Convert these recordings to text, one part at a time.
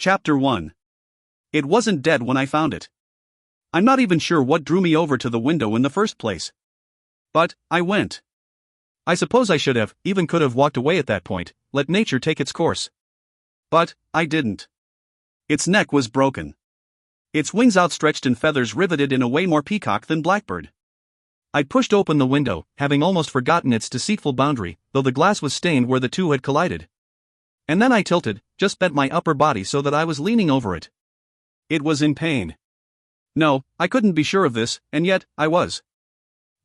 Chapter 1. It wasn't dead when I found it. I'm not even sure what drew me over to the window in the first place. But I went. I suppose I should have, even could have walked away at that point, let nature take its course. But I didn't. Its neck was broken. Its wings outstretched and feathers riveted in a way more peacock than blackbird. I pushed open the window, having almost forgotten its deceitful boundary, though the glass was stained where the two had collided. And then I tilted, just bent my upper body so that I was leaning over it. It was in pain. No, I couldn't be sure of this, and yet, I was.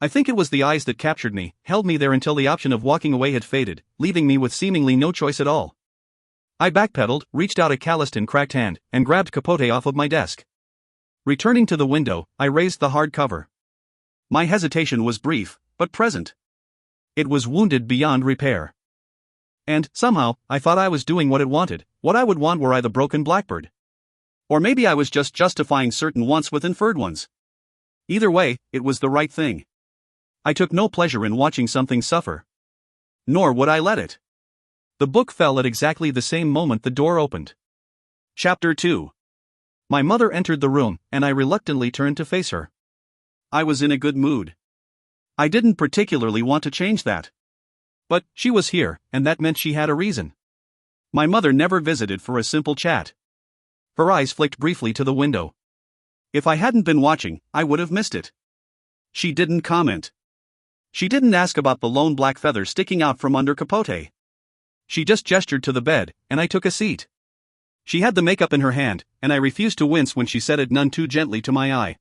I think it was the eyes that captured me, held me there until the option of walking away had faded, leaving me with seemingly no choice at all. I backpedaled, reached out a calloused and cracked hand, and grabbed Capote off of my desk. Returning to the window, I raised the hard cover. My hesitation was brief, but present. It was wounded beyond repair. And, somehow, I thought I was doing what it wanted, what I would want were I the broken blackbird. Or maybe I was just justifying certain wants with inferred ones. Either way, it was the right thing. I took no pleasure in watching something suffer. Nor would I let it. The book fell at exactly the same moment the door opened. Chapter 2. My mother entered the room, and I reluctantly turned to face her. I was in a good mood. I didn't particularly want to change that. But she was here, and that meant she had a reason. My mother never visited for a simple chat. Her eyes flicked briefly to the window. If I hadn't been watching, I would have missed it. She didn't comment. She didn't ask about the lone black feather sticking out from under Capote. She just gestured to the bed, and I took a seat. She had the makeup in her hand, and I refused to wince when she said it none too gently to my eye.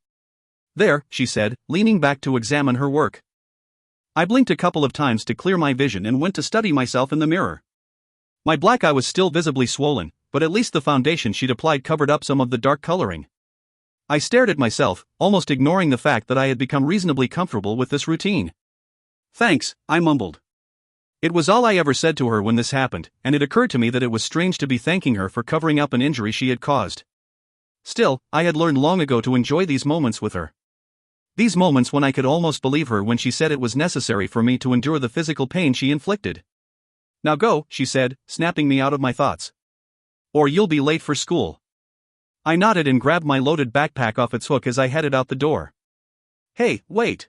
There, she said, leaning back to examine her work. I blinked a couple of times to clear my vision and went to study myself in the mirror. My black eye was still visibly swollen, but at least the foundation she'd applied covered up some of the dark coloring. I stared at myself, almost ignoring the fact that I had become reasonably comfortable with this routine. Thanks, I mumbled. It was all I ever said to her when this happened, and it occurred to me that it was strange to be thanking her for covering up an injury she had caused. Still, I had learned long ago to enjoy these moments with her. These moments when I could almost believe her when she said it was necessary for me to endure the physical pain she inflicted. Now go, she said, snapping me out of my thoughts. Or you'll be late for school. I nodded and grabbed my loaded backpack off its hook as I headed out the door. Hey, wait!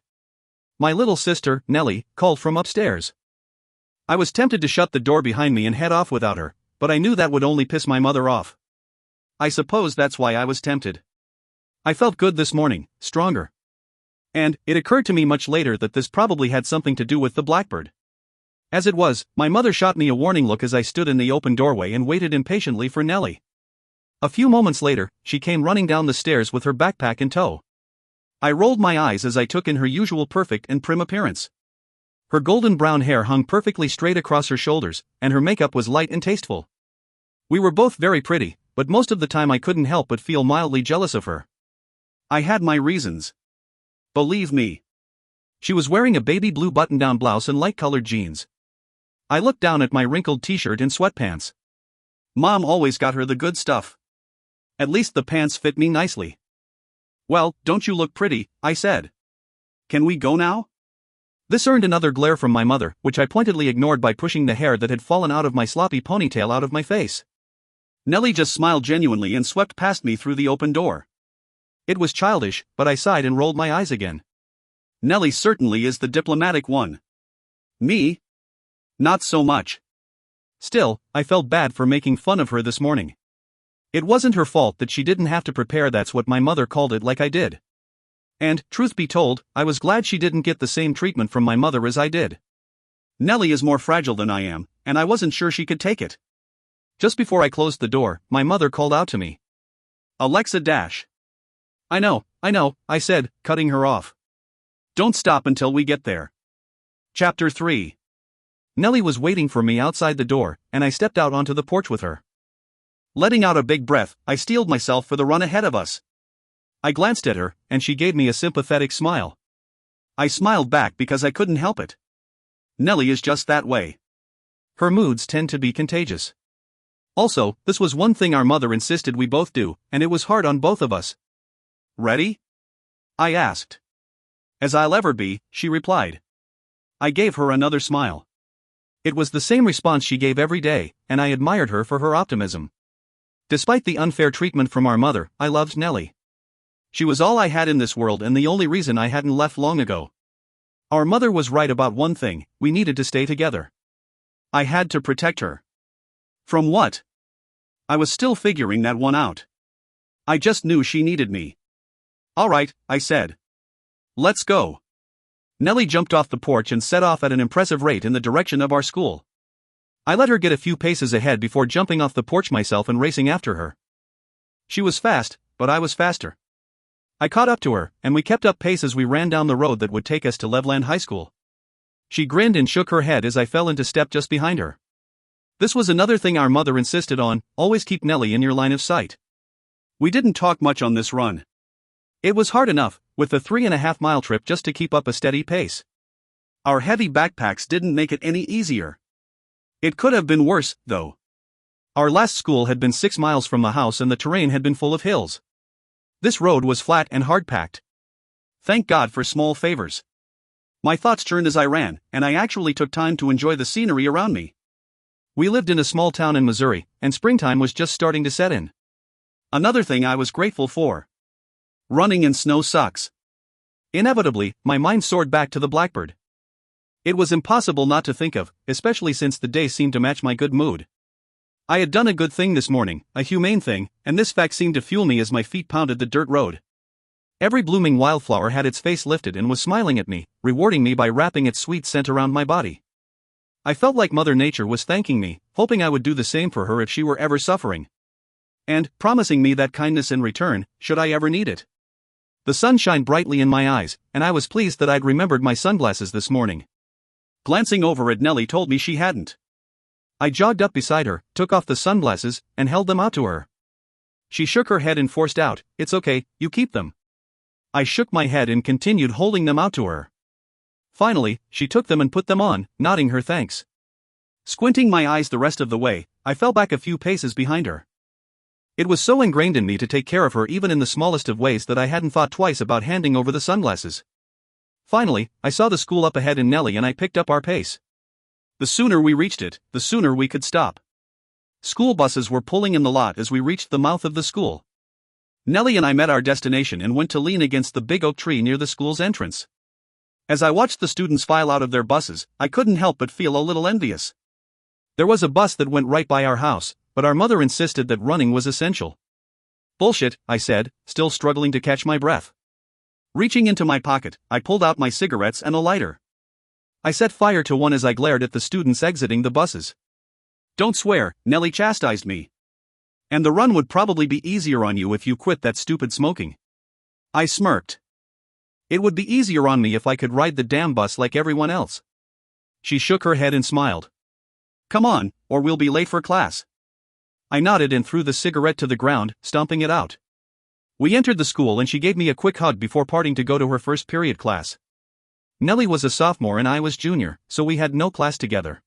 My little sister, Nellie, called from upstairs. I was tempted to shut the door behind me and head off without her, but I knew that would only piss my mother off. I suppose that's why I was tempted. I felt good this morning, stronger. And it occurred to me much later that this probably had something to do with the blackbird. As it was, my mother shot me a warning look as I stood in the open doorway and waited impatiently for Nellie. A few moments later, she came running down the stairs with her backpack in tow. I rolled my eyes as I took in her usual perfect and prim appearance. Her golden brown hair hung perfectly straight across her shoulders, and her makeup was light and tasteful. We were both very pretty, but most of the time I couldn't help but feel mildly jealous of her. I had my reasons. Believe me. She was wearing a baby blue button-down blouse and light-colored jeans. I looked down at my wrinkled t-shirt and sweatpants. Mom always got her the good stuff. At least the pants fit me nicely. Well, don't you look pretty, I said. Can we go now? This earned another glare from my mother, which I pointedly ignored by pushing the hair that had fallen out of my sloppy ponytail out of my face. Nellie just smiled genuinely and swept past me through the open door. It was childish, but I sighed and rolled my eyes again. Nellie certainly is the diplomatic one. Me? Not so much. Still, I felt bad for making fun of her this morning. It wasn't her fault that she didn't have to prepare, that's what my mother called it, like I did. And, truth be told, I was glad she didn't get the same treatment from my mother as I did. Nellie is more fragile than I am, and I wasn't sure she could take it. Just before I closed the door, my mother called out to me. Alexa dash. I know, I said, cutting her off. Don't stop until we get there. Chapter 3. Nellie was waiting for me outside the door, and I stepped out onto the porch with her. Letting out a big breath, I steeled myself for the run ahead of us. I glanced at her, and she gave me a sympathetic smile. I smiled back because I couldn't help it. Nellie is just that way. Her moods tend to be contagious. Also, this was one thing our mother insisted we both do, and it was hard on both of us. Ready? I asked. As I'll ever be, she replied. I gave her another smile. It was the same response she gave every day, and I admired her for her optimism. Despite the unfair treatment from our mother, I loved Nellie. She was all I had in this world and the only reason I hadn't left long ago. Our mother was right about one thing: we needed to stay together. I had to protect her. From what? I was still figuring that one out. I just knew she needed me. All right, I said. Let's go. Nellie jumped off the porch and set off at an impressive rate in the direction of our school. I let her get a few paces ahead before jumping off the porch myself and racing after her. She was fast, but I was faster. I caught up to her, and we kept up pace as we ran down the road that would take us to Loveland High School. She grinned and shook her head as I fell into step just behind her. This was another thing our mother insisted on: always keep Nellie in your line of sight. We didn't talk much on this run. It was hard enough, with the 3.5-mile trip, just to keep up a steady pace. Our heavy backpacks didn't make it any easier. It could have been worse, though. Our last school had been 6 miles from the house and the terrain had been full of hills. This road was flat and hard-packed. Thank God for small favors. My thoughts turned as I ran, and I actually took time to enjoy the scenery around me. We lived in a small town in Missouri, and springtime was just starting to set in. Another thing I was grateful for: running in snow sucks. Inevitably, my mind soared back to the blackbird. It was impossible not to think of, especially since the day seemed to match my good mood. I had done a good thing this morning, a humane thing, and this fact seemed to fuel me as my feet pounded the dirt road. Every blooming wildflower had its face lifted and was smiling at me, rewarding me by wrapping its sweet scent around my body. I felt like Mother Nature was thanking me, hoping I would do the same for her if she were ever suffering. And promising me that kindness in return, should I ever need it. The sun shined brightly in my eyes, and I was pleased that I'd remembered my sunglasses this morning. Glancing over at Nellie told me she hadn't. I jogged up beside her, took off the sunglasses, and held them out to her. She shook her head and forced out, "It's okay, you keep them." I shook my head and continued holding them out to her. Finally, she took them and put them on, nodding her thanks. Squinting my eyes the rest of the way, I fell back a few paces behind her. It was so ingrained in me to take care of her even in the smallest of ways that I hadn't thought twice about handing over the sunglasses. Finally, I saw the school up ahead in Nellie and I picked up our pace. The sooner we reached it, the sooner we could stop. School buses were pulling in the lot as we reached the mouth of the school. Nellie and I met our destination and went to lean against the big oak tree near the school's entrance. As I watched the students file out of their buses, I couldn't help but feel a little envious. There was a bus that went right by our house, but our mother insisted that running was essential. "Bullshit," I said, still struggling to catch my breath. Reaching into my pocket, I pulled out my cigarettes and a lighter. I set fire to one as I glared at the students exiting the buses. "Don't swear," Nellie chastised me. "And the run would probably be easier on you if you quit that stupid smoking." I smirked. "It would be easier on me if I could ride the damn bus like everyone else." She shook her head and smiled. "Come on, or we'll be late for class." I nodded and threw the cigarette to the ground, stomping it out. We entered the school and she gave me a quick hug before parting to go to her first period class. Nellie was a sophomore and I was junior, so we had no class together.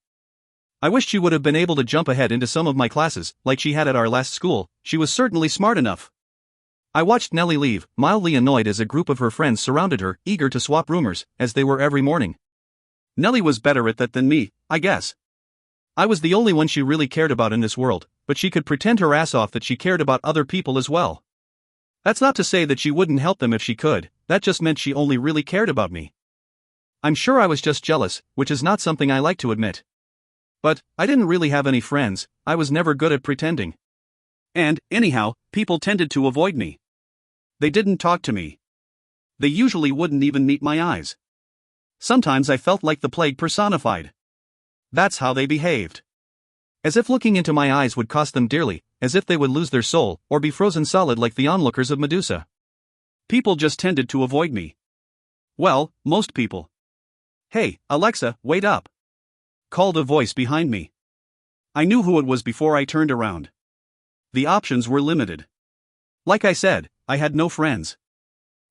I wished she would have been able to jump ahead into some of my classes, like she had at our last school. She was certainly smart enough. I watched Nellie leave, mildly annoyed as a group of her friends surrounded her, eager to swap rumors, as they were every morning. Nellie was better at that than me, I guess. I was the only one she really cared about in this world, but she could pretend her ass off that she cared about other people as well. That's not to say that she wouldn't help them if she could, that just meant she only really cared about me. I'm sure I was just jealous, which is not something I like to admit. But I didn't really have any friends, I was never good at pretending. And, anyhow, people tended to avoid me. They didn't talk to me. They usually wouldn't even meet my eyes. Sometimes I felt like the plague personified. That's how they behaved. As if looking into my eyes would cost them dearly, as if they would lose their soul, or be frozen solid like the onlookers of Medusa. People just tended to avoid me. Well, most people. "Hey, Alexa, wait up," called a voice behind me. I knew who it was before I turned around. The options were limited. Like I said, I had no friends.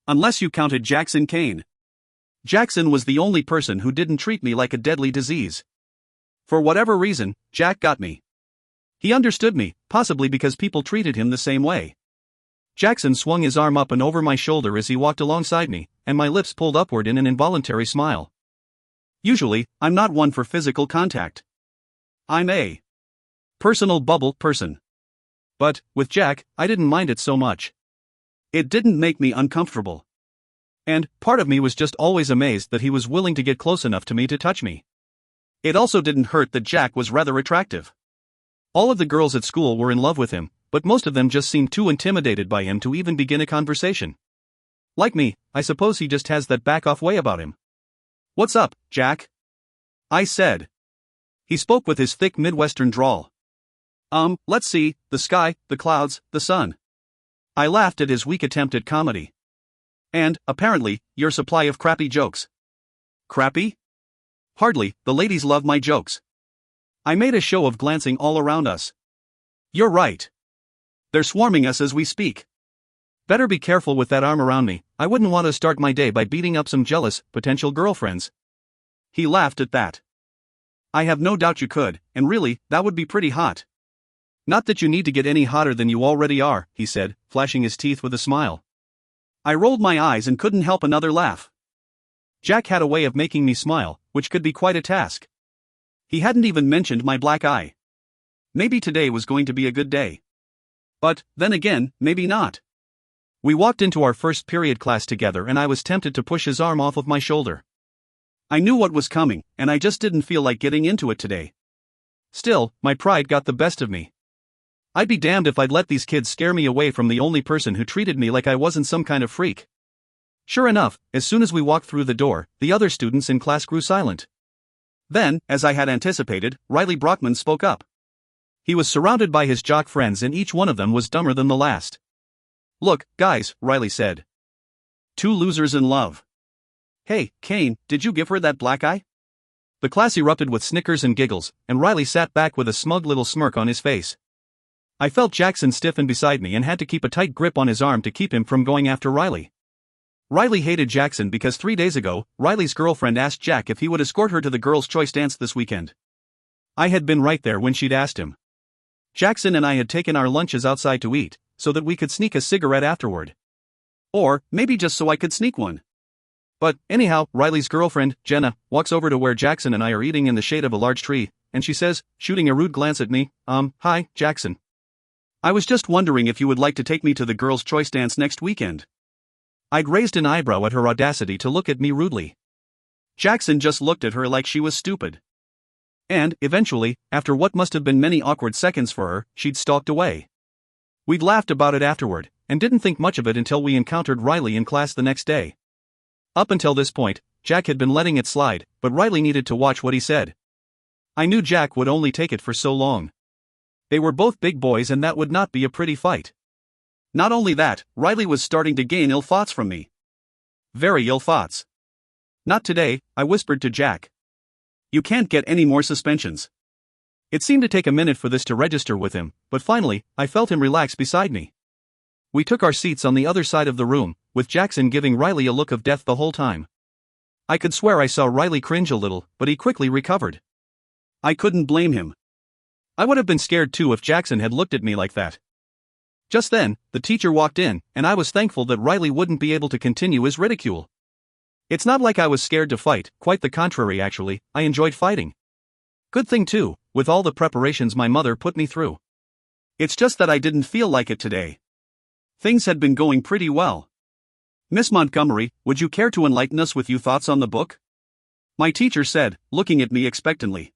Unless you counted Jackson Kane. Jackson was the only person who didn't treat me like a deadly disease. For whatever reason, Jack got me. He understood me, possibly because people treated him the same way. Jackson swung his arm up and over my shoulder as he walked alongside me, and my lips pulled upward in an involuntary smile. Usually, I'm not one for physical contact. I'm a personal bubble person. But, with Jack, I didn't mind it so much. It didn't make me uncomfortable. And, part of me was just always amazed that he was willing to get close enough to me to touch me. It also didn't hurt that Jack was rather attractive. All of the girls at school were in love with him, but most of them just seemed too intimidated by him to even begin a conversation. Like me, I suppose he just has that back-off way about him. "What's up, Jack?" I said. He spoke with his thick Midwestern drawl. Let's see, the sky, the clouds, the sun." I laughed at his weak attempt at comedy. "And, apparently, your supply of crappy jokes." "Crappy?" "Hardly, the ladies love my jokes." I made a show of glancing all around us. "You're right. They're swarming us as we speak. Better be careful with that arm around me, I wouldn't want to start my day by beating up some jealous, potential girlfriends." He laughed at that. "I have no doubt you could, and really, that would be pretty hot." "Not that you need to get any hotter than you already are," he said, flashing his teeth with a smile. I rolled my eyes and couldn't help another laugh. Jack had a way of making me smile, which could be quite a task. He hadn't even mentioned my black eye. Maybe today was going to be a good day. But, then again, maybe not. We walked into our first period class together and I was tempted to push his arm off of my shoulder. I knew what was coming, and I just didn't feel like getting into it today. Still, my pride got the best of me. I'd be damned if I'd let these kids scare me away from the only person who treated me like I wasn't some kind of freak. Sure enough, as soon as we walked through the door, the other students in class grew silent. Then, as I had anticipated, Riley Brockman spoke up. He was surrounded by his jock friends and each one of them was dumber than the last. "Look, guys," Riley said. "Two losers in love. Hey, Kane, did you give her that black eye?" The class erupted with snickers and giggles, and Riley sat back with a smug little smirk on his face. I felt Jackson stiffen beside me and had to keep a tight grip on his arm to keep him from going after Riley. Riley hated Jackson because 3 days ago, Riley's girlfriend asked Jack if he would escort her to the girls' choice dance this weekend. I had been right there when she'd asked him. Jackson and I had taken our lunches outside to eat, so that we could sneak a cigarette afterward. Or, maybe just so I could sneak one. But, anyhow, Riley's girlfriend, Jenna, walks over to where Jackson and I are eating in the shade of a large tree, and she says, shooting a rude glance at me, "Hi, Jackson. I was just wondering if you would like to take me to the girls' choice dance next weekend." I'd raised an eyebrow at her audacity to look at me rudely. Jackson just looked at her like she was stupid. And, eventually, after what must have been many awkward seconds for her, she'd stalked away. We'd laughed about it afterward, and didn't think much of it until we encountered Riley in class the next day. Up until this point, Jack had been letting it slide, but Riley needed to watch what he said. I knew Jack would only take it for so long. They were both big boys and that would not be a pretty fight. Not only that, Riley was starting to gain ill thoughts from me. Very ill thoughts. "Not today," I whispered to Jack. "You can't get any more suspensions." It seemed to take a minute for this to register with him, but finally, I felt him relax beside me. We took our seats on the other side of the room, with Jackson giving Riley a look of death the whole time. I could swear I saw Riley cringe a little, but he quickly recovered. I couldn't blame him. I would have been scared too if Jackson had looked at me like that. Just then, the teacher walked in, and I was thankful that Riley wouldn't be able to continue his ridicule. It's not like I was scared to fight, quite the contrary actually, I enjoyed fighting. Good thing too, with all the preparations my mother put me through. It's just that I didn't feel like it today. Things had been going pretty well. "Miss Montgomery, would you care to enlighten us with your thoughts on the book?" my teacher said, looking at me expectantly.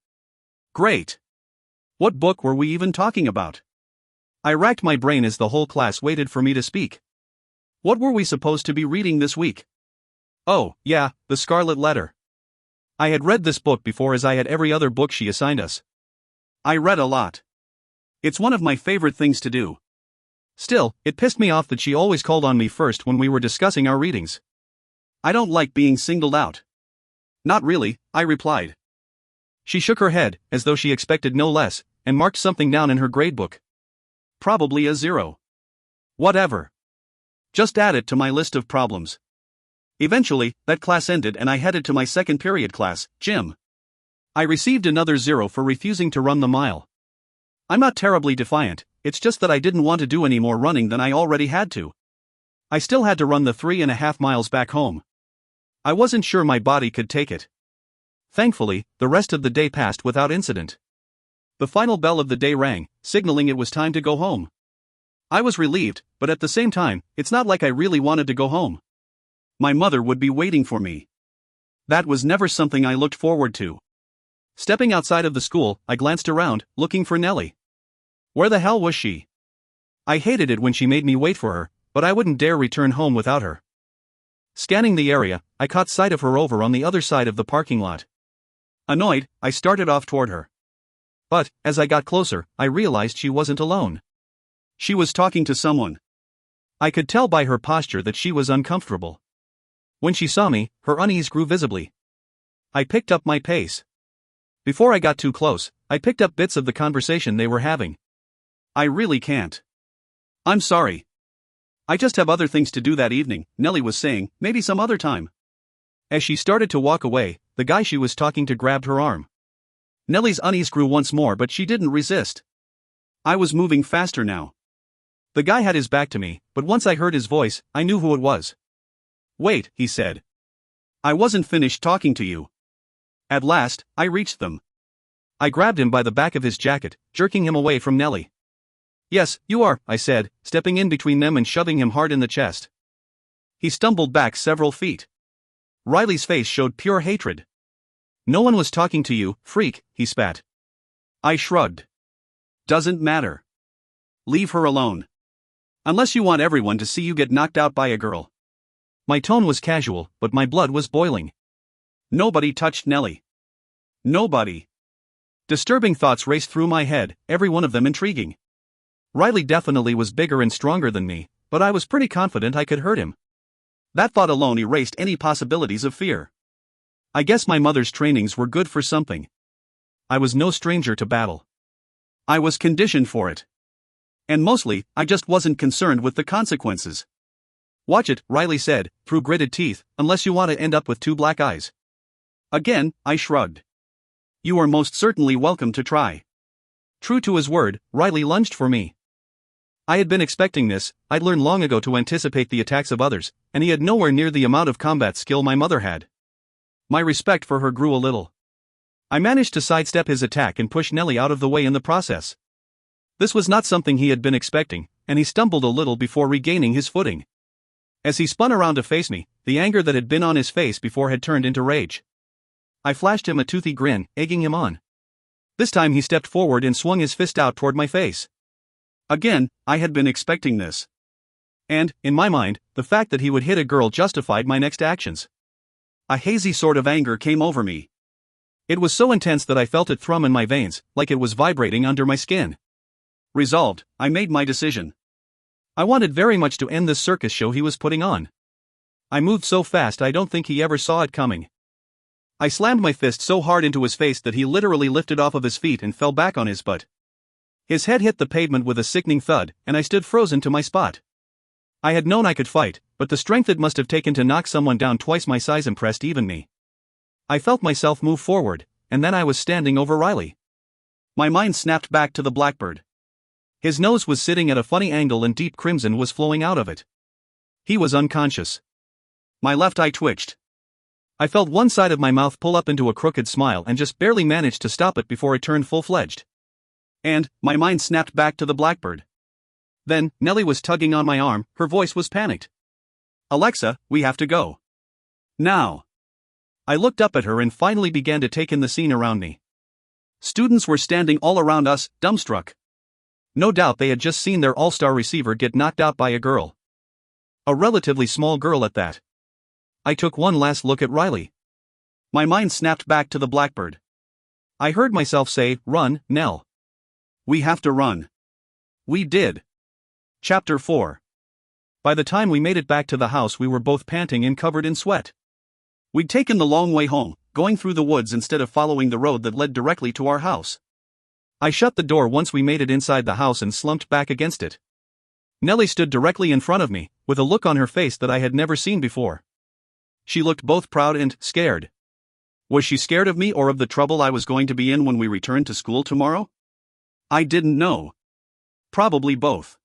Great. What book were we even talking about? I racked my brain as the whole class waited for me to speak. What were we supposed to be reading this week? Oh, yeah, The Scarlet Letter. I had read this book before as I had every other book she assigned us. I read a lot. It's one of my favorite things to do. Still, it pissed me off that she always called on me first when we were discussing our readings. I don't like being singled out. Not really, I replied. She shook her head, as though she expected no less, and marked something down in her gradebook. Probably a 0. Whatever. Just add it to my list of problems. Eventually, that class ended and I headed to my second period class, gym. I received another 0 for refusing to run the mile. I'm not terribly defiant, it's just that I didn't want to do any more running than I already had to. I still had to run the 3.5 miles back home. I wasn't sure my body could take it. Thankfully, the rest of the day passed without incident. The final bell of the day rang, signaling it was time to go home. I was relieved, but at the same time, it's not like I really wanted to go home. My mother would be waiting for me. That was never something I looked forward to. Stepping outside of the school, I glanced around, looking for Nellie. Where the hell was she? I hated it when she made me wait for her, but I wouldn't dare return home without her. Scanning the area, I caught sight of her over on the other side of the parking lot. Annoyed, I started off toward her. But, as I got closer, I realized she wasn't alone. She was talking to someone. I could tell by her posture that she was uncomfortable. When she saw me, her unease grew visibly. I picked up my pace. Before I got too close, I picked up bits of the conversation they were having. I really can't. I'm sorry. I just have other things to do that evening, Nellie was saying, maybe some other time. As she started to walk away, the guy she was talking to grabbed her arm. Nellie's unease grew once more, but she didn't resist. I was moving faster now. The guy had his back to me, but once I heard his voice, I knew who it was. Wait, he said. I wasn't finished talking to you. At last, I reached them. I grabbed him by the back of his jacket, jerking him away from Nellie. Yes, you are, I said, stepping in between them and shoving him hard in the chest. He stumbled back several feet. Riley's face showed pure hatred. No one was talking to you, freak, he spat. I shrugged. Doesn't matter. Leave her alone. Unless you want everyone to see you get knocked out by a girl. My tone was casual, but my blood was boiling. Nobody touched Nellie. Nobody. Disturbing thoughts raced through my head, every one of them intriguing. Riley definitely was bigger and stronger than me, but I was pretty confident I could hurt him. That thought alone erased any possibilities of fear. I guess my mother's trainings were good for something. I was no stranger to battle. I was conditioned for it. And mostly, I just wasn't concerned with the consequences. Watch it, Riley said, through gritted teeth, unless you want to end up with 2 black eyes. Again, I shrugged. You are most certainly welcome to try. True to his word, Riley lunged for me. I had been expecting this. I'd learned long ago to anticipate the attacks of others, and he had nowhere near the amount of combat skill my mother had. My respect for her grew a little. I managed to sidestep his attack and push Nellie out of the way in the process. This was not something he had been expecting, and he stumbled a little before regaining his footing. As he spun around to face me, the anger that had been on his face before had turned into rage. I flashed him a toothy grin, egging him on. This time he stepped forward and swung his fist out toward my face. Again, I had been expecting this. And, in my mind, the fact that he would hit a girl justified my next actions. A hazy sort of anger came over me. It was so intense that I felt it thrum in my veins, like it was vibrating under my skin. Resolved, I made my decision. I wanted very much to end this circus show he was putting on. I moved so fast I don't think he ever saw it coming. I slammed my fist so hard into his face that he literally lifted off of his feet and fell back on his butt. His head hit the pavement with a sickening thud, and I stood frozen to my spot. I had known I could fight, but the strength it must have taken to knock someone down twice my size impressed even me. I felt myself move forward, and then I was standing over Riley. My mind snapped back to the blackbird. His nose was sitting at a funny angle and deep crimson was flowing out of it. He was unconscious. My left eye twitched. I felt one side of my mouth pull up into a crooked smile and just barely managed to stop it before it turned full-fledged. And, my mind snapped back to the blackbird. Then, Nellie was tugging on my arm, her voice was panicked. Alexa, we have to go. Now. I looked up at her and finally began to take in the scene around me. Students were standing all around us, dumbstruck. No doubt they had just seen their all-star receiver get knocked out by a girl. A relatively small girl at that. I took one last look at Riley. My mind snapped back to the blackbird. I heard myself say, "Run, Nell. We have to run." We did. Chapter 4. By the time we made it back to the house we were both panting and covered in sweat. We'd taken the long way home, going through the woods instead of following the road that led directly to our house. I shut the door once we made it inside the house and slumped back against it. Nellie stood directly in front of me, with a look on her face that I had never seen before. She looked both proud and scared. Was she scared of me or of the trouble I was going to be in when we returned to school tomorrow? I didn't know. Probably both.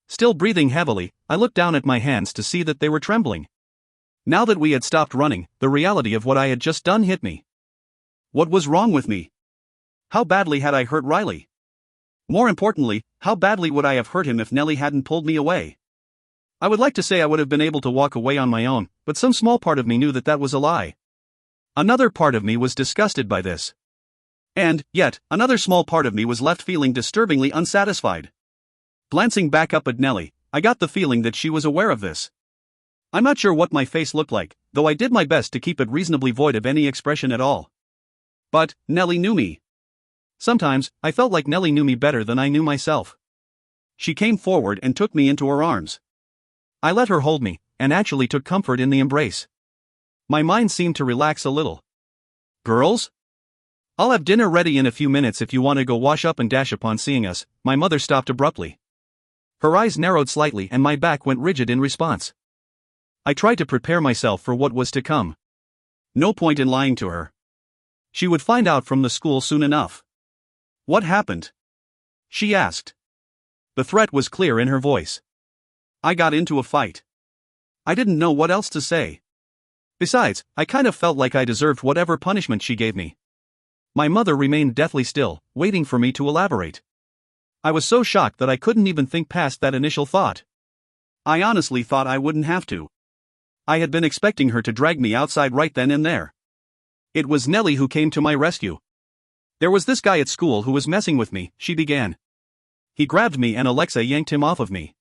Still breathing heavily, I looked down at my hands to see that they were trembling. Now that we had stopped running, the reality of what I had just done hit me. What was wrong with me? How badly had I hurt Riley? More importantly, How badly would I have hurt him if Nellie hadn't pulled me away? I would like to say I would have been able to walk away on my own, but some small part of me knew that that was a lie. Another part of me was disgusted by this. And, yet, another small part of me was left feeling disturbingly unsatisfied. Glancing back up at Nellie, I got the feeling that she was aware of this. I'm not sure what my face looked like, though I did my best to keep it reasonably void of any expression at all. But, Nellie knew me. Sometimes, I felt like Nellie knew me better than I knew myself. She came forward and took me into her arms. I let her hold me, and actually took comfort in the embrace. My mind seemed to relax a little. Girls? I'll have dinner ready in a few minutes if you want to go wash up and dash. Upon seeing us, my mother stopped abruptly. Her eyes narrowed slightly and my back went rigid in response. I tried to prepare myself for what was to come. No point in lying to her. She would find out from the school soon enough. What happened? She asked. The threat was clear in her voice. I got into a fight. I didn't know what else to say. Besides, I kind of felt like I deserved whatever punishment she gave me. My mother remained deathly still, waiting for me to elaborate. I was so shocked that I couldn't even think past that initial thought. I honestly thought I wouldn't have to. I had been expecting her to drag me outside right then and there. It was Nellie who came to my rescue. There was this guy at school who was messing with me, she began. He grabbed me and Alexa yanked him off of me.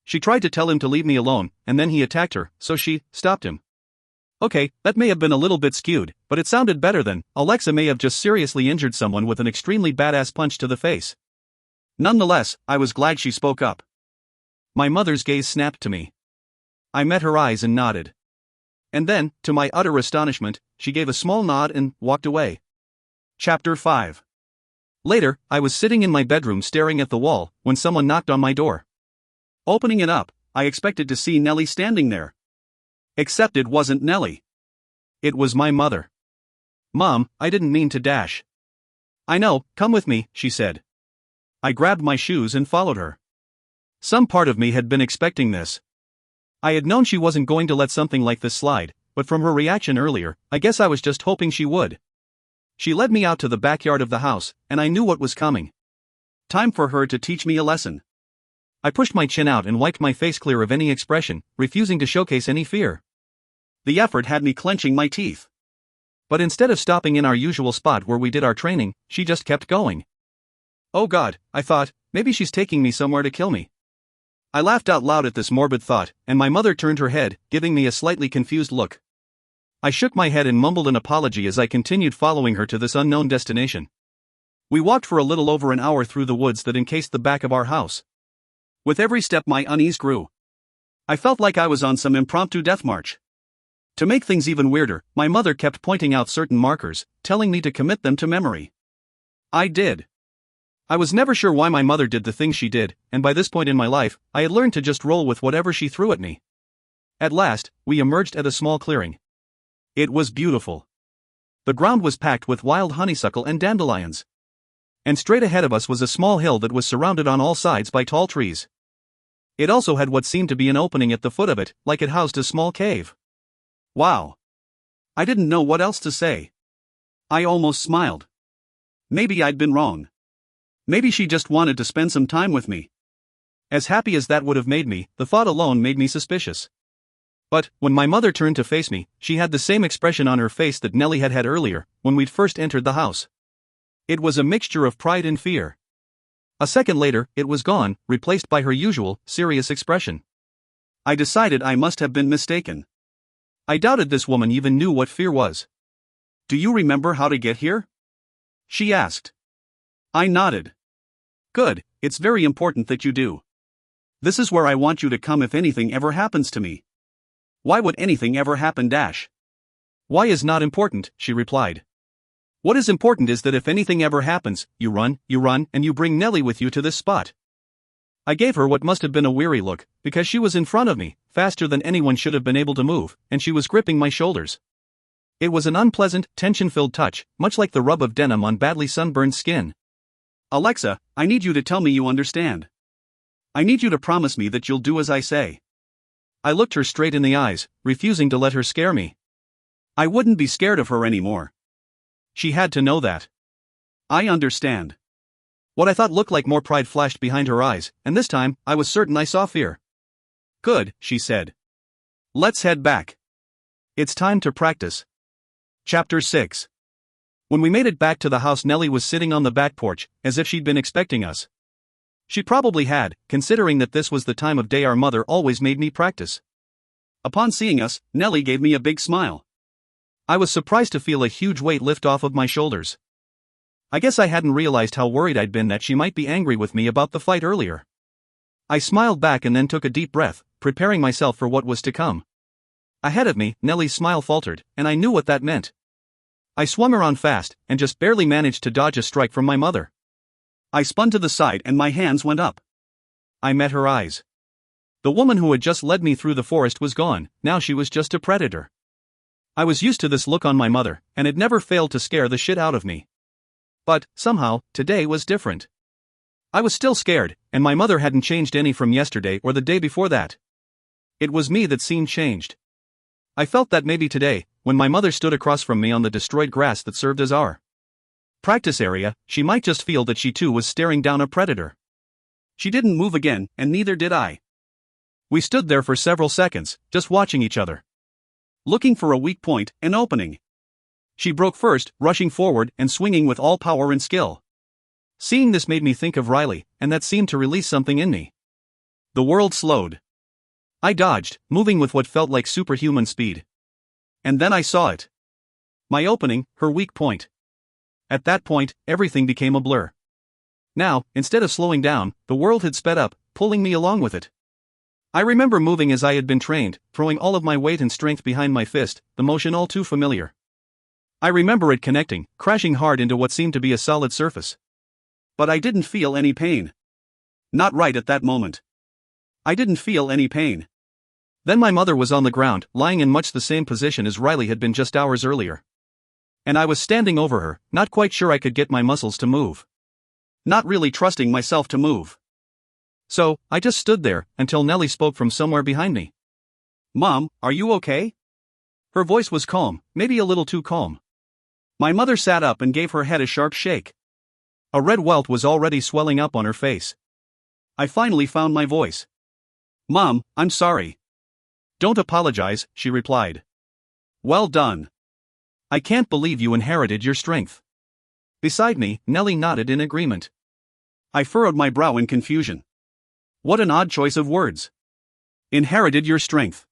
She tried to tell him to leave me alone, and then he attacked her, so she stopped him. Okay, that may have been a little bit skewed, but it sounded better than Alexa may have just seriously injured someone with an extremely badass punch to the face. Nonetheless, I was glad she spoke up. My mother's gaze snapped to me. I met her eyes and nodded. And then, to my utter astonishment, she gave a small nod and walked away. Chapter 5. Later, I was sitting in my bedroom staring at the wall when someone knocked on my door. Opening it up, I expected to see Nellie standing there. Except it wasn't Nellie. It was my mother. Mom, I didn't mean to dash. I know, come with me, she said. I grabbed my shoes and followed her. Some part of me had been expecting this. I had known she wasn't going to let something like this slide, but from her reaction earlier, I guess I was just hoping she would. She led me out to the backyard of the house, and I knew what was coming. Time for her to teach me a lesson. I pushed my chin out and wiped my face clear of any expression, refusing to showcase any fear. The effort had me clenching my teeth. But instead of stopping in our usual spot where we did our training, she just kept going. Oh God, I thought, maybe she's taking me somewhere to kill me. I laughed out loud at this morbid thought, and my mother turned her head, giving me a slightly confused look. I shook my head and mumbled an apology as I continued following her to this unknown destination. We walked for a little over an hour through the woods that encased the back of our house. With every step my unease grew. I felt like I was on some impromptu death march. To make things even weirder, my mother kept pointing out certain markers, telling me to commit them to memory. I did. I was never sure why my mother did the things she did, and by this point in my life, I had learned to just roll with whatever she threw at me. At last, we emerged at a small clearing. It was beautiful. The ground was packed with wild honeysuckle and dandelions. And straight ahead of us was a small hill that was surrounded on all sides by tall trees. It also had what seemed to be an opening at the foot of it, like it housed a small cave. Wow. I didn't know what else to say. I almost smiled. Maybe I'd been wrong. Maybe she just wanted to spend some time with me. As happy as that would have made me, the thought alone made me suspicious. But, when my mother turned to face me, she had the same expression on her face that Nellie had had earlier, when we'd first entered the house. It was a mixture of pride and fear. A second later, it was gone, replaced by her usual, serious expression. I decided I must have been mistaken. I doubted this woman even knew what fear was. Do you remember how to get here? She asked. I nodded. Good, it's very important that you do. This is where I want you to come if anything ever happens to me. Why would anything ever happen? Why is not important, she replied. What is important is that if anything ever happens, you run, and you bring Nellie with you to this spot. I gave her what must have been a weary look, because she was in front of me, faster than anyone should have been able to move, and she was gripping my shoulders. It was an unpleasant, tension-filled touch, much like the rub of denim on badly sunburned skin. Alexa, I need you to tell me you understand. I need you to promise me that you'll do as I say. I looked her straight in the eyes, refusing to let her scare me. I wouldn't be scared of her anymore. She had to know that. I understand. What I thought looked like more pride flashed behind her eyes, and this time, I was certain I saw fear. "Good," she said. "Let's head back. It's time to practice." Chapter 6. When we made it back to the house, Nellie was sitting on the back porch, as if she'd been expecting us. She probably had, considering that this was the time of day our mother always made me practice. Upon seeing us, Nellie gave me a big smile. I was surprised to feel a huge weight lift off of my shoulders. I guess I hadn't realized how worried I'd been that she might be angry with me about the fight earlier. I smiled back and then took a deep breath, preparing myself for what was to come. Ahead of me, Nellie's smile faltered, and I knew what that meant. I swung around fast, and just barely managed to dodge a strike from my mother. I spun to the side and my hands went up. I met her eyes. The woman who had just led me through the forest was gone, now she was just a predator. I was used to this look on my mother, and it never failed to scare the shit out of me. But, somehow, today was different. I was still scared, and my mother hadn't changed any from yesterday or the day before that. It was me that seemed changed. I felt that maybe today, when my mother stood across from me on the destroyed grass that served as our practice area, she might just feel that she too was staring down a predator. She didn't move again, and neither did I. We stood there for several seconds, just watching each other. Looking for a weak point, an opening. She broke first, rushing forward and swinging with all power and skill. Seeing this made me think of Riley, and that seemed to release something in me. The world slowed. I dodged, moving with what felt like superhuman speed. And then I saw it. My opening, her weak point. At that point, everything became a blur. Now, instead of slowing down, the world had sped up, pulling me along with it. I remember moving as I had been trained, throwing all of my weight and strength behind my fist, the motion all too familiar. I remember it connecting, crashing hard into what seemed to be a solid surface. But I didn't feel any pain. Not right at that moment. I didn't feel any pain. Then my mother was on the ground, lying in much the same position as Riley had been just hours earlier. And I was standing over her, not quite sure I could get my muscles to move. Not really trusting myself to move. So, I just stood there, until Nellie spoke from somewhere behind me. "Mom, are you okay?" Her voice was calm, maybe a little too calm. My mother sat up and gave her head a sharp shake. A red welt was already swelling up on her face. I finally found my voice. "Mom, I'm sorry." "Don't apologize," she replied. "Well done. I can't believe you inherited your strength." Beside me, Nellie nodded in agreement. I furrowed my brow in confusion. What an odd choice of words. Inherited your strength.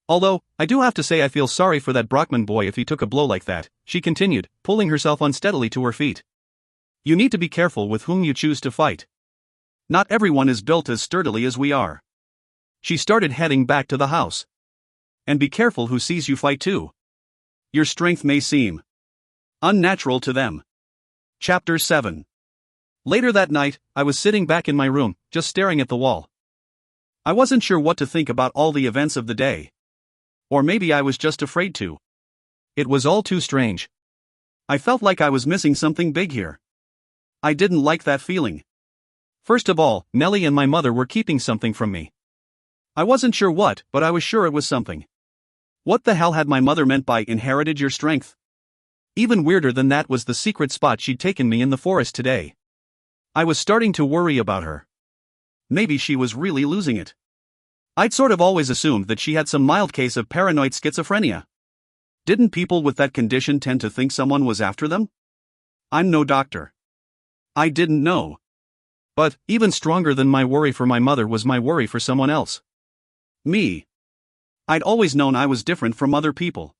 Although, I do have to say I feel sorry for that Brockman boy if he took a blow like that, she continued, pulling herself unsteadily to her feet. You need to be careful with whom you choose to fight. Not everyone is built as sturdily as we are. She started heading back to the house. And be careful who sees you fight too. Your strength may seem unnatural to them. Chapter 7. Later that night, I was sitting back in my room, just staring at the wall. I wasn't sure what to think about all the events of the day. Or maybe I was just afraid to. It was all too strange. I felt like I was missing something big here. I didn't like that feeling. First of all, Nellie and my mother were keeping something from me. I wasn't sure what, but I was sure it was something. What the hell had my mother meant by inherited your strength? Even weirder than that was the secret spot she'd taken me in the forest today. I was starting to worry about her. Maybe she was really losing it. I'd sort of always assumed that she had some mild case of paranoid schizophrenia. Didn't people with that condition tend to think someone was after them? I'm no doctor. I didn't know. But, even stronger than my worry for my mother was my worry for someone else. Me. I'd always known I was different from other people.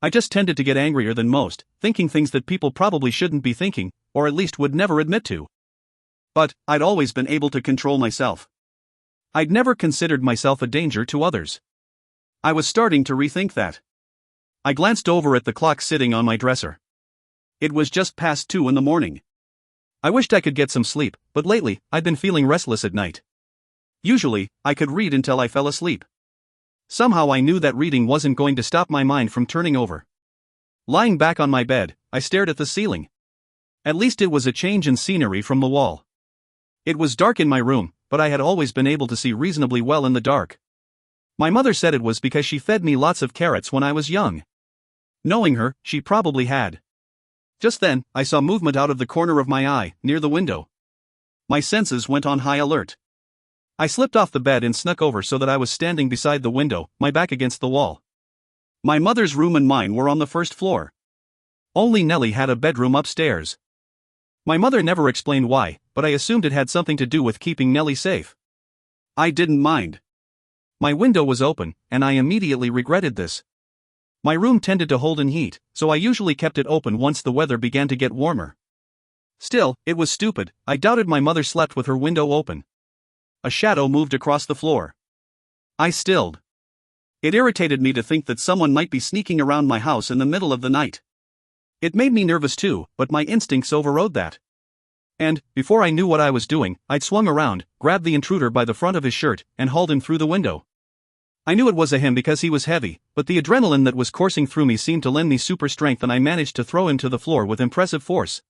I just tended to get angrier than most, thinking things that people probably shouldn't be thinking, or at least would never admit to. But, I'd always been able to control myself. I'd never considered myself a danger to others. I was starting to rethink that. I glanced over at the clock sitting on my dresser. It was just past 2 in the morning. I wished I could get some sleep, but lately, I'd been feeling restless at night. Usually, I could read until I fell asleep. Somehow I knew that reading wasn't going to stop my mind from turning over. Lying back on my bed, I stared at the ceiling. At least it was a change in scenery from the wall. It was dark in my room, but I had always been able to see reasonably well in the dark. My mother said it was because she fed me lots of carrots when I was young. Knowing her, she probably had. Just then, I saw movement out of the corner of my eye, near the window. My senses went on high alert. I slipped off the bed and snuck over so that I was standing beside the window, my back against the wall. My mother's room and mine were on the first floor. Only Nellie had a bedroom upstairs. My mother never explained why, but I assumed it had something to do with keeping Nellie safe. I didn't mind. My window was open, and I immediately regretted this. My room tended to hold in heat, so I usually kept it open once the weather began to get warmer. Still, it was stupid. I doubted my mother slept with her window open. A shadow moved across the floor. I stilled. It irritated me to think that someone might be sneaking around my house in the middle of the night. It made me nervous too, but my instincts overrode that. And, before I knew what I was doing, I'd swung around, grabbed the intruder by the front of his shirt, and hauled him through the window. I knew it was a him because he was heavy, but the adrenaline that was coursing through me seemed to lend me super strength, and I managed to throw him to the floor with impressive force.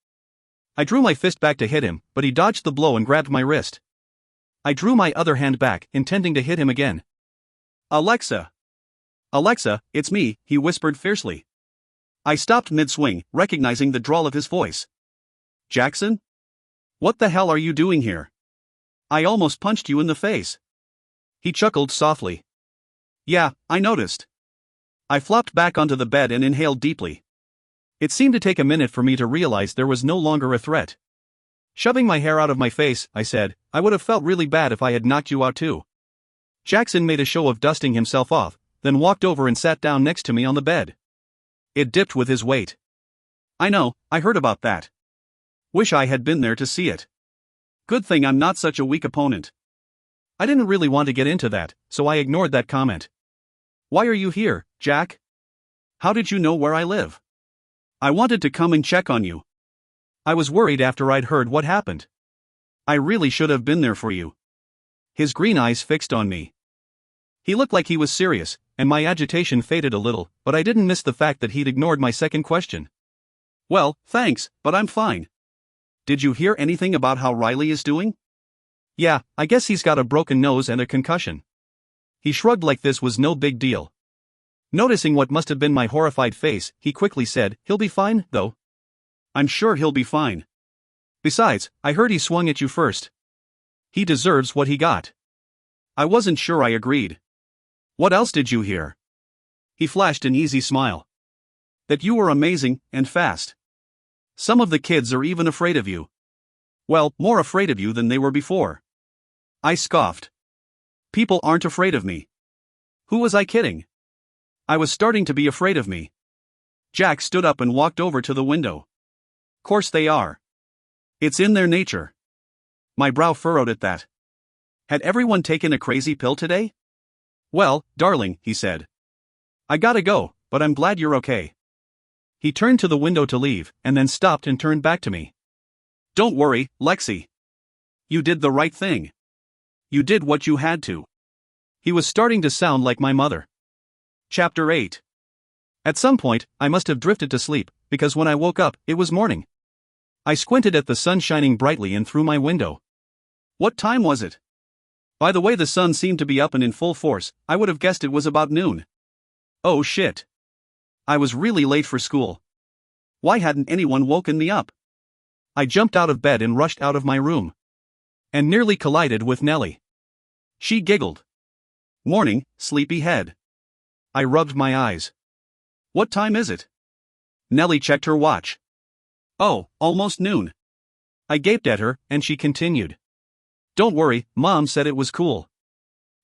I drew my fist back to hit him, but he dodged the blow and grabbed my wrist. I drew my other hand back, intending to hit him again. Alexa! Alexa, it's me, he whispered fiercely. I stopped mid-swing, recognizing the drawl of his voice. Jackson? What the hell are you doing here? I almost punched you in the face. He chuckled softly. Yeah, I noticed. I flopped back onto the bed and inhaled deeply. It seemed to take a minute for me to realize there was no longer a threat. Shoving my hair out of my face, I said, I would have felt really bad if I had knocked you out too. Jackson made a show of dusting himself off, then walked over and sat down next to me on the bed. It dipped with his weight. I know, I heard about that. Wish I had been there to see it. Good thing I'm not such a weak opponent. I didn't really want to get into that, so I ignored that comment. Why are you here, Jack? How did you know where I live? I wanted to come and check on you. I was worried after I'd heard what happened. I really should have been there for you. His green eyes fixed on me. He looked like he was serious, and my agitation faded a little, but I didn't miss the fact that he'd ignored my second question. Well, thanks, but I'm fine. Did you hear anything about how Riley is doing? Yeah, I guess he's got a broken nose and a concussion. He shrugged like this was no big deal. Noticing what must have been my horrified face, he quickly said, he'll be fine, though. I'm sure he'll be fine. Besides, I heard he swung at you first. He deserves what he got. I wasn't sure I agreed. What else did you hear? He flashed an easy smile. That you were amazing, and fast. Some of the kids are even afraid of you. Well, more afraid of you than they were before. I scoffed. People aren't afraid of me. Who was I kidding? I was starting to be afraid of me. Jack stood up and walked over to the window. Course they are. It's in their nature. My brow furrowed at that. Had everyone taken a crazy pill today? Well, darling, he said. I gotta go, but I'm glad you're okay. He turned to the window to leave, and then stopped and turned back to me. Don't worry, Lexi. You did the right thing. You did what you had to. He was starting to sound like my mother. Chapter 8. At some point, I must have drifted to sleep, because when I woke up, it was morning. I squinted at the sun shining brightly in through my window. What time was it? By the way the sun seemed to be up and in full force, I would have guessed it was about noon. Oh shit. I was really late for school. Why hadn't anyone woken me up? I jumped out of bed and rushed out of my room. And nearly collided with Nellie. She giggled. Morning, sleepyhead. I rubbed my eyes. What time is it? Nellie checked her watch. Oh, almost noon. I gaped at her, and she continued. Don't worry, Mom said it was cool.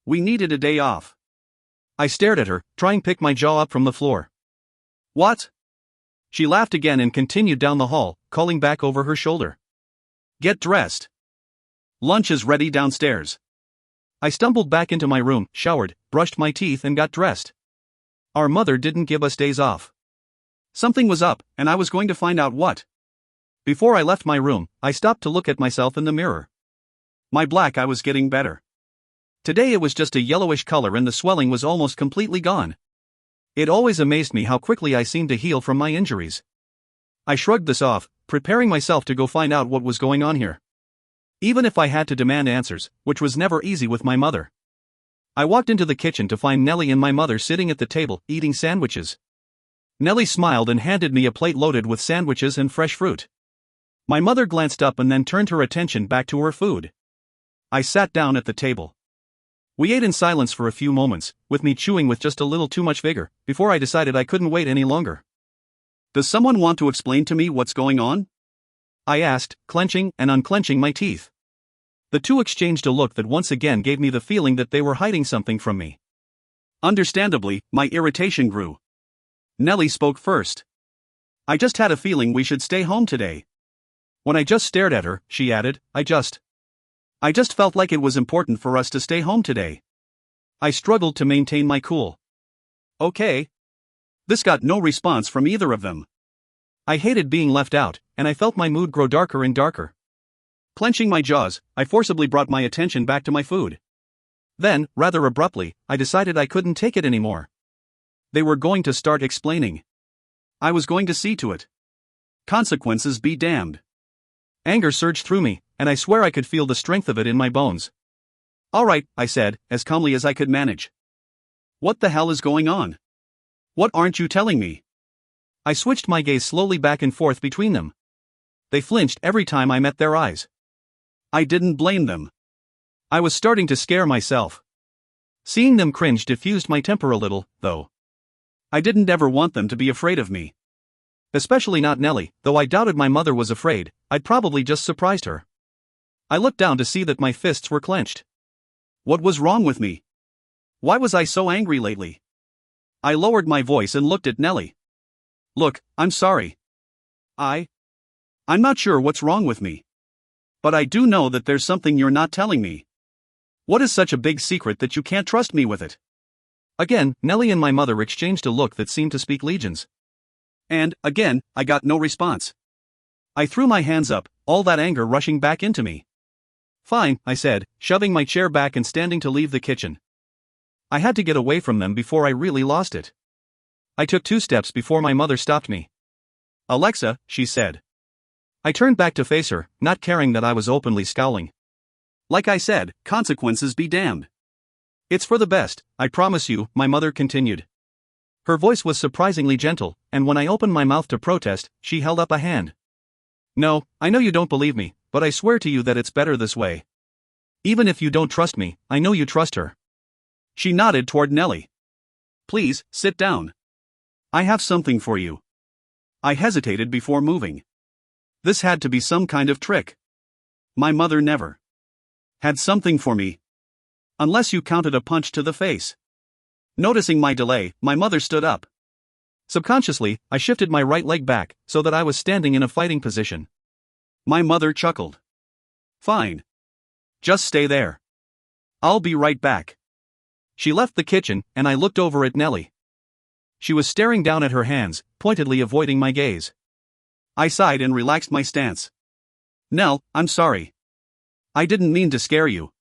We needed a day off. I stared at her, trying to pick my jaw up from the floor. What? She laughed again and continued down the hall, calling back over her shoulder. Get dressed. Lunch is ready downstairs. I stumbled back into my room, showered, brushed my teeth and got dressed. Our mother didn't give us days off. Something was up, and I was going to find out what. Before I left my room, I stopped to look at myself in the mirror. My black eye was getting better. Today it was just a yellowish color and the swelling was almost completely gone. It always amazed me how quickly I seemed to heal from my injuries. I shrugged this off, preparing myself to go find out what was going on here. Even if I had to demand answers, which was never easy with my mother. I walked into the kitchen to find Nellie and my mother sitting at the table, eating sandwiches. Nellie smiled and handed me a plate loaded with sandwiches and fresh fruit. My mother glanced up and then turned her attention back to her food. I sat down at the table. We ate in silence for a few moments, with me chewing with just a little too much vigor, before I decided I couldn't wait any longer. Does someone want to explain to me what's going on? I asked, clenching and unclenching my teeth. The two exchanged a look that once again gave me the feeling that they were hiding something from me. Understandably, my irritation grew. Nellie spoke first. I just had a feeling we should stay home today. When I just stared at her, she added, I just felt like it was important for us to stay home today. I struggled to maintain my cool. Okay. This got no response from either of them. I hated being left out, and I felt my mood grow darker and darker. Clenching my jaws, I forcibly brought my attention back to my food. Then, rather abruptly, I decided I couldn't take it anymore. They were going to start explaining. I was going to see to it. Consequences be damned. Anger surged through me, and I swear I could feel the strength of it in my bones. All right, I said, as calmly as I could manage. What the hell is going on? What aren't you telling me? I switched my gaze slowly back and forth between them. They flinched every time I met their eyes. I didn't blame them. I was starting to scare myself. Seeing them cringe diffused my temper a little, though. I didn't ever want them to be afraid of me. Especially not Nellie, though I doubted my mother was afraid. I'd probably just surprised her. I looked down to see that my fists were clenched. What was wrong with me? Why was I so angry lately? I lowered my voice and looked at Nellie. Look, I'm sorry. I'm not sure what's wrong with me. But I do know that there's something you're not telling me. What is such a big secret that you can't trust me with it? Again, Nellie and my mother exchanged a look that seemed to speak legions. And, again, I got no response. I threw my hands up, all that anger rushing back into me. Fine, I said, shoving my chair back and standing to leave the kitchen. I had to get away from them before I really lost it. I took 2 steps before my mother stopped me. Alexa, she said. I turned back to face her, not caring that I was openly scowling. Like I said, consequences be damned. It's for the best, I promise you, my mother continued. Her voice was surprisingly gentle, and when I opened my mouth to protest, she held up a hand. No, I know you don't believe me, but I swear to you that it's better this way. Even if you don't trust me, I know you trust her. She nodded toward Nellie. Please, sit down. I have something for you. I hesitated before moving. This had to be some kind of trick. My mother never had something for me. Unless you counted a punch to the face. Noticing my delay, my mother stood up. Subconsciously, I shifted my right leg back, so that I was standing in a fighting position. My mother chuckled. Fine. Just stay there. I'll be right back. She left the kitchen, and I looked over at Nellie. She was staring down at her hands, pointedly avoiding my gaze. I sighed and relaxed my stance. Nell, I'm sorry. I didn't mean to scare you.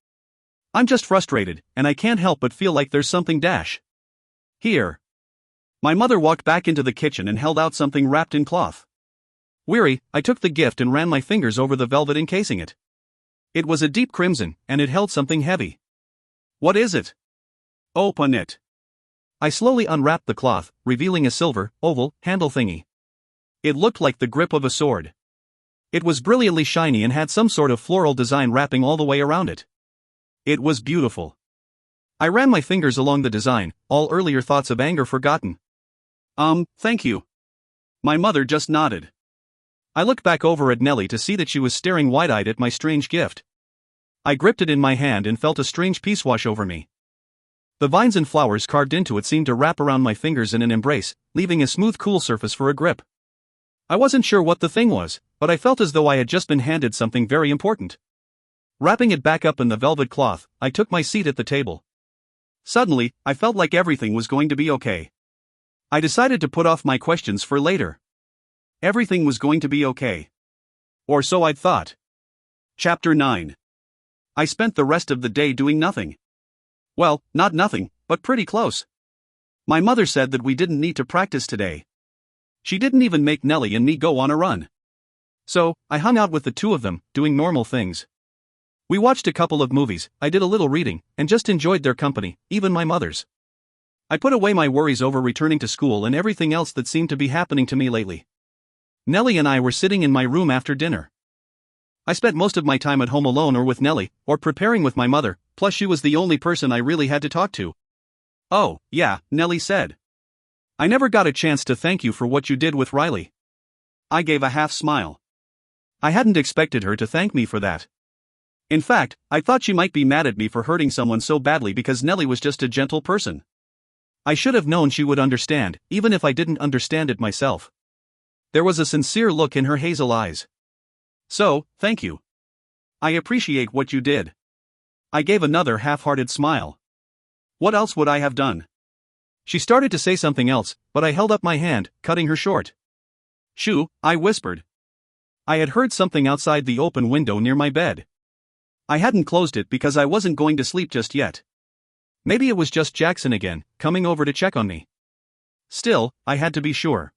I'm just frustrated, and I can't help but feel like there's something Here. My mother walked back into the kitchen and held out something wrapped in cloth. Weary, I took the gift and ran my fingers over the velvet encasing it. It was a deep crimson, and it held something heavy. What is it? Open it. I slowly unwrapped the cloth, revealing a silver, oval, handle thingy. It looked like the grip of a sword. It was brilliantly shiny and had some sort of floral design wrapping all the way around it. It was beautiful. I ran my fingers along the design, all earlier thoughts of anger forgotten. Thank you. My mother just nodded. I looked back over at Nellie to see that she was staring wide-eyed at my strange gift. I gripped it in my hand and felt a strange peace wash over me. The vines and flowers carved into it seemed to wrap around my fingers in an embrace, leaving a smooth cool surface for a grip. I wasn't sure what the thing was, but I felt as though I had just been handed something very important. Wrapping it back up in the velvet cloth, I took my seat at the table. Suddenly, I felt like everything was going to be okay. I decided to put off my questions for later. Everything was going to be okay. Or so I'd thought. Chapter 9. I spent the rest of the day doing nothing. Well, not nothing, but pretty close. My mother said that we didn't need to practice today. She didn't even make Nellie and me go on a run. So, I hung out with the two of them, doing normal things. We watched a couple of movies, I did a little reading, and just enjoyed their company, even my mother's. I put away my worries over returning to school and everything else that seemed to be happening to me lately. Nellie and I were sitting in my room after dinner. I spent most of my time at home alone or with Nellie, or preparing with my mother, plus she was the only person I really had to talk to. Oh, yeah, Nellie said. I never got a chance to thank you for what you did with Riley. I gave a half smile. I hadn't expected her to thank me for that. In fact, I thought she might be mad at me for hurting someone so badly because Nellie was just a gentle person. I should have known she would understand, even if I didn't understand it myself. There was a sincere look in her hazel eyes. So, thank you. I appreciate what you did. I gave another half-hearted smile. What else would I have done? She started to say something else, but I held up my hand, cutting her short. Shoo, I whispered. I had heard something outside the open window near my bed. I hadn't closed it because I wasn't going to sleep just yet. Maybe it was just Jackson again, coming over to check on me. Still, I had to be sure.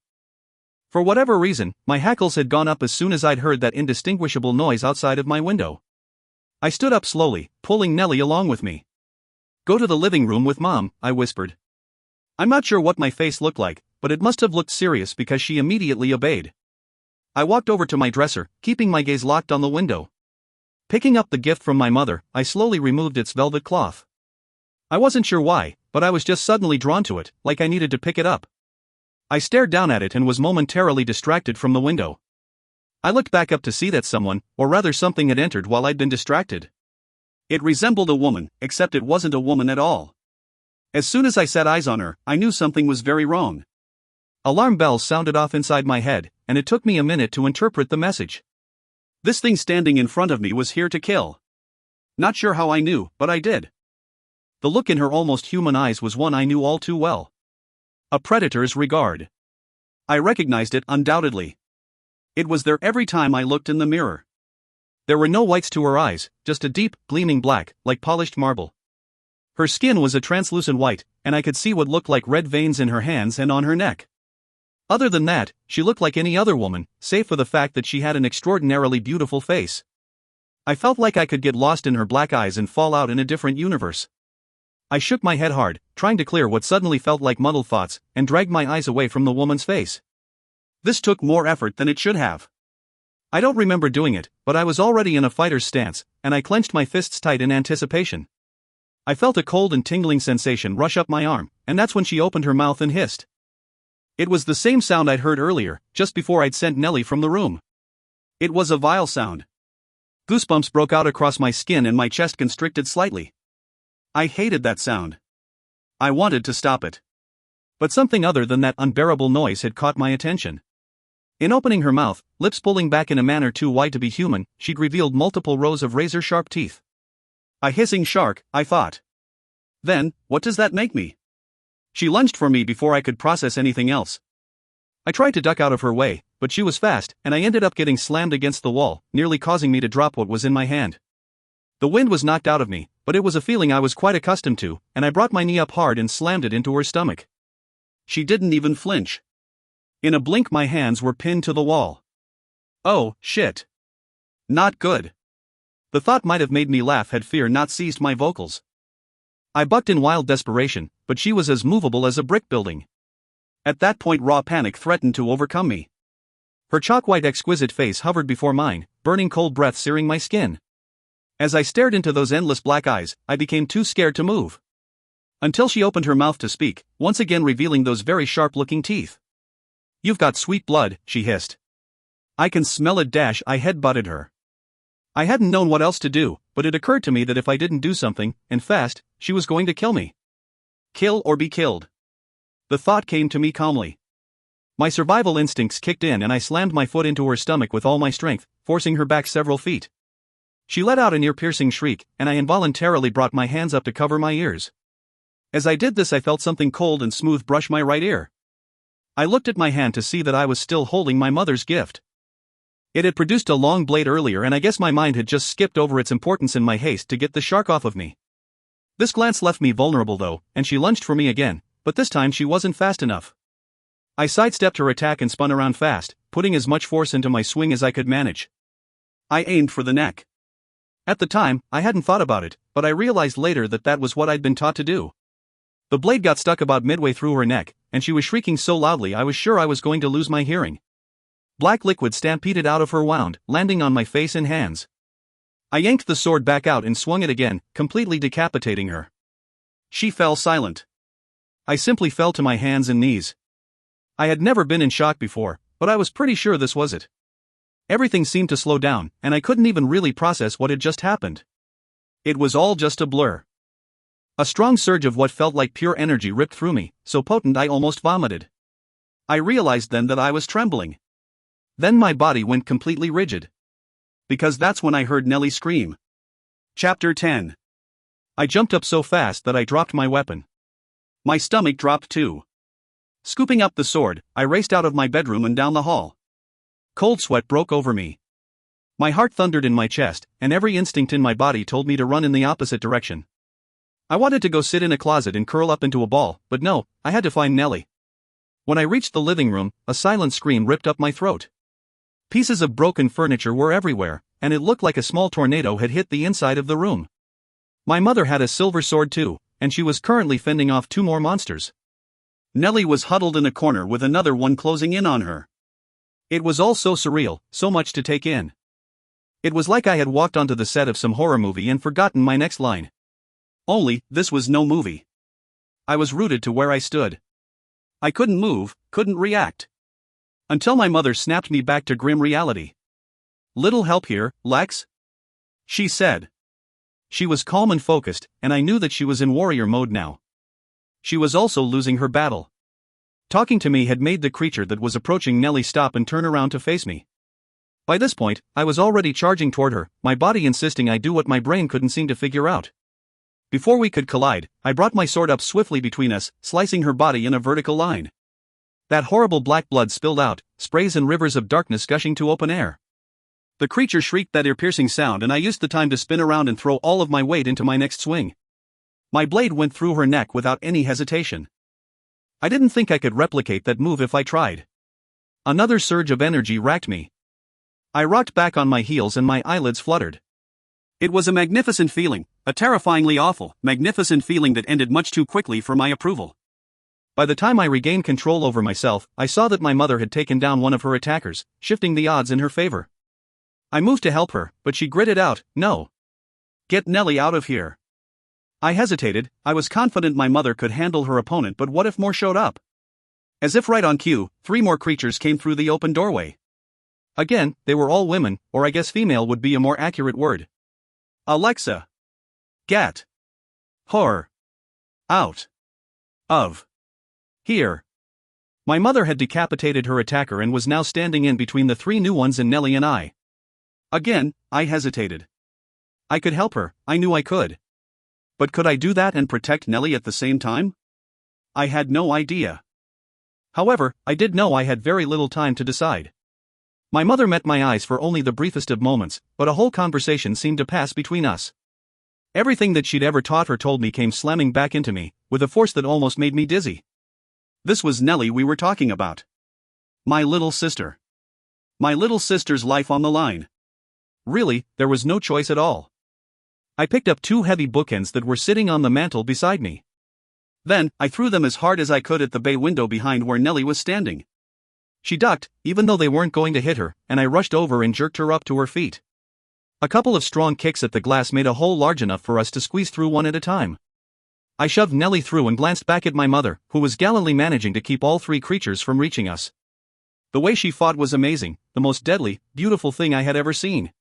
For whatever reason, my hackles had gone up as soon as I'd heard that indistinguishable noise outside of my window. I stood up slowly, pulling Nellie along with me. Go to the living room with Mom, I whispered. I'm not sure what my face looked like, but it must have looked serious because she immediately obeyed. I walked over to my dresser, keeping my gaze locked on the window. Picking up the gift from my mother, I slowly removed its velvet cloth. I wasn't sure why, but I was just suddenly drawn to it, like I needed to pick it up. I stared down at it and was momentarily distracted from the window. I looked back up to see that someone, or rather something, had entered while I'd been distracted. It resembled a woman, except it wasn't a woman at all. As soon as I set eyes on her, I knew something was very wrong. Alarm bells sounded off inside my head, and it took me a minute to interpret the message. This thing standing in front of me was here to kill. Not sure how I knew, but I did. The look in her almost human eyes was one I knew all too well. A predator's regard. I recognized it undoubtedly. It was there every time I looked in the mirror. There were no whites to her eyes, just a deep, gleaming black, like polished marble. Her skin was a translucent white, and I could see what looked like red veins in her hands and on her neck. Other than that, she looked like any other woman, save for the fact that she had an extraordinarily beautiful face. I felt like I could get lost in her black eyes and fall out in a different universe. I shook my head hard, trying to clear what suddenly felt like muddled thoughts, and dragged my eyes away from the woman's face. This took more effort than it should have. I don't remember doing it, but I was already in a fighter's stance, and I clenched my fists tight in anticipation. I felt a cold and tingling sensation rush up my arm, and that's when she opened her mouth and hissed. It was the same sound I'd heard earlier, just before I'd sent Nellie from the room. It was a vile sound. Goosebumps broke out across my skin and my chest constricted slightly. I hated that sound. I wanted to stop it. But something other than that unbearable noise had caught my attention. In opening her mouth, lips pulling back in a manner too wide to be human, she'd revealed multiple rows of razor-sharp teeth. A hissing shark, I thought. Then, what does that make me? She lunged for me before I could process anything else. I tried to duck out of her way, but she was fast, and I ended up getting slammed against the wall, nearly causing me to drop what was in my hand. The wind was knocked out of me, but it was a feeling I was quite accustomed to, and I brought my knee up hard and slammed it into her stomach. She didn't even flinch. In a blink my hands were pinned to the wall. Oh, shit. Not good. The thought might have made me laugh had fear not seized my vocals. I bucked in wild desperation, but she was as movable as a brick building. At that point raw panic threatened to overcome me. Her chalk-white exquisite face hovered before mine, burning cold breath searing my skin. As I stared into those endless black eyes, I became too scared to move. Until she opened her mouth to speak, once again revealing those very sharp-looking teeth. You've got sweet blood, she hissed. I can smell it. I headbutted her. I hadn't known what else to do, but it occurred to me that if I didn't do something, and fast, she was going to kill me. Kill or be killed. The thought came to me calmly. My survival instincts kicked in and I slammed my foot into her stomach with all my strength, forcing her back several feet. She let out an ear-piercing shriek, and I involuntarily brought my hands up to cover my ears. As I did this I felt something cold and smooth brush my right ear. I looked at my hand to see that I was still holding my mother's gift. It had produced a long blade earlier and I guess my mind had just skipped over its importance in my haste to get the shark off of me. This glance left me vulnerable though, and she lunged for me again, but this time she wasn't fast enough. I sidestepped her attack and spun around fast, putting as much force into my swing as I could manage. I aimed for the neck. At the time, I hadn't thought about it, but I realized later that that was what I'd been taught to do. The blade got stuck about midway through her neck, and she was shrieking so loudly I was sure I was going to lose my hearing. Black liquid stampeded out of her wound, landing on my face and hands. I yanked the sword back out and swung it again, completely decapitating her. She fell silent. I simply fell to my hands and knees. I had never been in shock before, but I was pretty sure this was it. Everything seemed to slow down, and I couldn't even really process what had just happened. It was all just a blur. A strong surge of what felt like pure energy ripped through me, so potent I almost vomited. I realized then that I was trembling. Then my body went completely rigid. Because that's when I heard Nellie scream. Chapter 10. I jumped up so fast that I dropped my weapon. My stomach dropped too. Scooping up the sword, I raced out of my bedroom and down the hall. Cold sweat broke over me. My heart thundered in my chest, and every instinct in my body told me to run in the opposite direction. I wanted to go sit in a closet and curl up into a ball, but no, I had to find Nellie. When I reached the living room, a silent scream ripped up my throat. Pieces of broken furniture were everywhere, and it looked like a small tornado had hit the inside of the room. My mother had a silver sword too, and she was currently fending off 2 more monsters. Nellie was huddled in a corner with another one closing in on her. It was all so surreal, so much to take in. It was like I had walked onto the set of some horror movie and forgotten my next line. Only, this was no movie. I was rooted to where I stood. I couldn't move, couldn't react. Until my mother snapped me back to grim reality. "Little help here, Lex?" she said. She was calm and focused, and I knew that she was in warrior mode now. She was also losing her battle. Talking to me had made the creature that was approaching Nellie stop and turn around to face me. By this point, I was already charging toward her, my body insisting I do what my brain couldn't seem to figure out. Before we could collide, I brought my sword up swiftly between us, slicing her body in a vertical line. That horrible black blood spilled out, sprays and rivers of darkness gushing to open air. The creature shrieked that ear-piercing sound, and I used the time to spin around and throw all of my weight into my next swing. My blade went through her neck without any hesitation. I didn't think I could replicate that move if I tried. Another surge of energy racked me. I rocked back on my heels and my eyelids fluttered. It was a magnificent feeling, a terrifyingly awful, magnificent feeling that ended much too quickly for my approval. By the time I regained control over myself, I saw that my mother had taken down one of her attackers, shifting the odds in her favor. I moved to help her, but she gritted out, "No. Get Nellie out of here." I hesitated. I was confident my mother could handle her opponent, but what if more showed up? As if right on cue, 3 more creatures came through the open doorway. Again, they were all women, or I guess female would be a more accurate word. "Alexa. Get her out of here." My mother had decapitated her attacker and was now standing in between the 3 new ones and Nellie and I. Again, I hesitated. I could help her, I knew I could. But could I do that and protect Nellie at the same time? I had no idea. However, I did know I had very little time to decide. My mother met my eyes for only the briefest of moments, but a whole conversation seemed to pass between us. Everything that she'd ever taught or told me came slamming back into me, with a force that almost made me dizzy. This was Nellie we were talking about. My little sister. My little sister's life on the line. Really, there was no choice at all. I picked up 2 heavy bookends that were sitting on the mantel beside me. Then, I threw them as hard as I could at the bay window behind where Nellie was standing. She ducked, even though they weren't going to hit her, and I rushed over and jerked her up to her feet. A couple of strong kicks at the glass made a hole large enough for us to squeeze through one at a time. I shoved Nellie through and glanced back at my mother, who was gallantly managing to keep all 3 creatures from reaching us. The way she fought was amazing, the most deadly, beautiful thing I had ever seen.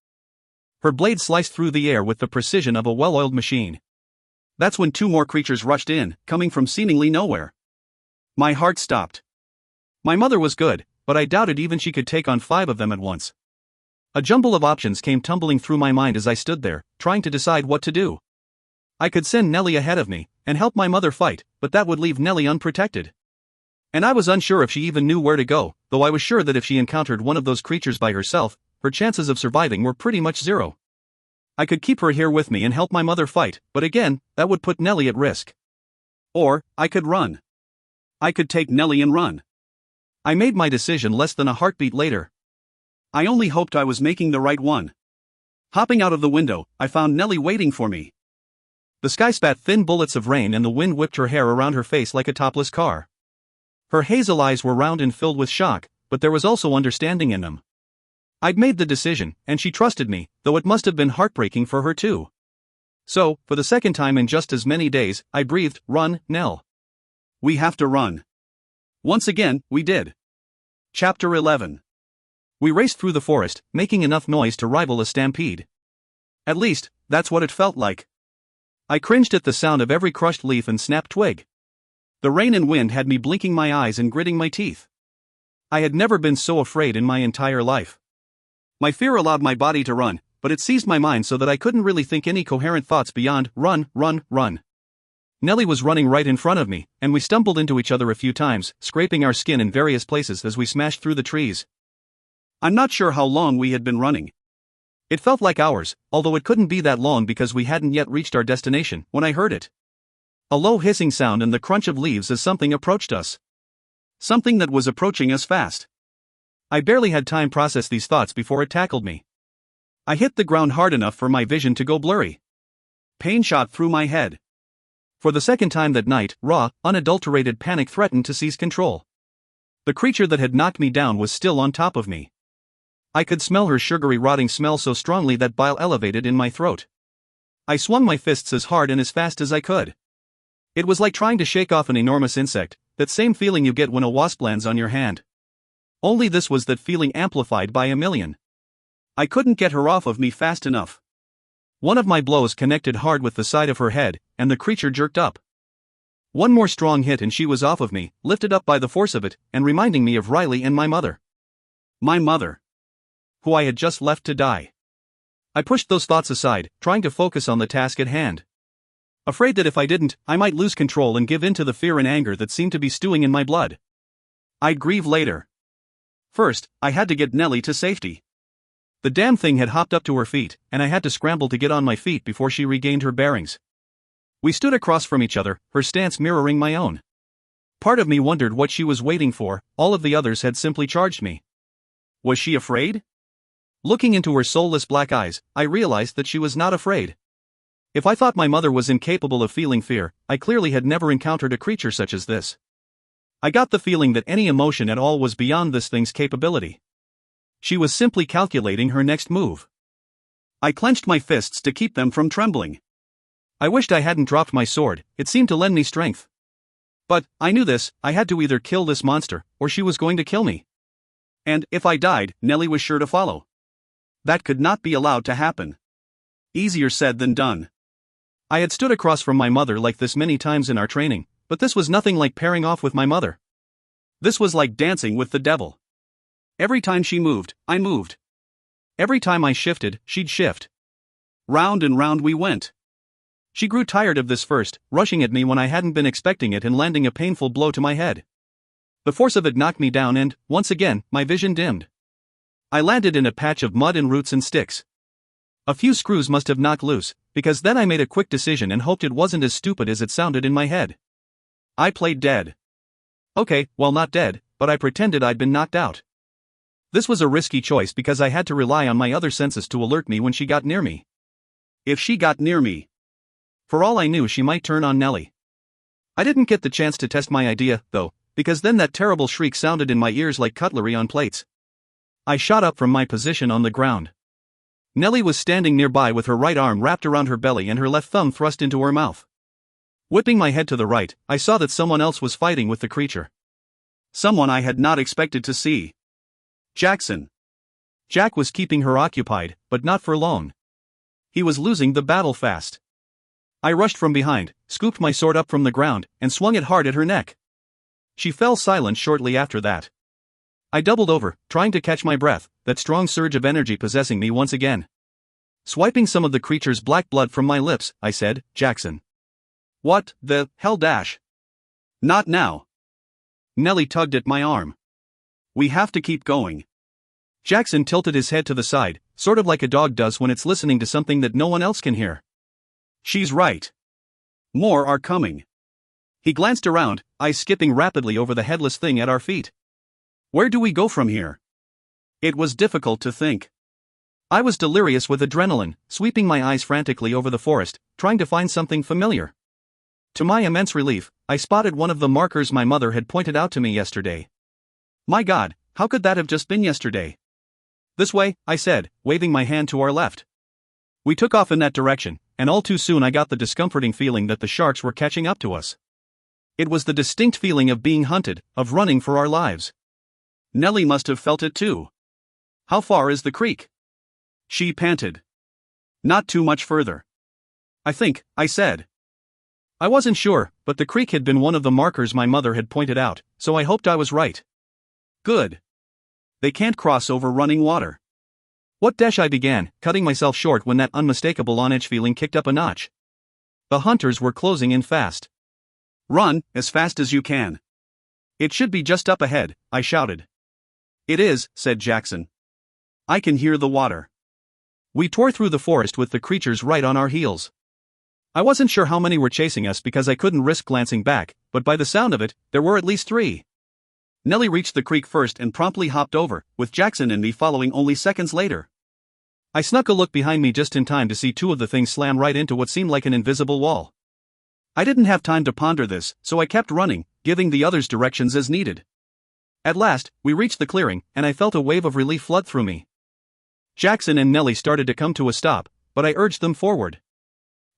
Her blade sliced through the air with the precision of a well-oiled machine. That's when 2 more creatures rushed in, coming from seemingly nowhere. My heart stopped. My mother was good, but I doubted even she could take on 5 of them at once. A jumble of options came tumbling through my mind as I stood there, trying to decide what to do. I could send Nellie ahead of me, and help my mother fight, but that would leave Nellie unprotected. And I was unsure if she even knew where to go, though I was sure that if she encountered one of those creatures by herself, her chances of surviving were pretty much 0. I could keep her here with me and help my mother fight, but again, that would put Nellie at risk. Or, I could run. I could take Nellie and run. I made my decision less than a heartbeat later. I only hoped I was making the right one. Hopping out of the window, I found Nellie waiting for me. The sky spat thin bullets of rain and the wind whipped her hair around her face like a topless car. Her hazel eyes were round and filled with shock, but there was also understanding in them. I'd made the decision, and she trusted me, though it must have been heartbreaking for her too. So, for the second time in just as many days, I breathed, "Run, Nell. We have to run." Once again, we did. Chapter 11. We raced through the forest, making enough noise to rival a stampede. At least, that's what it felt like. I cringed at the sound of every crushed leaf and snapped twig. The rain and wind had me blinking my eyes and gritting my teeth. I had never been so afraid in my entire life. My fear allowed my body to run, but it seized my mind so that I couldn't really think any coherent thoughts beyond run, run, run. Nellie was running right in front of me, and we stumbled into each other a few times, scraping our skin in various places as we smashed through the trees. I'm not sure how long we had been running. It felt like hours, although it couldn't be that long because we hadn't yet reached our destination when I heard it. A low hissing sound and the crunch of leaves as something approached us. Something that was approaching us fast. I barely had time to process these thoughts before it tackled me. I hit the ground hard enough for my vision to go blurry. Pain shot through my head. For the second time that night, raw, unadulterated panic threatened to seize control. The creature that had knocked me down was still on top of me. I could smell her sugary rotting smell so strongly that bile elevated in my throat. I swung my fists as hard and as fast as I could. It was like trying to shake off an enormous insect, that same feeling you get when a wasp lands on your hand. Only this was that feeling amplified by a million. I couldn't get her off of me fast enough. One of my blows connected hard with the side of her head, and the creature jerked up. One more strong hit and she was off of me, lifted up by the force of it, and reminding me of Riley and my mother. My mother. Who I had just left to die. I pushed those thoughts aside, trying to focus on the task at hand. Afraid that if I didn't, I might lose control and give in to the fear and anger that seemed to be stewing in my blood. I'd grieve later. First, I had to get Nellie to safety. The damn thing had hopped up to her feet, and I had to scramble to get on my feet before she regained her bearings. We stood across from each other, her stance mirroring my own. Part of me wondered what she was waiting for. All of the others had simply charged me. Was she afraid? Looking into her soulless black eyes, I realized that she was not afraid. If I thought my mother was incapable of feeling fear, I clearly had never encountered a creature such as this. I got the feeling that any emotion at all was beyond this thing's capability. She was simply calculating her next move. I clenched my fists to keep them from trembling. I wished I hadn't dropped my sword, it seemed to lend me strength. But, I knew this, I had to either kill this monster, or she was going to kill me. And, if I died, Nellie was sure to follow. That could not be allowed to happen. Easier said than done. I had stood across from my mother like this many times in our training, but this was nothing like pairing off with my mother. This was like dancing with the devil. Every time she moved, I moved. Every time I shifted, she'd shift. Round and round we went. She grew tired of this first, rushing at me when I hadn't been expecting it and landing a painful blow to my head. The force of it knocked me down and, once again, my vision dimmed. I landed in a patch of mud and roots and sticks. A few screws must have knocked loose, because then I made a quick decision and hoped it wasn't as stupid as it sounded in my head. I played dead. Okay, well not dead, but I pretended I'd been knocked out. This was a risky choice because I had to rely on my other senses to alert me when she got near me. If she got near me. For all I knew, she might turn on Nellie. I didn't get the chance to test my idea, though, because then that terrible shriek sounded in my ears like cutlery on plates. I shot up from my position on the ground. Nellie was standing nearby with her right arm wrapped around her belly and her left thumb thrust into her mouth. Whipping my head to the right, I saw that someone else was fighting with the creature. Someone I had not expected to see. Jackson. Jack was keeping her occupied, but not for long. He was losing the battle fast. I rushed from behind, scooped my sword up from the ground, and swung it hard at her neck. She fell silent shortly after that. I doubled over, trying to catch my breath, that strong surge of energy possessing me once again. Swiping some of the creature's black blood from my lips, I said, "Jackson." "What the hell dash? Not now." Nellie tugged at my arm. "We have to keep going." Jackson tilted his head to the side, sort of like a dog does when it's listening to something that no one else can hear. "She's right. More are coming." He glanced around, eyes skipping rapidly over the headless thing at our feet. "Where do we go from here?" It was difficult to think. I was delirious with adrenaline, sweeping my eyes frantically over the forest, trying to find something familiar. To my immense relief, I spotted one of the markers my mother had pointed out to me yesterday. My God, How could that have just been yesterday? This way, I said, waving my hand to our left. We took off in that direction, and all too soon I got the discomforting feeling that the sharks were catching up to us. It was the distinct feeling of being hunted, of running for our lives. Nellie must have felt it too. How far is the creek? She panted. Not too much further. I think, I said. I wasn't sure, but the creek had been one of the markers my mother had pointed out, so I hoped I was right. Good. They can't cross over running water. What dash I began, cutting myself short when that unmistakable on-edge feeling kicked up a notch. The hunters were closing in fast. Run, as fast as you can. It should be just up ahead, I shouted. It is, said Jackson. I can hear the water. We tore through the forest with the creatures right on our heels. I wasn't sure how many were chasing us because I couldn't risk glancing back, but by the sound of it, there were at least 3. Nellie reached the creek first and promptly hopped over, with Jackson and me following only seconds later. I snuck a look behind me just in time to see 2 of the things slam right into what seemed like an invisible wall. I didn't have time to ponder this, so I kept running, giving the others directions as needed. At last, we reached the clearing, and I felt a wave of relief flood through me. Jackson and Nellie started to come to a stop, but I urged them forward.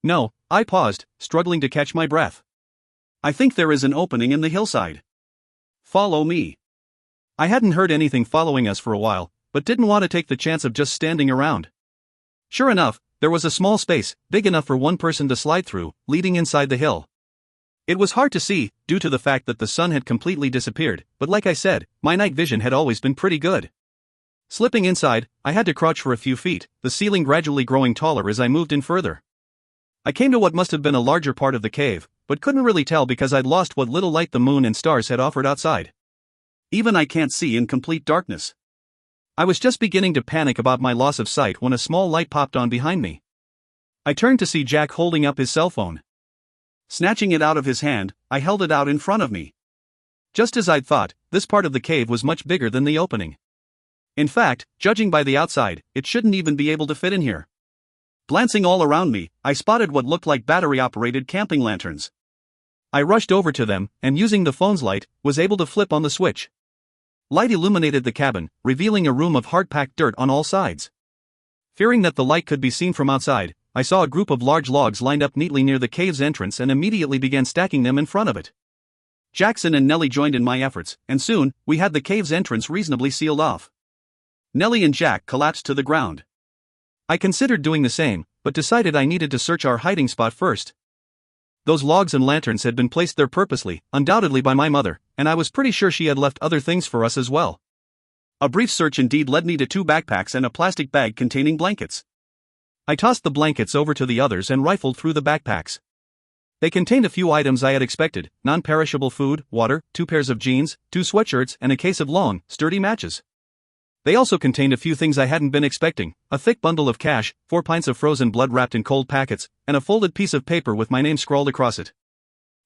No, I paused, struggling to catch my breath. I think there is an opening in the hillside. Follow me. I hadn't heard anything following us for a while, but didn't want to take the chance of just standing around. Sure enough, there was a small space, big enough for one person to slide through, leading inside the hill. It was hard to see, due to the fact that the sun had completely disappeared, but like I said, my night vision had always been pretty good. Slipping inside, I had to crouch for a few feet, the ceiling gradually growing taller as I moved in further. I came to what must have been a larger part of the cave, but couldn't really tell because I'd lost what little light the moon and stars had offered outside. Even I can't see in complete darkness. I was just beginning to panic about my loss of sight when a small light popped on behind me. I turned to see Jack holding up his cell phone. Snatching it out of his hand, I held it out in front of me. Just as I'd thought, this part of the cave was much bigger than the opening. In fact, judging by the outside, it shouldn't even be able to fit in here. Glancing all around me, I spotted what looked like battery-operated camping lanterns. I rushed over to them, and using the phone's light, was able to flip on the switch. Light illuminated the cabin, revealing a room of hard-packed dirt on all sides. Fearing that the light could be seen from outside, I saw a group of large logs lined up neatly near the cave's entrance and immediately began stacking them in front of it. Jackson and Nellie joined in my efforts, and soon, we had the cave's entrance reasonably sealed off. Nellie and Jack collapsed to the ground. I considered doing the same, but decided I needed to search our hiding spot first. Those logs and lanterns had been placed there purposely, undoubtedly by my mother, and I was pretty sure she had left other things for us as well. A brief search indeed led me to 2 backpacks and a plastic bag containing blankets. I tossed the blankets over to the others and rifled through the backpacks. They contained a few items I had expected: non-perishable food, water, 2 pairs of jeans, 2 sweatshirts, and a case of long, sturdy matches. They also contained a few things I hadn't been expecting: a thick bundle of cash, 4 pints of frozen blood wrapped in cold packets, and a folded piece of paper with my name scrawled across it.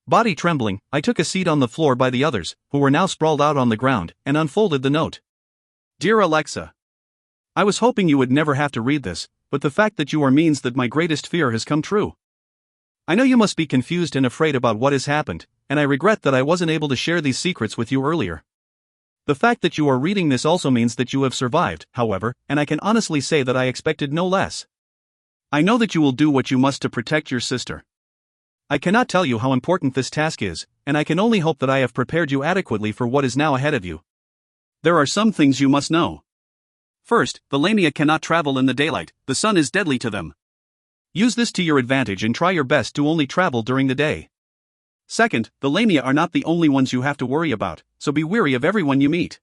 Body trembling, I took a seat on the floor by the others, who were now sprawled out on the ground, and unfolded the note. Dear Alexa, I was hoping you would never have to read this, but the fact that you are means that my greatest fear has come true. I know you must be confused and afraid about what has happened, and I regret that I wasn't able to share these secrets with you earlier. The fact that you are reading this also means that you have survived, however, and I can honestly say that I expected no less. I know that you will do what you must to protect your sister. I cannot tell you how important this task is, and I can only hope that I have prepared you adequately for what is now ahead of you. There are some things you must know. First, the Lamia cannot travel in the daylight; the sun is deadly to them. Use this to your advantage and try your best to only travel during the day. Second, the Lamia are not the only ones you have to worry about, so be wary of everyone you meet.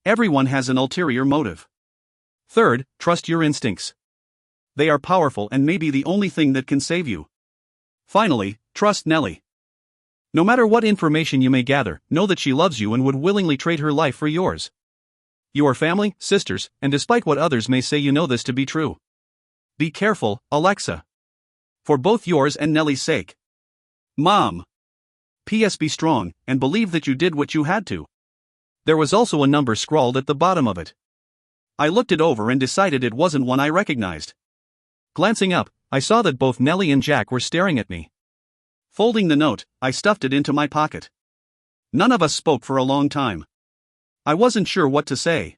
Everyone has an ulterior motive. Third, trust your instincts. They are powerful and may be the only thing that can save you. Finally, trust Nellie. No matter what information you may gather, know that she loves you and would willingly trade her life for yours. You are family, sisters, and despite what others may say, you know this to be true. Be careful, Alexa. For both yours and Nellie's sake. Mom. P.S. Be strong, and believe that you did what you had to. There was also a number scrawled at the bottom of it. I looked it over and decided it wasn't one I recognized. Glancing up, I saw that both Nellie and Jack were staring at me. Folding the note, I stuffed it into my pocket. None of us spoke for a long time. I wasn't sure what to say.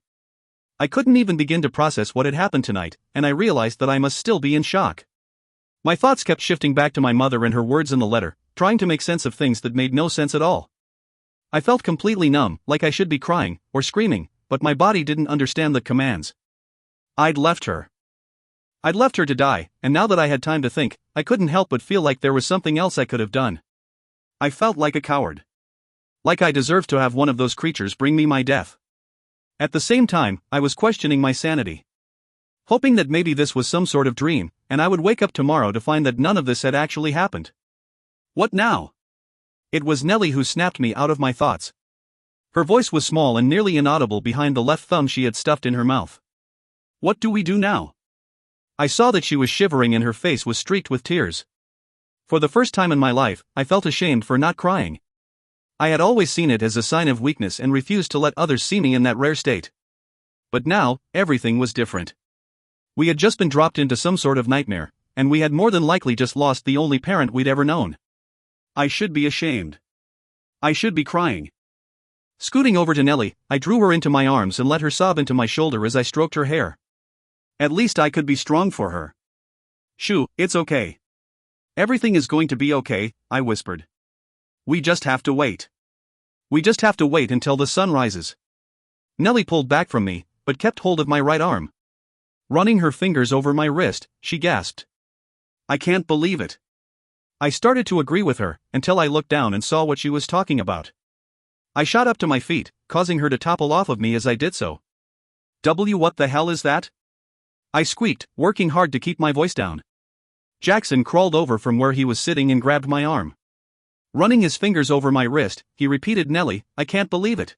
I couldn't even begin to process what had happened tonight, and I realized that I must still be in shock. My thoughts kept shifting back to my mother and her words in the letter, trying to make sense of things that made no sense at all. I felt completely numb, like I should be crying or screaming, but my body didn't understand the commands. I'd left her. I'd left her to die, and now that I had time to think, I couldn't help but feel like there was something else I could have done. I felt like a coward. Like I deserved to have one of those creatures bring me my death. At the same time, I was questioning my sanity. Hoping that maybe this was some sort of dream, and I would wake up tomorrow to find that none of this had actually happened. What now? It was Nellie who snapped me out of my thoughts. Her voice was small and nearly inaudible behind the left thumb she had stuffed in her mouth. What do we do now? I saw that she was shivering and her face was streaked with tears. For the first time in my life, I felt ashamed for not crying. I had always seen it as a sign of weakness and refused to let others see me in that rare state. But now, everything was different. We had just been dropped into some sort of nightmare, and we had more than likely just lost the only parent we'd ever known. I should be ashamed. I should be crying. Scooting over to Nellie, I drew her into my arms and let her sob into my shoulder as I stroked her hair. At least I could be strong for her. Shoo, it's okay. Everything is going to be okay, I whispered. We just have to wait. We just have to wait until the sun rises. Nellie pulled back from me, but kept hold of my right arm. Running her fingers over my wrist, she gasped. I can't believe it. I started to agree with her, until I looked down and saw what she was talking about. I shot up to my feet, causing her to topple off of me as I did so. What the hell is that? I squeaked, working hard to keep my voice down. Jackson crawled over from where he was sitting and grabbed my arm. Running his fingers over my wrist, he repeated, Nellie, I can't believe it.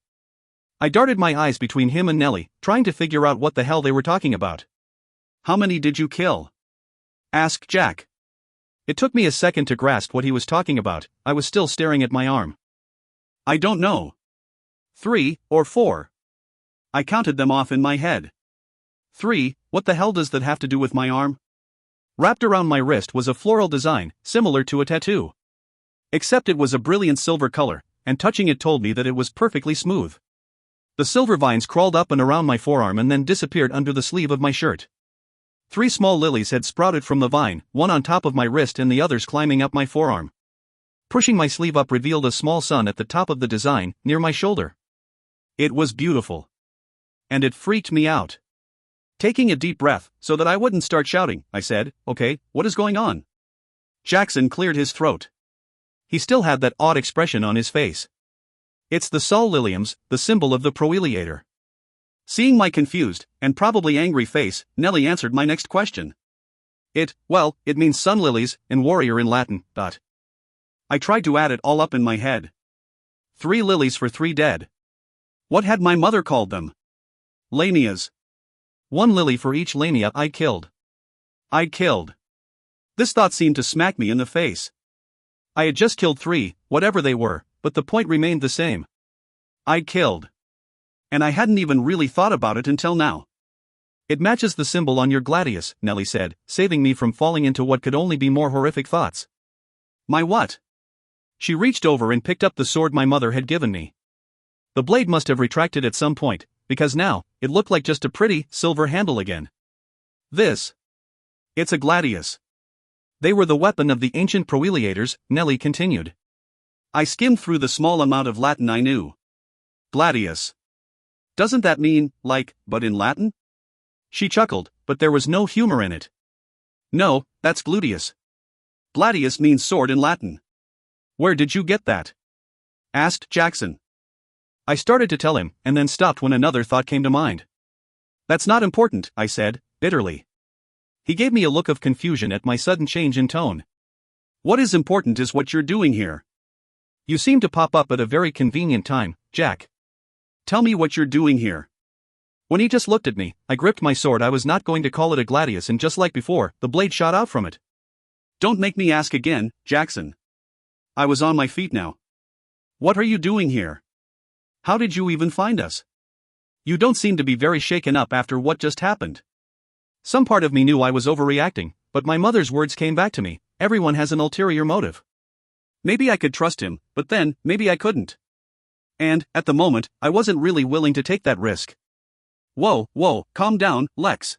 I darted my eyes between him and Nellie, trying to figure out what the hell they were talking about. How many did you kill? Asked Jack. It took me a second to grasp what he was talking about. I was still staring at my arm. I don't know. 3 or 4. I counted them off in my head. 3, what the hell does that have to do with my arm? Wrapped around my wrist was a floral design, similar to a tattoo. Except it was a brilliant silver color, and touching it told me that it was perfectly smooth. The silver vines crawled up and around my forearm and then disappeared under the sleeve of my shirt. 3 small lilies had sprouted from the vine, one on top of my wrist and the others climbing up my forearm. Pushing my sleeve up revealed a small sun at the top of the design, near my shoulder. It was beautiful. And it freaked me out. Taking a deep breath, so that I wouldn't start shouting, I said, okay, what is going on? Jackson cleared his throat. He still had that odd expression on his face. It's the sol liliums, the symbol of the proeliator. Seeing my confused, and probably angry face, Nellie answered my next question. It means sun lilies, and warrior in Latin, . I tried to add it all up in my head. 3 lilies for 3 dead. What had my mother called them? Lanias. 1 lily for each lania I'd killed. This thought seemed to smack me in the face. I had just killed 3, whatever they were, but the point remained the same. I'd killed. And I hadn't even really thought about it until now. It matches the symbol on your gladius, Nellie said, saving me from falling into what could only be more horrific thoughts. My what? She reached over and picked up the sword my mother had given me. The blade must have retracted at some point, because now, it looked like just a pretty, silver handle again. It's a gladius. They were the weapon of the ancient proeliators, Nellie continued. I skimmed through the small amount of Latin I knew. Gladius. Doesn't that mean, but in Latin? She chuckled, but there was no humor in it. No, that's gluteus. Gladius means sword in Latin. Where did you get that? Asked Jackson. I started to tell him, and then stopped when another thought came to mind. That's not important, I said, bitterly. He gave me a look of confusion at my sudden change in tone. What is important is what you're doing here. You seem to pop up at a very convenient time, Jack. Tell me what you're doing here. When he just looked at me, I gripped my sword. I was not going to call it a gladius, and just like before, the blade shot out from it. Don't make me ask again, Jackson. I was on my feet now. What are you doing here? How did you even find us? You don't seem to be very shaken up after what just happened. Some part of me knew I was overreacting, but my mother's words came back to me. Everyone has an ulterior motive. Maybe I could trust him, but then, maybe I couldn't. And, at the moment, I wasn't really willing to take that risk. Whoa, calm down, Lex.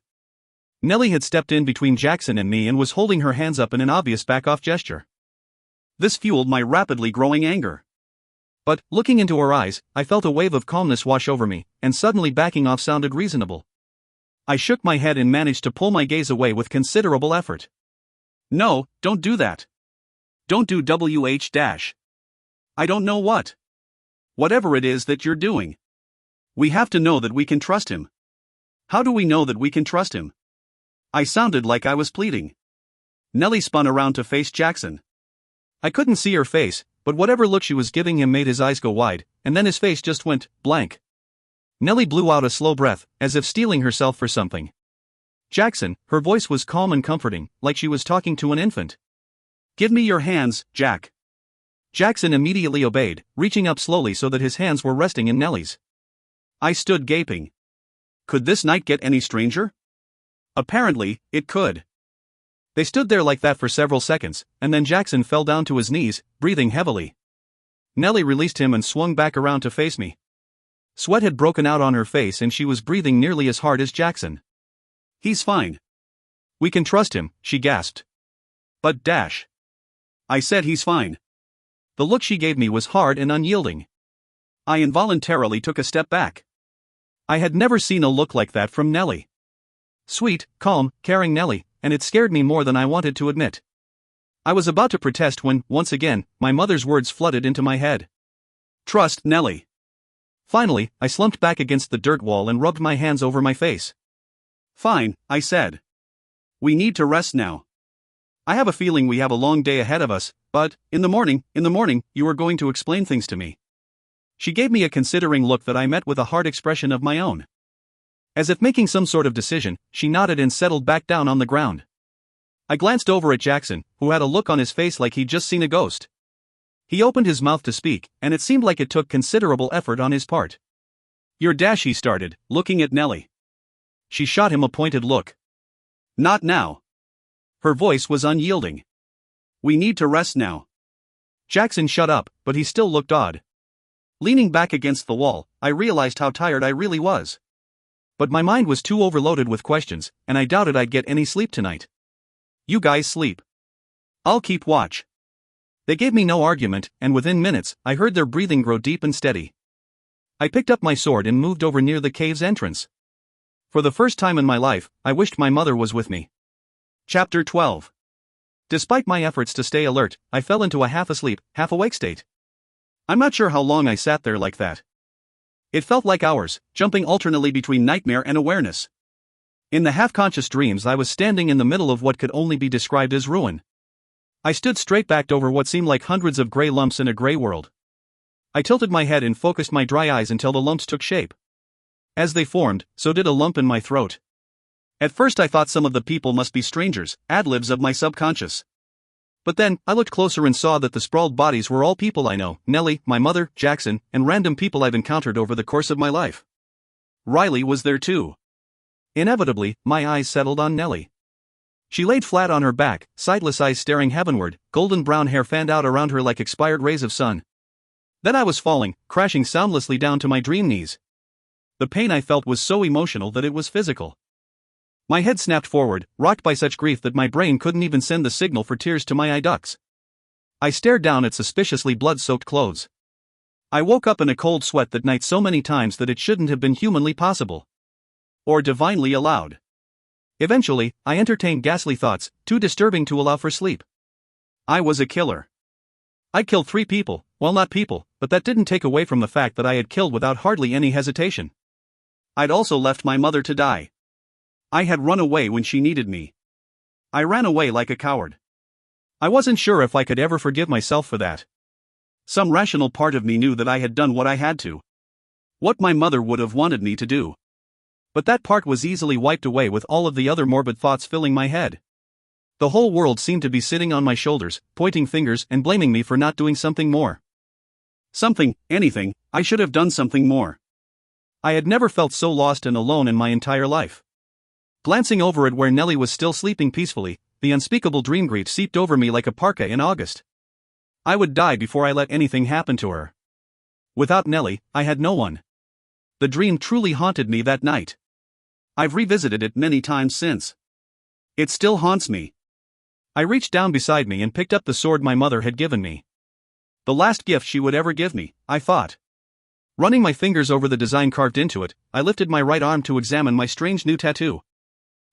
Nellie had stepped in between Jackson and me and was holding her hands up in an obvious back-off gesture. This fueled my rapidly growing anger. But, looking into her eyes, I felt a wave of calmness wash over me, and suddenly backing off sounded reasonable. I shook my head and managed to pull my gaze away with considerable effort. No, don't do that. Don't do WH-. I don't know what. Whatever it is that you're doing. We have to know that we can trust him. How do we know that we can trust him? I sounded like I was pleading. Nellie spun around to face Jackson. I couldn't see her face, but whatever look she was giving him made his eyes go wide, and then his face just went blank. Nellie blew out a slow breath, as if steeling herself for something. Jackson, her voice was calm and comforting, like she was talking to an infant. Give me your hands, Jack. Jackson immediately obeyed, reaching up slowly so that his hands were resting in Nellie's. I stood gaping. Could this night get any stranger? Apparently, it could. They stood there like that for several seconds, and then Jackson fell down to his knees, breathing heavily. Nellie released him and swung back around to face me. Sweat had broken out on her face and she was breathing nearly as hard as Jackson. He's fine. We can trust him, she gasped. But dash. I said he's fine. The look she gave me was hard and unyielding. I involuntarily took a step back. I had never seen a look like that from Nellie. Sweet, calm, caring Nellie, and it scared me more than I wanted to admit. I was about to protest when, once again, my mother's words flooded into my head. Trust Nellie. Finally, I slumped back against the dirt wall and rubbed my hands over my face. Fine, I said. We need to rest now. I have a feeling we have a long day ahead of us, but, in the morning, you are going to explain things to me. She gave me a considering look that I met with a hard expression of my own. As if making some sort of decision, she nodded and settled back down on the ground. I glanced over at Jackson, who had a look on his face like he'd just seen a ghost. He opened his mouth to speak, and it seemed like it took considerable effort on his part. Your dash, he started, looking at Nellie. She shot him a pointed look. Not now. Her voice was unyielding. We need to rest now. Jackson shut up, but he still looked odd. Leaning back against the wall, I realized how tired I really was. But my mind was too overloaded with questions, and I doubted I'd get any sleep tonight. You guys sleep. I'll keep watch. They gave me no argument, and within minutes, I heard their breathing grow deep and steady. I picked up my sword and moved over near the cave's entrance. For the first time in my life, I wished my mother was with me. Chapter 12. Despite my efforts to stay alert, I fell into a half-asleep, half-awake state. I'm not sure how long I sat there like that. It felt like hours, jumping alternately between nightmare and awareness. In the half-conscious dreams I was standing in the middle of what could only be described as ruin. I stood straight-backed over what seemed like hundreds of gray lumps in a gray world. I tilted my head and focused my dry eyes until the lumps took shape. As they formed, so did a lump in my throat. At first I thought some of the people must be strangers, ad-libs of my subconscious. But then, I looked closer and saw that the sprawled bodies were all people I know, Nellie, my mother, Jackson, and random people I've encountered over the course of my life. Riley was there too. Inevitably, my eyes settled on Nellie. She laid flat on her back, sightless eyes staring heavenward, golden brown hair fanned out around her like expired rays of sun. Then I was falling, crashing soundlessly down to my dream knees. The pain I felt was so emotional that it was physical. My head snapped forward, rocked by such grief that my brain couldn't even send the signal for tears to my eye ducts. I stared down at suspiciously blood-soaked clothes. I woke up in a cold sweat that night so many times that it shouldn't have been humanly possible. Or divinely allowed. Eventually, I entertained ghastly thoughts, too disturbing to allow for sleep. I was a killer. I killed 3 people, well, not people, but that didn't take away from the fact that I had killed without hardly any hesitation. I'd also left my mother to die. I had run away when she needed me. I ran away like a coward. I wasn't sure if I could ever forgive myself for that. Some rational part of me knew that I had done what I had to. What my mother would have wanted me to do. But that part was easily wiped away with all of the other morbid thoughts filling my head. The whole world seemed to be sitting on my shoulders, pointing fingers and blaming me for not doing something more. Anything, I should have done something more. I had never felt so lost and alone in my entire life. Glancing over at where Nellie was still sleeping peacefully, the unspeakable dream grief seeped over me like a parka in August. I would die before I let anything happen to her. Without Nellie, I had no one. The dream truly haunted me that night. I've revisited it many times since. It still haunts me. I reached down beside me and picked up the sword my mother had given me. The last gift she would ever give me, I thought. Running my fingers over the design carved into it, I lifted my right arm to examine my strange new tattoo.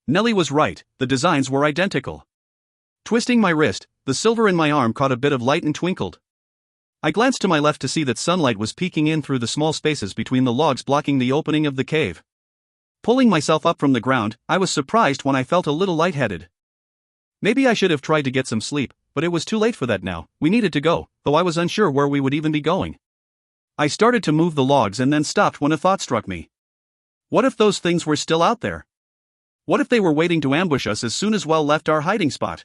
Nellie was right, the designs were identical. Twisting my wrist, the silver in my arm caught a bit of light and twinkled. I glanced to my left to see that sunlight was peeking in through the small spaces between the logs blocking the opening of the cave. Pulling myself up from the ground, I was surprised when I felt a little lightheaded. Maybe I should have tried to get some sleep, but it was too late for that now. We needed to go, though I was unsure where we would even be going. I started to move the logs and then stopped when a thought struck me. What if those things were still out there? What if they were waiting to ambush us as soon as we left our hiding spot?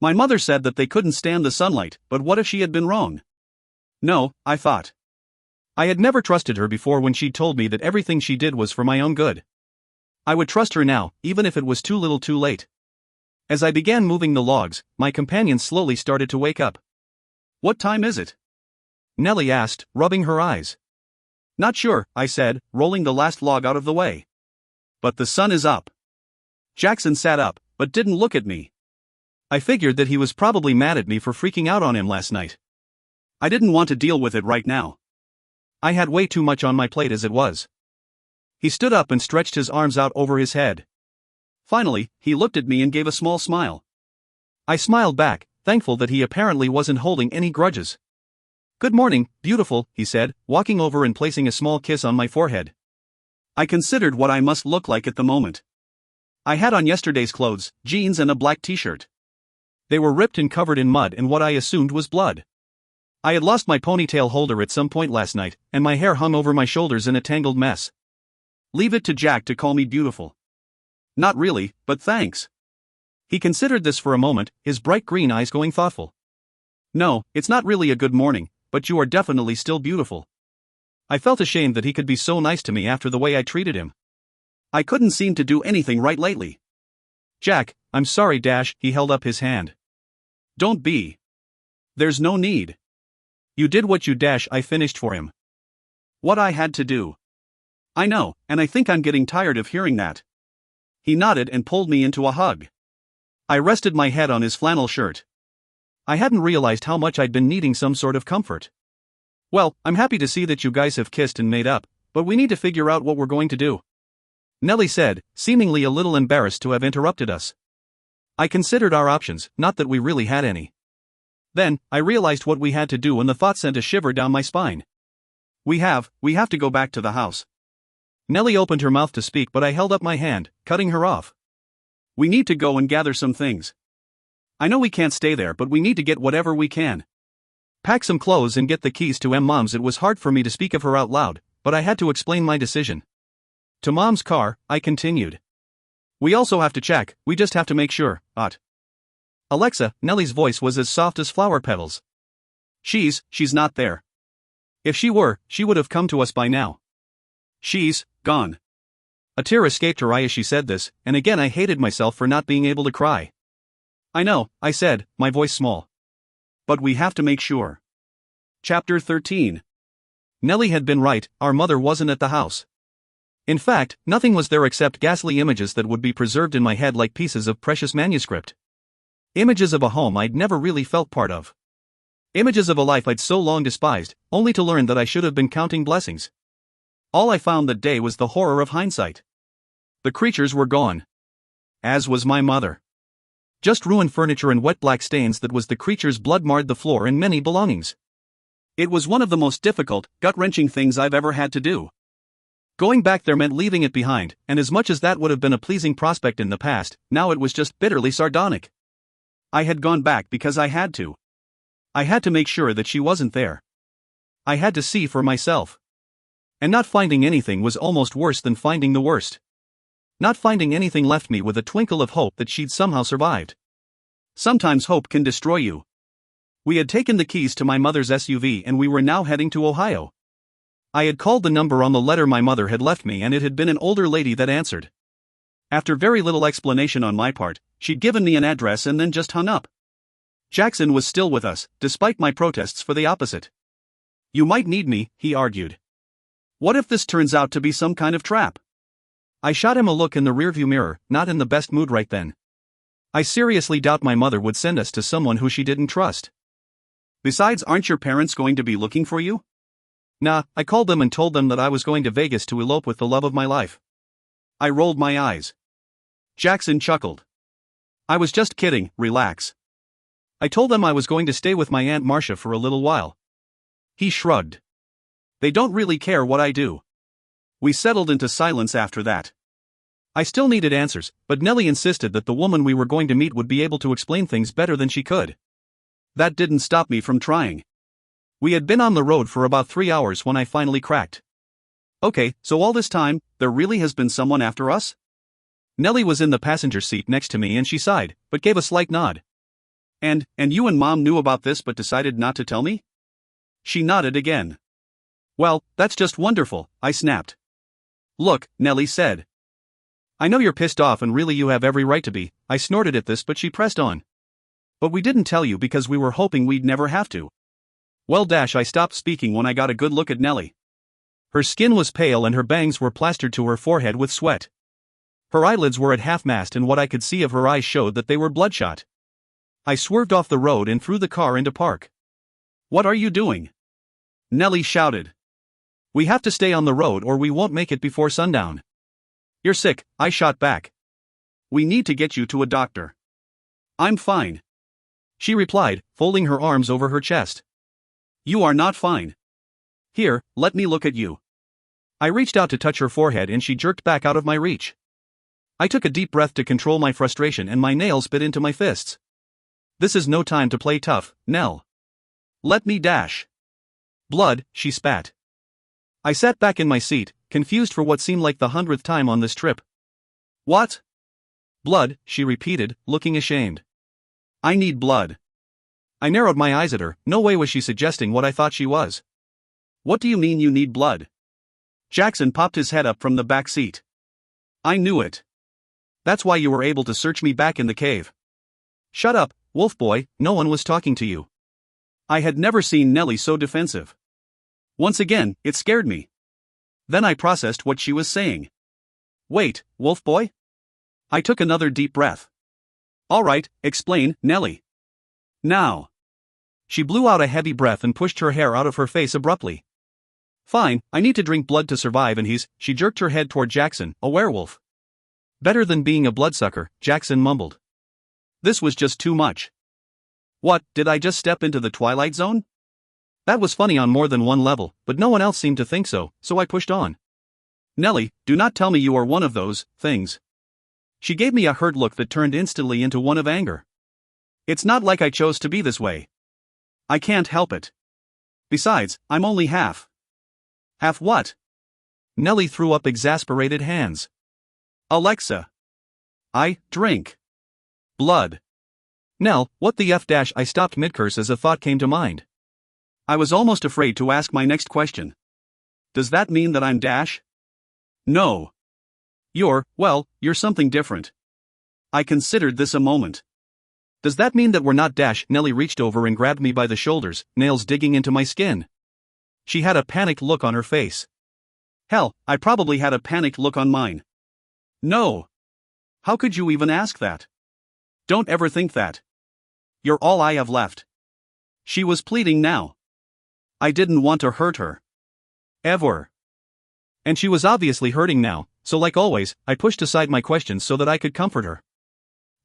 My mother said that they couldn't stand the sunlight, but what if she had been wrong? No, I thought. I had never trusted her before when she'd told me that everything she did was for my own good. I would trust her now, even if it was too little too late. As I began moving the logs, my companion slowly started to wake up. What time is it? Nellie asked, rubbing her eyes. Not sure, I said, rolling the last log out of the way. But the sun is up. Jackson sat up, but didn't look at me. I figured that he was probably mad at me for freaking out on him last night. I didn't want to deal with it right now. I had way too much on my plate as it was. He stood up and stretched his arms out over his head. Finally, he looked at me and gave a small smile. I smiled back, thankful that he apparently wasn't holding any grudges. Good morning, beautiful, he said, walking over and placing a small kiss on my forehead. I considered what I must look like at the moment. I had on yesterday's clothes, jeans and a black t-shirt. They were ripped and covered in mud and what I assumed was blood. I had lost my ponytail holder at some point last night, and my hair hung over my shoulders in a tangled mess. Leave it to Jack to call me beautiful. Not really, but thanks. He considered this for a moment, his bright green eyes going thoughtful. No, it's not really a good morning, but you are definitely still beautiful. I felt ashamed that he could be so nice to me after the way I treated him. I couldn't seem to do anything right lately. Jack, I'm sorry. He held up his hand. Don't be. There's no need. You did what you I finished for him. What I had to do. I know, and I think I'm getting tired of hearing that. He nodded and pulled me into a hug. I rested my head on his flannel shirt. I hadn't realized how much I'd been needing some sort of comfort. Well, I'm happy to see that you guys have kissed and made up, but we need to figure out what we're going to do. Nellie said, seemingly a little embarrassed to have interrupted us. I considered our options, not that we really had any. Then, I realized what we had to do and the thought sent a shiver down my spine. We have to go back to the house. Nellie opened her mouth to speak but I held up my hand, cutting her off. We need to go and gather some things. I know we can't stay there but we need to get whatever we can. Pack some clothes and get the keys to Mom's. It was hard for me to speak of her out loud, but I had to explain my decision. To Mom's car, I continued. We also have to check, we just have to make sure, Alexa, Nellie's voice was as soft as flower petals. She's not there. If she were, she would have come to us by now. She's gone. A tear escaped her eye as she said this, and again I hated myself for not being able to cry. I know, I said, my voice small. But we have to make sure. Chapter 13. Nellie had been right, our mother wasn't at the house. In fact, nothing was there except ghastly images that would be preserved in my head like pieces of precious manuscript. Images of a home I'd never really felt part of. Images of a life I'd so long despised, only to learn that I should have been counting blessings. All I found that day was the horror of hindsight. The creatures were gone. As was my mother. Just ruined furniture and wet black stains. That was the creature's blood marred the floor and many belongings. It was one of the most difficult, gut-wrenching things I've ever had to do. Going back there meant leaving it behind, and as much as that would have been a pleasing prospect in the past, now it was just bitterly sardonic. I had gone back because I had to. I had to make sure that she wasn't there. I had to see for myself. And not finding anything was almost worse than finding the worst. Not finding anything left me with a twinkle of hope that she'd somehow survived. Sometimes hope can destroy you. We had taken the keys to my mother's SUV and we were now heading to Ohio. I had called the number on the letter my mother had left me and it had been an older lady that answered. After very little explanation on my part, she'd given me an address and then just hung up. Jackson was still with us, despite my protests for the opposite. You might need me, he argued. What if this turns out to be some kind of trap? I shot him a look in the rearview mirror, not in the best mood right then. I seriously doubt my mother would send us to someone who she didn't trust. Besides, aren't your parents going to be looking for you? Nah, I called them and told them that I was going to Vegas to elope with the love of my life. I rolled my eyes. Jackson chuckled. I was just kidding, relax. I told them I was going to stay with my Aunt Marcia for a little while. He shrugged. They don't really care what I do. We settled into silence after that. I still needed answers, but Nellie insisted that the woman we were going to meet would be able to explain things better than she could. That didn't stop me from trying. We had been on the road for about 3 hours when I finally cracked. Okay, so all this time, there really has been someone after us? Nellie was in the passenger seat next to me and she sighed, but gave a slight nod. And you and Mom knew about this but decided not to tell me? She nodded again. Well, that's just wonderful, I snapped. Look, Nellie said. I know you're pissed off and really you have every right to be, I snorted at this but she pressed on. But we didn't tell you because we were hoping we'd never have to. Well, I stopped speaking when I got a good look at Nellie. Her skin was pale and her bangs were plastered to her forehead with sweat. Her eyelids were at half-mast and what I could see of her eyes showed that they were bloodshot. I swerved off the road and threw the car into park. What are you doing? Nellie shouted. We have to stay on the road or we won't make it before sundown. You're sick, I shot back. We need to get you to a doctor. I'm fine. She replied, folding her arms over her chest. You are not fine. Here, let me look at you. I reached out to touch her forehead and she jerked back out of my reach. I took a deep breath to control my frustration and my nails bit into my fists. This is no time to play tough, Nell. Let me dash. Blood, she spat. I sat back in my seat, confused for what seemed like the 100th time on this trip. What? Blood, she repeated, looking ashamed. I need blood. I narrowed my eyes at her, no way was she suggesting what I thought she was. What do you mean you need blood? Jackson popped his head up from the back seat. I knew it. That's why you were able to search me back in the cave. Shut up, wolf boy, no one was talking to you. I had never seen Nellie so defensive. Once again, it scared me. Then I processed what she was saying. Wait, wolf boy? I took another deep breath. All right, explain, Nellie. Now. She blew out a heavy breath and pushed her hair out of her face abruptly. Fine, I need to drink blood to survive and she jerked her head toward Jackson, a werewolf. Better than being a bloodsucker, Jackson mumbled. This was just too much. What, did I just step into the Twilight Zone? That was funny on more than one level, but no one else seemed to think so I pushed on. Nellie, do not tell me you are one of those things. She gave me a hurt look that turned instantly into one of anger. It's not like I chose to be this way. I can't help it. Besides, I'm only half. Half what? Nellie threw up exasperated hands. Alexa. I drink blood. Nell, what the F dash? I stopped mid-curse as a thought came to mind. I was almost afraid to ask my next question. Does that mean that I'm dash? No. You're something different. I considered this a moment. Does that mean that we're not dash? Nellie reached over and grabbed me by the shoulders, nails digging into my skin. She had a panicked look on her face. Hell, I probably had a panicked look on mine. No. How could you even ask that? Don't ever think that. You're all I have left. She was pleading now. I didn't want to hurt her. Ever. And she was obviously hurting now, so like always, I pushed aside my questions so that I could comfort her.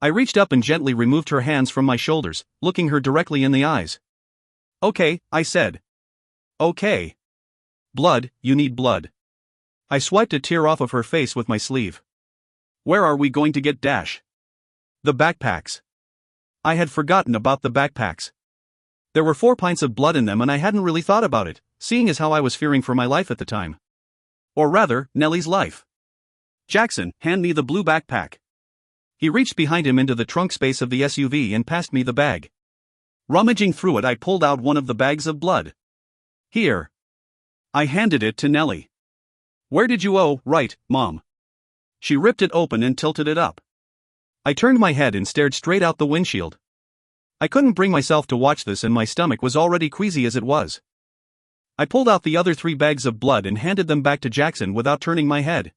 I reached up and gently removed her hands from my shoulders, looking her directly in the eyes. Okay, I said. Okay. Blood, you need blood. I swiped a tear off of her face with my sleeve. Where are we going to get dash? The backpacks. I had forgotten about the backpacks. There were 4 pints of blood in them and I hadn't really thought about it, seeing as how I was fearing for my life at the time. Or rather, Nellie's life. Jackson, hand me the blue backpack. He reached behind him into the trunk space of the SUV and passed me the bag. Rummaging through it, I pulled out one of the bags of blood. Here. I handed it to Nellie. Where did you right, Mom? She ripped it open and tilted it up. I turned my head and stared straight out the windshield. I couldn't bring myself to watch this and my stomach was already queasy as it was. I pulled out the other 3 bags of blood and handed them back to Jackson without turning my head.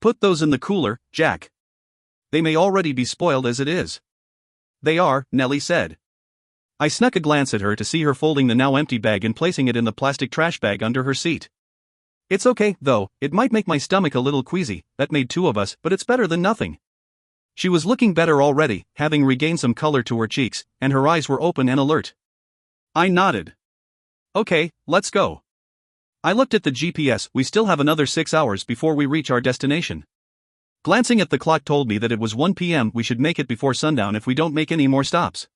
Put those in the cooler, Jack. They may already be spoiled as it is. They are, Nellie said. I snuck a glance at her to see her folding the now empty bag and placing it in the plastic trash bag under her seat. It's okay, though, it might make my stomach a little queasy, that made 2 of us, but it's better than nothing. She was looking better already, having regained some color to her cheeks, and her eyes were open and alert. I nodded. Okay, let's go. I looked at the GPS, we still have another 6 hours before we reach our destination. Glancing at the clock told me that it was 1 p.m. We should make it before sundown if we don't make any more stops.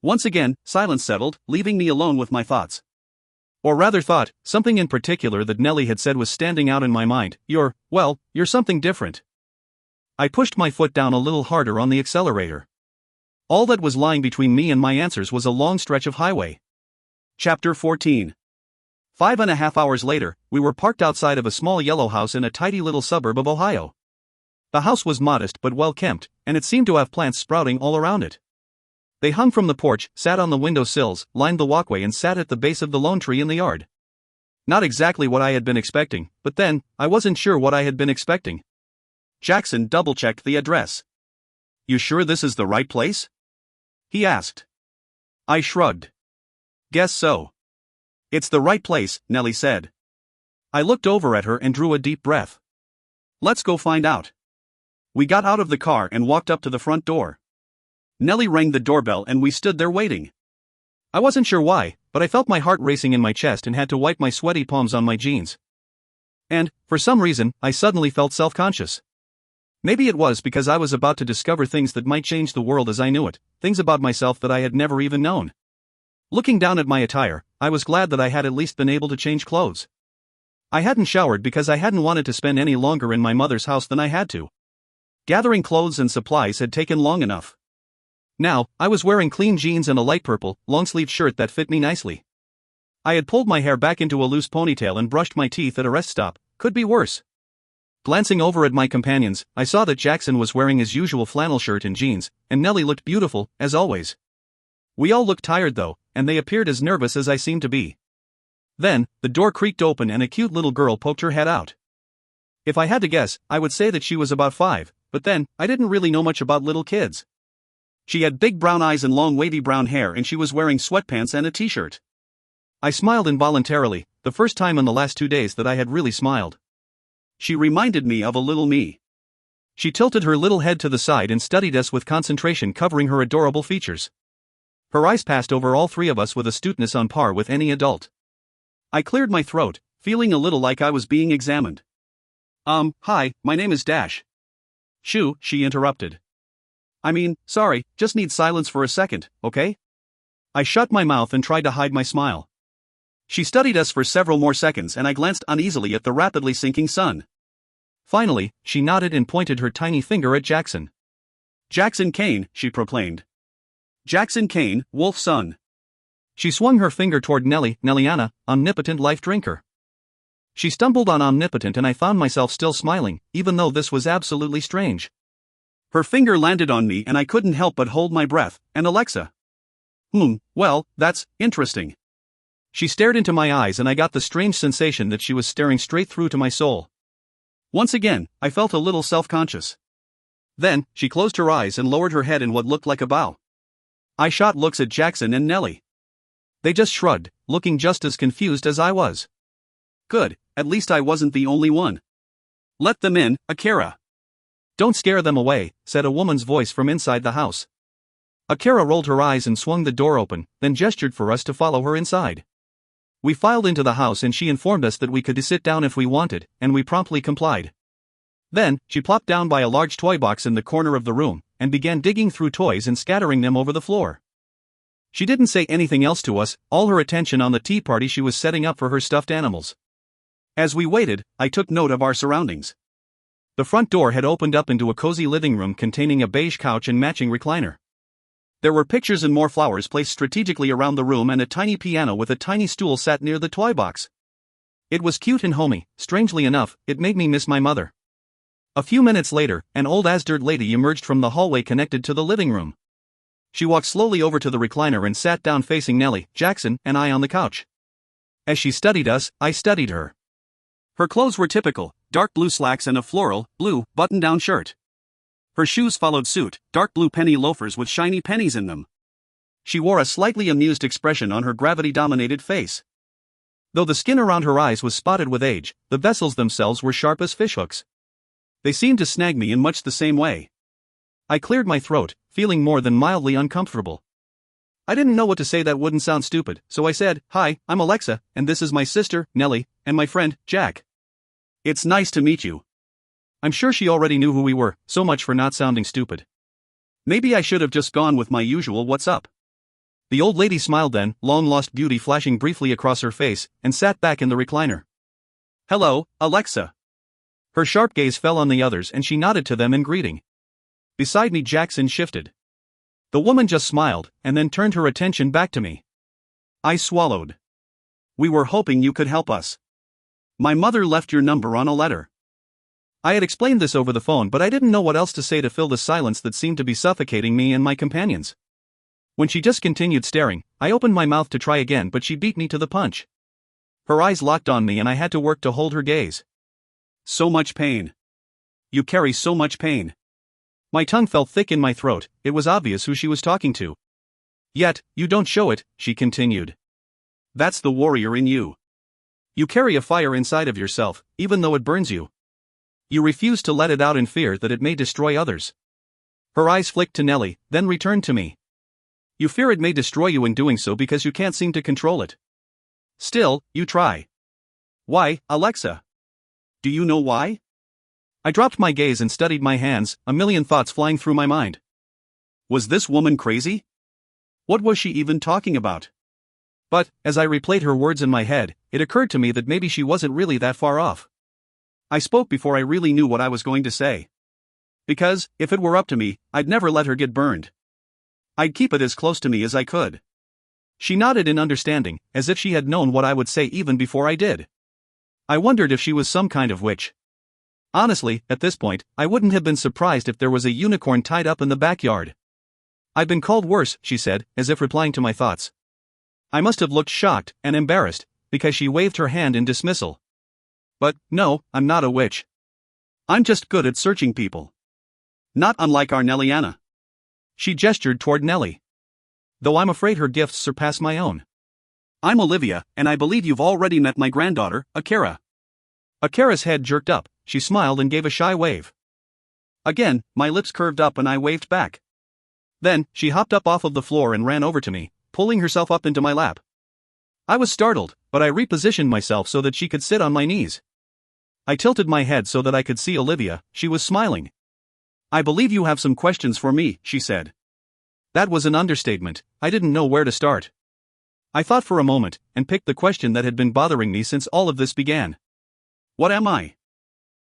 Once again, silence settled, leaving me alone with my thoughts. Or rather thought, something in particular that Nellie had said was standing out in my mind. You're something different. I pushed my foot down a little harder on the accelerator. All that was lying between me and my answers was a long stretch of highway. Chapter 14. 5.5 hours later, we were parked outside of a small yellow house in a tidy little suburb of Ohio. The house was modest but well kept, and it seemed to have plants sprouting all around it. They hung from the porch, sat on the window sills, lined the walkway and sat at the base of the lone tree in the yard. Not exactly what I had been expecting, but then, I wasn't sure what I had been expecting. Jackson double-checked the address. You sure this is the right place? He asked. I shrugged. Guess so. It's the right place, Nellie said. I looked over at her and drew a deep breath. Let's go find out. We got out of the car and walked up to the front door. Nellie rang the doorbell and we stood there waiting. I wasn't sure why, but I felt my heart racing in my chest and had to wipe my sweaty palms on my jeans. And, for some reason, I suddenly felt self-conscious. Maybe it was because I was about to discover things that might change the world as I knew it, things about myself that I had never even known. Looking down at my attire, I was glad that I had at least been able to change clothes. I hadn't showered because I hadn't wanted to spend any longer in my mother's house than I had to. Gathering clothes and supplies had taken long enough. Now, I was wearing clean jeans and a light purple, long-sleeved shirt that fit me nicely. I had pulled my hair back into a loose ponytail and brushed my teeth at a rest stop. Could be worse. Glancing over at my companions, I saw that Jackson was wearing his usual flannel shirt and jeans, and Nellie looked beautiful, as always. We all looked tired though, and they appeared as nervous as I seemed to be. Then, the door creaked open and a cute little girl poked her head out. If I had to guess, I would say that she was about 5, but then, I didn't really know much about little kids. She had big brown eyes and long wavy brown hair and she was wearing sweatpants and a t-shirt. I smiled involuntarily, the first time in the last 2 days that I had really smiled. She reminded me of a little me. She tilted her little head to the side and studied us with concentration covering her adorable features. Her eyes passed over all 3 of us with astuteness on par with any adult. I cleared my throat, feeling a little like I was being examined. Hi, my name is Dash. Shoo, she interrupted. Sorry, just need silence for a second, okay? I shut my mouth and tried to hide my smile. She studied us for several more seconds and I glanced uneasily at the rapidly sinking sun. Finally, she nodded and pointed her tiny finger at Jackson. Jackson Kane, she proclaimed. Jackson Kane, Wolf's son. She swung her finger toward Nelliana, omnipotent life drinker. She stumbled on omnipotent and I found myself still smiling, even though this was absolutely strange. Her finger landed on me and I couldn't help but hold my breath, and Alexa. Well, that's interesting. She stared into my eyes and I got the strange sensation that she was staring straight through to my soul. Once again, I felt a little self-conscious. Then, she closed her eyes and lowered her head in what looked like a bow. I shot looks at Jackson and Nellie. They just shrugged, looking just as confused as I was. Good, at least I wasn't the only one. Let them in, Akira. Don't scare them away, said a woman's voice from inside the house. Akira rolled her eyes and swung the door open, then gestured for us to follow her inside. We filed into the house and she informed us that we could sit down if we wanted, and we promptly complied. Then, she plopped down by a large toy box in the corner of the room, and began digging through toys and scattering them over the floor. She didn't say anything else to us, all her attention on the tea party she was setting up for her stuffed animals. As we waited, I took note of our surroundings. The front door had opened up into a cozy living room containing a beige couch and matching recliner. There were pictures and more flowers placed strategically around the room and a tiny piano with a tiny stool sat near the toy box. It was cute and homey. Strangely enough, it made me miss my mother. A few minutes later, an old as-dirt lady emerged from the hallway connected to the living room. She walked slowly over to the recliner and sat down facing Nellie, Jackson, and I on the couch. As she studied us, I studied her. Her clothes were typical, dark blue slacks and a floral, blue, button-down shirt. Her shoes followed suit, dark blue penny loafers with shiny pennies in them. She wore a slightly amused expression on her gravity-dominated face. Though the skin around her eyes was spotted with age, the vessels themselves were sharp as fishhooks. They seemed to snag me in much the same way. I cleared my throat, feeling more than mildly uncomfortable. I didn't know what to say that wouldn't sound stupid, so I said, "Hi, I'm Alexa, and this is my sister, Nellie, and my friend, Jack. It's nice to meet you." I'm sure she already knew who we were, so much for not sounding stupid. Maybe I should have just gone with my usual "what's up?" The old lady smiled then, long-lost beauty flashing briefly across her face, and sat back in the recliner. "Hello, Alexa." Her sharp gaze fell on the others and she nodded to them in greeting. Beside me Jackson shifted. The woman just smiled, and then turned her attention back to me. I swallowed. "We were hoping you could help us. My mother left your number on a letter." I had explained this over the phone, but I didn't know what else to say to fill the silence that seemed to be suffocating me and my companions. When she just continued staring, I opened my mouth to try again, but she beat me to the punch. Her eyes locked on me and I had to work to hold her gaze. "So much pain. You carry so much pain." My tongue felt thick in my throat. It was obvious who she was talking to. "Yet, you don't show it," she continued. "That's the warrior in you. You carry a fire inside of yourself, even though it burns you. You refuse to let it out in fear that it may destroy others." Her eyes flicked to Nellie, then returned to me. "You fear it may destroy you in doing so because you can't seem to control it. Still, you try. Why, Alexa? Do you know why?" I dropped my gaze and studied my hands, a million thoughts flying through my mind. Was this woman crazy? What was she even talking about? But, as I replayed her words in my head, it occurred to me that maybe she wasn't really that far off. I spoke before I really knew what I was going to say. Because, if it were up to me, I'd never let her get burned. I'd keep it as close to me as I could. She nodded in understanding, as if she had known what I would say even before I did. I wondered if she was some kind of witch. Honestly, at this point, I wouldn't have been surprised if there was a unicorn tied up in the backyard. "I've been called worse," she said, as if replying to my thoughts. I must have looked shocked and embarrassed, because she waved her hand in dismissal. "But, no, I'm not a witch. I'm just good at searching people. Not unlike our Nelliana." She gestured toward Nellie. "Though I'm afraid her gifts surpass my own. I'm Olivia, and I believe you've already met my granddaughter, Akira." Akira's head jerked up. She smiled and gave a shy wave. Again, my lips curved up and I waved back. Then, she hopped up off of the floor and ran over to me, pulling herself up into my lap. I was startled, but I repositioned myself so that she could sit on my knees. I tilted my head so that I could see Olivia. She was smiling. "I believe you have some questions for me," she said. That was an understatement. I didn't know where to start. I thought for a moment, and picked the question that had been bothering me since all of this began. "What am I?"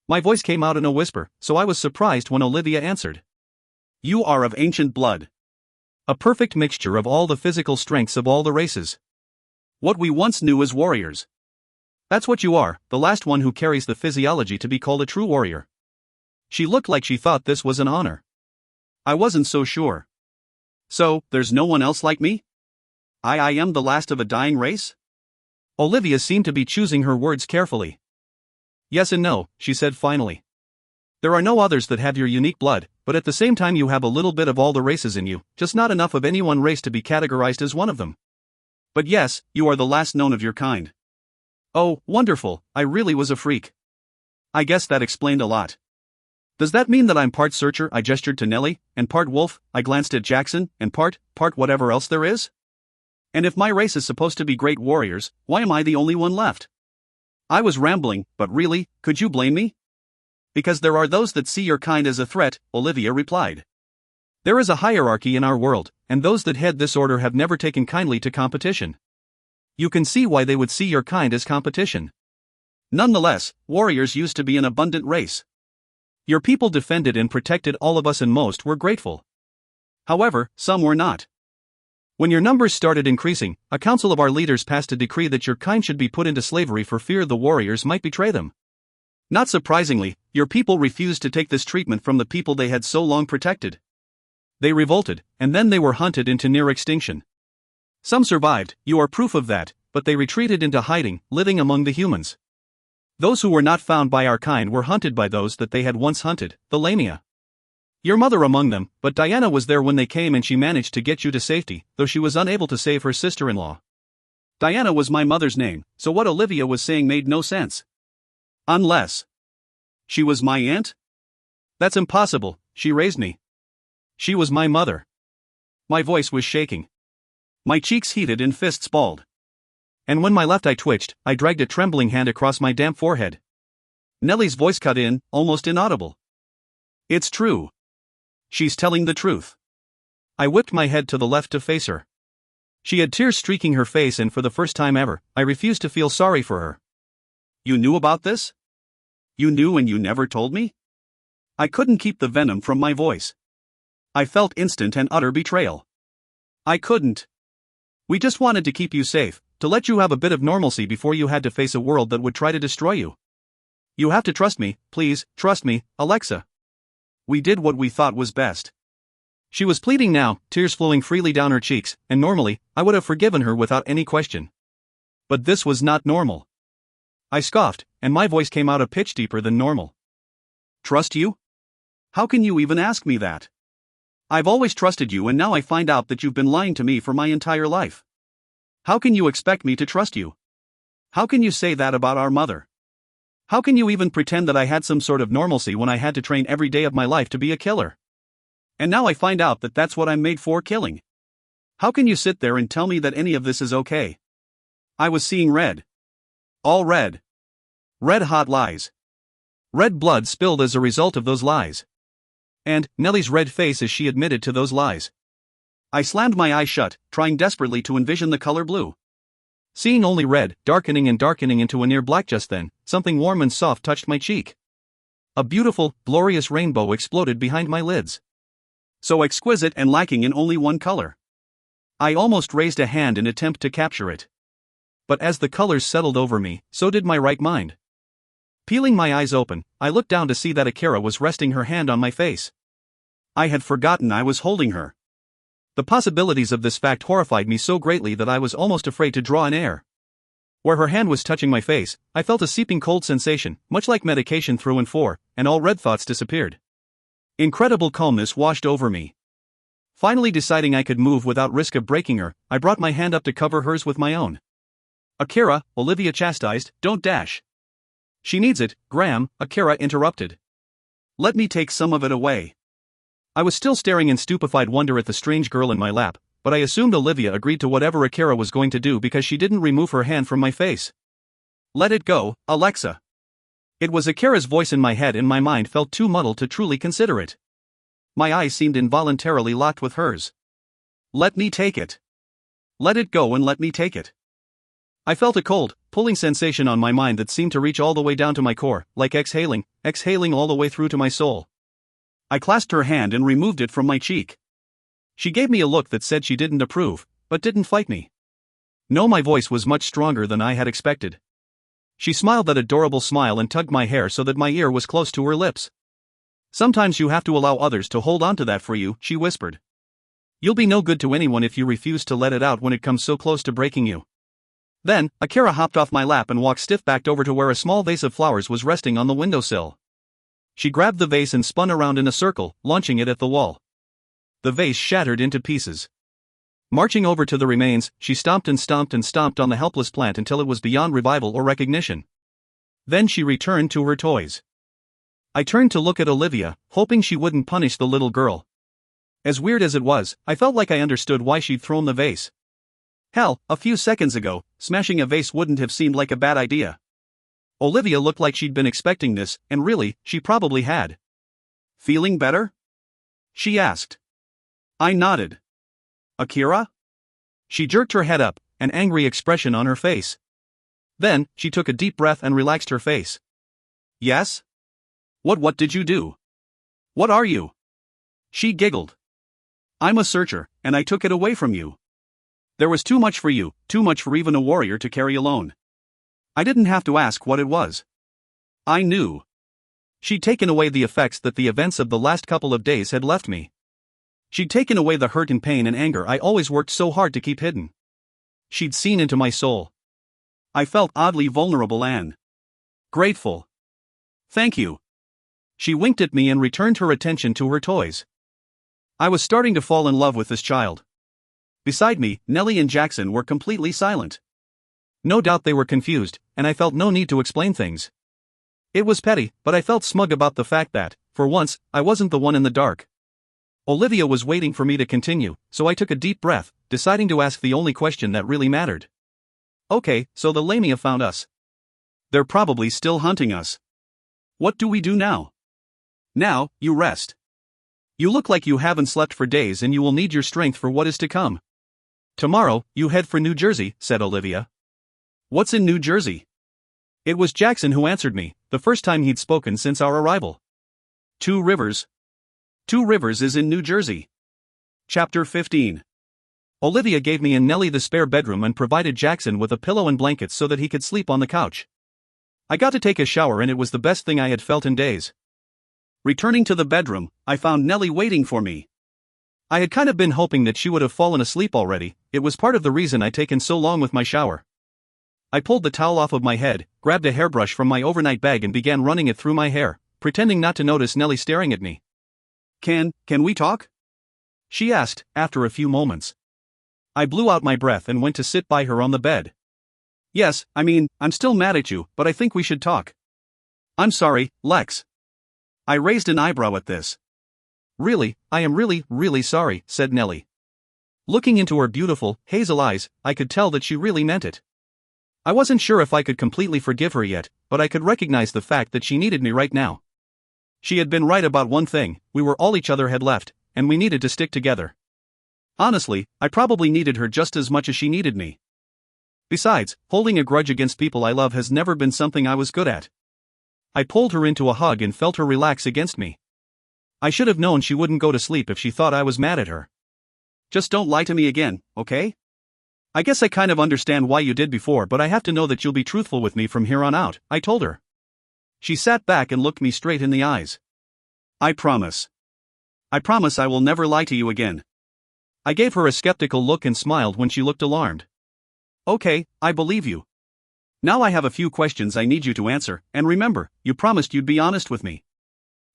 My voice came out in a whisper, so I was surprised when Olivia answered. "You are of ancient blood. A perfect mixture of all the physical strengths of all the races. What we once knew as warriors. That's what you are, the last one who carries the physiology to be called a true warrior." She looked like she thought this was an honor. I wasn't so sure. "So, there's no one else like me? I am the last of a dying race?" Olivia seemed to be choosing her words carefully. "Yes and no," she said finally. "There are no others that have your unique blood, but at the same time you have a little bit of all the races in you, just not enough of any one race to be categorized as one of them. But yes, you are the last known of your kind." "Oh, wonderful, I really was a freak. I guess that explained a lot. Does that mean that I'm part searcher?" I gestured to Nellie, "and part wolf?" I glanced at Jackson, "and part whatever else there is? And if my race is supposed to be great warriors, why am I the only one left?" I was rambling, but really, could you blame me? "Because there are those that see your kind as a threat," Olivia replied. "There is a hierarchy in our world, and those that head this order have never taken kindly to competition. You can see why they would see your kind as competition. Nonetheless, warriors used to be an abundant race. Your people defended and protected all of us and most were grateful. However, some were not. When your numbers started increasing, a council of our leaders passed a decree that your kind should be put into slavery for fear the warriors might betray them. Not surprisingly, your people refused to take this treatment from the people they had so long protected. They revolted, and then they were hunted into near extinction. Some survived, you are proof of that, but they retreated into hiding, living among the humans. Those who were not found by our kind were hunted by those that they had once hunted, the Lamia. Your mother among them, but Diana was there when they came and she managed to get you to safety, though she was unable to save her sister-in-law. Diana was my mother's name, so what Olivia was saying made no sense. Unless she was my aunt? That's impossible, she raised me. She was my mother. My voice was shaking. My cheeks heated and fists balled. And when my left eye twitched, I dragged a trembling hand across my damp forehead. Nellie's voice cut in, almost inaudible. It's true. She's telling the truth. I whipped my head to the left to face her. She had tears streaking her face, and for the first time ever, I refused to feel sorry for her. You knew about this? You knew and you never told me? I couldn't keep the venom from my voice. I felt instant and utter betrayal. I couldn't. We just wanted to keep you safe, to let you have a bit of normalcy before you had to face a world that would try to destroy you. You have to trust me, please, trust me, Alexa. We did what we thought was best. She was pleading now, tears flowing freely down her cheeks, and normally, I would have forgiven her without any question. But this was not normal. I scoffed, and my voice came out a pitch deeper than normal. Trust you? How can you even ask me that? I've always trusted you, and now I find out that you've been lying to me for my entire life. How can you expect me to trust you? How can you say that about our mother? How can you even pretend that I had some sort of normalcy when I had to train every day of my life to be a killer? And now I find out that that's what I'm made for, killing. How can you sit there and tell me that any of this is okay? I was seeing red. All red. Red hot lies. Red blood spilled as a result of those lies. And Nellie's red face as she admitted to those lies. I slammed my eyes shut, trying desperately to envision the color blue. Seeing only red, darkening and darkening into a near black just then, something warm and soft touched my cheek. A beautiful, glorious rainbow exploded behind my lids. So exquisite and lacking in only one color. I almost raised a hand in attempt to capture it. But as the colors settled over me, so did my right mind. Peeling my eyes open, I looked down to see that Akira was resting her hand on my face. I had forgotten I was holding her. The possibilities of this fact horrified me so greatly that I was almost afraid to draw an air. Where her hand was touching my face, I felt a seeping cold sensation, much like medication through and for, and all red thoughts disappeared. Incredible calmness washed over me. Finally deciding I could move without risk of breaking her, I brought my hand up to cover hers with my own. Akira, Olivia chastised, don't dash. She needs it, Graham, Akira interrupted. Let me take some of it away. I was still staring in stupefied wonder at the strange girl in my lap, but I assumed Olivia agreed to whatever Akira was going to do because she didn't remove her hand from my face. Let it go, Alexa. It was Akira's voice in my head, and my mind felt too muddled to truly consider it. My eyes seemed involuntarily locked with hers. Let me take it. Let it go and let me take it. I felt a cold, pulling sensation on my mind that seemed to reach all the way down to my core, like exhaling all the way through to my soul. I clasped her hand and removed it from my cheek. She gave me a look that said she didn't approve, but didn't fight me. No, my voice was much stronger than I had expected. She smiled that adorable smile and tugged my hair so that my ear was close to her lips. Sometimes you have to allow others to hold on to that for you, she whispered. You'll be no good to anyone if you refuse to let it out when it comes so close to breaking you. Then, Akira hopped off my lap and walked stiff-backed over to where a small vase of flowers was resting on the windowsill. She grabbed the vase and spun around in a circle, launching it at the wall. The vase shattered into pieces. Marching over to the remains, she stomped and stomped and stomped on the helpless plant until it was beyond revival or recognition. Then she returned to her toys. I turned to look at Olivia, hoping she wouldn't punish the little girl. As weird as it was, I felt like I understood why she'd thrown the vase. Hell, a few seconds ago, smashing a vase wouldn't have seemed like a bad idea. Olivia looked like she'd been expecting this, and really, she probably had. Feeling better? She asked. I nodded. Akira? She jerked her head up, an angry expression on her face. Then, she took a deep breath and relaxed her face. Yes? What did you do? What are you? She giggled. I'm a searcher, and I took it away from you. There was too much for you, too much for even a warrior to carry alone. I didn't have to ask what it was. I knew. She'd taken away the effects that the events of the last couple of days had left me. She'd taken away the hurt and pain and anger I always worked so hard to keep hidden. She'd seen into my soul. I felt oddly vulnerable and grateful. Thank you. She winked at me and returned her attention to her toys. I was starting to fall in love with this child. Beside me, Nellie and Jackson were completely silent. No doubt they were confused, and I felt no need to explain things. It was petty, but I felt smug about the fact that, for once, I wasn't the one in the dark. Olivia was waiting for me to continue, so I took a deep breath, deciding to ask the only question that really mattered. Okay, so the Lamia found us. They're probably still hunting us. What do we do now? Now, you rest. You look like you haven't slept for days and you will need your strength for what is to come. Tomorrow, you head for New Jersey, said Olivia. What's in New Jersey? It was Jackson who answered me, the first time he'd spoken since our arrival. Two Rivers. Two Rivers is in New Jersey. Chapter 15. Olivia gave me and Nellie the spare bedroom and provided Jackson with a pillow and blankets so that he could sleep on the couch. I got to take a shower and it was the best thing I had felt in days. Returning to the bedroom, I found Nellie waiting for me. I had kind of been hoping that she would have fallen asleep already. It was part of the reason I'd taken so long with my shower. I pulled the towel off of my head, grabbed a hairbrush from my overnight bag and began running it through my hair, pretending not to notice Nellie staring at me. Can we talk? She asked, after a few moments. I blew out my breath and went to sit by her on the bed. Yes, I'm still mad at you, but I think we should talk. I'm sorry, Lex. I raised an eyebrow at this. Really, I am really sorry, said Nellie. Looking into her beautiful, hazel eyes, I could tell that she really meant it. I wasn't sure if I could completely forgive her yet, but I could recognize the fact that she needed me right now. She had been right about one thing: we were all each other had left, and we needed to stick together. Honestly, I probably needed her just as much as she needed me. Besides, holding a grudge against people I love has never been something I was good at. I pulled her into a hug and felt her relax against me. I should have known she wouldn't go to sleep if she thought I was mad at her. Just don't lie to me again, okay? I guess I kind of understand why you did before, but I have to know that you'll be truthful with me from here on out, I told her. She sat back and looked me straight in the eyes. I promise. I promise I will never lie to you again. I gave her a skeptical look and smiled when she looked alarmed. Okay, I believe you. Now I have a few questions I need you to answer, and remember, you promised you'd be honest with me.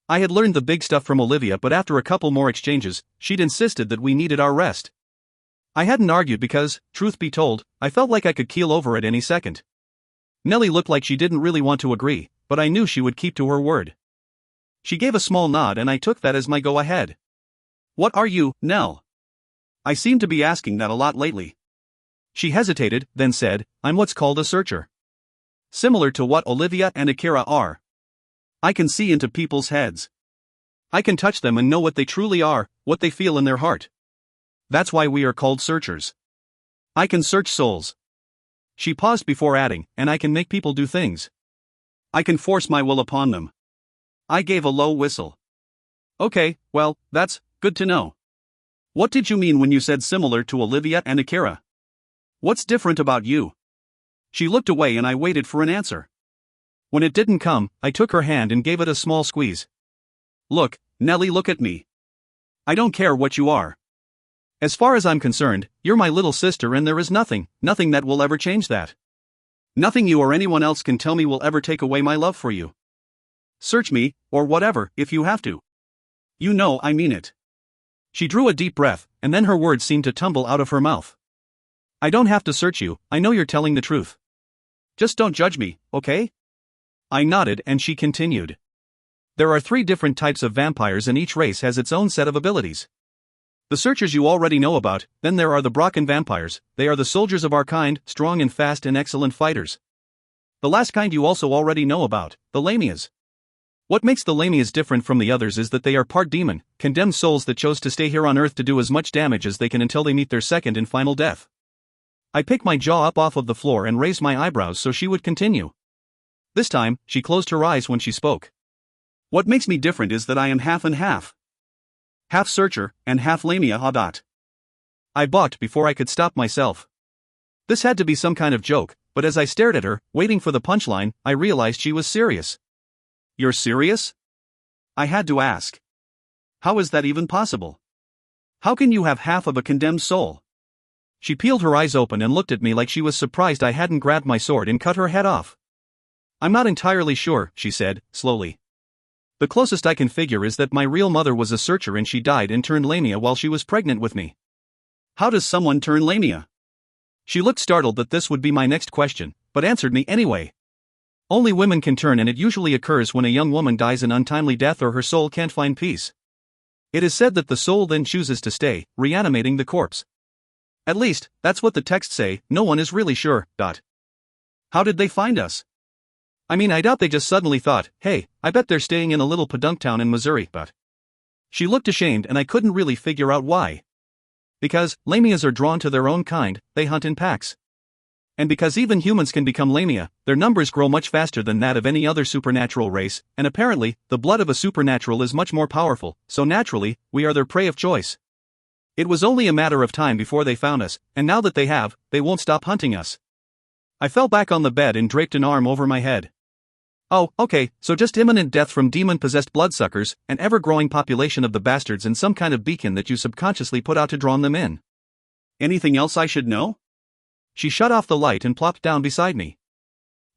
I had learned the big stuff from Olivia, but after a couple more exchanges, she'd insisted that we needed our rest. I hadn't argued because, truth be told, I felt like I could keel over at any second. Nellie looked like she didn't really want to agree, but I knew she would keep to her word. She gave a small nod and I took that as my go-ahead. What are you, Nell? I seem to be asking that a lot lately. She hesitated, then said, I'm what's called a searcher. Similar to what Olivia and Akira are. I can see into people's heads. I can touch them and know what they truly are, what they feel in their heart. That's why we are called searchers. I can search souls. She paused before adding, and I can make people do things. I can force my will upon them. I gave a low whistle. Okay, well, that's good to know. What did you mean when you said similar to Olivia and Akira? What's different about you? She looked away and I waited for an answer. When it didn't come, I took her hand and gave it a small squeeze. Look, Nellie, look at me. I don't care what you are. As far as I'm concerned, you're my little sister and there is nothing that will ever change that. Nothing you or anyone else can tell me will ever take away my love for you. Search me, or whatever, if you have to. You know I mean it. She drew a deep breath, and then her words seemed to tumble out of her mouth. I don't have to search you, I know you're telling the truth. Just don't judge me, okay? I nodded and she continued. There are 3 different types of vampires and each race has its own set of abilities. The searchers you already know about, then there are the Brocken vampires, they are the soldiers of our kind, strong and fast and excellent fighters. The last kind you also already know about, the Lamias. What makes the Lamias different from the others is that they are part demon, condemned souls that chose to stay here on Earth to do as much damage as they can until they meet their second and final death. I picked my jaw up off of the floor and raised my eyebrows so she would continue. This time, she closed her eyes when she spoke. What makes me different is that I am half and half. Half searcher, and half Lamia Hadat. I balked before I could stop myself. This had to be some kind of joke, but as I stared at her, waiting for the punchline, I realized she was serious. You're serious? I had to ask. How is that even possible? How can you have half of a condemned soul? She peeled her eyes open and looked at me like she was surprised I hadn't grabbed my sword and cut her head off. I'm not entirely sure, she said, slowly. The closest I can figure is that my real mother was a searcher and she died and turned lamia while she was pregnant with me. How does someone turn lamia? She looked startled that this would be my next question, but answered me anyway. Only women can turn, and it usually occurs when a young woman dies an untimely death or her soul can't find peace. It is said that the soul then chooses to stay, reanimating the corpse. At least, that's what the texts say. No one is really sure. How did they find us? I mean, I doubt they just suddenly thought, hey, I bet they're staying in a little podunk town in Missouri, but... She looked ashamed and I couldn't really figure out why. Because, lamias are drawn to their own kind, they hunt in packs. And because even humans can become lamia, their numbers grow much faster than that of any other supernatural race, and apparently, the blood of a supernatural is much more powerful, so naturally, we are their prey of choice. It was only a matter of time before they found us, and now that they have, they won't stop hunting us. I fell back on the bed and draped an arm over my head. Oh, okay, so just imminent death from demon-possessed bloodsuckers, an ever-growing population of the bastards, and some kind of beacon that you subconsciously put out to draw them in. Anything else I should know? She shut off the light and plopped down beside me.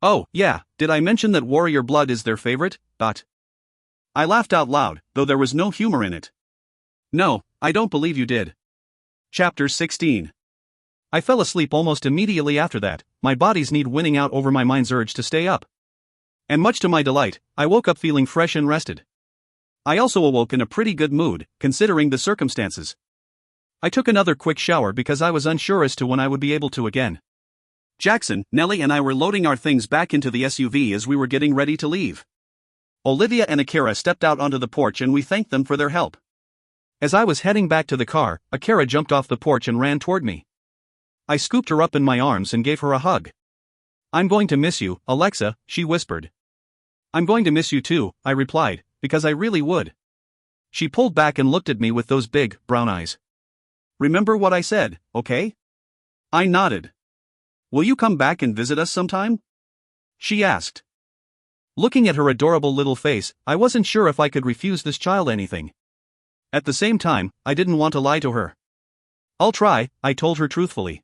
Oh, yeah, did I mention that warrior blood is their favorite? I laughed out loud, though there was no humor in it. No, I don't believe you did. Chapter 16. I fell asleep almost immediately after that, my body's need winning out over my mind's urge to stay up. And much to my delight, I woke up feeling fresh and rested. I also awoke in a pretty good mood, considering the circumstances. I took another quick shower because I was unsure as to when I would be able to again. Jackson, Nellie and I were loading our things back into the SUV as we were getting ready to leave. Olivia and Akira stepped out onto the porch and we thanked them for their help. As I was heading back to the car, Akira jumped off the porch and ran toward me. I scooped her up in my arms and gave her a hug. I'm going to miss you, Alexa, she whispered. I'm going to miss you too, I replied, because I really would. She pulled back and looked at me with those big, brown eyes. Remember what I said, okay? I nodded. Will you come back and visit us sometime? She asked. Looking at her adorable little face, I wasn't sure if I could refuse this child anything. At the same time, I didn't want to lie to her. I'll try, I told her truthfully.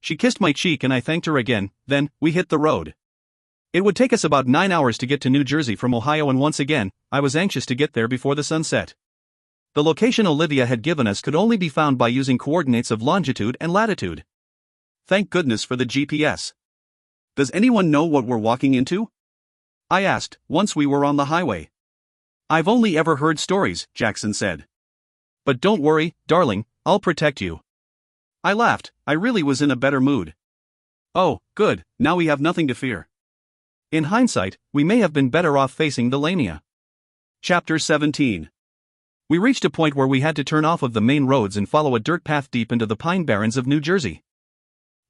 She kissed my cheek and I thanked her again, then, we hit the road. It would take us about 9 hours to get to New Jersey from Ohio, and once again, I was anxious to get there before the sun set. The location Olivia had given us could only be found by using coordinates of longitude and latitude. Thank goodness for the GPS. Does anyone know what we're walking into? I asked, once we were on the highway. I've only ever heard stories, Jackson said. But don't worry, darling, I'll protect you. I laughed, I really was in a better mood. Oh, good, now we have nothing to fear. In hindsight, we may have been better off facing the lamia. Chapter 17. We reached a point where we had to turn off of the main roads and follow a dirt path deep into the Pine Barrens of New Jersey.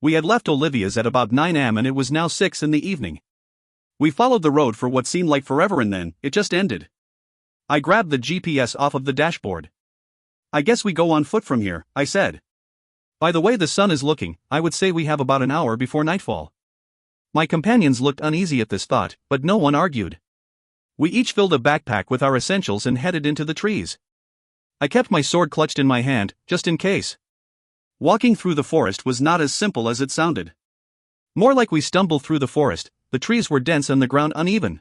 We had left Olivia's at about 9 am and it was now 6 in the evening. We followed the road for what seemed like forever and then, it just ended. I grabbed the GPS off of the dashboard. I guess we go on foot from here, I said. By the way the sun is looking, I would say we have about an hour before nightfall. My companions looked uneasy at this thought, but no one argued. We each filled a backpack with our essentials and headed into the trees. I kept my sword clutched in my hand, just in case. Walking through the forest was not as simple as it sounded. More like we stumbled through the forest, the trees were dense and the ground uneven.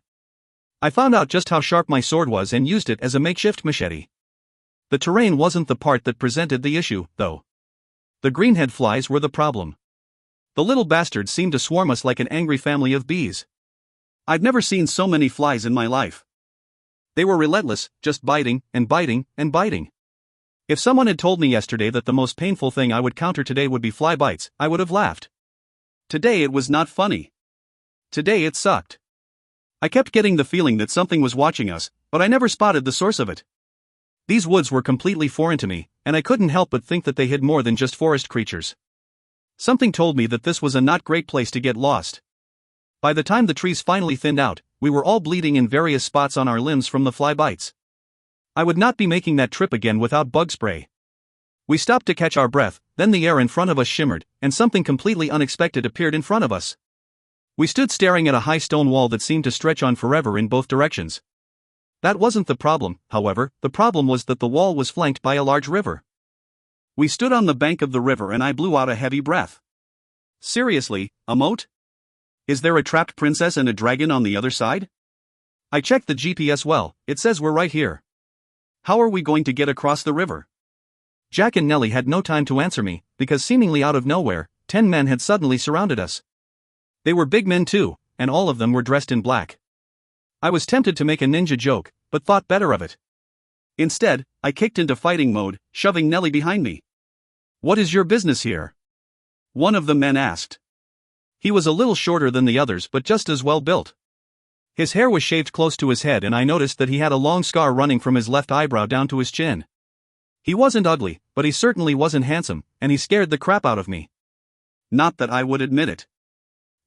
I found out just how sharp my sword was and used it as a makeshift machete. The terrain wasn't the part that presented the issue, though. The greenhead flies were the problem. The little bastards seemed to swarm us like an angry family of bees. I'd never seen so many flies in my life. They were relentless, just biting, and biting, and biting. If someone had told me yesterday that the most painful thing I would counter today would be fly bites, I would have laughed. Today it was not funny. Today it sucked. I kept getting the feeling that something was watching us, but I never spotted the source of it. These woods were completely foreign to me, and I couldn't help but think that they hid more than just forest creatures. Something told me that this was a not great place to get lost. By the time the trees finally thinned out, we were all bleeding in various spots on our limbs from the fly bites. I would not be making that trip again without bug spray. We stopped to catch our breath, then the air in front of us shimmered, and something completely unexpected appeared in front of us. We stood staring at a high stone wall that seemed to stretch on forever in both directions. That wasn't the problem, however, the problem was that the wall was flanked by a large river. We stood on the bank of the river and I blew out a heavy breath. Seriously, a moat? Is there a trapped princess and a dragon on the other side? I checked the GPS well, it says we're right here. How are we going to get across the river? Jack and Nellie had no time to answer me, because seemingly out of nowhere, 10 men had suddenly surrounded us. They were big men too, and all of them were dressed in black. I was tempted to make a ninja joke, but thought better of it. Instead, I kicked into fighting mode, shoving Nellie behind me. "What is your business here?" one of the men asked. He was a little shorter than the others but just as well built. His hair was shaved close to his head and I noticed that he had a long scar running from his left eyebrow down to his chin. He wasn't ugly, but he certainly wasn't handsome, and he scared the crap out of me. Not that I would admit it.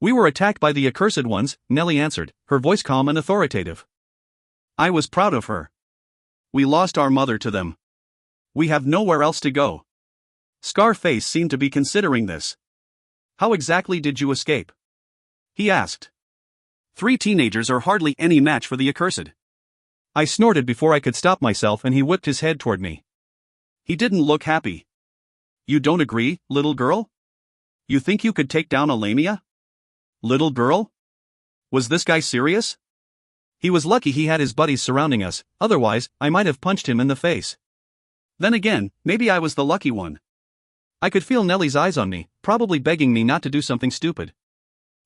"We were attacked by the accursed ones," Nellie answered, her voice calm and authoritative. I was proud of her. "We lost our mother to them. We have nowhere else to go." Scarface seemed to be considering this. "How exactly did you escape?" he asked. 3 teenagers are hardly any match for the accursed." I snorted before I could stop myself and he whipped his head toward me. He didn't look happy. "You don't agree, little girl? You think you could take down a lamia?" Little girl? Was this guy serious? He was lucky he had his buddies surrounding us, otherwise, I might have punched him in the face. Then again, maybe I was the lucky one. I could feel Nellie's eyes on me, probably begging me not to do something stupid.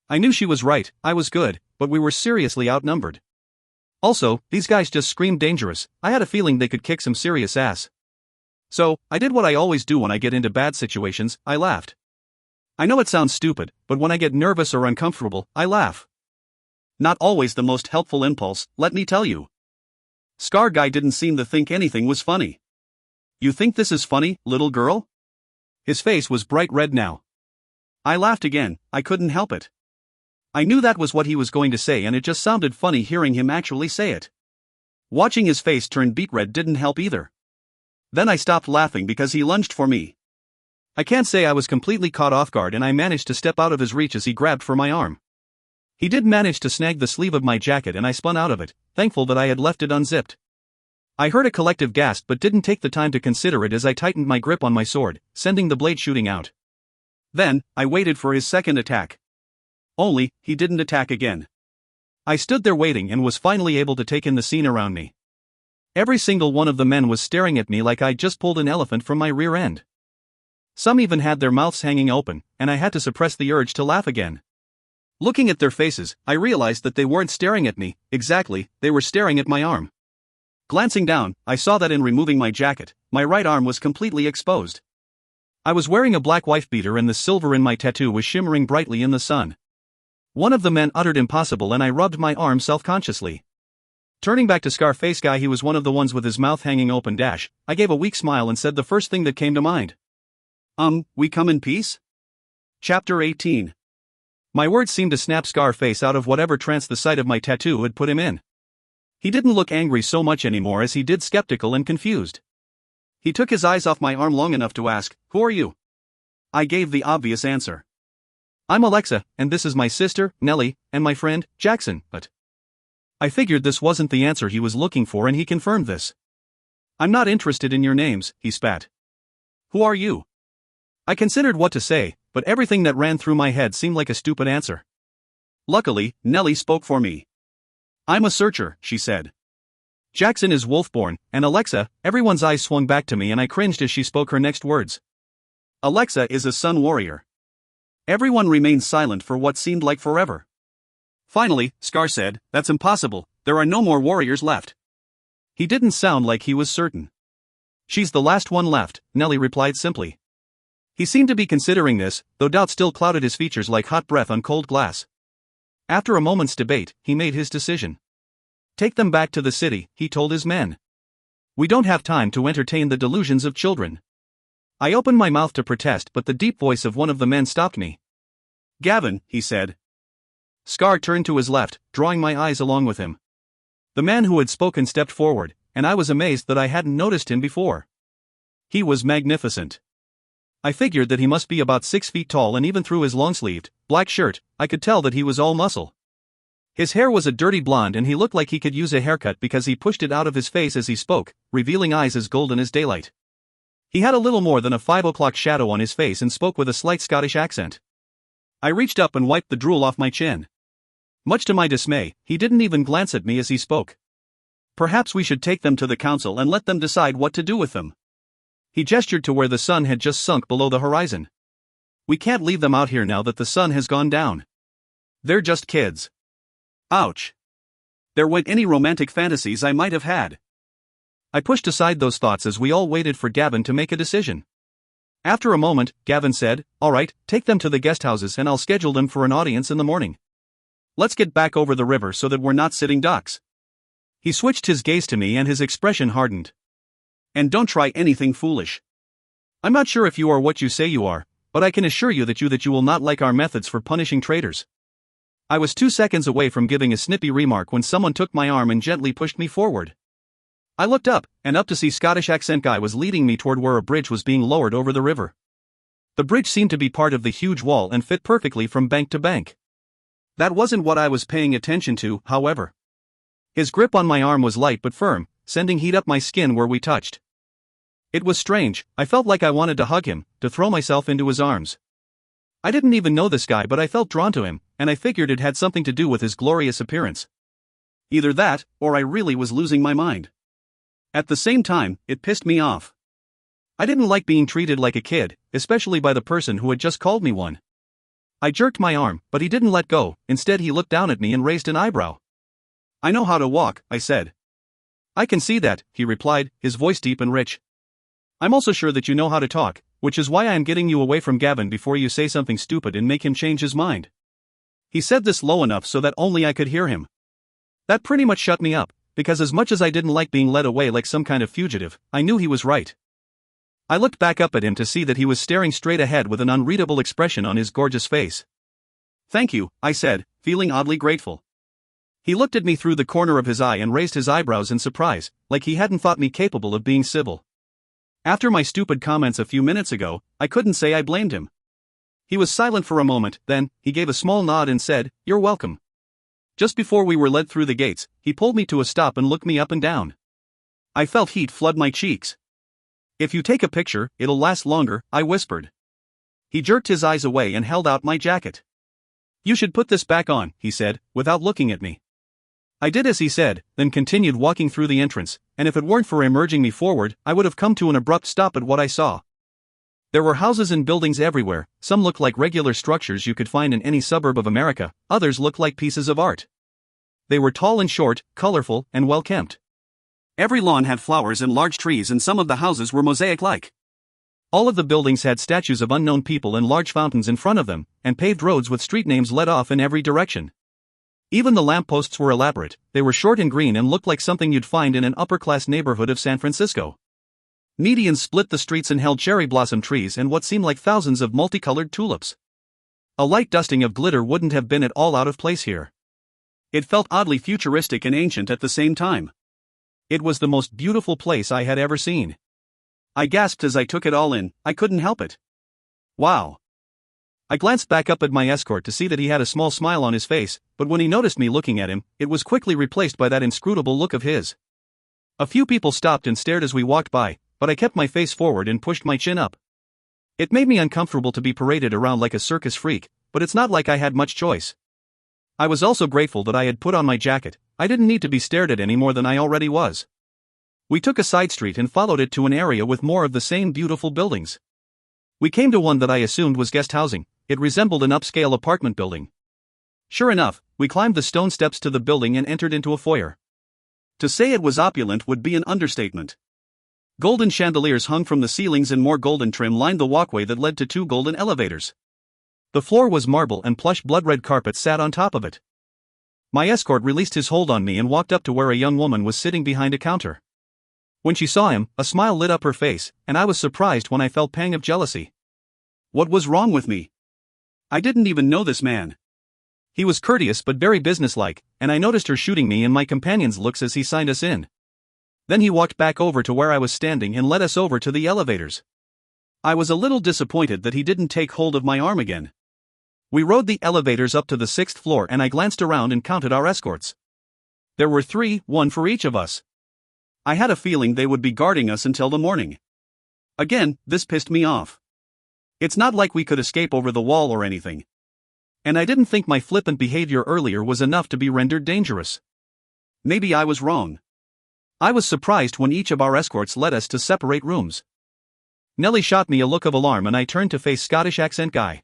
I knew she was right, I was good, but we were seriously outnumbered. Also, these guys just screamed dangerous. I had a feeling they could kick some serious ass. So, I did what I always do when I get into bad situations, I laughed. I know it sounds stupid, but when I get nervous or uncomfortable, I laugh. Not always the most helpful impulse, let me tell you. Scar Guy didn't seem to think anything was funny. "You think this is funny, little girl?" His face was bright red now. I laughed again, I couldn't help it. I knew that was what he was going to say and it just sounded funny hearing him actually say it. Watching his face turn beet red didn't help either. Then I stopped laughing because he lunged for me. I can't say I was completely caught off guard and I managed to step out of his reach as he grabbed for my arm. He did manage to snag the sleeve of my jacket and I spun out of it, thankful that I had left it unzipped. I heard a collective gasp but didn't take the time to consider it as I tightened my grip on my sword, sending the blade shooting out. Then, I waited for his second attack. Only, he didn't attack again. I stood there waiting and was finally able to take in the scene around me. Every single one of the men was staring at me like I'd just pulled an elephant from my rear end. Some even had their mouths hanging open, and I had to suppress the urge to laugh again. Looking at their faces, I realized that they weren't staring at me, exactly, they were staring at my arm. Glancing down, I saw that in removing my jacket, my right arm was completely exposed. I was wearing a black wife beater and the silver in my tattoo was shimmering brightly in the sun. One of the men uttered impossible and I rubbed my arm self-consciously. Turning back to Scarface Guy, he was one of the ones with his mouth hanging open. I gave a weak smile and said the first thing that came to mind. We come in peace? Chapter 18. My words seemed to snap Scarface out of whatever trance the sight of my tattoo had put him in. He didn't look angry so much anymore as he did skeptical and confused. He took his eyes off my arm long enough to ask, "Who are you?" I gave the obvious answer. "I'm Alexa, and this is my sister, Nellie, and my friend, Jackson, but..." I figured this wasn't the answer he was looking for and he confirmed this. "I'm not interested in your names," he spat. "Who are you?" I considered what to say, but everything that ran through my head seemed like a stupid answer. Luckily, Nellie spoke for me. "I'm a searcher," she said. "Jackson is Wolfborn, and Alexa..." Everyone's eyes swung back to me and I cringed as she spoke her next words. "Alexa is a sun warrior." Everyone remained silent for what seemed like forever. Finally, Scar said, "That's impossible, there are no more warriors left." He didn't sound like he was certain. "She's the last one left," Nellie replied simply. He seemed to be considering this, though doubt still clouded his features like hot breath on cold glass. After a moment's debate, he made his decision. "Take them back to the city," he told his men. "We don't have time to entertain the delusions of children." I opened my mouth to protest but the deep voice of one of the men stopped me. "Gavin," he said. Scar turned to his left, drawing my eyes along with him. The man who had spoken stepped forward, and I was amazed that I hadn't noticed him before. He was magnificent. I figured that he must be about 6 feet tall and even through his long-sleeved, black shirt, I could tell that he was all muscle. His hair was a dirty blonde and he looked like he could use a haircut because he pushed it out of his face as he spoke, revealing eyes as golden as daylight. He had a little more than a 5 o'clock shadow on his face and spoke with a slight Scottish accent. I reached up and wiped the drool off my chin. Much to my dismay, he didn't even glance at me as he spoke. Perhaps we should take them to the council and let them decide what to do with them. He gestured to where the sun had just sunk below the horizon. We can't leave them out here now that the sun has gone down. They're just kids. Ouch. There went any romantic fantasies I might have had. I pushed aside those thoughts as we all waited for Gavin to make a decision. After a moment, Gavin said, "All right, take them to the guest houses and I'll schedule them for an audience in the morning. Let's get back over the river so that we're not sitting ducks." He switched his gaze to me and his expression hardened. "And don't try anything foolish. I'm not sure if you are what you say you are, but I can assure you that you will not like our methods for punishing traitors." I was 2 seconds away from giving a snippy remark when someone took my arm and gently pushed me forward. I looked up to see Scottish accent guy was leading me toward where a bridge was being lowered over the river. The bridge seemed to be part of the huge wall and fit perfectly from bank to bank. That wasn't what I was paying attention to, however. His grip on my arm was light but firm, sending heat up my skin where we touched. It was strange, I felt like I wanted to hug him, to throw myself into his arms. I didn't even know this guy but I felt drawn to him, and I figured it had something to do with his glorious appearance. Either that, or I really was losing my mind. At the same time, it pissed me off. I didn't like being treated like a kid, especially by the person who had just called me one. I jerked my arm, but he didn't let go. Instead he looked down at me and raised an eyebrow. "I know how to walk," I said. "I can see that," he replied, his voice deep and rich. "I'm also sure that you know how to talk, which is why I am getting you away from Gavin before you say something stupid and make him change his mind." He said this low enough so that only I could hear him. That pretty much shut me up, because as much as I didn't like being led away like some kind of fugitive, I knew he was right. I looked back up at him to see that he was staring straight ahead with an unreadable expression on his gorgeous face. "Thank you," I said, feeling oddly grateful. He looked at me through the corner of his eye and raised his eyebrows in surprise, like he hadn't thought me capable of being civil. After my stupid comments a few minutes ago, I couldn't say I blamed him. He was silent for a moment, then, he gave a small nod and said, "You're welcome." Just before we were led through the gates, he pulled me to a stop and looked me up and down. I felt heat flood my cheeks. "If you take a picture, it'll last longer," I whispered. He jerked his eyes away and held out my jacket. "You should put this back on," he said, without looking at me. I did as he said, then continued walking through the entrance, and if it weren't for him urging me forward, I would have come to an abrupt stop at what I saw. There were houses and buildings everywhere. Some looked like regular structures you could find in any suburb of America, others looked like pieces of art. They were tall and short, colorful, and well-kept. Every lawn had flowers and large trees and some of the houses were mosaic-like. All of the buildings had statues of unknown people and large fountains in front of them, and paved roads with street names led off in every direction. Even the lampposts were elaborate. They were short and green and looked like something you'd find in an upper-class neighborhood of San Francisco. Medians split the streets and held cherry blossom trees and what seemed like thousands of multicolored tulips. A light dusting of glitter wouldn't have been at all out of place here. It felt oddly futuristic and ancient at the same time. It was the most beautiful place I had ever seen. I gasped as I took it all in. I couldn't help it. Wow. I glanced back up at my escort to see that he had a small smile on his face, but when he noticed me looking at him, it was quickly replaced by that inscrutable look of his. A few people stopped and stared as we walked by, but I kept my face forward and pushed my chin up. It made me uncomfortable to be paraded around like a circus freak, but it's not like I had much choice. I was also grateful that I had put on my jacket. I didn't need to be stared at any more than I already was. We took a side street and followed it to an area with more of the same beautiful buildings. We came to one that I assumed was guest housing. It resembled an upscale apartment building. Sure enough, we climbed the stone steps to the building and entered into a foyer. To say it was opulent would be an understatement. Golden chandeliers hung from the ceilings and more golden trim lined the walkway that led to 2 golden elevators. The floor was marble and plush blood-red carpet sat on top of it. My escort released his hold on me and walked up to where a young woman was sitting behind a counter. When she saw him, a smile lit up her face, and I was surprised when I felt a pang of jealousy. What was wrong with me? I didn't even know this man. He was courteous but very businesslike, and I noticed her shooting me and my companion's looks as he signed us in. Then he walked back over to where I was standing and led us over to the elevators. I was a little disappointed that he didn't take hold of my arm again. We rode the elevators up to the 6th floor and I glanced around and counted our escorts. There were 3, one for each of us. I had a feeling they would be guarding us until the morning. Again, this pissed me off. It's not like we could escape over the wall or anything. And I didn't think my flippant behavior earlier was enough to be rendered dangerous. Maybe I was wrong. I was surprised when each of our escorts led us to separate rooms. Nellie shot me a look of alarm and I turned to face Scottish accent guy.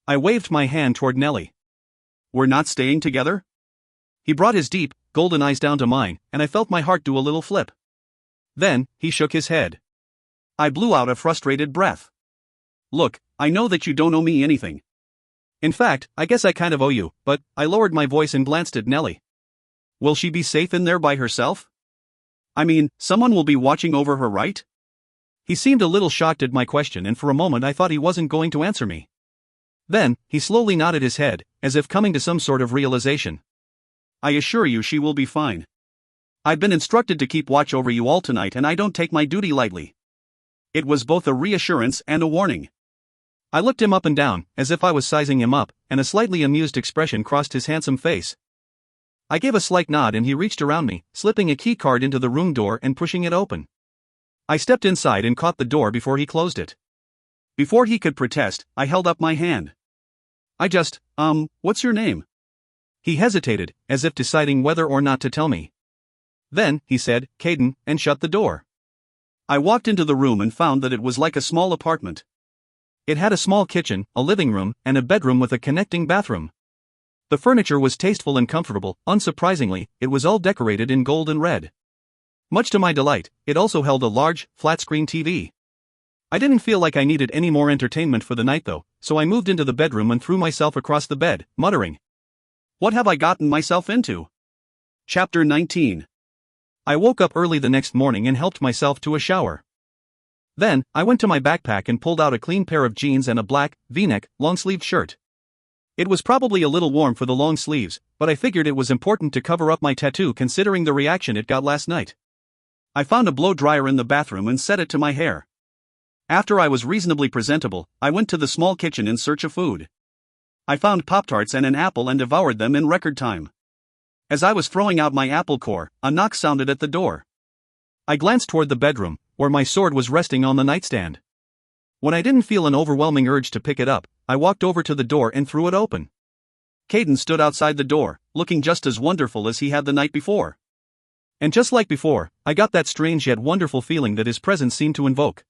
I waved my hand toward Nellie. We're not staying together? He brought his deep, golden eyes down to mine, and I felt my heart do a little flip. Then, he shook his head. I blew out a frustrated breath. Look, I know that you don't owe me anything. In fact, I guess I kind of owe you, but I lowered my voice and glanced at Nellie. Will she be safe in there by herself? I mean, someone will be watching over her, right? He seemed a little shocked at my question and for a moment I thought he wasn't going to answer me. Then, he slowly nodded his head, as if coming to some sort of realization. I assure you she will be fine. I've been instructed to keep watch over you all tonight and I don't take my duty lightly. It was both a reassurance and a warning. I looked him up and down, as if I was sizing him up, and a slightly amused expression crossed his handsome face. I gave a slight nod and he reached around me, slipping a key card into the room door and pushing it open. I stepped inside and caught the door before he closed it. Before he could protest, I held up my hand. What's your name? He hesitated, as if deciding whether or not to tell me. Then, he said, Caden, and shut the door. I walked into the room and found that it was like a small apartment. It had a small kitchen, a living room, and a bedroom with a connecting bathroom. The furniture was tasteful and comfortable. Unsurprisingly, it was all decorated in gold and red. Much to my delight, it also held a large, flat-screen TV. I didn't feel like I needed any more entertainment for the night though, so I moved into the bedroom and threw myself across the bed, muttering, "What have I gotten myself into?" Chapter 19. I woke up early the next morning and helped myself to a shower. Then, I went to my backpack and pulled out a clean pair of jeans and a black, V-neck, long-sleeved shirt. It was probably a little warm for the long sleeves, but I figured it was important to cover up my tattoo considering the reaction it got last night. I found a blow dryer in the bathroom and set it to my hair. After I was reasonably presentable, I went to the small kitchen in search of food. I found Pop-Tarts and an apple and devoured them in record time. As I was throwing out my apple core, a knock sounded at the door. I glanced toward the bedroom, where my sword was resting on the nightstand. When I didn't feel an overwhelming urge to pick it up, I walked over to the door and threw it open. Caden stood outside the door, looking just as wonderful as he had the night before. And just like before, I got that strange yet wonderful feeling that his presence seemed to invoke.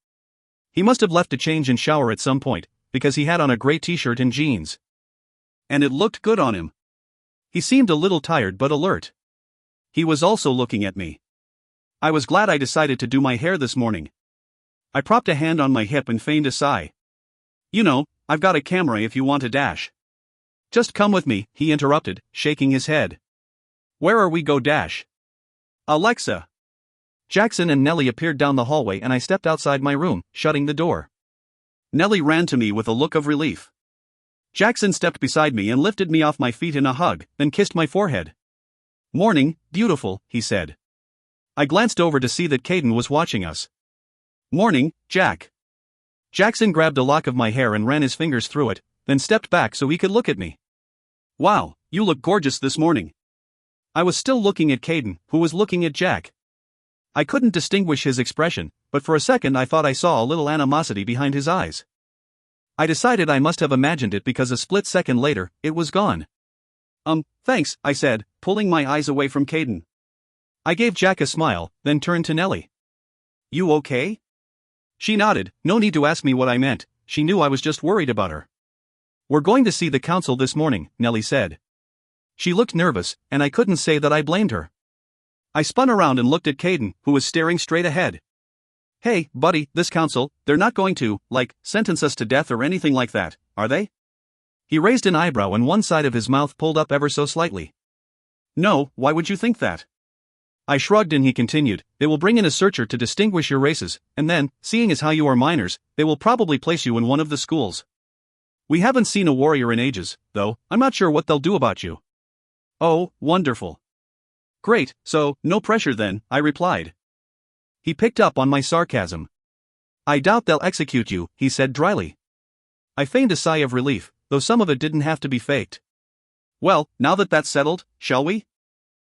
He must have left to change and shower at some point, because he had on a gray t-shirt and jeans. And it looked good on him. He seemed a little tired but alert. He was also looking at me. I was glad I decided to do my hair this morning. I propped a hand on my hip and feigned a sigh. You know, I've got a camera if you want to dash. Just come with me, he interrupted, shaking his head. Where are we go dash? Alexa. Jackson and Nellie appeared down the hallway and I stepped outside my room, shutting the door. Nellie ran to me with a look of relief. Jackson stepped beside me and lifted me off my feet in a hug, then kissed my forehead. Morning, beautiful, he said. I glanced over to see that Caden was watching us. Morning, Jack. Jackson grabbed a lock of my hair and ran his fingers through it, then stepped back so he could look at me. Wow, you look gorgeous this morning. I was still looking at Caden, who was looking at Jack. I couldn't distinguish his expression, but for a second I thought I saw a little animosity behind his eyes. I decided I must have imagined it because a split second later, it was gone. Thanks, I said, pulling my eyes away from Caden. I gave Jack a smile, then turned to Nellie. You okay? She nodded, no need to ask me what I meant, she knew I was just worried about her. We're going to see the council this morning, Nellie said. She looked nervous, and I couldn't say that I blamed her. I spun around and looked at Caden, who was staring straight ahead. Hey, buddy, this council, they're not going to, sentence us to death or anything like that, are they? He raised an eyebrow and one side of his mouth pulled up ever so slightly. No, why would you think that? I shrugged and he continued, they will bring in a searcher to distinguish your races, and then, seeing as how you are minors, they will probably place you in one of the schools. We haven't seen a warrior in ages, though, I'm not sure what they'll do about you. Oh, wonderful. Great, so, no pressure then, I replied. He picked up on my sarcasm. I doubt they'll execute you, he said dryly. I feigned a sigh of relief, though some of it didn't have to be faked. Well, now that that's settled, shall we?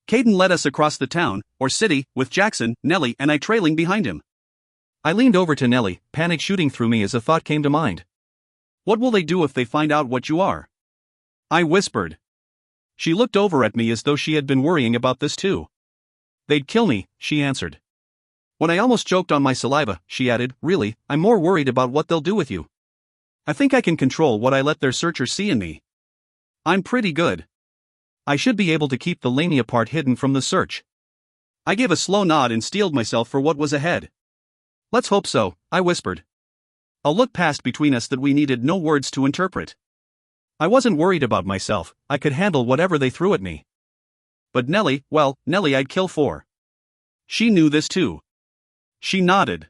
Caden led us across the town, or city, with Jackson, Nellie and I trailing behind him. I leaned over to Nellie, panic shooting through me as a thought came to mind. What will they do if they find out what you are? I whispered. She looked over at me as though she had been worrying about this too. They'd kill me, she answered. When I almost choked on my saliva, she added, really, I'm more worried about what they'll do with you. I think I can control what I let their searchers see in me. I'm pretty good. I should be able to keep the Lania part hidden from the search. I gave a slow nod and steeled myself for what was ahead. Let's hope so, I whispered. A look passed between us that we needed no words to interpret. I wasn't worried about myself, I could handle whatever they threw at me. But Nellie, well, Nellie I'd kill for. She knew this too. She nodded.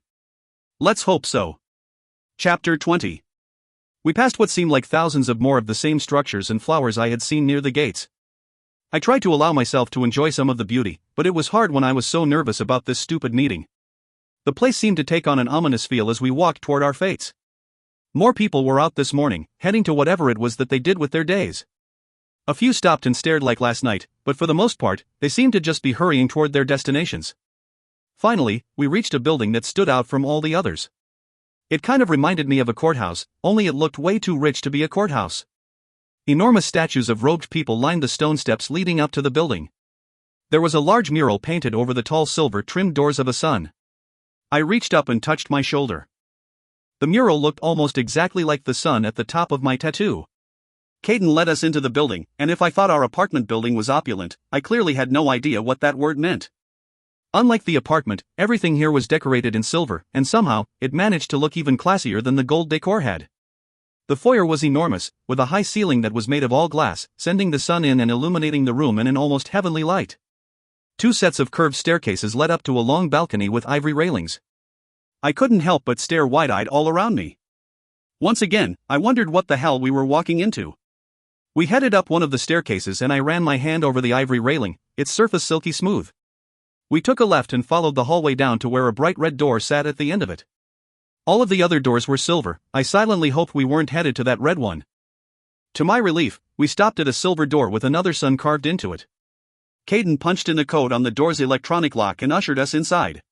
Let's hope so. Chapter 20. We passed what seemed like thousands of more of the same structures and flowers I had seen near the gates. I tried to allow myself to enjoy some of the beauty, but it was hard when I was so nervous about this stupid meeting. The place seemed to take on an ominous feel as we walked toward our fates. More people were out this morning, heading to whatever it was that they did with their days. A few stopped and stared like last night, but for the most part, they seemed to just be hurrying toward their destinations. Finally, we reached a building that stood out from all the others. It kind of reminded me of a courthouse, only it looked way too rich to be a courthouse. Enormous statues of robed people lined the stone steps leading up to the building. There was a large mural painted over the tall silver-trimmed doors of a sun. I reached up and touched my shoulder. The mural looked almost exactly like the sun at the top of my tattoo. Caden led us into the building, and if I thought our apartment building was opulent, I clearly had no idea what that word meant. Unlike the apartment, everything here was decorated in silver, and somehow, it managed to look even classier than the gold decor had. The foyer was enormous, with a high ceiling that was made of all glass, sending the sun in and illuminating the room in an almost heavenly light. 2 sets of curved staircases led up to a long balcony with ivory railings. I couldn't help but stare wide-eyed all around me. Once again, I wondered what the hell we were walking into. We headed up one of the staircases and I ran my hand over the ivory railing, its surface silky smooth. We took a left and followed the hallway down to where a bright red door sat at the end of it. All of the other doors were silver. I silently hoped we weren't headed to that red one. To my relief, we stopped at a silver door with another sun carved into it. Caden punched in a code on the door's electronic lock and ushered us inside.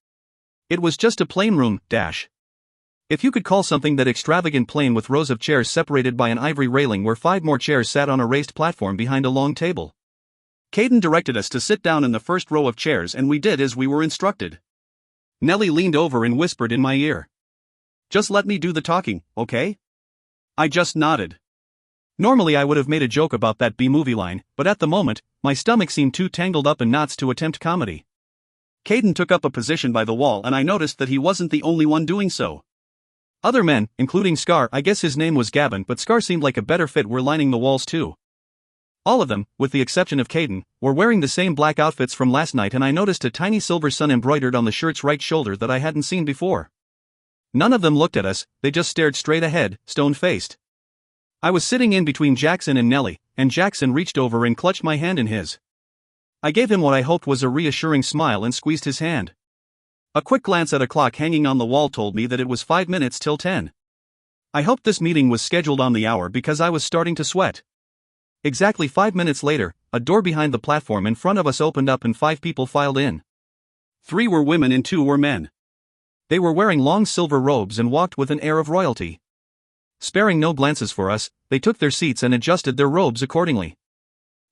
It was just a plain room, if you could call something that extravagant plain, with rows of chairs separated by an ivory railing where 5 more chairs sat on a raised platform behind a long table. Caden directed us to sit down in the first row of chairs and we did as we were instructed. Nellie leaned over and whispered in my ear. Just let me do the talking, okay? I just nodded. Normally I would have made a joke about that B-movie line, but at the moment, my stomach seemed too tangled up in knots to attempt comedy. Caden took up a position by the wall and I noticed that he wasn't the only one doing so. Other men, including Scar, I guess his name was Gavin, but Scar seemed like a better fit, were lining the walls too. All of them, with the exception of Caden, were wearing the same black outfits from last night and I noticed a tiny silver sun embroidered on the shirt's right shoulder that I hadn't seen before. None of them looked at us, they just stared straight ahead, stone-faced. I was sitting in between Jackson and Nellie, and Jackson reached over and clutched my hand in his. I gave him what I hoped was a reassuring smile and squeezed his hand. A quick glance at a clock hanging on the wall told me that it was 5 minutes till 10. I hoped this meeting was scheduled on the hour because I was starting to sweat. Exactly 5 minutes later, a door behind the platform in front of us opened up and 5 people filed in. 3 were women and 2 were men. They were wearing long silver robes and walked with an air of royalty. Sparing no glances for us, they took their seats and adjusted their robes accordingly.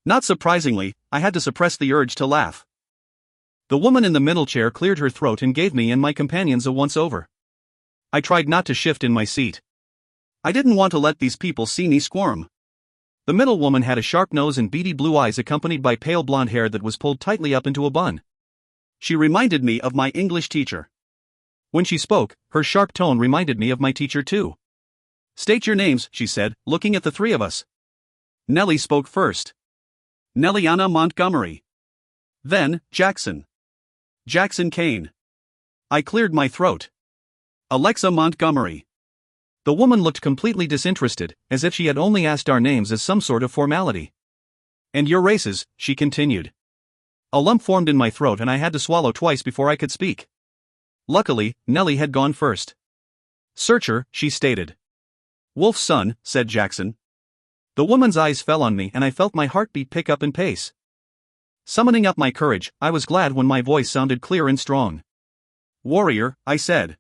Not surprisingly, I had to suppress the urge to laugh. The woman in the middle chair cleared her throat and gave me and my companions a once-over. I tried not to shift in my seat. I didn't want to let these people see me squirm. The middle woman had a sharp nose and beady blue eyes accompanied by pale blonde hair that was pulled tightly up into a bun. She reminded me of my English teacher. When she spoke, her sharp tone reminded me of my teacher too. State your names, she said, looking at the 3 of us. Nellie spoke first. Nelliana Montgomery. Then, Jackson. Jackson Kane. I cleared my throat. Alexa Montgomery. The woman looked completely disinterested, as if she had only asked our names as some sort of formality. And your races, she continued. A lump formed in my throat and I had to swallow twice before I could speak. Luckily, Nellie had gone first. Searcher, she stated. Wolf's son, said Jackson. The woman's eyes fell on me and I felt my heartbeat pick up in pace. Summoning up my courage, I was glad when my voice sounded clear and strong. Warrior, I said.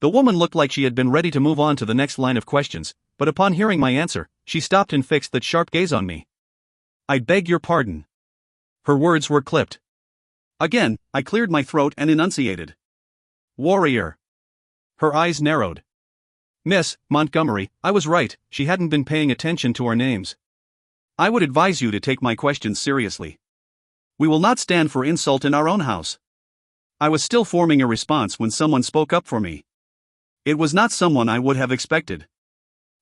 The woman looked like she had been ready to move on to the next line of questions, but upon hearing my answer, she stopped and fixed that sharp gaze on me. "I beg your pardon." Her words were clipped. Again, I cleared my throat and enunciated. "Warrior." Her eyes narrowed. "Miss Montgomery, I was right, she hadn't been paying attention to our names. I would advise you to take my questions seriously. We will not stand for insult in our own house." I was still forming a response when someone spoke up for me. It was not someone I would have expected.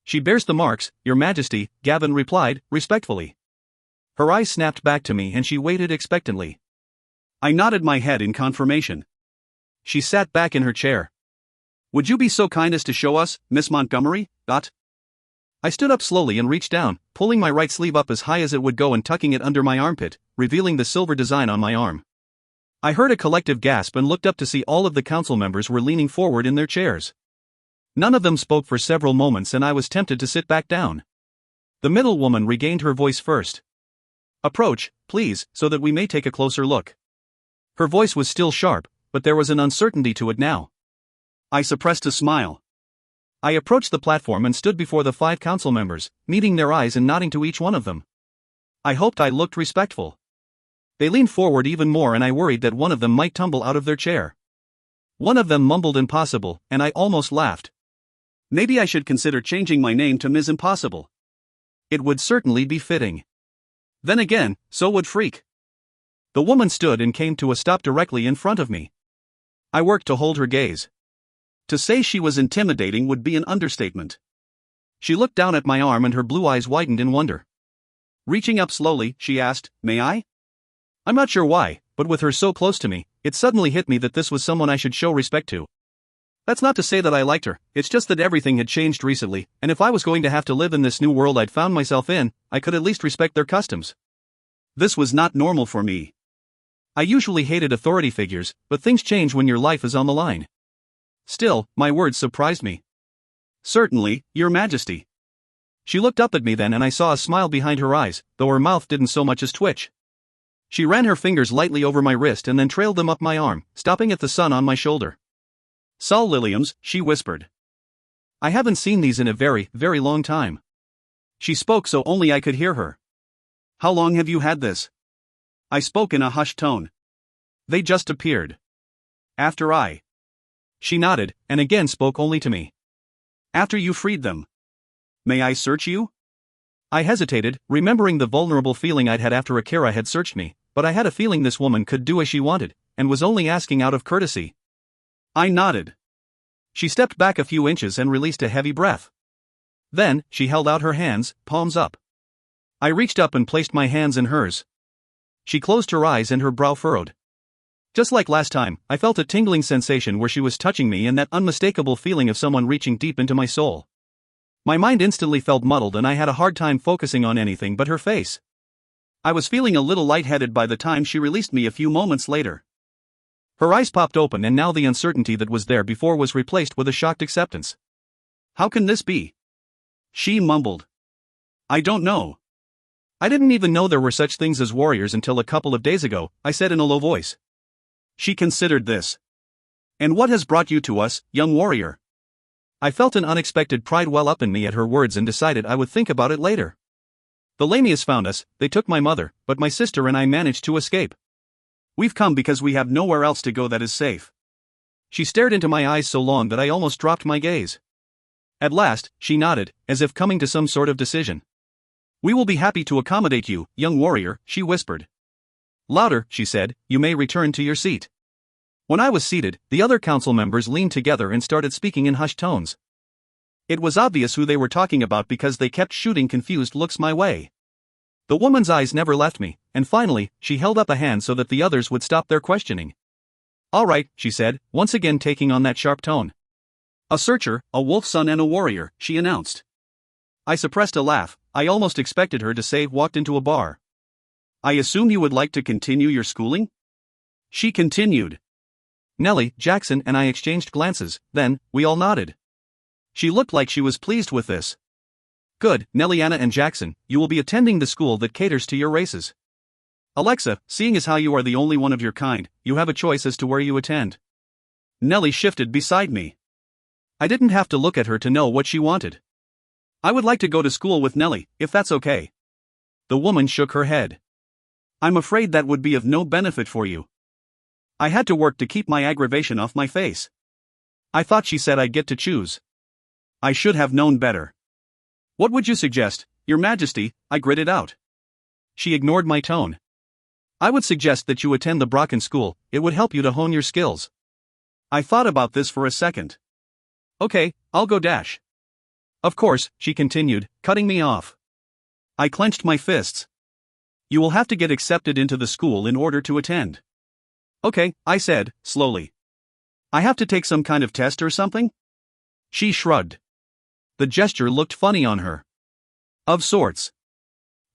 "She bears the marks, Your Majesty," Gavin replied, respectfully. Her eyes snapped back to me and she waited expectantly. I nodded my head in confirmation. She sat back in her chair. "Would you be so kind as to show us, Miss Montgomery?" I stood up slowly and reached down, pulling my right sleeve up as high as it would go and tucking it under my armpit, revealing the silver design on my arm. I heard a collective gasp and looked up to see all of the council members were leaning forward in their chairs. None of them spoke for several moments and I was tempted to sit back down. The middle woman regained her voice first. "Approach, please, so that we may take a closer look." Her voice was still sharp, but there was an uncertainty to it now. I suppressed a smile. I approached the platform and stood before the 5 council members, meeting their eyes and nodding to each one of them. I hoped I looked respectful. They leaned forward even more and I worried that one of them might tumble out of their chair. One of them mumbled "impossible," and I almost laughed. Maybe I should consider changing my name to Ms. Impossible. It would certainly be fitting. Then again, so would Freak. The woman stood and came to a stop directly in front of me. I worked to hold her gaze. To say she was intimidating would be an understatement. She looked down at my arm and her blue eyes widened in wonder. Reaching up slowly, she asked, "May I?" I'm not sure why, but with her so close to me, it suddenly hit me that this was someone I should show respect to. That's not to say that I liked her, it's just that everything had changed recently, and if I was going to have to live in this new world I'd found myself in, I could at least respect their customs. This was not normal for me. I usually hated authority figures, but things change when your life is on the line. Still, my words surprised me. "Certainly, Your Majesty." She looked up at me then and I saw a smile behind her eyes, though her mouth didn't so much as twitch. She ran her fingers lightly over my wrist and then trailed them up my arm, stopping at the sun on my shoulder. "Sol Liliums," she whispered. "I haven't seen these in a very, very long time." She spoke so only I could hear her. "How long have you had this?" I spoke in a hushed tone. "They just appeared. After I." She nodded, and again spoke only to me. "After you freed them. May I search you?" I hesitated, remembering the vulnerable feeling I'd had after Akira had searched me, but I had a feeling this woman could do as she wanted, and was only asking out of courtesy. I nodded. She stepped back a few inches and released a heavy breath. Then, she held out her hands, palms up. I reached up and placed my hands in hers. She closed her eyes and her brow furrowed. Just like last time, I felt a tingling sensation where she was touching me and that unmistakable feeling of someone reaching deep into my soul. My mind instantly felt muddled and I had a hard time focusing on anything but her face. I was feeling a little lightheaded by the time she released me a few moments later. Her eyes popped open and now the uncertainty that was there before was replaced with a shocked acceptance. "How can this be?" She mumbled. "I don't know." "I didn't even know there were such things as warriors until a couple of days ago," I said in a low voice. She considered this. "And what has brought you to us, young warrior?" I felt an unexpected pride well up in me at her words and decided I would think about it later. "The Lamias found us, they took my mother, but my sister and I managed to escape. We've come because we have nowhere else to go that is safe." She stared into my eyes so long that I almost dropped my gaze. At last, she nodded, as if coming to some sort of decision. "We will be happy to accommodate you, young warrior," she whispered. "Louder," she said, "you may return to your seat." When I was seated, the other council members leaned together and started speaking in hushed tones. It was obvious who they were talking about because they kept shooting confused looks my way. The woman's eyes never left me, and finally, she held up a hand so that the others would stop their questioning. "All right," she said, once again taking on that sharp tone. "A searcher, a wolf's son and a warrior," she announced. I suppressed a laugh. I almost expected her to say walked into a bar. "I assume you would like to continue your schooling?" She continued. Nellie, Jackson and I exchanged glances, then, we all nodded. She looked like she was pleased with this. "Good, Nelliana and Jackson, you will be attending the school that caters to your races. Alexa, seeing as how you are the only one of your kind, you have a choice as to where you attend." Nellie shifted beside me. I didn't have to look at her to know what she wanted. I would like to go to school with Nellie, if that's okay. The woman shook her head. I'm afraid that would be of no benefit for you. I had to work to keep my aggravation off my face. I thought she said I'd get to choose. I should have known better. What would you suggest, Your Majesty? I gritted out. She ignored my tone. I would suggest that you attend the Brocken School, it would help you to hone your skills. I thought about this for a second. Okay, I'll go dash. Of course, she continued, cutting me off. I clenched my fists. You will have to get accepted into the school in order to attend. Okay, I said, slowly. I have to take some kind of test or something? She shrugged. The gesture looked funny on her. Of sorts.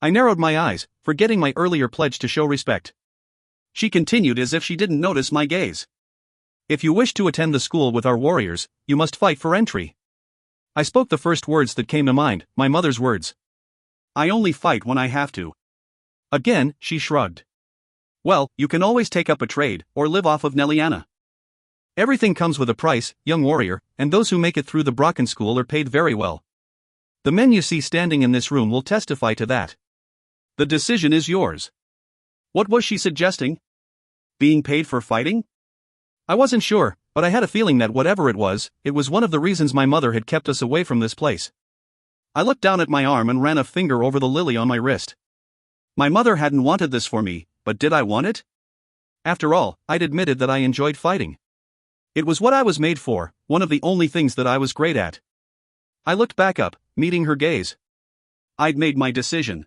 I narrowed my eyes, forgetting my earlier pledge to show respect. She continued as if she didn't notice my gaze. If you wish to attend the school with our warriors, you must fight for entry. I spoke the first words that came to mind, my mother's words. I only fight when I have to. Again, she shrugged. Well, you can always take up a trade, or live off of Nelliana. Everything comes with a price, young warrior, and those who make it through the Brocken School are paid very well. The men you see standing in this room will testify to that. The decision is yours. What was she suggesting? Being paid for fighting? I wasn't sure, but I had a feeling that whatever it was one of the reasons my mother had kept us away from this place. I looked down at my arm and ran a finger over the lily on my wrist. My mother hadn't wanted this for me, but did I want it? After all, I'd admitted that I enjoyed fighting. It was what I was made for, one of the only things that I was great at. I looked back up, meeting her gaze. I'd made my decision.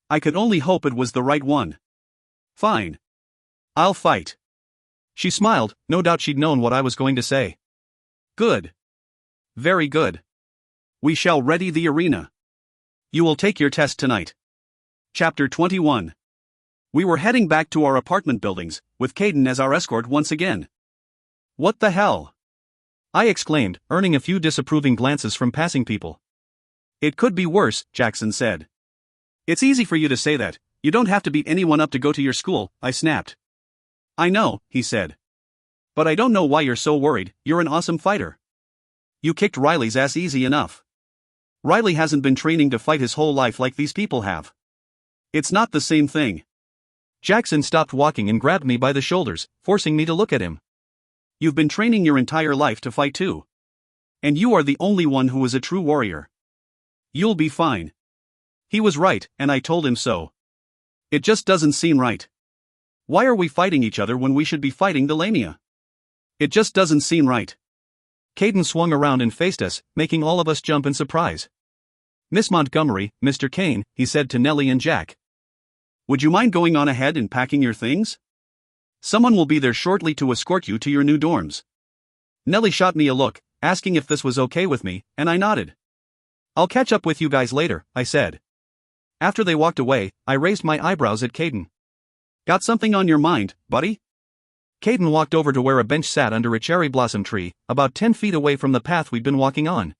I could only hope it was the right one. Fine. I'll fight. She smiled, no doubt she'd known what I was going to say. Good. Very good. We shall ready the arena. You will take your test tonight. Chapter 21. We were heading back to our apartment buildings, with Caden as our escort once again. What the hell? I exclaimed, earning a few disapproving glances from passing people. It could be worse, Jackson said. It's easy for you to say that, you don't have to beat anyone up to go to your school, I snapped. I know, he said. But I don't know why you're so worried, you're an awesome fighter. You kicked Riley's ass easy enough. Riley hasn't been training to fight his whole life like these people have. It's not the same thing. Jackson stopped walking and grabbed me by the shoulders, forcing me to look at him. You've been training your entire life to fight too. And you are the only one who is a true warrior. You'll be fine. He was right, and I told him so. It just doesn't seem right. Why are we fighting each other when we should be fighting the Lamia? It just doesn't seem right. Caden swung around and faced us, making all of us jump in surprise. Miss Montgomery, Mr. Kane, he said to Nellie and Jack. Would you mind going on ahead and packing your things? Someone will be there shortly to escort you to your new dorms. Nellie shot me a look, asking if this was okay with me, and I nodded. I'll catch up with you guys later, I said. After they walked away, I raised my eyebrows at Caden. Got something on your mind, buddy? Caden walked over to where a bench sat under a cherry blossom tree, about 10 feet away from the path we'd been walking on.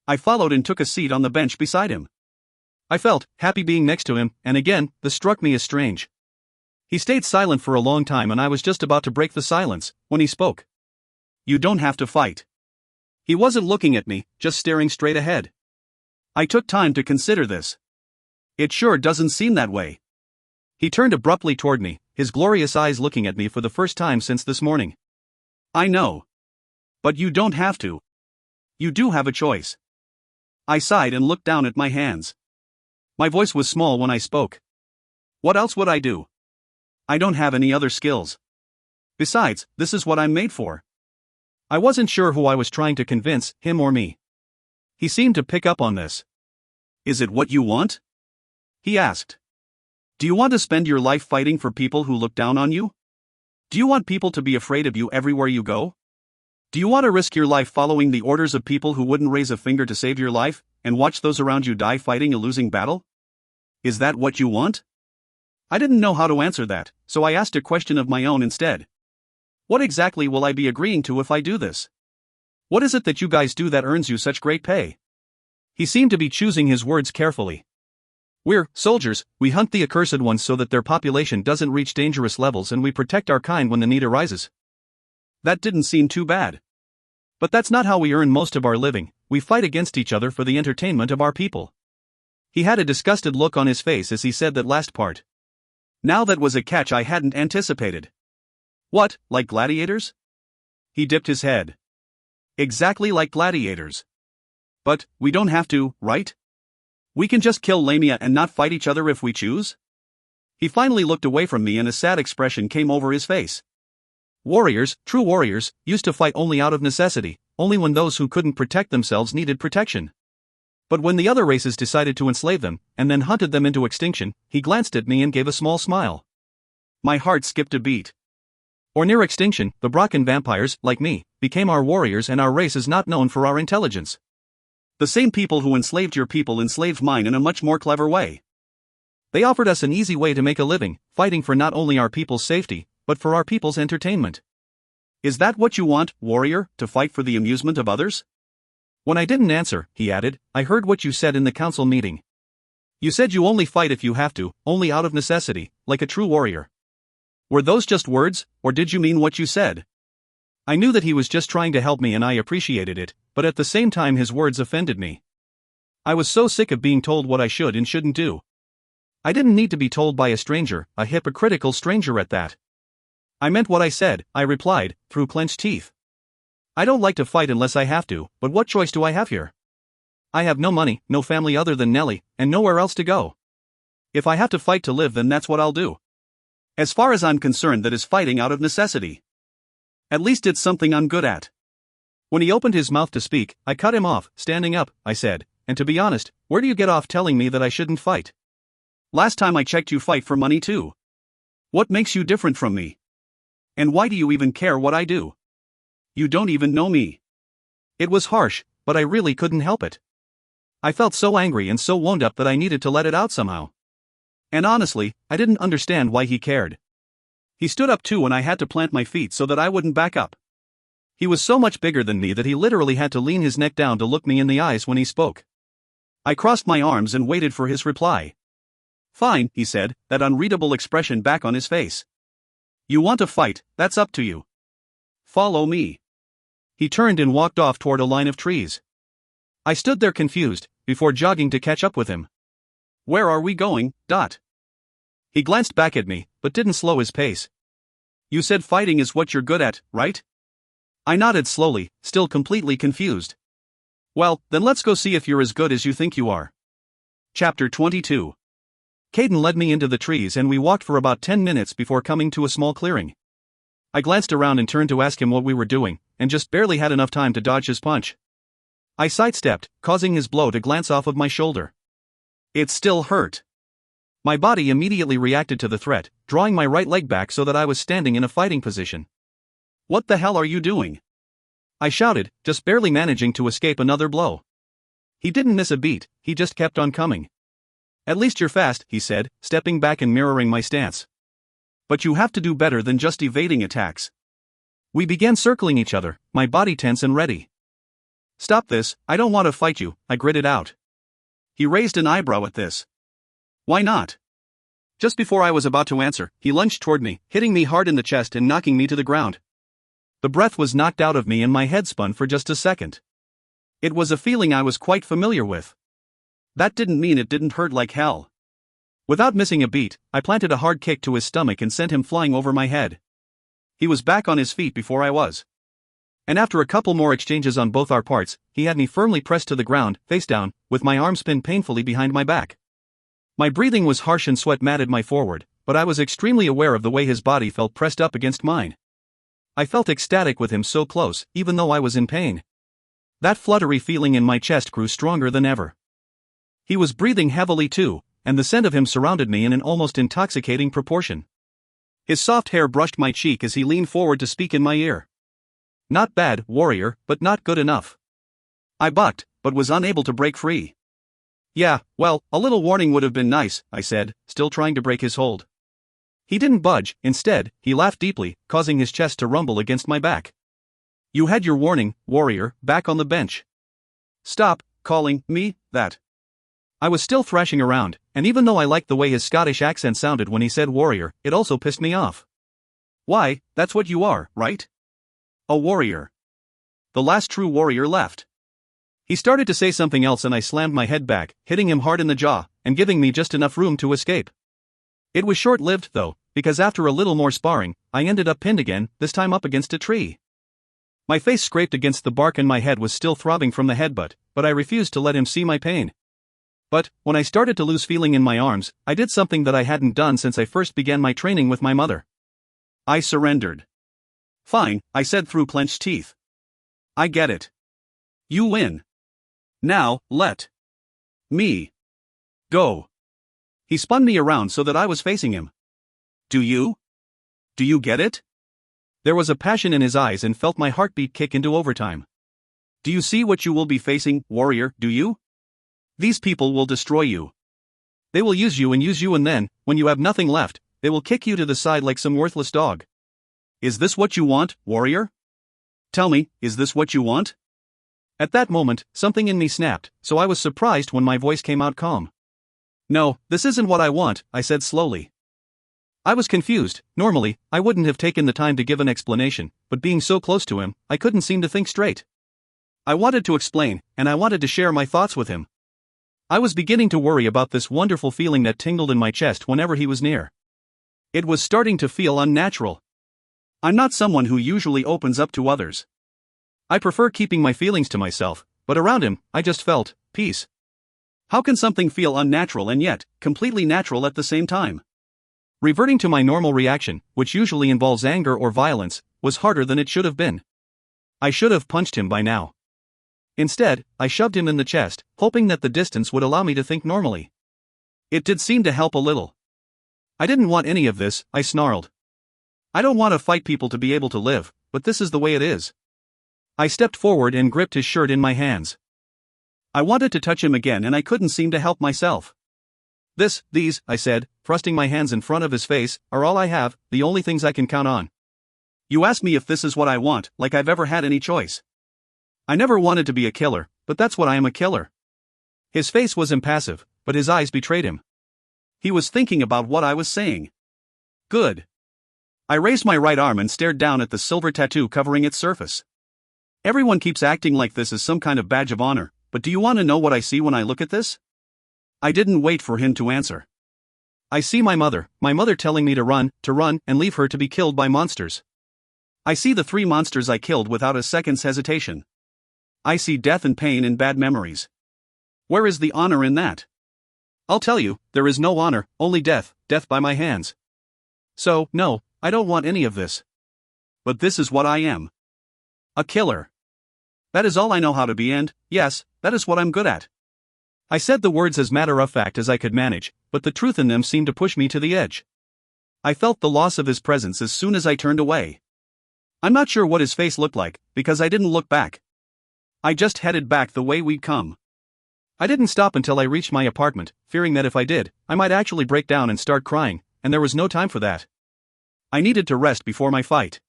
I followed and took a seat on the bench beside him. I felt happy being next to him, and again, this struck me as strange. He stayed silent for a long time and I was just about to break the silence, when he spoke. You don't have to fight. He wasn't looking at me, just staring straight ahead. I took time to consider this. It sure doesn't seem that way. He turned abruptly toward me, his glorious eyes looking at me for the first time since this morning. I know. But you don't have to. You do have a choice. I sighed and looked down at my hands. My voice was small when I spoke. What else would I do? I don't have any other skills. Besides, this is what I'm made for. I wasn't sure who I was trying to convince, him or me. He seemed to pick up on this. Is it what you want? He asked. Do you want to spend your life fighting for people who look down on you? Do you want people to be afraid of you everywhere you go? Do you want to risk your life following the orders of people who wouldn't raise a finger to save your life, and watch those around you die fighting a losing battle? Is that what you want? I didn't know how to answer that, so I asked a question of my own instead. What exactly will I be agreeing to if I do this? What is it that you guys do that earns you such great pay? He seemed to be choosing his words carefully. We're soldiers, we hunt the accursed ones so that their population doesn't reach dangerous levels and we protect our kind when the need arises. That didn't seem too bad. But that's not how we earn most of our living. We fight against each other for the entertainment of our people." He had a disgusted look on his face as he said that last part. Now that was a catch I hadn't anticipated. "What, like gladiators?" He dipped his head. "Exactly like gladiators. But we don't have to, right? We can just kill Lamia and not fight each other if we choose?" He finally looked away from me and a sad expression came over his face. Warriors, true warriors, used to fight only out of necessity, only when those who couldn't protect themselves needed protection. But when the other races decided to enslave them, and then hunted them into extinction, he glanced at me and gave a small smile. My heart skipped a beat. Or near extinction, the Brocken vampires, like me, became our warriors and our race is not known for our intelligence. The same people who enslaved your people enslaved mine in a much more clever way. They offered us an easy way to make a living, fighting for not only our people's safety, but for our people's entertainment. Is that what you want, warrior, to fight for the amusement of others? When I didn't answer, he added, I heard what you said in the council meeting. You said you only fight if you have to, only out of necessity, like a true warrior. Were those just words, or did you mean what you said? I knew that he was just trying to help me and I appreciated it, but at the same time his words offended me. I was so sick of being told what I should and shouldn't do. I didn't need to be told by a stranger, a hypocritical stranger at that. I meant what I said, I replied, through clenched teeth. I don't like to fight unless I have to, but what choice do I have here? I have no money, no family other than Nellie, and nowhere else to go. If I have to fight to live, then that's what I'll do. As far as I'm concerned, that is fighting out of necessity. At least it's something I'm good at. When he opened his mouth to speak, I cut him off. Standing up, I said, and to be honest, where do you get off telling me that I shouldn't fight? Last time I checked, you fight for money too. What makes you different from me? And why do you even care what I do? You don't even know me. It was harsh, but I really couldn't help it. I felt so angry and so wound up that I needed to let it out somehow. And honestly, I didn't understand why he cared. He stood up too and I had to plant my feet so that I wouldn't back up. He was so much bigger than me that he literally had to lean his neck down to look me in the eyes when he spoke. I crossed my arms and waited for his reply. Fine, he said, that unreadable expression back on his face. You want to fight, that's up to you. Follow me. He turned and walked off toward a line of trees. I stood there confused, before jogging to catch up with him. Where are we going, Dot? He glanced back at me, but didn't slow his pace. You said fighting is what you're good at, right? I nodded slowly, still completely confused. Well, then let's go see if you're as good as you think you are. Chapter 22. Caden led me into the trees and we walked for about 10 minutes before coming to a small clearing. I glanced around and turned to ask him what we were doing, and just barely had enough time to dodge his punch. I sidestepped, causing his blow to glance off of my shoulder. It still hurt. My body immediately reacted to the threat, drawing my right leg back so that I was standing in a fighting position. What the hell are you doing? I shouted, just barely managing to escape another blow. He didn't miss a beat, he just kept on coming. At least you're fast, he said, stepping back and mirroring my stance. But you have to do better than just evading attacks. We began circling each other, my body tense and ready. Stop this, I don't want to fight you, I gritted out. He raised an eyebrow at this. Why not? Just before I was about to answer, he lunged toward me, hitting me hard in the chest and knocking me to the ground. The breath was knocked out of me and my head spun for just a second. It was a feeling I was quite familiar with. That didn't mean it didn't hurt like hell. Without missing a beat, I planted a hard kick to his stomach and sent him flying over my head. He was back on his feet before I was. And after a couple more exchanges on both our parts, he had me firmly pressed to the ground, face down, with my arms pinned painfully behind my back. My breathing was harsh and sweat matted my forehead, but I was extremely aware of the way his body felt pressed up against mine. I felt ecstatic with him so close, even though I was in pain. That fluttery feeling in my chest grew stronger than ever. He was breathing heavily too, and the scent of him surrounded me in an almost intoxicating proportion. His soft hair brushed my cheek as he leaned forward to speak in my ear. Not bad, warrior, but not good enough. I bucked, but was unable to break free. Yeah, well, a little warning would have been nice, I said, still trying to break his hold. He didn't budge, instead, he laughed deeply, causing his chest to rumble against my back. You had your warning, warrior, back on the bench. Stop calling me that. I was still thrashing around, and even though I liked the way his Scottish accent sounded when he said warrior, it also pissed me off. Why, that's what you are, right? A warrior. the last true warrior left. He started to say something else and I slammed my head back, hitting him hard in the jaw, and giving me just enough room to escape. It was short-lived though, because after a little more sparring, I ended up pinned again, this time up against a tree. My face scraped against the bark and my head was still throbbing from the headbutt, but I refused to let him see my pain. But, when I started to lose feeling in my arms, I did something that I hadn't done since I first began my training with my mother. I surrendered. Fine, I said through clenched teeth. I get it. You win. Now, let me go. He spun me around so that I was facing him. Do you get it? There was a passion in his eyes and felt my heartbeat kick into overtime. Do you see what you will be facing, warrior, do you? These people will destroy you. They will use you and then, when you have nothing left, they will kick you to the side like some worthless dog. Is this what you want, warrior? Tell me, is this what you want? At that moment, something in me snapped, so I was surprised when my voice came out calm. No, this isn't what I want, I said slowly. I was confused. Normally, I wouldn't have taken the time to give an explanation, but being so close to him, I couldn't seem to think straight. I wanted to explain, and I wanted to share my thoughts with him. I was beginning to worry about this wonderful feeling that tingled in my chest whenever he was near. It was starting to feel unnatural. I'm not someone who usually opens up to others. I prefer keeping my feelings to myself, but around him, I just felt peace. How can something feel unnatural and yet completely natural at the same time? Reverting to my normal reaction, which usually involves anger or violence, was harder than it should have been. I should have punched him by now. Instead, I shoved him in the chest, hoping that the distance would allow me to think normally. It did seem to help a little. I didn't want any of this, I snarled. I don't want to fight people to be able to live, but this is the way it is. I stepped forward and gripped his shirt in my hands. I wanted to touch him again and I couldn't seem to help myself. These, I said, thrusting my hands in front of his face, are all I have, the only things I can count on. You ask me if this is what I want, like I've ever had any choice. I never wanted to be a killer, but that's what I am, a killer. His face was impassive, but his eyes betrayed him. He was thinking about what I was saying. Good. I raised my right arm and stared down at the silver tattoo covering its surface. Everyone keeps acting like this is some kind of badge of honor, but do you want to know what I see when I look at this? I didn't wait for him to answer. I see my mother telling me to run, and leave her to be killed by monsters. I see the 3 monsters I killed without a second's hesitation. I see death and pain and bad memories. Where is the honor in that? I'll tell you, there is no honor, only death by my hands. So, no, I don't want any of this. But this is what I am. A killer. That is all I know how to be, and, yes, that is what I'm good at. I said the words as matter-of-fact as I could manage, but the truth in them seemed to push me to the edge. I felt the loss of his presence as soon as I turned away. I'm not sure what his face looked like, because I didn't look back. I just headed back the way we'd come. I didn't stop until I reached my apartment, fearing that if I did, I might actually break down and start crying, and there was no time for that. I needed to rest before my fight.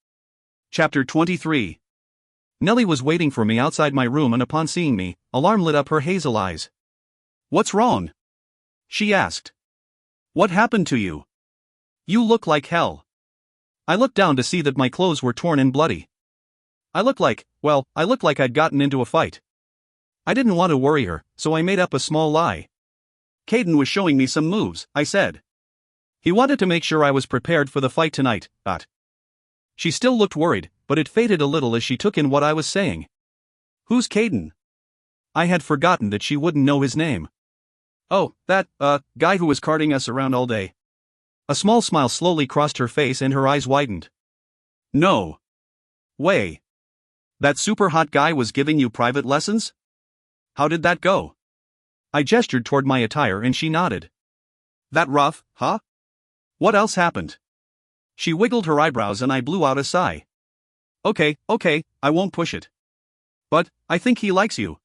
Chapter 23. Nellie was waiting for me outside my room, and upon seeing me, alarm lit up her hazel eyes. What's wrong? She asked. What happened to you? You look like hell. I looked down to see that my clothes were torn and bloody. I looked like I'd gotten into a fight. I didn't want to worry her, so I made up a small lie. Caden was showing me some moves, I said. He wanted to make sure I was prepared for the fight tonight, but... She still looked worried, but it faded a little as she took in what I was saying. Who's Caden? I had forgotten that she wouldn't know his name. Oh, that, guy who was carting us around all day. A small smile slowly crossed her face and her eyes widened. No way. That super hot guy was giving you private lessons? How did that go? I gestured toward my attire and she nodded. That rough, huh? What else happened? She wiggled her eyebrows and I blew out a sigh. Okay, I won't push it. But, I think he likes you.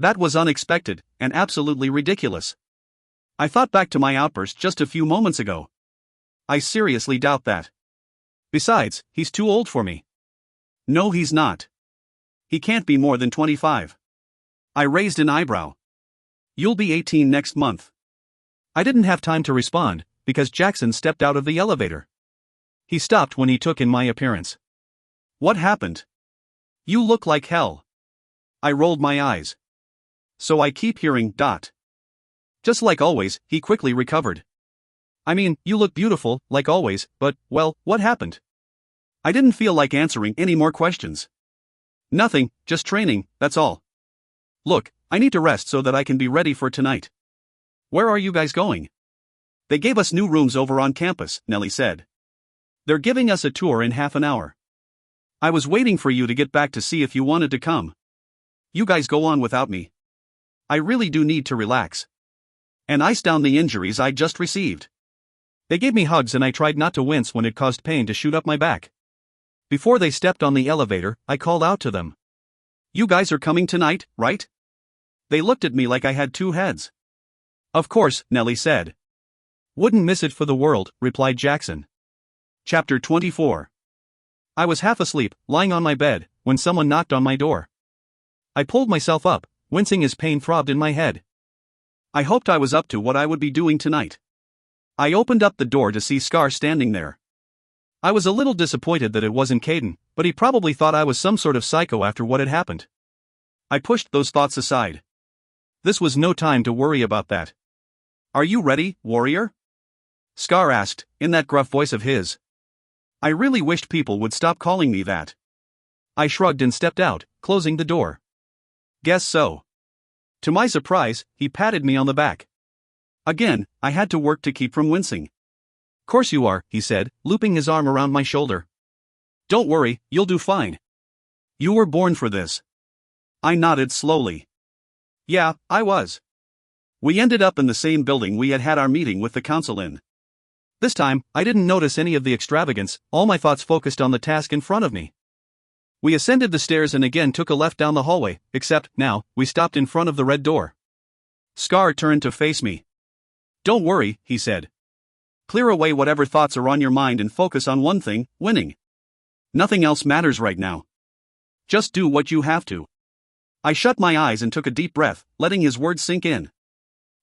That was unexpected, and absolutely ridiculous. I thought back to my outburst just a few moments ago. I seriously doubt that. Besides, he's too old for me. No, he's not. He can't be more than 25. I raised an eyebrow. You'll be 18 next month. I didn't have time to respond, because Jackson stepped out of the elevator. He stopped when he took in my appearance. What happened? You look like hell. I rolled my eyes. So I keep hearing, dot. Just like always, he quickly recovered. I mean, you look beautiful, like always, but, well, what happened? I didn't feel like answering any more questions. Nothing, just training, that's all. Look, I need to rest so that I can be ready for tonight. Where are you guys going? They gave us new rooms over on campus, Nellie said. They're giving us a tour in half an hour. I was waiting for you to get back to see if you wanted to come. You guys go on without me. I really do need to relax. And ice down the injuries I just received. They gave me hugs and I tried not to wince when it caused pain to shoot up my back. Before they stepped on the elevator, I called out to them. You guys are coming tonight, right? They looked at me like I had two heads. Of course, Nellie said. Wouldn't miss it for the world, replied Jackson. Chapter 24. I was half asleep, lying on my bed, when someone knocked on my door. I pulled myself up, wincing as pain throbbed in my head. I hoped I was up to what I would be doing tonight. I opened up the door to see Scar standing there. I was a little disappointed that it wasn't Caden, but he probably thought I was some sort of psycho after what had happened. I pushed those thoughts aside. This was no time to worry about that. Are you ready, warrior? Scar asked, in that gruff voice of his. I really wished people would stop calling me that. I shrugged and stepped out, closing the door. Guess so. To my surprise, he patted me on the back. Again, I had to work to keep from wincing. Course you are, he said, looping his arm around my shoulder. Don't worry, you'll do fine. You were born for this. I nodded slowly. Yeah, I was. We ended up in the same building we had our meeting with the council in. This time, I didn't notice any of the extravagance, all my thoughts focused on the task in front of me. We ascended the stairs and again took a left down the hallway, except, now, we stopped in front of the red door. Scar turned to face me. Don't worry, he said. Clear away whatever thoughts are on your mind and focus on one thing, winning. Nothing else matters right now. Just do what you have to. I shut my eyes and took a deep breath, letting his words sink in.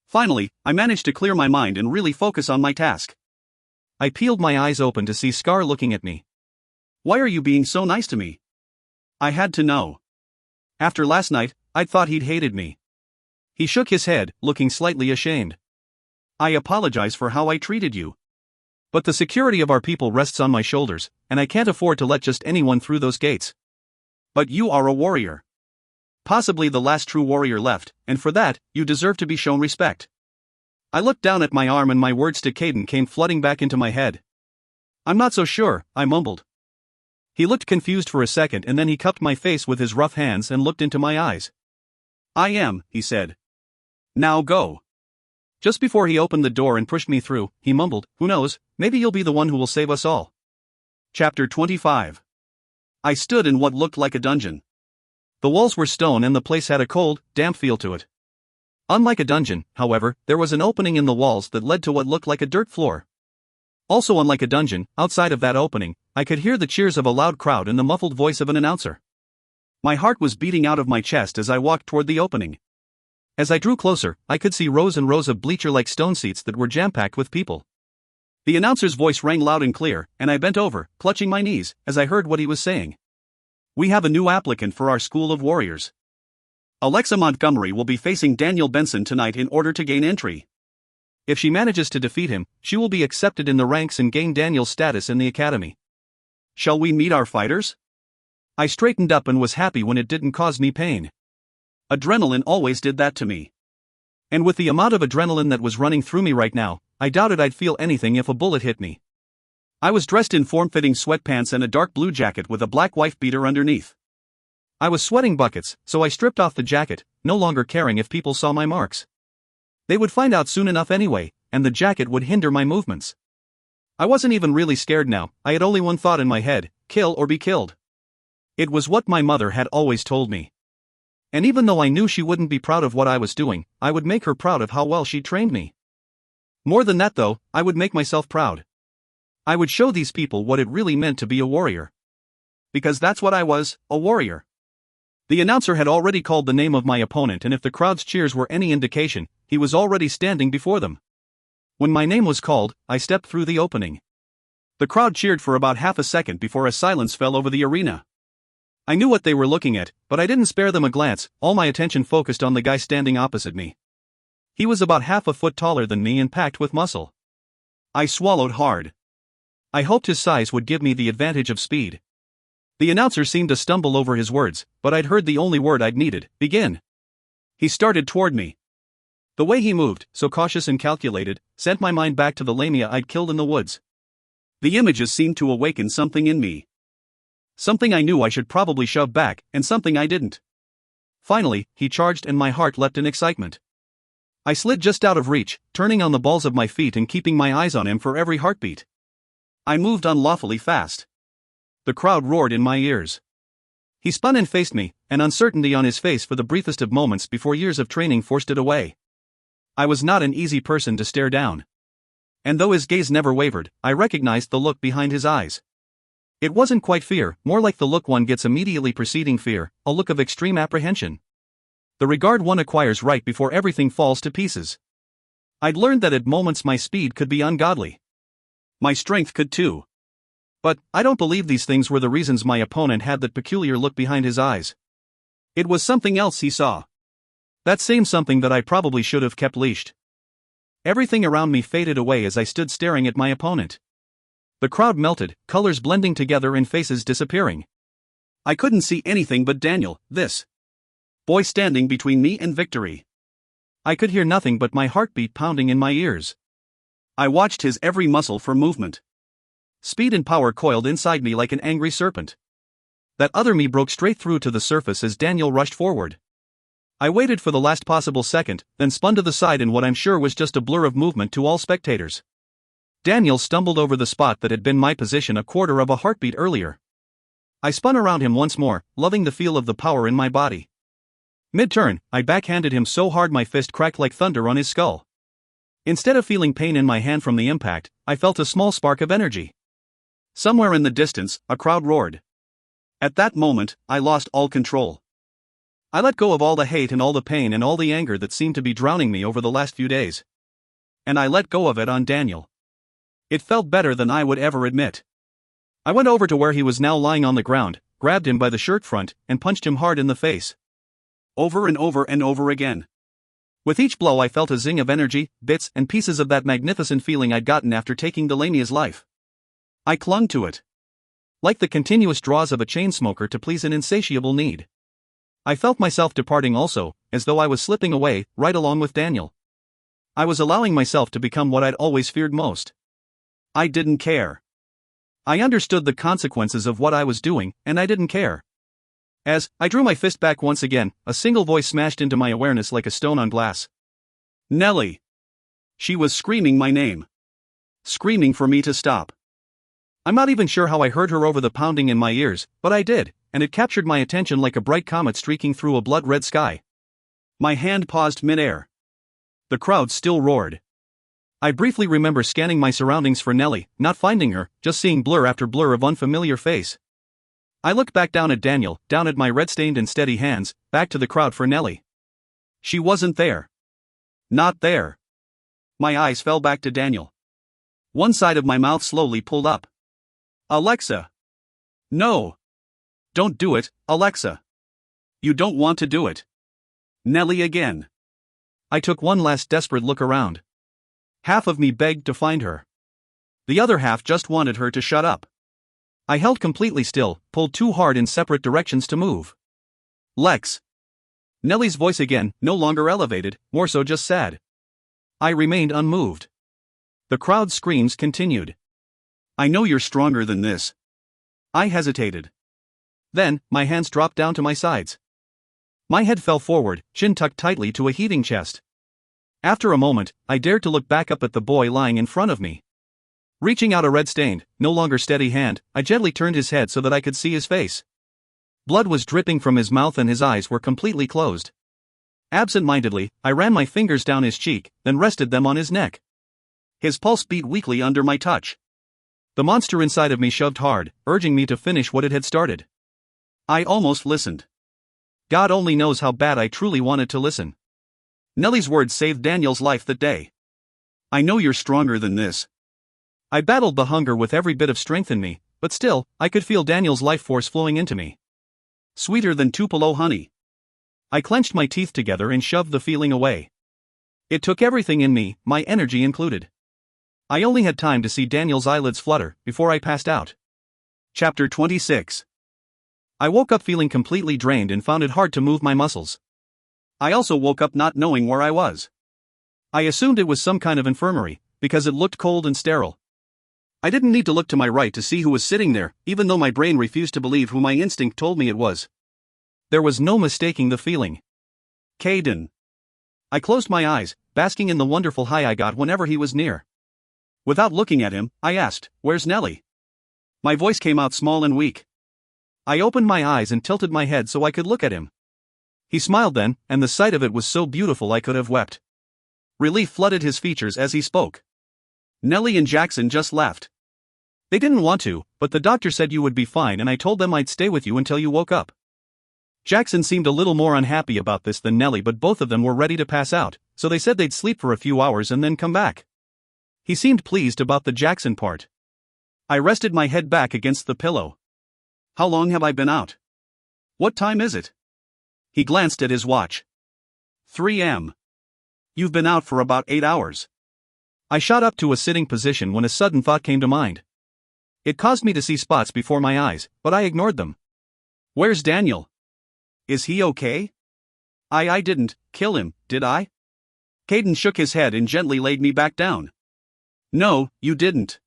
Finally, I managed to clear my mind and really focus on my task. I peeled my eyes open to see Scar looking at me. Why are you being so nice to me? I had to know. After last night, I'd thought he'd hated me. He shook his head, looking slightly ashamed. I apologize for how I treated you. But the security of our people rests on my shoulders, and I can't afford to let just anyone through those gates. But you are a warrior. Possibly the last true warrior left, and for that, you deserve to be shown respect. I looked down at my arm and my words to Caden came flooding back into my head. I'm not so sure, I mumbled. He looked confused for a second and then he cupped my face with his rough hands and looked into my eyes. I am, he said. Now go. Just before he opened the door and pushed me through, he mumbled, who knows, maybe you'll be the one who will save us all. Chapter 25. I stood in what looked like a dungeon. The walls were stone and the place had a cold, damp feel to it. Unlike a dungeon, however, there was an opening in the walls that led to what looked like a dirt floor. Also unlike a dungeon, outside of that opening, I could hear the cheers of a loud crowd and the muffled voice of an announcer. My heart was beating out of my chest as I walked toward the opening. As I drew closer, I could see rows and rows of bleacher-like stone seats that were jam-packed with people. The announcer's voice rang loud and clear, and I bent over, clutching my knees, as I heard what he was saying. We have a new applicant for our School of Warriors. Alexa Montgomery will be facing Daniel Benson tonight in order to gain entry. If she manages to defeat him, she will be accepted in the ranks and gain Daniel's status in the academy. Shall we meet our fighters? I straightened up and was happy when it didn't cause me pain. Adrenaline always did that to me. And with the amount of adrenaline that was running through me right now, I doubted I'd feel anything if a bullet hit me. I was dressed in form-fitting sweatpants and a dark blue jacket with a black wife beater underneath. I was sweating buckets, so I stripped off the jacket, no longer caring if people saw my marks. They would find out soon enough anyway, and the jacket would hinder my movements. I wasn't even really scared now, I had only one thought in my head, kill or be killed. It was what my mother had always told me. And even though I knew she wouldn't be proud of what I was doing, I would make her proud of how well she trained me. More than that though, I would make myself proud. I would show these people what it really meant to be a warrior. Because that's what I was, a warrior. The announcer had already called the name of my opponent, and if the crowd's cheers were any indication, he was already standing before them. When my name was called, I stepped through the opening. The crowd cheered for about half a second before a silence fell over the arena. I knew what they were looking at, but I didn't spare them a glance, all my attention focused on the guy standing opposite me. He was about half a foot taller than me and packed with muscle. I swallowed hard. I hoped his size would give me the advantage of speed. The announcer seemed to stumble over his words, but I'd heard the only word I'd needed: begin. He started toward me. The way he moved, so cautious and calculated, sent my mind back to the lamia I'd killed in the woods. The images seemed to awaken something in me. Something I knew I should probably shove back, and something I didn't. Finally, he charged and my heart leapt in excitement. I slid just out of reach, turning on the balls of my feet and keeping my eyes on him for every heartbeat. I moved unlawfully fast. The crowd roared in my ears. He spun and faced me, an uncertainty on his face for the briefest of moments before years of training forced it away. I was not an easy person to stare down. And though his gaze never wavered, I recognized the look behind his eyes. It wasn't quite fear, more like the look one gets immediately preceding fear, a look of extreme apprehension. The regard one acquires right before everything falls to pieces. I'd learned that at moments my speed could be ungodly. My strength could too. But I don't believe these things were the reasons my opponent had that peculiar look behind his eyes. It was something else he saw. That same something that I probably should have kept leashed. Everything around me faded away as I stood staring at my opponent. The crowd melted, colors blending together and faces disappearing. I couldn't see anything but Daniel, this boy standing between me and victory. I could hear nothing but my heartbeat pounding in my ears. I watched his every muscle for movement. Speed and power coiled inside me like an angry serpent. That other me broke straight through to the surface as Daniel rushed forward. I waited for the last possible second, then spun to the side in what I'm sure was just a blur of movement to all spectators. Daniel stumbled over the spot that had been my position a quarter of a heartbeat earlier. I spun around him once more, loving the feel of the power in my body. Mid-turn, I backhanded him so hard my fist cracked like thunder on his skull. Instead of feeling pain in my hand from the impact, I felt a small spark of energy. Somewhere in the distance, a crowd roared. At that moment, I lost all control. I let go of all the hate and all the pain and all the anger that seemed to be drowning me over the last few days. And I let go of it on Daniel. It felt better than I would ever admit. I went over to where he was now lying on the ground, grabbed him by the shirt front, and punched him hard in the face. Over and over and over again. With each blow I felt a zing of energy, bits and pieces of that magnificent feeling I'd gotten after taking Delaney's life. I clung to it. Like the continuous draws of a chain smoker to please an insatiable need. I felt myself departing also, as though I was slipping away, right along with Daniel. I was allowing myself to become what I'd always feared most. I didn't care. I understood the consequences of what I was doing, and I didn't care. As I drew my fist back once again, a single voice smashed into my awareness like a stone on glass. Nellie. She was screaming my name. Screaming for me to stop. I'm not even sure how I heard her over the pounding in my ears, but I did, and it captured my attention like a bright comet streaking through a blood-red sky. My hand paused mid-air. The crowd still roared. I briefly remember scanning my surroundings for Nellie, not finding her, just seeing blur after blur of unfamiliar face. I looked back down at Daniel, down at my red-stained and steady hands, back to the crowd for Nellie. She wasn't there. Not there. My eyes fell back to Daniel. One side of my mouth slowly pulled up. Alexa. No. Don't do it, Alexa. You don't want to do it. Nellie again. I took one last desperate look around. Half of me begged to find her. The other half just wanted her to shut up. I held completely still, pulled too hard in separate directions to move. Lex. Nellie's voice again, no longer elevated, more so just sad. I remained unmoved. The crowd's screams continued. I know you're stronger than this. I hesitated. Then, my hands dropped down to my sides. My head fell forward, chin tucked tightly to a heaving chest. After a moment, I dared to look back up at the boy lying in front of me. Reaching out a red-stained, no longer steady hand, I gently turned his head so that I could see his face. Blood was dripping from his mouth and his eyes were completely closed. Absent-mindedly, I ran my fingers down his cheek, then rested them on his neck. His pulse beat weakly under my touch. The monster inside of me shoved hard, urging me to finish what it had started. I almost listened. God only knows how bad I truly wanted to listen. Nellie's words saved Daniel's life that day. I know you're stronger than this. I battled the hunger with every bit of strength in me, but still, I could feel Daniel's life force flowing into me. Sweeter than Tupelo honey. I clenched my teeth together and shoved the feeling away. It took everything in me, my energy included. I only had time to see Daniel's eyelids flutter before I passed out. Chapter 26. I woke up feeling completely drained and found it hard to move my muscles. I also woke up not knowing where I was. I assumed it was some kind of infirmary, because it looked cold and sterile. I didn't need to look to my right to see who was sitting there, even though my brain refused to believe who my instinct told me it was. There was no mistaking the feeling. Caden. I closed my eyes, basking in the wonderful high I got whenever he was near. Without looking at him, I asked, "Where's Nellie?" My voice came out small and weak. I opened my eyes and tilted my head so I could look at him. He smiled then, and the sight of it was so beautiful I could have wept. Relief flooded his features as he spoke. "Nellie and Jackson just left. They didn't want to, but the doctor said you would be fine and I told them I'd stay with you until you woke up." Jackson seemed a little more unhappy about this than Nellie, but both of them were ready to pass out, so they said they'd sleep for a few hours and then come back. He seemed pleased about the Jackson part. I rested my head back against the pillow. "How long have I been out? What time is it?" He glanced at his watch. 3 a.m. "You've been out for about 8 hours. I shot up to a sitting position when a sudden thought came to mind. It caused me to see spots before my eyes, but I ignored them. "Where's Daniel? Is he okay? I didn't kill him, did I?" Caden shook his head and gently laid me back down. "No, you didn't.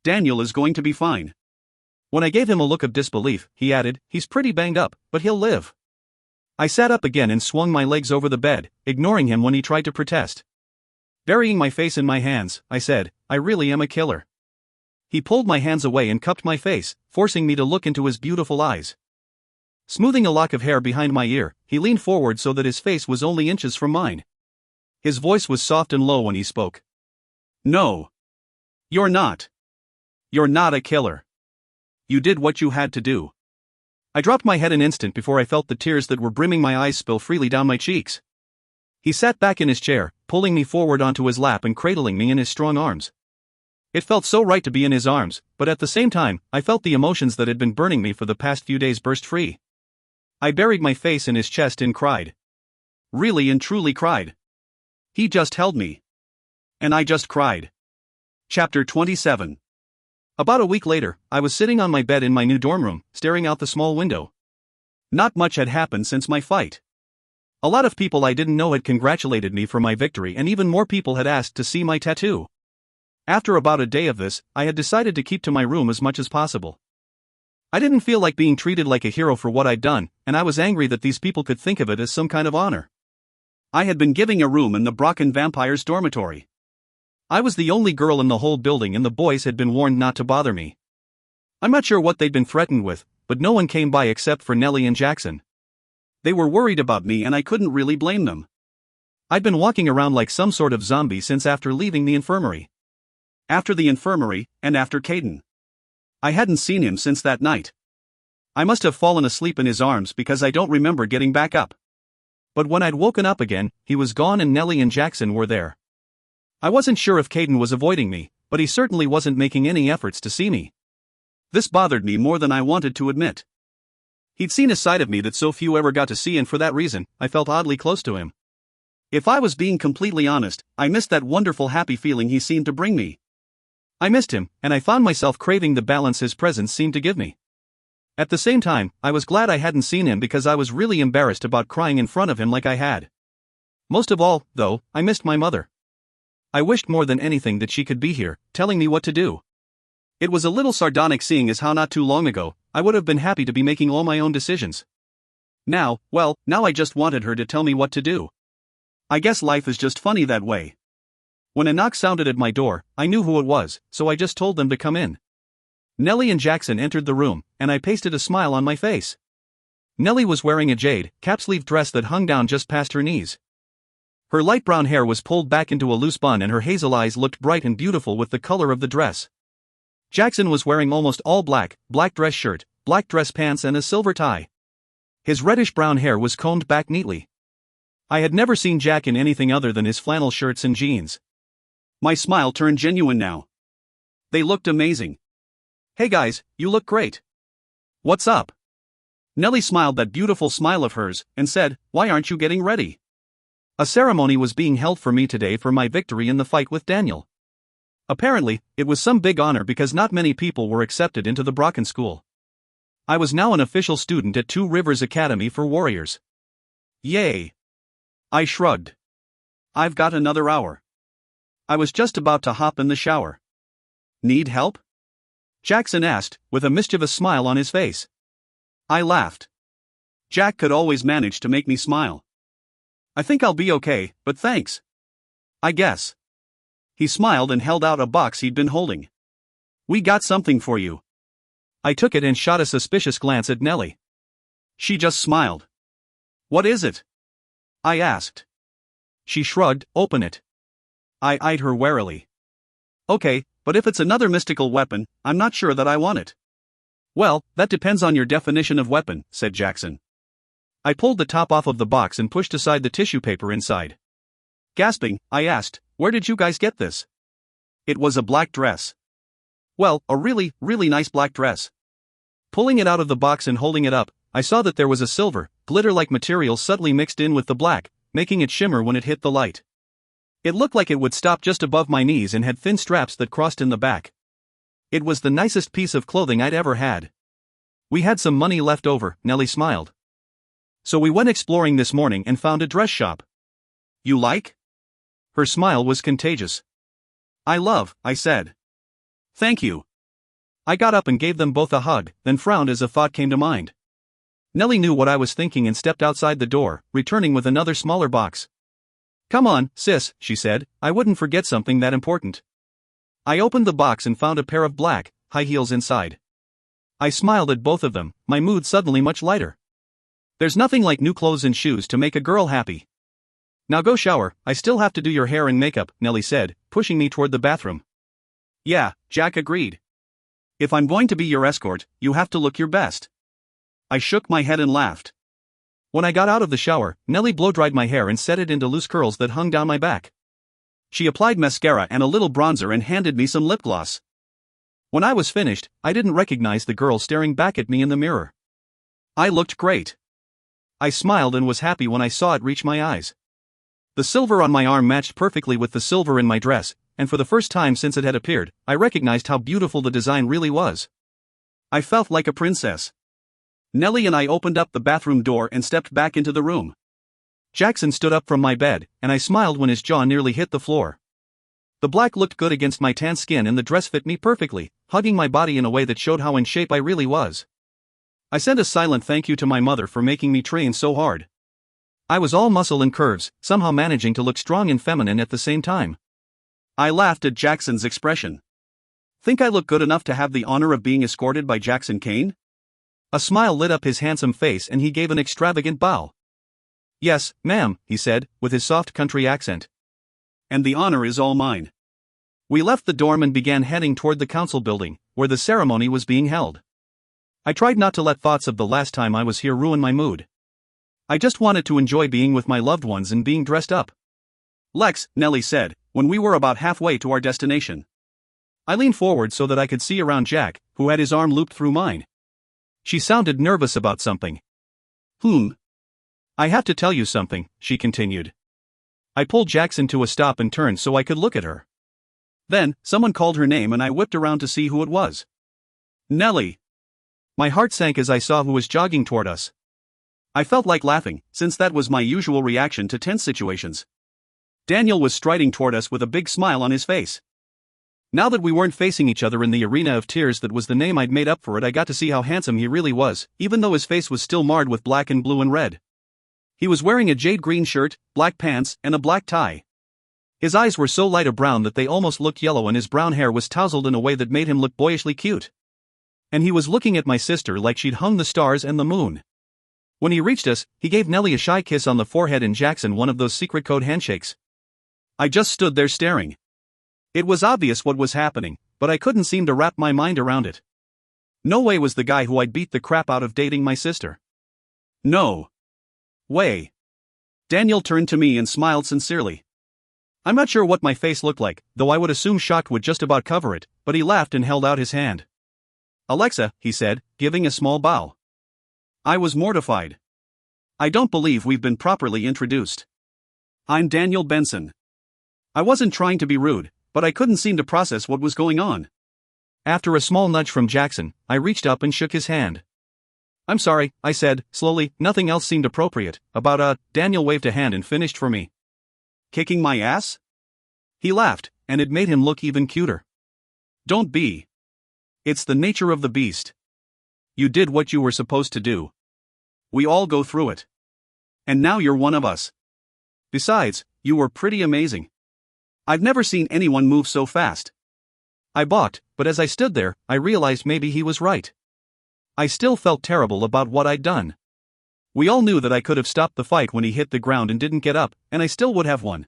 Daniel is going to be fine." When I gave him a look of disbelief, he added, "He's pretty banged up, but he'll live." I sat up again and swung my legs over the bed, ignoring him when he tried to protest. Burying my face in my hands, I said, "I really am a killer." He pulled my hands away and cupped my face, forcing me to look into his beautiful eyes. Smoothing a lock of hair behind my ear, he leaned forward so that his face was only inches from mine. His voice was soft and low when he spoke. "No. You're not. You're not a killer. You did what you had to do." I dropped my head an instant before I felt the tears that were brimming my eyes spill freely down my cheeks. He sat back in his chair, pulling me forward onto his lap and cradling me in his strong arms. It felt so right to be in his arms, but at the same time, I felt the emotions that had been burning me for the past few days burst free. I buried my face in his chest and cried. Really and truly cried. He just held me. And I just cried. Chapter 27. About a week later, I was sitting on my bed in my new dorm room, staring out the small window. Not much had happened since my fight. A lot of people I didn't know had congratulated me for my victory, and even more people had asked to see my tattoo. After about a day of this, I had decided to keep to my room as much as possible. I didn't feel like being treated like a hero for what I'd done, and I was angry that these people could think of it as some kind of honor. I had been given a room in the Brocken Vampires' dormitory. I was the only girl in the whole building and the boys had been warned not to bother me. I'm not sure what they'd been threatened with, but no one came by except for Nellie and Jackson. They were worried about me and I couldn't really blame them. I'd been walking around like some sort of zombie since after leaving the infirmary. After the infirmary, and after Caden. I hadn't seen him since that night. I must have fallen asleep in his arms because I don't remember getting back up. But when I'd woken up again, he was gone and Nellie and Jackson were there. I wasn't sure if Caden was avoiding me, but he certainly wasn't making any efforts to see me. This bothered me more than I wanted to admit. He'd seen a side of me that so few ever got to see, and for that reason, I felt oddly close to him. If I was being completely honest, I missed that wonderful happy feeling he seemed to bring me. I missed him, and I found myself craving the balance his presence seemed to give me. At the same time, I was glad I hadn't seen him because I was really embarrassed about crying in front of him like I had. Most of all, though, I missed my mother. I wished more than anything that she could be here, telling me what to do. It was a little sardonic seeing as how not too long ago, I would have been happy to be making all my own decisions. Now I just wanted her to tell me what to do. I guess life is just funny that way. When a knock sounded at my door, I knew who it was, so I just told them to come in. Nellie and Jackson entered the room, and I pasted a smile on my face. Nellie was wearing a jade, cap-sleeve dress that hung down just past her knees. Her light brown hair was pulled back into a loose bun and her hazel eyes looked bright and beautiful with the color of the dress. Jackson was wearing almost all black dress shirt, black dress pants and a silver tie. His reddish-brown hair was combed back neatly. I had never seen Jack in anything other than his flannel shirts and jeans. My smile turned genuine now. They looked amazing. "Hey guys, you look great. What's up?" Nellie smiled that beautiful smile of hers, and said, "Why aren't you getting ready?" "A ceremony was being held for me today for my victory in the fight with Daniel." Apparently, it was some big honor because not many people were accepted into the Brocken school. I was now an official student at Two Rivers Academy for Warriors. Yay! I shrugged. I've got another hour. I was just about to hop in the shower. Need help? Jackson asked, with a mischievous smile on his face. I laughed. Jack could always manage to make me smile. "I think I'll be okay, but thanks. I guess." He smiled and held out a box he'd been holding. "We got something for you." I took it and shot a suspicious glance at Nellie. She just smiled. "What is it?" I asked. She shrugged. "Open it." I eyed her warily. "Okay, but if it's another mystical weapon, I'm not sure that I want it." "Well, that depends on your definition of weapon," said Jackson. I pulled the top off of the box and pushed aside the tissue paper inside. Gasping, I asked, "Where did you guys get this?" It was a black dress. Well, a really, really nice black dress. Pulling it out of the box and holding it up, I saw that there was a silver, glitter-like material subtly mixed in with the black, making it shimmer when it hit the light. It looked like it would stop just above my knees and had thin straps that crossed in the back. It was the nicest piece of clothing I'd ever had. We had some money left over, Nellie smiled. So we went exploring this morning and found a dress shop. You like? Her smile was contagious. I love, I said. Thank you. I got up and gave them both a hug, then frowned as a thought came to mind. Nellie knew what I was thinking and stepped outside the door, returning with another smaller box. Come on, sis, she said, I wouldn't forget something that important. I opened the box and found a pair of black, high heels inside. I smiled at both of them, my mood suddenly much lighter. There's nothing like new clothes and shoes to make a girl happy. Now go shower, I still have to do your hair and makeup, Nellie said, pushing me toward the bathroom. Yeah, Jack agreed. If I'm going to be your escort, you have to look your best. I shook my head and laughed. When I got out of the shower, Nellie blow-dried my hair and set it into loose curls that hung down my back. She applied mascara and a little bronzer and handed me some lip gloss. When I was finished, I didn't recognize the girl staring back at me in the mirror. I looked great. I smiled and was happy when I saw it reach my eyes. The silver on my arm matched perfectly with the silver in my dress, and for the first time since it had appeared, I recognized how beautiful the design really was. I felt like a princess. Nellie and I opened up the bathroom door and stepped back into the room. Jackson stood up from my bed, and I smiled when his jaw nearly hit the floor. The black looked good against my tan skin and the dress fit me perfectly, hugging my body in a way that showed how in shape I really was. I sent a silent thank you to my mother for making me train so hard. I was all muscle and curves, somehow managing to look strong and feminine at the same time. I laughed at Jackson's expression. Think I look good enough to have the honor of being escorted by Jackson Kane? A smile lit up his handsome face and he gave an extravagant bow. Yes, ma'am, he said, with his soft country accent. And the honor is all mine. We left the dorm and began heading toward the council building, where the ceremony was being held. I tried not to let thoughts of the last time I was here ruin my mood. I just wanted to enjoy being with my loved ones and being dressed up. Lex, Nellie said, when we were about halfway to our destination. I leaned forward so that I could see around Jack, who had his arm looped through mine. She sounded nervous about something. I have to tell you something, she continued. I pulled Jackson to a stop and turned so I could look at her. Then, someone called her name and I whipped around to see who it was. Nellie. My heart sank as I saw who was jogging toward us. I felt like laughing, since that was my usual reaction to tense situations. Daniel was striding toward us with a big smile on his face. Now that we weren't facing each other in the arena of tears that was the name I'd made up for it, I got to see how handsome he really was, even though his face was still marred with black and blue and red. He was wearing a jade green shirt, black pants, and a black tie. His eyes were so light a brown that they almost looked yellow and his brown hair was tousled in a way that made him look boyishly cute. And he was looking at my sister like she'd hung the stars and the moon. When he reached us, he gave Nellie a shy kiss on the forehead and Jackson one of those secret code handshakes. I just stood there staring. It was obvious what was happening, but I couldn't seem to wrap my mind around it. No way was the guy who I'd beat the crap out of dating my sister. No way. Daniel turned to me and smiled sincerely. I'm not sure what my face looked like, though I would assume shock would just about cover it, but he laughed and held out his hand. Alexa, he said, giving a small bow. I was mortified. I don't believe we've been properly introduced. I'm Daniel Benson. I wasn't trying to be rude, but I couldn't seem to process what was going on. After a small nudge from Jackson, I reached up and shook his hand. I'm sorry, I said, slowly, nothing else seemed appropriate. Daniel waved a hand and finished for me. Kicking my ass? He laughed, and it made him look even cuter. Don't be. It's the nature of the beast. You did what you were supposed to do. We all go through it. And now you're one of us. Besides, you were pretty amazing. I've never seen anyone move so fast. I balked, but as I stood there, I realized maybe he was right. I still felt terrible about what I'd done. We all knew that I could have stopped the fight when he hit the ground and didn't get up, and I still would have won.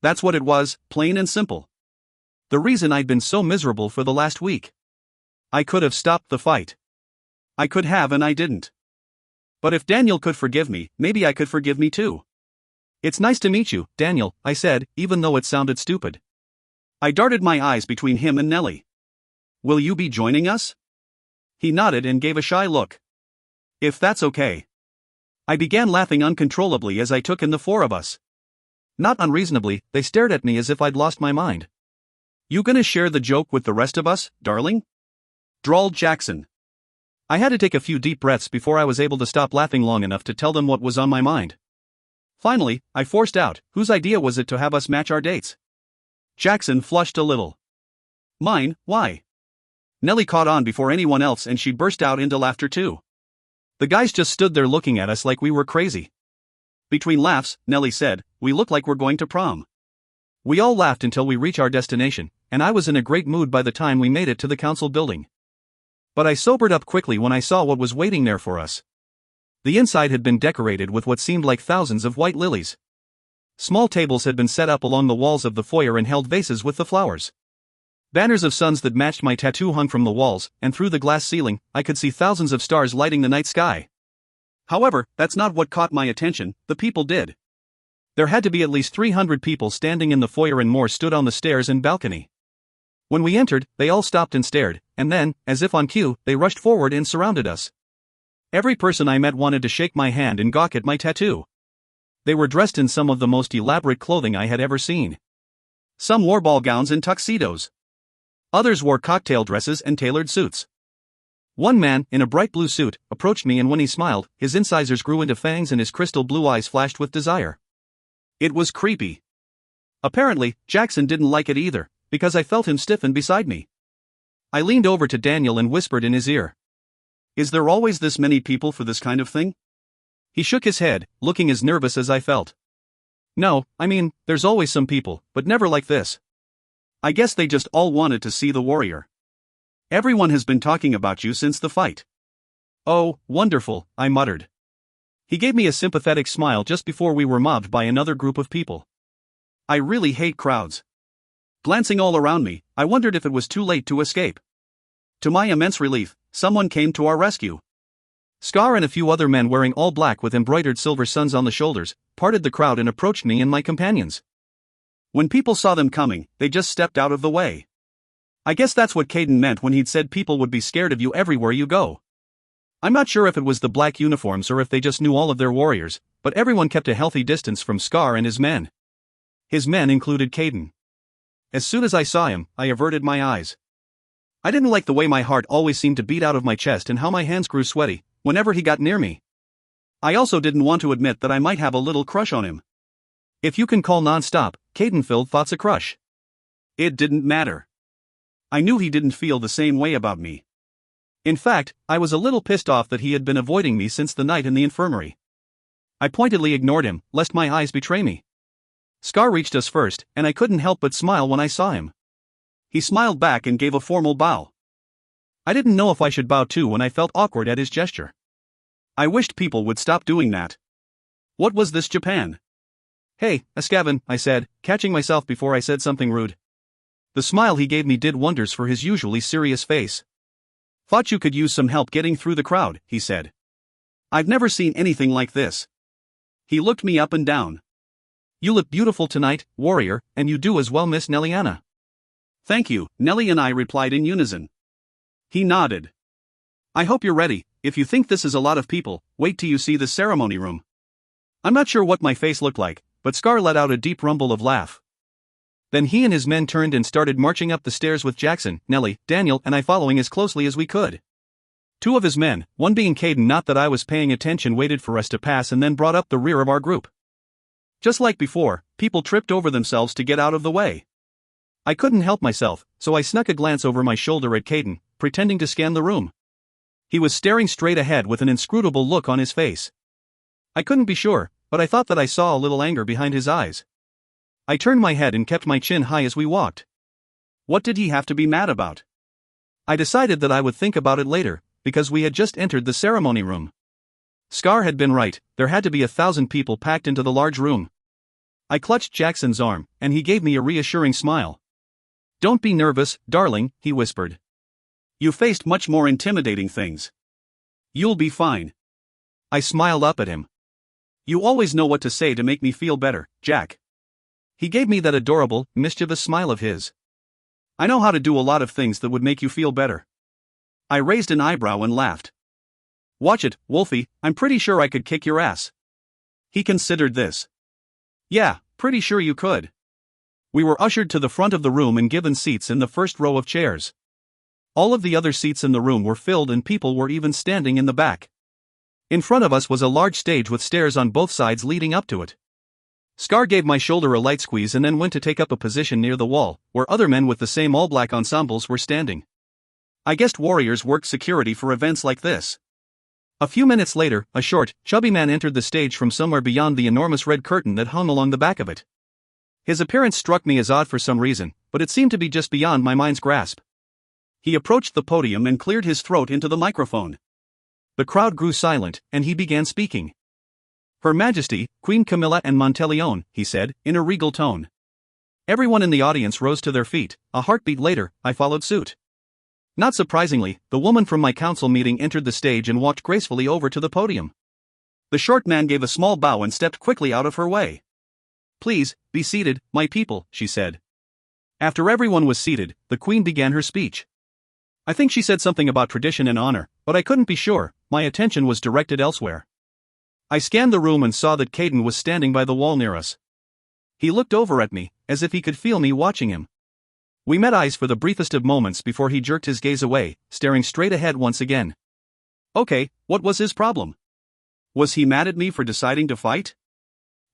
That's what it was, plain and simple. The reason I'd been so miserable for the last week. I could have stopped the fight. I could have, and I didn't. But if Daniel could forgive me, maybe I could forgive me too. It's nice to meet you, Daniel, I said, even though it sounded stupid. I darted my eyes between him and Nellie. Will you be joining us? He nodded and gave a shy look. If that's okay. I began laughing uncontrollably as I took in the four of us. Not unreasonably, they stared at me as if I'd lost my mind. You gonna share the joke with the rest of us, darling? Drawled Jackson. I had to take a few deep breaths before I was able to stop laughing long enough to tell them what was on my mind. Finally, I forced out, whose idea was it to have us match our dates? Jackson flushed a little. Mine, why? Nellie caught on before anyone else and she burst out into laughter too. The guys just stood there looking at us like we were crazy. Between laughs, Nellie said, we look like we're going to prom. We all laughed until we reached our destination, and I was in a great mood by the time we made it to the council building. But I sobered up quickly when I saw what was waiting there for us. The inside had been decorated with what seemed like thousands of white lilies. Small tables had been set up along the walls of the foyer and held vases with the flowers. Banners of suns that matched my tattoo hung from the walls, and through the glass ceiling, I could see thousands of stars lighting the night sky. However, that's not what caught my attention, the people did. There had to be at least 300 people standing in the foyer and more stood on the stairs and balcony. When we entered, they all stopped and stared, and then, as if on cue, they rushed forward and surrounded us. Every person I met wanted to shake my hand and gawk at my tattoo. They were dressed in some of the most elaborate clothing I had ever seen. Some wore ball gowns and tuxedos. Others wore cocktail dresses and tailored suits. One man, in a bright blue suit, approached me and when he smiled, his incisors grew into fangs and his crystal blue eyes flashed with desire. It was creepy. Apparently, Jackson didn't like it either, because I felt him stiffen beside me. I leaned over to Daniel and whispered in his ear. Is there always this many people for this kind of thing? He shook his head, looking as nervous as I felt. No, I mean, there's always some people, but never like this. I guess they just all wanted to see the warrior. Everyone has been talking about you since the fight. Oh, wonderful, I muttered. He gave me a sympathetic smile just before we were mobbed by another group of people. I really hate crowds. Glancing all around me, I wondered if it was too late to escape. To my immense relief, someone came to our rescue. Scar and a few other men wearing all black with embroidered silver suns on the shoulders, parted the crowd and approached me and my companions. When people saw them coming, they just stepped out of the way. I guess that's what Caden meant when he'd said people would be scared of you everywhere you go. I'm not sure if it was the black uniforms or if they just knew all of their warriors, but everyone kept a healthy distance from Scar and his men. His men included Caden. As soon as I saw him, I averted my eyes. I didn't like the way my heart always seemed to beat out of my chest and how my hands grew sweaty whenever he got near me. I also didn't want to admit that I might have a little crush on him. If you can call non-stop, Caden-filled thoughts a crush. It didn't matter. I knew he didn't feel the same way about me. In fact, I was a little pissed off that he had been avoiding me since the night in the infirmary. I pointedly ignored him, lest my eyes betray me. Scar reached us first, and I couldn't help but smile when I saw him. He smiled back and gave a formal bow. I didn't know if I should bow too when I felt awkward at his gesture. I wished people would stop doing that. What was this, Japan? Hey, Askavan, I said, catching myself before I said something rude. The smile he gave me did wonders for his usually serious face. Thought you could use some help getting through the crowd, he said. I've never seen anything like this. He looked me up and down. You look beautiful tonight, warrior, and you do as well, Miss Nelliana. Thank you, Nellie and I replied in unison. He nodded. I hope you're ready, if you think this is a lot of people, wait till you see the ceremony room. I'm not sure what my face looked like, but Scar let out a deep rumble of laugh. Then he and his men turned and started marching up the stairs with Jackson, Nellie, Daniel, and I following as closely as we could. Two of his men, one being Caden, not that I was paying attention, waited for us to pass and then brought up the rear of our group. Just like before, people tripped over themselves to get out of the way. I couldn't help myself, so I snuck a glance over my shoulder at Caden, pretending to scan the room. He was staring straight ahead with an inscrutable look on his face. I couldn't be sure, but I thought that I saw a little anger behind his eyes. I turned my head and kept my chin high as we walked. What did he have to be mad about? I decided that I would think about it later, because we had just entered the ceremony room. Scar had been right, there had to be 1,000 people packed into the large room. I clutched Jackson's arm, and he gave me a reassuring smile. "Don't be nervous, darling," he whispered. "You faced much more intimidating things. You'll be fine." I smiled up at him. "You always know what to say to make me feel better, Jack." He gave me that adorable, mischievous smile of his. "I know how to do a lot of things that would make you feel better." I raised an eyebrow and laughed. "Watch it, Wolfie, I'm pretty sure I could kick your ass." He considered this. "Yeah, pretty sure you could." We were ushered to the front of the room and given seats in the first row of chairs. All of the other seats in the room were filled and people were even standing in the back. In front of us was a large stage with stairs on both sides leading up to it. Scar gave my shoulder a light squeeze and then went to take up a position near the wall, where other men with the same all-black ensembles were standing. I guessed warriors worked security for events like this. A few minutes later, a short, chubby man entered the stage from somewhere beyond the enormous red curtain that hung along the back of it. His appearance struck me as odd for some reason, but it seemed to be just beyond my mind's grasp. He approached the podium and cleared his throat into the microphone. The crowd grew silent, and he began speaking. "Her Majesty, Queen Camilla and Monteleone," he said, in a regal tone. Everyone in the audience rose to their feet. A heartbeat later, I followed suit. Not surprisingly, the woman from my council meeting entered the stage and walked gracefully over to the podium. The short man gave a small bow and stepped quickly out of her way. "Please, be seated, my people," she said. After everyone was seated, the queen began her speech. I think she said something about tradition and honor, but I couldn't be sure. My attention was directed elsewhere. I scanned the room and saw that Caden was standing by the wall near us. He looked over at me, as if he could feel me watching him. We met eyes for the briefest of moments before he jerked his gaze away, staring straight ahead once again. Okay, what was his problem? Was he mad at me for deciding to fight?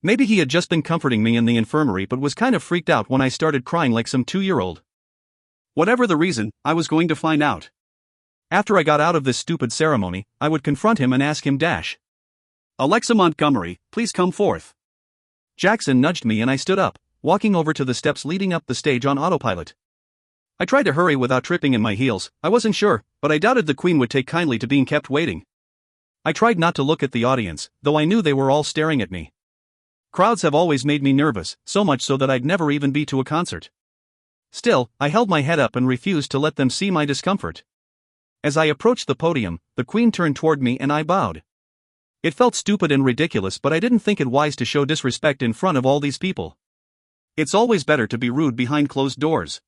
Maybe he had just been comforting me in the infirmary but was kind of freaked out when I started crying like some 2-year-old. Whatever the reason, I was going to find out. After I got out of this stupid ceremony, I would confront him and ask him dash. "Alexa Montgomery, please come forth." Jackson nudged me and I stood up, walking over to the steps leading up the stage on autopilot. I tried to hurry without tripping in my heels. I wasn't sure, but I doubted the queen would take kindly to being kept waiting. I tried not to look at the audience, though I knew they were all staring at me. Crowds have always made me nervous, so much so that I'd never even be to a concert. Still, I held my head up and refused to let them see my discomfort. As I approached the podium, the queen turned toward me and I bowed. It felt stupid and ridiculous, but I didn't think it wise to show disrespect in front of all these people. It's always better to be rude behind closed doors.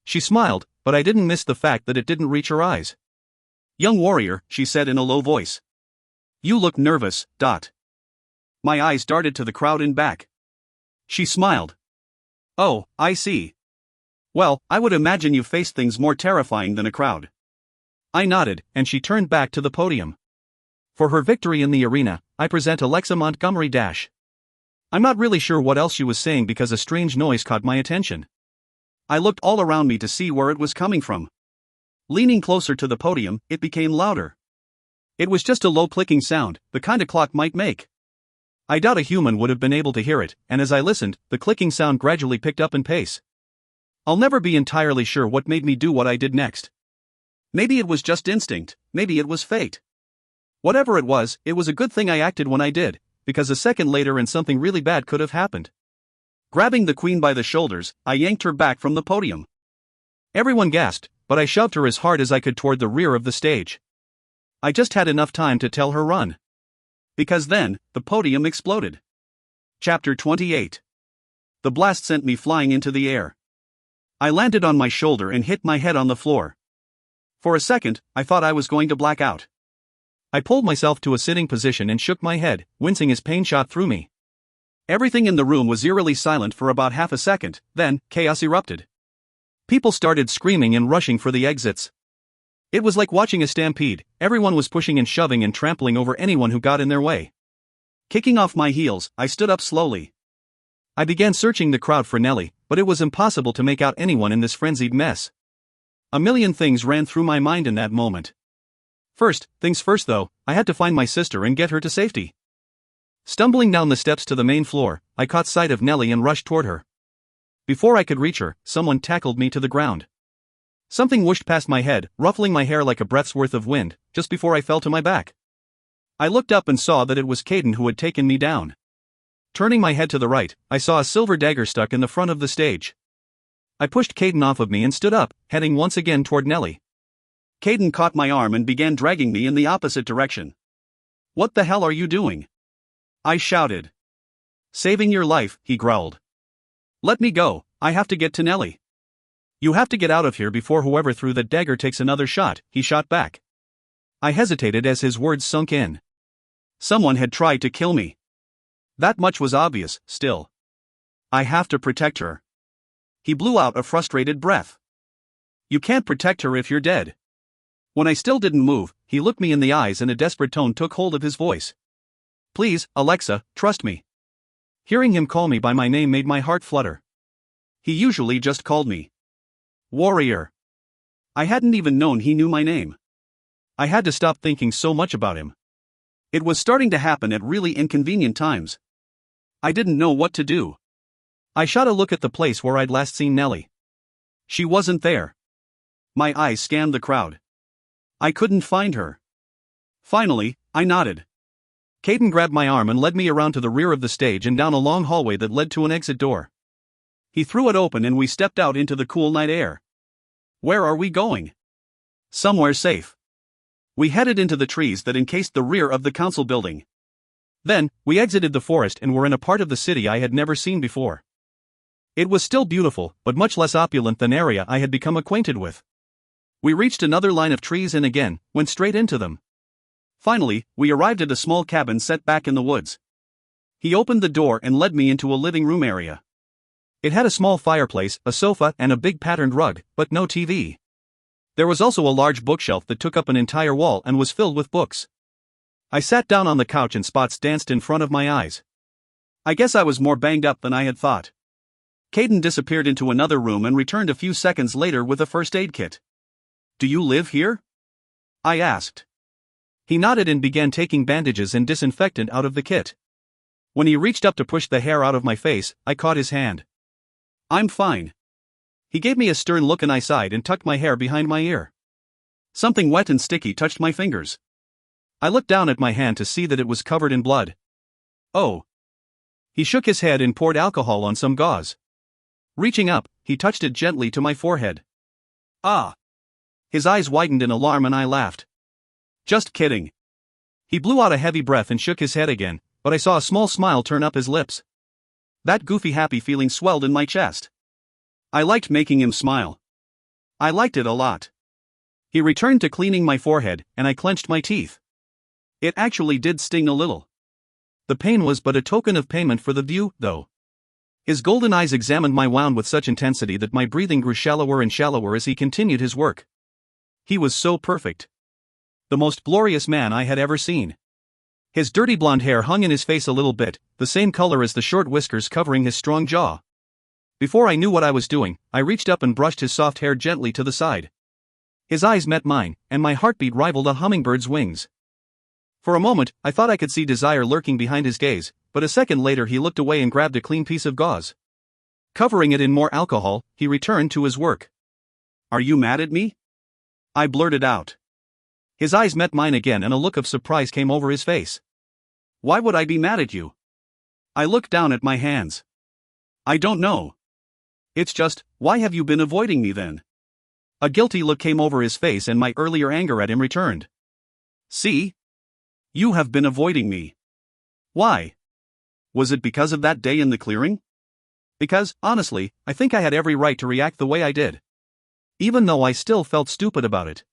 She smiled, but I didn't miss the fact that it didn't reach her eyes. "Young warrior," she said in a low voice. "You look nervous, Dot." My eyes darted to the crowd in back. She smiled. "Oh, I see. Well, I would imagine you face things more terrifying than a crowd." I nodded, and she turned back to the podium. "For her victory in the arena, I present Alexa Montgomery dash." I'm not really sure what else she was saying because a strange noise caught my attention. I looked all around me to see where it was coming from. Leaning closer to the podium, it became louder. It was just a low clicking sound, the kind a clock might make. I doubt a human would have been able to hear it, and as I listened, the clicking sound gradually picked up in pace. I'll never be entirely sure what made me do what I did next. Maybe it was just instinct, maybe it was fate. Whatever it was a good thing I acted when I did, because a second later and something really bad could have happened. Grabbing the queen by the shoulders, I yanked her back from the podium. Everyone gasped, but I shoved her as hard as I could toward the rear of the stage. I just had enough time to tell her run. Because then, the podium exploded. Chapter 28. The blast sent me flying into the air. I landed on my shoulder and hit my head on the floor. For a second, I thought I was going to black out. I pulled myself to a sitting position and shook my head, wincing as pain shot through me. Everything in the room was eerily silent for about half a second, then, chaos erupted. People started screaming and rushing for the exits. It was like watching a stampede. Everyone was pushing and shoving and trampling over anyone who got in their way. Kicking off my heels, I stood up slowly. I began searching the crowd for Nellie, but it was impossible to make out anyone in this frenzied mess. A million things ran through my mind in that moment. First things first though, I had to find my sister and get her to safety. Stumbling down the steps to the main floor, I caught sight of Nellie and rushed toward her. Before I could reach her, someone tackled me to the ground. Something whooshed past my head, ruffling my hair like a breath's worth of wind, just before I fell to my back. I looked up and saw that it was Caden who had taken me down. Turning my head to the right, I saw a silver dagger stuck in the front of the stage. I pushed Caden off of me and stood up, heading once again toward Nellie. Caden caught my arm and began dragging me in the opposite direction. "What the hell are you doing?" I shouted. "Saving your life," he growled. "Let me go, I have to get to Nellie." "You have to get out of here before whoever threw that dagger takes another shot," he shot back. I hesitated as his words sunk in. Someone had tried to kill me. That much was obvious, still. I have to protect her. He blew out a frustrated breath. "You can't protect her if you're dead." When I still didn't move, he looked me in the eyes and a desperate tone took hold of his voice. "Please, Alexa, trust me." Hearing him call me by my name made my heart flutter. He usually just called me Warrior. I hadn't even known he knew my name. I had to stop thinking so much about him. It was starting to happen at really inconvenient times. I didn't know what to do. I shot a look at the place where I'd last seen Nellie. She wasn't there. My eyes scanned the crowd. I couldn't find her. Finally, I nodded. Caden grabbed my arm and led me around to the rear of the stage and down a long hallway that led to an exit door. He threw it open and we stepped out into the cool night air. Where are we going? Somewhere safe. We headed into the trees that encased the rear of the council building. Then, we exited the forest and were in a part of the city I had never seen before. It was still beautiful, but much less opulent than area I had become acquainted with. We reached another line of trees and again, went straight into them. Finally, we arrived at a small cabin set back in the woods. He opened the door and led me into a living room area. It had a small fireplace, a sofa, and a big patterned rug, but no TV. There was also a large bookshelf that took up an entire wall and was filled with books. I sat down on the couch and spots danced in front of my eyes. I guess I was more banged up than I had thought. Caden disappeared into another room and returned a few seconds later with a first aid kit. "Do you live here?" I asked. He nodded and began taking bandages and disinfectant out of the kit. When he reached up to push the hair out of my face, I caught his hand. "I'm fine." He gave me a stern look and I sighed and tucked my hair behind my ear. Something wet and sticky touched my fingers. I looked down at my hand to see that it was covered in blood. "Oh." He shook his head and poured alcohol on some gauze. Reaching up, he touched it gently to my forehead. "Ah." His eyes widened in alarm and I laughed. "Just kidding." He blew out a heavy breath and shook his head again, but I saw a small smile turn up his lips. That goofy happy feeling swelled in my chest. I liked making him smile. I liked it a lot. He returned to cleaning my forehead, and I clenched my teeth. It actually did sting a little. The pain was but a token of payment for the view, though. His golden eyes examined my wound with such intensity that my breathing grew shallower and shallower as he continued his work. He was so perfect. The most glorious man I had ever seen. His dirty blonde hair hung in his face a little bit, the same color as the short whiskers covering his strong jaw. Before I knew what I was doing, I reached up and brushed his soft hair gently to the side. His eyes met mine, and my heartbeat rivaled a hummingbird's wings. For a moment, I thought I could see desire lurking behind his gaze, but a second later he looked away and grabbed a clean piece of gauze. Covering it in more alcohol, he returned to his work. "Are you mad at me?" I blurted out. His eyes met mine again and a look of surprise came over his face. "Why would I be mad at you?" I looked down at my hands. "I don't know. It's just, why have you been avoiding me then?" A guilty look came over his face and my earlier anger at him returned. "See? You have been avoiding me. Why? Was it because of that day in the clearing?" Because, honestly, I think I had every right to react the way I did. Even though I still felt stupid about it.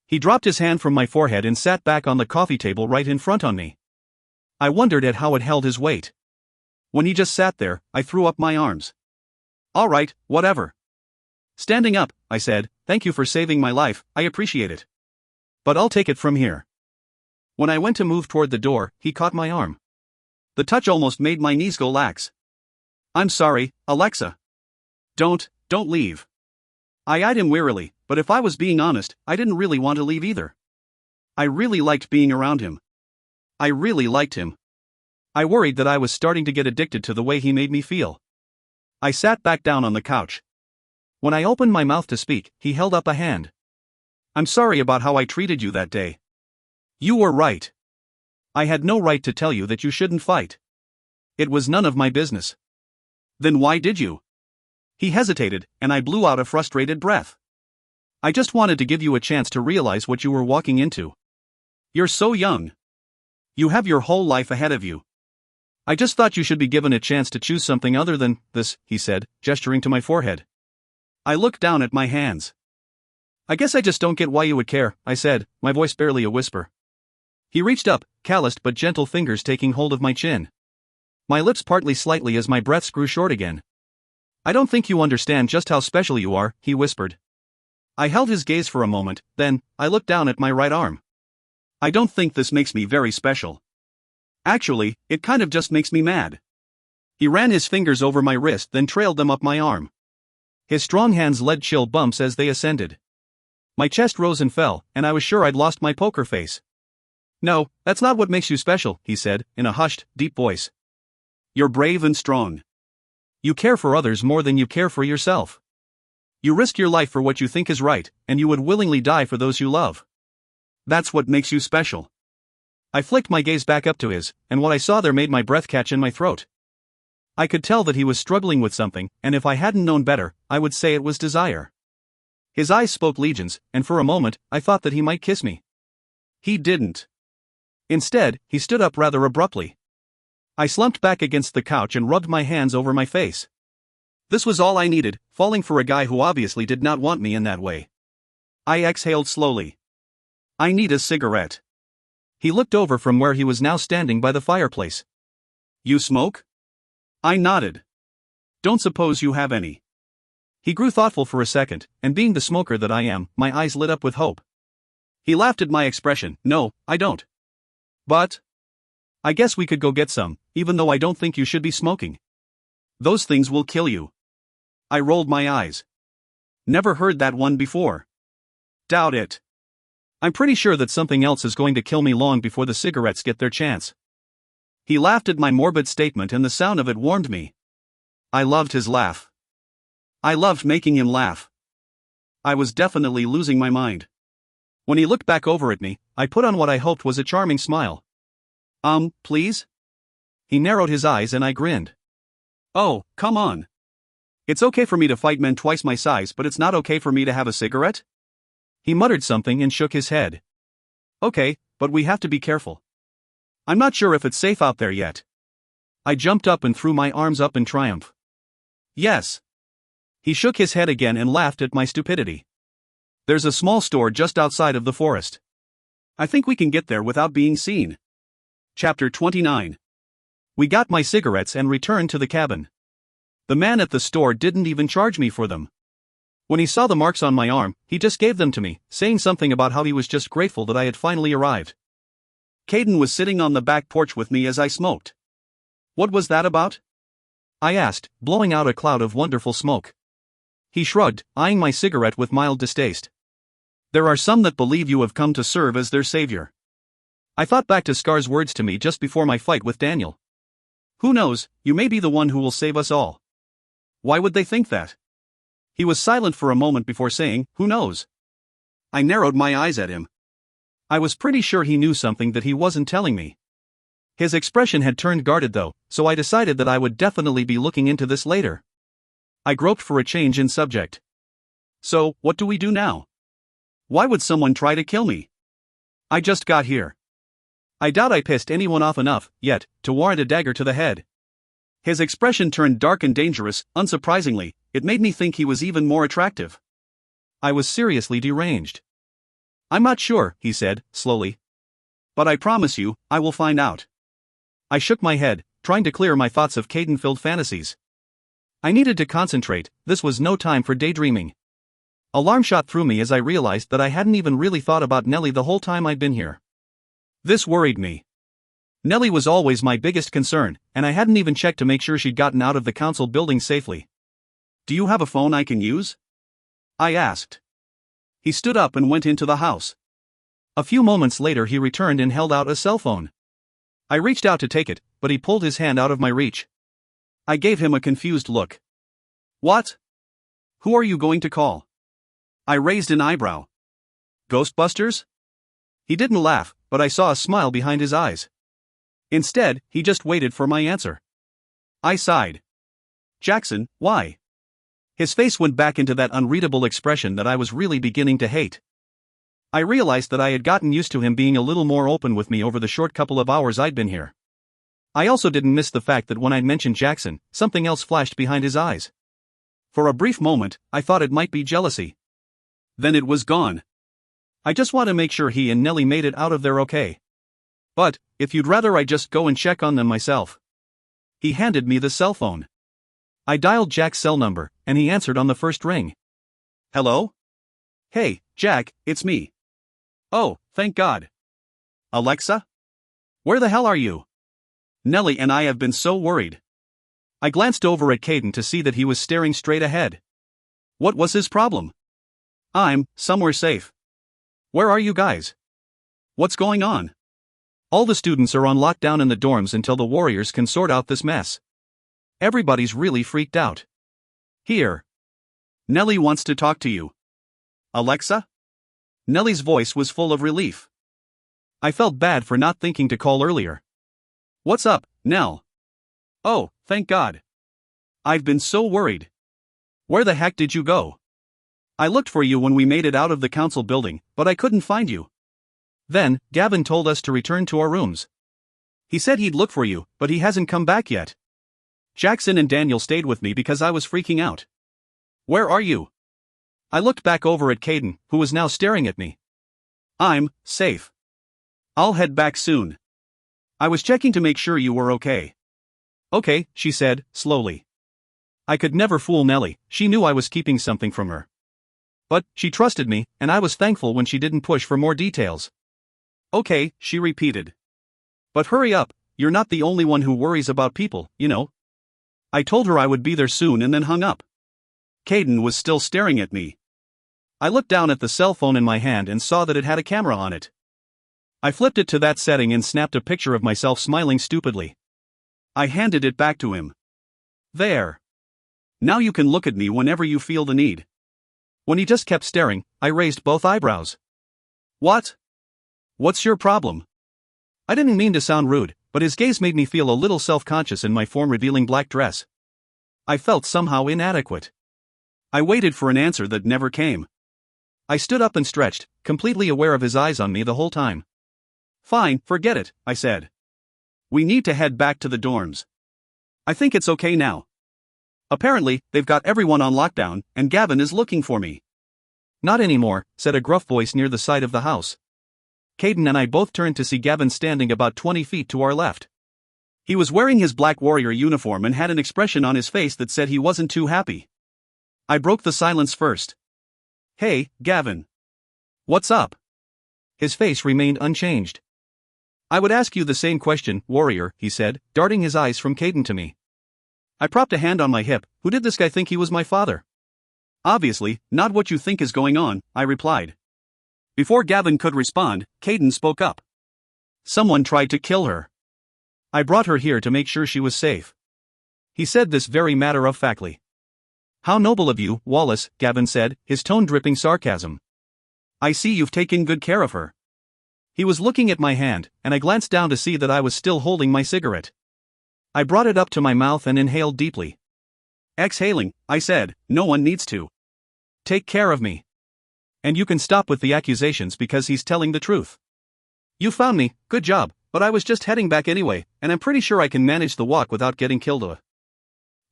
He dropped his hand from my forehead and sat back on the coffee table right in front on me. I wondered at how it held his weight. When he just sat there, I threw up my arms. All right, whatever. Standing up, I said, "Thank you for saving my life, I appreciate it. But I'll take it from here." When I went to move toward the door, he caught my arm. The touch almost made my knees go lax. "I'm sorry, Alexa. Don't leave." I eyed him wearily, but if I was being honest, I didn't really want to leave either. I really liked being around him. I really liked him. I worried that I was starting to get addicted to the way he made me feel. I sat back down on the couch. When I opened my mouth to speak, he held up a hand. "I'm sorry about how I treated you that day. You were right. I had no right to tell you that you shouldn't fight. It was none of my business." "Then why did you?" He hesitated, and I blew out a frustrated breath. "I just wanted to give you a chance to realize what you were walking into. You're so young. You have your whole life ahead of you. I just thought you should be given a chance to choose something other than this," he said, gesturing to my forehead. I looked down at my hands. "I guess I just don't get why you would care," I said, my voice barely a whisper. He reached up, calloused but gentle fingers taking hold of my chin. My lips partly slightly as my breaths grew short again. "I don't think you understand just how special you are," he whispered. I held his gaze for a moment, then I looked down at my right arm. "I don't think this makes me very special. Actually, it kind of just makes me mad." He ran his fingers over my wrist, then trailed them up my arm. His strong hands led chill bumps as they ascended. My chest rose and fell, and I was sure I'd lost my poker face. "No, that's not what makes you special," he said, in a hushed, deep voice. "You're brave and strong. You care for others more than you care for yourself. You risk your life for what you think is right, and you would willingly die for those you love. That's what makes you special." I flicked my gaze back up to his, and what I saw there made my breath catch in my throat. I could tell that he was struggling with something, and if I hadn't known better, I would say it was desire. His eyes spoke legions, and for a moment, I thought that he might kiss me. He didn't. Instead, he stood up rather abruptly. I slumped back against the couch and rubbed my hands over my face. This was all I needed, falling for a guy who obviously did not want me in that way. I exhaled slowly. "I need a cigarette." He looked over from where he was now standing by the fireplace. "You smoke?" I nodded. "Don't suppose you have any." He grew thoughtful for a second, and being the smoker that I am, my eyes lit up with hope. He laughed at my expression. "No, I don't. But I guess we could go get some, even though I don't think you should be smoking. Those things will kill you." I rolled my eyes. "Never heard that one before." "Doubt it. I'm pretty sure that something else is going to kill me long before the cigarettes get their chance." He laughed at my morbid statement, and the sound of it warmed me. I loved his laugh. I loved making him laugh. I was definitely losing my mind. When he looked back over at me, I put on what I hoped was a charming smile. Please?" He narrowed his eyes and I grinned. "Oh, come on. It's okay for me to fight men twice my size, but it's not okay for me to have a cigarette?" He muttered something and shook his head. "Okay, but we have to be careful. I'm not sure if it's safe out there yet." I jumped up and threw my arms up in triumph. "Yes." He shook his head again and laughed at my stupidity. "There's a small store just outside of the forest. I think we can get there without being seen." Chapter 29. We got my cigarettes and returned to the cabin. The man at the store didn't even charge me for them. When he saw the marks on my arm, he just gave them to me, saying something about how he was just grateful that I had finally arrived. Caden was sitting on the back porch with me as I smoked. "What was that about?" I asked, blowing out a cloud of wonderful smoke. He shrugged, eyeing my cigarette with mild distaste. "There are some that believe you have come to serve as their savior." I thought back to Scar's words to me just before my fight with Daniel. "Who knows, you may be the one who will save us all." Why would they think that? He was silent for a moment before saying, "Who knows?" I narrowed my eyes at him. I was pretty sure he knew something that he wasn't telling me. His expression had turned guarded though, so I decided that I would definitely be looking into this later. I groped for a change in subject. "So, what do we do now? Why would someone try to kill me? I just got here. I doubt I pissed anyone off enough, yet, to warrant a dagger to the head." His expression turned dark and dangerous. Unsurprisingly, it made me think he was even more attractive. I was seriously deranged. I'm not sure, he said, slowly. But I promise you, I will find out. I shook my head, trying to clear my thoughts of Caden-filled fantasies. I needed to concentrate, this was no time for daydreaming. Alarm shot through me as I realized that I hadn't even really thought about Nellie the whole time I'd been here. This worried me. Nellie was always my biggest concern, and I hadn't even checked to make sure she'd gotten out of the council building safely. Do you have a phone I can use? I asked. He stood up and went into the house. A few moments later he returned and held out a cell phone. I reached out to take it, but he pulled his hand out of my reach. I gave him a confused look. What? Who are you going to call? I raised an eyebrow. Ghostbusters? He didn't laugh, but I saw a smile behind his eyes. Instead, he just waited for my answer. I sighed. Jackson, why? His face went back into that unreadable expression that I was really beginning to hate. I realized that I had gotten used to him being a little more open with me over the short couple of hours I'd been here. I also didn't miss the fact that when I'd mentioned Jackson, something else flashed behind his eyes. For a brief moment, I thought it might be jealousy. Then it was gone. I just want to make sure he and Nellie made it out of there okay. But, if you'd rather I just go and check on them myself. He handed me the cell phone. I dialed Jack's cell number, and he answered on the first ring. Hello? Hey, Jack, it's me. Oh, thank God. Alexa? Where the hell are you? Nellie and I have been so worried. I glanced over at Caden to see that he was staring straight ahead. What was his problem? I'm somewhere safe. Where are you guys? What's going on? All the students are on lockdown in the dorms until the Warriors can sort out this mess. Everybody's really freaked out. Here. Nellie wants to talk to you. Alexa? Nellie's voice was full of relief. I felt bad for not thinking to call earlier. What's up, Nell? Oh, thank God. I've been so worried. Where the heck did you go? I looked for you when we made it out of the council building, but I couldn't find you. Then, Gavin told us to return to our rooms. He said he'd look for you, but he hasn't come back yet. Jackson and Daniel stayed with me because I was freaking out. Where are you? I looked back over at Caden, who was now staring at me. I'm safe. I'll head back soon. I was checking to make sure you were okay. Okay, she said, slowly. I could never fool Nellie, she knew I was keeping something from her. But, she trusted me, and I was thankful when she didn't push for more details. Okay, she repeated. But hurry up, you're not the only one who worries about people, you know. I told her I would be there soon and then hung up. Caden was still staring at me. I looked down at the cell phone in my hand and saw that it had a camera on it. I flipped it to that setting and snapped a picture of myself smiling stupidly. I handed it back to him. There. Now you can look at me whenever you feel the need. When he just kept staring, I raised both eyebrows. What? What's your problem? I didn't mean to sound rude, but his gaze made me feel a little self-conscious in my form-revealing black dress. I felt somehow inadequate. I waited for an answer that never came. I stood up and stretched, completely aware of his eyes on me the whole time. Fine, forget it, I said. We need to head back to the dorms. I think it's okay now. Apparently, they've got everyone on lockdown, and Gavin is looking for me. Not anymore, said a gruff voice near the side of the house. Caden and I both turned to see Gavin standing about 20 feet to our left. He was wearing his black warrior uniform and had an expression on his face that said he wasn't too happy. I broke the silence first. Hey, Gavin. What's up? His face remained unchanged. I would ask you the same question, warrior, he said, darting his eyes from Caden to me. I propped a hand on my hip. Who did this guy think he was my father? Obviously, not what you think is going on, I replied. Before Gavin could respond, Caden spoke up. Someone tried to kill her. I brought her here to make sure she was safe. He said this very matter-of-factly. How noble of you, Wallace, Gavin said, his tone dripping sarcasm. I see you've taken good care of her. He was looking at my hand, and I glanced down to see that I was still holding my cigarette. I brought it up to my mouth and inhaled deeply. Exhaling, I said, no one needs to. Take care of me. And you can stop with the accusations because he's telling the truth. You found me, good job, but I was just heading back anyway, and I'm pretty sure I can manage the walk without getting killed.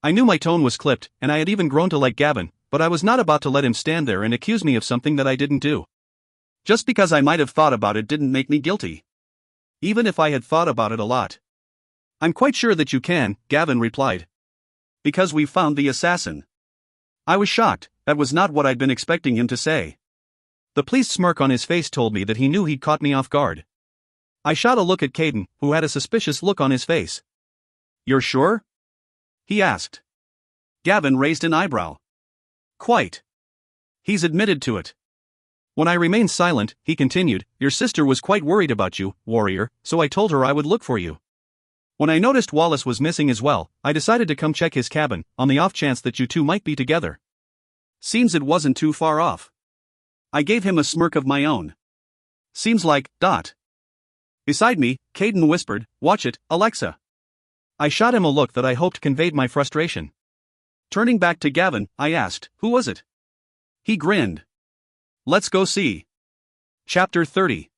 I knew my tone was clipped, and I had even grown to like Gavin, but I was not about to let him stand there and accuse me of something that I didn't do. Just because I might have thought about it didn't make me guilty. Even if I had thought about it a lot. I'm quite sure that you can, Gavin replied. Because we found the assassin. I was shocked, that was not what I'd been expecting him to say. The pleased smirk on his face told me that he knew he'd caught me off guard. I shot a look at Caden, who had a suspicious look on his face. You're sure? He asked. Gavin raised an eyebrow. Quite. He's admitted to it. When I remained silent, he continued, Your sister was quite worried about you, warrior, so I told her I would look for you. When I noticed Wallace was missing as well, I decided to come check his cabin, on the off chance that you two might be together. Seems it wasn't too far off. I gave him a smirk of my own. Seems like, ... Beside me, Caden whispered, Watch it, Alexa. I shot him a look that I hoped conveyed my frustration. Turning back to Gavin, I asked, Who was it? He grinned. Let's go see. Chapter 30.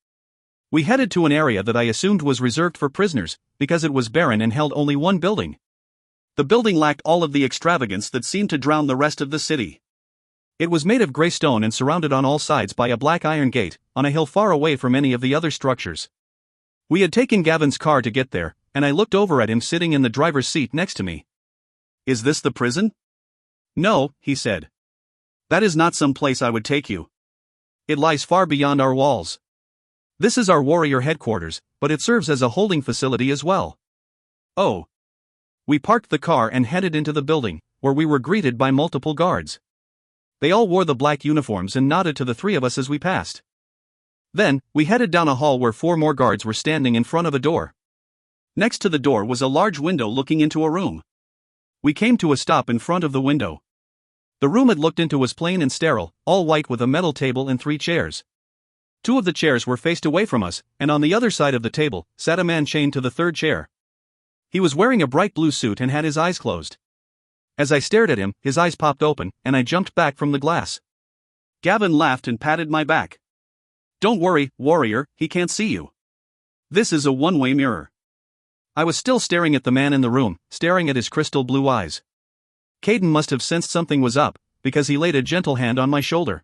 We headed to an area that I assumed was reserved for prisoners, because it was barren and held only one building. The building lacked all of the extravagance that seemed to drown the rest of the city. It was made of gray stone and surrounded on all sides by a black iron gate, on a hill far away from any of the other structures. We had taken Gavin's car to get there, and I looked over at him sitting in the driver's seat next to me. Is this the prison? No, he said. That is not some place I would take you. It lies far beyond our walls. This is our warrior headquarters, but it serves as a holding facility as well. Oh. We parked the car and headed into the building, where we were greeted by multiple guards. They all wore the black uniforms and nodded to the three of us as we passed. Then, we headed down a hall where 4 more guards were standing in front of a door. Next to the door was a large window looking into a room. We came to a stop in front of the window. The room it looked into was plain and sterile, all white with a metal table and 3 chairs. 2 of the chairs were faced away from us, and on the other side of the table, sat a man chained to the 3rd chair. He was wearing a bright blue suit and had his eyes closed. As I stared at him, his eyes popped open, and I jumped back from the glass. Gavin laughed and patted my back. Don't worry, warrior, he can't see you. This is a one-way mirror. I was still staring at the man in the room, staring at his crystal blue eyes. Caden must have sensed something was up, because he laid a gentle hand on my shoulder.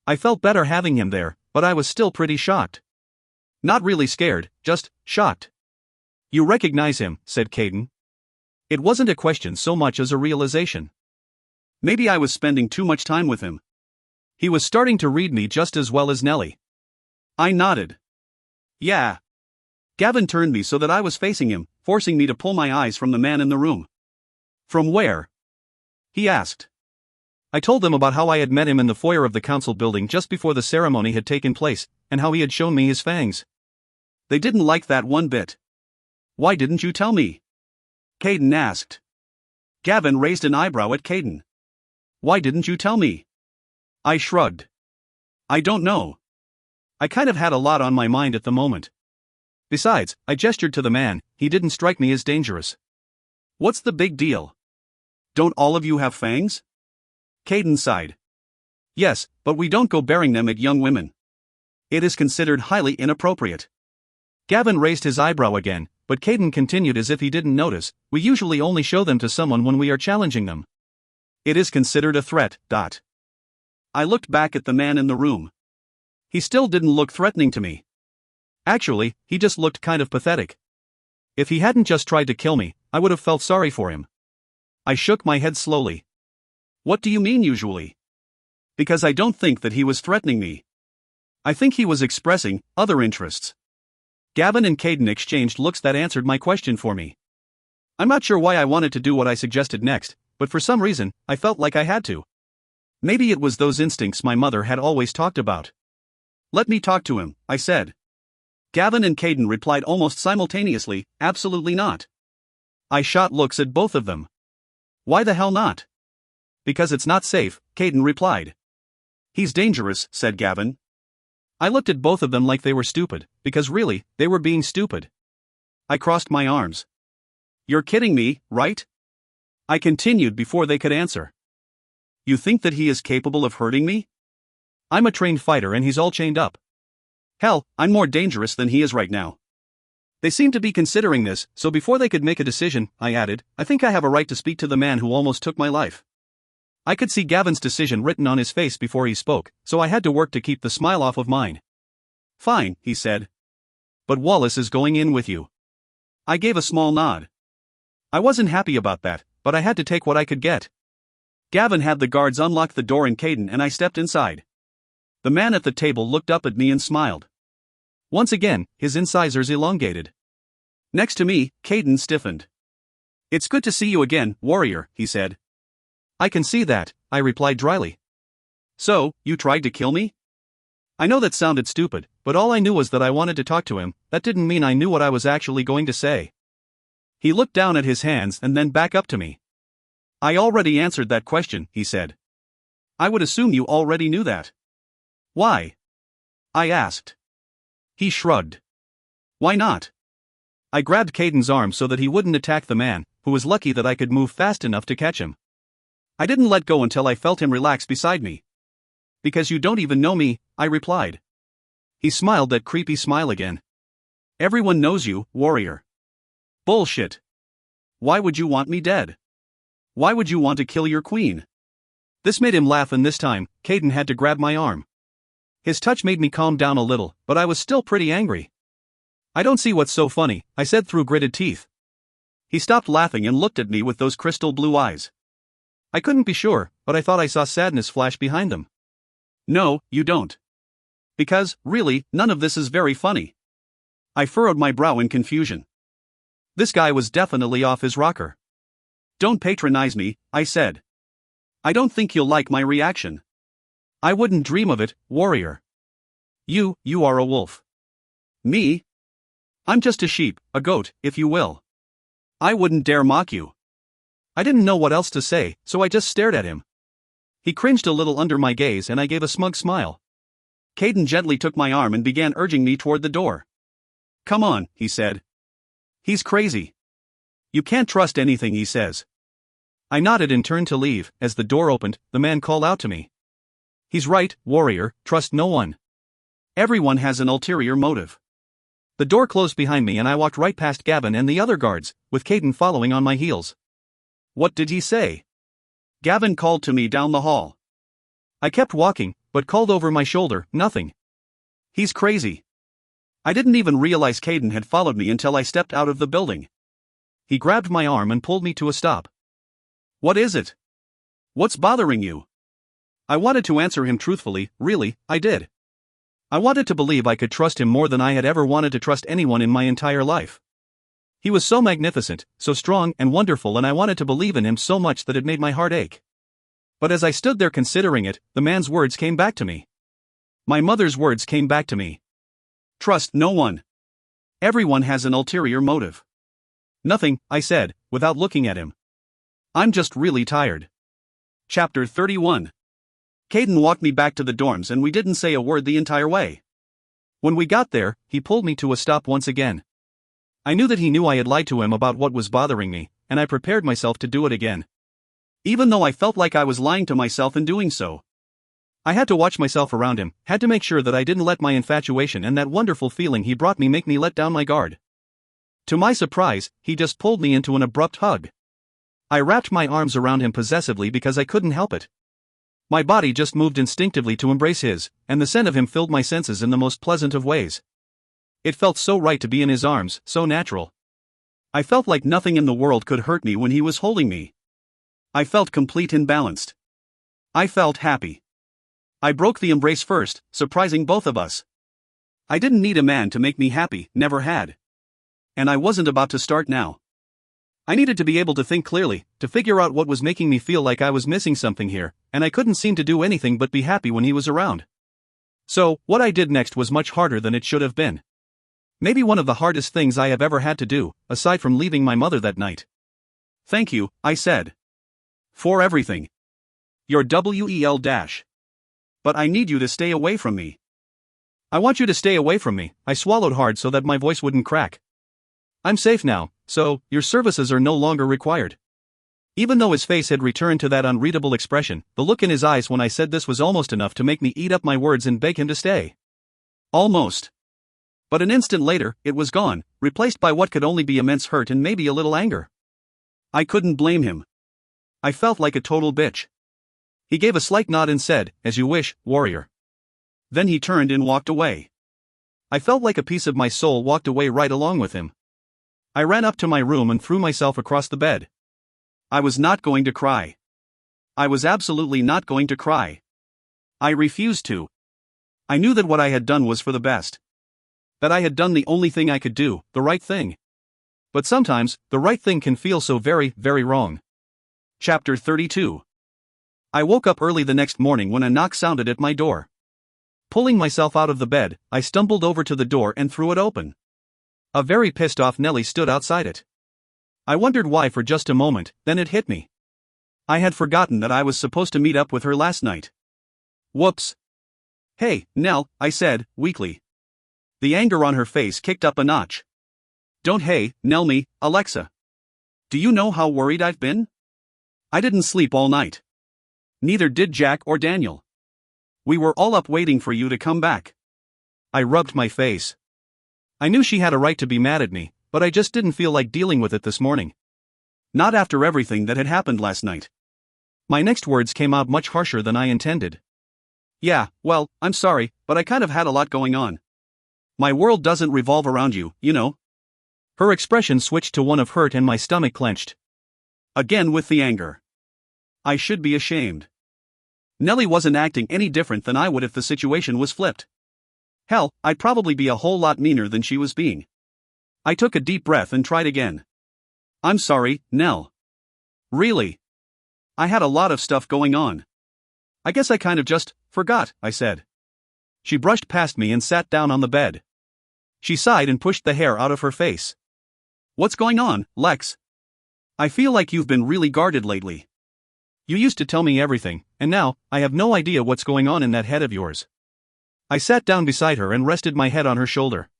I felt better having him there, but I was still pretty shocked. Not really scared, just shocked. You recognize him, said Caden. It wasn't a question so much as a realization. Maybe I was spending too much time with him. He was starting to read me just as well as Nellie. I nodded. Yeah. Gavin turned me so that I was facing him, forcing me to pull my eyes from the man in the room. From where? He asked. I told them about how I had met him in the foyer of the council building just before the ceremony had taken place, and how he had shown me his fangs. They didn't like that one bit. Why didn't you tell me? Caden asked. Gavin raised an eyebrow at Caden. Why didn't you tell me? I shrugged. I don't know. I kind of had a lot on my mind at the moment. Besides, I gestured to the man, he didn't strike me as dangerous. What's the big deal? Don't all of you have fangs? Caden sighed. Yes, but we don't go bearing them at young women. It is considered highly inappropriate. Gavin raised his eyebrow again, but Caden continued as if he didn't notice, we usually only show them to someone when we are challenging them. It is considered a threat. I looked back at the man in the room. He still didn't look threatening to me. Actually, he just looked kind of pathetic. If he hadn't just tried to kill me, I would have felt sorry for him. I shook my head slowly. What do you mean usually? Because I don't think that he was threatening me. I think he was expressing other interests. Gavin and Caden exchanged looks that answered my question for me. I'm not sure why I wanted to do what I suggested next, but for some reason, I felt like I had to. Maybe it was those instincts my mother had always talked about. Let me talk to him, I said. Gavin and Caden replied almost simultaneously, absolutely not. I shot looks at both of them. Why the hell not? Because it's not safe, Caden replied. He's dangerous, said Gavin. I looked at both of them like they were stupid, because really, they were being stupid. I crossed my arms. You're kidding me, right? I continued before they could answer. You think that he is capable of hurting me? I'm a trained fighter and he's all chained up. Hell, I'm more dangerous than he is right now. They seemed to be considering this, so before they could make a decision, I added, I think I have a right to speak to the man who almost took my life. I could see Gavin's decision written on his face before he spoke, so I had to work to keep the smile off of mine. Fine, he said. But Wallace is going in with you. I gave a small nod. I wasn't happy about that, but I had to take what I could get. Gavin had the guards unlock the door in Caden and I stepped inside. The man at the table looked up at me and smiled. Once again, his incisors elongated. Next to me, Caden stiffened. It's good to see you again, warrior, he said. I can see that, I replied dryly. So, you tried to kill me? I know that sounded stupid, but all I knew was that I wanted to talk to him. That didn't mean I knew what I was actually going to say. He looked down at his hands and then back up to me. I already answered that question, he said. I would assume you already knew that. Why? I asked. He shrugged. Why not? I grabbed Caden's arm so that he wouldn't attack the man, who was lucky that I could move fast enough to catch him. I didn't let go until I felt him relax beside me. Because you don't even know me, I replied. He smiled that creepy smile again. Everyone knows you, warrior. Bullshit. Why would you want me dead? Why would you want to kill your queen? This made him laugh, and this time, Caden had to grab my arm. His touch made me calm down a little, but I was still pretty angry. I don't see what's so funny, I said through gritted teeth. He stopped laughing and looked at me with those crystal blue eyes. I couldn't be sure, but I thought I saw sadness flash behind them. No, you don't. Because, really, none of this is very funny. I furrowed my brow in confusion. This guy was definitely off his rocker. Don't patronize me, I said. I don't think you'll like my reaction. I wouldn't dream of it, warrior. You are a wolf. Me? I'm just a sheep, a goat, if you will. I wouldn't dare mock you. I didn't know what else to say, so I just stared at him. He cringed a little under my gaze and I gave a smug smile. Caden gently took my arm and began urging me toward the door. Come on, he said. He's crazy. You can't trust anything he says. I nodded and turned to leave. As the door opened, the man called out to me. He's right, warrior, trust no one. Everyone has an ulterior motive. The door closed behind me and I walked right past Gavin and the other guards, with Caden following on my heels. What did he say? Gavin called to me down the hall. I kept walking, but called over my shoulder, nothing. He's crazy. I didn't even realize Caden had followed me until I stepped out of the building. He grabbed my arm and pulled me to a stop. What is it? What's bothering you? I wanted to answer him truthfully, really, I did. I wanted to believe I could trust him more than I had ever wanted to trust anyone in my entire life. He was so magnificent, so strong and wonderful, and I wanted to believe in him so much that it made my heart ache. But as I stood there considering it, the man's words came back to me. My mother's words came back to me. Trust no one. Everyone has an ulterior motive. Nothing, I said, without looking at him. I'm just really tired. Chapter 31. Caden walked me back to the dorms and we didn't say a word the entire way. When we got there, he pulled me to a stop once again. I knew that he knew I had lied to him about what was bothering me, and I prepared myself to do it again. Even though I felt like I was lying to myself in doing so. I had to watch myself around him, had to make sure that I didn't let my infatuation and that wonderful feeling he brought me make me let down my guard. To my surprise, he just pulled me into an abrupt hug. I wrapped my arms around him possessively because I couldn't help it. My body just moved instinctively to embrace his, and the scent of him filled my senses in the most pleasant of ways. It felt so right to be in his arms, so natural. I felt like nothing in the world could hurt me when he was holding me. I felt complete and balanced. I felt happy. I broke the embrace first, surprising both of us. I didn't need a man to make me happy, never had. And I wasn't about to start now. I needed to be able to think clearly, to figure out what was making me feel like I was missing something here, and I couldn't seem to do anything but be happy when he was around. So, what I did next was much harder than it should have been. Maybe one of the hardest things I have ever had to do, aside from leaving my mother that night. Thank you, I said. For everything. Your WEL dash. But I need you to stay away from me. I want you to stay away from me, I swallowed hard so that my voice wouldn't crack. I'm safe now, so, your services are no longer required. Even though his face had returned to that unreadable expression, the look in his eyes when I said this was almost enough to make me eat up my words and beg him to stay. Almost. But an instant later, it was gone, replaced by what could only be immense hurt and maybe a little anger. I couldn't blame him. I felt like a total bitch. He gave a slight nod and said, "As you wish, warrior." Then he turned and walked away. I felt like a piece of my soul walked away right along with him. I ran up to my room and threw myself across the bed. I was not going to cry. I was absolutely not going to cry. I refused to. I knew that what I had done was for the best. That I had done the only thing I could do, the right thing. But sometimes, the right thing can feel so very, very wrong. Chapter 32. I woke up early the next morning when a knock sounded at my door. Pulling myself out of the bed, I stumbled over to the door and threw it open. A very pissed off Nellie stood outside it. I wondered why for just a moment, then it hit me. I had forgotten that I was supposed to meet up with her last night. Whoops. "Hey, Nell," I said, weakly. The anger on her face kicked up a notch. "Don't hey, Nell me, Alexa. Do you know how worried I've been? I didn't sleep all night. Neither did Jack or Daniel. We were all up waiting for you to come back." I rubbed my face. I knew she had a right to be mad at me, but I just didn't feel like dealing with it this morning. Not after everything that had happened last night. My next words came out much harsher than I intended. "Yeah, well, I'm sorry, but I kind of had a lot going on. My world doesn't revolve around you, you know." Her expression switched to one of hurt and my stomach clenched. Again with the anger. I should be ashamed. Nellie wasn't acting any different than I would if the situation was flipped. Hell, I'd probably be a whole lot meaner than she was being. I took a deep breath and tried again. "I'm sorry, Nell. Really. I had a lot of stuff going on. I guess I kind of just forgot," I said. She brushed past me and sat down on the bed. She sighed and pushed the hair out of her face. "What's going on, Lex? I feel like you've been really guarded lately. You used to tell me everything, and now, I have no idea what's going on in that head of yours." I sat down beside her and rested my head on her shoulder.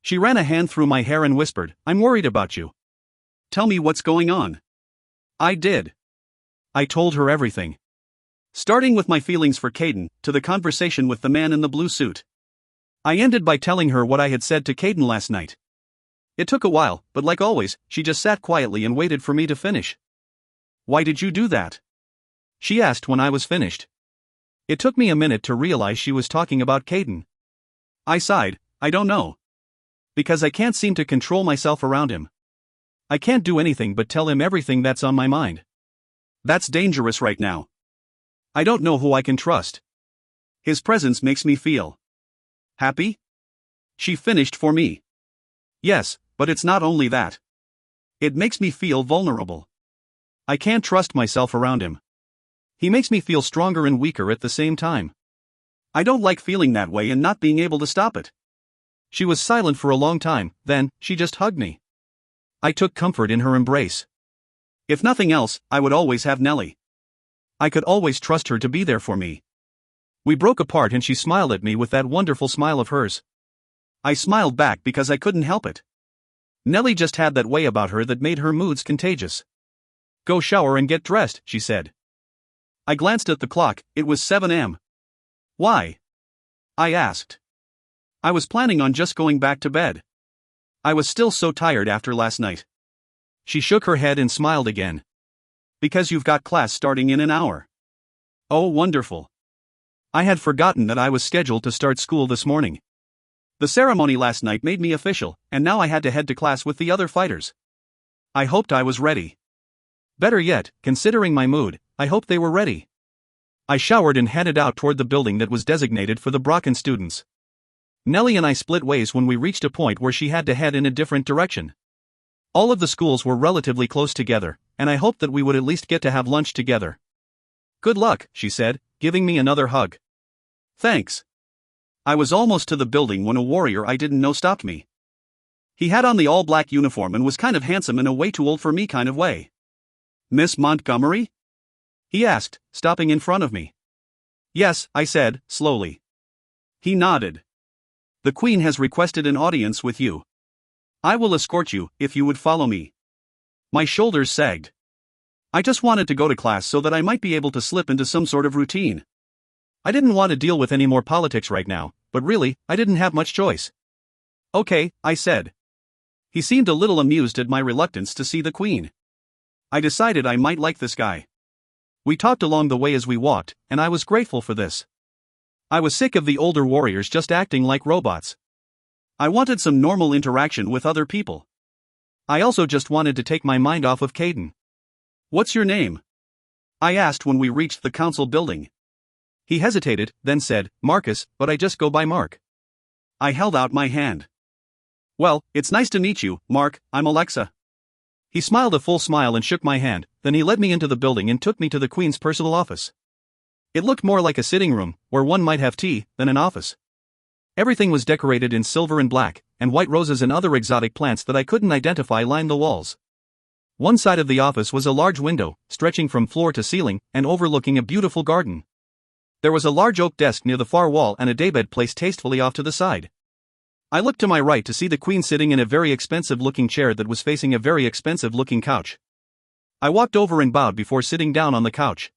She ran a hand through my hair and whispered, "I'm worried about you. Tell me what's going on." I did. I told her everything. Starting with my feelings for Caden, to the conversation with the man in the blue suit. I ended by telling her what I had said to Caden last night. It took a while, but like always, she just sat quietly and waited for me to finish. "Why did you do that?" she asked when I was finished. It took me a minute to realize she was talking about Caden. I sighed, "I don't know. Because I can't seem to control myself around him. I can't do anything but tell him everything that's on my mind. That's dangerous right now. I don't know who I can trust. His presence makes me feel happy?" She finished for me. "Yes, but it's not only that. It makes me feel vulnerable. I can't trust myself around him. He makes me feel stronger and weaker at the same time. I don't like feeling that way and not being able to stop it." She was silent for a long time, then, she just hugged me. I took comfort in her embrace. If nothing else, I would always have Nellie. I could always trust her to be there for me. We broke apart and she smiled at me with that wonderful smile of hers. I smiled back because I couldn't help it. Nellie just had that way about her that made her moods contagious. "Go shower and get dressed," she said. I glanced at the clock, it was 7 a.m. "Why?" I asked. I was planning on just going back to bed. I was still so tired after last night. She shook her head and smiled again. "Because you've got class starting in an hour." "Oh, wonderful." I had forgotten that I was scheduled to start school this morning. The ceremony last night made me official, and now I had to head to class with the other fighters. I hoped I was ready. Better yet, considering my mood, I hoped they were ready. I showered and headed out toward the building that was designated for the Brocken students. Nellie and I split ways when we reached a point where she had to head in a different direction. All of the schools were relatively close together, and I hoped that we would at least get to have lunch together. "Good luck," she said, giving me another hug. "Thanks." I was almost to the building when a warrior I didn't know stopped me. He had on the all-black uniform and was kind of handsome in a way too old for me kind of way. "Miss Montgomery?" he asked, stopping in front of me. "Yes," I said, slowly. He nodded. "The Queen has requested an audience with you. I will escort you, if you would follow me." My shoulders sagged. I just wanted to go to class so that I might be able to slip into some sort of routine. I didn't want to deal with any more politics right now, but really, I didn't have much choice. "Okay," I said. He seemed a little amused at my reluctance to see the Queen. I decided I might like this guy. We talked along the way as we walked, and I was grateful for this. I was sick of the older warriors just acting like robots. I wanted some normal interaction with other people. I also just wanted to take my mind off of Caden. "What's your name?" I asked when we reached the council building. He hesitated, then said, "Marcus, but I just go by Mark." I held out my hand. "Well, it's nice to meet you, Mark, I'm Alexa." He smiled a full smile and shook my hand, then he led me into the building and took me to the Queen's personal office. It looked more like a sitting room, where one might have tea, than an office. Everything was decorated in silver and black, and white roses and other exotic plants that I couldn't identify lined the walls. One side of the office was a large window, stretching from floor to ceiling, and overlooking a beautiful garden. There was a large oak desk near the far wall and a daybed placed tastefully off to the side. I looked to my right to see the Queen sitting in a very expensive-looking chair that was facing a very expensive-looking couch. I walked over and bowed before sitting down on the couch.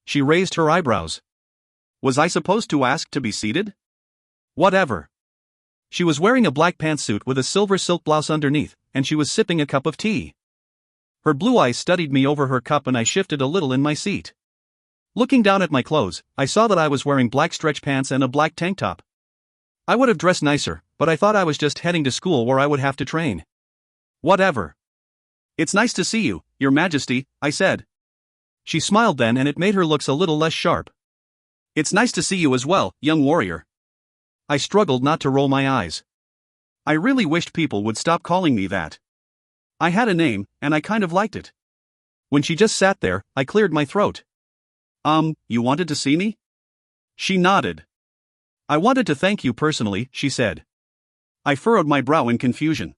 She raised her eyebrows. Was I supposed to ask to be seated? Whatever. She was wearing a black pantsuit with a silver silk blouse underneath, and she was sipping a cup of tea. Her blue eyes studied me over her cup and I shifted a little in my seat. Looking down at my clothes, I saw that I was wearing black stretch pants and a black tank top. I would have dressed nicer, but I thought I was just heading to school where I would have to train. Whatever. "It's nice to see you, Your Majesty," I said. She smiled then and it made her looks a little less sharp. "It's nice to see you as well, young warrior." I struggled not to roll my eyes. I really wished people would stop calling me that. I had a name, and I kind of liked it. When she just sat there, I cleared my throat. You wanted to see me?" She nodded. "I wanted to thank you personally," she said. I furrowed my brow in confusion.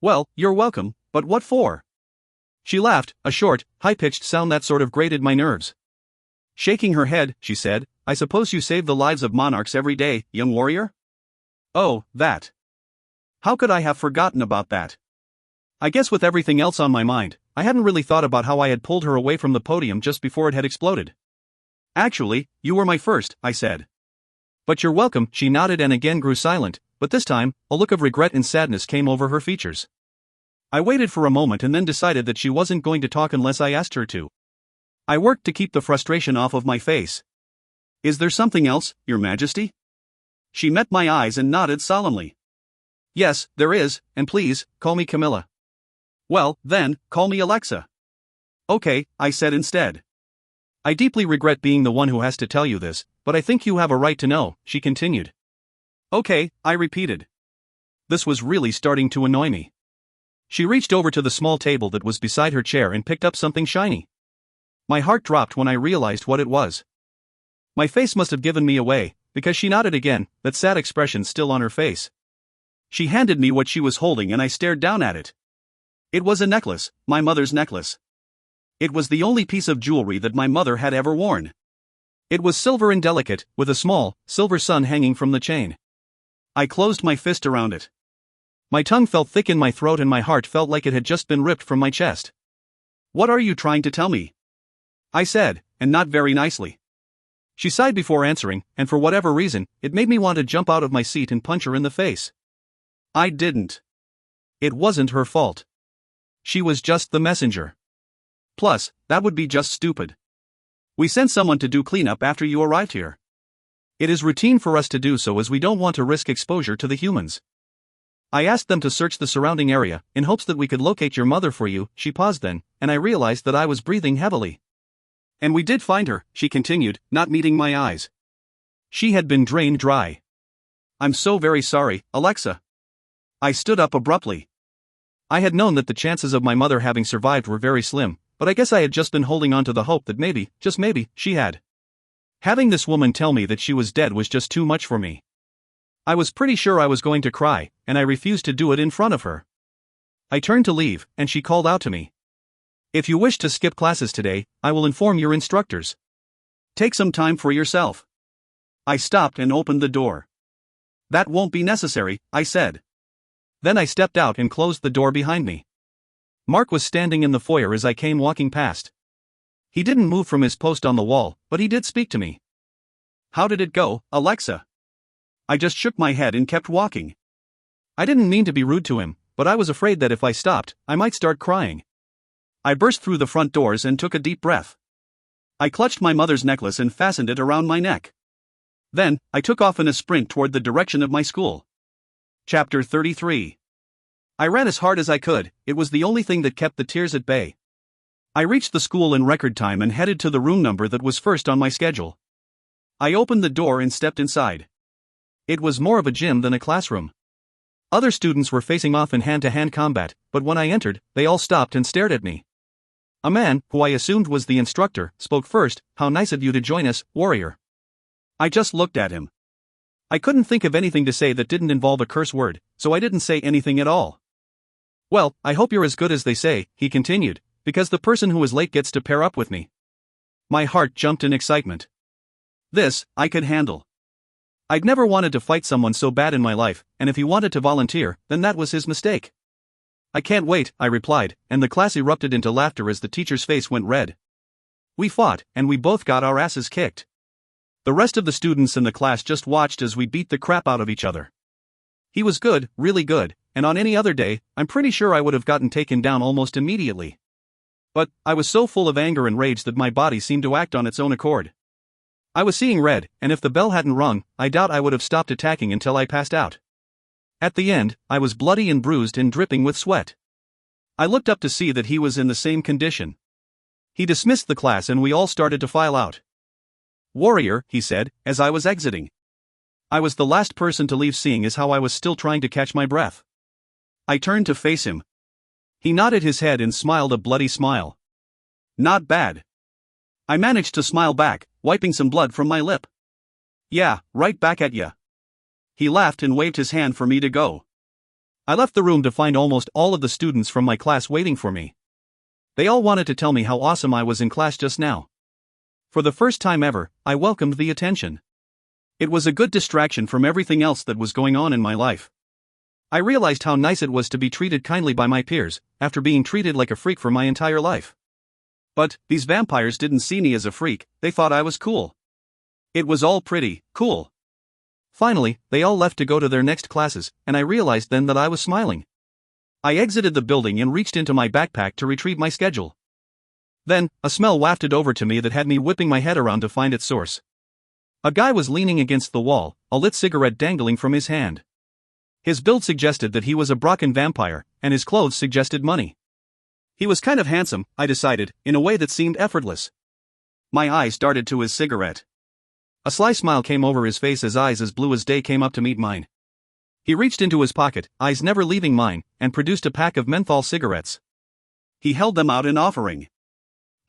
"Well, you're welcome, but what for?" She laughed, a short, high-pitched sound that sort of grated my nerves. Shaking her head, she said, "I suppose you save the lives of monarchs every day, young warrior?" "Oh, that. How could I have forgotten about that?" I guess with everything else on my mind, I hadn't really thought about how I had pulled her away from the podium just before it had exploded. "Actually, you were my first," I said. "But you're welcome," she nodded and again grew silent, but this time, a look of regret and sadness came over her features. I waited for a moment and then decided that she wasn't going to talk unless I asked her to. I worked to keep the frustration off of my face. "Is there something else, Your Majesty?" She met my eyes and nodded solemnly. "Yes, there is, and please, call me Camilla." "Well, then, call me Alexa." "Okay," I said instead. "I deeply regret being the one who has to tell you this, but I think you have a right to know," she continued. "Okay," I repeated. This was really starting to annoy me. She reached over to the small table that was beside her chair and picked up something shiny. My heart dropped when I realized what it was. My face must have given me away, because she nodded again, that sad expression still on her face. She handed me what she was holding and I stared down at it. It was a necklace, my mother's necklace. It was the only piece of jewelry that my mother had ever worn. It was silver and delicate, with a small, silver sun hanging from the chain. I closed my fist around it. My tongue felt thick in my throat and my heart felt like it had just been ripped from my chest. "What are you trying to tell me?" I said, and not very nicely. She sighed before answering, and for whatever reason, it made me want to jump out of my seat and punch her in the face. I didn't. It wasn't her fault. She was just the messenger. Plus, that would be just stupid. We sent someone to do cleanup after you arrived here. It is routine for us to do so as we don't want to risk exposure to the humans. I asked them to search the surrounding area, in hopes that we could locate your mother for you. She paused then, and I realized that I was breathing heavily. "And we did find her," she continued, not meeting my eyes. She had been drained dry. "I'm so very sorry, Alexa." I stood up abruptly. I had known that the chances of my mother having survived were very slim, but I guess I had just been holding on to the hope that maybe, just maybe, she had. Having this woman tell me that she was dead was just too much for me. I was pretty sure I was going to cry, and I refused to do it in front of her. I turned to leave, and she called out to me. "If you wish to skip classes today, I will inform your instructors. Take some time for yourself." I stopped and opened the door. "That won't be necessary," I said. Then I stepped out and closed the door behind me. Mark was standing in the foyer as I came walking past. He didn't move from his post on the wall, but he did speak to me. "How did it go, Alexa?" I just shook my head and kept walking. I didn't mean to be rude to him, but I was afraid that if I stopped, I might start crying. I burst through the front doors and took a deep breath. I clutched my mother's necklace and fastened it around my neck. Then, I took off in a sprint toward the direction of my school. Chapter 33. I ran as hard as I could, it was the only thing that kept the tears at bay. I reached the school in record time and headed to the room number that was first on my schedule. I opened the door and stepped inside. It was more of a gym than a classroom. Other students were facing off in hand-to-hand combat, but when I entered, they all stopped and stared at me. A man, who I assumed was the instructor, spoke first. "How nice of you to join us, warrior." I just looked at him. I couldn't think of anything to say that didn't involve a curse word, so I didn't say anything at all. "Well, I hope you're as good as they say," he continued, "because the person who is late gets to pair up with me." My heart jumped in excitement. This, I could handle. I'd never wanted to fight someone so bad in my life, and if he wanted to volunteer, then that was his mistake. "I can't wait," I replied, and the class erupted into laughter as the teacher's face went red. We fought, and we both got our asses kicked. The rest of the students in the class just watched as we beat the crap out of each other. He was good, really good, and on any other day, I'm pretty sure I would have gotten taken down almost immediately. But, I was so full of anger and rage that my body seemed to act on its own accord. I was seeing red, and if the bell hadn't rung, I doubt I would have stopped attacking until I passed out. At the end, I was bloody and bruised and dripping with sweat. I looked up to see that he was in the same condition. He dismissed the class and we all started to file out. "Warrior," he said, as I was exiting. I was the last person to leave, seeing as how I was still trying to catch my breath. I turned to face him. He nodded his head and smiled a bloody smile. "Not bad." I managed to smile back, wiping some blood from my lip. "Yeah, right back at ya." He laughed and waved his hand for me to go. I left the room to find almost all of the students from my class waiting for me. They all wanted to tell me how awesome I was in class just now. For the first time ever, I welcomed the attention. It was a good distraction from everything else that was going on in my life. I realized how nice it was to be treated kindly by my peers, after being treated like a freak for my entire life. But, these vampires didn't see me as a freak, they thought I was cool. It was all pretty cool. Finally, they all left to go to their next classes, and I realized then that I was smiling. I exited the building and reached into my backpack to retrieve my schedule. Then, a smell wafted over to me that had me whipping my head around to find its source. A guy was leaning against the wall, a lit cigarette dangling from his hand. His build suggested that he was a Brocken vampire, and his clothes suggested money. He was kind of handsome, I decided, in a way that seemed effortless. My eyes darted to his cigarette. A sly smile came over his face as eyes as blue as day came up to meet mine. He reached into his pocket, eyes never leaving mine, and produced a pack of menthol cigarettes. He held them out in offering.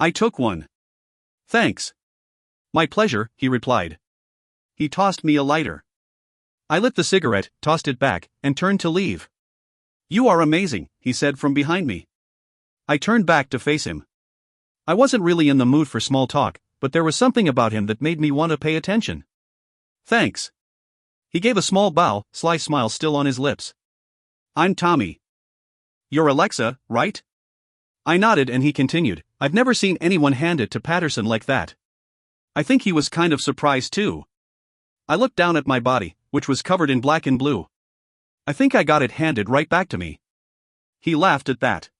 I took one. "Thanks." "My pleasure," he replied. He tossed me a lighter. I lit the cigarette, tossed it back, and turned to leave. "You are amazing," he said from behind me. I turned back to face him. I wasn't really in the mood for small talk, but there was something about him that made me want to pay attention. "Thanks." He gave a small bow, sly smile still on his lips. "I'm Tommy." "You're Alexa, right?" I nodded and he continued, "I've never seen anyone hand it to Patterson like that." I think he was kind of surprised too. I looked down at my body, which was covered in black and blue. I think I got it handed right back to me. He laughed at that.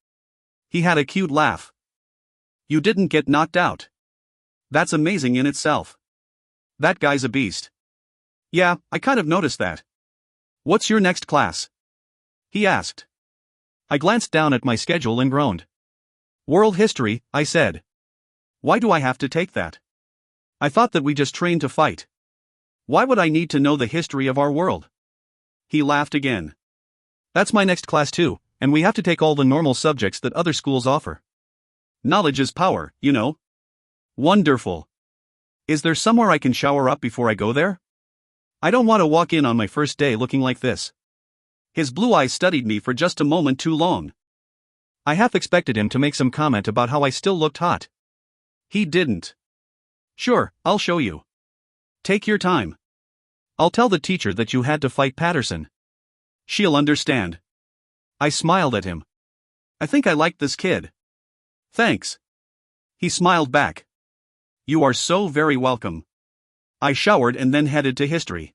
He had a cute laugh. "You didn't get knocked out. That's amazing in itself. That guy's a beast." "Yeah, I kind of noticed that." "What's your next class?" he asked. I glanced down at my schedule and groaned. "World history," I said. "Why do I have to take that? I thought that we just trained to fight. Why would I need to know the history of our world?" He laughed again. "That's my next class too, and we have to take all the normal subjects that other schools offer. Knowledge is power, you know." "Wonderful. Is there somewhere I can shower up before I go there? I don't want to walk in on my first day looking like this." His blue eyes studied me for just a moment too long. I half expected him to make some comment about how I still looked hot. He didn't. "Sure, I'll show you. Take your time. I'll tell the teacher that you had to fight Patterson. She'll understand." I smiled at him. I think I liked this kid. "Thanks." He smiled back. "You are so very welcome." I showered and then headed to history.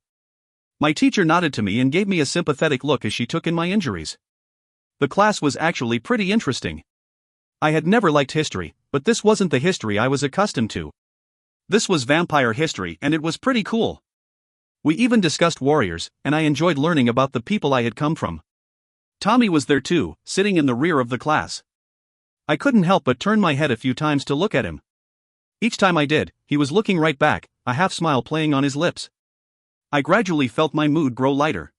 My teacher nodded to me and gave me a sympathetic look as she took in my injuries. The class was actually pretty interesting. I had never liked history, but this wasn't the history I was accustomed to. This was vampire history and it was pretty cool. We even discussed warriors, and I enjoyed learning about the people I had come from. Tommy was there too, sitting in the rear of the class. I couldn't help but turn my head a few times to look at him. Each time I did, he was looking right back, a half smile playing on his lips. I gradually felt my mood grow lighter.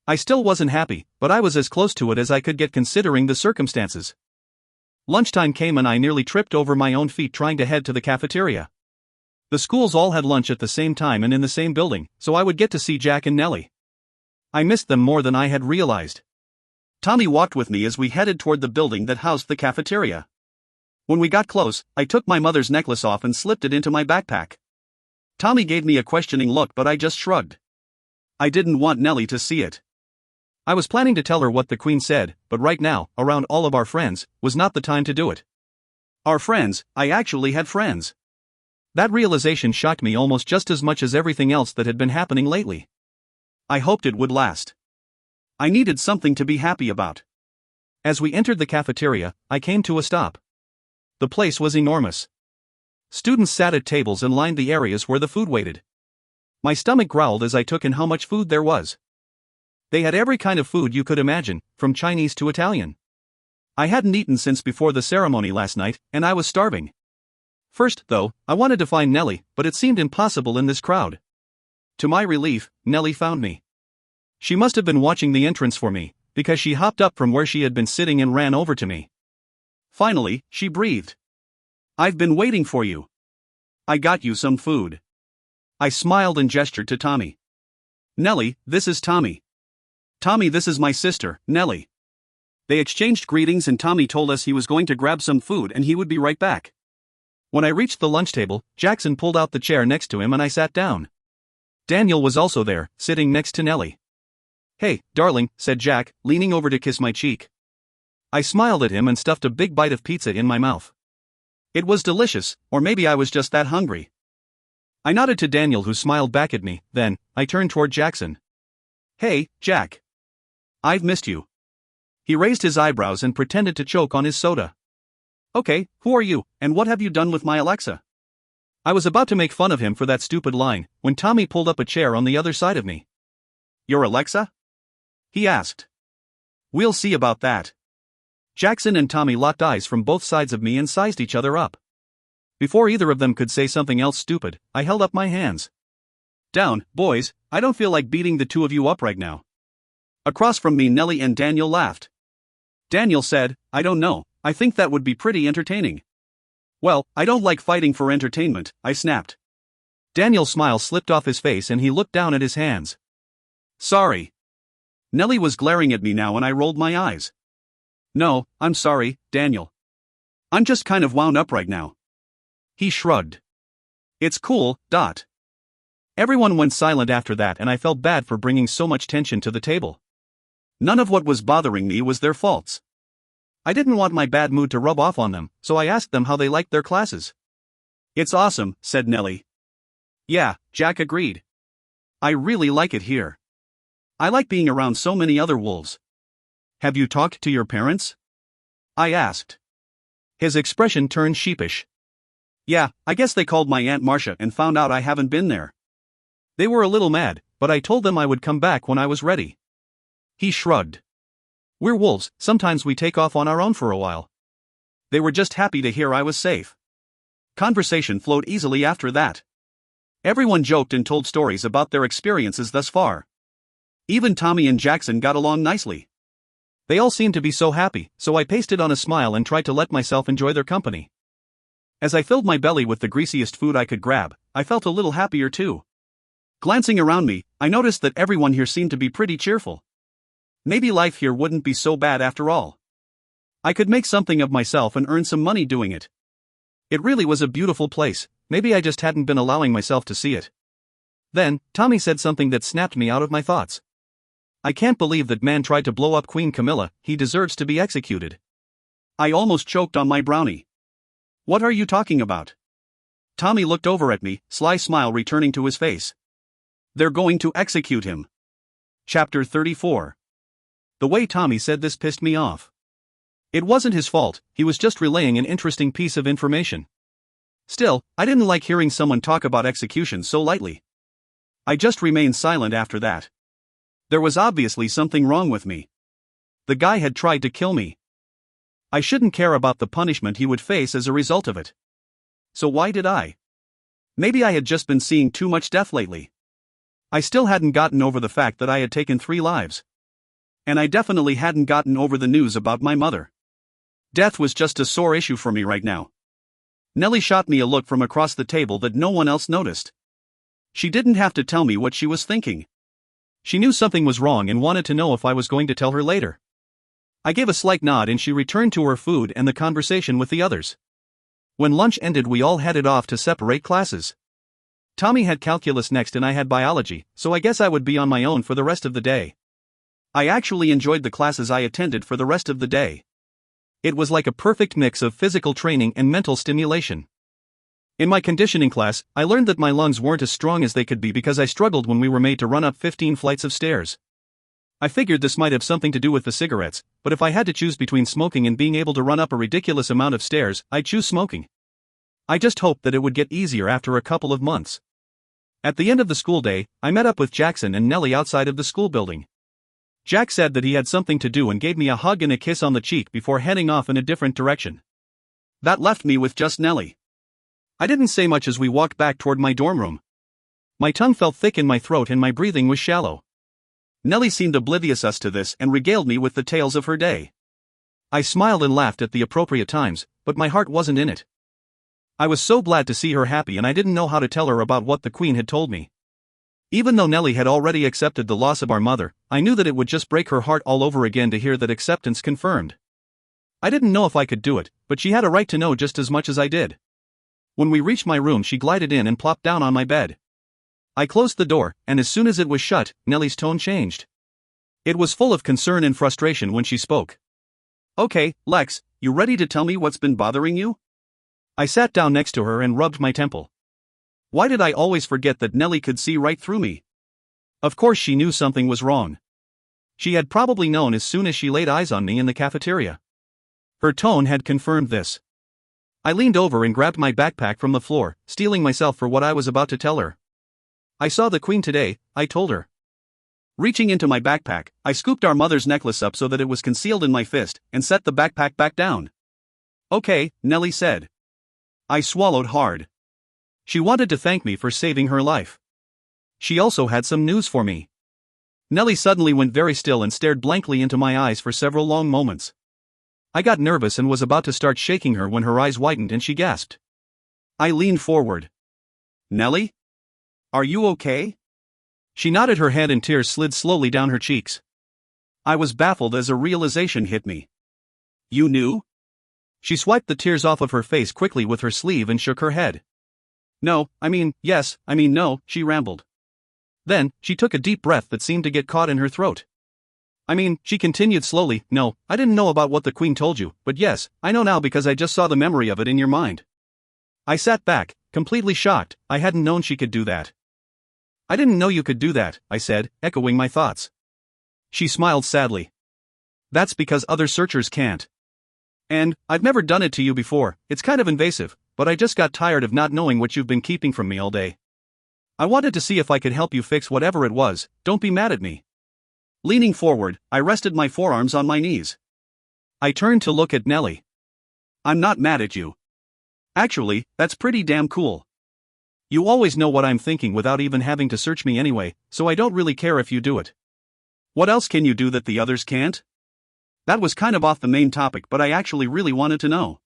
I still wasn't happy, but I was as close to it as I could get considering the circumstances. Lunchtime came and I nearly tripped over my own feet trying to head to the cafeteria. The schools all had lunch at the same time and in the same building, so I would get to see Jack and Nellie. I missed them more than I had realized. Tommy walked with me as we headed toward the building that housed the cafeteria. When we got close, I took my mother's necklace off and slipped it into my backpack. Tommy gave me a questioning look, but I just shrugged. I didn't want Nellie to see it. I was planning to tell her what the Queen said, but right now, around all of our friends, was not the time to do it. Our friends, I actually had friends. That realization shocked me almost just as much as everything else that had been happening lately. I hoped it would last. I needed something to be happy about. As we entered the cafeteria, I came to a stop. The place was enormous. Students sat at tables and lined the areas where the food waited. My stomach growled as I took in how much food there was. They had every kind of food you could imagine, from Chinese to Italian. I hadn't eaten since before the ceremony last night, and I was starving. First, though, I wanted to find Nellie, but it seemed impossible in this crowd. To my relief, Nellie found me. She must have been watching the entrance for me, because she hopped up from where she had been sitting and ran over to me. Finally, she breathed. "I've been waiting for you. I got you some food." I smiled and gestured to Tommy. "Nellie, this is Tommy. Tommy, this is my sister, Nellie." They exchanged greetings and Tommy told us he was going to grab some food and he would be right back. When I reached the lunch table, Jackson pulled out the chair next to him and I sat down. Daniel was also there, sitting next to Nellie. "Hey, darling," said Jack, leaning over to kiss my cheek. I smiled at him and stuffed a big bite of pizza in my mouth. It was delicious, or maybe I was just that hungry. I nodded to Daniel, who smiled back at me, then I turned toward Jackson. "Hey, Jack. I've missed you." He raised his eyebrows and pretended to choke on his soda. "Okay, who are you, and what have you done with my Alexa?" I was about to make fun of him for that stupid line, when Tommy pulled up a chair on the other side of me. "Your Alexa?" he asked. "We'll see about that." Jackson and Tommy locked eyes from both sides of me and sized each other up. Before either of them could say something else stupid, I held up my hands. "Down, boys, I don't feel like beating the two of you up right now." Across from me, Nellie and Daniel laughed. Daniel said, "I don't know, I think that would be pretty entertaining." "Well, I don't like fighting for entertainment," I snapped. Daniel's smile slipped off his face and he looked down at his hands. "Sorry." Nellie was glaring at me now and I rolled my eyes. "No, I'm sorry, Daniel. I'm just kind of wound up right now." He shrugged. "It's cool, dot." Everyone went silent after that and I felt bad for bringing so much tension to the table. None of what was bothering me was their faults. I didn't want my bad mood to rub off on them, so I asked them how they liked their classes. "It's awesome," said Nellie. "Yeah," Jack agreed. "I really like it here. I like being around so many other wolves." "Have you talked to your parents?" I asked. His expression turned sheepish. "Yeah, I guess they called my Aunt Marcia and found out I haven't been there. They were a little mad, but I told them I would come back when I was ready." He shrugged. "We're wolves, sometimes we take off on our own for a while." They were just happy to hear I was safe. Conversation flowed easily after that. Everyone joked and told stories about their experiences thus far. Even Tommy and Jackson got along nicely. They all seemed to be so happy, so I pasted on a smile and tried to let myself enjoy their company. As I filled my belly with the greasiest food I could grab, I felt a little happier too. Glancing around me, I noticed that everyone here seemed to be pretty cheerful. Maybe life here wouldn't be so bad after all. I could make something of myself and earn some money doing it. It really was a beautiful place, maybe I just hadn't been allowing myself to see it. Then, Tommy said something that snapped me out of my thoughts. "I can't believe that man tried to blow up Queen Camilla, he deserves to be executed." I almost choked on my brownie. "What are you talking about?" Tommy looked over at me, sly smile returning to his face. "They're going to execute him." Chapter 34. The way Tommy said this pissed me off. It wasn't his fault, he was just relaying an interesting piece of information. Still, I didn't like hearing someone talk about execution so lightly. I just remained silent after that. There was obviously something wrong with me. The guy had tried to kill me. I shouldn't care about the punishment he would face as a result of it. So why did I? Maybe I had just been seeing too much death lately. I still hadn't gotten over the fact that I had taken 3 lives. And I definitely hadn't gotten over the news about my mother. Death was just a sore issue for me right now. Nellie shot me a look from across the table that no one else noticed. She didn't have to tell me what she was thinking. She knew something was wrong and wanted to know if I was going to tell her later. I gave a slight nod and she returned to her food and the conversation with the others. When lunch ended, we all headed off to separate classes. Tommy had calculus next and I had biology, so I guess I would be on my own for the rest of the day. I actually enjoyed the classes I attended for the rest of the day. It was like a perfect mix of physical training and mental stimulation. In my conditioning class, I learned that my lungs weren't as strong as they could be because I struggled when we were made to run up 15 flights of stairs. I figured this might have something to do with the cigarettes, but if I had to choose between smoking and being able to run up a ridiculous amount of stairs, I'd choose smoking. I just hoped that it would get easier after a couple of months. At the end of the school day, I met up with Jackson and Nellie outside of the school building. Jack said that he had something to do and gave me a hug and a kiss on the cheek before heading off in a different direction. That left me with just Nellie. I didn't say much as we walked back toward my dorm room. My tongue felt thick in my throat and my breathing was shallow. Nellie seemed oblivious to this and regaled me with the tales of her day. I smiled and laughed at the appropriate times, but my heart wasn't in it. I was so glad to see her happy and I didn't know how to tell her about what the Queen had told me. Even though Nellie had already accepted the loss of our mother, I knew that it would just break her heart all over again to hear that acceptance confirmed. I didn't know if I could do it, but she had a right to know just as much as I did. When we reached my room, she glided in and plopped down on my bed. I closed the door, and as soon as it was shut, Nellie's tone changed. It was full of concern and frustration when she spoke. "Okay, Lex, you ready to tell me what's been bothering you?" I sat down next to her and rubbed my temple. Why did I always forget that Nellie could see right through me? Of course she knew something was wrong. She had probably known as soon as she laid eyes on me in the cafeteria. Her tone had confirmed this. I leaned over and grabbed my backpack from the floor, steeling myself for what I was about to tell her. "I saw the Queen today," I told her. Reaching into my backpack, I scooped our mother's necklace up so that it was concealed in my fist, and set the backpack back down. "Okay," Nellie said. I swallowed hard. She wanted to thank me for saving her life. She also had some news for me. Nellie suddenly went very still and stared blankly into my eyes for several long moments. I got nervous and was about to start shaking her when her eyes widened and she gasped. I leaned forward. "Nellie? Are you okay?" She nodded her head and tears slid slowly down her cheeks. I was baffled as a realization hit me. "You knew?" She swiped the tears off of her face quickly with her sleeve and shook her head. No, she rambled. Then, she took a deep breath that seemed to get caught in her throat. She continued slowly, "No, I didn't know about what the Queen told you, but yes, I know now because I just saw the memory of it in your mind." I sat back, completely shocked. I hadn't known she could do that. "I didn't know you could do that," I said, echoing my thoughts. She smiled sadly. "That's because other searchers can't. And, I've never done it to you before, it's kind of invasive, but I just got tired of not knowing what you've been keeping from me all day. I wanted to see if I could help you fix whatever it was, don't be mad at me." Leaning forward, I rested my forearms on my knees. I turned to look at Nellie. "I'm not mad at you. Actually, that's pretty damn cool. You always know what I'm thinking without even having to search me anyway, so I don't really care if you do it. What else can you do that the others can't?" That was kind of off the main topic, but I actually really wanted to know.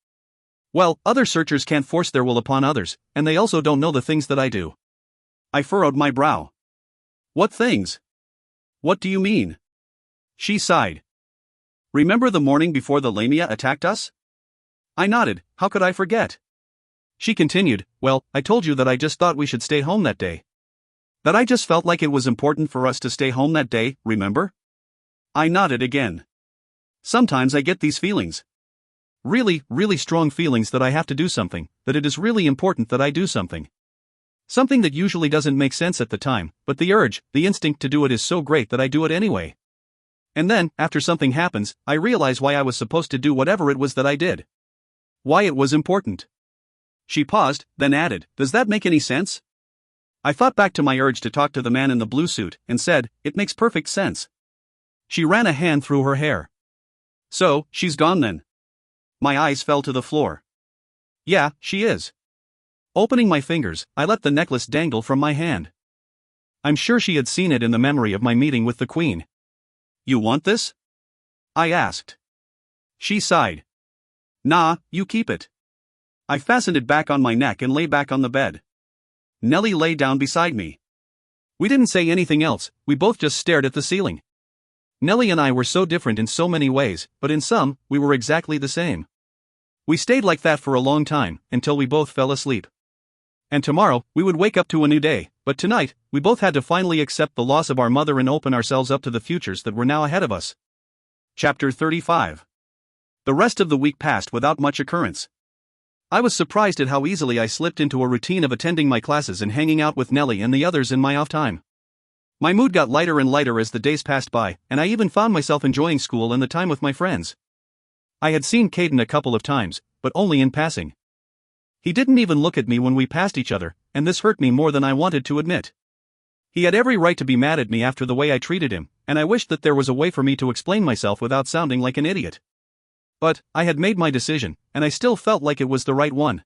"Well, other searchers can't force their will upon others, and they also don't know the things that I do." I furrowed my brow. "What things? What do you mean?" She sighed. "Remember the morning before the Lamia attacked us?" I nodded. How could I forget? She continued, "Well, I told you that I just thought we should stay home that day. That I just felt like it was important for us to stay home that day, remember?" I nodded again. Sometimes I get these feelings. Really, really strong feelings that I have to do something, that it is really important that I do something. Something that usually doesn't make sense at the time, but the urge, the instinct to do it is so great that I do it anyway. And then, after something happens, I realize why I was supposed to do whatever it was that I did. Why it was important. She paused, then added, "Does that make any sense?" I thought back to my urge to talk to the man in the blue suit, and said, "It makes perfect sense." She ran a hand through her hair. "So, she's gone then?" My eyes fell to the floor. "Yeah, she is." Opening my fingers, I let the necklace dangle from my hand. I'm sure she had seen it in the memory of my meeting with the queen. "You want this?" I asked. She sighed. "Nah, you keep it." I fastened it back on my neck and lay back on the bed. Nellie lay down beside me. We didn't say anything else, we both just stared at the ceiling. Nellie and I were so different in so many ways, but in some, we were exactly the same. We stayed like that for a long time, until we both fell asleep. And tomorrow, we would wake up to a new day, but tonight, we both had to finally accept the loss of our mother and open ourselves up to the futures that were now ahead of us. Chapter 35. The rest of the week passed without much occurrence. I was surprised at how easily I slipped into a routine of attending my classes and hanging out with Nellie and the others in my off time. My mood got lighter and lighter as the days passed by, and I even found myself enjoying school and the time with my friends. I had seen Caden a couple of times, but only in passing. He didn't even look at me when we passed each other, and this hurt me more than I wanted to admit. He had every right to be mad at me after the way I treated him, and I wished that there was a way for me to explain myself without sounding like an idiot. But I had made my decision, and I still felt like it was the right one.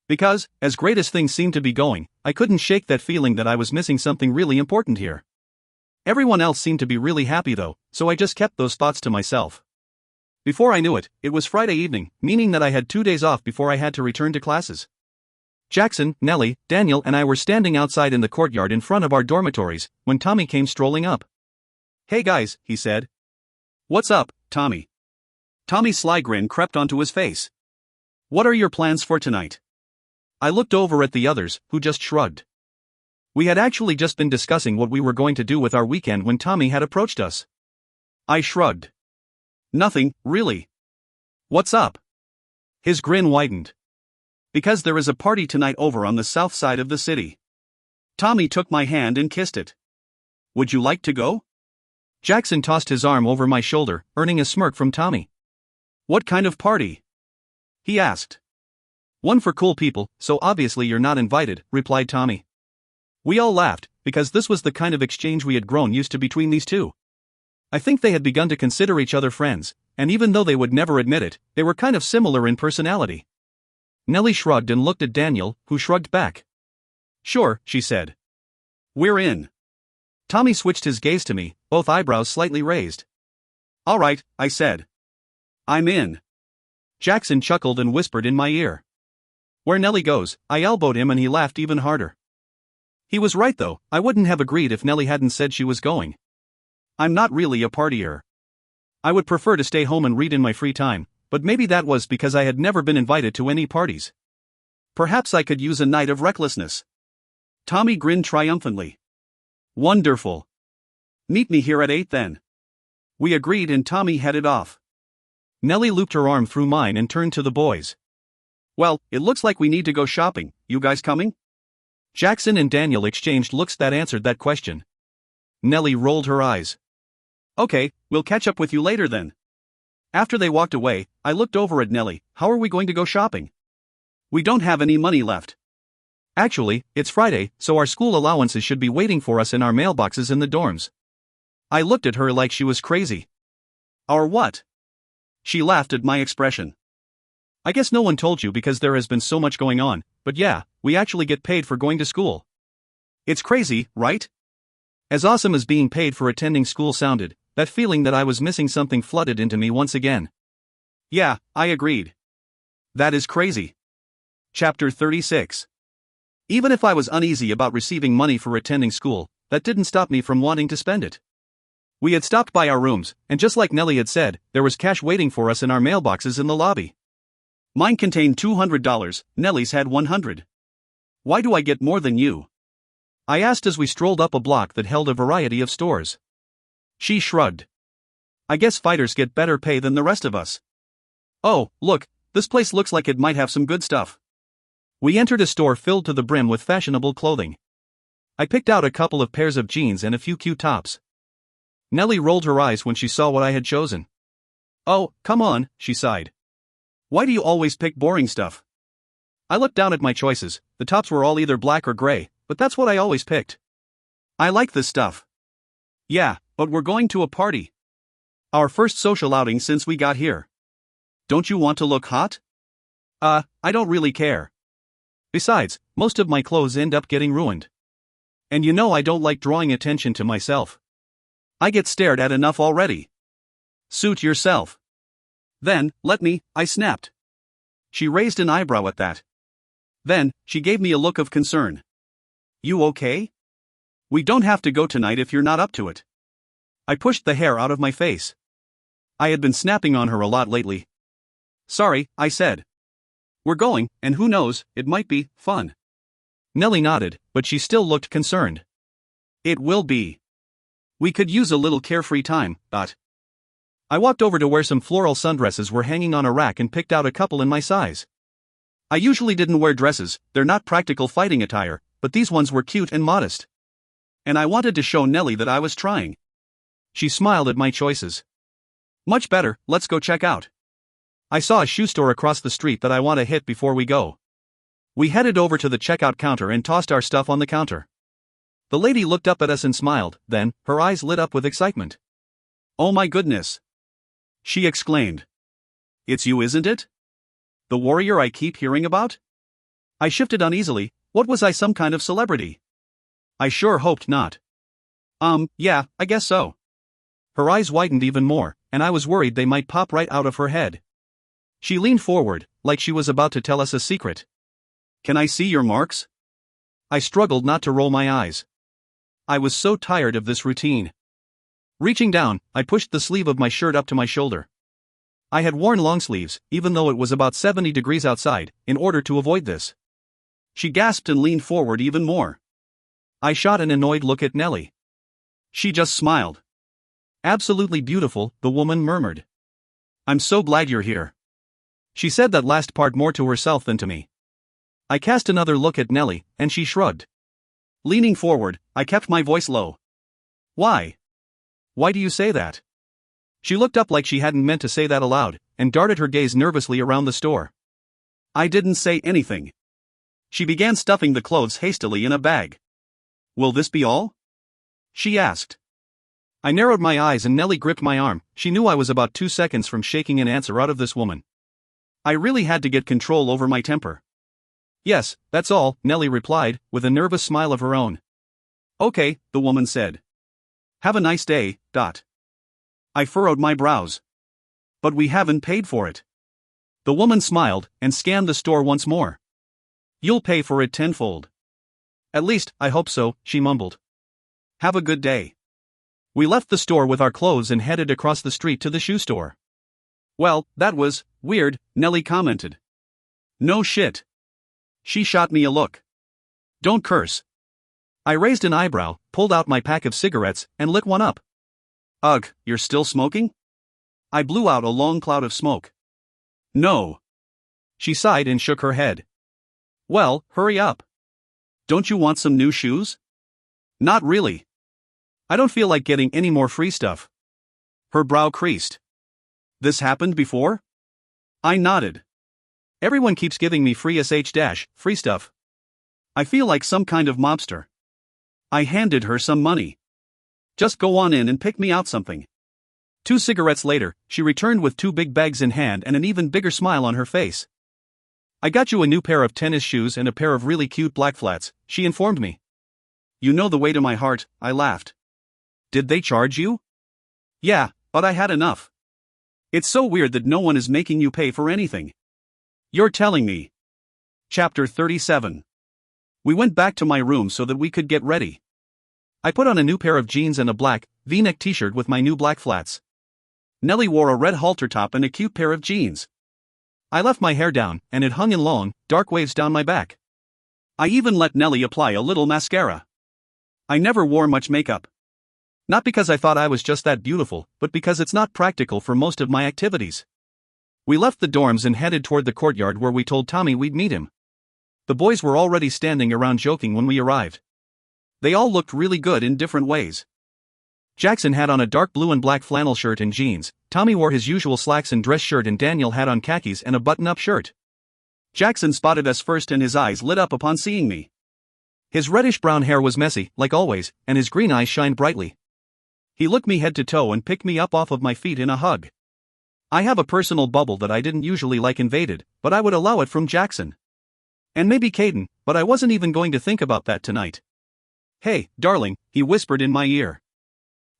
Because, as great as things seemed to be going, I couldn't shake that feeling that I was missing something really important here. Everyone else seemed to be really happy though, so I just kept those thoughts to myself. Before I knew it, it was Friday evening, meaning that I had 2 days off before I had to return to classes. Jackson, Nellie, Daniel and I were standing outside in the courtyard in front of our dormitories, when Tommy came strolling up. "Hey guys," he said. "What's up, Tommy?" Tommy's sly grin crept onto his face. "What are your plans for tonight?" I looked over at the others, who just shrugged. We had actually just been discussing what we were going to do with our weekend when Tommy had approached us. I shrugged. "Nothing, really." "What's up?" His grin widened. "Because there is a party tonight over on the south side of the city." Tommy took my hand and kissed it. "Would you like to go?" Jackson tossed his arm over my shoulder, earning a smirk from Tommy. "What kind of party?" he asked. "One for cool people, so obviously you're not invited," replied Tommy. We all laughed, because this was the kind of exchange we had grown used to between these two. I think they had begun to consider each other friends, and even though they would never admit it, they were kind of similar in personality. Nellie shrugged and looked at Daniel, who shrugged back. "Sure," she said. "We're in." Tommy switched his gaze to me, both eyebrows slightly raised. "All right," I said. "I'm in." Jackson chuckled and whispered in my ear. "Where Nellie goes," I elbowed him and he laughed even harder. He was right though, I wouldn't have agreed if Nellie hadn't said she was going. I'm not really a partier. I would prefer to stay home and read in my free time, but maybe that was because I had never been invited to any parties. Perhaps I could use a night of recklessness. Tommy grinned triumphantly. "Wonderful. Meet me here at 8 then." We agreed and Tommy headed off. Nellie looped her arm through mine and turned to the boys. "Well, it looks like we need to go shopping, you guys coming?" Jackson and Daniel exchanged looks that answered that question. Nellie rolled her eyes. "Okay, we'll catch up with you later then." After they walked away, I looked over at Nellie. "How are we going to go shopping?" "We don't have any money left." "Actually, it's Friday, so our school allowances should be waiting for us in our mailboxes in the dorms." I looked at her like she was crazy. "Our what?" She laughed at my expression. "I guess no one told you because there has been so much going on, but yeah, we actually get paid for going to school. It's crazy, right?" As awesome as being paid for attending school sounded, that feeling that I was missing something flooded into me once again. "Yeah, I agreed. That is crazy." Chapter 36. Even if I was uneasy about receiving money for attending school, that didn't stop me from wanting to spend it. We had stopped by our rooms, and just like Nellie had said, there was cash waiting for us in our mailboxes in the lobby. Mine contained $200, Nellie's had $100. "Why do I get more than you?" I asked as we strolled up a block that held a variety of stores. She shrugged. "I guess fighters get better pay than the rest of us." "Oh, look, this place looks like it might have some good stuff." We entered a store filled to the brim with fashionable clothing. I picked out a couple of pairs of jeans and a few cute tops. Nellie rolled her eyes when she saw what I had chosen. "Oh, come on," she sighed. "Why do you always pick boring stuff?" I looked down at my choices. The tops were all either black or gray, but that's what I always picked. I like this stuff. Yeah, but we're going to a party. Our first social outing since we got here. Don't you want to look hot? I don't really care. Besides, most of my clothes end up getting ruined. And you know I don't like drawing attention to myself. I get stared at enough already. Suit yourself. Then, I snapped. She raised an eyebrow at that. Then, she gave me a look of concern. You okay? We don't have to go tonight if you're not up to it. I pushed the hair out of my face. I had been snapping on her a lot lately. Sorry, I said. We're going, and who knows, it might be fun. Nellie nodded, but she still looked concerned. It will be. We could use a little carefree time, I walked over to where some floral sundresses were hanging on a rack and picked out a couple in my size. I usually didn't wear dresses, they're not practical fighting attire, but these ones were cute and modest. And I wanted to show Nellie that I was trying. She smiled at my choices. Much better, let's go check out. I saw a shoe store across the street that I want to hit before we go. We headed over to the checkout counter and tossed our stuff on the counter. The lady looked up at us and smiled, then, her eyes lit up with excitement. Oh my goodness! She exclaimed. It's you, isn't it? The warrior I keep hearing about? I shifted uneasily. What was I, some kind of celebrity? I sure hoped not. Yeah, I guess so. Her eyes widened even more, and I was worried they might pop right out of her head. She leaned forward, like she was about to tell us a secret. Can I see your marks? I struggled not to roll my eyes. I was so tired of this routine. Reaching down, I pushed the sleeve of my shirt up to my shoulder. I had worn long sleeves, even though it was about 70 degrees outside, in order to avoid this. She gasped and leaned forward even more. I shot an annoyed look at Nellie. She just smiled. Absolutely beautiful, the woman murmured. I'm so glad you're here. She said that last part more to herself than to me. I cast another look at Nellie, and she shrugged. Leaning forward, I kept my voice low. Why? Why do you say that? She looked up like she hadn't meant to say that aloud, and darted her gaze nervously around the store. I didn't say anything. She began stuffing the clothes hastily in a bag. Will this be all? She asked. I narrowed my eyes and Nellie gripped my arm. She knew I was about 2 seconds from shaking an answer out of this woman. I really had to get control over my temper. Yes, that's all, Nellie replied, with a nervous smile of her own. Okay, the woman said. Have a nice day, . I furrowed my brows. But we haven't paid for it. The woman smiled, and scanned the store once more. You'll pay for it tenfold. At least, I hope so, she mumbled. Have a good day. We left the store with our clothes and headed across the street to the shoe store. Well, that was weird, Nellie commented. No shit. She shot me a look. Don't curse. I raised an eyebrow, pulled out my pack of cigarettes, and lit one up. Ugh, you're still smoking? I blew out a long cloud of smoke. No. She sighed and shook her head. Well, hurry up. Don't you want some new shoes? Not really. I don't feel like getting any more free stuff. Her brow creased. This happened before? I nodded. Everyone keeps giving me free free stuff. I feel like some kind of mobster. I handed her some money. Just go on in and pick me out something. 2 cigarettes later, she returned with 2 big bags in hand and an even bigger smile on her face. I got you a new pair of tennis shoes and a pair of really cute black flats, she informed me. You know the way to my heart, I laughed. Did they charge you? Yeah, but I had enough. It's so weird that no one is making you pay for anything. You're telling me. Chapter 37. We went back to my room so that we could get ready. I put on a new pair of jeans and a black, V-neck t-shirt with my new black flats. Nellie wore a red halter top and a cute pair of jeans. I left my hair down, and it hung in long, dark waves down my back. I even let Nellie apply a little mascara. I never wore much makeup. Not because I thought I was just that beautiful, but because it's not practical for most of my activities. We left the dorms and headed toward the courtyard where we told Tommy we'd meet him. The boys were already standing around joking when we arrived. They all looked really good in different ways. Jackson had on a dark blue and black flannel shirt and jeans, Tommy wore his usual slacks and dress shirt, and Daniel had on khakis and a button-up shirt. Jackson spotted us first and his eyes lit up upon seeing me. His reddish-brown hair was messy, like always, and his green eyes shined brightly. He looked me head to toe and picked me up off of my feet in a hug. I have a personal bubble that I didn't usually like invaded, but I would allow it from Jackson. And maybe Caden, but I wasn't even going to think about that tonight. "Hey, darling," he whispered in my ear.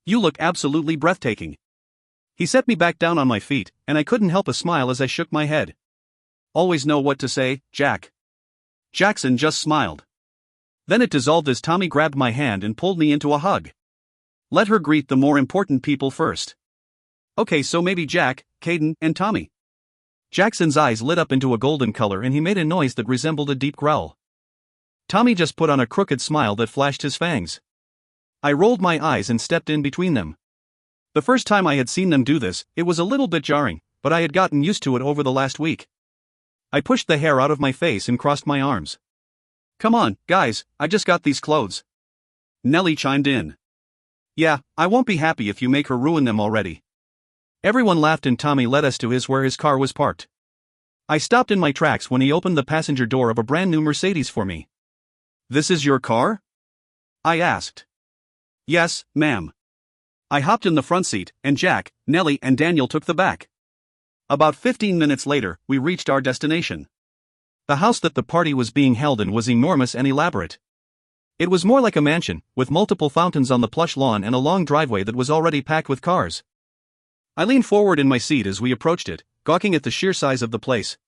"You look absolutely breathtaking." He set me back down on my feet, and I couldn't help a smile as I shook my head. "Always know what to say, Jack." Jackson just smiled. Then it dissolved as Tommy grabbed my hand and pulled me into a hug. "Let her greet the more important people first." "Okay, so maybe Jack, Caden, and Tommy." Jackson's eyes lit up into a golden color and he made a noise that resembled a deep growl. Tommy just put on a crooked smile that flashed his fangs. I rolled my eyes and stepped in between them. The first time I had seen them do this, it was a little bit jarring, but I had gotten used to it over the last week. I pushed the hair out of my face and crossed my arms. "Come on, guys, I just got these clothes." Nellie chimed in. "Yeah, I won't be happy if you make her ruin them already." Everyone laughed and Tommy led us to where his car was parked. I stopped in my tracks when he opened the passenger door of a brand new Mercedes for me. "This is your car?" I asked. "Yes, ma'am." I hopped in the front seat, and Jack, Nellie, and Daniel took the back. About 15 minutes later, we reached our destination. The house that the party was being held in was enormous and elaborate. It was more like a mansion, with multiple fountains on the plush lawn and a long driveway that was already packed with cars. I leaned forward in my seat as we approached it, gawking at the sheer size of the place.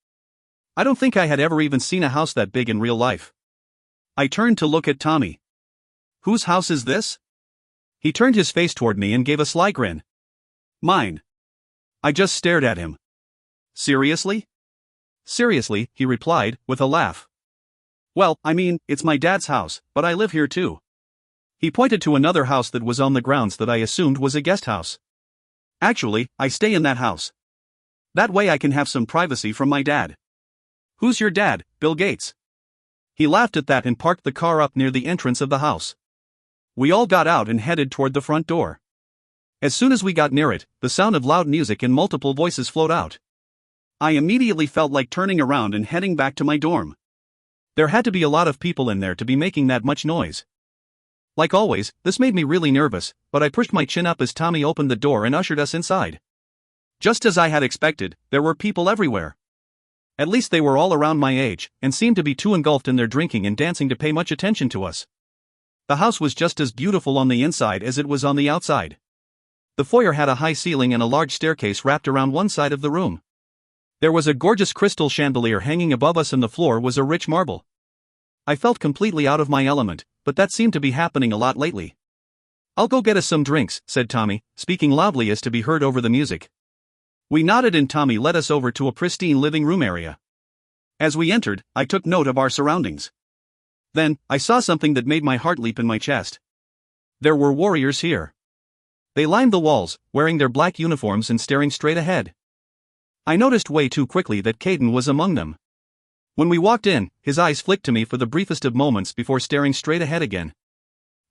I don't think I had ever even seen a house that big in real life. I turned to look at Tommy. "Whose house is this?" He turned his face toward me and gave a sly grin. "Mine." I just stared at him. "Seriously?" "Seriously," he replied, with a laugh. "Well, I mean, it's my dad's house, but I live here too." He pointed to another house that was on the grounds that I assumed was a guest house. "Actually, I stay in that house. That way I can have some privacy from my dad." "Who's your dad, Bill Gates?" He laughed at that and parked the car up near the entrance of the house. We all got out and headed toward the front door. As soon as we got near it, the sound of loud music and multiple voices flowed out. I immediately felt like turning around and heading back to my dorm. There had to be a lot of people in there to be making that much noise. Like always, this made me really nervous, but I pushed my chin up as Tommy opened the door and ushered us inside. Just as I had expected, there were people everywhere. At least they were all around my age, and seemed to be too engulfed in their drinking and dancing to pay much attention to us. The house was just as beautiful on the inside as it was on the outside. The foyer had a high ceiling and a large staircase wrapped around one side of the room. There was a gorgeous crystal chandelier hanging above us and the floor was a rich marble. I felt completely out of my element, but that seemed to be happening a lot lately. "I'll go get us some drinks," said Tommy, speaking loudly as to be heard over the music. We nodded and Tommy led us over to a pristine living room area. As we entered, I took note of our surroundings. Then, I saw something that made my heart leap in my chest. There were warriors here. They lined the walls, wearing their black uniforms and staring straight ahead. I noticed way too quickly that Caden was among them. When we walked in, his eyes flicked to me for the briefest of moments before staring straight ahead again.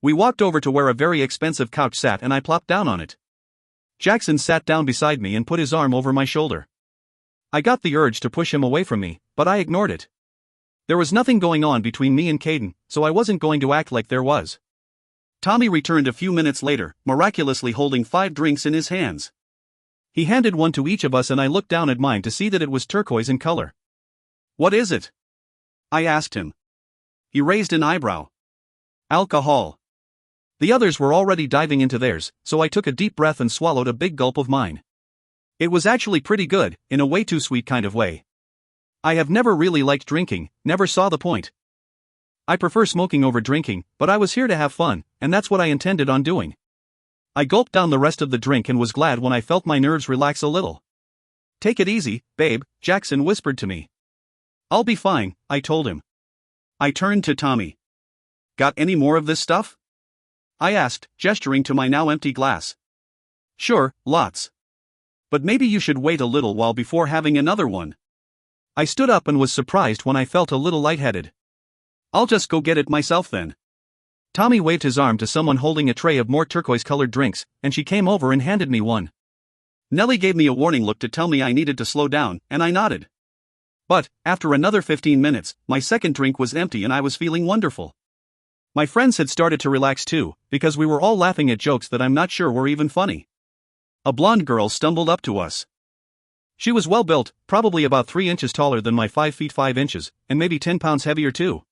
We walked over to where a very expensive couch sat and I plopped down on it. Jackson sat down beside me and put his arm over my shoulder. I got the urge to push him away from me, but I ignored it. There was nothing going on between me and Caden, so I wasn't going to act like there was. Tommy returned a few minutes later, miraculously holding 5 drinks in his hands. He handed one to each of us and I looked down at mine to see that it was turquoise in color. "What is it?" I asked him. He raised an eyebrow. "Alcohol." The others were already diving into theirs, so I took a deep breath and swallowed a big gulp of mine. It was actually pretty good, in a way too sweet kind of way. I have never really liked drinking, never saw the point. I prefer smoking over drinking, but I was here to have fun, and that's what I intended on doing. I gulped down the rest of the drink and was glad when I felt my nerves relax a little. "Take it easy, babe," Jackson whispered to me. "I'll be fine," I told him. I turned to Tommy. "Got any more of this stuff?" I asked, gesturing to my now empty glass. "Sure, lots. But maybe you should wait a little while before having another one." I stood up and was surprised when I felt a little lightheaded. "I'll just go get it myself then." Tommy waved his arm to someone holding a tray of more turquoise-colored drinks, and she came over and handed me one. Nellie gave me a warning look to tell me I needed to slow down, and I nodded. But, after another 15 minutes, my second drink was empty and I was feeling wonderful. My friends had started to relax too, because we were all laughing at jokes that I'm not sure were even funny. A blonde girl stumbled up to us. She was well built, probably about 3 inches taller than my 5 feet 5 inches, and maybe 10 pounds heavier too.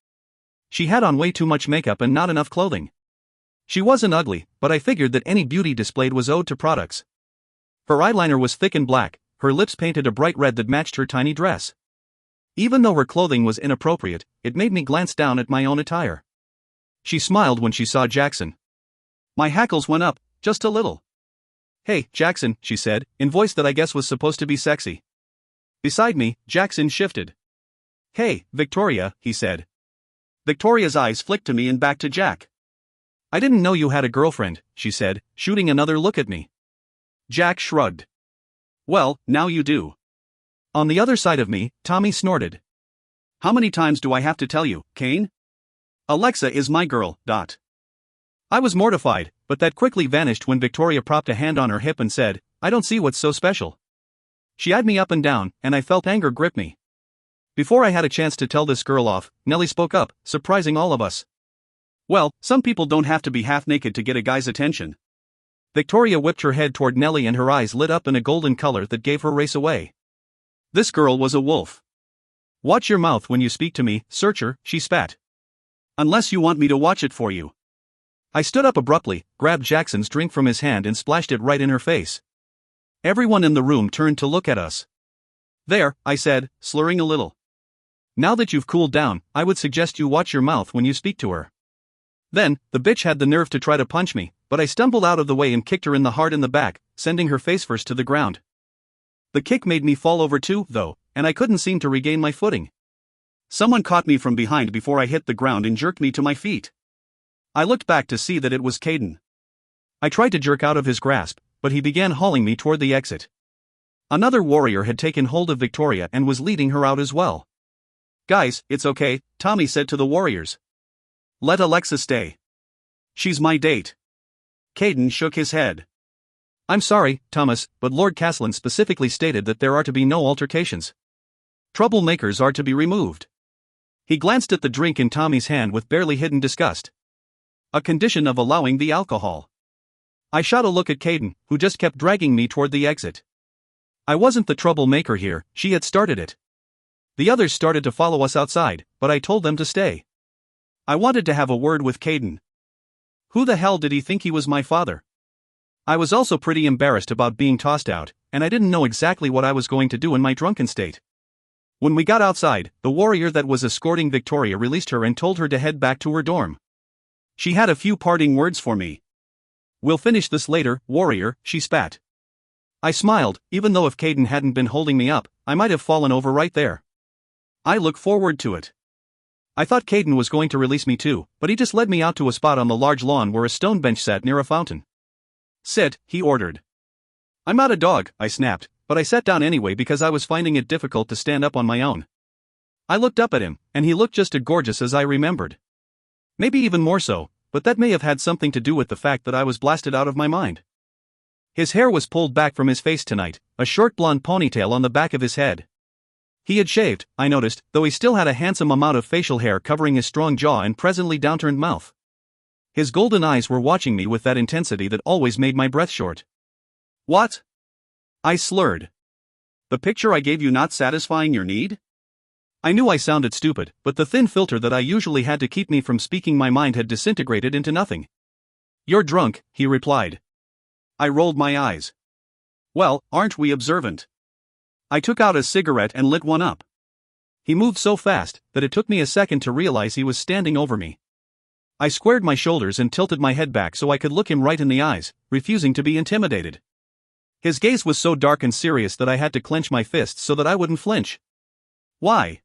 She had on way too much makeup and not enough clothing. She wasn't ugly, but I figured that any beauty displayed was owed to products. Her eyeliner was thick and black, her lips painted a bright red that matched her tiny dress. Even though her clothing was inappropriate, it made me glance down at my own attire. She smiled when she saw Jackson. My hackles went up, just a little. "Hey, Jackson," she said, in voice that I guess was supposed to be sexy. Beside me, Jackson shifted. "Hey, Victoria," he said. Victoria's eyes flicked to me and back to Jack. "I didn't know you had a girlfriend," she said, shooting another look at me. Jack shrugged. "Well, now you do." On the other side of me, Tommy snorted. "How many times do I have to tell you, Kane? Alexa is my girl, . I was mortified, but that quickly vanished when Victoria propped a hand on her hip and said, "I don't see what's so special." She eyed me up and down, and I felt anger grip me. Before I had a chance to tell this girl off, Nellie spoke up, surprising all of us. "Well, some people don't have to be half naked to get a guy's attention." Victoria whipped her head toward Nellie and her eyes lit up in a golden color that gave her race away. This girl was a wolf. "Watch your mouth when you speak to me, searcher," she spat. "Unless you want me to watch it for you." I stood up abruptly, grabbed Jackson's drink from his hand and splashed it right in her face. Everyone in the room turned to look at us. "There," I said, slurring a little. "Now that you've cooled down, I would suggest you watch your mouth when you speak to her." Then, the bitch had the nerve to try to punch me, but I stumbled out of the way and kicked her in the heart in the back, sending her face first to the ground. The kick made me fall over too, though, and I couldn't seem to regain my footing. Someone caught me from behind before I hit the ground and jerked me to my feet. I looked back to see that it was Caden. I tried to jerk out of his grasp, but he began hauling me toward the exit. Another warrior had taken hold of Victoria and was leading her out as well. "Guys, it's okay," Tommy said to the warriors. "Let Alexa stay. She's my date." Caden shook his head. "I'm sorry, Thomas, but Lord Castellan specifically stated that there are to be no altercations. Troublemakers are to be removed." He glanced at the drink in Tommy's hand with barely hidden disgust. "A condition of allowing the alcohol." I shot a look at Caden, who just kept dragging me toward the exit. I wasn't the troublemaker here, she had started it. The others started to follow us outside, but I told them to stay. I wanted to have a word with Caden. Who the hell did he think he was, my father? I was also pretty embarrassed about being tossed out, and I didn't know exactly what I was going to do in my drunken state. When we got outside, the warrior that was escorting Victoria released her and told her to head back to her dorm. She had a few parting words for me. "We'll finish this later, warrior," she spat. I smiled, even though if Caden hadn't been holding me up, I might have fallen over right there. I look forward to it. I thought Caden was going to release me too, but he just led me out to a spot on the large lawn where a stone bench sat near a fountain. "Sit," he ordered. "I'm not a dog," I snapped, but I sat down anyway because I was finding it difficult to stand up on my own. I looked up at him, and he looked just as gorgeous as I remembered. Maybe even more so, but that may have had something to do with the fact that I was blasted out of my mind. His hair was pulled back from his face tonight, a short blonde ponytail on the back of his head. He had shaved, I noticed, though he still had a handsome amount of facial hair covering his strong jaw and presently downturned mouth. His golden eyes were watching me with that intensity that always made my breath short. "What?" I slurred. "The picture I gave you not satisfying your need?" I knew I sounded stupid, but the thin filter that I usually had to keep me from speaking my mind had disintegrated into nothing. "You're drunk," he replied. I rolled my eyes. "Well, aren't we observant?" I took out a cigarette and lit one up. He moved so fast that it took me a second to realize he was standing over me. I squared my shoulders and tilted my head back so I could look him right in the eyes, refusing to be intimidated. His gaze was so dark and serious that I had to clench my fists so that I wouldn't flinch. "Why?"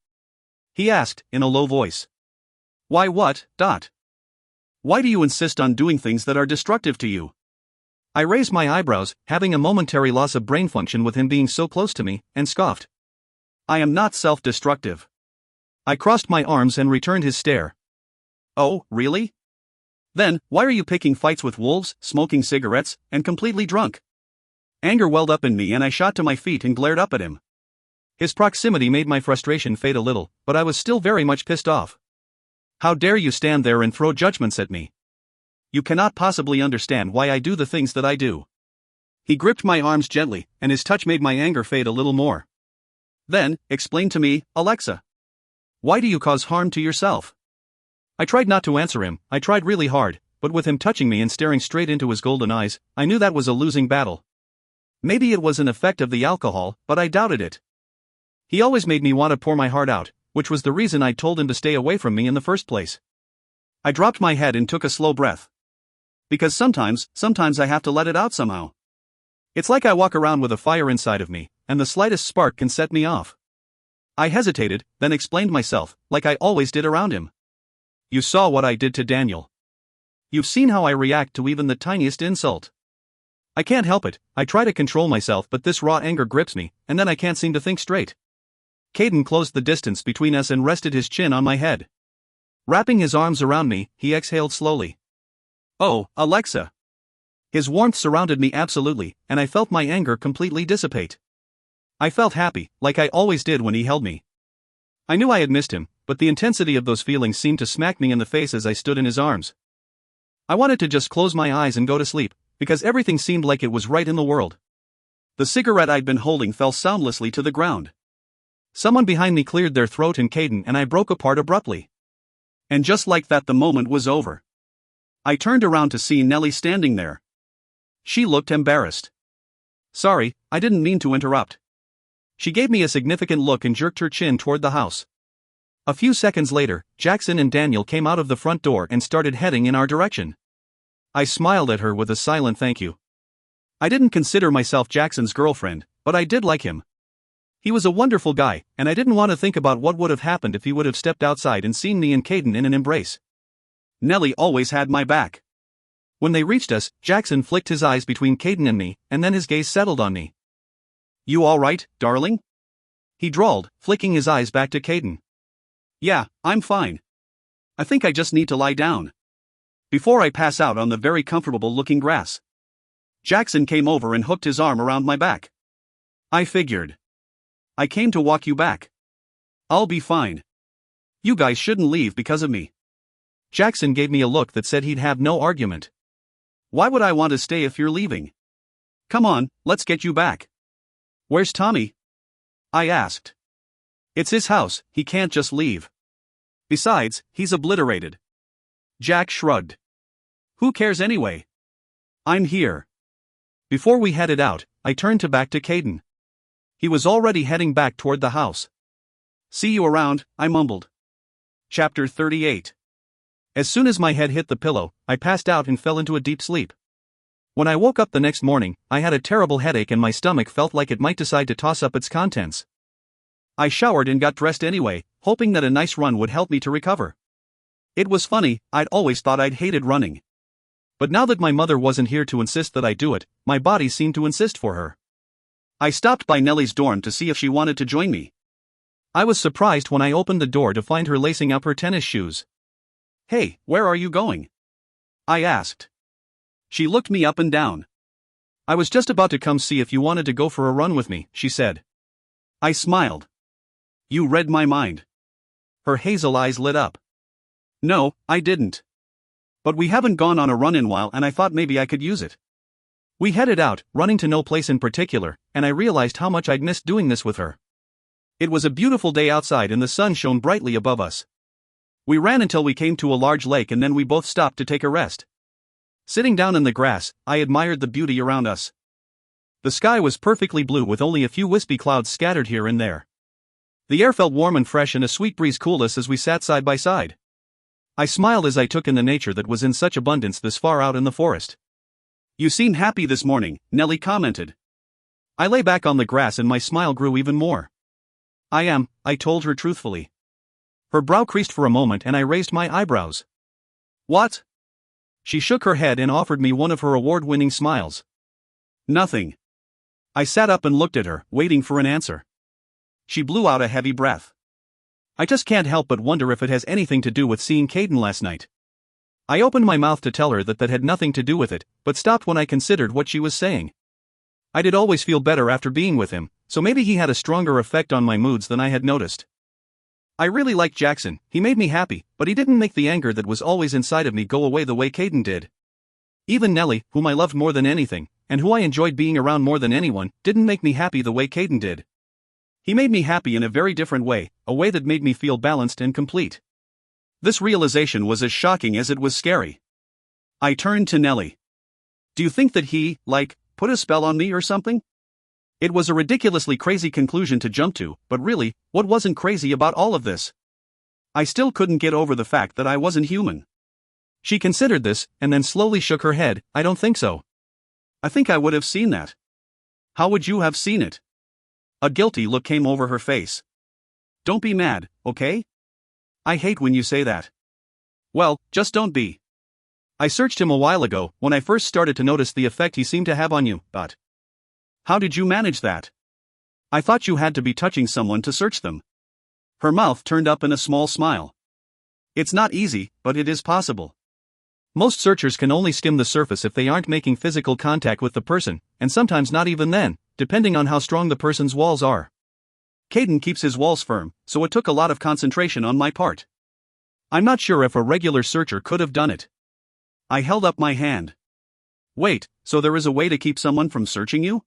he asked, in a low voice. "Why what, Dot? Why do you insist on doing things that are destructive to you?" I raised my eyebrows, having a momentary loss of brain function with him being so close to me, and scoffed. "I am not self-destructive." I crossed my arms and returned his stare. "Oh, really? Then, why are you picking fights with wolves, smoking cigarettes, and completely drunk?" Anger welled up in me and I shot to my feet and glared up at him. His proximity made my frustration fade a little, but I was still very much pissed off. How dare you stand there and throw judgments at me? You cannot possibly understand why I do the things that I do. He gripped my arms gently, and his touch made my anger fade a little more. Then, explain to me, Alexa. Why do you cause harm to yourself? I tried not to answer him, I tried really hard, but with him touching me and staring straight into his golden eyes, I knew that was a losing battle. Maybe it was an effect of the alcohol, but I doubted it. He always made me want to pour my heart out, which was the reason I told him to stay away from me in the first place. I dropped my head and took a slow breath. Because sometimes I have to let it out somehow. It's like I walk around with a fire inside of me, and the slightest spark can set me off. I hesitated, then explained myself, like I always did around him. You saw what I did to Daniel. You've seen how I react to even the tiniest insult. I can't help it, I try to control myself, but this raw anger grips me, and then I can't seem to think straight. Caden closed the distance between us and rested his chin on my head. Wrapping his arms around me, he exhaled slowly. Oh, Alexa. His warmth surrounded me absolutely, and I felt my anger completely dissipate. I felt happy, like I always did when he held me. I knew I had missed him, but the intensity of those feelings seemed to smack me in the face as I stood in his arms. I wanted to just close my eyes and go to sleep, because everything seemed like it was right in the world. The cigarette I'd been holding fell soundlessly to the ground. Someone behind me cleared their throat in Caden and I broke apart abruptly. And just like that, the moment was over. I turned around to see Nellie standing there. She looked embarrassed. Sorry, I didn't mean to interrupt. She gave me a significant look and jerked her chin toward the house. A few seconds later, Jackson and Daniel came out of the front door and started heading in our direction. I smiled at her with a silent thank you. I didn't consider myself Jackson's girlfriend, but I did like him. He was a wonderful guy, and I didn't want to think about what would have happened if he would have stepped outside and seen me and Caden in an embrace. Nellie always had my back. When they reached us, Jackson flicked his eyes between Caden and me, and then his gaze settled on me. You all right, darling? He drawled, flicking his eyes back to Caden. Yeah, I'm fine. I think I just need to lie down. Before I pass out on the very comfortable-looking grass. Jackson came over and hooked his arm around my back. I figured. I came to walk you back. I'll be fine. You guys shouldn't leave because of me. Jackson gave me a look that said he'd have no argument. Why would I want to stay if you're leaving? Come on, let's get you back. Where's Tommy? I asked. It's his house, he can't just leave. Besides, he's obliterated. Jack shrugged. Who cares anyway? I'm here. Before we headed out, I turned back to Caden. He was already heading back toward the house. See you around, I mumbled. Chapter 38. As soon as my head hit the pillow, I passed out and fell into a deep sleep. When I woke up the next morning, I had a terrible headache and my stomach felt like it might decide to toss up its contents. I showered and got dressed anyway, hoping that a nice run would help me to recover. It was funny, I'd always thought I'd hated running. But now that my mother wasn't here to insist that I do it, my body seemed to insist for her. I stopped by Nellie's dorm to see if she wanted to join me. I was surprised when I opened the door to find her lacing up her tennis shoes. Hey, where are you going? I asked. She looked me up and down. I was just about to come see if you wanted to go for a run with me, she said. I smiled. You read my mind. Her hazel eyes lit up. No, I didn't. But we haven't gone on a run in a while and I thought maybe I could use it. We headed out, running to no place in particular, and I realized how much I'd missed doing this with her. It was a beautiful day outside and the sun shone brightly above us. We ran until we came to a large lake and then we both stopped to take a rest. Sitting down in the grass, I admired the beauty around us. The sky was perfectly blue with only a few wispy clouds scattered here and there. The air felt warm and fresh and a sweet breeze cooled us as we sat side by side. I smiled as I took in the nature that was in such abundance this far out in the forest. You seem happy this morning, Nellie commented. I lay back on the grass and my smile grew even more. I am, I told her truthfully. Her brow creased for a moment and I raised my eyebrows. What? She shook her head and offered me one of her award-winning smiles. Nothing. I sat up and looked at her, waiting for an answer. She blew out a heavy breath. I just can't help but wonder if it has anything to do with seeing Caden last night. I opened my mouth to tell her that had nothing to do with it, but stopped when I considered what she was saying. I did always feel better after being with him, so maybe he had a stronger effect on my moods than I had noticed. I really liked Jackson, he made me happy, but he didn't make the anger that was always inside of me go away the way Caden did. Even Nellie, whom I loved more than anything, and who I enjoyed being around more than anyone, didn't make me happy the way Caden did. He made me happy in a very different way, a way that made me feel balanced and complete. This realization was as shocking as it was scary. I turned to Nellie. Do you think that he, put a spell on me or something? It was a ridiculously crazy conclusion to jump to, but really, what wasn't crazy about all of this? I still couldn't get over the fact that I wasn't human. She considered this, and then slowly shook her head. I don't think so. I think I would have seen that. How would you have seen it? A guilty look came over her face. Don't be mad, okay? I hate when you say that. Well, just don't be. I searched him a while ago, when I first started to notice the effect he seemed to have on you, but how did you manage that? I thought you had to be touching someone to search them. Her mouth turned up in a small smile. It's not easy, but it is possible. Most searchers can only skim the surface if they aren't making physical contact with the person, and sometimes not even then, depending on how strong the person's walls are. Caden keeps his walls firm, so it took a lot of concentration on my part. I'm not sure if a regular searcher could have done it. I held up my hand. Wait, so there is a way to keep someone from searching you?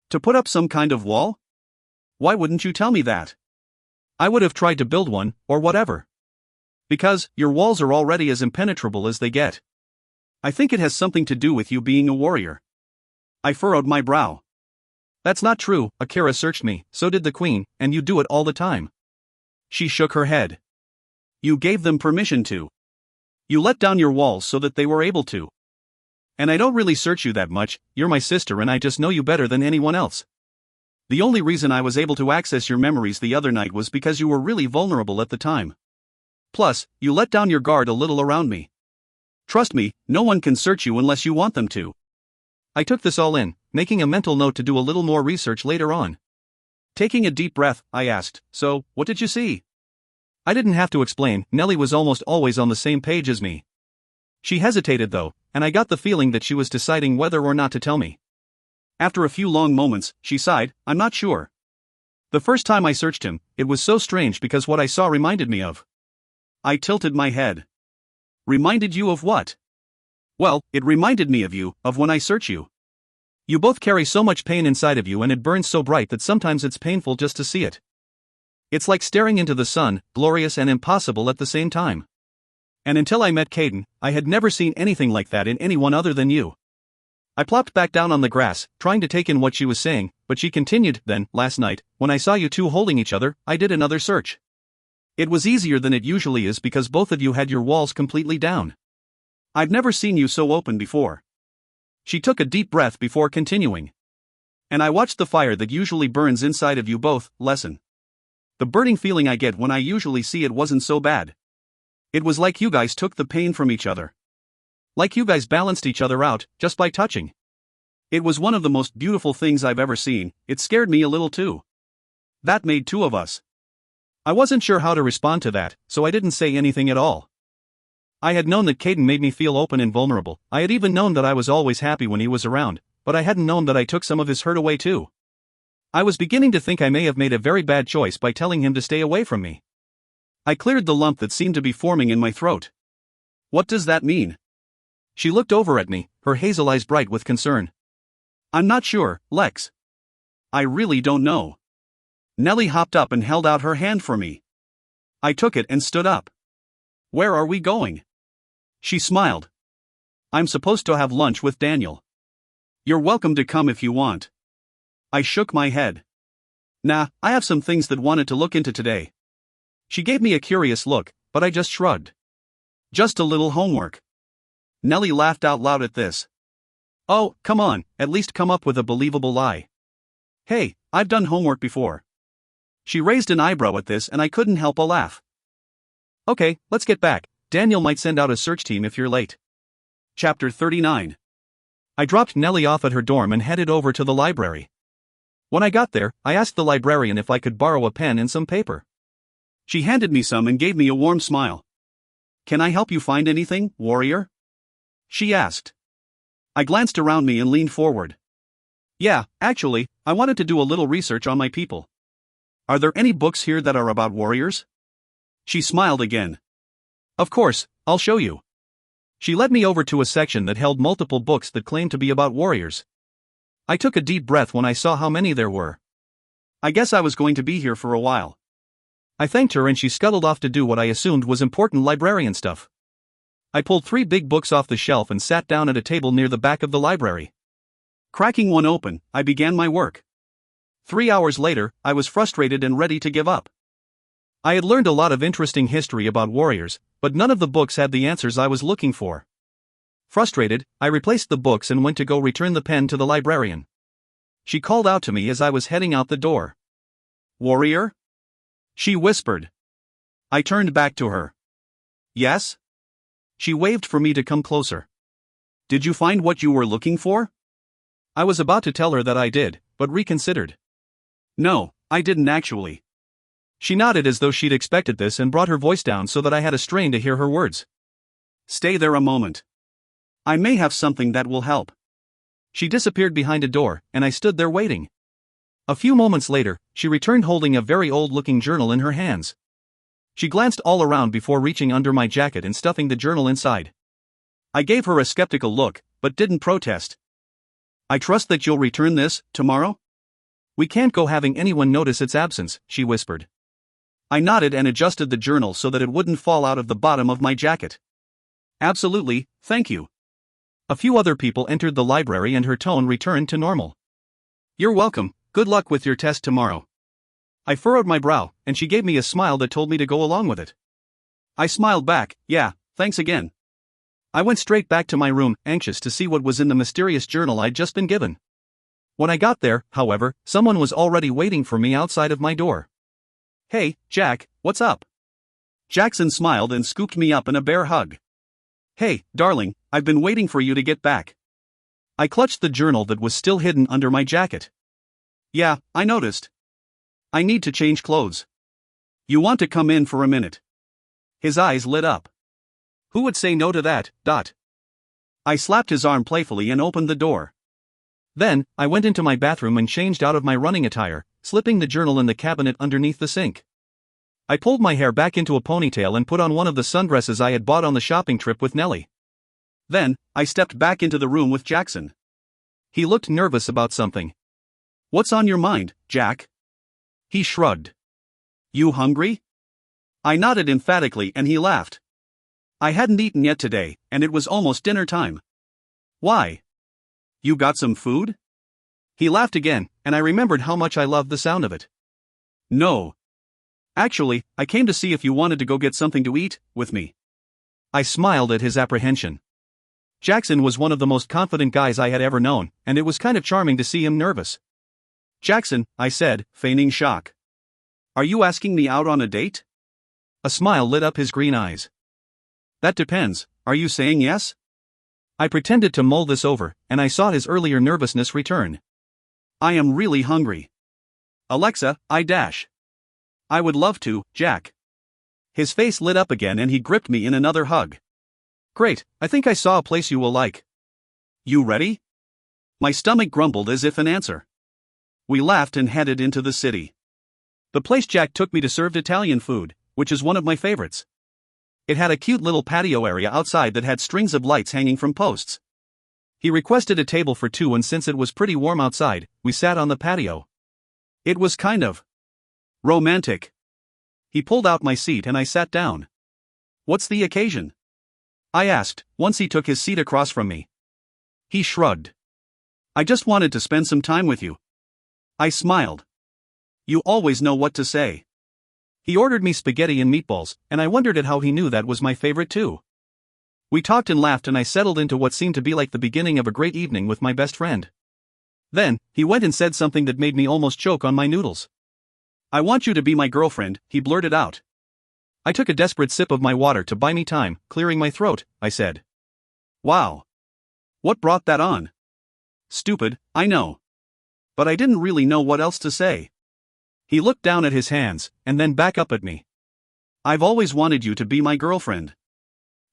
To put up some kind of wall? Why wouldn't you tell me that? I would have tried to build one, or whatever. Because, your walls are already as impenetrable as they get. I think it has something to do with you being a warrior. I furrowed my brow. That's not true, Akira searched me, so did the queen, and you do it all the time. She shook her head. You gave them permission to. You let down your walls so that they were able to. And I don't really search you that much, you're my sister and I just know you better than anyone else. The only reason I was able to access your memories the other night was because you were really vulnerable at the time. Plus, you let down your guard a little around me. Trust me, no one can search you unless you want them to. I took this all in, making a mental note to do a little more research later on. Taking a deep breath, I asked, so, what did you see? I didn't have to explain, Nellie was almost always on the same page as me. She hesitated though, and I got the feeling that she was deciding whether or not to tell me. After a few long moments, she sighed, I'm not sure. The first time I searched him, it was so strange because what I saw reminded me of. I tilted my head. Reminded you of what? Well, it reminded me of you, of when I search you. You both carry so much pain inside of you and it burns so bright that sometimes it's painful just to see it. It's like staring into the sun, glorious and impossible at the same time. And until I met Caden, I had never seen anything like that in anyone other than you. I plopped back down on the grass, trying to take in what she was saying, but she continued, then, last night, when I saw you two holding each other, I did another search. It was easier than it usually is because both of you had your walls completely down. I've never seen you so open before. She took a deep breath before continuing. And I watched the fire that usually burns inside of you both lessen. The burning feeling I get when I usually see it wasn't so bad. It was like you guys took the pain from each other. Like you guys balanced each other out, just by touching. It was one of the most beautiful things I've ever seen, it scared me a little too. That made two of us. I wasn't sure how to respond to that, so I didn't say anything at all. I had known that Caden made me feel open and vulnerable, I had even known that I was always happy when he was around, but I hadn't known that I took some of his hurt away too. I was beginning to think I may have made a very bad choice by telling him to stay away from me. I cleared the lump that seemed to be forming in my throat. What does that mean? She looked over at me, her hazel eyes bright with concern. I'm not sure, Lex. I really don't know. Nellie hopped up and held out her hand for me. I took it and stood up. Where are we going? She smiled. I'm supposed to have lunch with Daniel. You're welcome to come if you want. I shook my head. Nah, I have some things that wanted to look into today. She gave me a curious look, but I just shrugged. Just a little homework. Nellie laughed out loud at this. Oh, come on, at least come up with a believable lie. Hey, I've done homework before. She raised an eyebrow at this and I couldn't help a laugh. Okay, let's get back, Daniel might send out a search team if you're late. Chapter 39. I dropped Nellie off at her dorm and headed over to the library. When I got there, I asked the librarian if I could borrow a pen and some paper. She handed me some and gave me a warm smile. Can I help you find anything, warrior? She asked. I glanced around me and leaned forward. Yeah, actually, I wanted to do a little research on my people. Are there any books here that are about warriors? She smiled again. Of course, I'll show you. She led me over to a section that held multiple books that claimed to be about warriors. I took a deep breath when I saw how many there were. I guess I was going to be here for a while. I thanked her and she scuttled off to do what I assumed was important librarian stuff. I pulled 3 big books off the shelf and sat down at a table near the back of the library. Cracking one open, I began my work. 3 hours later, I was frustrated and ready to give up. I had learned a lot of interesting history about warriors, but none of the books had the answers I was looking for. Frustrated, I replaced the books and went to go return the pen to the librarian. She called out to me as I was heading out the door. "Warrior?" she whispered. I turned back to her. "Yes?" She waved for me to come closer. "Did you find what you were looking for?" I was about to tell her that I did, but reconsidered. "No, I didn't actually." She nodded as though she'd expected this and brought her voice down so that I had a strain to hear her words. "Stay there a moment. I may have something that will help." She disappeared behind a door, and I stood there waiting. A few moments later, she returned holding a very old-looking journal in her hands. She glanced all around before reaching under my jacket and stuffing the journal inside. I gave her a skeptical look, but didn't protest. "I trust that you'll return this tomorrow?" "We can't go having anyone notice its absence," she whispered. I nodded and adjusted the journal so that it wouldn't fall out of the bottom of my jacket. "Absolutely, thank you." A few other people entered the library and her tone returned to normal. "You're welcome, good luck with your test tomorrow." I furrowed my brow, and she gave me a smile that told me to go along with it. I smiled back, "Yeah, thanks again." I went straight back to my room, anxious to see what was in the mysterious journal I'd just been given. When I got there, however, someone was already waiting for me outside of my door. "Hey, Jack, what's up?" Jackson smiled and scooped me up in a bear hug. "Hey, darling, I've been waiting for you to get back." I clutched the journal that was still hidden under my jacket. "Yeah, I noticed. I need to change clothes. You want to come in for a minute?" His eyes lit up. "Who would say no to that, Dot?" I slapped his arm playfully and opened the door. Then, I went into my bathroom and changed out of my running attire, slipping the journal in the cabinet underneath the sink. I pulled my hair back into a ponytail and put on one of the sundresses I had bought on the shopping trip with Nellie. Then, I stepped back into the room with Jackson. He looked nervous about something. "What's on your mind, Jack?" He shrugged. "You hungry?" I nodded emphatically and he laughed. I hadn't eaten yet today, and it was almost dinner time. "Why? You got some food?" He laughed again, and I remembered how much I loved the sound of it. "No. Actually, I came to see if you wanted to go get something to eat with me." I smiled at his apprehension. Jackson was one of the most confident guys I had ever known, and it was kind of charming to see him nervous. "Jackson," I said, feigning shock. "Are you asking me out on a date?" A smile lit up his green eyes. "That depends, are you saying yes?" I pretended to mull this over, and I saw his earlier nervousness return. "I am really hungry. Alexa, I would love to, Jack." His face lit up again and he gripped me in another hug. "Great, I think I saw a place you will like." "You ready?" My stomach grumbled as if in answer. We laughed and headed into the city. The place Jack took me to served Italian food, which is one of my favorites. It had a cute little patio area outside that had strings of lights hanging from posts. He requested a table for 2 and since it was pretty warm outside, we sat on the patio. It was kind of romantic. He pulled out my seat and I sat down. "What's the occasion?" I asked, once he took his seat across from me. He shrugged. "I just wanted to spend some time with you." I smiled. "You always know what to say." He ordered me spaghetti and meatballs, and I wondered at how he knew that was my favorite too. We talked and laughed and I settled into what seemed to be like the beginning of a great evening with my best friend. Then, he went and said something that made me almost choke on my noodles. "I want you to be my girlfriend," he blurted out. I took a desperate sip of my water to buy me time, clearing my throat, I said. "Wow. What brought that on?" "Stupid, I know. But I didn't really know what else to say." He looked down at his hands, and then back up at me. "I've always wanted you to be my girlfriend."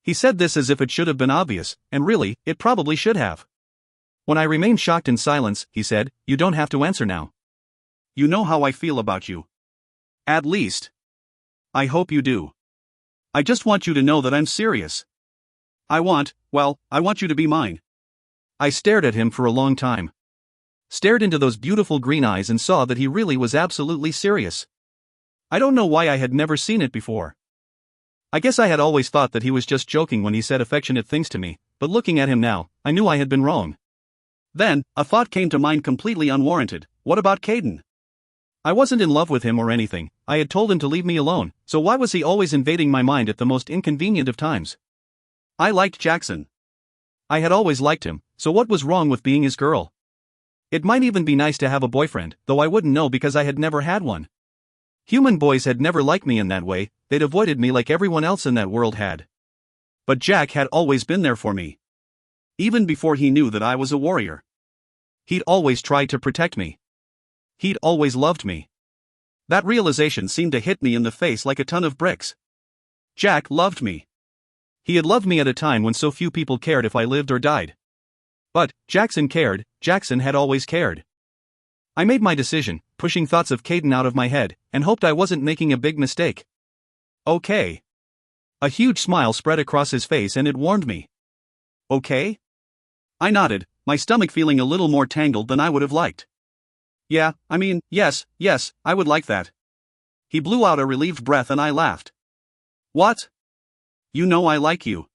He said this as if it should have been obvious, and really, it probably should have. When I remained shocked in silence, he said, "You don't have to answer now. You know how I feel about you. At least. I hope you do. I just want you to know that I'm serious. I want you to be mine." I stared at him for a long time. Stared into those beautiful green eyes and saw that he really was absolutely serious. I don't know why I had never seen it before. I guess I had always thought that he was just joking when he said affectionate things to me, but looking at him now, I knew I had been wrong. Then, a thought came to mind completely unwarranted. What about Caden? I wasn't in love with him or anything. I had told him to leave me alone, so why was he always invading my mind at the most inconvenient of times? I liked Jackson. I had always liked him, so what was wrong with being his girl? It might even be nice to have a boyfriend, though I wouldn't know because I had never had one. Human boys had never liked me in that way, they'd avoided me like everyone else in that world had. But Jack had always been there for me. Even before he knew that I was a warrior. He'd always tried to protect me. He'd always loved me. That realization seemed to hit me in the face like a ton of bricks. Jack loved me. He had loved me at a time when so few people cared if I lived or died. But Jackson cared. Jackson had always cared. I made my decision, pushing thoughts of Caden out of my head, and hoped I wasn't making a big mistake. Okay. A huge smile spread across his face and it warmed me. Okay? I nodded, my stomach feeling a little more tangled than I would have liked. Yeah, yes, I would like that. He blew out a relieved breath and I laughed. What? You know I like you.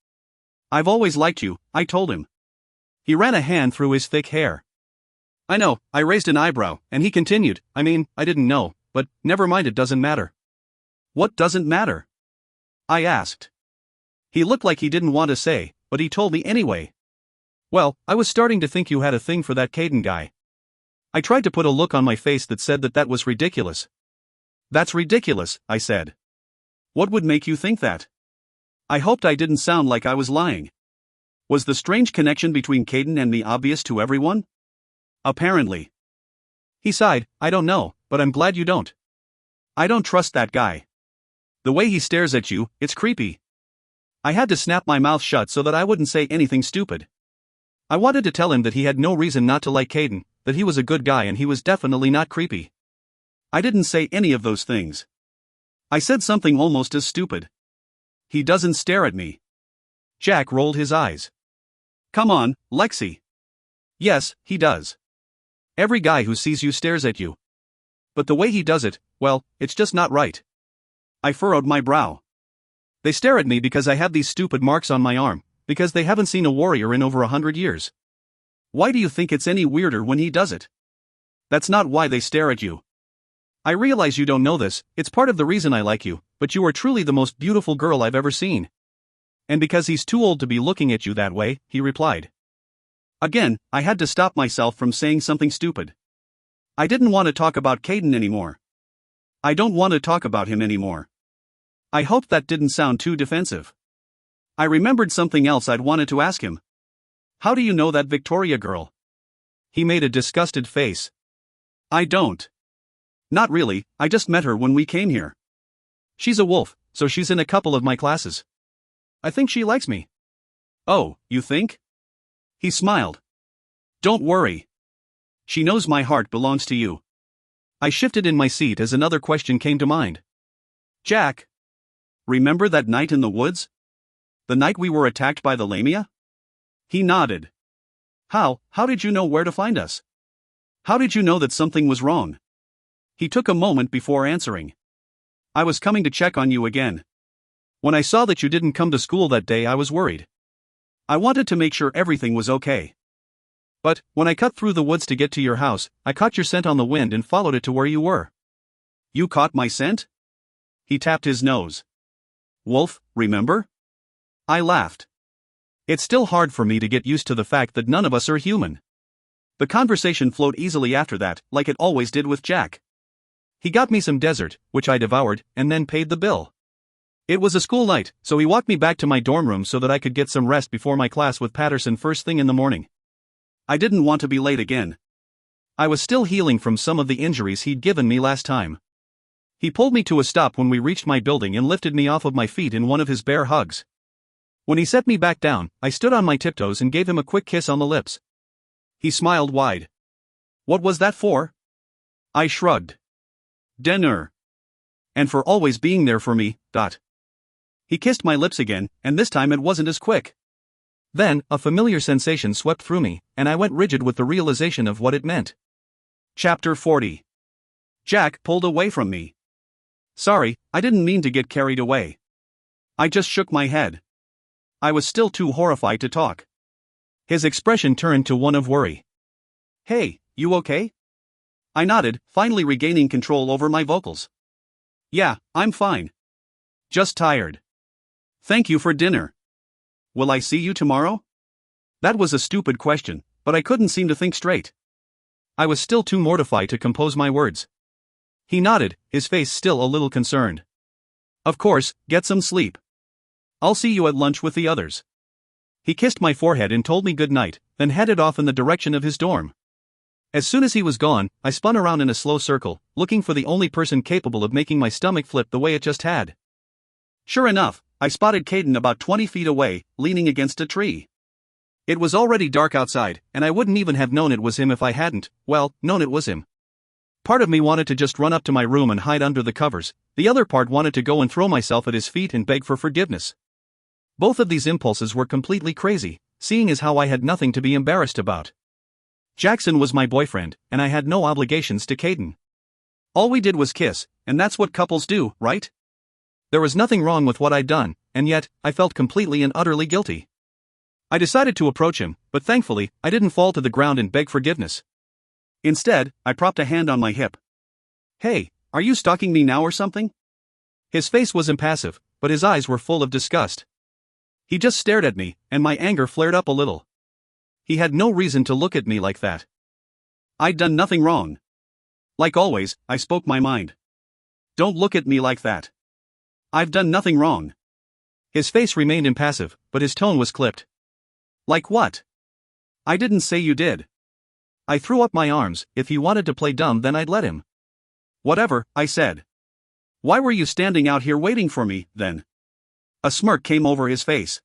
I've always liked you, I told him. He ran a hand through his thick hair. I know, I raised an eyebrow, and he continued, I didn't know, but never mind, it doesn't matter. What doesn't matter? I asked. He looked like he didn't want to say, but he told me anyway. Well, I was starting to think you had a thing for that Caden guy. I tried to put a look on my face that said that was ridiculous. That's ridiculous, I said. What would make you think that? I hoped I didn't sound like I was lying. Was the strange connection between Caden and me obvious to everyone? Apparently. He sighed, I don't know, but I'm glad you don't. I don't trust that guy. The way he stares at you, it's creepy. I had to snap my mouth shut so that I wouldn't say anything stupid. I wanted to tell him that he had no reason not to like Caden, that he was a good guy and he was definitely not creepy. I didn't say any of those things. I said something almost as stupid. He doesn't stare at me. Jack rolled his eyes. Come on, Lexi. Yes, he does. Every guy who sees you stares at you. But the way he does it, well, it's just not right. I furrowed my brow. They stare at me because I have these stupid marks on my arm, because they haven't seen a warrior in over 100 years. Why do you think it's any weirder when he does it? That's not why they stare at you. I realize you don't know this, it's part of the reason I like you, but you are truly the most beautiful girl I've ever seen. And because he's too old to be looking at you that way, he replied. Again, I had to stop myself from saying something stupid. I didn't want to talk about Caden anymore. I don't want to talk about him anymore. I hoped that didn't sound too defensive. I remembered something else I'd wanted to ask him. How do you know that Victoria girl? He made a disgusted face. I don't. Not really, I just met her when we came here. She's a wolf, so she's in a couple of my classes. I think she likes me. Oh, you think? He smiled. Don't worry. She knows my heart belongs to you. I shifted in my seat as another question came to mind. Jack. Remember that night in the woods? The night we were attacked by the lamia? He nodded. How did you know where to find us? How did you know that something was wrong? He took a moment before answering. I was coming to check on you again. When I saw that you didn't come to school that day, I was worried. I wanted to make sure everything was okay. But, when I cut through the woods to get to your house, I caught your scent on the wind and followed it to where you were. You caught my scent? He tapped his nose. Wolf, remember? I laughed. It's still hard for me to get used to the fact that none of us are human. The conversation flowed easily after that, like it always did with Jack. He got me some dessert, which I devoured, and then paid the bill. It was a school night, so he walked me back to my dorm room so that I could get some rest before my class with Patterson first thing in the morning. I didn't want to be late again. I was still healing from some of the injuries he'd given me last time. He pulled me to a stop when we reached my building and lifted me off of my feet in one of his bear hugs. When he set me back down, I stood on my tiptoes and gave him a quick kiss on the lips. He smiled wide. What was that for? I shrugged. Dinner. And for always being there for me, . He kissed my lips again, and this time it wasn't as quick. Then, a familiar sensation swept through me, and I went rigid with the realization of what it meant. Chapter 40. Jack pulled away from me. Sorry, I didn't mean to get carried away. I just shook my head. I was still too horrified to talk. His expression turned to one of worry. Hey, you okay? I nodded, finally regaining control over my vocals. Yeah, I'm fine. Just tired. Thank you for dinner. Will I see you tomorrow? That was a stupid question, but I couldn't seem to think straight. I was still too mortified to compose my words. He nodded, his face still a little concerned. Of course, get some sleep. I'll see you at lunch with the others. He kissed my forehead and told me good night, then headed off in the direction of his dorm. As soon as he was gone, I spun around in a slow circle, looking for the only person capable of making my stomach flip the way it just had. Sure enough, I spotted Caden about 20 feet away, leaning against a tree. It was already dark outside, and I wouldn't even have known it was him if I hadn't, known it was him. Part of me wanted to just run up to my room and hide under the covers, the other part wanted to go and throw myself at his feet and beg for forgiveness. Both of these impulses were completely crazy, seeing as how I had nothing to be embarrassed about. Jackson was my boyfriend, and I had no obligations to Caden. All we did was kiss, and that's what couples do, right? There was nothing wrong with what I'd done, and yet, I felt completely and utterly guilty. I decided to approach him, but thankfully, I didn't fall to the ground and beg forgiveness. Instead, I propped a hand on my hip. Hey, are you stalking me now or something? His face was impassive, but his eyes were full of disgust. He just stared at me, and my anger flared up a little. He had no reason to look at me like that. I'd done nothing wrong. Like always, I spoke my mind. Don't look at me like that. I've done nothing wrong. His face remained impassive, but his tone was clipped. Like what? I didn't say you did. I threw up my arms. If he wanted to play dumb, then I'd let him. Whatever, I said. Why were you standing out here waiting for me, then? A smirk came over his face.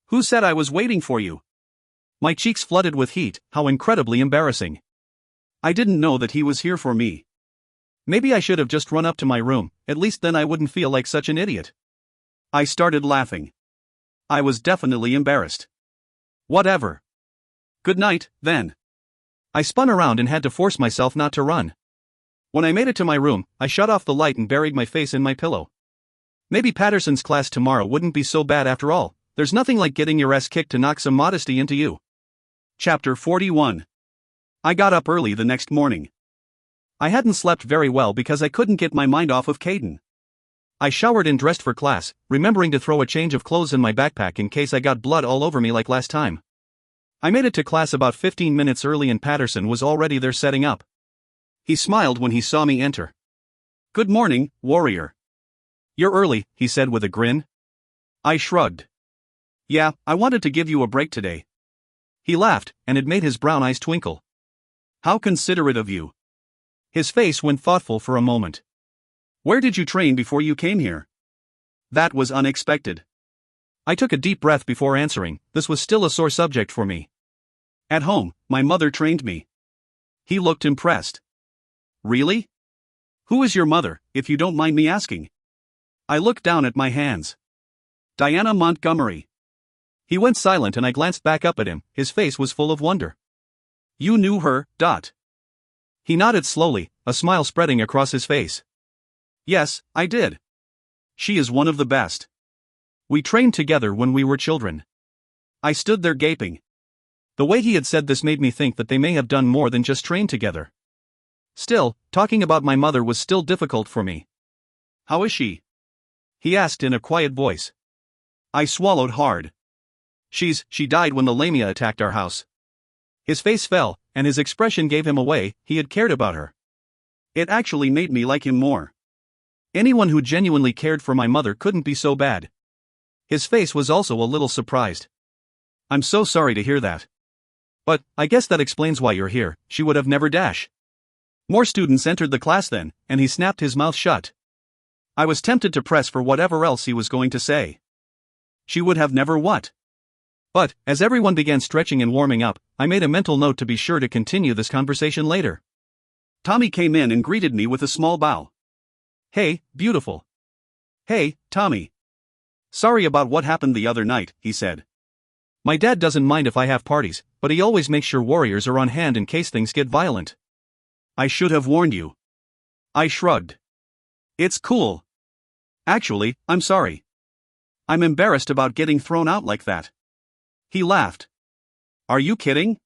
Who said I was waiting for you? My cheeks flooded with heat. How incredibly embarrassing. I didn't know that he was here for me. Maybe I should have just run up to my room, at least then I wouldn't feel like such an idiot. I started laughing. I was definitely embarrassed. Whatever. Good night, then. I spun around and had to force myself not to run. When I made it to my room, I shut off the light and buried my face in my pillow. Maybe Patterson's class tomorrow wouldn't be so bad after all. There's nothing like getting your ass kicked to knock some modesty into you. Chapter 41. I got up early the next morning. I hadn't slept very well because I couldn't get my mind off of Caden. I showered and dressed for class, remembering to throw a change of clothes in my backpack in case I got blood all over me like last time. I made it to class about 15 minutes early and Patterson was already there setting up. He smiled when he saw me enter. Good morning, warrior. You're early, he said with a grin. I shrugged. Yeah, I wanted to give you a break today. He laughed, and it made his brown eyes twinkle. How considerate of you. His face went thoughtful for a moment. Where did you train before you came here? That was unexpected. I took a deep breath before answering. This was still a sore subject for me. At home, my mother trained me. He looked impressed. Really? Who is your mother, if you don't mind me asking? I looked down at my hands. Diana Montgomery. He went silent and I glanced back up at him. His face was full of wonder. You knew her, . He nodded slowly, a smile spreading across his face. Yes, I did. She is one of the best. We trained together when we were children. I stood there gaping. The way he had said this made me think that they may have done more than just train together. Still, talking about my mother was still difficult for me. How is she? He asked in a quiet voice. I swallowed hard. She died when the lamia attacked our house. His face fell, and his expression gave him away. He had cared about her. It actually made me like him more. Anyone who genuinely cared for my mother couldn't be so bad. His face was also a little surprised. I'm so sorry to hear that. But, I guess that explains why you're here. She would have never . More students entered the class then, and he snapped his mouth shut. I was tempted to press for whatever else he was going to say. She would have never what? But, as everyone began stretching and warming up, I made a mental note to be sure to continue this conversation later. Tommy came in and greeted me with a small bow. "Hey, beautiful." "Hey, Tommy. Sorry about what happened the other night," he said. "My dad doesn't mind if I have parties, but he always makes sure warriors are on hand in case things get violent." "I should have warned you." I shrugged. "It's cool. Actually, I'm sorry. I'm embarrassed about getting thrown out like that." He laughed. "Are you kidding?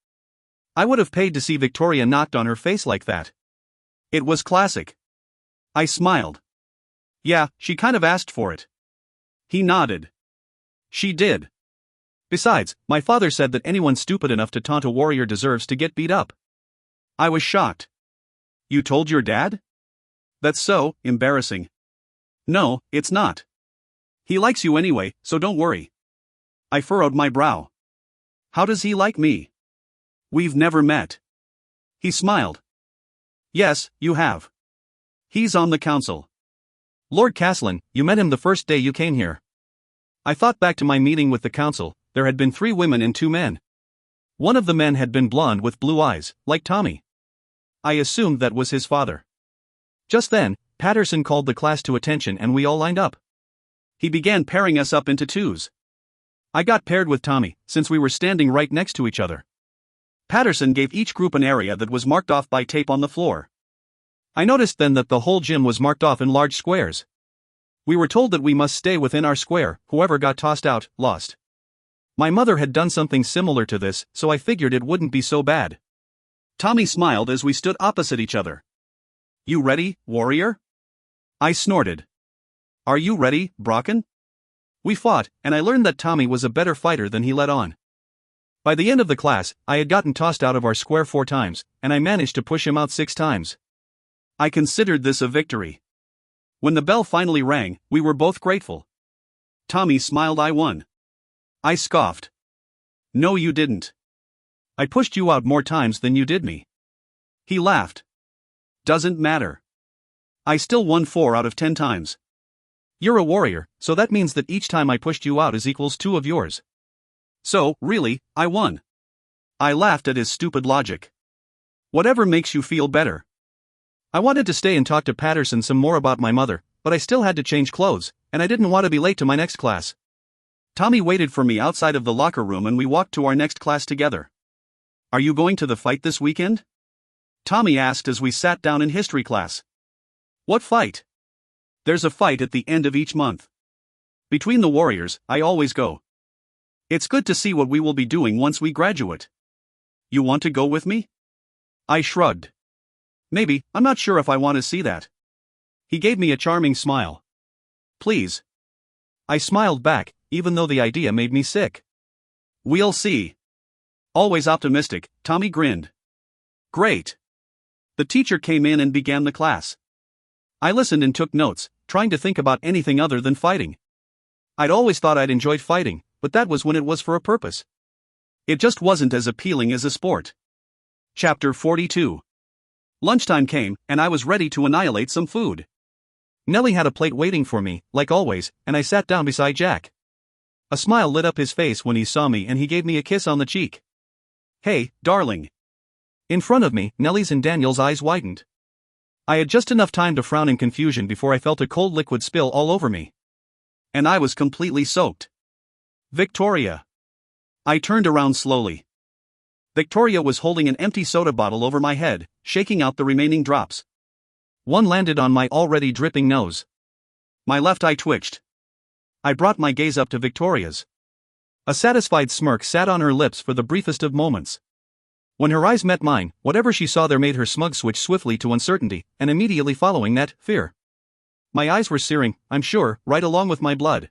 I would have paid to see Victoria knocked on her face like that. It was classic." I smiled. "Yeah, she kind of asked for it." He nodded. "She did. Besides, my father said that anyone stupid enough to taunt a warrior deserves to get beat up." I was shocked. "You told your dad?" "That's so embarrassing." "No, it's not. He likes you anyway, so don't worry." I furrowed my brow. "How does he like me?" "We've never met." He smiled. "Yes, you have. He's on the council." "Lord Castellan, you met him the first day you came here." I thought back to my meeting with the council. There had been 3 women and 2 men. One of the men had been blonde with blue eyes, like Tommy. I assumed that was his father. Just then, Patterson called the class to attention and we all lined up. He began pairing us up into 2s. I got paired with Tommy, since we were standing right next to each other. Patterson gave each group an area that was marked off by tape on the floor. I noticed then that the whole gym was marked off in large squares. We were told that we must stay within our square, whoever got tossed out, lost. My mother had done something similar to this, so I figured it wouldn't be so bad. Tommy smiled as we stood opposite each other. "You ready, warrior?" I snorted. "Are you ready, Brocken?" We fought, and I learned that Tommy was a better fighter than he let on. By the end of the class, I had gotten tossed out of our square 4 times, and I managed to push him out 6 times. I considered this a victory. When the bell finally rang, we were both grateful. Tommy smiled. "I won." I scoffed. "No, you didn't. I pushed you out more times than you did me." He laughed. "Doesn't matter. I still won 4 out of 10 times. You're a warrior, so that means that each time I pushed you out is equals 2 of yours. So, really, I won." I laughed at his stupid logic. "Whatever makes you feel better." I wanted to stay and talk to Patterson some more about my mother, but I still had to change clothes, and I didn't want to be late to my next class. Tommy waited for me outside of the locker room and we walked to our next class together. "Are you going to the fight this weekend?" Tommy asked as we sat down in history class. "What fight?" "There's a fight at the end of each month. Between the warriors, I always go. It's good to see what we will be doing once we graduate. You want to go with me?" I shrugged. "Maybe, I'm not sure if I want to see that." He gave me a charming smile. "Please." I smiled back, even though the idea made me sick. "We'll see." Always optimistic, Tommy grinned. "Great." The teacher came in and began the class. I listened and took notes, trying to think about anything other than fighting. I'd always thought I'd enjoyed fighting, but that was when it was for a purpose. It just wasn't as appealing as a sport. Chapter 42. Lunchtime came, and I was ready to annihilate some food. Nellie had a plate waiting for me, like always, and I sat down beside Jack. A smile lit up his face when he saw me and he gave me a kiss on the cheek. "Hey, darling." In front of me, Nellie's and Daniel's eyes widened. I had just enough time to frown in confusion before I felt a cold liquid spill all over me. And I was completely soaked. "Victoria." I turned around slowly. Victoria was holding an empty soda bottle over my head, shaking out the remaining drops. One landed on my already dripping nose. My left eye twitched. I brought my gaze up to Victoria's. A satisfied smirk sat on her lips for the briefest of moments. When her eyes met mine, whatever she saw there made her smug switch swiftly to uncertainty, and immediately following that, fear. My eyes were searing, I'm sure, right along with my blood.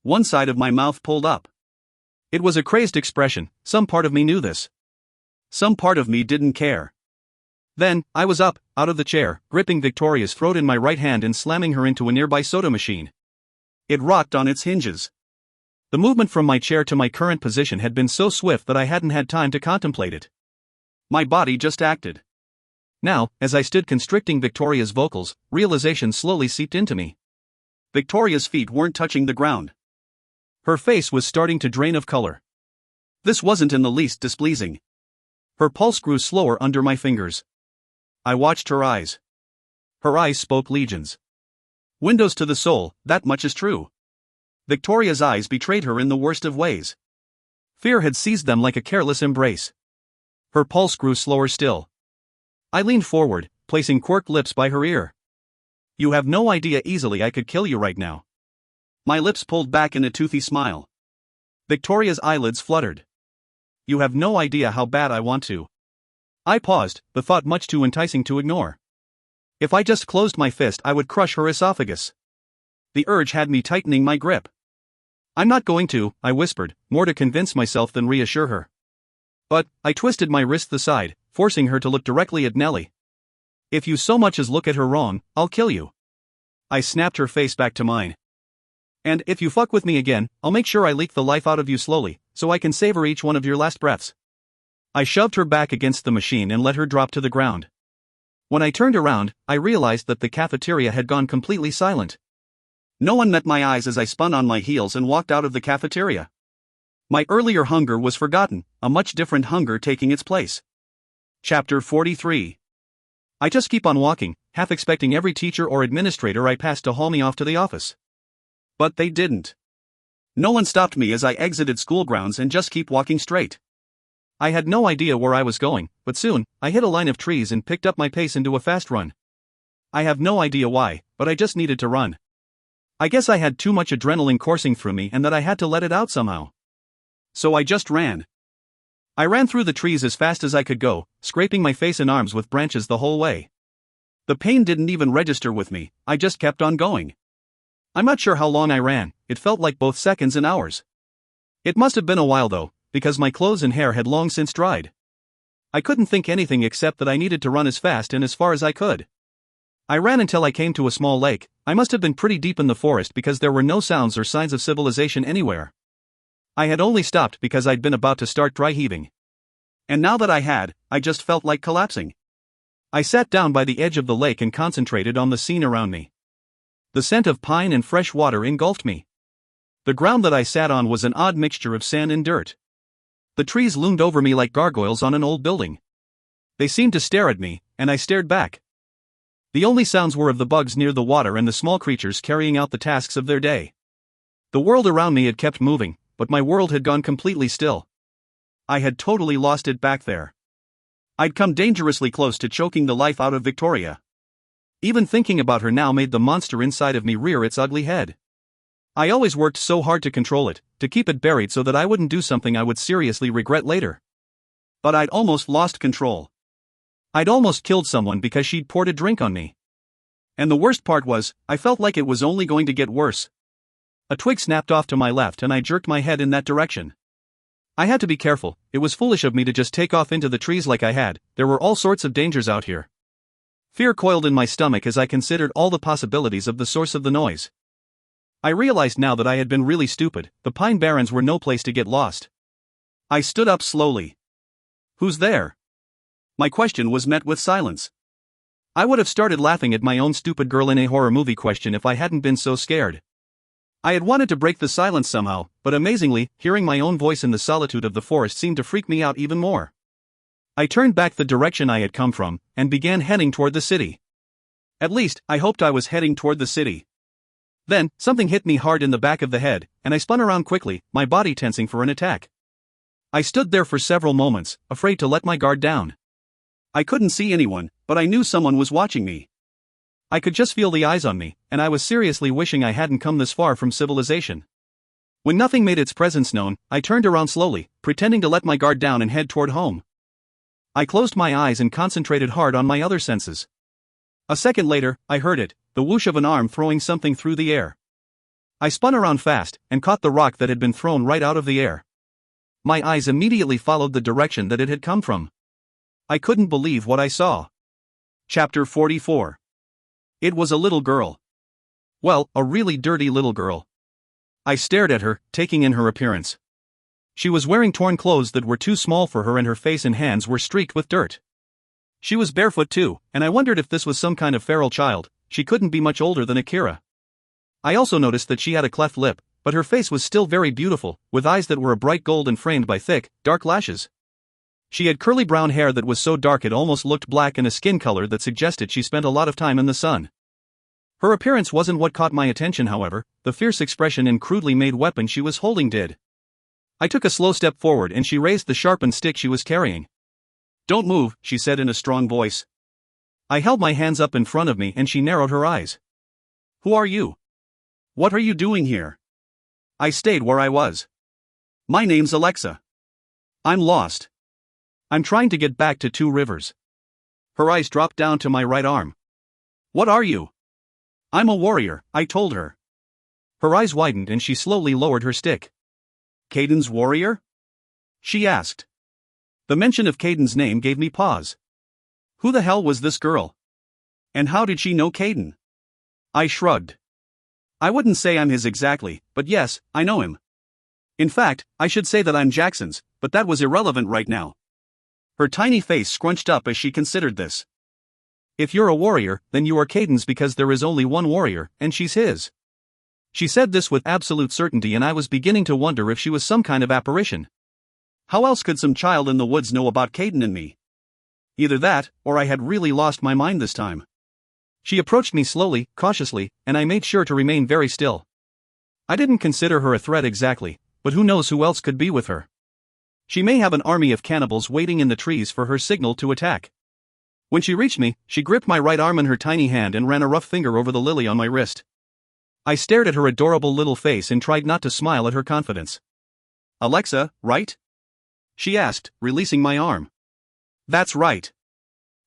One side of my mouth pulled up. It was a crazed expression. Some part of me knew this. Some part of me didn't care. Then, I was up, out of the chair, gripping Victoria's throat in my right hand and slamming her into a nearby soda machine. It rocked on its hinges. The movement from my chair to my current position had been so swift that I hadn't had time to contemplate it. My body just acted. Now, as I stood constricting Victoria's vocals, realization slowly seeped into me. Victoria's feet weren't touching the ground. Her face was starting to drain of color. This wasn't in the least displeasing. Her pulse grew slower under my fingers. I watched her eyes. Her eyes spoke legions. Windows to the soul, that much is true. Victoria's eyes betrayed her in the worst of ways. Fear had seized them like a careless embrace. Her pulse grew slower still. I leaned forward, placing quirked lips by her ear. You have no idea easily I could kill you right now. My lips pulled back in a toothy smile. Victoria's eyelids fluttered. You have no idea how bad I want to. I paused, the thought much too enticing to ignore. If I just closed my fist, I would crush her esophagus. The urge had me tightening my grip. I'm not going to, I whispered, more to convince myself than reassure her. But I twisted my wrists aside, forcing her to look directly at Nellie. If you so much as look at her wrong, I'll kill you. I snapped her face back to mine. And if you fuck with me again, I'll make sure I leak the life out of you slowly, so I can savor each one of your last breaths. I shoved her back against the machine and let her drop to the ground. When I turned around, I realized that the cafeteria had gone completely silent. No one met my eyes as I spun on my heels and walked out of the cafeteria. My earlier hunger was forgotten, a much different hunger taking its place. Chapter 43. I just keep on walking, half expecting every teacher or administrator I pass to haul me off to the office. But they didn't. No one stopped me as I exited school grounds and just keep walking straight. I had no idea where I was going, but soon, I hit a line of trees and picked up my pace into a fast run. I have no idea why, but I just needed to run. I guess I had too much adrenaline coursing through me and that I had to let it out somehow. So I just ran. I ran through the trees as fast as I could go, scraping my face and arms with branches the whole way. The pain didn't even register with me, I just kept on going. I'm not sure how long I ran, it felt like both seconds and hours. It must have been a while though, because my clothes and hair had long since dried. I couldn't think anything except that I needed to run as fast and as far as I could. I ran until I came to a small lake. I must have been pretty deep in the forest because there were no sounds or signs of civilization anywhere. I had only stopped because I'd been about to start dry heaving. And now that I had, I just felt like collapsing. I sat down by the edge of the lake and concentrated on the scene around me. The scent of pine and fresh water engulfed me. The ground that I sat on was an odd mixture of sand and dirt. The trees loomed over me like gargoyles on an old building. They seemed to stare at me, and I stared back. The only sounds were of the bugs near the water and the small creatures carrying out the tasks of their day. The world around me had kept moving, but my world had gone completely still. I had totally lost it back there. I'd come dangerously close to choking the life out of Victoria. Even thinking about her now made the monster inside of me rear its ugly head. I always worked so hard to control it, to keep it buried so that I wouldn't do something I would seriously regret later. But I'd almost lost control. I'd almost killed someone because she'd poured a drink on me. And the worst part was, I felt like it was only going to get worse. A twig snapped off to my left and I jerked my head in that direction. I had to be careful, it was foolish of me to just take off into the trees like I had, there were all sorts of dangers out here. Fear coiled in my stomach as I considered all the possibilities of the source of the noise. I realized now that I had been really stupid, the Pine Barrens were no place to get lost. I stood up slowly. Who's there? My question was met with silence. I would have started laughing at my own stupid girl in a horror movie question if I hadn't been so scared. I had wanted to break the silence somehow, but amazingly, hearing my own voice in the solitude of the forest seemed to freak me out even more. I turned back the direction I had come from, and began heading toward the city. At least, I hoped I was heading toward the city. Then, something hit me hard in the back of the head, and I spun around quickly, my body tensing for an attack. I stood there for several moments, afraid to let my guard down. I couldn't see anyone, but I knew someone was watching me. I could just feel the eyes on me, and I was seriously wishing I hadn't come this far from civilization. When nothing made its presence known, I turned around slowly, pretending to let my guard down and head toward home. I closed my eyes and concentrated hard on my other senses. A second later, I heard it, the whoosh of an arm throwing something through the air. I spun around fast, and caught the rock that had been thrown right out of the air. My eyes immediately followed the direction that it had come from. I couldn't believe what I saw. Chapter 44. It was a little girl. Well, a really dirty little girl. I stared at her, taking in her appearance. She was wearing torn clothes that were too small for her and her face and hands were streaked with dirt. She was barefoot too, and I wondered if this was some kind of feral child. She couldn't be much older than Akira. I also noticed that she had a cleft lip, but her face was still very beautiful, with eyes that were a bright gold and framed by thick, dark lashes. She had curly brown hair that was so dark it almost looked black and a skin color that suggested she spent a lot of time in the sun. Her appearance wasn't what caught my attention, however, the fierce expression and crudely made weapon she was holding did. I took a slow step forward and she raised the sharpened stick she was carrying. "Don't move," she said in a strong voice. I held my hands up in front of me and she narrowed her eyes. "Who are you? What are you doing here?" I stayed where I was. "My name's Alexa. I'm lost. I'm trying to get back to Two Rivers." Her eyes dropped down to my right arm. "What are you?" "I'm a warrior," I told her. Her eyes widened and she slowly lowered her stick. "Caden's warrior?" she asked. The mention of Caden's name gave me pause. Who the hell was this girl? And how did she know Caden? I shrugged. "I wouldn't say I'm his exactly, but yes, I know him. In fact, I should say that I'm Jackson's, but that was irrelevant right now." Her tiny face scrunched up as she considered this. "If you're a warrior, then you are Caden's because there is only one warrior, and she's his." She said this with absolute certainty and I was beginning to wonder if she was some kind of apparition. How else could some child in the woods know about Caden and me? Either that, or I had really lost my mind this time. She approached me slowly, cautiously, and I made sure to remain very still. I didn't consider her a threat exactly, but who knows who else could be with her. She may have an army of cannibals waiting in the trees for her signal to attack. When she reached me, she gripped my right arm in her tiny hand and ran a rough finger over the lily on my wrist. I stared at her adorable little face and tried not to smile at her confidence. "Alexa, right?" she asked, releasing my arm. "That's right."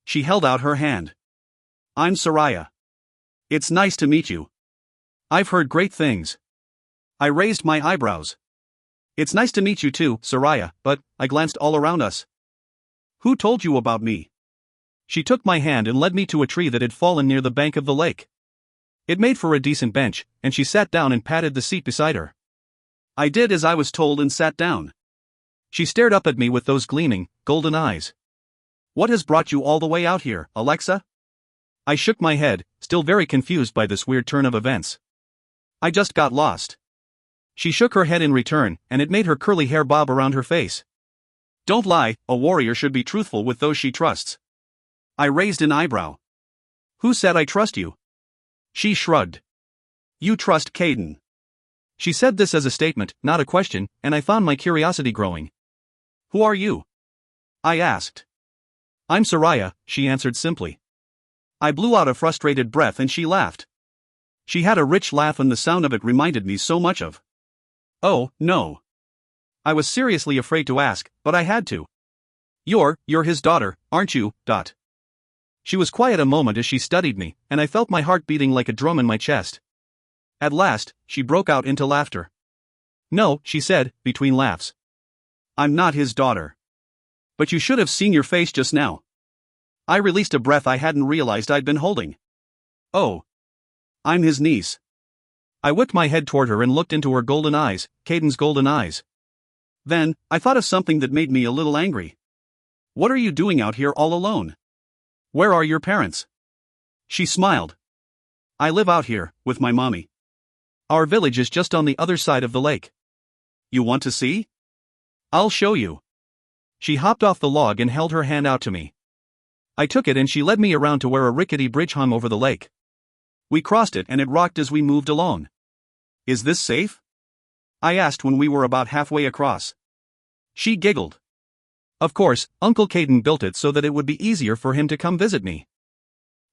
She held out her hand. "I'm Soraya. It's nice to meet you. I've heard great things." I raised my eyebrows. "It's nice to meet you too, Soraya, but," I glanced all around us. "Who told you about me?" She took my hand and led me to a tree that had fallen near the bank of the lake. It made for a decent bench, and she sat down and patted the seat beside her. I did as I was told and sat down. She stared up at me with those gleaming, golden eyes. "What has brought you all the way out here, Alexa?" I shook my head, still very confused by this weird turn of events. "I just got lost." She shook her head in return, and it made her curly hair bob around her face. "Don't lie, a warrior should be truthful with those she trusts." I raised an eyebrow. "Who said I trust you?" She shrugged. "You trust Caden." She said this as a statement, not a question, and I found my curiosity growing. "Who are you?" I asked. "I'm Soraya," she answered simply. I blew out a frustrated breath and she laughed. She had a rich laugh and the sound of it reminded me so much of. "Oh, no." I was seriously afraid to ask, but I had to. You're his daughter, aren't you, Dot?" She was quiet a moment as she studied me, and I felt my heart beating like a drum in my chest. At last, she broke out into laughter. "No," she said, between laughs. "I'm not his daughter. But you should have seen your face just now." I released a breath I hadn't realized I'd been holding. "Oh. I'm his niece." I whipped my head toward her and looked into her golden eyes, Caden's golden eyes. Then, I thought of something that made me a little angry. "What are you doing out here all alone? Where are your parents?" She smiled. "I live out here, with my mommy. Our village is just on the other side of the lake. You want to see? I'll show you." She hopped off the log and held her hand out to me. I took it and she led me around to where a rickety bridge hung over the lake. We crossed it and it rocked as we moved along. "Is this safe?" I asked when we were about halfway across. She giggled. "Of course, Uncle Caden built it so that it would be easier for him to come visit me."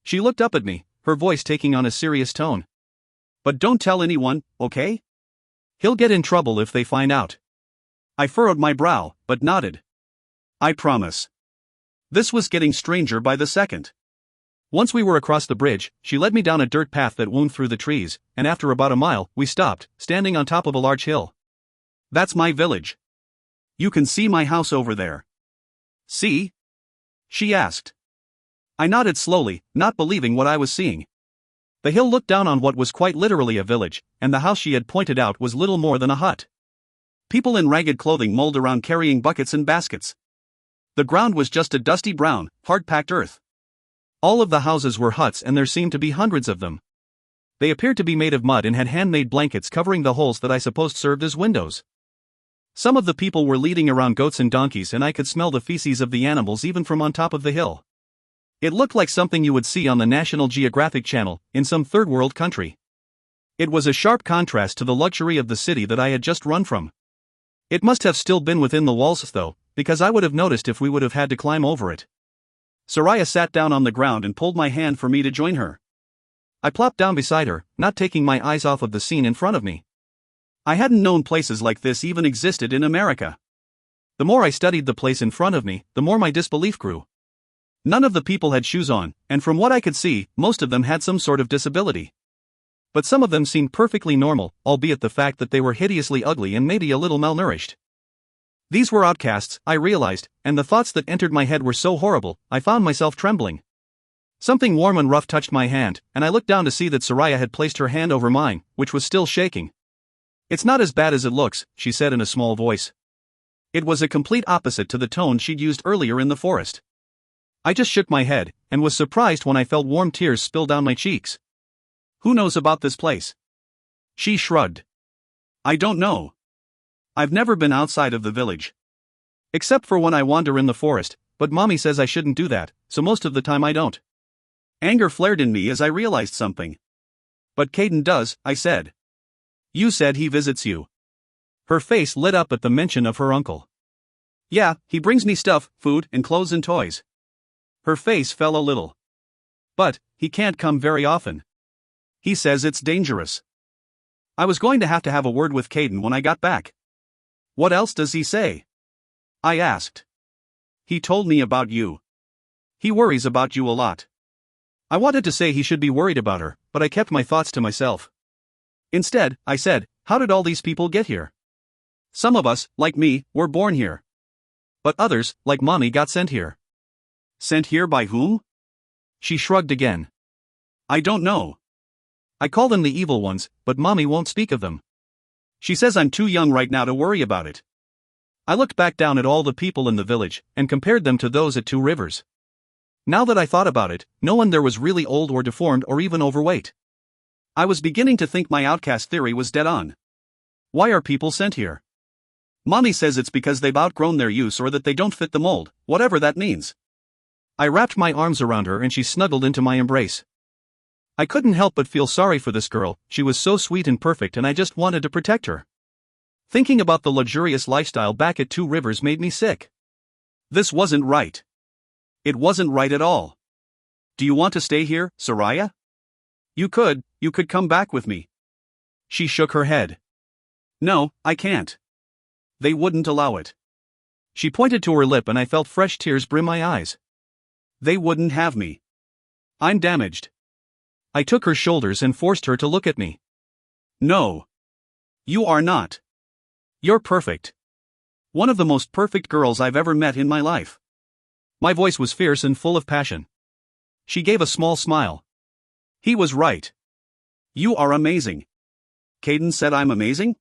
She looked up at me, her voice taking on a serious tone. "But don't tell anyone, okay? He'll get in trouble if they find out." I furrowed my brow, but nodded. "I promise." This was getting stranger by the second. Once we were across the bridge, she led me down a dirt path that wound through the trees, and after about a mile, we stopped, standing on top of a large hill. "That's my village. You can see my house over there." "See?" she asked. I nodded slowly, not believing what I was seeing. The hill looked down on what was quite literally a village, and the house she had pointed out was little more than a hut. People in ragged clothing mulled around carrying buckets and baskets. The ground was just a dusty brown, hard-packed earth. All of the houses were huts and there seemed to be hundreds of them. They appeared to be made of mud and had handmade blankets covering the holes that I supposed served as windows. Some of the people were leading around goats and donkeys, and I could smell the feces of the animals even from on top of the hill. It looked like something you would see on the National Geographic Channel, in some third-world country. It was a sharp contrast to the luxury of the city that I had just run from. It must have still been within the walls though, because I would have noticed if we would have had to climb over it. Soraya sat down on the ground and pulled my hand for me to join her. I plopped down beside her, not taking my eyes off of the scene in front of me. I hadn't known places like this even existed in America. The more I studied the place in front of me, the more my disbelief grew. None of the people had shoes on, and from what I could see, most of them had some sort of disability. But some of them seemed perfectly normal, albeit the fact that they were hideously ugly and maybe a little malnourished. These were outcasts, I realized, and the thoughts that entered my head were so horrible, I found myself trembling. Something warm and rough touched my hand, and I looked down to see that Soraya had placed her hand over mine, which was still shaking. "It's not as bad as it looks," she said in a small voice. It was a complete opposite to the tone she'd used earlier in the forest. I just shook my head, and was surprised when I felt warm tears spill down my cheeks. "Who knows about this place?" She shrugged. "I don't know. I've never been outside of the village. Except for when I wander in the forest, but Mommy says I shouldn't do that, so most of the time I don't." Anger flared in me as I realized something. "But Caden does," I said. "You said he visits you." Her face lit up at the mention of her uncle. "Yeah, he brings me stuff, food, and clothes and toys." Her face fell a little. "But he can't come very often. He says it's dangerous." I was going to have a word with Caden when I got back. "What else does he say?" I asked. "He told me about you. He worries about you a lot." I wanted to say he should be worried about her, but I kept my thoughts to myself. Instead, I said, "How did all these people get here? Some of us, like me, were born here. But others, like Mommy, got sent here." "Sent here by whom?" She shrugged again. "I don't know. I call them the evil ones, but Mommy won't speak of them. She says I'm too young right now to worry about it." I looked back down at all the people in the village, and compared them to those at Two Rivers. Now that I thought about it, no one there was really old or deformed or even overweight. I was beginning to think my outcast theory was dead on. Why are people sent here? Mommy says it's because they've outgrown their use or that they don't fit the mold, whatever that means. I wrapped my arms around her and she snuggled into my embrace. I couldn't help but feel sorry for this girl, she was so sweet and perfect and I just wanted to protect her. Thinking about the luxurious lifestyle back at Two Rivers made me sick. This wasn't right. It wasn't right at all. "Do you want to stay here, Soraya? You could come back with me." She shook her head. "No, I can't. They wouldn't allow it." She pointed to her lip and I felt fresh tears brim my eyes. "They wouldn't have me. I'm damaged." I took her shoulders and forced her to look at me. "No. You are not. You're perfect. One of the most perfect girls I've ever met in my life." My voice was fierce and full of passion. She gave a small smile. "He was right. You are amazing." "Caden said I'm amazing?"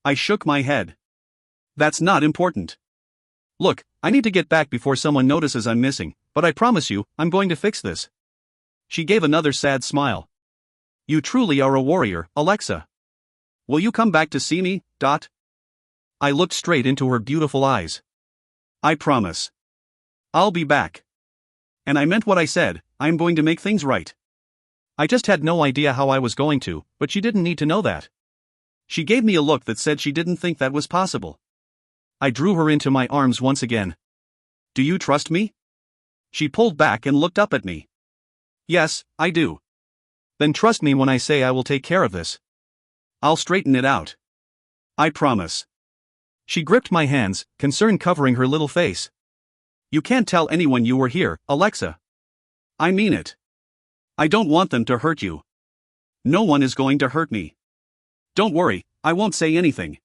I shook my head. "That's not important. Look, I need to get back before someone notices I'm missing, but I promise you, I'm going to fix this." She gave another sad smile. "You truly are a warrior, Alexa. Will you come back to see me, Dot?" I looked straight into her beautiful eyes. "I promise. I'll be back. And I meant what I said, I'm going to make things right." I just had no idea how I was going to, but she didn't need to know that. She gave me a look that said she didn't think that was possible. I drew her into my arms once again. "Do you trust me?" She pulled back and looked up at me. "Yes, I do." "Then trust me when I say I will take care of this. I'll straighten it out. I promise." She gripped my hands, concern covering her little face. "You can't tell anyone you were here, Alexa. I mean it. I don't want them to hurt you. No one is going to hurt me. Don't worry, I won't say anything.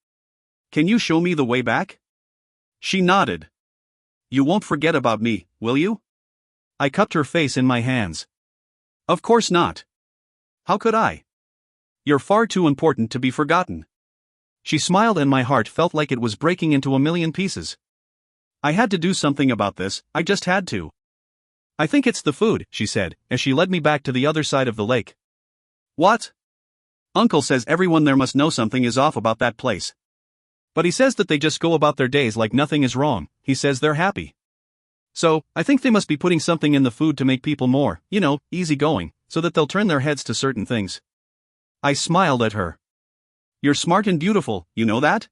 Can you show me the way back?" She nodded. "You won't forget about me, will you?" I cupped her face in my hands. "Of course not. How could I? You're far too important to be forgotten." She smiled and my heart felt like it was breaking into a million pieces. I had to do something about this, I just had to. "I think it's the food," she said, as she led me back to the other side of the lake. "What?" Uncle says everyone there must know something is off about that place. But he says that they just go about their days like nothing is wrong. He says they're happy. So, I think they must be putting something in the food to make people more, easygoing, so that they'll turn their heads to certain things. I smiled at her. You're smart and beautiful, you know that?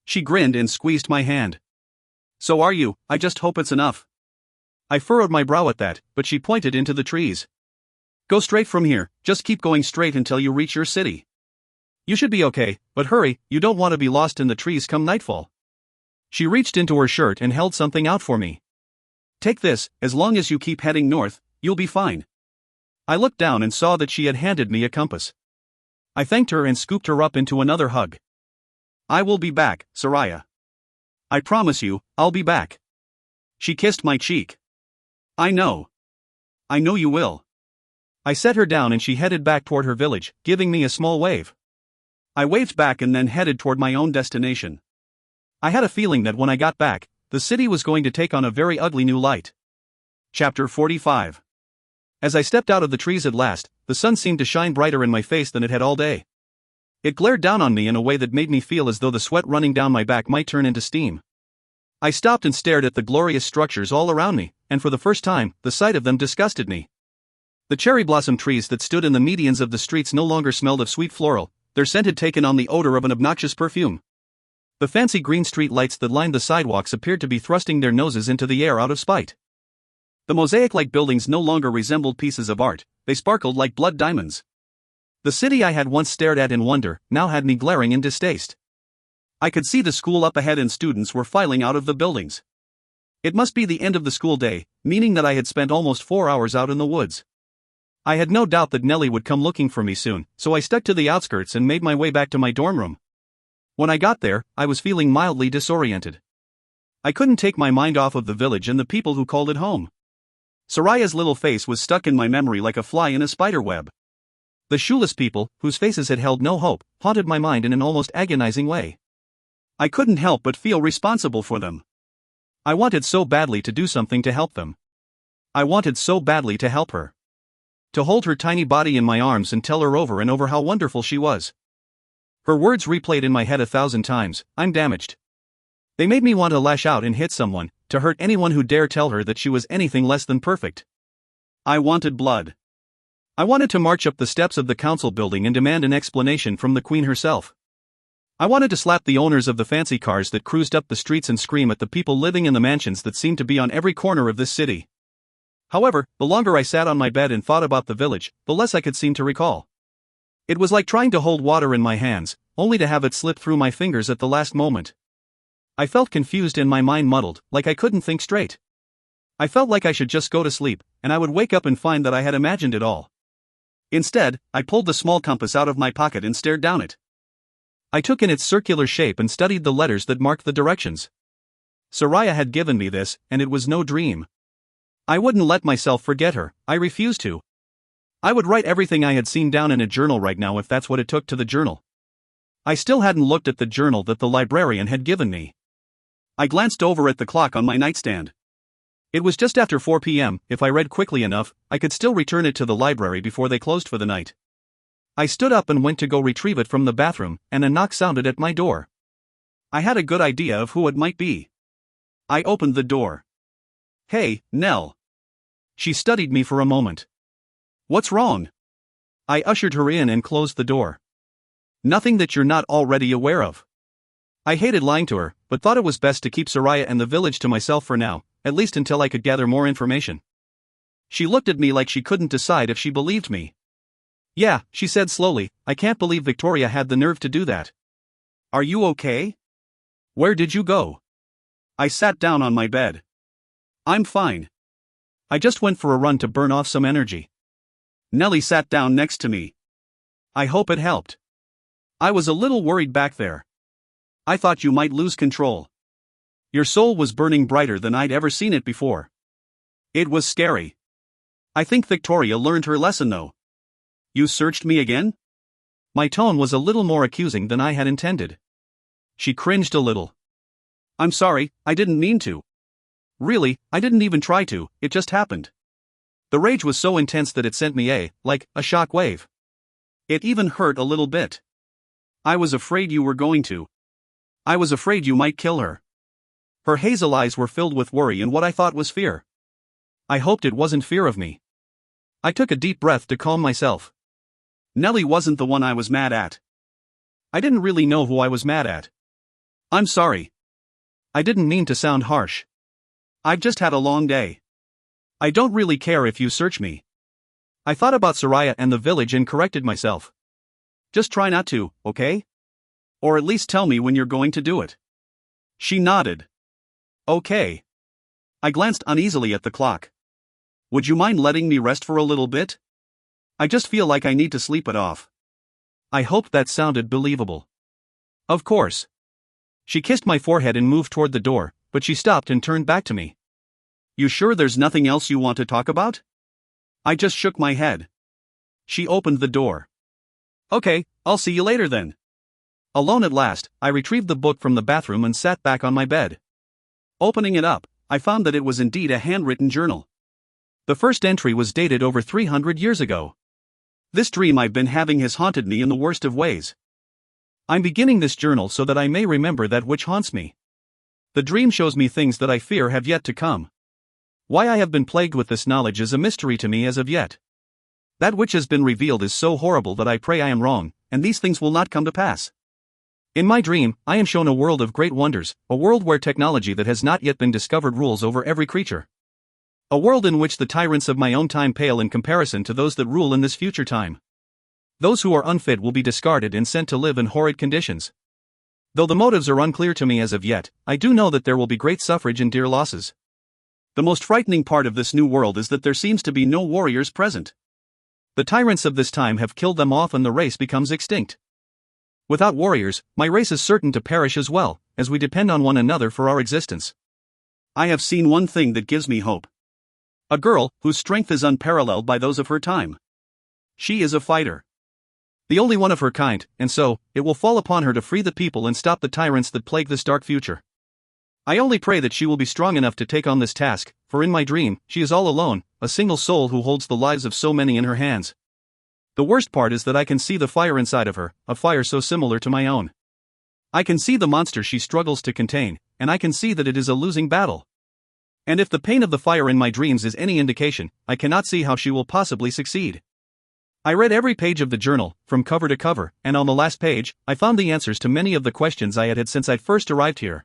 She grinned and squeezed my hand. So are you, I just hope it's enough. I furrowed my brow at that, but she pointed into the trees. Go straight from here, just keep going straight until you reach your city. You should be okay, but hurry, you don't want to be lost in the trees come nightfall. She reached into her shirt and held something out for me. Take this, as long as you keep heading north, you'll be fine. I looked down and saw that she had handed me a compass. I thanked her and scooped her up into another hug. I will be back, Soraya. I promise you, I'll be back. She kissed my cheek. I know. I know you will. I set her down and she headed back toward her village, giving me a small wave. I waved back and then headed toward my own destination. I had a feeling that when I got back, the city was going to take on a very ugly new light. Chapter 45. As I stepped out of the trees at last, the sun seemed to shine brighter in my face than it had all day. It glared down on me in a way that made me feel as though the sweat running down my back might turn into steam. I stopped and stared at the glorious structures all around me, and for the first time, the sight of them disgusted me. The cherry blossom trees that stood in the medians of the streets no longer smelled of sweet floral, their scent had taken on the odor of an obnoxious perfume. The fancy green street lights that lined the sidewalks appeared to be thrusting their noses into the air out of spite. The mosaic-like buildings no longer resembled pieces of art, they sparkled like blood diamonds. The city I had once stared at in wonder now had me glaring in distaste. I could see the school up ahead and students were filing out of the buildings. It must be the end of the school day, meaning that I had spent almost 4 hours out in the woods. I had no doubt that Nellie would come looking for me soon, so I stuck to the outskirts and made my way back to my dorm room. When I got there, I was feeling mildly disoriented. I couldn't take my mind off of the village and the people who called it home. Soraya's little face was stuck in my memory like a fly in a spider web. The shoeless people, whose faces had held no hope, haunted my mind in an almost agonizing way. I couldn't help but feel responsible for them. I wanted so badly to do something to help them. I wanted so badly to help her. To hold her tiny body in my arms and tell her over and over how wonderful she was. Her words replayed in my head 1,000 times, I'm damaged. They made me want to lash out and hit someone, to hurt anyone who dare tell her that she was anything less than perfect. I wanted blood. I wanted to march up the steps of the council building and demand an explanation from the queen herself. I wanted to slap the owners of the fancy cars that cruised up the streets and scream at the people living in the mansions that seemed to be on every corner of this city. However, the longer I sat on my bed and thought about the village, the less I could seem to recall. It was like trying to hold water in my hands, only to have it slip through my fingers at the last moment. I felt confused and my mind muddled, like I couldn't think straight. I felt like I should just go to sleep, and I would wake up and find that I had imagined it all. Instead, I pulled the small compass out of my pocket and stared down it. I took in its circular shape and studied the letters that marked the directions. Soraya had given me this, and it was no dream. I wouldn't let myself forget her, I refused to. I would write everything I had seen down in a journal right now if that's what it took to the journal. I still hadn't looked at the journal that the librarian had given me. I glanced over at the clock on my nightstand. It was just after 4 p.m., if I read quickly enough, I could still return it to the library before they closed for the night. I stood up and went to go retrieve it from the bathroom, and a knock sounded at my door. I had a good idea of who it might be. I opened the door. Hey, Nell. She studied me for a moment. What's wrong? I ushered her in and closed the door. Nothing that you're not already aware of. I hated lying to her, but thought it was best to keep Soraya and the village to myself for now, at least until I could gather more information. She looked at me like she couldn't decide if she believed me. Yeah, she said slowly, I can't believe Victoria had the nerve to do that. Are you okay? Where did you go? I sat down on my bed. I'm fine. I just went for a run to burn off some energy. Nellie sat down next to me. I hope it helped. I was a little worried back there. I thought you might lose control. Your soul was burning brighter than I'd ever seen it before. It was scary. I think Victoria learned her lesson though. You searched me again? My tone was a little more accusing than I had intended. She cringed a little. I'm sorry, I didn't mean to. Really, I didn't even try to, it just happened. The rage was so intense that it sent me like a shock wave. It even hurt a little bit. I was afraid you were going to. I was afraid you might kill her. Her hazel eyes were filled with worry and what I thought was fear. I hoped it wasn't fear of me. I took a deep breath to calm myself. Nellie wasn't the one I was mad at. I didn't really know who I was mad at. I'm sorry. I didn't mean to sound harsh. I've just had a long day. I don't really care if you search me. I thought about Soraya and the village and corrected myself. Just try not to, okay? Or at least tell me when you're going to do it. She nodded. Okay. I glanced uneasily at the clock. Would you mind letting me rest for a little bit? I just feel like I need to sleep it off. I hoped that sounded believable. Of course. She kissed my forehead and moved toward the door, but she stopped and turned back to me. You sure there's nothing else you want to talk about? I just shook my head. She opened the door. Okay, I'll see you later then. Alone at last, I retrieved the book from the bathroom and sat back on my bed. Opening it up, I found that it was indeed a handwritten journal. The first entry was dated over 300 years ago. This dream I've been having has haunted me in the worst of ways. I'm beginning this journal so that I may remember that which haunts me. The dream shows me things that I fear have yet to come. Why I have been plagued with this knowledge is a mystery to me as of yet. That which has been revealed is so horrible that I pray I am wrong, and these things will not come to pass. In my dream, I am shown a world of great wonders, a world where technology that has not yet been discovered rules over every creature. A world in which the tyrants of my own time pale in comparison to those that rule in this future time. Those who are unfit will be discarded and sent to live in horrid conditions. Though the motives are unclear to me as of yet, I do know that there will be great suffrage and dear losses. The most frightening part of this new world is that there seems to be no warriors present. The tyrants of this time have killed them off and the race becomes extinct. Without warriors, my race is certain to perish as well, as we depend on one another for our existence. I have seen one thing that gives me hope. A girl whose strength is unparalleled by those of her time. She is a fighter. The only one of her kind, and so, it will fall upon her to free the people and stop the tyrants that plague this dark future. I only pray that she will be strong enough to take on this task, for in my dream, she is all alone, a single soul who holds the lives of so many in her hands. The worst part is that I can see the fire inside of her, a fire so similar to my own. I can see the monster she struggles to contain, and I can see that it is a losing battle. And if the pain of the fire in my dreams is any indication, I cannot see how she will possibly succeed. I read every page of the journal, from cover to cover, and on the last page, I found the answers to many of the questions I had had since I first arrived here.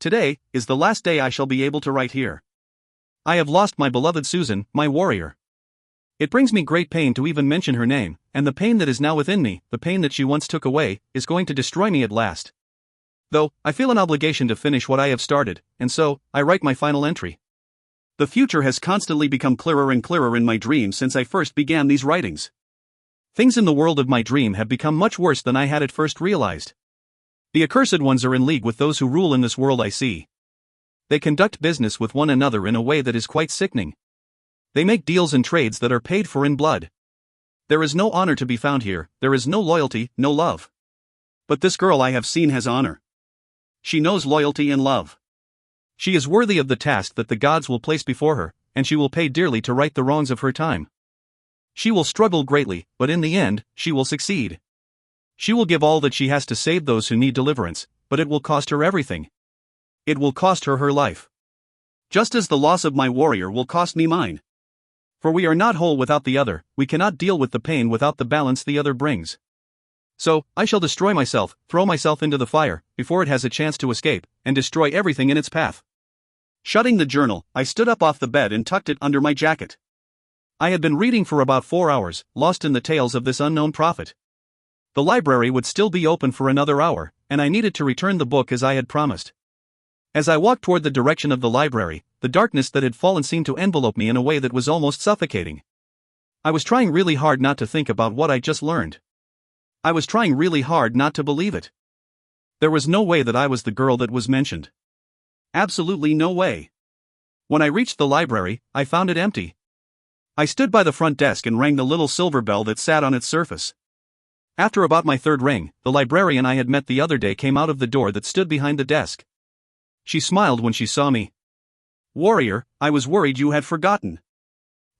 Today is the last day I shall be able to write here. I have lost my beloved Susan, my warrior. It brings me great pain to even mention her name, and the pain that is now within me, the pain that she once took away, is going to destroy me at last. Though, I feel an obligation to finish what I have started, and so, I write my final entry. The future has constantly become clearer and clearer in my dreams since I first began these writings. Things in the world of my dream have become much worse than I had at first realized. The accursed ones are in league with those who rule in this world I see. They conduct business with one another in a way that is quite sickening. They make deals and trades that are paid for in blood. There is no honor to be found here, there is no loyalty, no love. But this girl I have seen has honor. She knows loyalty and love. She is worthy of the task that the gods will place before her, and she will pay dearly to right the wrongs of her time. She will struggle greatly, but in the end, she will succeed. She will give all that she has to save those who need deliverance, but it will cost her everything. It will cost her her life. Just as the loss of my warrior will cost me mine. For we are not whole without the other, we cannot deal with the pain without the balance the other brings. So, I shall destroy myself, throw myself into the fire, before it has a chance to escape, and destroy everything in its path. Shutting the journal, I stood up off the bed and tucked it under my jacket. I had been reading for about 4 hours, lost in the tales of this unknown prophet. The library would still be open for another hour, and I needed to return the book as I had promised. As I walked toward the direction of the library, the darkness that had fallen seemed to envelope me in a way that was almost suffocating. I was trying really hard not to think about what I just learned. I was trying really hard not to believe it. There was no way that I was the girl that was mentioned. Absolutely no way. When I reached the library, I found it empty. I stood by the front desk and rang the little silver bell that sat on its surface. After about my third ring, the librarian I had met the other day came out of the door that stood behind the desk. She smiled when she saw me. "Warrior, I was worried you had forgotten."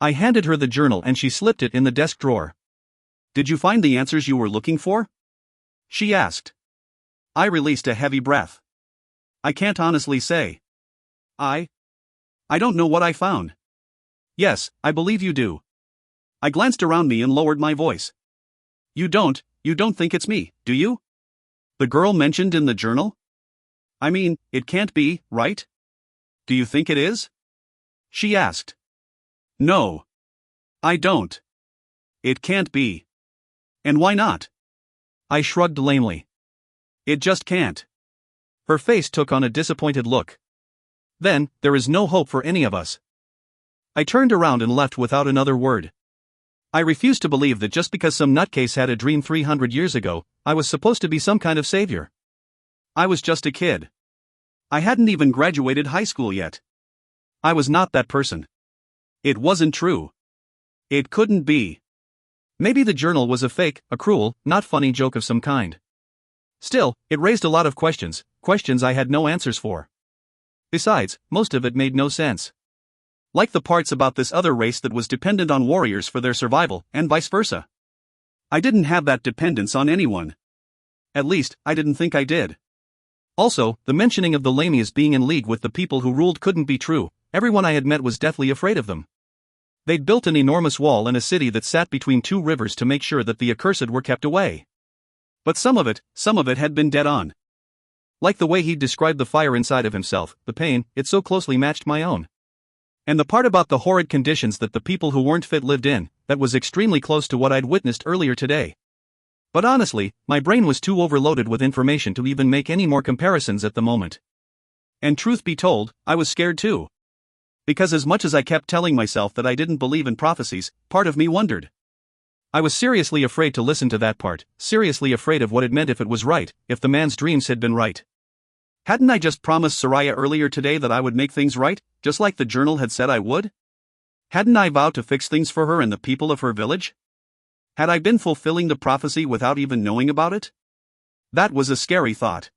I handed her the journal and she slipped it in the desk drawer. Did you find the answers you were looking for? She asked. I released a heavy breath. I can't honestly say. I don't know what I found. Yes, I believe you do. I glanced around me and lowered my voice. You don't think it's me, do you? The girl mentioned in the journal? I mean, it can't be, right? Do you think it is? She asked. No. I don't. It can't be. And why not? I shrugged lamely. It just can't. Her face took on a disappointed look. Then, there is no hope for any of us. I turned around and left without another word. I refused to believe that just because some nutcase had a dream 300 years ago, I was supposed to be some kind of savior. I was just a kid. I hadn't even graduated high school yet. I was not that person. It wasn't true. It couldn't be. Maybe the journal was a fake, a cruel, not funny joke of some kind. Still, it raised a lot of questions I had no answers for. Besides, most of it made no sense. Like the parts about this other race that was dependent on warriors for their survival, and vice versa. I didn't have that dependence on anyone. At least, I didn't think I did. Also, the mentioning of the Lamias being in league with the people who ruled couldn't be true. Everyone I had met was deathly afraid of them. They'd built an enormous wall in a city that sat between two rivers to make sure that the accursed were kept away. But some of it had been dead on. Like the way he'd described the fire inside of himself, the pain, it so closely matched my own. And the part about the horrid conditions that the people who weren't fit lived in, that was extremely close to what I'd witnessed earlier today. But honestly, my brain was too overloaded with information to even make any more comparisons at the moment. And truth be told, I was scared too. Because as much as I kept telling myself that I didn't believe in prophecies, part of me wondered. I was seriously afraid to listen to that part, seriously afraid of what it meant if it was right, if the man's dreams had been right. Hadn't I just promised Soraya earlier today that I would make things right, just like the journal had said I would? Hadn't I vowed to fix things for her and the people of her village? Had I been fulfilling the prophecy without even knowing about it? That was a scary thought.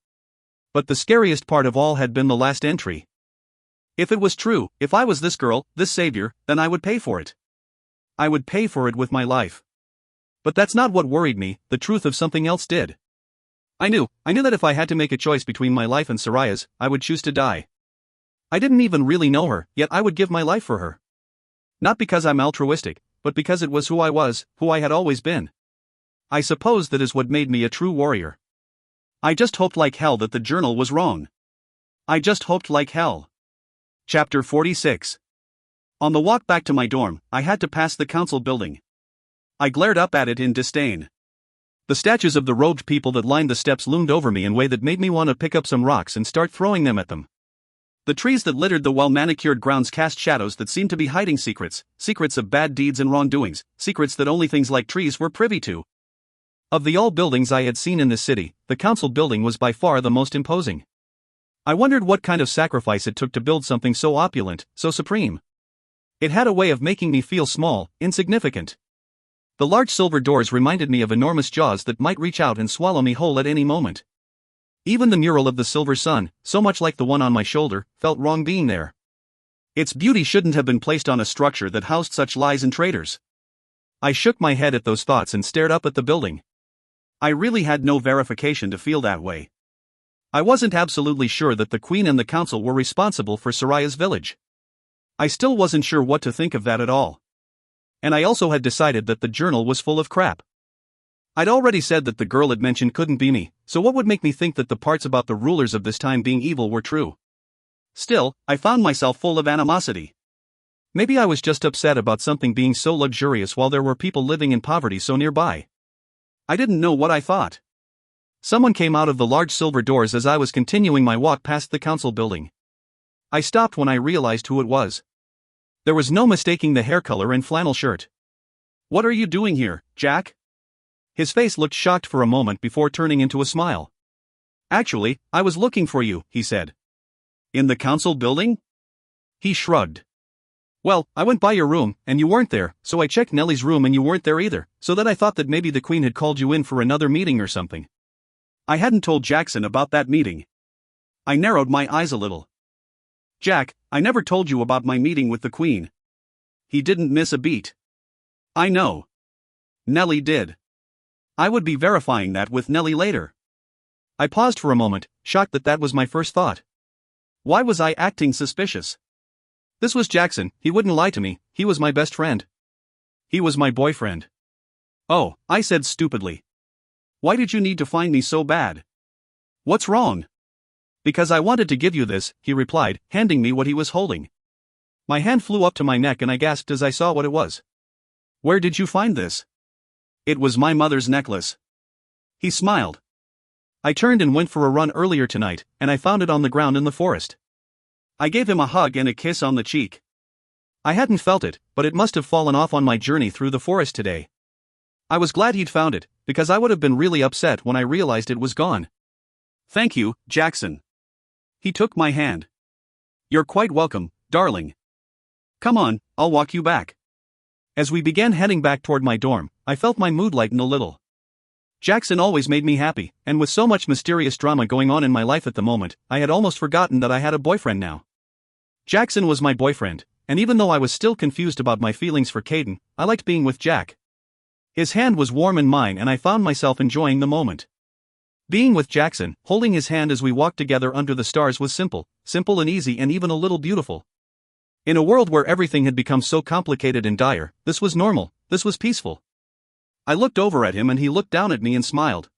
But the scariest part of all had been the last entry. If it was true, if I was this girl, this savior, then I would pay for it. I would pay for it with my life. But that's not what worried me, the truth of something else did. I knew that if I had to make a choice between my life and Soraya's, I would choose to die. I didn't even really know her, yet I would give my life for her. Not because I'm altruistic, but because it was who I was, who I had always been. I suppose that is what made me a true warrior. I just hoped like hell that the journal was wrong. I just hoped like hell. Chapter 46. On the walk back to my dorm, I had to pass the council building. I glared up at it in disdain. The statues of the robed people that lined the steps loomed over me in a way that made me want to pick up some rocks and start throwing them at them. The trees that littered the well-manicured grounds cast shadows that seemed to be hiding secrets of bad deeds and wrongdoings, secrets that only things like trees were privy to. Of the all buildings I had seen in this city, the council building was by far the most imposing. I wondered what kind of sacrifice it took to build something so opulent, so supreme. It had a way of making me feel small, insignificant. The large silver doors reminded me of enormous jaws that might reach out and swallow me whole at any moment. Even the mural of the silver sun, so much like the one on my shoulder, felt wrong being there. Its beauty shouldn't have been placed on a structure that housed such lies and traitors. I shook my head at those thoughts and stared up at the building. I really had no verification to feel that way. I wasn't absolutely sure that the Queen and the Council were responsible for Soraya's village. I still wasn't sure what to think of that at all. And I also had decided that the journal was full of crap. I'd already said that the girl it mentioned couldn't be me, so what would make me think that the parts about the rulers of this time being evil were true? Still, I found myself full of animosity. Maybe I was just upset about something being so luxurious while there were people living in poverty so nearby. I didn't know what I thought. Someone came out of the large silver doors as I was continuing my walk past the council building. I stopped when I realized who it was. There was no mistaking the hair color and flannel shirt. "What are you doing here, Jack?" His face looked shocked for a moment before turning into a smile. "Actually, I was looking for you," he said. "In the council building?" He shrugged. "Well, I went by your room, and you weren't there, so I checked Nellie's room and you weren't there either, so that I thought that maybe the Queen had called you in for another meeting or something." I hadn't told Jackson about that meeting. I narrowed my eyes a little. "Jack, I never told you about my meeting with the Queen." He didn't miss a beat. "I know. Nellie did. I would be verifying that with Nellie later. I paused for a moment, shocked that that was my first thought. Why was I acting suspicious? This was Jackson, he wouldn't lie to me, he was my best friend. He was my boyfriend. Oh, I said stupidly. Why did you need to find me so bad? What's wrong? Because I wanted to give you this, he replied, handing me what he was holding. My hand flew up to my neck and I gasped as I saw what it was. Where did you find this? It was my mother's necklace. He smiled. I turned and went for a run earlier tonight, and I found it on the ground in the forest. I gave him a hug and a kiss on the cheek. I hadn't felt it, but it must have fallen off on my journey through the forest today. I was glad he'd found it, because I would have been really upset when I realized it was gone. Thank you, Jackson. He took my hand. You're quite welcome, darling. Come on, I'll walk you back. As we began heading back toward my dorm, I felt my mood lighten a little. Jackson always made me happy, and with so much mysterious drama going on in my life at the moment, I had almost forgotten that I had a boyfriend now. Jackson was my boyfriend, and even though I was still confused about my feelings for Caden, I liked being with Jack. His hand was warm in mine and I found myself enjoying the moment. Being with Jackson, holding his hand as we walked together under the stars was simple and easy and even a little beautiful. In a world where everything had become so complicated and dire, this was normal, this was peaceful. I looked over at him and he looked down at me and smiled.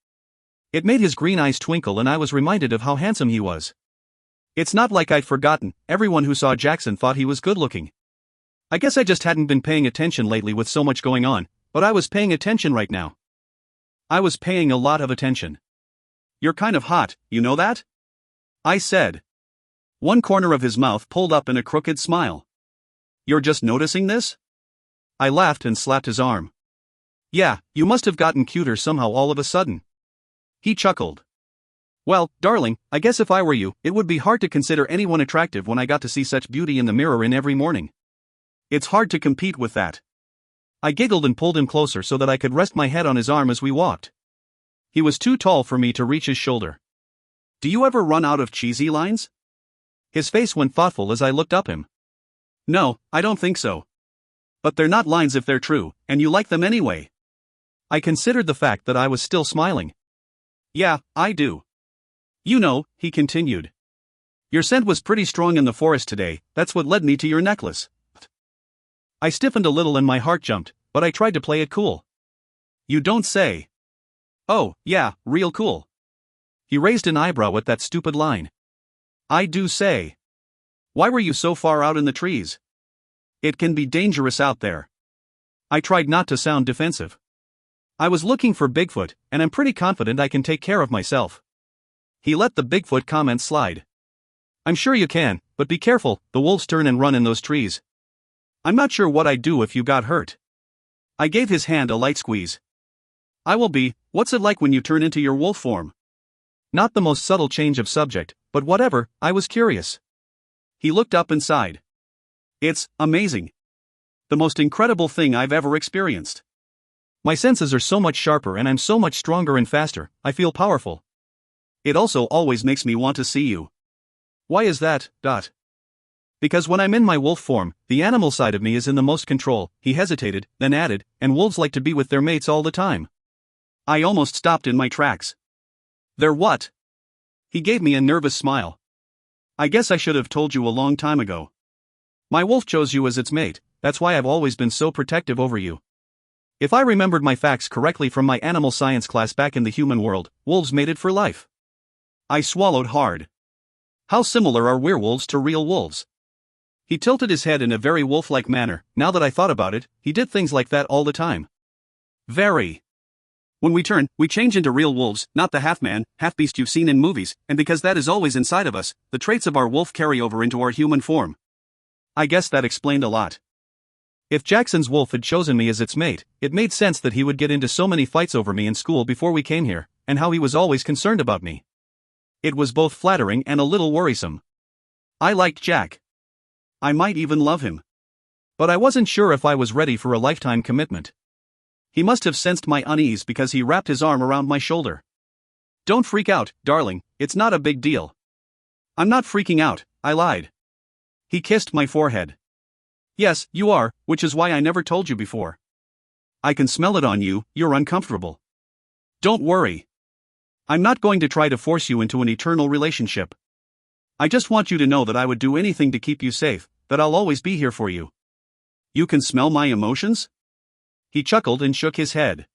It made his green eyes twinkle and I was reminded of how handsome he was. It's not like I'd forgotten, everyone who saw Jackson thought he was good looking. I guess I just hadn't been paying attention lately with so much going on, but I was paying attention right now. I was paying a lot of attention. You're kind of hot, you know that? I said. One corner of his mouth pulled up in a crooked smile. You're just noticing this? I laughed and slapped his arm. Yeah, you must have gotten cuter somehow all of a sudden. He chuckled. Well, darling, I guess if I were you, it would be hard to consider anyone attractive when I got to see such beauty in the mirror in every morning. It's hard to compete with that. I giggled and pulled him closer so that I could rest my head on his arm as we walked. He was too tall for me to reach his shoulder. Do you ever run out of cheesy lines? His face went thoughtful as I looked up him. No, I don't think so. But they're not lines if they're true, and you like them anyway. I considered the fact that I was still smiling. Yeah, I do. You know, he continued. Your scent was pretty strong in the forest today, that's what led me to your necklace. I stiffened a little and my heart jumped, but I tried to play it cool. You don't say. Oh, yeah, real cool. He raised an eyebrow at that stupid line. I do say. Why were you so far out in the trees? It can be dangerous out there. I tried not to sound defensive. I was looking for Bigfoot, and I'm pretty confident I can take care of myself. He let the Bigfoot comment slide. I'm sure you can, but be careful, the wolves turn and run in those trees. I'm not sure what I'd do if you got hurt. I gave his hand a light squeeze. I will be. What's it like when you turn into your wolf form? Not the most subtle change of subject, but whatever, I was curious. He looked up and sighed. It's amazing. The most incredible thing I've ever experienced. My senses are so much sharper and I'm so much stronger and faster, I feel powerful. It also always makes me want to see you. Why is that, Dot? Because when I'm in my wolf form, the animal side of me is in the most control, he hesitated, then added, and wolves like to be with their mates all the time. I almost stopped in my tracks. They're what? He gave me a nervous smile. I guess I should have told you a long time ago. My wolf chose you as its mate, that's why I've always been so protective over you. If I remembered my facts correctly from my animal science class back in the human world, wolves mated for life. I swallowed hard. How similar are werewolves to real wolves? He tilted his head in a very wolf-like manner. Now that I thought about it, he did things like that all the time. Very. When we turn, we change into real wolves, not the half-man, half-beast you've seen in movies, and because that is always inside of us, the traits of our wolf carry over into our human form. I guess that explained a lot. If Jackson's wolf had chosen me as its mate, it made sense that he would get into so many fights over me in school before we came here, and how he was always concerned about me. It was both flattering and a little worrisome. I liked Jack. I might even love him. But I wasn't sure if I was ready for a lifetime commitment. He must have sensed my unease because he wrapped his arm around my shoulder. Don't freak out, darling, it's not a big deal. I'm not freaking out, I lied. He kissed my forehead. Yes, you are, which is why I never told you before. I can smell it on you, you're uncomfortable. Don't worry. I'm not going to try to force you into an eternal relationship. I just want you to know that I would do anything to keep you safe, that I'll always be here for you. You can smell my emotions? He chuckled and shook his head.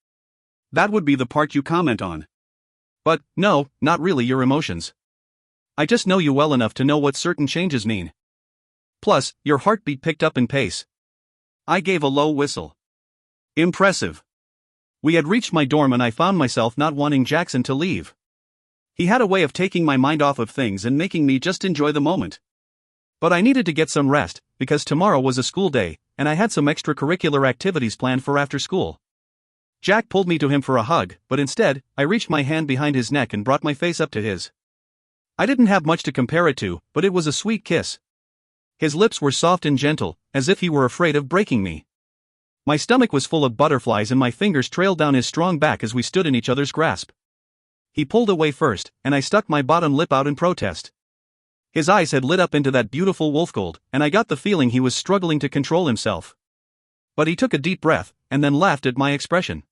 That would be the part you comment on. But, no, not really your emotions. I just know you well enough to know what certain changes mean. Plus, your heartbeat picked up in pace. I gave a low whistle. Impressive. We had reached my dorm and I found myself not wanting Jackson to leave. He had a way of taking my mind off of things and making me just enjoy the moment. But I needed to get some rest, because tomorrow was a school day, and I had some extracurricular activities planned for after school. Jack pulled me to him for a hug, but instead, I reached my hand behind his neck and brought my face up to his. I didn't have much to compare it to, but it was a sweet kiss. His lips were soft and gentle, as if he were afraid of breaking me. My stomach was full of butterflies and my fingers trailed down his strong back as we stood in each other's grasp. He pulled away first, and I stuck my bottom lip out in protest. His eyes had lit up into that beautiful wolf gold, and I got the feeling he was struggling to control himself. But he took a deep breath, and then laughed at my expression.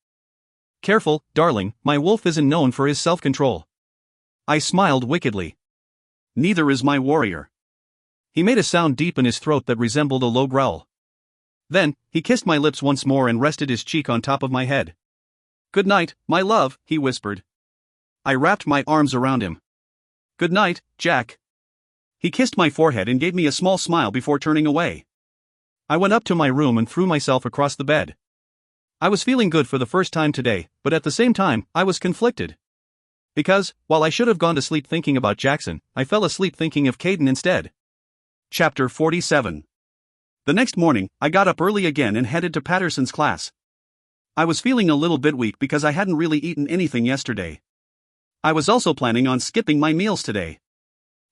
Careful, darling, my wolf isn't known for his self-control. I smiled wickedly. Neither is my warrior. He made a sound deep in his throat that resembled a low growl. Then, he kissed my lips once more and rested his cheek on top of my head. Good night, my love, he whispered. I wrapped my arms around him. Good night, Jack. He kissed my forehead and gave me a small smile before turning away. I went up to my room and threw myself across the bed. I was feeling good for the first time today, but at the same time, I was conflicted. Because, while I should have gone to sleep thinking about Jackson, I fell asleep thinking of Caden instead. Chapter 47. The next morning, I got up early again and headed to Patterson's class. I was feeling a little bit weak because I hadn't really eaten anything yesterday. I was also planning on skipping my meals today.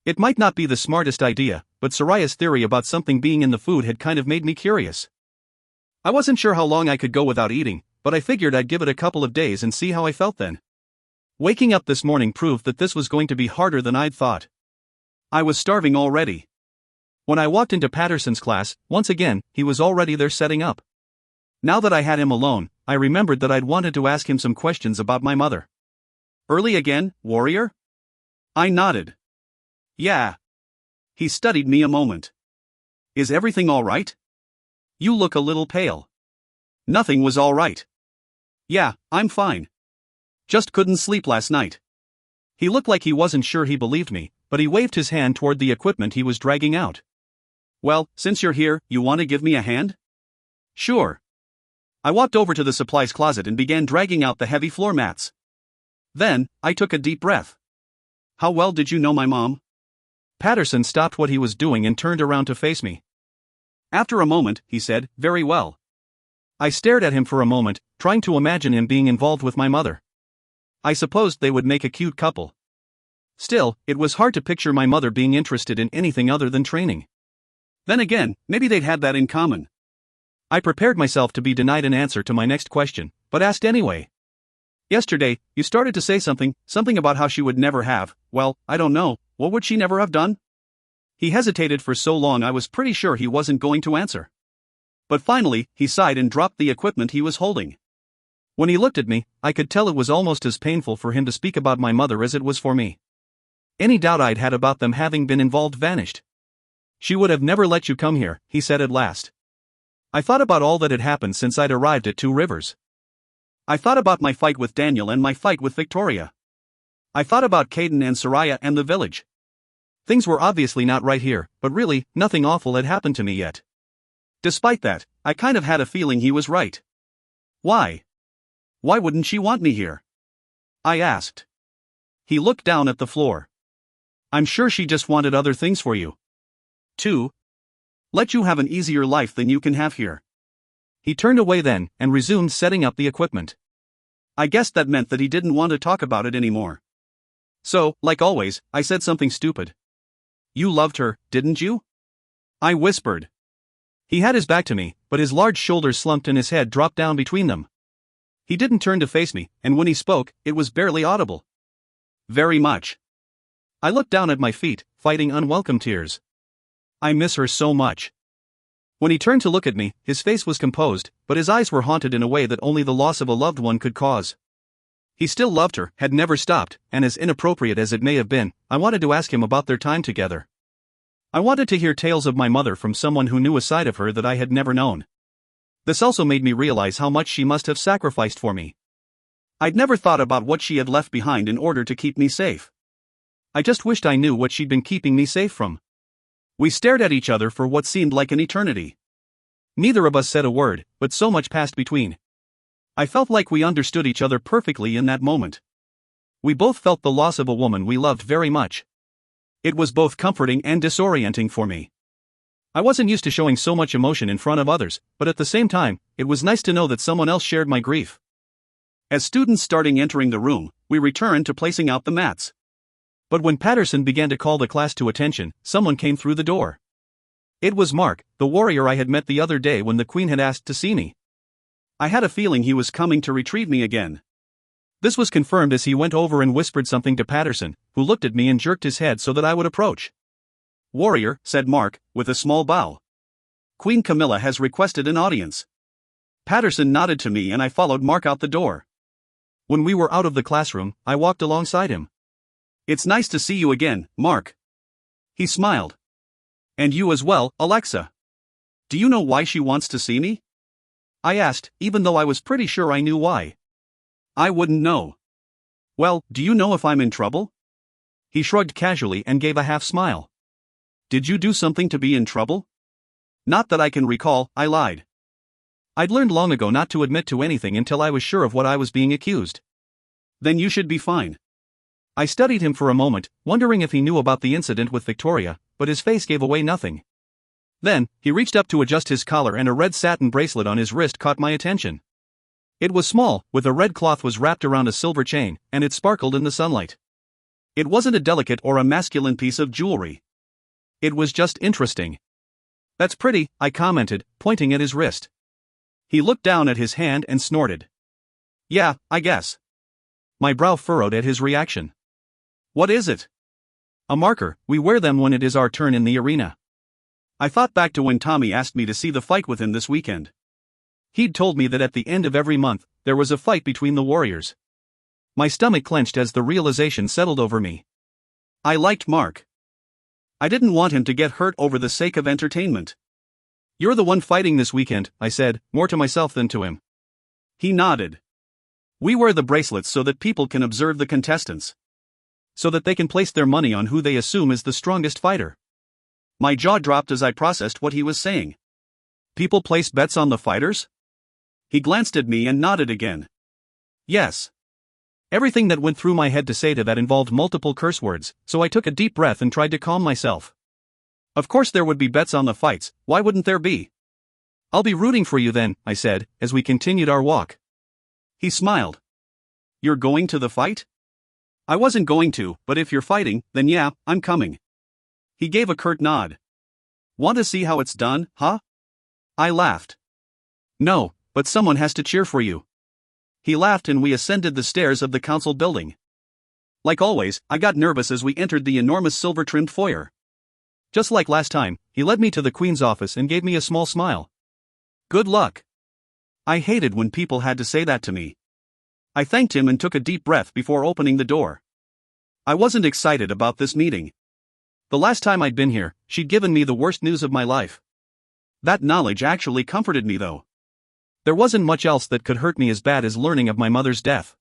It might not be the smartest idea, but Soraya's theory about something being in the food had kind of made me curious. I wasn't sure how long I could go without eating, but I figured I'd give it a couple of days and see how I felt then. Waking up this morning proved that this was going to be harder than I'd thought. I was starving already. When I walked into Patterson's class, once again, he was already there setting up. Now that I had him alone, I remembered that I'd wanted to ask him some questions about my mother. Early again, warrior? I nodded. Yeah. He studied me a moment. Is everything all right? You look a little pale. Nothing was all right. Yeah, I'm fine. Just couldn't sleep last night. He looked like he wasn't sure he believed me, but he waved his hand toward the equipment he was dragging out. Well, since you're here, you want to give me a hand? Sure. I walked over to the supplies closet and began dragging out the heavy floor mats. Then, I took a deep breath. How well did you know my mom? Patterson stopped what he was doing and turned around to face me. After a moment, he said, very well. I stared at him for a moment, trying to imagine him being involved with my mother. I supposed they would make a cute couple. Still, it was hard to picture my mother being interested in anything other than training. Then again, maybe they'd had that in common. I prepared myself to be denied an answer to my next question, but asked anyway. Yesterday, you started to say something about how she would never have, well, I don't know, what would she never have done? He hesitated for so long I was pretty sure he wasn't going to answer. But finally, he sighed and dropped the equipment he was holding. When he looked at me, I could tell it was almost as painful for him to speak about my mother as it was for me. Any doubt I'd had about them having been involved vanished. She would have never let you come here, he said at last. I thought about all that had happened since I'd arrived at Two Rivers. I thought about my fight with Daniel and my fight with Victoria. I thought about Caden and Soraya and the village. Things were obviously not right here, but really, nothing awful had happened to me yet. Despite that, I kind of had a feeling he was right. Why? Why wouldn't she want me here? I asked. He looked down at the floor. I'm sure she just wanted other things for you. To let you have an easier life than you can have here. He turned away then, and resumed setting up the equipment. I guessed that meant that he didn't want to talk about it anymore. So, like always, I said something stupid. You loved her, didn't you? I whispered. He had his back to me, but his large shoulders slumped and his head dropped down between them. He didn't turn to face me, and when he spoke, it was barely audible. Very much. I looked down at my feet, fighting unwelcome tears. I miss her so much. When he turned to look at me, his face was composed, but his eyes were haunted in a way that only the loss of a loved one could cause. He still loved her, had never stopped, and as inappropriate as it may have been, I wanted to ask him about their time together. I wanted to hear tales of my mother from someone who knew a side of her that I had never known. This also made me realize how much she must have sacrificed for me. I'd never thought about what she had left behind in order to keep me safe. I just wished I knew what she'd been keeping me safe from. We stared at each other for what seemed like an eternity. Neither of us said a word, but so much passed between. I felt like we understood each other perfectly in that moment. We both felt the loss of a woman we loved very much. It was both comforting and disorienting for me. I wasn't used to showing so much emotion in front of others, but at the same time, it was nice to know that someone else shared my grief. As students started entering the room, we returned to placing out the mats. But when Patterson began to call the class to attention, someone came through the door. It was Mark, the warrior I had met the other day when the Queen had asked to see me. I had a feeling he was coming to retrieve me again. This was confirmed as he went over and whispered something to Patterson, who looked at me and jerked his head so that I would approach. "Warrior," said Mark, with a small bow. "Queen Camilla has requested an audience." Patterson nodded to me and I followed Mark out the door. When we were out of the classroom, I walked alongside him. "It's nice to see you again, Mark." He smiled. "And you as well, Alexa. Do you know why she wants to see me?" I asked, even though I was pretty sure I knew why. "I wouldn't know." "Well, do you know if I'm in trouble?" He shrugged casually and gave a half smile. "Did you do something to be in trouble?" "Not that I can recall," I lied. I'd learned long ago not to admit to anything until I was sure of what I was being accused. "Then you should be fine." I studied him for a moment, wondering if he knew about the incident with Victoria, but his face gave away nothing. Then, he reached up to adjust his collar and a red satin bracelet on his wrist caught my attention. It was small, with a red cloth was wrapped around a silver chain, and it sparkled in the sunlight. It wasn't a delicate or a masculine piece of jewelry. It was just interesting. "That's pretty," I commented, pointing at his wrist. He looked down at his hand and snorted. "Yeah, I guess." My brow furrowed at his reaction. "What is it?" "A marker. We wear them when it is our turn in the arena." I thought back to when Tommy asked me to see the fight with him this weekend. He'd told me that at the end of every month, there was a fight between the warriors. My stomach clenched as the realization settled over me. I liked Mark. I didn't want him to get hurt over the sake of entertainment. "You're the one fighting this weekend," I said, more to myself than to him. He nodded. "We wear the bracelets so that people can observe the contestants. So that they can place their money on who they assume is the strongest fighter." My jaw dropped as I processed what he was saying. "People place bets on the fighters?" He glanced at me and nodded again. "Yes." Everything that went through my head to say to that involved multiple curse words, so I took a deep breath and tried to calm myself. "Of course there would be bets on the fights, why wouldn't there be?" "I'll be rooting for you then," I said, as we continued our walk. He smiled. "You're going to the fight?" "I wasn't going to, but if you're fighting, then yeah, I'm coming." He gave a curt nod. "Want to see how it's done, huh?" I laughed. "No, but someone has to cheer for you." He laughed and we ascended the stairs of the council building. Like always, I got nervous as we entered the enormous silver-trimmed foyer. Just like last time, he led me to the Queen's office and gave me a small smile. "Good luck." I hated when people had to say that to me. I thanked him and took a deep breath before opening the door. I wasn't excited about this meeting. The last time I'd been here, she'd given me the worst news of my life. That knowledge actually comforted me though. There wasn't much else that could hurt me as bad as learning of my mother's death.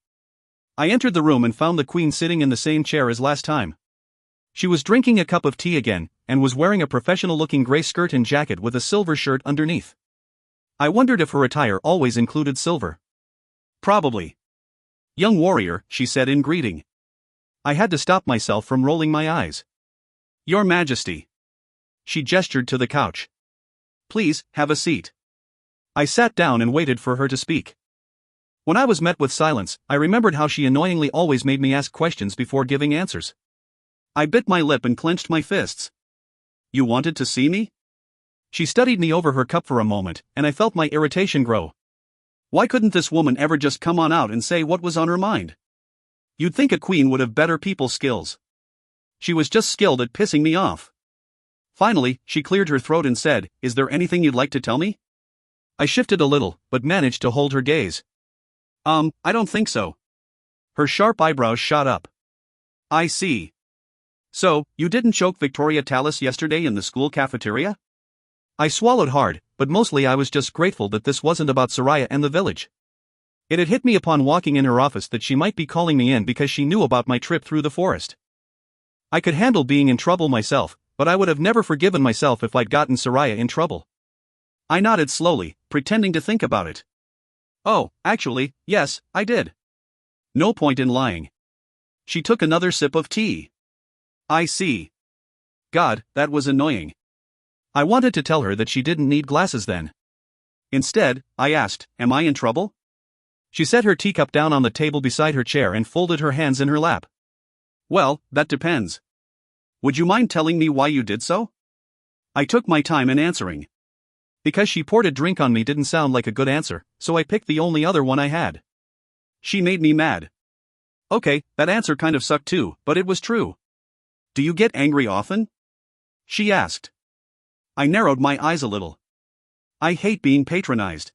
I entered the room and found the Queen sitting in the same chair as last time. She was drinking a cup of tea again, and was wearing a professional-looking gray skirt and jacket with a silver shirt underneath. I wondered if her attire always included silver. "Probably." "Young warrior," she said in greeting. I had to stop myself from rolling my eyes. "Your Majesty." She gestured to the couch. "Please, have a seat." I sat down and waited for her to speak. When I was met with silence, I remembered how she annoyingly always made me ask questions before giving answers. I bit my lip and clenched my fists. "You wanted to see me?" She studied me over her cup for a moment, and I felt my irritation grow. Why couldn't this woman ever just come on out and say what was on her mind? You'd think a queen would have better people skills. She was just skilled at pissing me off. Finally, she cleared her throat and said, "Is there anything you'd like to tell me?" I shifted a little, but managed to hold her gaze. I don't think so." Her sharp eyebrows shot up. I see. So, you didn't choke Victoria Tallis yesterday in the school cafeteria? I swallowed hard, but mostly I was just grateful that this wasn't about Soraya and the village. It had hit me upon walking in her office that she might be calling me in because she knew about my trip through the forest. I could handle being in trouble myself, but I would have never forgiven myself if I'd gotten Soraya in trouble. I nodded slowly, pretending to think about it. Oh, actually, yes, I did. No point in lying. She took another sip of tea. I see. God, that was annoying. I wanted to tell her that she didn't need glasses then. Instead, I asked, am I in trouble? She set her teacup down on the table beside her chair and folded her hands in her lap. Well, that depends. Would you mind telling me why you did so? I took my time in answering. Because she poured a drink on me didn't sound like a good answer, so I picked the only other one I had. She made me mad. Okay, that answer kind of sucked too, but it was true. Do you get angry often? She asked. I narrowed my eyes a little. I hate being patronized.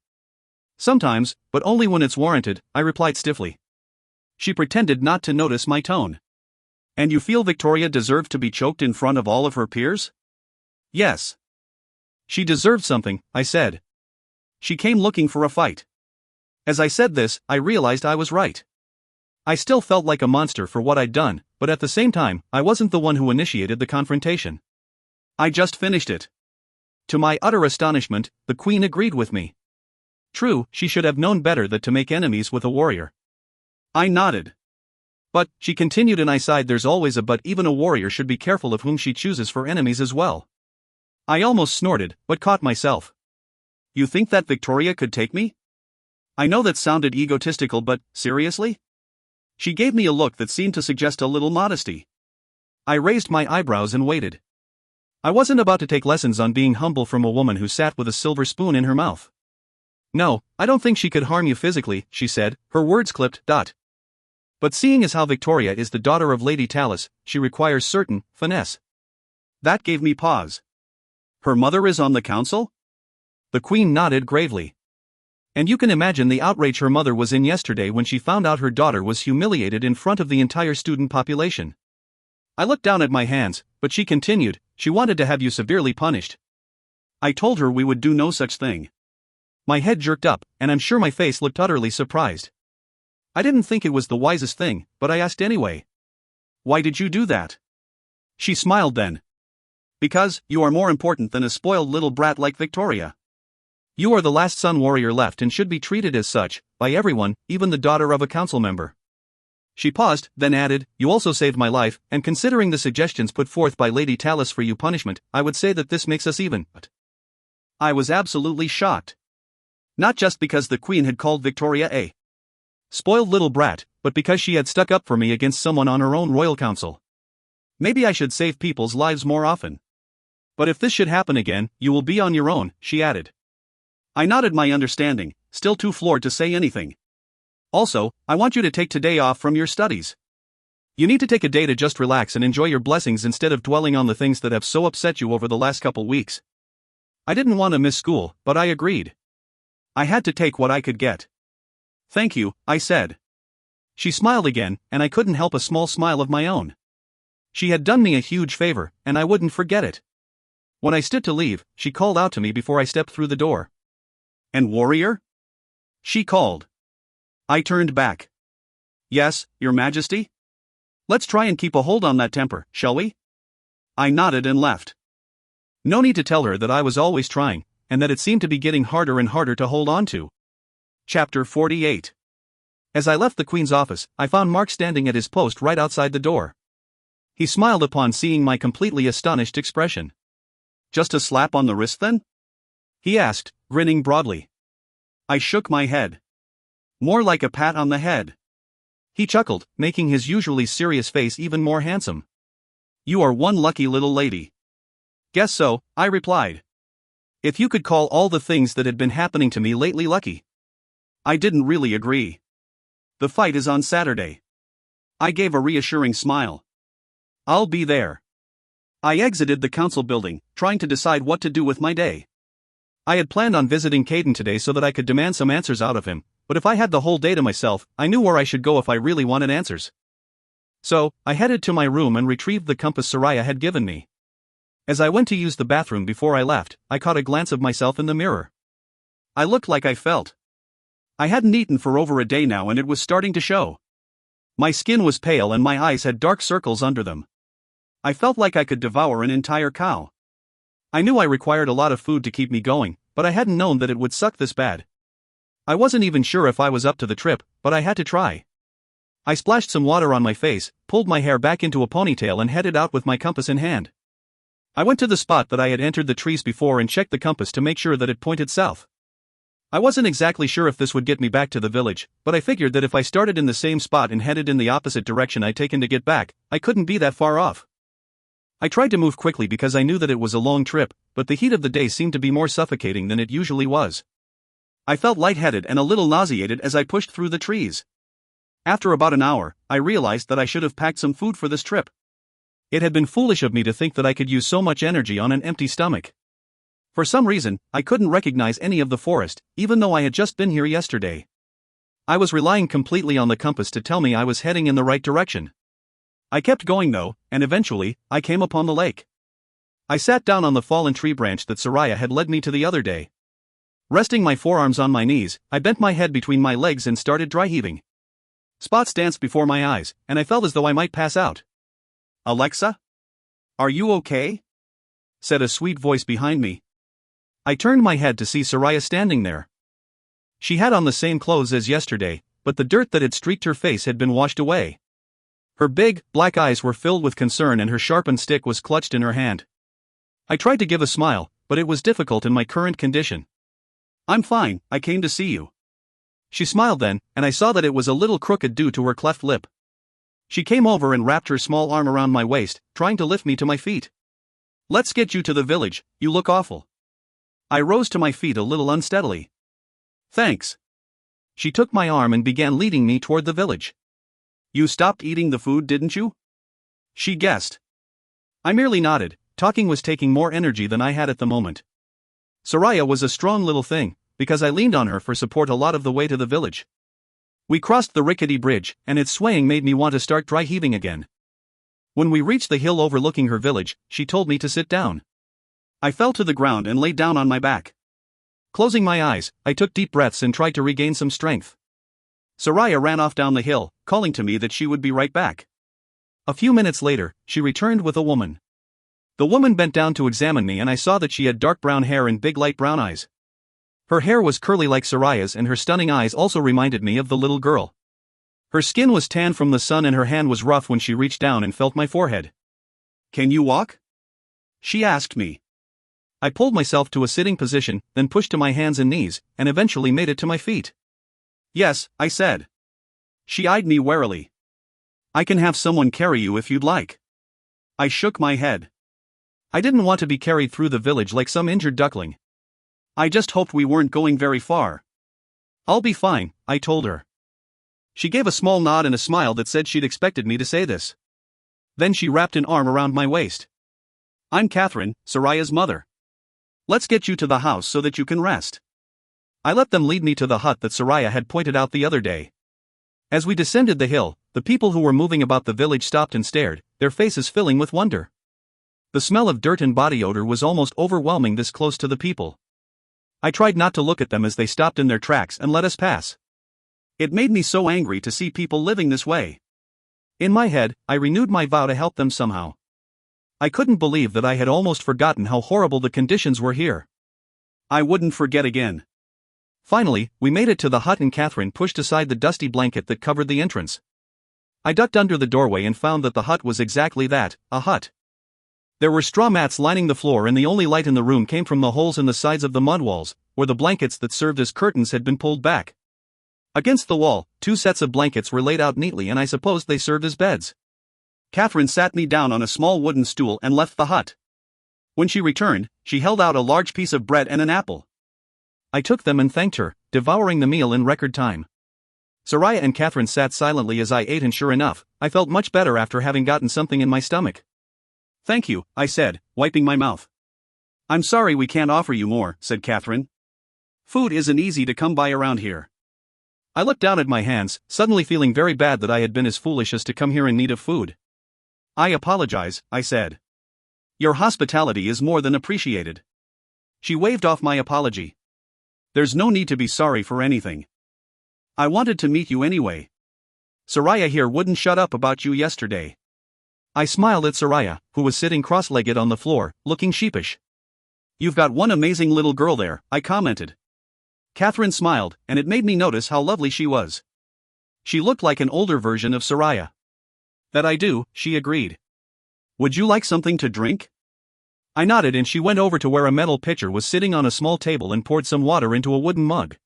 Sometimes, but only when it's warranted, I replied stiffly. She pretended not to notice my tone. And you feel Victoria deserved to be choked in front of all of her peers? Yes. She deserved something, I said. She came looking for a fight. As I said this, I realized I was right. I still felt like a monster for what I'd done, but at the same time, I wasn't the one who initiated the confrontation. I just finished it. To my utter astonishment, the queen agreed with me. True, she should have known better than to make enemies with a warrior. I nodded. But, she continued, and I sighed, there's always a but, even a warrior should be careful of whom she chooses for enemies as well. I almost snorted, but caught myself. You think that Victoria could take me? I know that sounded egotistical, but, seriously? She gave me a look that seemed to suggest a little modesty. I raised my eyebrows and waited. I wasn't about to take lessons on being humble from a woman who sat with a silver spoon in her mouth. No, I don't think she could harm you physically, she said, her words clipped. But seeing as how Victoria is the daughter of Lady Tallis, she requires certain finesse. That gave me pause. Her mother is on the council? The queen nodded gravely. And you can imagine the outrage her mother was in yesterday when she found out her daughter was humiliated in front of the entire student population. I looked down at my hands, but she continued, she wanted to have you severely punished. I told her we would do no such thing. My head jerked up, and I'm sure my face looked utterly surprised. I didn't think it was the wisest thing, but I asked anyway. Why did you do that? She smiled then. Because, you are more important than a spoiled little brat like Victoria. You are the last son warrior left and should be treated as such, by everyone, even the daughter of a council member. She paused, then added, you also saved my life, and considering the suggestions put forth by Lady Tallis for you punishment, I would say that this makes us even. I was absolutely shocked. Not just because the queen had called Victoria a spoiled little brat, but because she had stuck up for me against someone on her own royal council. Maybe I should save people's lives more often. But if this should happen again, you will be on your own, she added. I nodded my understanding, still too floored to say anything. Also, I want you to take today off from your studies. You need to take a day to just relax and enjoy your blessings instead of dwelling on the things that have so upset you over the last couple weeks. I didn't want to miss school, but I agreed. I had to take what I could get. Thank you, I said. She smiled again, and I couldn't help a small smile of my own. She had done me a huge favor, and I wouldn't forget it. When I stood to leave, she called out to me before I stepped through the door. And warrior? She called. I turned back. Yes, Your Majesty? Let's try and keep a hold on that temper, shall we? I nodded and left. No need to tell her that I was always trying, and that it seemed to be getting harder and harder to hold on to. Chapter 48. As I left the Queen's office, I found Mark standing at his post right outside the door. He smiled upon seeing my completely astonished expression. Just a slap on the wrist then? He asked, grinning broadly. I shook my head. More like a pat on the head. He chuckled, making his usually serious face even more handsome. You are one lucky little lady. Guess so, I replied. If you could call all the things that had been happening to me lately lucky. I didn't really agree. The fight is on Saturday. I gave a reassuring smile. I'll be there. I exited the council building, trying to decide what to do with my day. I had planned on visiting Caden today so that I could demand some answers out of him, but if I had the whole day to myself, I knew where I should go if I really wanted answers. So, I headed to my room and retrieved the compass Soraya had given me. As I went to use the bathroom before I left, I caught a glance of myself in the mirror. I looked like I felt. I hadn't eaten for over a day now and it was starting to show. My skin was pale and my eyes had dark circles under them. I felt like I could devour an entire cow. I knew I required a lot of food to keep me going, but I hadn't known that it would suck this bad. I wasn't even sure if I was up to the trip, but I had to try. I splashed some water on my face, pulled my hair back into a ponytail and headed out with my compass in hand. I went to the spot that I had entered the trees before and checked the compass to make sure that it pointed south. I wasn't exactly sure if this would get me back to the village, but I figured that if I started in the same spot and headed in the opposite direction I'd taken to get back, I couldn't be that far off. I tried to move quickly because I knew that it was a long trip, but the heat of the day seemed to be more suffocating than it usually was. I felt lightheaded and a little nauseated as I pushed through the trees. After about an hour, I realized that I should have packed some food for this trip. It had been foolish of me to think that I could use so much energy on an empty stomach. For some reason, I couldn't recognize any of the forest, even though I had just been here yesterday. I was relying completely on the compass to tell me I was heading in the right direction. I kept going though, and eventually, I came upon the lake. I sat down on the fallen tree branch that Soraya had led me to the other day. Resting my forearms on my knees, I bent my head between my legs and started dry heaving. Spots danced before my eyes, and I felt as though I might pass out. "Alexa? Are you okay?" said a sweet voice behind me. I turned my head to see Soraya standing there. She had on the same clothes as yesterday, but the dirt that had streaked her face had been washed away. Her big, black eyes were filled with concern and her sharpened stick was clutched in her hand. I tried to give a smile, but it was difficult in my current condition. "I'm fine, I came to see you." She smiled then, and I saw that it was a little crooked due to her cleft lip. She came over and wrapped her small arm around my waist, trying to lift me to my feet. "Let's get you to the village, you look awful." I rose to my feet a little unsteadily. "Thanks." She took my arm and began leading me toward the village. "You stopped eating the food, didn't you?" she guessed. I merely nodded. Talking was taking more energy than I had at the moment. Soraya was a strong little thing, because I leaned on her for support a lot of the way to the village. We crossed the rickety bridge, and its swaying made me want to start dry heaving again. When we reached the hill overlooking her village, she told me to sit down. I fell to the ground and lay down on my back. Closing my eyes, I took deep breaths and tried to regain some strength. Soraya ran off down the hill, calling to me that she would be right back. A few minutes later, she returned with a woman. The woman bent down to examine me and I saw that she had dark brown hair and big light brown eyes. Her hair was curly like Soraya's and her stunning eyes also reminded me of the little girl. Her skin was tan from the sun and her hand was rough when she reached down and felt my forehead. "Can you walk?" she asked me. I pulled myself to a sitting position, then pushed to my hands and knees, and eventually made it to my feet. "Yes," I said. She eyed me warily. "I can have someone carry you if you'd like." I shook my head. I didn't want to be carried through the village like some injured duckling. I just hoped we weren't going very far. "I'll be fine," I told her. She gave a small nod and a smile that said she'd expected me to say this. Then she wrapped an arm around my waist. "I'm Catherine, Soraya's mother. Let's get you to the house so that you can rest." I let them lead me to the hut that Soraya had pointed out the other day. As we descended the hill, the people who were moving about the village stopped and stared, their faces filling with wonder. The smell of dirt and body odor was almost overwhelming this close to the people. I tried not to look at them as they stopped in their tracks and let us pass. It made me so angry to see people living this way. In my head, I renewed my vow to help them somehow. I couldn't believe that I had almost forgotten how horrible the conditions were here. I wouldn't forget again. Finally, we made it to the hut and Catherine pushed aside the dusty blanket that covered the entrance. I ducked under the doorway and found that the hut was exactly that, a hut. There were straw mats lining the floor and the only light in the room came from the holes in the sides of the mud walls, where the blankets that served as curtains had been pulled back. Against the wall, 2 sets of blankets were laid out neatly and I supposed they served as beds. Catherine sat me down on a small wooden stool and left the hut. When she returned, she held out a large piece of bread and an apple. I took them and thanked her, devouring the meal in record time. Soraya and Catherine sat silently as I ate and sure enough, I felt much better after having gotten something in my stomach. "Thank you," I said, wiping my mouth. "I'm sorry we can't offer you more," said Catherine. "Food isn't easy to come by around here." I looked down at my hands, suddenly feeling very bad that I had been as foolish as to come here in need of food. I apologize, I said. Your hospitality is more than appreciated. She waved off my apology. There's no need to be sorry for anything. I wanted to meet you anyway. Soraya here wouldn't shut up about you yesterday. I smiled at Soraya, who was sitting cross-legged on the floor, looking sheepish. You've got one amazing little girl there, I commented. Catherine smiled, and it made me notice how lovely she was. She looked like an older version of Soraya. That I do, she agreed. Would you like something to drink? I nodded and she went over to where a metal pitcher was sitting on a small table and poured some water into a wooden mug.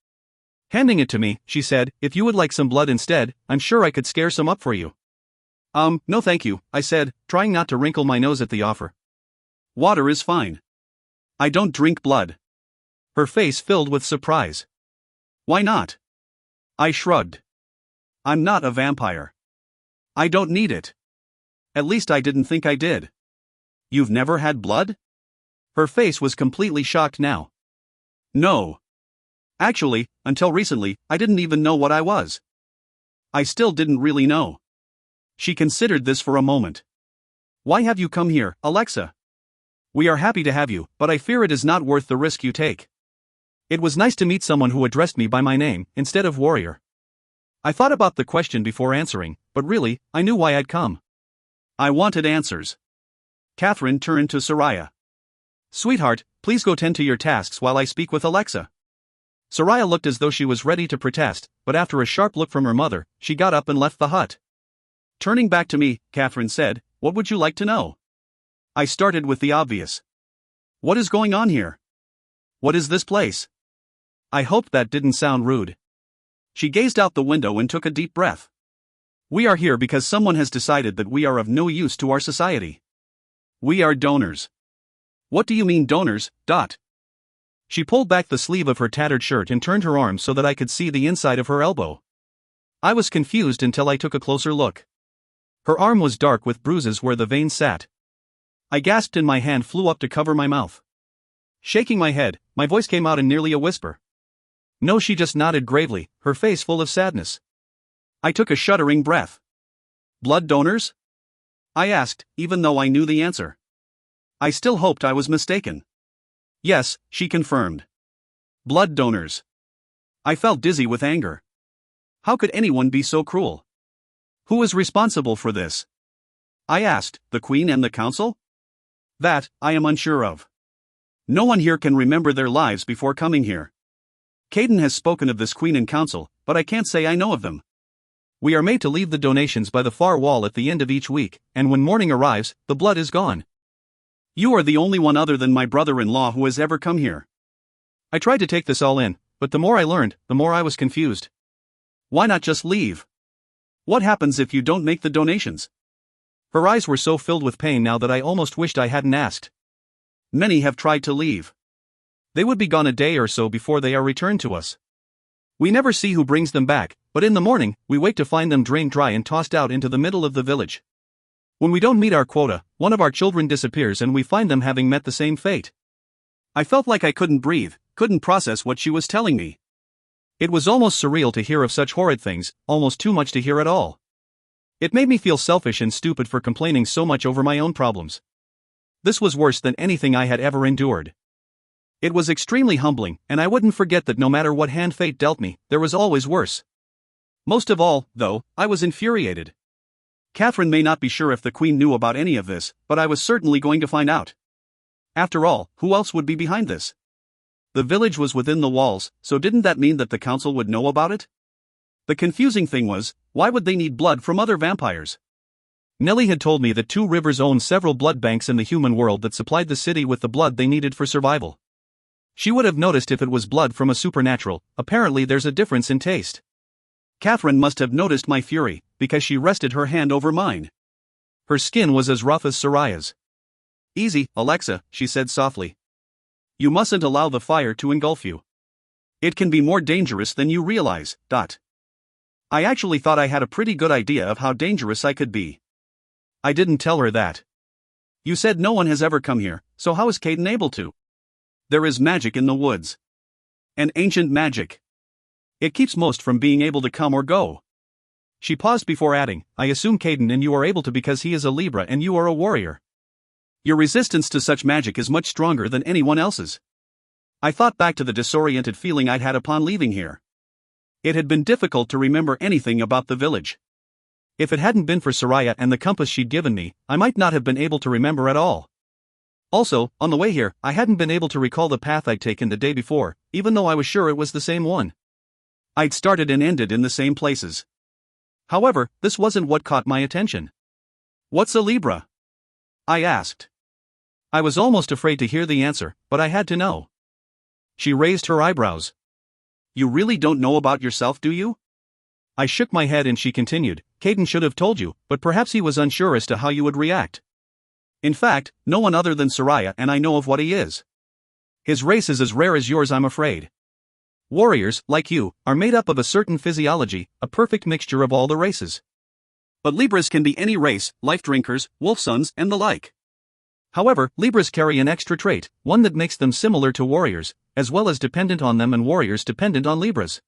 Handing it to me, she said, if you would like some blood instead, I'm sure I could scare some up for you. No thank you, I said, trying not to wrinkle my nose at the offer. Water is fine. I don't drink blood. Her face filled with surprise. Why not? I shrugged. I'm not a vampire. I don't need it. At least I didn't think I did. You've never had blood? Her face was completely shocked now. No. Actually, until recently, I didn't even know what I was. I still didn't really know. She considered this for a moment. Why have you come here, Alexa? We are happy to have you, but I fear it is not worth the risk you take. It was nice to meet someone who addressed me by my name, instead of warrior. I thought about the question before answering, but really, I knew why I'd come. I wanted answers. Catherine turned to Soraya. Sweetheart, please go tend to your tasks while I speak with Alexa. Soraya looked as though she was ready to protest, but after a sharp look from her mother, she got up and left the hut. Turning back to me, Catherine said, what would you like to know? I started with the obvious. What is going on here? What is this place? I hoped that didn't sound rude. She gazed out the window and took a deep breath. We are here because someone has decided that we are of no use to our society. We are donors. What do you mean donors, Dot? She pulled back the sleeve of her tattered shirt and turned her arm so that I could see the inside of her elbow. I was confused until I took a closer look. Her arm was dark with bruises where the veins sat. I gasped and my hand flew up to cover my mouth. Shaking my head, my voice came out in nearly a whisper. No, she just nodded gravely, her face full of sadness. I took a shuddering breath. Blood donors? I asked, even though I knew the answer. I still hoped I was mistaken. Yes, she confirmed. Blood donors. I felt dizzy with anger. How could anyone be so cruel? Who is responsible for this? I asked, the Queen and the Council? That, I am unsure of. No one here can remember their lives before coming here. Caden has spoken of this Queen and Council, but I can't say I know of them. We are made to leave the donations by the far wall at the end of each week, and when morning arrives, the blood is gone. You are the only one other than my brother-in-law who has ever come here. I tried to take this all in, but the more I learned, the more I was confused. Why not just leave? What happens if you don't make the donations? Her eyes were so filled with pain now that I almost wished I hadn't asked. Many have tried to leave. They would be gone a day or so before they are returned to us. We never see who brings them back, but in the morning, we wake to find them drained dry and tossed out into the middle of the village. When we don't meet our quota, one of our children disappears and we find them having met the same fate. I felt like I couldn't breathe, couldn't process what she was telling me. It was almost surreal to hear of such horrid things, almost too much to hear at all. It made me feel selfish and stupid for complaining so much over my own problems. This was worse than anything I had ever endured. It was extremely humbling, and I wouldn't forget that no matter what hand fate dealt me, there was always worse. Most of all, though, I was infuriated. Catherine may not be sure if the Queen knew about any of this, but I was certainly going to find out. After all, who else would be behind this? The village was within the walls, so didn't that mean that the council would know about it? The confusing thing was, why would they need blood from other vampires? Nellie had told me that Two Rivers owned several blood banks in the human world that supplied the city with the blood they needed for survival. She would have noticed if it was blood from a supernatural. Apparently there's a difference in taste. Catherine must have noticed my fury, because she rested her hand over mine. Her skin was as rough as Soraya's. Easy, Alexa, she said softly. You mustn't allow the fire to engulf you. It can be more dangerous than you realize. I actually thought I had a pretty good idea of how dangerous I could be. I didn't tell her that. You said no one has ever come here, so how is Caden able to? There is magic in the woods. An ancient magic. It keeps most from being able to come or go. She paused before adding, I assume Caden and you are able to because he is a Libra and you are a warrior. Your resistance to such magic is much stronger than anyone else's. I thought back to the disoriented feeling I'd had upon leaving here. It had been difficult to remember anything about the village. If it hadn't been for Soraya and the compass she'd given me, I might not have been able to remember at all. Also, on the way here, I hadn't been able to recall the path I'd taken the day before, even though I was sure it was the same one. I'd started and ended in the same places. However, this wasn't what caught my attention. What's a Libra? I asked. I was almost afraid to hear the answer, but I had to know. She raised her eyebrows. You really don't know about yourself, do you? I shook my head and she continued, Caden should have told you, but perhaps he was unsure as to how you would react. In fact, no one other than Soraya and I know of what he is. His race is as rare as yours, I'm afraid. Warriors, like you, are made up of a certain physiology, a perfect mixture of all the races. But Libras can be any race, life drinkers, wolf sons, and the like. However, Libras carry an extra trait, one that makes them similar to warriors, as well as dependent on them and warriors dependent on Libras.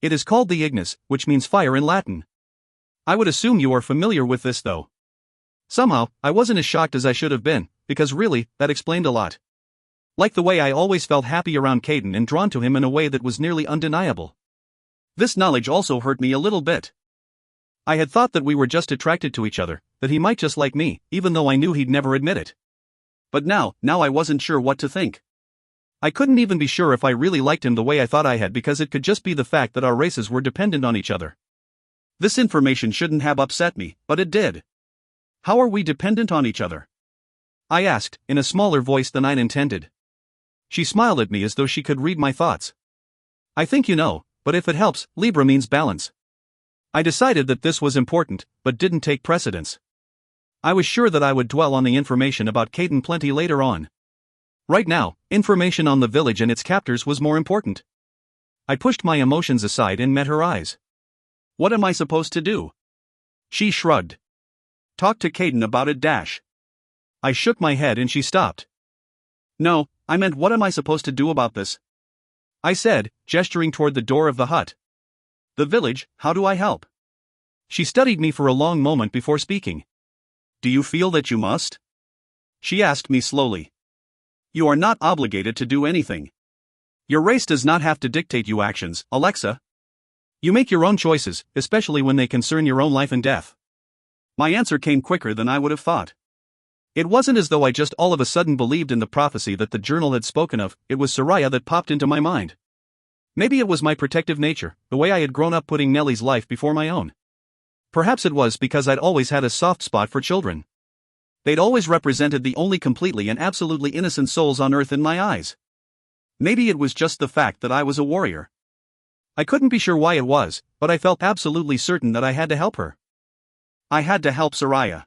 It is called the Ignis, which means fire in Latin. I would assume you are familiar with this though. Somehow, I wasn't as shocked as I should have been, because really, that explained a lot. Like the way I always felt happy around Caden and drawn to him in a way that was nearly undeniable. This knowledge also hurt me a little bit. I had thought that we were just attracted to each other, that he might just like me, even though I knew he'd never admit it. But now I wasn't sure what to think. I couldn't even be sure if I really liked him the way I thought I had because it could just be the fact that our races were dependent on each other. This information shouldn't have upset me, but it did. How are we dependent on each other? I asked, in a smaller voice than I'd intended. She smiled at me as though she could read my thoughts. I think you know, but if it helps, Libra means balance. I decided that this was important, but didn't take precedence. I was sure that I would dwell on the information about Caden plenty later on. Right now, information on the village and its captors was more important. I pushed my emotions aside and met her eyes. What am I supposed to do? She shrugged. Talk to Caden about it. I shook my head and she stopped. No, I meant what am I supposed to do about this? I said, gesturing toward the door of the hut. The village, how do I help? She studied me for a long moment before speaking. Do you feel that you must? She asked me slowly. You are not obligated to do anything. Your race does not have to dictate your actions, Alexa. You make your own choices, especially when they concern your own life and death. My answer came quicker than I would have thought. It wasn't as though I just all of a sudden believed in the prophecy that the journal had spoken of, it was Soraya that popped into my mind. Maybe it was my protective nature, the way I had grown up putting Nellie's life before my own. Perhaps it was because I'd always had a soft spot for children. They'd always represented the only completely and absolutely innocent souls on earth in my eyes. Maybe it was just the fact that I was a warrior. I couldn't be sure why it was, but I felt absolutely certain that I had to help her. I had to help Soraya.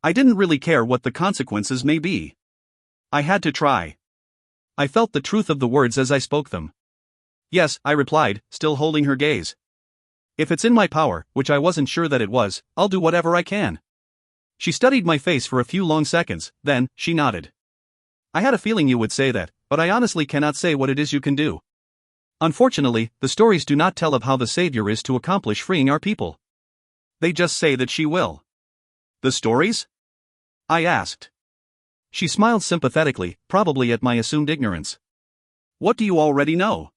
I didn't really care what the consequences may be. I had to try. I felt the truth of the words as I spoke them. Yes, I replied, still holding her gaze. If it's in my power, which I wasn't sure that it was, I'll do whatever I can. She studied my face for a few long seconds, then, she nodded. I had a feeling you would say that, but I honestly cannot say what it is you can do. Unfortunately, the stories do not tell of how the Savior is to accomplish freeing our people. They just say that she will. The stories? I asked. She smiled sympathetically, probably at my assumed ignorance. What do you already know?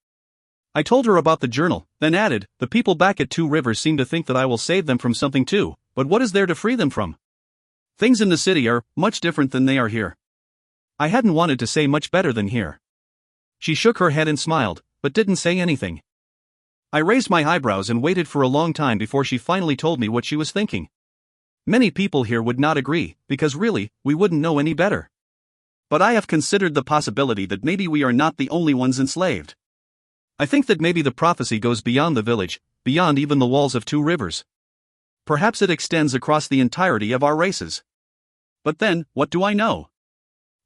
I told her about the journal, then added, the people back at Two Rivers seem to think that I will save them from something too, but what is there to free them from? Things in the city are much different than they are here. I hadn't wanted to say much better than here. She shook her head and smiled, but didn't say anything. I raised my eyebrows and waited for a long time before she finally told me what she was thinking. Many people here would not agree, because really, we wouldn't know any better. But I have considered the possibility that maybe we are not the only ones enslaved. I think that maybe the prophecy goes beyond the village, beyond even the walls of Two Rivers. Perhaps it extends across the entirety of our races. But then, what do I know?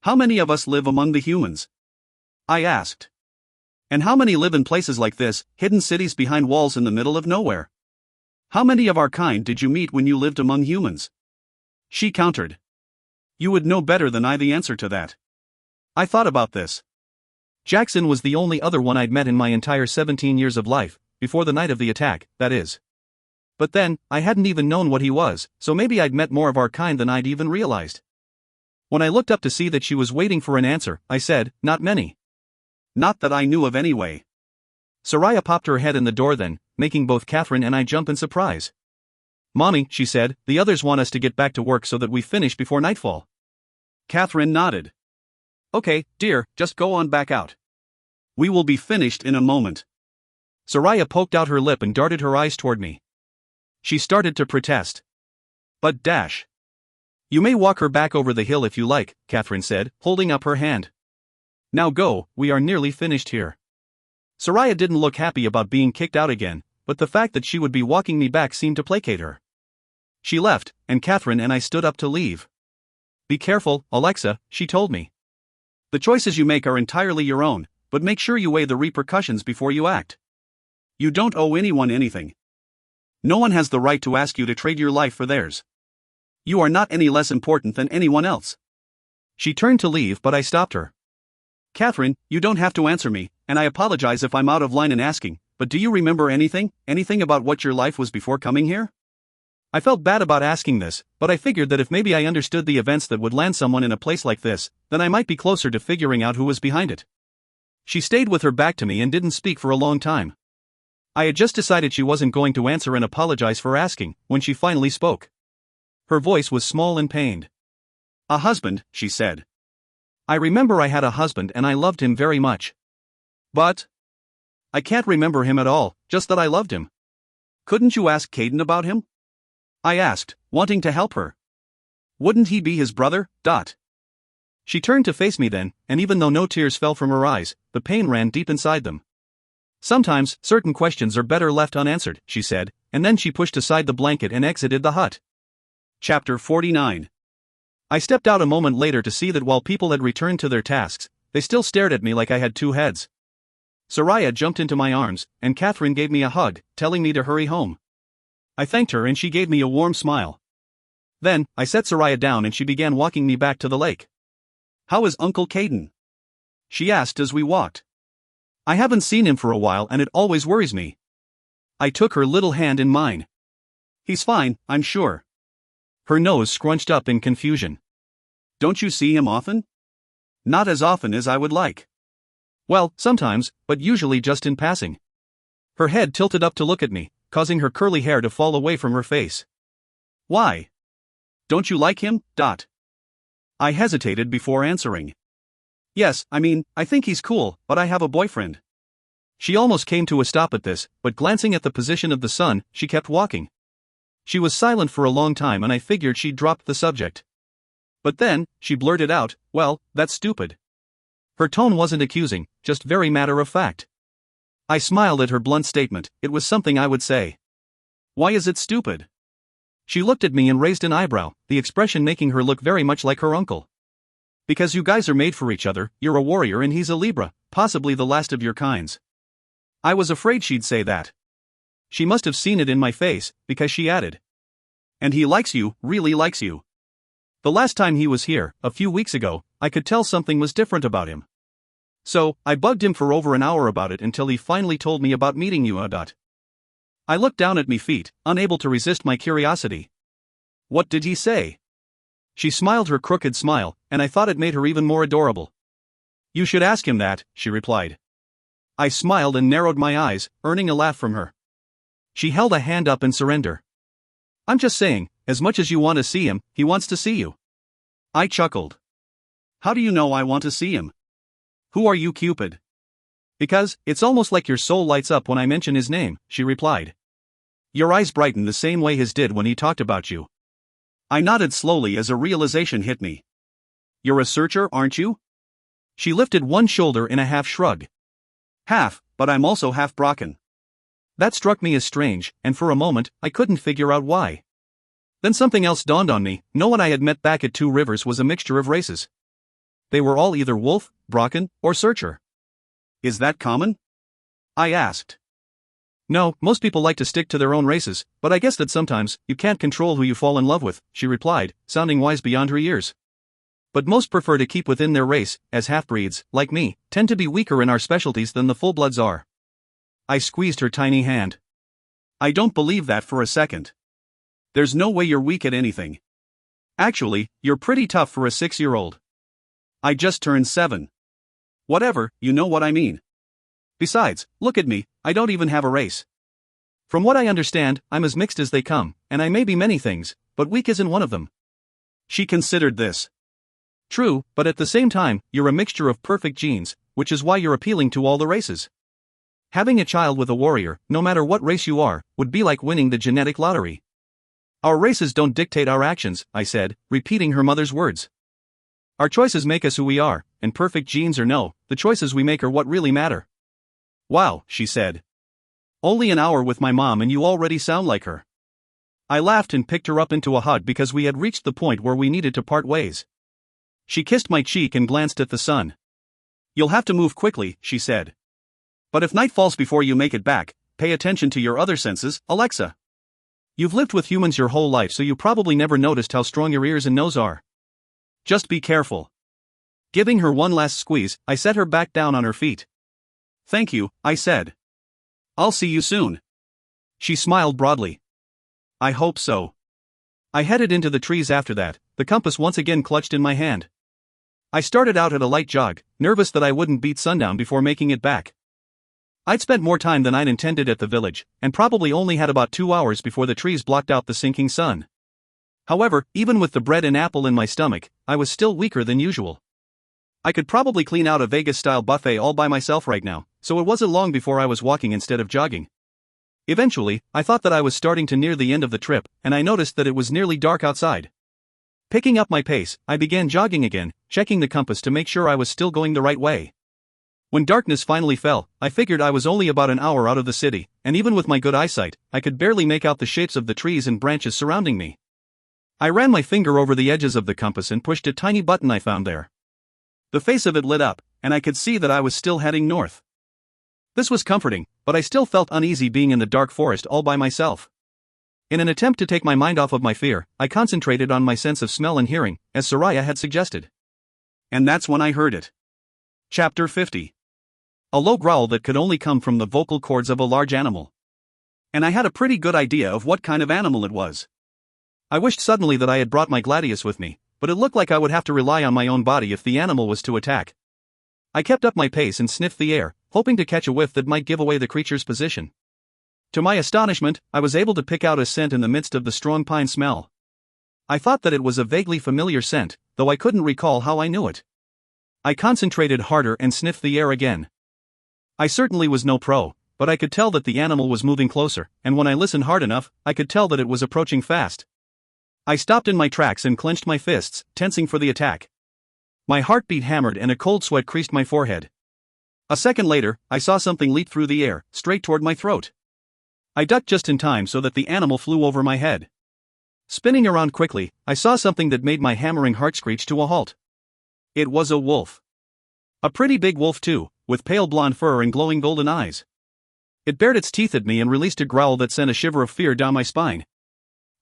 How many of us live among the humans? I asked. And how many live in places like this, hidden cities behind walls in the middle of nowhere? How many of our kind did you meet when you lived among humans? She countered. You would know better than I the answer to that. I thought about this. Jackson was the only other one I'd met in my entire 17 years of life, before the night of the attack, that is. But then, I hadn't even known what he was, so maybe I'd met more of our kind than I'd even realized. When I looked up to see that she was waiting for an answer, I said, "Not many." "Not that I knew of anyway." Soraya popped her head in the door then, making both Catherine and I jump in surprise. "Mommy," she said, "the others want us to get back to work so that we finish before nightfall." Catherine nodded. "Okay, dear, just go on back out. We will be finished in a moment." Soraya poked out her lip and darted her eyes toward me. She started to protest. "But dash. You may walk her back over the hill if you like," Catherine said, holding up her hand. "Now go, we are nearly finished here." Soraya didn't look happy about being kicked out again, but the fact that she would be walking me back seemed to placate her. She left, and Catherine and I stood up to leave. "Be careful, Alexa," she told me. "The choices you make are entirely your own, but make sure you weigh the repercussions before you act. You don't owe anyone anything. No one has the right to ask you to trade your life for theirs. You are not any less important than anyone else." She turned to leave, but I stopped her. "Catherine, you don't have to answer me, and I apologize if I'm out of line in asking, but do you remember anything about what your life was before coming here?" I felt bad about asking this, but I figured that if maybe I understood the events that would land someone in a place like this, then I might be closer to figuring out who was behind it. She stayed with her back to me and didn't speak for a long time. I had just decided she wasn't going to answer and apologize for asking, when she finally spoke. Her voice was small and pained. "A husband," she said. "I remember I had a husband and I loved him very much. But I can't remember him at all, just that I loved him." "Couldn't you ask Caden about him?" I asked, wanting to help her. "Wouldn't he be his brother?" She turned to face me then, and even though no tears fell from her eyes, the pain ran deep inside them. "Sometimes, certain questions are better left unanswered," she said, and then she pushed aside the blanket and exited the hut. Chapter 49. I stepped out a moment later to see that while people had returned to their tasks, they still stared at me like I had two heads. Soraya jumped into my arms, and Catherine gave me a hug, telling me to hurry home. I thanked her and she gave me a warm smile. Then, I set Soraya down and she began walking me back to the lake. "How is Uncle Caden?" she asked as we walked. "I haven't seen him for a while and it always worries me." I took her little hand in mine. "He's fine, I'm sure." Her nose scrunched up in confusion. "Don't you see him often?" "Not as often as I would like." "Well, sometimes, but usually just in passing." Her head tilted up to look at me, causing her curly hair to fall away from her face. "Why? Don't you like him?" I hesitated before answering. "Yes, I think he's cool, but I have a boyfriend." She almost came to a stop at this, but glancing at the position of the sun, she kept walking. She was silent for a long time and I figured she'd dropped the subject. But then, she blurted out, "Well, that's stupid." Her tone wasn't accusing, just very matter of fact. I smiled at her blunt statement, it was something I would say. "Why is it stupid?" She looked at me and raised an eyebrow, the expression making her look very much like her uncle. "Because you guys are made for each other, you're a warrior and he's a Libra, possibly the last of your kinds." I was afraid she'd say that. She must have seen it in my face, because she added. "And he likes you, really likes you. The last time he was here, a few weeks ago, I could tell something was different about him. So, I bugged him for over an hour about it until he finally told me about meeting you. I looked down at my feet, unable to resist my curiosity. "What did he say?" She smiled her crooked smile, and I thought it made her even more adorable. "You should ask him that," she replied. I smiled and narrowed my eyes, earning a laugh from her. She held a hand up in surrender. "I'm just saying, as much as you want to see him, he wants to see you." I chuckled. "How do you know I want to see him? Who are you, Cupid?" "Because, it's almost like your soul lights up when I mention his name," she replied. "Your eyes brighten the same way his did when he talked about you." I nodded slowly as a realization hit me. "You're a searcher, aren't you?" She lifted one shoulder in a half shrug. "Half, but I'm also half Brocken." That struck me as strange, and for a moment, I couldn't figure out why. Then something else dawned on me, no one I had met back at Two Rivers was a mixture of races. They were all either wolf, Brocken, or searcher. "Is that common?" I asked. "No, most people like to stick to their own races, but I guess that sometimes, you can't control who you fall in love with," she replied, sounding wise beyond her years. But most prefer to keep within their race, as half-breeds, like me, tend to be weaker in our specialties than the full-bloods are. I squeezed her tiny hand. I don't believe that for a second. There's no way you're weak at anything. Actually, you're pretty tough for a 6-year-old. I just turned 7. Whatever, you know what I mean. Besides, look at me, I don't even have a race. From what I understand, I'm as mixed as they come, and I may be many things, but weak isn't one of them. She considered this. True, but at the same time, you're a mixture of perfect genes, which is why you're appealing to all the races. Having a child with a warrior, no matter what race you are, would be like winning the genetic lottery. Our races don't dictate our actions, I said, repeating her mother's words. Our choices make us who we are, and perfect genes or no, the choices we make are what really matter. Wow, she said. Only an hour with my mom and you already sound like her. I laughed and picked her up into a hug because we had reached the point where we needed to part ways. She kissed my cheek and glanced at the sun. You'll have to move quickly, she said. But if night falls before you make it back, pay attention to your other senses, Alexa. You've lived with humans your whole life, so you probably never noticed how strong your ears and nose are. Just be careful. Giving her one last squeeze, I set her back down on her feet. Thank you, I said. I'll see you soon. She smiled broadly. I hope so. I headed into the trees after that, the compass once again clutched in my hand. I started out at a light jog, nervous that I wouldn't beat sundown before making it back. I'd spent more time than I'd intended at the village, and probably only had about 2 hours before the trees blocked out the sinking sun. However, even with the bread and apple in my stomach, I was still weaker than usual. I could probably clean out a Vegas-style buffet all by myself right now, so it wasn't long before I was walking instead of jogging. Eventually, I thought that I was starting to near the end of the trip, and I noticed that it was nearly dark outside. Picking up my pace, I began jogging again, checking the compass to make sure I was still going the right way. When darkness finally fell, I figured I was only about an hour out of the city, and even with my good eyesight, I could barely make out the shapes of the trees and branches surrounding me. I ran my finger over the edges of the compass and pushed a tiny button I found there. The face of it lit up, and I could see that I was still heading north. This was comforting, but I still felt uneasy being in the dark forest all by myself. In an attempt to take my mind off of my fear, I concentrated on my sense of smell and hearing, as Soraya had suggested. And that's when I heard it. Chapter 50. A low growl that could only come from the vocal cords of a large animal. And I had a pretty good idea of what kind of animal it was. I wished suddenly that I had brought my gladius with me, but it looked like I would have to rely on my own body if the animal was to attack. I kept up my pace and sniffed the air, hoping to catch a whiff that might give away the creature's position. To my astonishment, I was able to pick out a scent in the midst of the strong pine smell. I thought that it was a vaguely familiar scent, though I couldn't recall how I knew it. I concentrated harder and sniffed the air again. I certainly was no pro, but I could tell that the animal was moving closer, and when I listened hard enough, I could tell that it was approaching fast. I stopped in my tracks and clenched my fists, tensing for the attack. My heartbeat hammered and a cold sweat creased my forehead. A second later, I saw something leap through the air, straight toward my throat. I ducked just in time so that the animal flew over my head. Spinning around quickly, I saw something that made my hammering heart screech to a halt. It was a wolf. A pretty big wolf too, with pale blonde fur and glowing golden eyes. It bared its teeth at me and released a growl that sent a shiver of fear down my spine.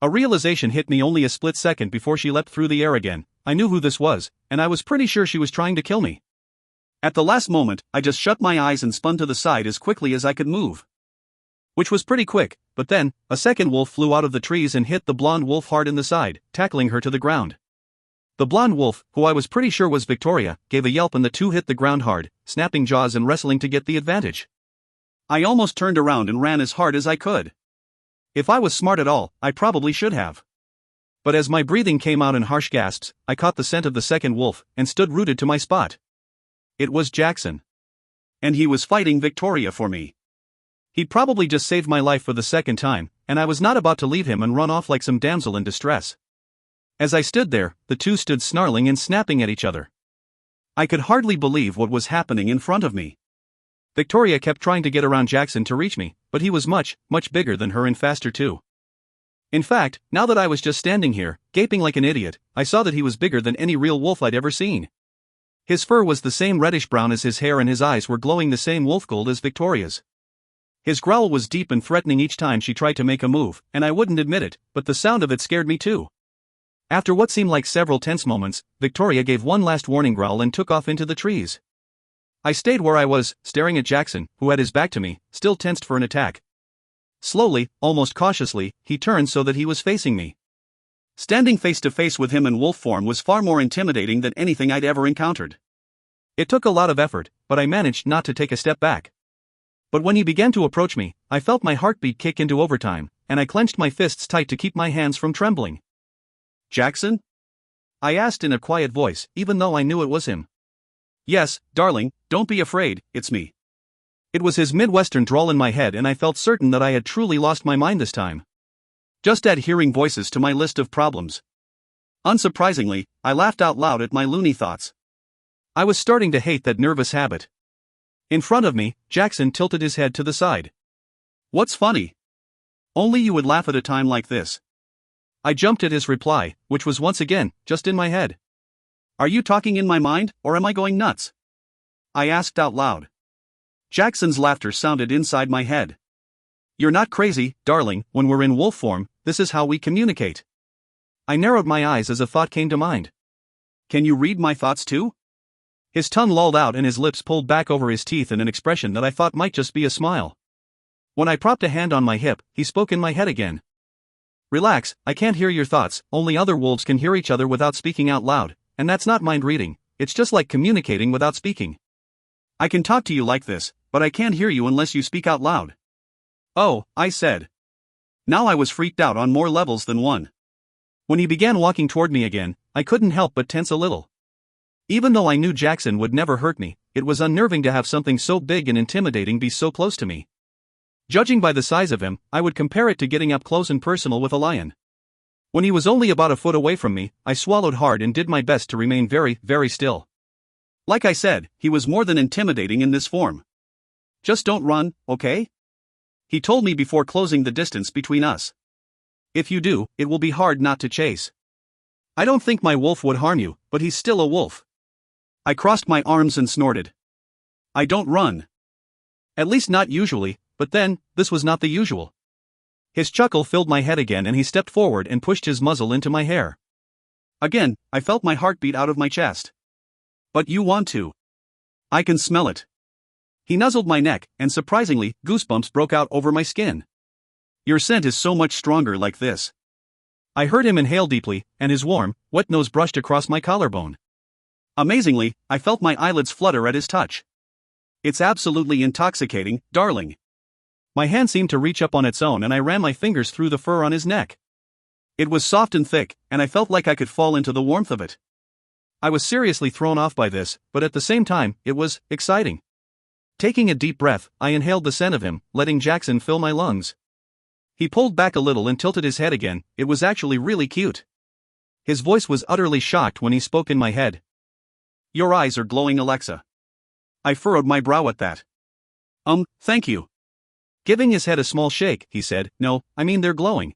A realization hit me only a split second before she leapt through the air again. I knew who this was, and I was pretty sure she was trying to kill me. At the last moment, I just shut my eyes and spun to the side as quickly as I could move. Which was pretty quick, but then, a second wolf flew out of the trees and hit the blonde wolf hard in the side, tackling her to the ground. The blonde wolf, who I was pretty sure was Victoria, gave a yelp and the two hit the ground hard, snapping jaws and wrestling to get the advantage. I almost turned around and ran as hard as I could. If I was smart at all, I probably should have. But as my breathing came out in harsh gasps, I caught the scent of the second wolf and stood rooted to my spot. It was Jackson. And he was fighting Victoria for me. He'd probably just saved my life for the second time, and I was not about to leave him and run off like some damsel in distress. As I stood there, the two stood snarling and snapping at each other. I could hardly believe what was happening in front of me. Victoria kept trying to get around Jackson to reach me, but he was much, much bigger than her and faster too. In fact, now that I was just standing here, gaping like an idiot, I saw that he was bigger than any real wolf I'd ever seen. His fur was the same reddish-brown as his hair and his eyes were glowing the same wolf gold as Victoria's. His growl was deep and threatening each time she tried to make a move, and I wouldn't admit it, but the sound of it scared me too. After what seemed like several tense moments, Victoria gave one last warning growl and took off into the trees. I stayed where I was, staring at Jackson, who had his back to me, still tensed for an attack. Slowly, almost cautiously, he turned so that he was facing me. Standing face to face with him in wolf form was far more intimidating than anything I'd ever encountered. It took a lot of effort, but I managed not to take a step back. But when he began to approach me, I felt my heartbeat kick into overtime, and I clenched my fists tight to keep my hands from trembling. "Jackson?" I asked in a quiet voice, even though I knew it was him. "Yes, darling, don't be afraid, it's me." It was his Midwestern drawl in my head, and I felt certain that I had truly lost my mind this time. Just add hearing voices to my list of problems. Unsurprisingly, I laughed out loud at my loony thoughts. I was starting to hate that nervous habit. In front of me, Jackson tilted his head to the side. "What's funny? Only you would laugh at a time like this." I jumped at his reply, which was once again, just in my head. "Are you talking in my mind, or am I going nuts?" I asked out loud. Jackson's laughter sounded inside my head. "You're not crazy, darling, when we're in wolf form, this is how we communicate." I narrowed my eyes as a thought came to mind. "Can you read my thoughts too?" His tongue lolled out and his lips pulled back over his teeth in an expression that I thought might just be a smile. When I propped a hand on my hip, he spoke in my head again. "Relax, I can't hear your thoughts, only other wolves can hear each other without speaking out loud, and that's not mind reading, it's just like communicating without speaking. I can talk to you like this, but I can't hear you unless you speak out loud." "Oh," I said. Now I was freaked out on more levels than one. When he began walking toward me again, I couldn't help but tense a little. Even though I knew Jackson would never hurt me, it was unnerving to have something so big and intimidating be so close to me. Judging by the size of him, I would compare it to getting up close and personal with a lion. When he was only about a foot away from me, I swallowed hard and did my best to remain very, very still. Like I said, he was more than intimidating in this form. "Just don't run, okay?" he told me before closing the distance between us. "If you do, it will be hard not to chase. I don't think my wolf would harm you, but he's still a wolf." I crossed my arms and snorted. "I don't run. At least not usually," but then, this was not the usual. His chuckle filled my head again and he stepped forward and pushed his muzzle into my hair. Again, I felt my heart beat out of my chest. "But you want to. I can smell it." He nuzzled my neck, and surprisingly, goosebumps broke out over my skin. "Your scent is so much stronger like this." I heard him inhale deeply, and his warm, wet nose brushed across my collarbone. Amazingly, I felt my eyelids flutter at his touch. "It's absolutely intoxicating, darling." My hand seemed to reach up on its own and I ran my fingers through the fur on his neck. It was soft and thick, and I felt like I could fall into the warmth of it. I was seriously thrown off by this, but at the same time, it was exciting. Taking a deep breath, I inhaled the scent of him, letting Jackson fill my lungs. He pulled back a little and tilted his head again. It was actually really cute. His voice was utterly shocked when he spoke in my head. "Your eyes are glowing, Alexa." I furrowed my brow at that. Thank you." Giving his head a small shake, he said, "No, I mean they're glowing.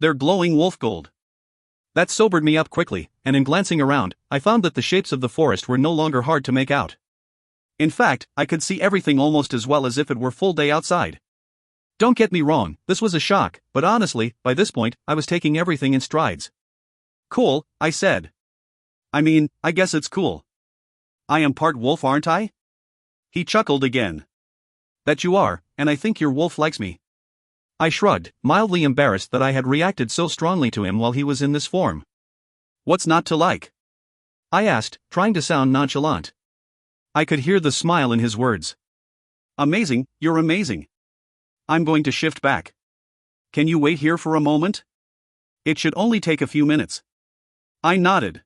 They're glowing wolf gold." That sobered me up quickly, and in glancing around, I found that the shapes of the forest were no longer hard to make out. In fact, I could see everything almost as well as if it were full day outside. Don't get me wrong, this was a shock, but honestly, by this point, I was taking everything in strides. "Cool," I said. "I mean, I guess it's cool. I am part wolf, aren't I?" He chuckled again. "That you are, and I think your wolf likes me." I shrugged, mildly embarrassed that I had reacted so strongly to him while he was in this form. "What's not to like?" I asked, trying to sound nonchalant. I could hear the smile in his words. "Amazing, you're amazing. I'm going to shift back. Can you wait here for a moment? It should only take a few minutes." I nodded.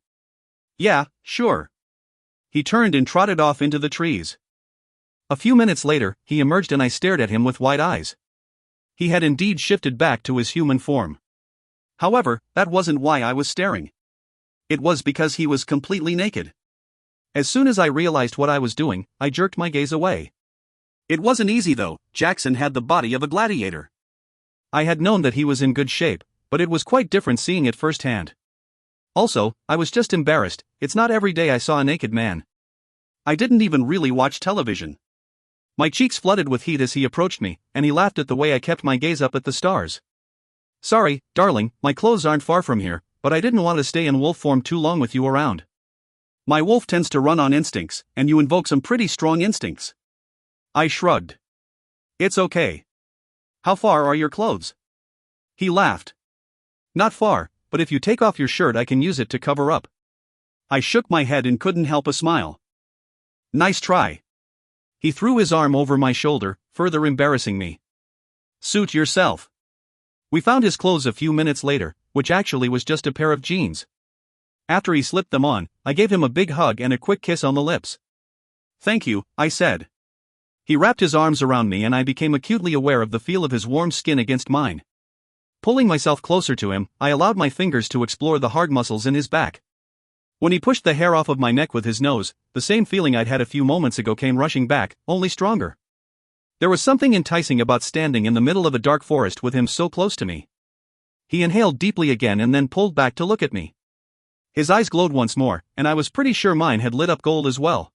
"Yeah, sure." He turned and trotted off into the trees. A few minutes later, he emerged and I stared at him with wide eyes. He had indeed shifted back to his human form. However, that wasn't why I was staring. It was because he was completely naked. As soon as I realized what I was doing, I jerked my gaze away. It wasn't easy though. Jackson had the body of a gladiator. I had known that he was in good shape, but it was quite different seeing it firsthand. Also, I was just embarrassed. It's not every day I saw a naked man. I didn't even really watch television. My cheeks flooded with heat as he approached me, and he laughed at the way I kept my gaze up at the stars. "Sorry, darling, my clothes aren't far from here, but I didn't want to stay in wolf form too long with you around. My wolf tends to run on instincts, and you invoke some pretty strong instincts. I shrugged. It's okay. How far are your clothes? He laughed. Not far, but if you take off your shirt I can use it to cover up. I shook my head and couldn't help a smile. Nice try. He threw his arm over my shoulder, further embarrassing me. Suit yourself. We found his clothes a few minutes later, which actually was just a pair of jeans. After he slipped them on, I gave him a big hug and a quick kiss on the lips. Thank you, I said. He wrapped his arms around me and I became acutely aware of the feel of his warm skin against mine. Pulling myself closer to him, I allowed my fingers to explore the hard muscles in his back. When he pushed the hair off of my neck with his nose, the same feeling I'd had a few moments ago came rushing back, only stronger. There was something enticing about standing in the middle of a dark forest with him so close to me. He inhaled deeply again and then pulled back to look at me. His eyes glowed once more, and I was pretty sure mine had lit up gold as well.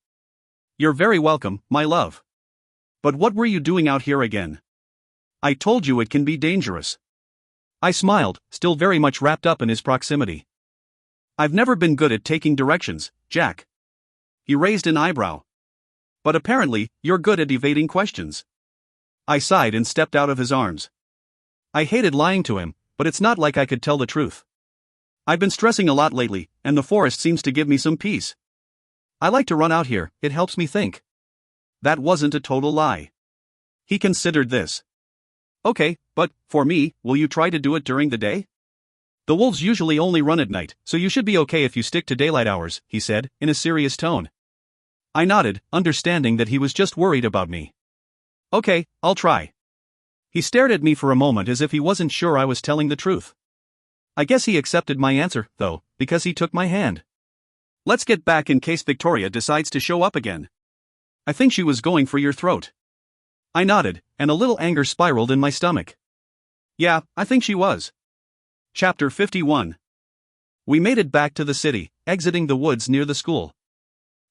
You're very welcome, my love. But what were you doing out here again? I told you it can be dangerous. I smiled, still very much wrapped up in his proximity. I've never been good at taking directions, Jack. He raised an eyebrow. But apparently, you're good at evading questions. I sighed and stepped out of his arms. I hated lying to him, but it's not like I could tell the truth. I've been stressing a lot lately, and the forest seems to give me some peace. I like to run out here, it helps me think. That wasn't a total lie. He considered this. Okay, but, for me, will you try to do it during the day? The wolves usually only run at night, so you should be okay if you stick to daylight hours, he said, in a serious tone. I nodded, understanding that he was just worried about me. Okay, I'll try. He stared at me for a moment as if he wasn't sure I was telling the truth. I guess he accepted my answer, though, because he took my hand. Let's get back in case Victoria decides to show up again. I think she was going for your throat. I nodded, and a little anger spiraled in my stomach. Yeah, I think she was. Chapter 51. We made it back to the city, exiting the woods near the school.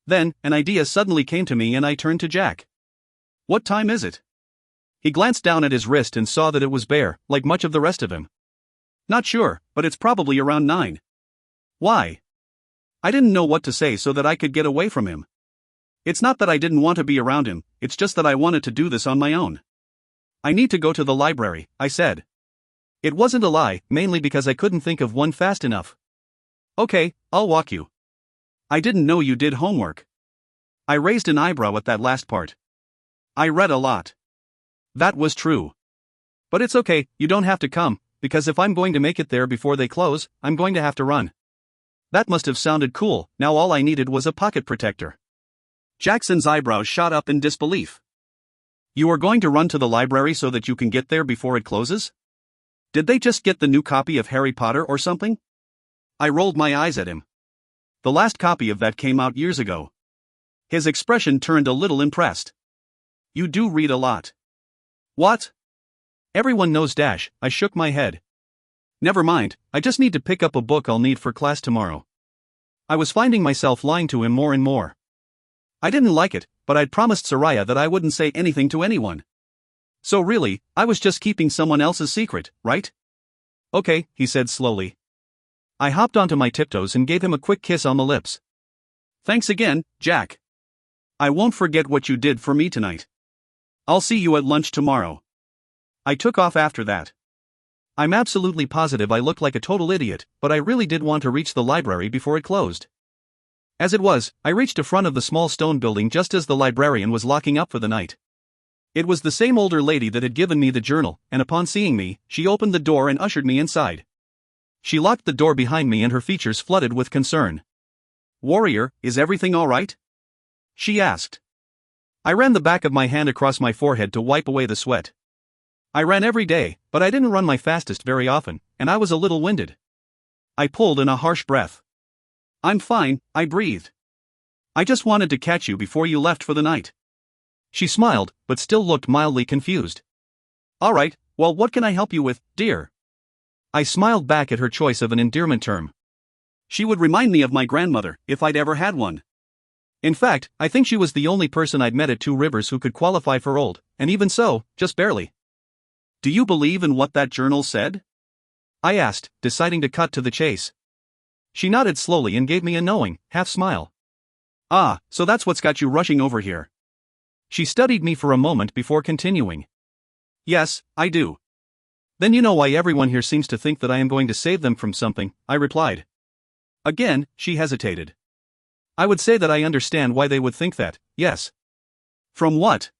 Then, an idea suddenly came to me and I turned to Jack. What time is it? He glanced down at his wrist and saw that it was bare, like much of the rest of him. Not sure, but it's probably around 9. Why? I didn't know what to say so that I could get away from him. It's not that I didn't want to be around him, it's just that I wanted to do this on my own. I need to go to the library, I said. It wasn't a lie, mainly because I couldn't think of one fast enough. Okay, I'll walk you. I didn't know you did homework. I raised an eyebrow at that last part. I read a lot. That was true. But it's okay, you don't have to come, because if I'm going to make it there before they close, I'm going to have to run. That must have sounded cool, now all I needed was a pocket protector. Jackson's eyebrows shot up in disbelief. You are going to run to the library so that you can get there before it closes? Did they just get the new copy of Harry Potter or something? I rolled my eyes at him. The last copy of that came out years ago. His expression turned a little impressed. You do read a lot. What? Everyone knows Dash, I shook my head. Never mind, I just need to pick up a book I'll need for class tomorrow. I was finding myself lying to him more and more. I didn't like it, but I'd promised Soraya that I wouldn't say anything to anyone. So really, I was just keeping someone else's secret, right? Okay, he said slowly. I hopped onto my tiptoes and gave him a quick kiss on the lips. Thanks again, Jack. I won't forget what you did for me tonight. I'll see you at lunch tomorrow. I took off after that. I'm absolutely positive I looked like a total idiot, but I really did want to reach the library before it closed. As it was, I reached the front of the small stone building just as the librarian was locking up for the night. It was the same older lady that had given me the journal, and upon seeing me, she opened the door and ushered me inside. She locked the door behind me and her features flooded with concern. Warrior, is everything all right? She asked. I ran the back of my hand across my forehead to wipe away the sweat. I ran every day, but I didn't run my fastest very often, and I was a little winded. I pulled in a harsh breath. I'm fine, I breathed. I just wanted to catch you before you left for the night. She smiled, but still looked mildly confused. All right, well, what can I help you with, dear? I smiled back at her choice of an endearment term. She would remind me of my grandmother, if I'd ever had one. In fact, I think she was the only person I'd met at Two Rivers who could qualify for old, and even so, just barely. Do you believe in what that journal said? I asked, deciding to cut to the chase. She nodded slowly and gave me a knowing, half smile. Ah, so that's what's got you rushing over here. She studied me for a moment before continuing. Yes, I do. Then you know why everyone here seems to think that I am going to save them from something, I replied. Again, she hesitated. I would say that I understand why they would think that, yes. From what?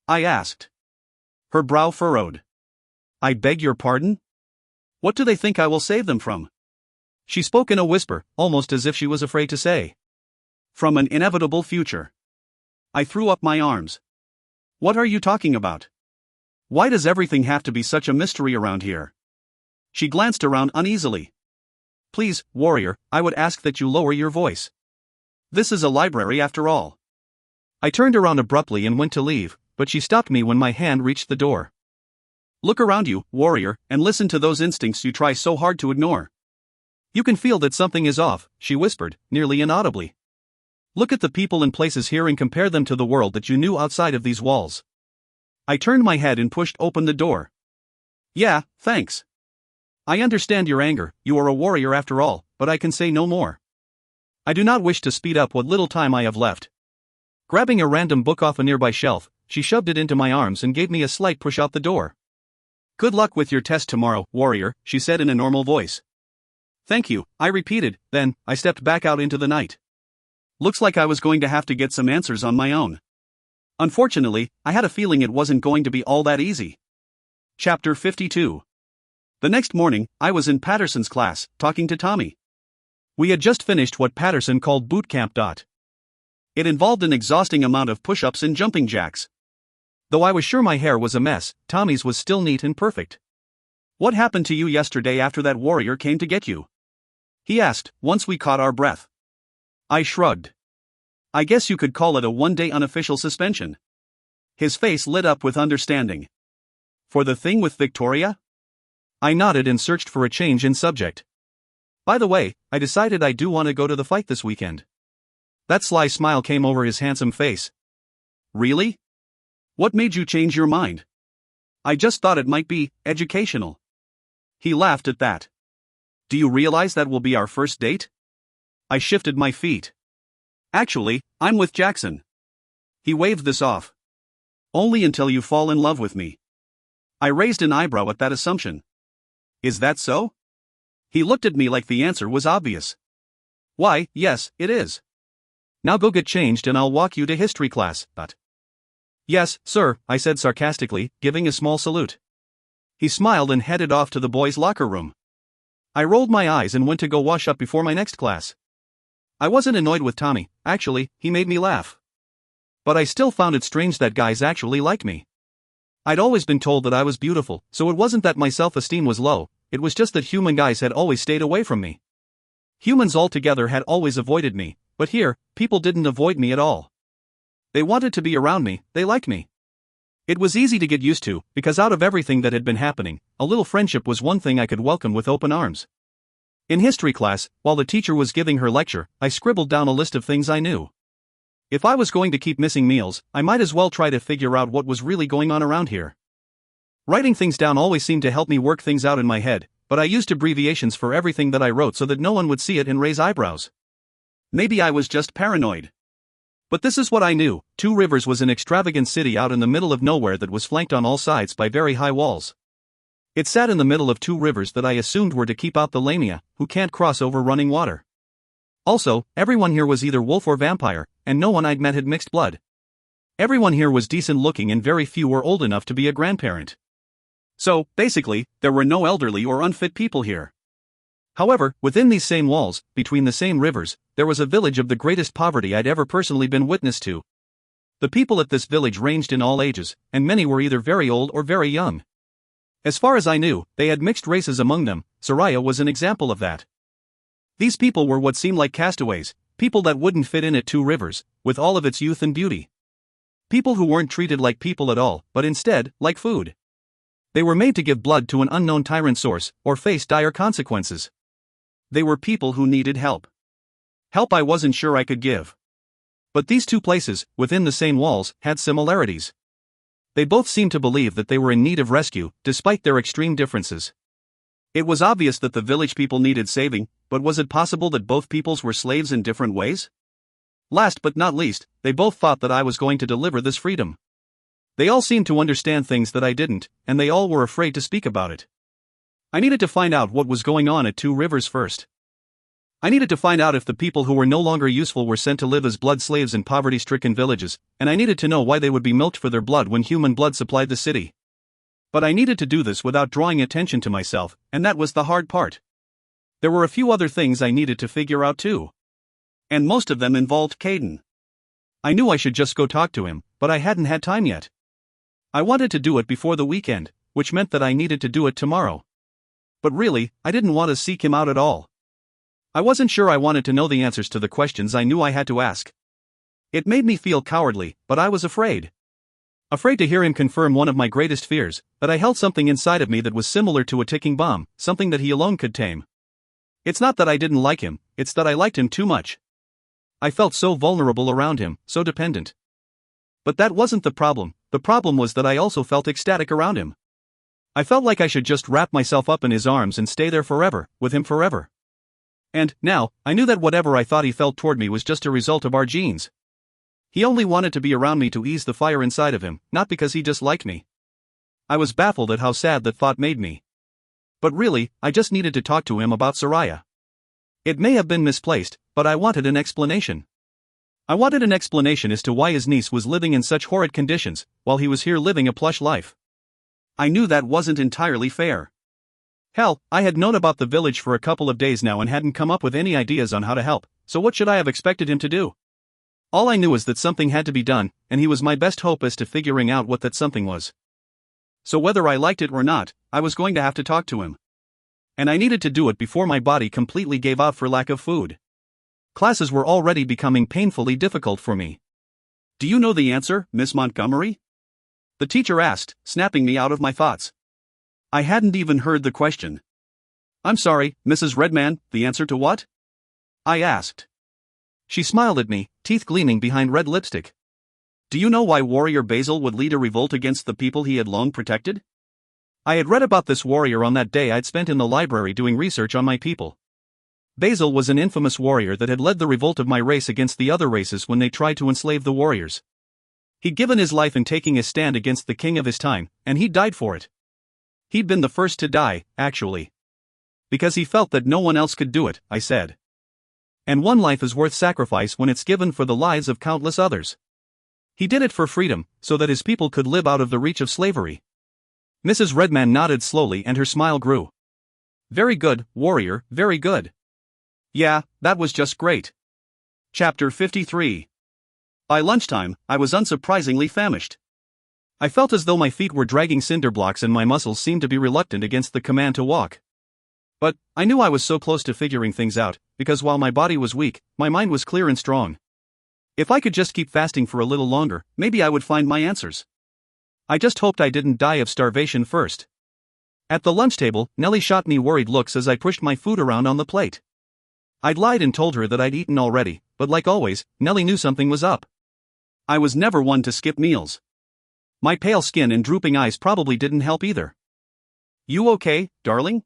I asked. Her brow furrowed. I beg your pardon? What do they think I will save them from? She spoke in a whisper, almost as if she was afraid to say. From an inevitable future. I threw up my arms. What are you talking about? Why does everything have to be such a mystery around here? She glanced around uneasily. Please, warrior, I would ask that you lower your voice. This is a library after all. I turned around abruptly and went to leave, but she stopped me when my hand reached the door. Look around you, warrior, and listen to those instincts you try so hard to ignore. You can feel that something is off, she whispered, nearly inaudibly. Look at the people and places here and compare them to the world that you knew outside of these walls. I turned my head and pushed open the door. Yeah, thanks. I understand your anger, you are a warrior after all, but I can say no more. I do not wish to speed up what little time I have left. Grabbing a random book off a nearby shelf, she shoved it into my arms and gave me a slight push out the door. Good luck with your test tomorrow, warrior, she said in a normal voice. Thank you, I repeated, then I stepped back out into the night. Looks like I was going to have to get some answers on my own. Unfortunately, I had a feeling it wasn't going to be all that easy. Chapter 52. The next morning, I was in Patterson's class, talking to Tommy. We had just finished what Patterson called boot camp. It involved an exhausting amount of push-ups and jumping jacks. Though I was sure my hair was a mess, Tommy's was still neat and perfect. What happened to you yesterday after that warrior came to get you? He asked, once we caught our breath. I shrugged. I guess you could call it a one-day unofficial suspension. His face lit up with understanding. For the thing with Victoria? I nodded and searched for a change in subject. By the way, I decided I do want to go to the fight this weekend. That sly smile came over his handsome face. Really? What made you change your mind? I just thought it might be educational. He laughed at that. Do you realize that will be our first date? I shifted my feet. Actually, I'm with Jackson. He waved this off. Only until you fall in love with me. I raised an eyebrow at that assumption. Is that so? He looked at me like the answer was obvious. Why, yes, it is. Now go get changed and I'll walk you to history class, but. Yes, sir, I said sarcastically, giving a small salute. He smiled and headed off to the boys' locker room. I rolled my eyes and went to go wash up before my next class. I wasn't annoyed with Tommy, actually, he made me laugh. But I still found it strange that guys actually liked me. I'd always been told that I was beautiful, so it wasn't that my self-esteem was low, it was just that human guys had always stayed away from me. Humans altogether had always avoided me, but here, people didn't avoid me at all. They wanted to be around me, they liked me. It was easy to get used to, because out of everything that had been happening, a little friendship was one thing I could welcome with open arms. In history class, while the teacher was giving her lecture, I scribbled down a list of things I knew. If I was going to keep missing meals, I might as well try to figure out what was really going on around here. Writing things down always seemed to help me work things out in my head, but I used abbreviations for everything that I wrote so that no one would see it and raise eyebrows. Maybe I was just paranoid. But this is what I knew: Two Rivers was an extravagant city out in the middle of nowhere that was flanked on all sides by very high walls. It sat in the middle of two rivers that I assumed were to keep out the lamia, who can't cross over running water. Also, everyone here was either wolf or vampire, and no one I'd met had mixed blood. Everyone here was decent looking and very few were old enough to be a grandparent. So, basically, there were no elderly or unfit people here. However, within these same walls, between the same rivers, there was a village of the greatest poverty I'd ever personally been witness to. The people at this village ranged in all ages, and many were either very old or very young. As far as I knew, they had mixed races among them. Soraya was an example of that. These people were what seemed like castaways, people that wouldn't fit in at Two Rivers, with all of its youth and beauty. People who weren't treated like people at all, but instead, like food. They were made to give blood to an unknown tyrant source, or face dire consequences. They were people who needed help. Help I wasn't sure I could give. But these two places, within the same walls, had similarities. They both seemed to believe that they were in need of rescue, despite their extreme differences. It was obvious that the village people needed saving, but was it possible that both peoples were slaves in different ways? Last but not least, they both thought that I was going to deliver this freedom. They all seemed to understand things that I didn't, and they all were afraid to speak about it. I needed to find out what was going on at Two Rivers first. I needed to find out if the people who were no longer useful were sent to live as blood slaves in poverty-stricken villages, and I needed to know why they would be milked for their blood when human blood supplied the city. But I needed to do this without drawing attention to myself, and that was the hard part. There were a few other things I needed to figure out too. And most of them involved Caden. I knew I should just go talk to him, but I hadn't had time yet. I wanted to do it before the weekend, which meant that I needed to do it tomorrow. But really, I didn't want to seek him out at all. I wasn't sure I wanted to know the answers to the questions I knew I had to ask. It made me feel cowardly, but I was afraid. Afraid to hear him confirm one of my greatest fears, that I held something inside of me that was similar to a ticking bomb, something that he alone could tame. It's not that I didn't like him, it's that I liked him too much. I felt so vulnerable around him, so dependent. But that wasn't the problem was that I also felt ecstatic around him. I felt like I should just wrap myself up in his arms and stay there forever, with him forever. And, now, I knew that whatever I thought he felt toward me was just a result of our genes. He only wanted to be around me to ease the fire inside of him, not because he just liked me. I was baffled at how sad that thought made me. But really, I just needed to talk to him about Soraya. It may have been misplaced, but I wanted an explanation. I wanted an explanation as to why his niece was living in such horrid conditions, while he was here living a plush life. I knew that wasn't entirely fair. Hell, I had known about the village for a couple of days now and hadn't come up with any ideas on how to help, so what should I have expected him to do? All I knew is that something had to be done, and he was my best hope as to figuring out what that something was. So whether I liked it or not, I was going to have to talk to him. And I needed to do it before my body completely gave out for lack of food. Classes were already becoming painfully difficult for me. "Do you know the answer, Miss Montgomery?" the teacher asked, snapping me out of my thoughts. I hadn't even heard the question. "I'm sorry, Mrs. Redman, the answer to what?" I asked. She smiled at me, teeth gleaming behind red lipstick. "Do you know why warrior Basil would lead a revolt against the people he had long protected?" I had read about this warrior on that day I'd spent in the library doing research on my people. Basil was an infamous warrior that had led the revolt of my race against the other races when they tried to enslave the warriors. He'd given his life in taking a stand against the king of his time, and he'd died for it. He'd been the first to die, actually. Because he felt that no one else could do it, I said. And one life is worth sacrifice when it's given for the lives of countless others. He did it for freedom, so that his people could live out of the reach of slavery. Mrs. Redman nodded slowly and her smile grew. "Very good, warrior, very good." Yeah, that was just great. Chapter 53. By lunchtime, I was unsurprisingly famished. I felt as though my feet were dragging cinder blocks and my muscles seemed to be reluctant against the command to walk. But I knew I was so close to figuring things out, because while my body was weak, my mind was clear and strong. If I could just keep fasting for a little longer, maybe I would find my answers. I just hoped I didn't die of starvation first. At the lunch table, Nellie shot me worried looks as I pushed my food around on the plate. I'd lied and told her that I'd eaten already, but like always, Nellie knew something was up. I was never one to skip meals. My pale skin and drooping eyes probably didn't help either. "You okay, darling?"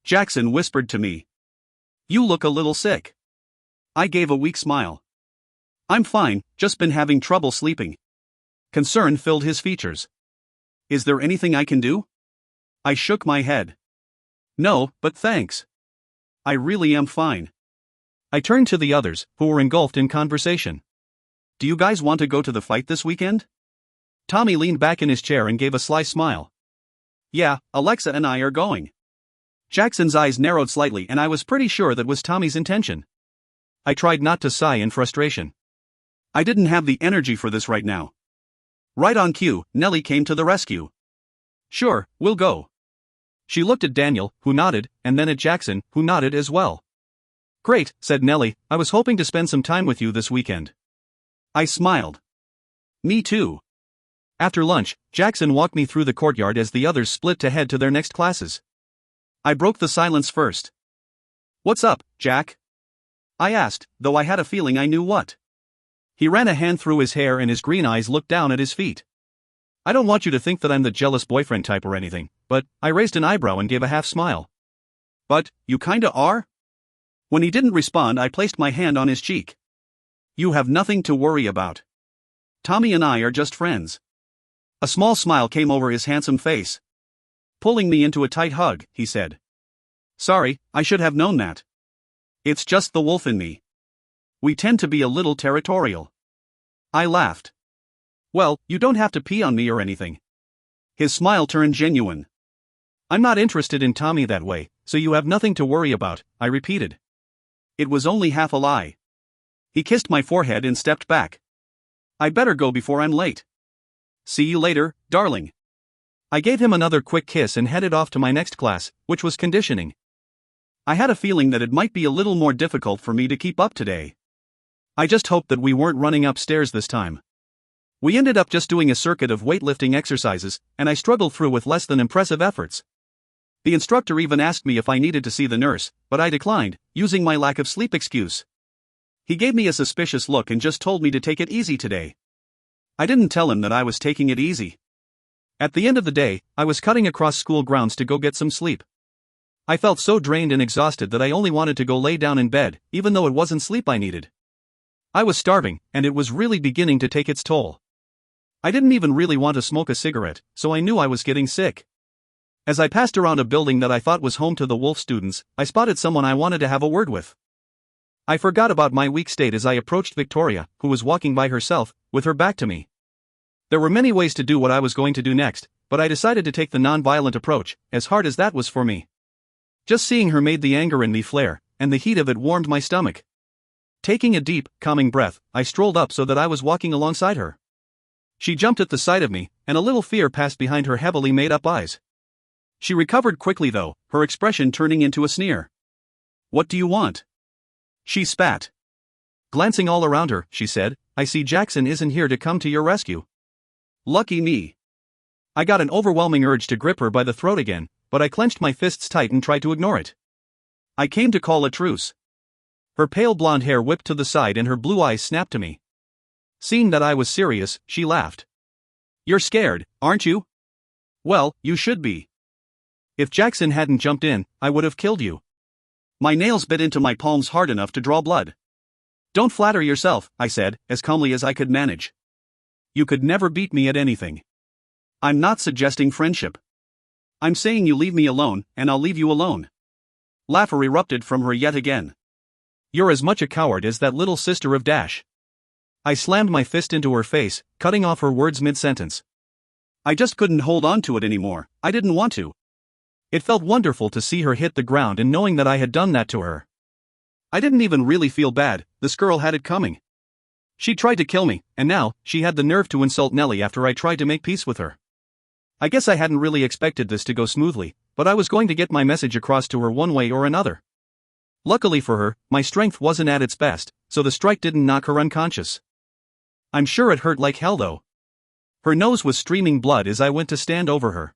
Jackson whispered to me. "You look a little sick." I gave a weak smile. "I'm fine, just been having trouble sleeping." Concern filled his features. "Is there anything I can do?" I shook my head. "No, but thanks. I really am fine." I turned to the others, who were engulfed in conversation. "Do you guys want to go to the fight this weekend?" Tommy leaned back in his chair and gave a sly smile. "Yeah, Alexa and I are going." Jackson's eyes narrowed slightly and I was pretty sure that was Tommy's intention. I tried not to sigh in frustration. I didn't have the energy for this right now. Right on cue, Nellie came to the rescue. "Sure, we'll go." She looked at Daniel, who nodded, and then at Jackson, who nodded as well. "Great," said Nellie, "I was hoping to spend some time with you this weekend." I smiled. "Me too." After lunch, Jackson walked me through the courtyard as the others split to head to their next classes. I broke the silence first. "What's up, Jack?" I asked, though I had a feeling I knew what. He ran a hand through his hair and his green eyes looked down at his feet. "I don't want you to think that I'm the jealous boyfriend type or anything, but," I raised an eyebrow and gave a half smile, But, you kinda are? When he didn't respond, I placed my hand on his cheek. You have nothing to worry about. Tommy and I are just friends. A small smile came over his handsome face. Pulling me into a tight hug, he said. Sorry, I should have known that. It's just the wolf in me. We tend to be a little territorial. I laughed. Well, you don't have to pee on me or anything. His smile turned genuine. I'm not interested in Tommy that way, so you have nothing to worry about, I repeated. It was only half a lie. He kissed my forehead and stepped back. I better go before I'm late. See you later, darling. I gave him another quick kiss and headed off to my next class, which was conditioning. I had a feeling that it might be a little more difficult for me to keep up today. I just hoped that we weren't running upstairs this time. We ended up just doing a circuit of weightlifting exercises, and I struggled through with less than impressive efforts. The instructor even asked me if I needed to see the nurse, but I declined, using my lack of sleep excuse. He gave me a suspicious look and just told me to take it easy today. I didn't tell him that I was taking it easy. At the end of the day, I was cutting across school grounds to go get some sleep. I felt so drained and exhausted that I only wanted to go lay down in bed, even though it wasn't sleep I needed. I was starving, and it was really beginning to take its toll. I didn't even really want to smoke a cigarette, so I knew I was getting sick. As I passed around a building that I thought was home to the Wolf students, I spotted someone I wanted to have a word with. I forgot about my weak state as I approached Victoria, who was walking by herself, with her back to me. There were many ways to do what I was going to do next, but I decided to take the non-violent approach, as hard as that was for me. Just seeing her made the anger in me flare, and the heat of it warmed my stomach. Taking a deep, calming breath, I strolled up so that I was walking alongside her. She jumped at the sight of me, and a little fear passed behind her heavily made-up eyes. She recovered quickly though, her expression turning into a sneer. What do you want? She spat. Glancing all around her, she said, I see Jackson isn't here to come to your rescue. Lucky me. I got an overwhelming urge to grip her by the throat again, but I clenched my fists tight and tried to ignore it. I came to call a truce. Her pale blonde hair whipped to the side and her blue eyes snapped to me. Seeing that I was serious, she laughed. You're scared, aren't you? Well, you should be. If Jackson hadn't jumped in, I would have killed you. My nails bit into my palms hard enough to draw blood. Don't flatter yourself, I said, as calmly as I could manage. You could never beat me at anything. I'm not suggesting friendship. I'm saying you leave me alone, and I'll leave you alone. Laughter erupted from her yet again. You're as much a coward as that little sister of Dash. I slammed my fist into her face, cutting off her words mid-sentence. I just couldn't hold on to it anymore, I didn't want to. It felt wonderful to see her hit the ground and knowing that I had done that to her. I didn't even really feel bad, this girl had it coming. She tried to kill me, and now, she had the nerve to insult Nellie after I tried to make peace with her. I guess I hadn't really expected this to go smoothly, but I was going to get my message across to her one way or another. Luckily for her, my strength wasn't at its best, so the strike didn't knock her unconscious. I'm sure it hurt like hell though. Her nose was streaming blood as I went to stand over her.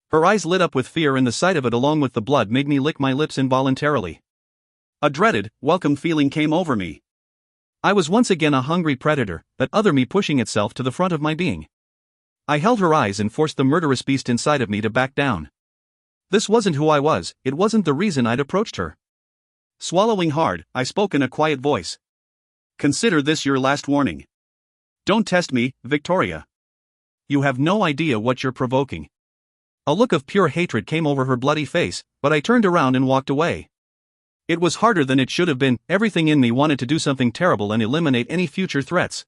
Her eyes lit up with fear and the sight of it along with the blood made me lick my lips involuntarily. A dreaded, welcome feeling came over me. I was once again a hungry predator, that other me pushing itself to the front of my being. I held her eyes and forced the murderous beast inside of me to back down. This wasn't who I was, it wasn't the reason I'd approached her. Swallowing hard, I spoke in a quiet voice. Consider this your last warning. Don't test me, Victoria. You have no idea what you're provoking. A look of pure hatred came over her bloody face, but I turned around and walked away. It was harder than it should have been, everything in me wanted to do something terrible and eliminate any future threats.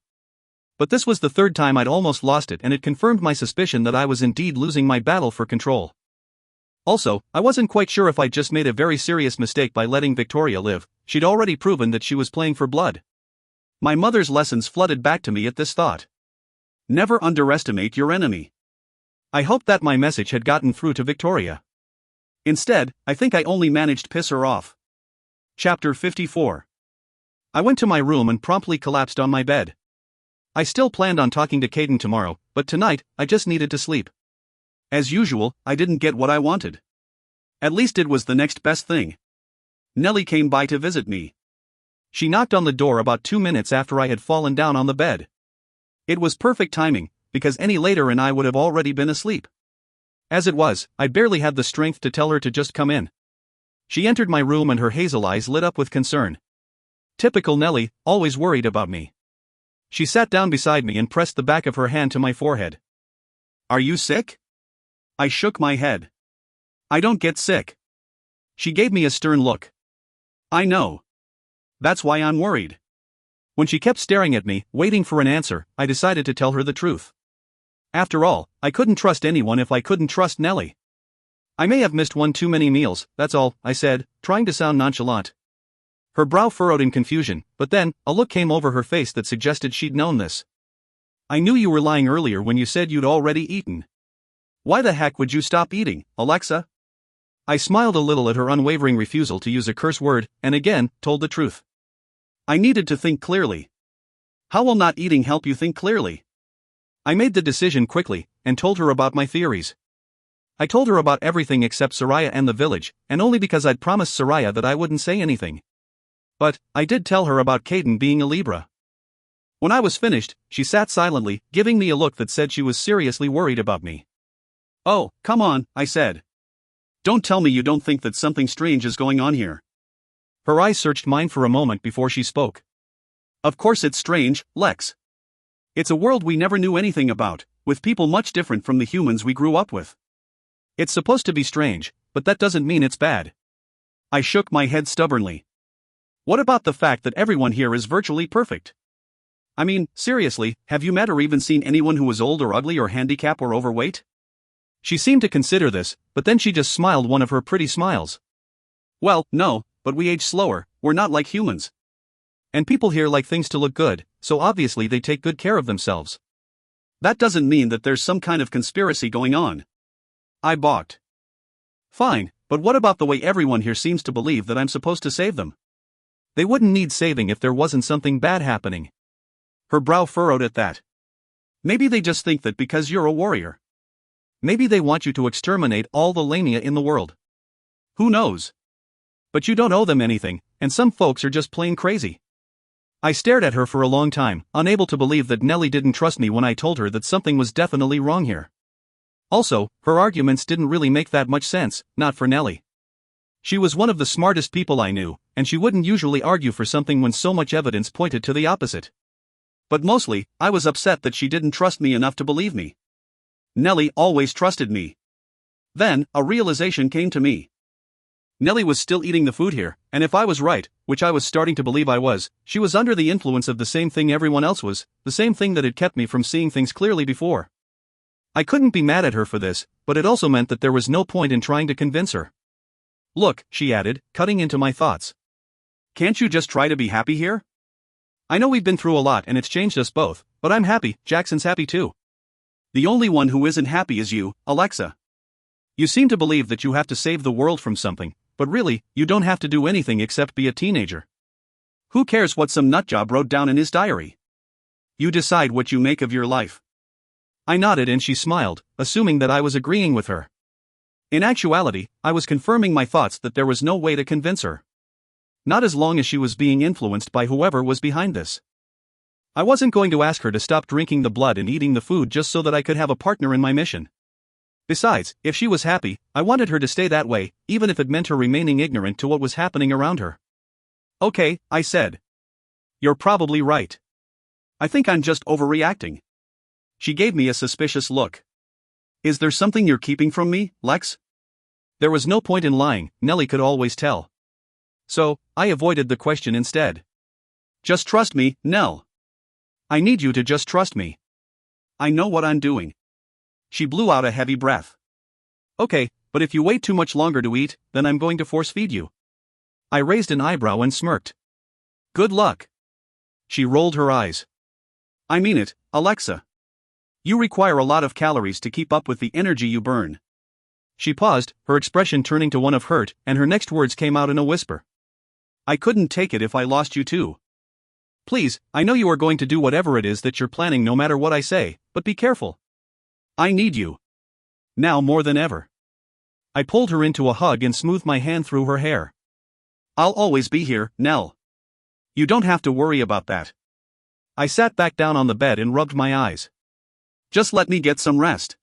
But this was the third time I'd almost lost it and it confirmed my suspicion that I was indeed losing my battle for control. Also, I wasn't quite sure if I'd just made a very serious mistake by letting Victoria live, she'd already proven that she was playing for blood. My mother's lessons flooded back to me at this thought. Never underestimate your enemy. I hoped that my message had gotten through to Victoria. Instead, I think I only managed to piss her off. Chapter 54. I went to my room and promptly collapsed on my bed. I still planned on talking to Caden tomorrow, but tonight, I just needed to sleep. As usual, I didn't get what I wanted. At least it was the next best thing. Nellie came by to visit me. She knocked on the door about 2 minutes after I had fallen down on the bed. It was perfect timing, because any later and I would have already been asleep. As it was, I barely had the strength to tell her to just come in. She entered my room and her hazel eyes lit up with concern. Typical Nellie, always worried about me. She sat down beside me and pressed the back of her hand to my forehead. Are you sick? I shook my head. I don't get sick. She gave me a stern look. I know. That's why I'm worried. When she kept staring at me, waiting for an answer, I decided to tell her the truth. After all, I couldn't trust anyone if I couldn't trust Nellie. I may have missed one too many meals, that's all, I said, trying to sound nonchalant. Her brow furrowed in confusion, but then, a look came over her face that suggested she'd known this. I knew you were lying earlier when you said you'd already eaten. Why the heck would you stop eating, Alexa? I smiled a little at her unwavering refusal to use a curse word, and again, told the truth. I needed to think clearly. How will not eating help you think clearly? I made the decision quickly, and told her about my theories. I told her about everything except Soraya and the village, and only because I'd promised Soraya that I wouldn't say anything. But, I did tell her about Caden being a Libra. When I was finished, she sat silently, giving me a look that said she was seriously worried about me. Oh, come on, I said. Don't tell me you don't think that something strange is going on here. Her eyes searched mine for a moment before she spoke. Of course it's strange, Lex. It's a world we never knew anything about, with people much different from the humans we grew up with. It's supposed to be strange, but that doesn't mean it's bad. I shook my head stubbornly. What about the fact that everyone here is virtually perfect? I mean, seriously, have you met or even seen anyone who was old or ugly or handicapped or overweight? She seemed to consider this, but then she just smiled one of her pretty smiles. Well, no, but we age slower, we're not like humans. And people here like things to look good, so obviously they take good care of themselves. That doesn't mean that there's some kind of conspiracy going on. I balked. Fine, but what about the way everyone here seems to believe that I'm supposed to save them? They wouldn't need saving if there wasn't something bad happening. Her brow furrowed at that. Maybe they just think that because you're a warrior. Maybe they want you to exterminate all the Lamia in the world. Who knows? But you don't owe them anything, and some folks are just plain crazy. I stared at her for a long time, unable to believe that Nellie didn't trust me when I told her that something was definitely wrong here. Also, her arguments didn't really make that much sense, not for Nellie. She was one of the smartest people I knew, and she wouldn't usually argue for something when so much evidence pointed to the opposite. But mostly, I was upset that she didn't trust me enough to believe me. Nellie always trusted me. Then, a realization came to me. Nellie was still eating the food here, and if I was right, which I was starting to believe I was, she was under the influence of the same thing everyone else was, the same thing that had kept me from seeing things clearly before. I couldn't be mad at her for this, but it also meant that there was no point in trying to convince her. Look, she added, cutting into my thoughts. Can't you just try to be happy here? I know we've been through a lot and it's changed us both, but I'm happy, Jackson's happy too. The only one who isn't happy is you, Alexa. You seem to believe that you have to save the world from something, but really, you don't have to do anything except be a teenager. Who cares what some nutjob wrote down in his diary? You decide what you make of your life. I nodded and she smiled, assuming that I was agreeing with her. In actuality, I was confirming my thoughts that there was no way to convince her. Not as long as she was being influenced by whoever was behind this. I wasn't going to ask her to stop drinking the blood and eating the food just so that I could have a partner in my mission. Besides, if she was happy, I wanted her to stay that way, even if it meant her remaining ignorant to what was happening around her. Okay, I said. You're probably right. I think I'm just overreacting. She gave me a suspicious look. Is there something you're keeping from me, Lex? There was no point in lying, Nellie could always tell. So, I avoided the question instead. Just trust me, Nell. I need you to just trust me. I know what I'm doing. She blew out a heavy breath. Okay, but if you wait too much longer to eat, then I'm going to force feed you. I raised an eyebrow and smirked. Good luck. She rolled her eyes. I mean it, Alexa. You require a lot of calories to keep up with the energy you burn. She paused, her expression turning to one of hurt, and her next words came out in a whisper. I couldn't take it if I lost you too. Please, I know you are going to do whatever it is that you're planning no matter what I say, but be careful. I need you. Now more than ever. I pulled her into a hug and smoothed my hand through her hair. I'll always be here, Nell. You don't have to worry about that. I sat back down on the bed and rubbed my eyes. Just let me get some rest.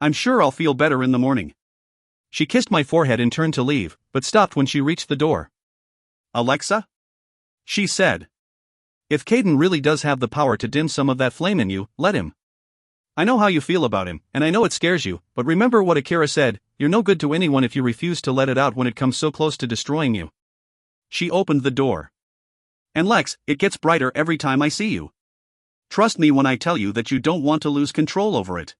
I'm sure I'll feel better in the morning. She kissed my forehead and turned to leave, but stopped when she reached the door. "Alexa?" she said. "If Caden really does have the power to dim some of that flame in you, let him. I know how you feel about him, and I know it scares you, but remember what Akira said, you're no good to anyone if you refuse to let it out when it comes so close to destroying you." She opened the door. "And Lex, it gets brighter every time I see you. Trust me when I tell you that you don't want to lose control over it.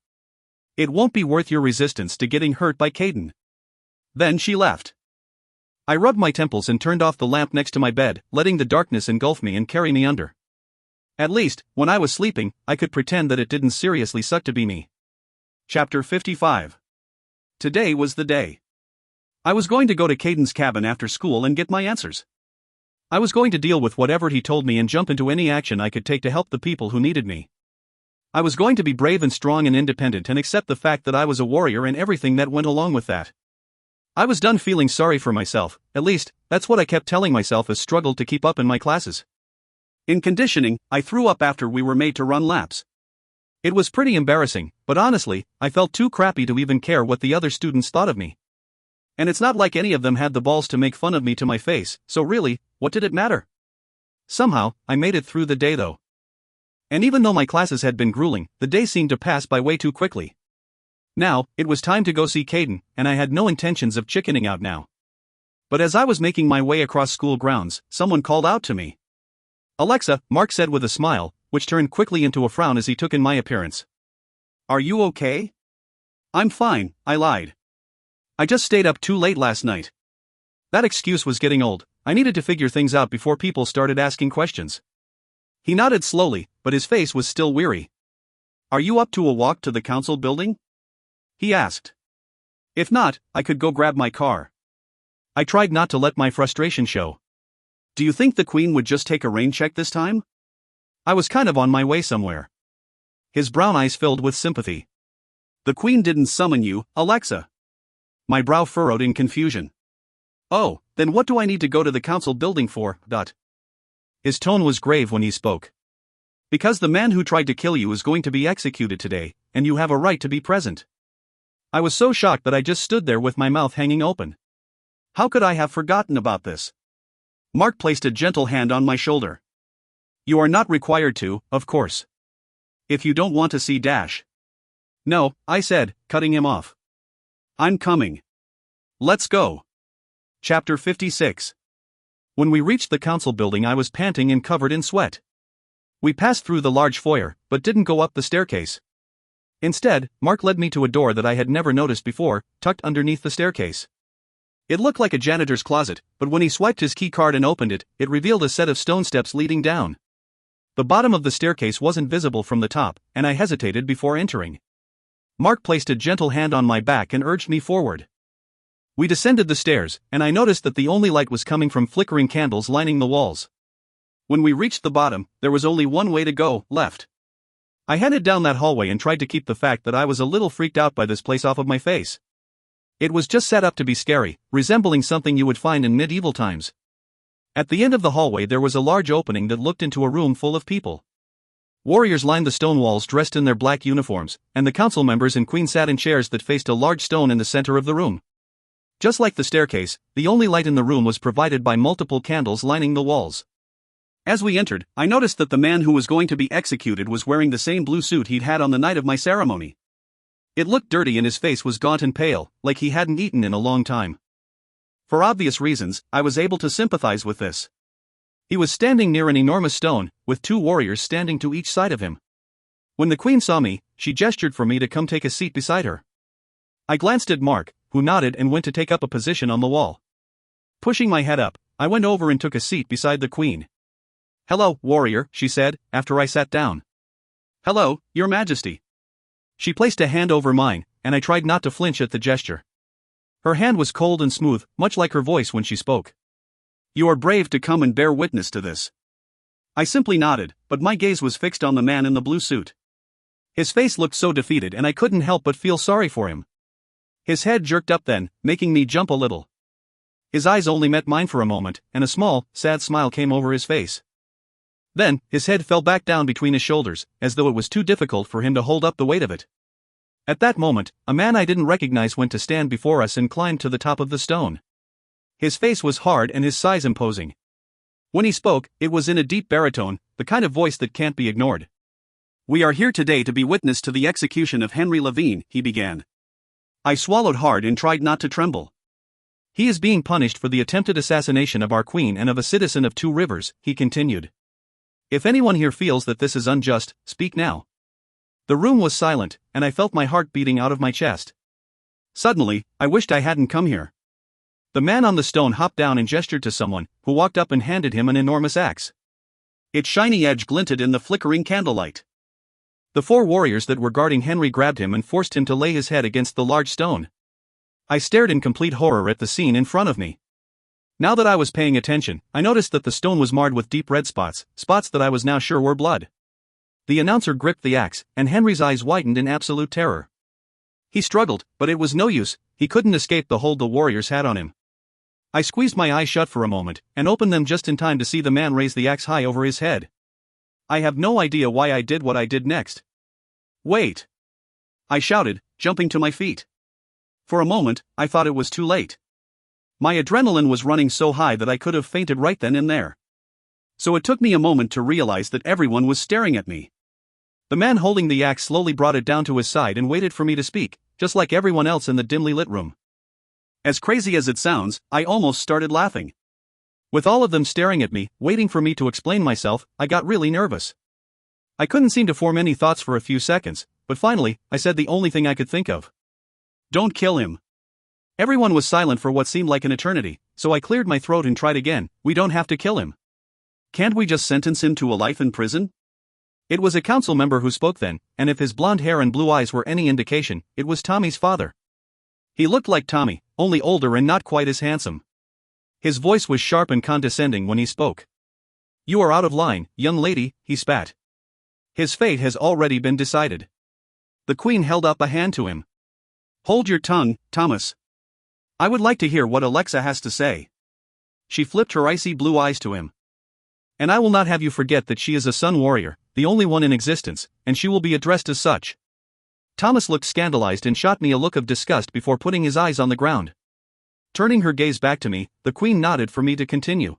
It won't be worth your resistance to getting hurt by Caden." Then she left. I rubbed my temples and turned off the lamp next to my bed, letting the darkness engulf me and carry me under. At least, when I was sleeping, I could pretend that it didn't seriously suck to be me. Chapter 55. Today was the day. I was going to go to Caden's cabin after school and get my answers. I was going to deal with whatever he told me and jump into any action I could take to help the people who needed me. I was going to be brave and strong and independent and accept the fact that I was a warrior and everything that went along with that. I was done feeling sorry for myself, at least, that's what I kept telling myself as struggled to keep up in my classes. In conditioning, I threw up after we were made to run laps. It was pretty embarrassing, but honestly, I felt too crappy to even care what the other students thought of me. And it's not like any of them had the balls to make fun of me to my face, so really, what did it matter? Somehow, I made it through the day though. And even though my classes had been grueling, the day seemed to pass by way too quickly. Now, it was time to go see Caden, and I had no intentions of chickening out now. But as I was making my way across school grounds, someone called out to me. "Alexa," Mark said with a smile, which turned quickly into a frown as he took in my appearance. "Are you okay?" "I'm fine," I lied. "I just stayed up too late last night." That excuse was getting old. I needed to figure things out before people started asking questions. He nodded slowly, but his face was still weary. "Are you up to a walk to the council building?" he asked. "If not, I could go grab my car." I tried not to let my frustration show. "Do you think the Queen would just take a rain check this time?" I was kind of on my way somewhere. His brown eyes filled with sympathy. "The Queen didn't summon you, Alexa." My brow furrowed in confusion. "Oh, then what do I need to go to the council building for, ? His tone was grave when he spoke. "Because the man who tried to kill you is going to be executed today, and you have a right to be present." I was so shocked that I just stood there with my mouth hanging open. How could I have forgotten about this? Mark placed a gentle hand on my shoulder. "You are not required to, of course. If you don't want to see Dash." "No," I said, cutting him off. "I'm coming. Let's go." Chapter 56. When we reached the council building, I was panting and covered in sweat. We passed through the large foyer, but didn't go up the staircase. Instead, Mark led me to a door that I had never noticed before, tucked underneath the staircase. It looked like a janitor's closet, but when he swiped his key card and opened it, it revealed a set of stone steps leading down. The bottom of the staircase wasn't visible from the top, and I hesitated before entering. Mark placed a gentle hand on my back and urged me forward. We descended the stairs, and I noticed that the only light was coming from flickering candles lining the walls. When we reached the bottom, there was only one way to go, left. I headed down that hallway and tried to keep the fact that I was a little freaked out by this place off of my face. It was just set up to be scary, resembling something you would find in medieval times. At the end of the hallway there was a large opening that looked into a room full of people. Warriors lined the stone walls dressed in their black uniforms, and the council members and queen sat in chairs that faced a large stone in the center of the room. Just like the staircase, the only light in the room was provided by multiple candles lining the walls. As we entered, I noticed that the man who was going to be executed was wearing the same blue suit he'd had on the night of my ceremony. It looked dirty and his face was gaunt and pale, like he hadn't eaten in a long time. For obvious reasons, I was able to sympathize with this. He was standing near an enormous stone, with two warriors standing to each side of him. When the queen saw me, she gestured for me to come take a seat beside her. I glanced at Mark, who nodded and went to take up a position on the wall. Pushing my head up, I went over and took a seat beside the queen. "Hello, warrior," she said, after I sat down. "Hello, your majesty." She placed a hand over mine, and I tried not to flinch at the gesture. Her hand was cold and smooth, much like her voice when she spoke. "You are brave to come and bear witness to this." I simply nodded, but my gaze was fixed on the man in the blue suit. His face looked so defeated and I couldn't help but feel sorry for him. His head jerked up then, making me jump a little. His eyes only met mine for a moment, and a small, sad smile came over his face. Then, his head fell back down between his shoulders, as though it was too difficult for him to hold up the weight of it. At that moment, a man I didn't recognize went to stand before us and climbed to the top of the stone. His face was hard and his size imposing. When he spoke, it was in a deep baritone, the kind of voice that can't be ignored. "We are here today to be witness to the execution of Henry Levine," he began. I swallowed hard and tried not to tremble. "He is being punished for the attempted assassination of our queen and of a citizen of Two Rivers," he continued. "If anyone here feels that this is unjust, speak now." The room was silent, and I felt my heart beating out of my chest. Suddenly, I wished I hadn't come here. The man on the stone hopped down and gestured to someone, who walked up and handed him an enormous axe. Its shiny edge glinted in the flickering candlelight. The 4 warriors that were guarding Henry grabbed him and forced him to lay his head against the large stone. I stared in complete horror at the scene in front of me. Now that I was paying attention, I noticed that the stone was marred with deep red spots, spots that I was now sure were blood. The announcer gripped the axe, and Henry's eyes widened in absolute terror. He struggled, but it was no use, he couldn't escape the hold the warriors had on him. I squeezed my eyes shut for a moment, and opened them just in time to see the man raise the axe high over his head. I have no idea why I did what I did next. "Wait!" I shouted, jumping to my feet. For a moment, I thought it was too late. My adrenaline was running so high that I could have fainted right then and there. So it took me a moment to realize that everyone was staring at me. The man holding the axe slowly brought it down to his side and waited for me to speak, just like everyone else in the dimly lit room. As crazy as it sounds, I almost started laughing. With all of them staring at me, waiting for me to explain myself, I got really nervous. I couldn't seem to form any thoughts for a few seconds, but finally, I said the only thing I could think of. "Don't kill him." Everyone was silent for what seemed like an eternity, so I cleared my throat and tried again. "We don't have to kill him. Can't we just sentence him to a life in prison?" It was a council member who spoke then, and if his blonde hair and blue eyes were any indication, it was Tommy's father. He looked like Tommy, only older and not quite as handsome. His voice was sharp and condescending when he spoke. "You are out of line, young lady," he spat. "His fate has already been decided." The Queen held up a hand to him. "Hold your tongue, Thomas. I would like to hear what Alexa has to say." She flipped her icy blue eyes to him. "And I will not have you forget that she is a sun warrior, the only one in existence, and she will be addressed as such." Thomas looked scandalized and shot me a look of disgust before putting his eyes on the ground. Turning her gaze back to me, the Queen nodded for me to continue.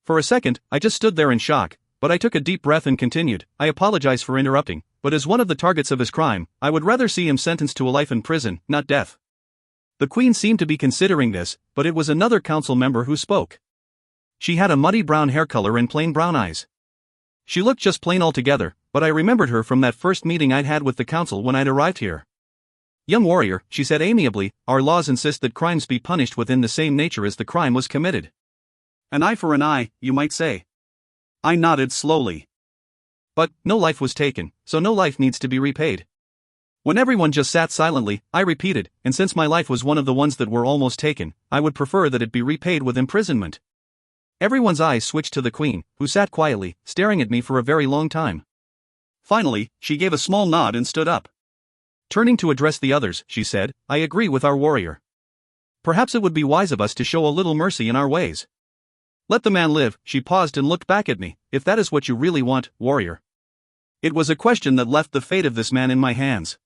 For a second, I just stood there in shock, but I took a deep breath and continued. "I apologize for interrupting, but as one of the targets of his crime, I would rather see him sentenced to a life in prison, not death." The Queen seemed to be considering this, but it was another council member who spoke. She had a muddy brown hair color and plain brown eyes. She looked just plain altogether, but I remembered her from that first meeting I'd had with the council when I'd arrived here. "Young warrior," she said amiably, "our laws insist that crimes be punished within the same nature as the crime was committed. An eye for an eye, you might say." I nodded slowly. "But no life was taken, so no life needs to be repaid." When everyone just sat silently, I repeated, "And since my life was one of the ones that were almost taken, I would prefer that it be repaid with imprisonment." Everyone's eyes switched to the Queen, who sat quietly, staring at me for a very long time. Finally, she gave a small nod and stood up. Turning to address the others, she said, "I agree with our warrior. Perhaps it would be wise of us to show a little mercy in our ways. Let the man live." She paused and looked back at me. "If that is what you really want, warrior." It was a question that left the fate of this man in my hands.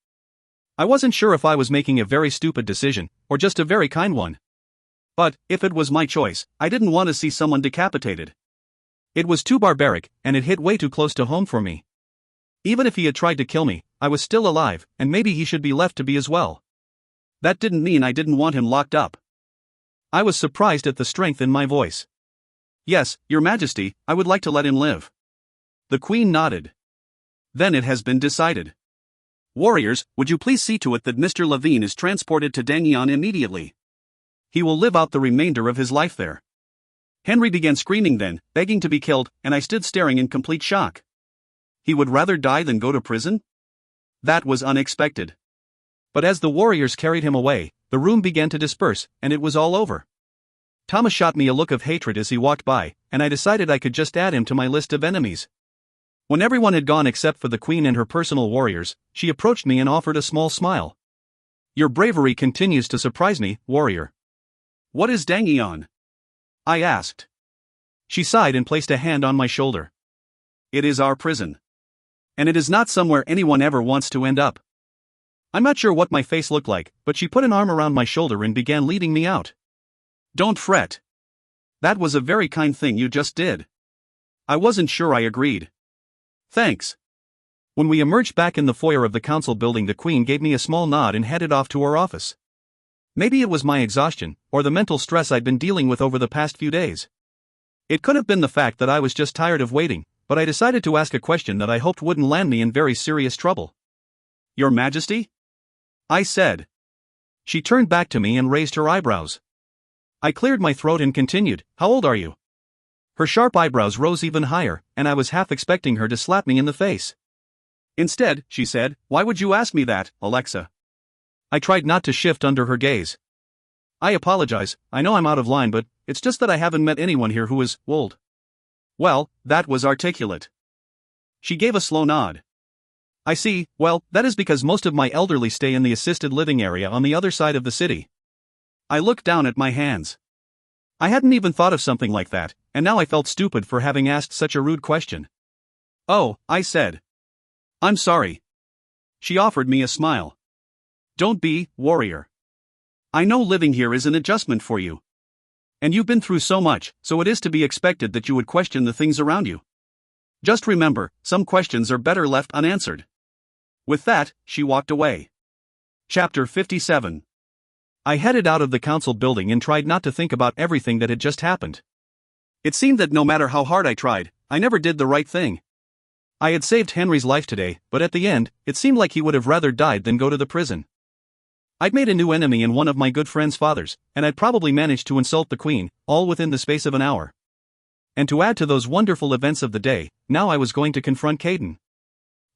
I wasn't sure if I was making a very stupid decision, or just a very kind one. But, if it was my choice, I didn't want to see someone decapitated. It was too barbaric, and it hit way too close to home for me. Even if he had tried to kill me, I was still alive, and maybe he should be left to be as well. That didn't mean I didn't want him locked up. I was surprised at the strength in my voice. "Yes, Your Majesty, I would like to let him live." The Queen nodded. "Then it has been decided. Warriors, would you please see to it that Mr. Levine is transported to Dangyeon immediately? He will live out the remainder of his life there." Henry began screaming then, begging to be killed, and I stood staring in complete shock. He would rather die than go to prison? That was unexpected. But as the warriors carried him away, the room began to disperse, and it was all over. Thomas shot me a look of hatred as he walked by, and I decided I could just add him to my list of enemies. When everyone had gone except for the Queen and her personal warriors, she approached me and offered a small smile. "Your bravery continues to surprise me, warrior." "What is Dangyeon?" I asked. She sighed and placed a hand on my shoulder. "It is our prison. And it is not somewhere anyone ever wants to end up." I'm not sure what my face looked like, but she put an arm around my shoulder and began leading me out. Don't fret. That was a very kind thing you just did. I wasn't sure I agreed. Thanks. When we emerged back in the foyer of the council building, the Queen gave me a small nod and headed off to her office. Maybe it was my exhaustion, or the mental stress I'd been dealing with over the past few days. It could have been the fact that I was just tired of waiting, but I decided to ask a question that I hoped wouldn't land me in very serious trouble. Your Majesty? I said. She turned back to me and raised her eyebrows. I cleared my throat and continued, How old are you? Her sharp eyebrows rose even higher, and I was half expecting her to slap me in the face. Instead, she said, Why would you ask me that, Alexa? I tried not to shift under her gaze. I apologize, I know I'm out of line, but it's just that I haven't met anyone here who is old. Well, that was articulate. She gave a slow nod. I see, well, that is because most of my elderly stay in the assisted living area on the other side of the city. I looked down at my hands. I hadn't even thought of something like that, and now I felt stupid for having asked such a rude question. Oh, I said. I'm sorry. She offered me a smile. Don't be, warrior. I know living here is an adjustment for you. And you've been through so much, so it is to be expected that you would question the things around you. Just remember, some questions are better left unanswered. With that, she walked away. Chapter 57. I headed out of the council building and tried not to think about everything that had just happened. It seemed that no matter how hard I tried, I never did the right thing. I had saved Henry's life today, but at the end, it seemed like he would have rather died than go to the prison. I'd made a new enemy in one of my good friend's fathers, and I'd probably managed to insult the Queen, all within the space of an hour. And to add to those wonderful events of the day, now I was going to confront Caden.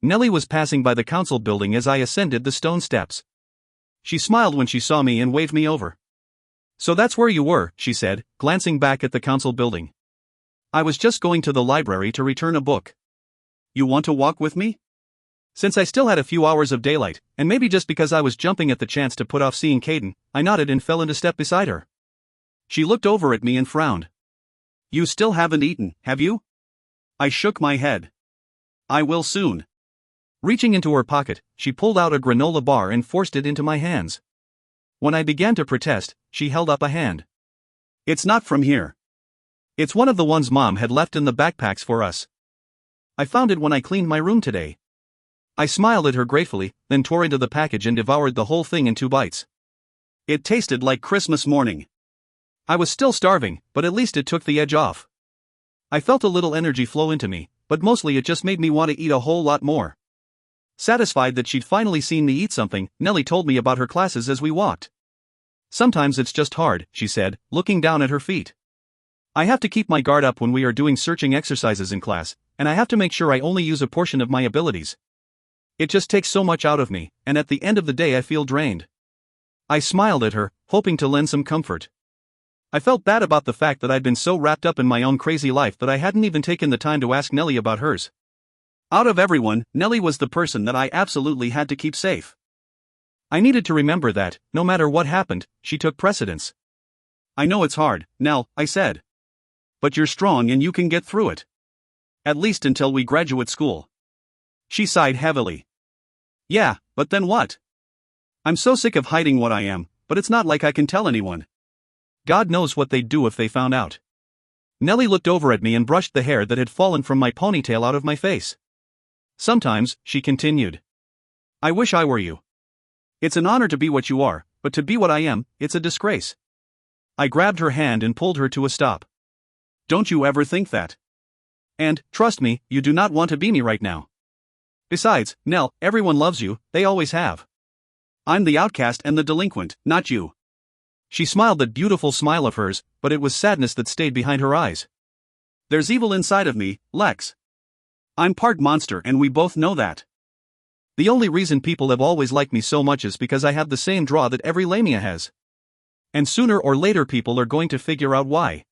Nellie was passing by the council building as I ascended the stone steps. She smiled when she saw me and waved me over. So that's where you were, she said, glancing back at the council building. I was just going to the library to return a book. You want to walk with me? Since I still had a few hours of daylight, and maybe just because I was jumping at the chance to put off seeing Caden, I nodded and fell into step beside her. She looked over at me and frowned. You still haven't eaten, have you? I shook my head. I will soon. Reaching into her pocket, she pulled out a granola bar and forced it into my hands. When I began to protest, she held up a hand. It's not from here. It's one of the ones Mom had left in the backpacks for us. I found it when I cleaned my room today. I smiled at her gratefully, then tore into the package and devoured the whole thing in 2 bites. It tasted like Christmas morning. I was still starving, but at least it took the edge off. I felt a little energy flow into me, but mostly it just made me want to eat a whole lot more. Satisfied that she'd finally seen me eat something, Nellie told me about her classes as we walked. Sometimes it's just hard, she said, looking down at her feet. I have to keep my guard up when we are doing searching exercises in class, and I have to make sure I only use a portion of my abilities. It just takes so much out of me, and at the end of the day I feel drained. I smiled at her, hoping to lend some comfort. I felt bad about the fact that I'd been so wrapped up in my own crazy life that I hadn't even taken the time to ask Nellie about hers. Out of everyone, Nellie was the person that I absolutely had to keep safe. I needed to remember that, no matter what happened, she took precedence. I know it's hard, Nell, I said. But you're strong and you can get through it. At least until we graduate school. She sighed heavily. Yeah, but then what? I'm so sick of hiding what I am, but it's not like I can tell anyone. God knows what they'd do if they found out. Nellie looked over at me and brushed the hair that had fallen from my ponytail out of my face. Sometimes, she continued. I wish I were you. It's an honor to be what you are, but to be what I am, it's a disgrace. I grabbed her hand and pulled her to a stop. Don't you ever think that. And, trust me, you do not want to be me right now. Besides, Nell, everyone loves you, they always have. I'm the outcast and the delinquent, not you. She smiled that beautiful smile of hers, but it was sadness that stayed behind her eyes. There's evil inside of me, Lex. I'm part monster and we both know that. The only reason people have always liked me so much is because I have the same draw that every Lamia has. And sooner or later people are going to figure out why.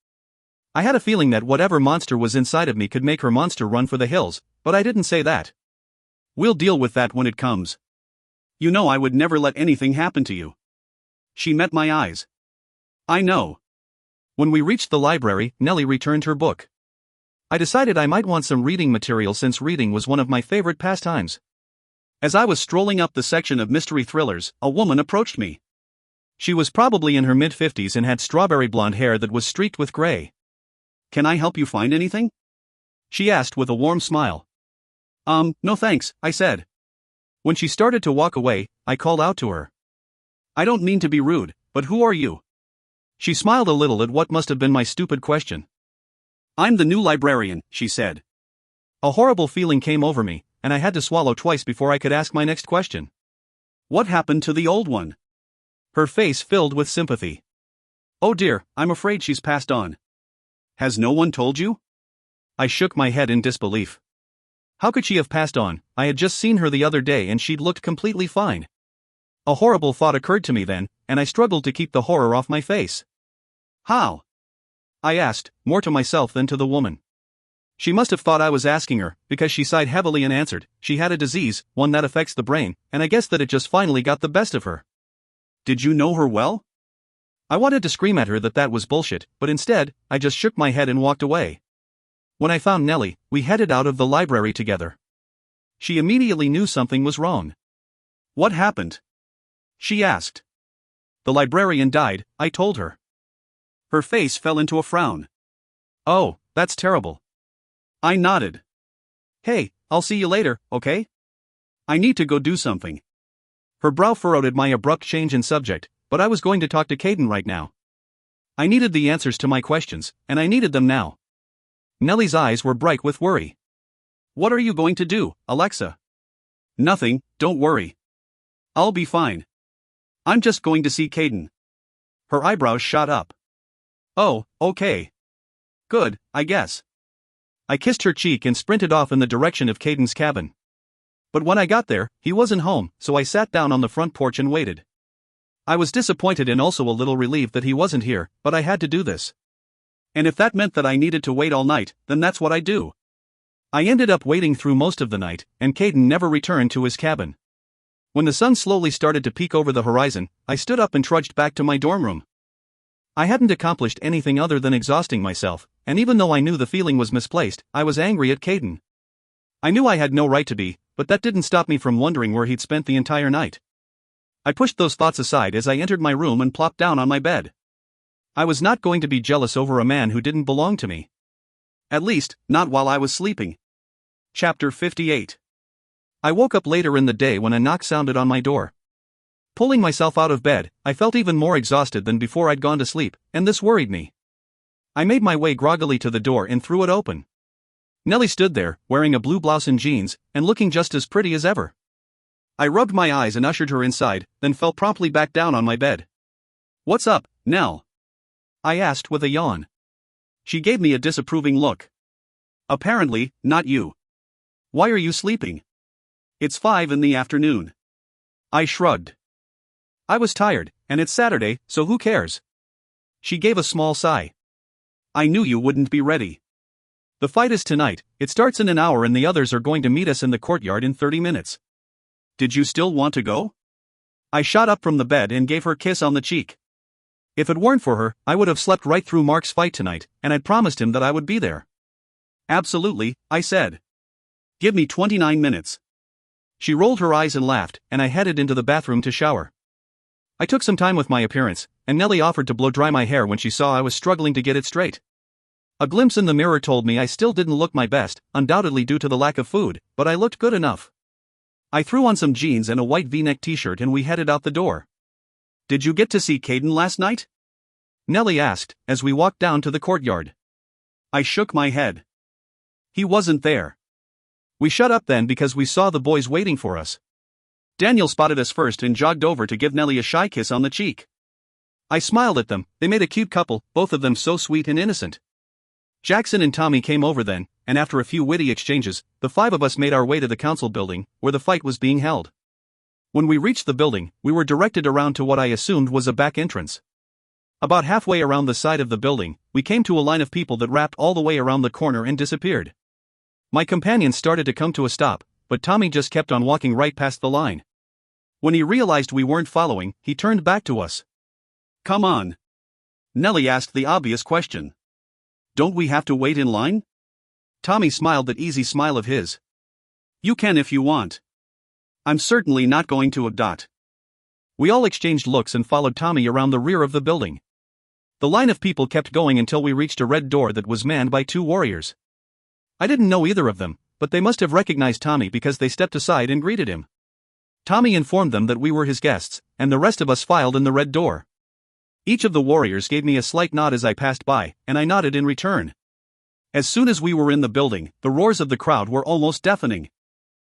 I had a feeling that whatever monster was inside of me could make her monster run for the hills, but I didn't say that. We'll deal with that when it comes. You know I would never let anything happen to you. She met my eyes. I know. When we reached the library, Nellie returned her book. I decided I might want some reading material since reading was one of my favorite pastimes. As I was strolling up the section of mystery thrillers, a woman approached me. She was probably in her mid-50s and had strawberry blonde hair that was streaked with gray. "Can I help you find anything?" she asked with a warm smile. No thanks," I said. When she started to walk away, I called out to her. "I don't mean to be rude, but who are you?" She smiled a little at what must have been my stupid question. "I'm the new librarian," she said. A horrible feeling came over me, and I had to swallow twice before I could ask my next question. "What happened to the old one?" Her face filled with sympathy. "Oh dear, I'm afraid she's passed on." "Has no one told you?" I shook my head in disbelief. How could she have passed on? I had just seen her the other day and she'd looked completely fine. A horrible thought occurred to me then, and I struggled to keep the horror off my face. "How?" I asked, more to myself than to the woman. She must have thought I was asking her, because she sighed heavily and answered, she had a disease, one that affects the brain, and I guess that it just finally got the best of her. "Did you know her well?" I wanted to scream at her that was bullshit, but instead, I just shook my head and walked away. When I found Nellie, we headed out of the library together. She immediately knew something was wrong. "What happened?" she asked. "The librarian died," I told her. Her face fell into a frown. "Oh, that's terrible." I nodded. "Hey, I'll see you later, okay? I need to go do something." Her brow furrowed at my abrupt change in subject, but I was going to talk to Caden right now. I needed the answers to my questions, and I needed them now. Nellie's eyes were bright with worry. "What are you going to do, Alexa?" "Nothing, don't worry. I'll be fine. I'm just going to see Caden." Her eyebrows shot up. "Oh, okay. Good, I guess." I kissed her cheek and sprinted off in the direction of Caden's cabin. But when I got there, he wasn't home, so I sat down on the front porch and waited. I was disappointed and also a little relieved that he wasn't here, but I had to do this. And if that meant that I needed to wait all night, then that's what I do. I ended up waiting through most of the night, and Caden never returned to his cabin. When the sun slowly started to peek over the horizon, I stood up and trudged back to my dorm room. I hadn't accomplished anything other than exhausting myself, and even though I knew the feeling was misplaced, I was angry at Caden. I knew I had no right to be, but that didn't stop me from wondering where he'd spent the entire night. I pushed those thoughts aside as I entered my room and plopped down on my bed. I was not going to be jealous over a man who didn't belong to me. At least, not while I was sleeping. Chapter 58. I woke up later in the day when a knock sounded on my door. Pulling myself out of bed, I felt even more exhausted than before I'd gone to sleep, and this worried me. I made my way groggily to the door and threw it open. Nellie stood there, wearing a blue blouse and jeans, and looking just as pretty as ever. I rubbed my eyes and ushered her inside, then fell promptly back down on my bed. "What's up, Nell?" I asked with a yawn. She gave me a disapproving look. "Apparently, not you. Why are you sleeping? It's 5 in the afternoon." I shrugged. I was tired, and it's Saturday, so who cares? She gave a small sigh. "I knew you wouldn't be ready. The fight is tonight, it starts in an hour and the others are going to meet us in the courtyard in 30 minutes. Did you still want to go?" I shot up from the bed and gave her a kiss on the cheek. If it weren't for her, I would have slept right through Mark's fight tonight, and I'd promised him that I would be there. "Absolutely," I said. "Give me 29 minutes. She rolled her eyes and laughed, and I headed into the bathroom to shower. I took some time with my appearance, and Nellie offered to blow dry my hair when she saw I was struggling to get it straight. A glimpse in the mirror told me I still didn't look my best, undoubtedly due to the lack of food, but I looked good enough. I threw on some jeans and a white V-neck t-shirt and we headed out the door. "Did you get to see Caden last night?" Nellie asked, as we walked down to the courtyard. I shook my head. He wasn't there. We shut up then because we saw the boys waiting for us. Daniel spotted us first and jogged over to give Nellie a shy kiss on the cheek. I smiled at them, they made a cute couple, both of them so sweet and innocent. Jackson and Tommy came over then, and after a few witty exchanges, the 5 of us made our way to the council building, where the fight was being held. When we reached the building, we were directed around to what I assumed was a back entrance. About halfway around the side of the building, we came to a line of people that wrapped all the way around the corner and disappeared. My companions started to come to a stop, but Tommy just kept on walking right past the line. When he realized we weren't following, he turned back to us. "Come on." Nellie asked the obvious question. "Don't we have to wait in line?" Tommy smiled that easy smile of his. "You can if you want." I'm certainly not going to abduct. We all exchanged looks and followed Tommy around the rear of the building. The line of people kept going until we reached a red door that was manned by 2 warriors. I didn't know either of them, but they must have recognized Tommy because they stepped aside and greeted him. Tommy informed them that we were his guests, and the rest of us filed in the red door. Each of the warriors gave me a slight nod as I passed by, and I nodded in return. As soon as we were in the building, the roars of the crowd were almost deafening.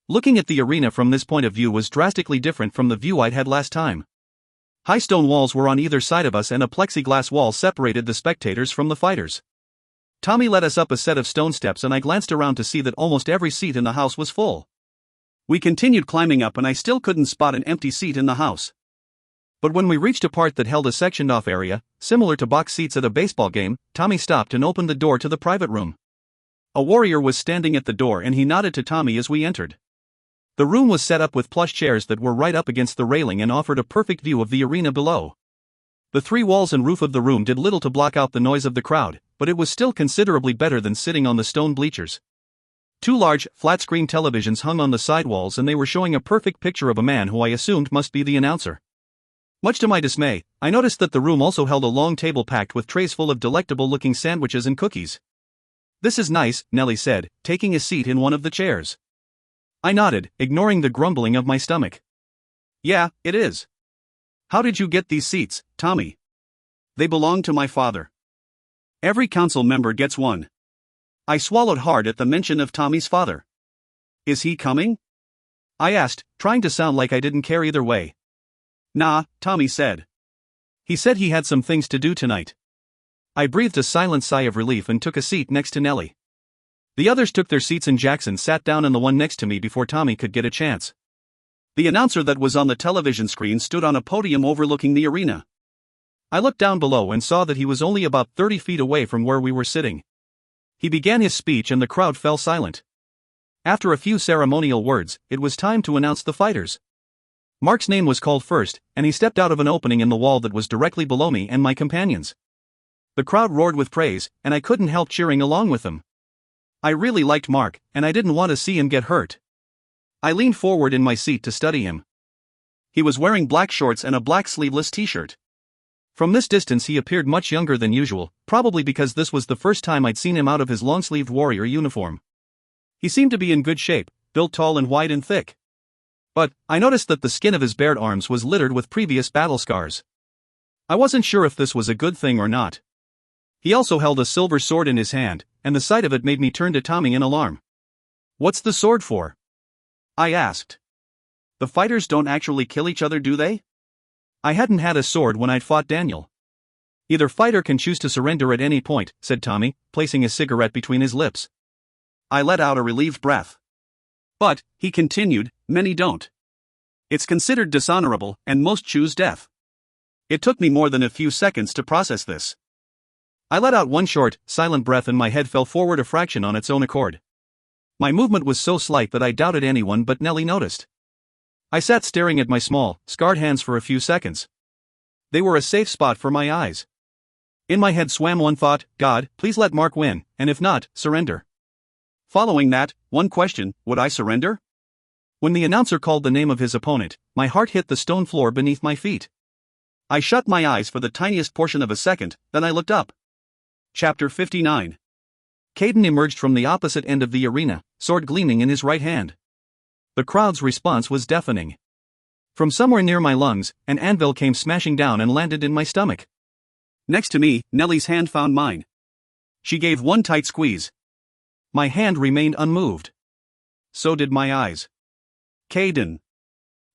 Looking at the arena from this point of view was drastically different from the view I'd had last time. High stone walls were on either side of us and a plexiglass wall separated the spectators from the fighters. Tommy led us up a set of stone steps and I glanced around to see that almost every seat in the house was full. We continued climbing up and I still couldn't spot an empty seat in the house. But when we reached a part that held a sectioned-off area, similar to box seats at a baseball game, Tommy stopped and opened the door to the private room. A warrior was standing at the door and he nodded to Tommy as we entered. The room was set up with plush chairs that were right up against the railing and offered a perfect view of the arena below. The 3 walls and roof of the room did little to block out the noise of the crowd, but it was still considerably better than sitting on the stone bleachers. 2 large, flat-screen televisions hung on the side walls and they were showing a perfect picture of a man who I assumed must be the announcer. Much to my dismay, I noticed that the room also held a long table packed with trays full of delectable-looking sandwiches and cookies. "This is nice," Nellie said, taking a seat in one of the chairs. I nodded, ignoring the grumbling of my stomach. "Yeah, it is. How did you get these seats, Tommy?" "They belong to my father. Every council member gets one." I swallowed hard at the mention of Tommy's father. "Is he coming?" I asked, trying to sound like I didn't care either way. "Nah," Tommy said. "He said he had some things to do tonight." I breathed a silent sigh of relief and took a seat next to Nellie. The others took their seats and Jackson sat down in the one next to me before Tommy could get a chance. The announcer that was on the television screen stood on a podium overlooking the arena. I looked down below and saw that he was only about 30 feet away from where we were sitting. He began his speech and the crowd fell silent. After a few ceremonial words, it was time to announce the fighters. Mark's name was called first, and he stepped out of an opening in the wall that was directly below me and my companions. The crowd roared with praise, and I couldn't help cheering along with them. I really liked Mark, and I didn't want to see him get hurt. I leaned forward in my seat to study him. He was wearing black shorts and a black sleeveless t-shirt. From this distance he appeared much younger than usual, probably because this was the first time I'd seen him out of his long-sleeved warrior uniform. He seemed to be in good shape, built tall and wide and thick. But I noticed that the skin of his bared arms was littered with previous battle scars. I wasn't sure if this was a good thing or not. He also held a silver sword in his hand, and the sight of it made me turn to Tommy in alarm. "What's the sword for?" I asked. "The fighters don't actually kill each other, do they?" I hadn't had a sword when I'd fought Daniel. "Either fighter can choose to surrender at any point," said Tommy, placing a cigarette between his lips. I let out a relieved breath. "But," he continued, "many don't. It's considered dishonorable, and most choose death." It took me more than a few seconds to process this. I let out one short, silent breath and my head fell forward a fraction on its own accord. My movement was so slight that I doubted anyone but Nellie noticed. I sat staring at my small, scarred hands for a few seconds. They were a safe spot for my eyes. In my head swam one thought: God, please let Mark win, and if not, surrender. Following that, one question: would I surrender? When the announcer called the name of his opponent, my heart hit the stone floor beneath my feet. I shut my eyes for the tiniest portion of a second, then I looked up. Chapter 59. Caden emerged from the opposite end of the arena, sword gleaming in his right hand. The crowd's response was deafening. From somewhere near my lungs, an anvil came smashing down and landed in my stomach. Next to me, Nellie's hand found mine. She gave one tight squeeze. My hand remained unmoved. So did my eyes. Caden.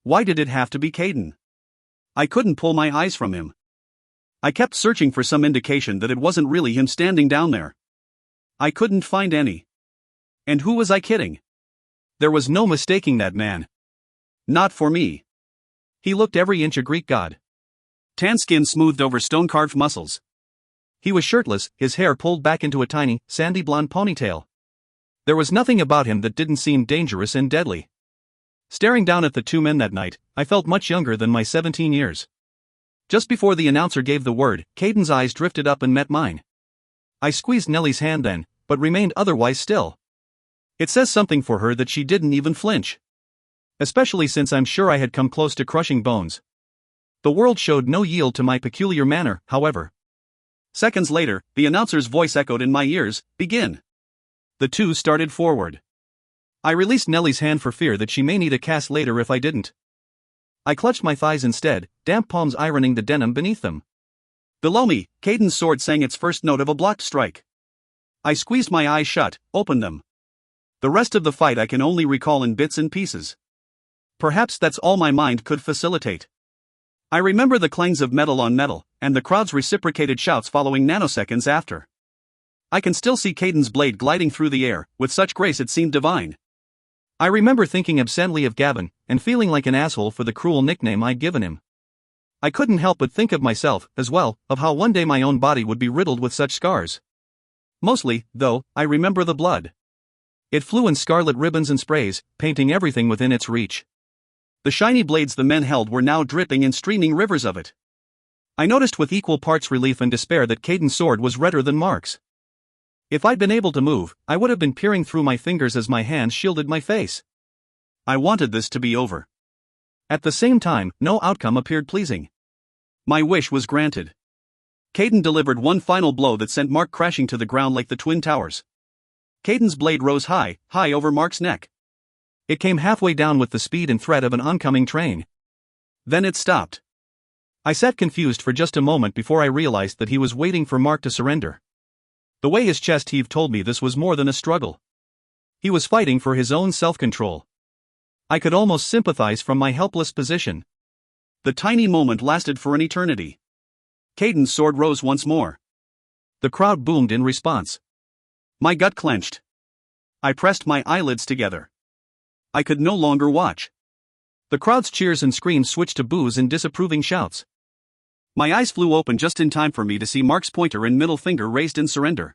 Why did it have to be Caden? I couldn't pull my eyes from him. I kept searching for some indication that it wasn't really him standing down there. I couldn't find any. And who was I kidding? There was no mistaking that man. Not for me. He looked every inch a Greek god. Tan skin smoothed over stone-carved muscles. He was shirtless, his hair pulled back into a tiny, sandy blonde ponytail. There was nothing about him that didn't seem dangerous and deadly. Staring down at the two men that night, I felt much younger than my 17 years. Just before the announcer gave the word, Caden's eyes drifted up and met mine. I squeezed Nellie's hand then, but remained otherwise still. It says something for her that she didn't even flinch. especially since I'm sure I had come close to crushing bones. The world showed no yield to my peculiar manner, however. Seconds later, the announcer's voice echoed in my ears, "Begin." The two started forward. I released Nellie's hand for fear that she may need a cast later if I didn't. I clutched my thighs instead, damp palms ironing the denim beneath them. Below me, Caden's sword sang its first note of a blocked strike. I squeezed my eyes shut, opened them. The rest of the fight I can only recall in bits and pieces. Perhaps that's all my mind could facilitate. I remember the clangs of metal on metal, and the crowd's reciprocated shouts following nanoseconds after. I can still see Caden's blade gliding through the air, with such grace it seemed divine. I remember thinking absently of Gavin, and feeling like an asshole for the cruel nickname I'd given him. I couldn't help but think of myself, as well, of how one day my own body would be riddled with such scars. Mostly, though, I remember the blood. It flew in scarlet ribbons and sprays, painting everything within its reach. The shiny blades the men held were now dripping in streaming rivers of it. I noticed with equal parts relief and despair that Caden's sword was redder than Mark's. If I'd been able to move, I would have been peering through my fingers as my hands shielded my face. I wanted this to be over. At the same time, no outcome appeared pleasing. My wish was granted. Caden delivered one final blow that sent Mark crashing to the ground like the Twin Towers. Caden's blade rose high, high over Mark's neck. It came halfway down with the speed and threat of an oncoming train. Then it stopped. I sat confused for just a moment before I realized that he was waiting for Mark to surrender. The way his chest heaved told me this was more than a struggle. He was fighting for his own self-control. I could almost sympathize from my helpless position. The tiny moment lasted for an eternity. Caden's sword rose once more. The crowd boomed in response. My gut clenched. I pressed my eyelids together. I could no longer watch. The crowd's cheers and screams switched to boos and disapproving shouts. My eyes flew open just in time for me to see Mark's pointer and middle finger raised in surrender.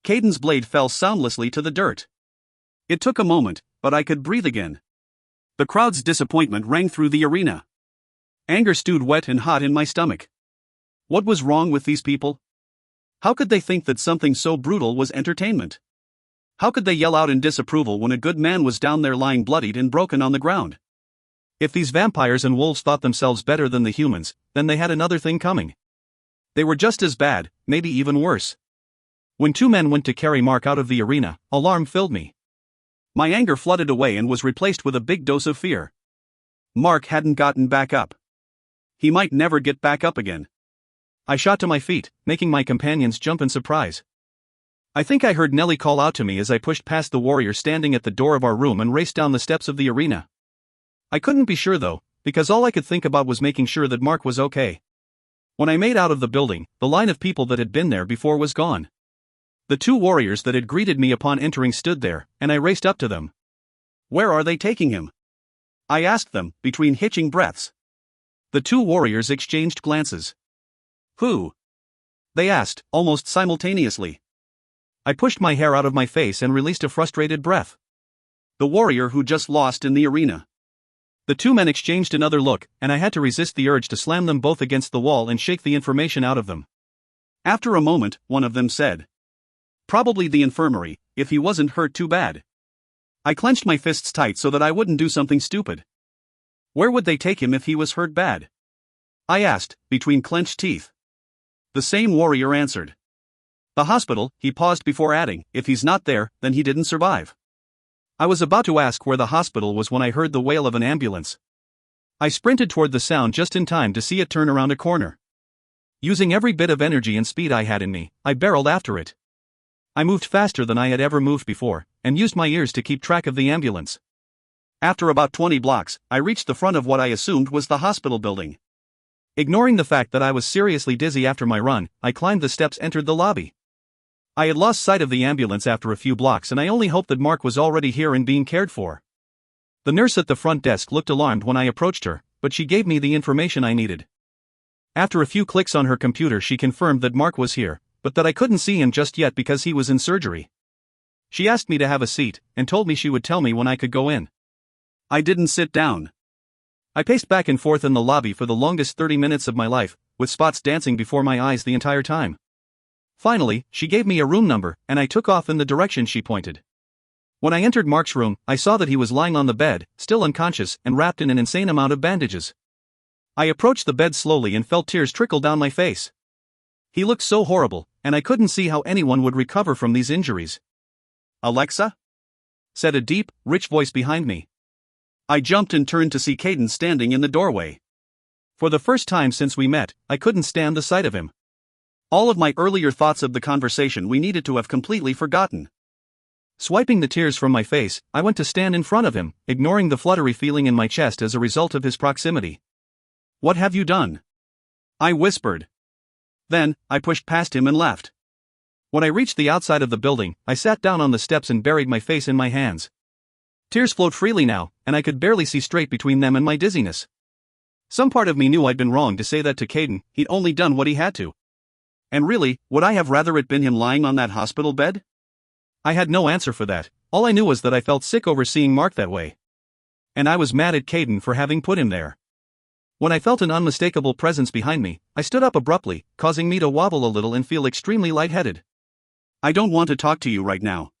Caden's blade fell soundlessly to the dirt. It took a moment, but I could breathe again. The crowd's disappointment rang through the arena. Anger stewed wet and hot in my stomach. What was wrong with these people? How could they think that something so brutal was entertainment? How could they yell out in disapproval when a good man was down there lying bloodied and broken on the ground? If these vampires and wolves thought themselves better than the humans, then they had another thing coming. They were just as bad, maybe even worse. When two men went to carry Mark out of the arena, alarm filled me. My anger flooded away and was replaced with a big dose of fear. Mark hadn't gotten back up. He might never get back up again. I shot to my feet, making my companions jump in surprise. I think I heard Nellie call out to me as I pushed past the warrior standing at the door of our room and raced down the steps of the arena. I couldn't be sure though, because all I could think about was making sure that Mark was okay. When I made out of the building, the line of people that had been there before was gone. The two warriors that had greeted me upon entering stood there, and I raced up to them. Where are they taking him? I asked them, between hitching breaths. The two warriors exchanged glances. Who? They asked, almost simultaneously. I pushed my hair out of my face and released a frustrated breath. The warrior who just lost in the arena. The two men exchanged another look, and I had to resist the urge to slam them both against the wall and shake the information out of them. After a moment, one of them said, "Probably the infirmary, if he wasn't hurt too bad." I clenched my fists tight so that I wouldn't do something stupid. Where would they take him if he was hurt bad? I asked, between clenched teeth. The same warrior answered. The hospital, he paused before adding, if he's not there, then he didn't survive. I was about to ask where the hospital was when I heard the wail of an ambulance. I sprinted toward the sound just in time to see it turn around a corner. Using every bit of energy and speed I had in me, I barreled after it. I moved faster than I had ever moved before, and used my ears to keep track of the ambulance. After about 20 blocks, I reached the front of what I assumed was the hospital building. Ignoring the fact that I was seriously dizzy after my run, I climbed the steps, entered the lobby. I had lost sight of the ambulance after a few blocks, and I only hoped that Mark was already here and being cared for. The nurse at the front desk looked alarmed when I approached her, but she gave me the information I needed. After a few clicks on her computer, she confirmed that Mark was here, but that I couldn't see him just yet because he was in surgery. She asked me to have a seat, and told me she would tell me when I could go in. I didn't sit down. I paced back and forth in the lobby for the longest 30 minutes of my life, with spots dancing before my eyes the entire time. Finally, she gave me a room number, and I took off in the direction she pointed. When I entered Mark's room, I saw that he was lying on the bed, still unconscious and wrapped in an insane amount of bandages. I approached the bed slowly and felt tears trickle down my face. He looked so horrible, and I couldn't see how anyone would recover from these injuries. "Alexa?" said a deep, rich voice behind me. I jumped and turned to see Caden standing in the doorway. For the first time since we met, I couldn't stand the sight of him. All of my earlier thoughts of the conversation we needed to have completely forgotten. Swiping the tears from my face, I went to stand in front of him, ignoring the fluttery feeling in my chest as a result of his proximity. "What have you done?" I whispered. Then, I pushed past him and left. When I reached the outside of the building, I sat down on the steps and buried my face in my hands. Tears flowed freely now, and I could barely see straight between them and my dizziness. Some part of me knew I'd been wrong to say that to Caden. He'd only done what he had to. And really, would I have rather it been him lying on that hospital bed? I had no answer for that. All I knew was that I felt sick over seeing Mark that way. And I was mad at Caden for having put him there. When I felt an unmistakable presence behind me, I stood up abruptly, causing me to wobble a little and feel extremely lightheaded. "I don't want to talk to you right now."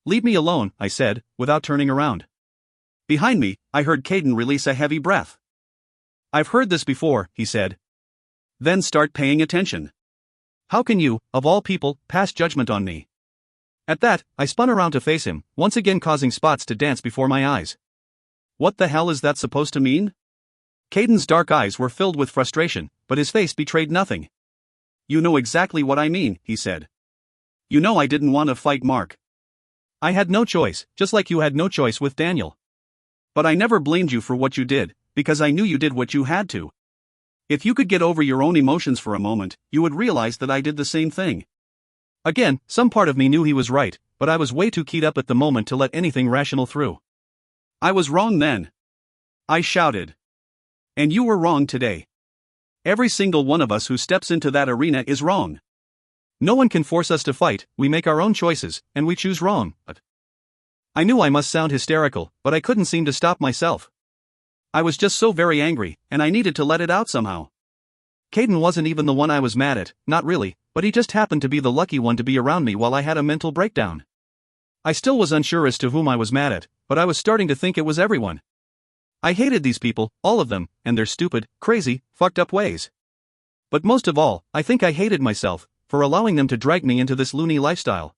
"Leave me alone," I said, without turning around. Behind me, I heard Caden release a heavy breath. "I've heard this before," he said. "Then start paying attention. How can you, of all people, pass judgment on me?" At that, I spun around to face him, once again causing spots to dance before my eyes. What the hell is that supposed to mean? Caden's dark eyes were filled with frustration, but his face betrayed nothing. "You know exactly what I mean," he said. "You know I didn't want to fight Mark. I had no choice, just like you had no choice with Daniel. But I never blamed you for what you did, because I knew you did what you had to. If you could get over your own emotions for a moment, you would realize that I did the same thing." Again, some part of me knew he was right, but I was way too keyed up at the moment to let anything rational through. "I was wrong then," I shouted. "And you were wrong today. Every single one of us who steps into that arena is wrong. No one can force us to fight, we make our own choices, and we choose wrong." I knew I must sound hysterical, but I couldn't seem to stop myself. I was just so very angry, and I needed to let it out somehow. Caden wasn't even the one I was mad at, not really, but he just happened to be the lucky one to be around me while I had a mental breakdown. I still was unsure as to whom I was mad at, but I was starting to think it was everyone. I hated these people, all of them, and their stupid, crazy, fucked up ways. But most of all, I think I hated myself for allowing them to drag me into this loony lifestyle.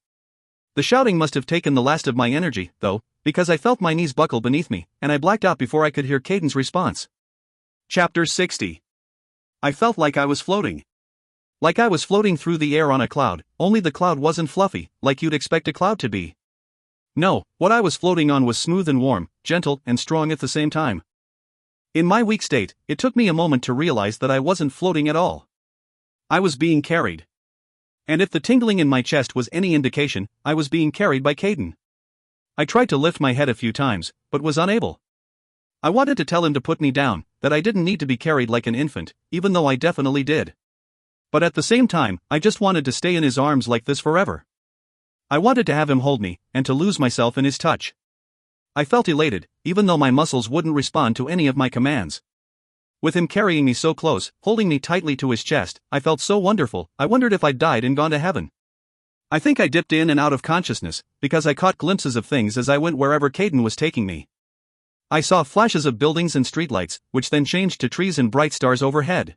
The shouting must have taken the last of my energy, though, because I felt my knees buckle beneath me, and I blacked out before I could hear Caden's response. Chapter 60. I felt like I was floating. Like I was floating through the air on a cloud, only the cloud wasn't fluffy, like you'd expect a cloud to be. No, what I was floating on was smooth and warm, gentle and strong at the same time. In my weak state, it took me a moment to realize that I wasn't floating at all. I was being carried. And if the tingling in my chest was any indication, I was being carried by Caden. I tried to lift my head a few times, but was unable. I wanted to tell him to put me down, that I didn't need to be carried like an infant, even though I definitely did. But at the same time, I just wanted to stay in his arms like this forever. I wanted to have him hold me, and to lose myself in his touch. I felt elated, even though my muscles wouldn't respond to any of my commands. With him carrying me so close, holding me tightly to his chest, I felt so wonderful, I wondered if I'd died and gone to heaven. I think I dipped in and out of consciousness, because I caught glimpses of things as I went wherever Caden was taking me. I saw flashes of buildings and streetlights, which then changed to trees and bright stars overhead.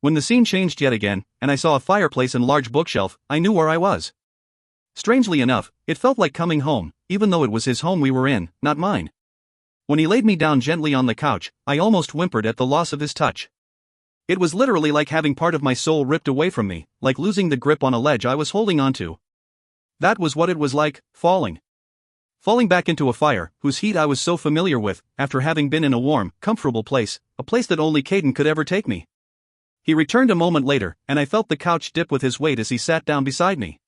When the scene changed yet again, and I saw a fireplace and large bookshelf, I knew where I was. Strangely enough, it felt like coming home, even though it was his home we were in, not mine. When he laid me down gently on the couch, I almost whimpered at the loss of his touch. It was literally like having part of my soul ripped away from me, like losing the grip on a ledge I was holding onto. That was what it was like, falling. Falling back into a fire, whose heat I was so familiar with, after having been in a warm, comfortable place, a place that only Caden could ever take me. He returned a moment later, and I felt the couch dip with his weight as he sat down beside me.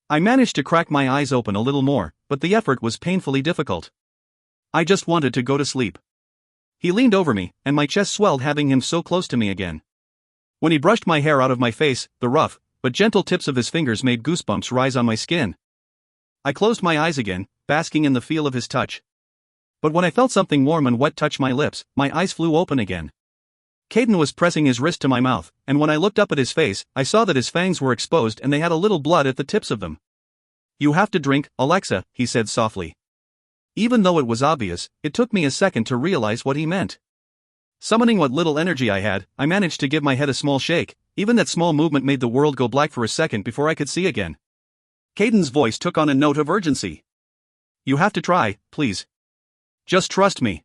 I managed to crack my eyes open a little more, but the effort was painfully difficult. I just wanted to go to sleep. He leaned over me, and my chest swelled having him so close to me again. When he brushed my hair out of my face, the rough, but gentle tips of his fingers made goosebumps rise on my skin. I closed my eyes again, basking in the feel of his touch. But when I felt something warm and wet touch my lips, my eyes flew open again. Caden was pressing his wrist to my mouth, and when I looked up at his face, I saw that his fangs were exposed and they had a little blood at the tips of them. You have to drink, Alexa, he said softly. Even though it was obvious, it took me a second to realize what he meant. Summoning what little energy I had, I managed to give my head a small shake. Even that small movement made the world go black for a second before I could see again. Caden's voice took on a note of urgency. You have to try, please. Just trust me.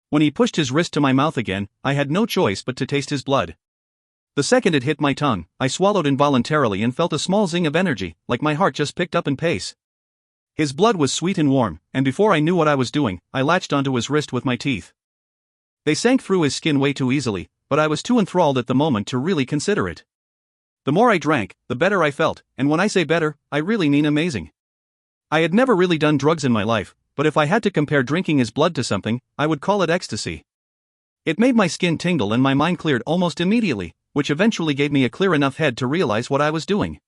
When he pushed his wrist to my mouth again, I had no choice but to taste his blood. The second it hit my tongue, I swallowed involuntarily and felt a small zing of energy, like my heart just picked up in pace. His blood was sweet and warm, and before I knew what I was doing, I latched onto his wrist with my teeth. They sank through his skin way too easily, but I was too enthralled at the moment to really consider it. The more I drank, the better I felt, and when I say better, I really mean amazing. I had never really done drugs in my life, but if I had to compare drinking his blood to something, I would call it ecstasy. It made my skin tingle and my mind cleared almost immediately, which eventually gave me a clear enough head to realize what I was doing.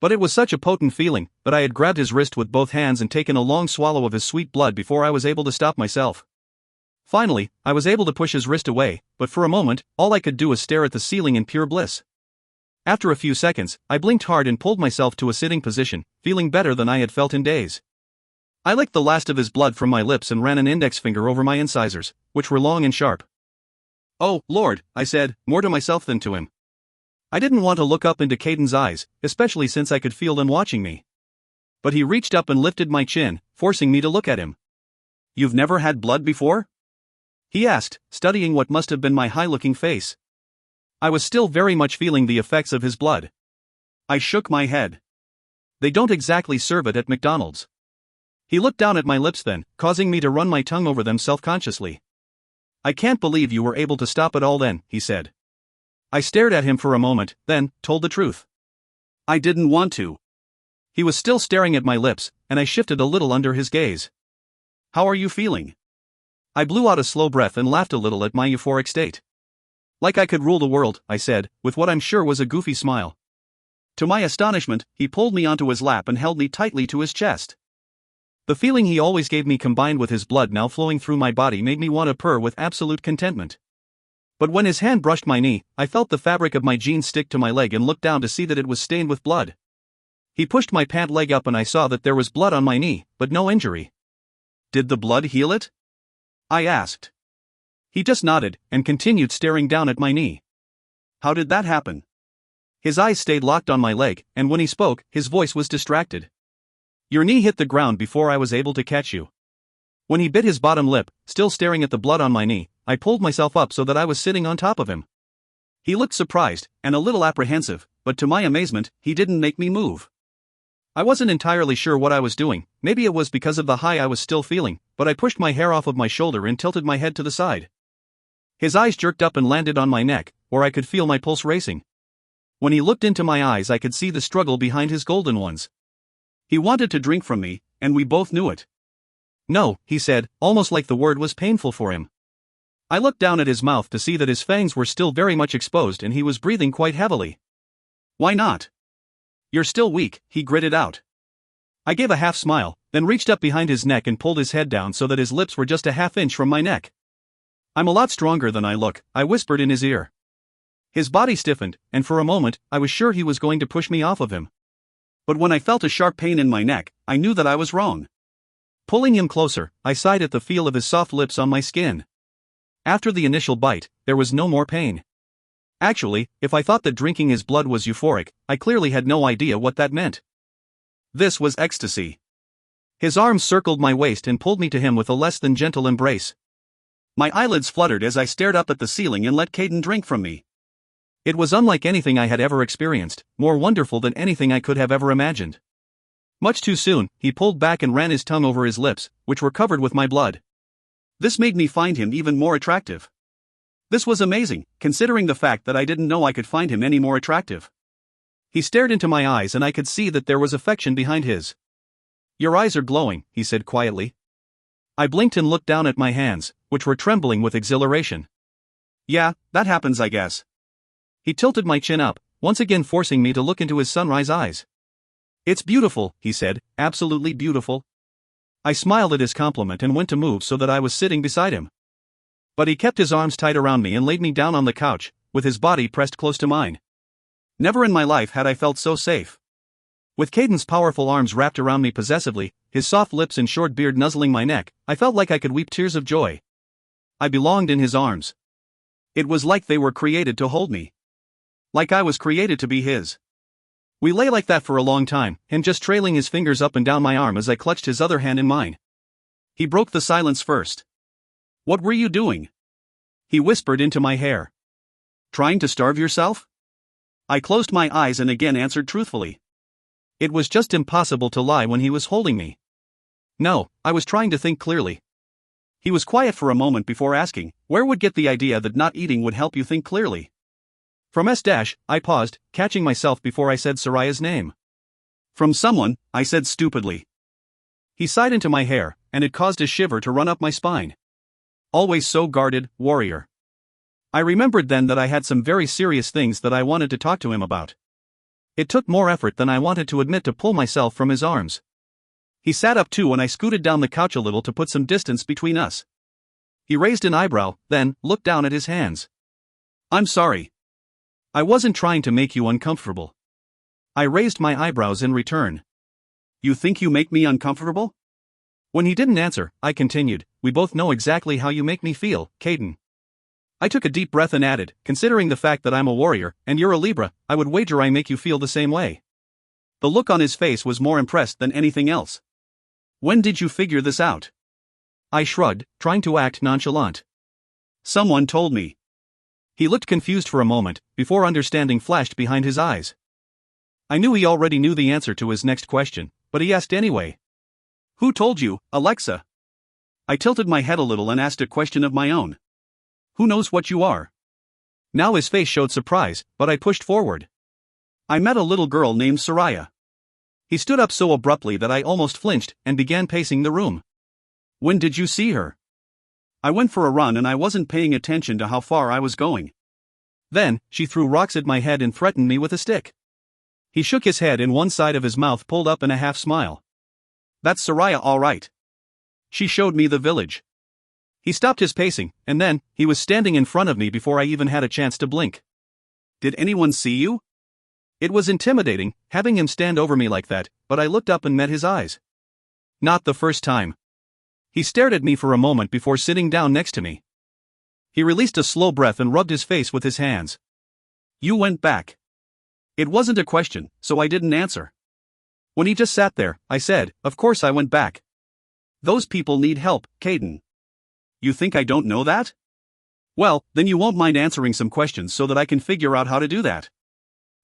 But it was such a potent feeling that I had grabbed his wrist with both hands and taken a long swallow of his sweet blood before I was able to stop myself. Finally, I was able to push his wrist away, but for a moment, all I could do was stare at the ceiling in pure bliss. After a few seconds, I blinked hard and pulled myself to a sitting position, feeling better than I had felt in days. I licked the last of his blood from my lips and ran an index finger over my incisors, which were long and sharp. Oh, Lord, I said, more to myself than to him. I didn't want to look up into Caden's eyes, especially since I could feel them watching me. But he reached up and lifted my chin, forcing me to look at him. You've never had blood before? He asked, studying what must have been my high-looking face. I was still very much feeling the effects of his blood. I shook my head. They don't exactly serve it at McDonald's. He looked down at my lips then, causing me to run my tongue over them self-consciously. I can't believe you were able to stop it all then, he said. I stared at him for a moment, then told the truth. I didn't want to. He was still staring at my lips, and I shifted a little under his gaze. How are you feeling? I blew out a slow breath and laughed a little at my euphoric state. Like I could rule the world, I said, with what I'm sure was a goofy smile. To my astonishment, he pulled me onto his lap and held me tightly to his chest. The feeling he always gave me combined with his blood now flowing through my body made me want to purr with absolute contentment. But when his hand brushed my knee, I felt the fabric of my jeans stick to my leg and looked down to see that it was stained with blood. He pushed my pant leg up and I saw that there was blood on my knee, but no injury. Did the blood heal it? I asked. He just nodded and continued staring down at my knee. How did that happen? His eyes stayed locked on my leg, and when he spoke, his voice was distracted. Your knee hit the ground before I was able to catch you. When he bit his bottom lip, still staring at the blood on my knee, I pulled myself up so that I was sitting on top of him. He looked surprised, and a little apprehensive, but to my amazement, he didn't make me move. I wasn't entirely sure what I was doing, maybe it was because of the high I was still feeling, but I pushed my hair off of my shoulder and tilted my head to the side. His eyes jerked up and landed on my neck, where I could feel my pulse racing. When he looked into my eyes I could see the struggle behind his golden ones. He wanted to drink from me, and we both knew it. No, he said, almost like the word was painful for him. I looked down at his mouth to see that his fangs were still very much exposed and he was breathing quite heavily. Why not? You're still weak, he gritted out. I gave a half smile, then reached up behind his neck and pulled his head down so that his lips were just a half-inch from my neck. I'm a lot stronger than I look, I whispered in his ear. His body stiffened, and for a moment, I was sure he was going to push me off of him. But when I felt a sharp pain in my neck, I knew that I was wrong. Pulling him closer, I sighed at the feel of his soft lips on my skin. After the initial bite, there was no more pain. Actually, if I thought that drinking his blood was euphoric, I clearly had no idea what that meant. This was ecstasy. His arms circled my waist and pulled me to him with a less than gentle embrace. My eyelids fluttered as I stared up at the ceiling and let Caden drink from me. It was unlike anything I had ever experienced, more wonderful than anything I could have ever imagined. Much too soon, he pulled back and ran his tongue over his lips, which were covered with my blood. This made me find him even more attractive. This was amazing, considering the fact that I didn't know I could find him any more attractive. He stared into my eyes and I could see that there was affection behind his. Your eyes are glowing, he said quietly. I blinked and looked down at my hands, which were trembling with exhilaration. Yeah, that happens I guess. He tilted my chin up, once again forcing me to look into his sunrise eyes. It's beautiful, he said, absolutely beautiful. I smiled at his compliment and went to move so that I was sitting beside him. But he kept his arms tight around me and laid me down on the couch, with his body pressed close to mine. Never in my life had I felt so safe. With Caden's powerful arms wrapped around me possessively, his soft lips and short beard nuzzling my neck, I felt like I could weep tears of joy. I belonged in his arms. It was like they were created to hold me. Like I was created to be his. We lay like that for a long time, him just trailing his fingers up and down my arm as I clutched his other hand in mine. He broke the silence first. "What were you doing?" he whispered into my hair. "Trying to starve yourself?" I closed my eyes and again answered truthfully. It was just impossible to lie when he was holding me. No, I was trying to think clearly. He was quiet for a moment before asking, "Where would get the idea that not eating would help you think clearly?" From I paused, catching myself before I said Soraya's name. "From someone," I said stupidly. He sighed into my hair, and it caused a shiver to run up my spine. Always so guarded, warrior. I remembered then that I had some very serious things that I wanted to talk to him about. It took more effort than I wanted to admit to pull myself from his arms. He sat up too and I scooted down the couch a little to put some distance between us. He raised an eyebrow, then looked down at his hands. "I'm sorry. I wasn't trying to make you uncomfortable." I raised my eyebrows in return. "You think you make me uncomfortable?" When he didn't answer, I continued, "We both know exactly how you make me feel, Caden." I took a deep breath and added, "Considering the fact that I'm a warrior, and you're a Libra, I would wager I make you feel the same way." The look on his face was more impressed than anything else. "When did you figure this out?" I shrugged, trying to act nonchalant. "Someone told me." He looked confused for a moment, before understanding flashed behind his eyes. I knew he already knew the answer to his next question, but he asked anyway. "Who told you, Alexa?" I tilted my head a little and asked a question of my own. "Who knows what you are?" Now his face showed surprise, but I pushed forward. "I met a little girl named Soraya." He stood up so abruptly that I almost flinched and began pacing the room. "When did you see her?" "I went for a run and I wasn't paying attention to how far I was going. Then, she threw rocks at my head and threatened me with a stick." He shook his head and one side of his mouth pulled up in a half smile. "That's Soraya all right. She showed me the village." He stopped his pacing, and then, he was standing in front of me before I even had a chance to blink. "Did anyone see you?" It was intimidating, having him stand over me like that, but I looked up and met his eyes. "Not the first time." He stared at me for a moment before sitting down next to me. He released a slow breath and rubbed his face with his hands. "You went back." It wasn't a question, so I didn't answer. When he just sat there, I said, "Of course I went back. Those people need help, Caden." "You think I don't know that?" "Well, then you won't mind answering some questions so that I can figure out how to do that."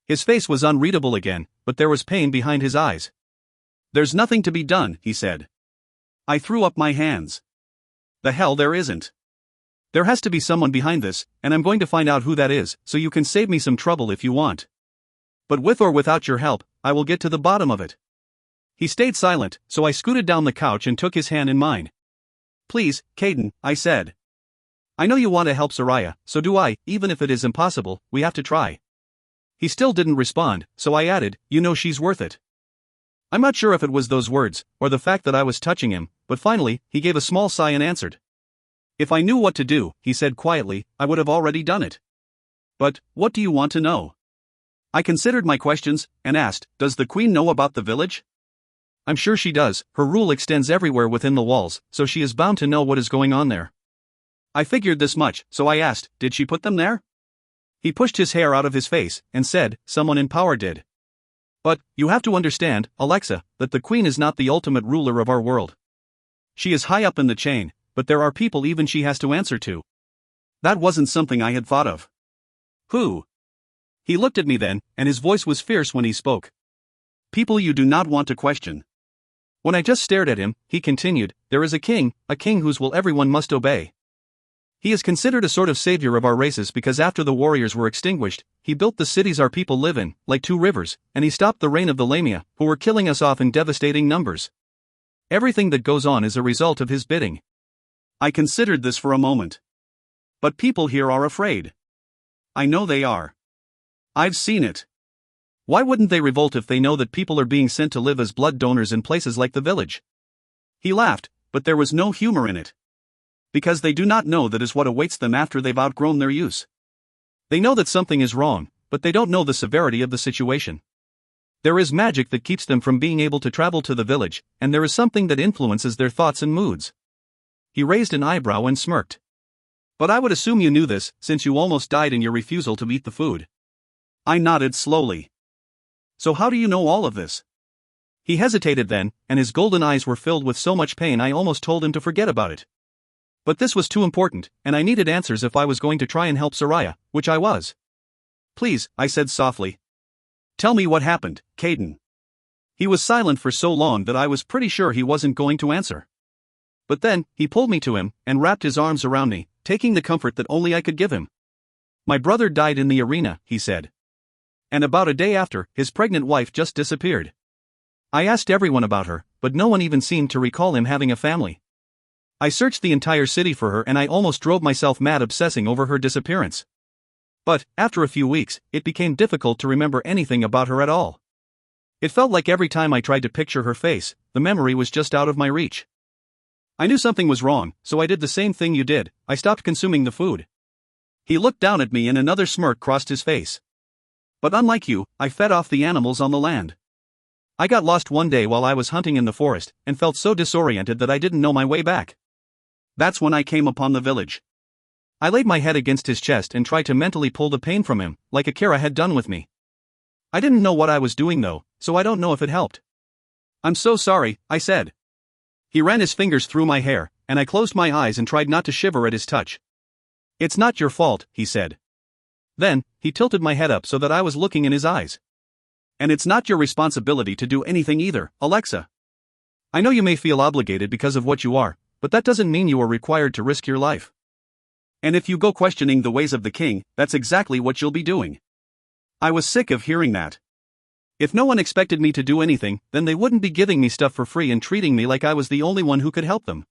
His face was unreadable again, but there was pain behind his eyes. "There's nothing to be done," he said. I threw up my hands. "The hell there isn't. There has to be someone behind this, and I'm going to find out who that is, so you can save me some trouble if you want. But with or without your help, I will get to the bottom of it." He stayed silent, so I scooted down the couch and took his hand in mine. "Please, Caden," I said. "I know you want to help Soraya, so do I, even if it is impossible, we have to try." He still didn't respond, so I added, "You know she's worth it." I'm not sure if it was those words, or the fact that I was touching him, but finally, he gave a small sigh and answered. "If I knew what to do," he said quietly, "I would have already done it." "But, what do you want to know?" I considered my questions, and asked, "Does the queen know about the village?" "I'm sure she does, her rule extends everywhere within the walls, so she is bound to know what is going on there." I figured this much, so I asked, "Did she put them there?" He pushed his hair out of his face, and said, "Someone in power did. But, you have to understand, Alexa, that the queen is not the ultimate ruler of our world. She is high up in the chain, but there are people even she has to answer to." That wasn't something I had thought of. "Who?" He looked at me then, and his voice was fierce when he spoke. "People you do not want to question." When I just stared at him, he continued, "There is a king whose will everyone must obey. He is considered a sort of savior of our races because after the warriors were extinguished, he built the cities our people live in, like 2 rivers, and he stopped the reign of the Lamia, who were killing us off in devastating numbers. Everything that goes on is a result of his bidding." I considered this for a moment. "But people here are afraid." "I know they are. I've seen it. Why wouldn't they revolt if they know that people are being sent to live as blood donors in places like the village?" He laughed, but there was no humor in it. "Because they do not know that is what awaits them after they've outgrown their use. They know that something is wrong, but they don't know the severity of the situation. There is magic that keeps them from being able to travel to the village, and there is something that influences their thoughts and moods. He raised an eyebrow and smirked. But I would assume you knew this, since you almost died in your refusal to eat the food. I nodded slowly. So how do you know all of this? He hesitated then, and his golden eyes were filled with so much pain I almost told him to forget about it. But this was too important, and I needed answers if I was going to try and help Soraya, which I was. Please, I said softly. Tell me what happened, Caden. He was silent for so long that I was pretty sure he wasn't going to answer. But then, he pulled me to him, and wrapped his arms around me, taking the comfort that only I could give him. My brother died in the arena, he said. And about a day after, his pregnant wife just disappeared. I asked everyone about her, but no one even seemed to recall him having a family. I searched the entire city for her and I almost drove myself mad obsessing over her disappearance. But, after a few weeks, it became difficult to remember anything about her at all. It felt like every time I tried to picture her face, the memory was just out of my reach. I knew something was wrong, so I did the same thing you did, I stopped consuming the food. He looked down at me and another smirk crossed his face. But unlike you, I fed off the animals on the land. I got lost one day while I was hunting in the forest, and felt so disoriented that I didn't know my way back. That's when I came upon the village. I laid my head against his chest and tried to mentally pull the pain from him, like Akira had done with me. I didn't know what I was doing though, so I don't know if it helped. I'm so sorry, I said. He ran his fingers through my hair, and I closed my eyes and tried not to shiver at his touch. It's not your fault, he said. Then, he tilted my head up so that I was looking in his eyes. And it's not your responsibility to do anything either, Alexa. I know you may feel obligated because of what you are, but that doesn't mean you are required to risk your life. And if you go questioning the ways of the king, that's exactly what you'll be doing. I was sick of hearing that. If no one expected me to do anything, then they wouldn't be giving me stuff for free and treating me like I was the only one who could help them.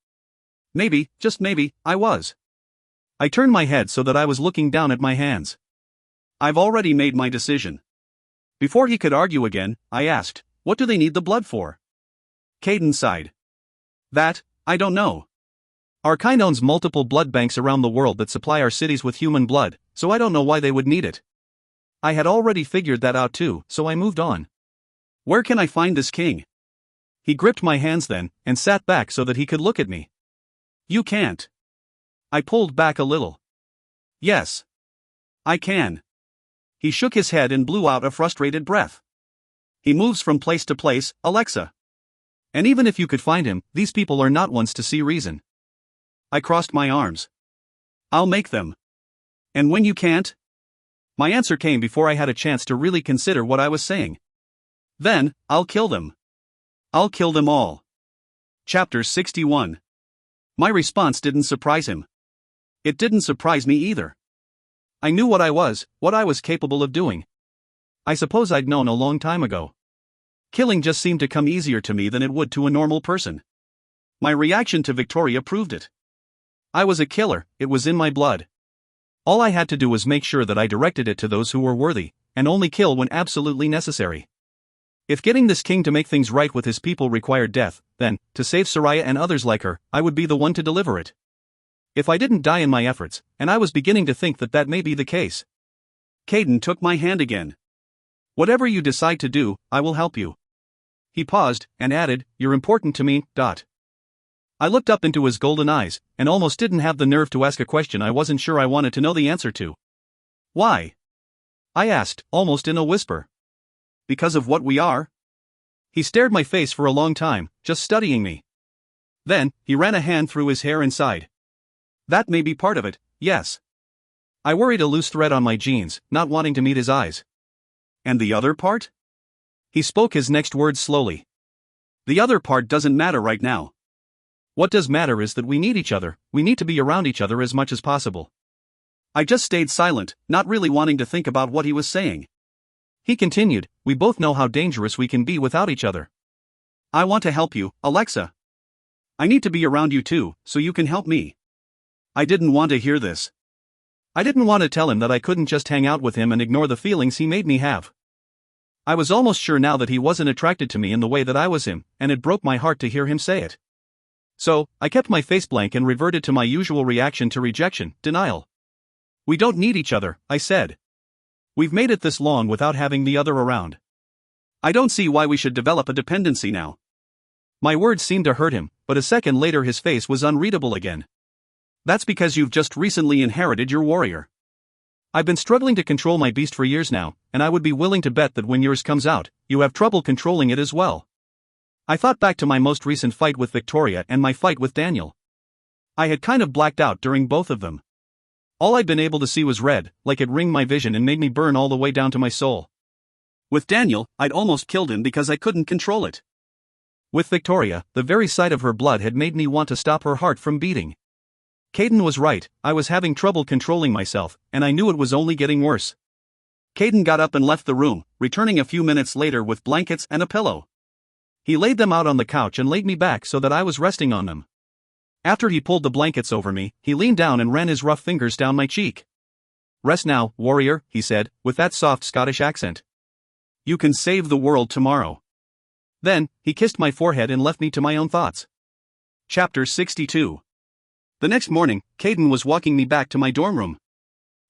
Maybe, just maybe, I was. I turned my head so that I was looking down at my hands. I've already made my decision. Before he could argue again, I asked, what do they need the blood for? Caden sighed. That, I don't know. Our kind owns multiple blood banks around the world that supply our cities with human blood, so I don't know why they would need it. I had already figured that out too, so I moved on. Where can I find this king? He gripped my hands then, and sat back so that he could look at me. You can't. I pulled back a little. Yes. I can. He shook his head and blew out a frustrated breath. He moves from place to place, Alexa. And even if you could find him, these people are not ones to see reason. I crossed my arms. I'll make them. And when you can't? My answer came before I had a chance to really consider what I was saying. Then, I'll kill them. I'll kill them all. Chapter 61. My response didn't surprise him. It didn't surprise me either. I knew what I was capable of doing. I suppose I'd known a long time ago. Killing just seemed to come easier to me than it would to a normal person. My reaction to Victoria proved it. I was a killer, it was in my blood. All I had to do was make sure that I directed it to those who were worthy, and only kill when absolutely necessary. If getting this king to make things right with his people required death, then, to save Soraya and others like her, I would be the one to deliver it. If I didn't die in my efforts, and I was beginning to think that that may be the case. Caden took my hand again. Whatever you decide to do, I will help you. He paused, and added, you're important to me, . I looked up into his golden eyes, and almost didn't have the nerve to ask a question I wasn't sure I wanted to know the answer to. Why? I asked, almost in a whisper. Because of what we are? He stared my face for a long time, just studying me. Then, he ran a hand through his hair and sighed. That may be part of it, yes. I worried a loose thread on my jeans, not wanting to meet his eyes. And the other part? He spoke his next words slowly. The other part doesn't matter right now. What does matter is that we need each other, we need to be around each other as much as possible. I just stayed silent, not really wanting to think about what he was saying. He continued, we both know how dangerous we can be without each other. I want to help you, Alexa. I need to be around you too, so you can help me. I didn't want to hear this. I didn't want to tell him that I couldn't just hang out with him and ignore the feelings he made me have. I was almost sure now that he wasn't attracted to me in the way that I was him, and it broke my heart to hear him say it. So, I kept my face blank and reverted to my usual reaction to rejection, denial. We don't need each other, I said. We've made it this long without having the other around. I don't see why we should develop a dependency now. My words seemed to hurt him, but a second later his face was unreadable again. That's because you've just recently inherited your warrior. I've been struggling to control my beast for years now, and I would be willing to bet that when yours comes out, you have trouble controlling it as well. I thought back to my most recent fight with Victoria and my fight with Daniel. I had kind of blacked out during both of them. All I'd been able to see was red, like it ringed my vision and made me burn all the way down to my soul. With Daniel, I'd almost killed him because I couldn't control it. With Victoria, the very sight of her blood had made me want to stop her heart from beating. Caden was right, I was having trouble controlling myself, and I knew it was only getting worse. Caden got up and left the room, returning a few minutes later with blankets and a pillow. He laid them out on the couch and laid me back so that I was resting on them. After he pulled the blankets over me, he leaned down and ran his rough fingers down my cheek. "Rest now, warrior," he said, with that soft Scottish accent. "You can save the world tomorrow." Then, he kissed my forehead and left me to my own thoughts. Chapter 62. The next morning, Caden was walking me back to my dorm room.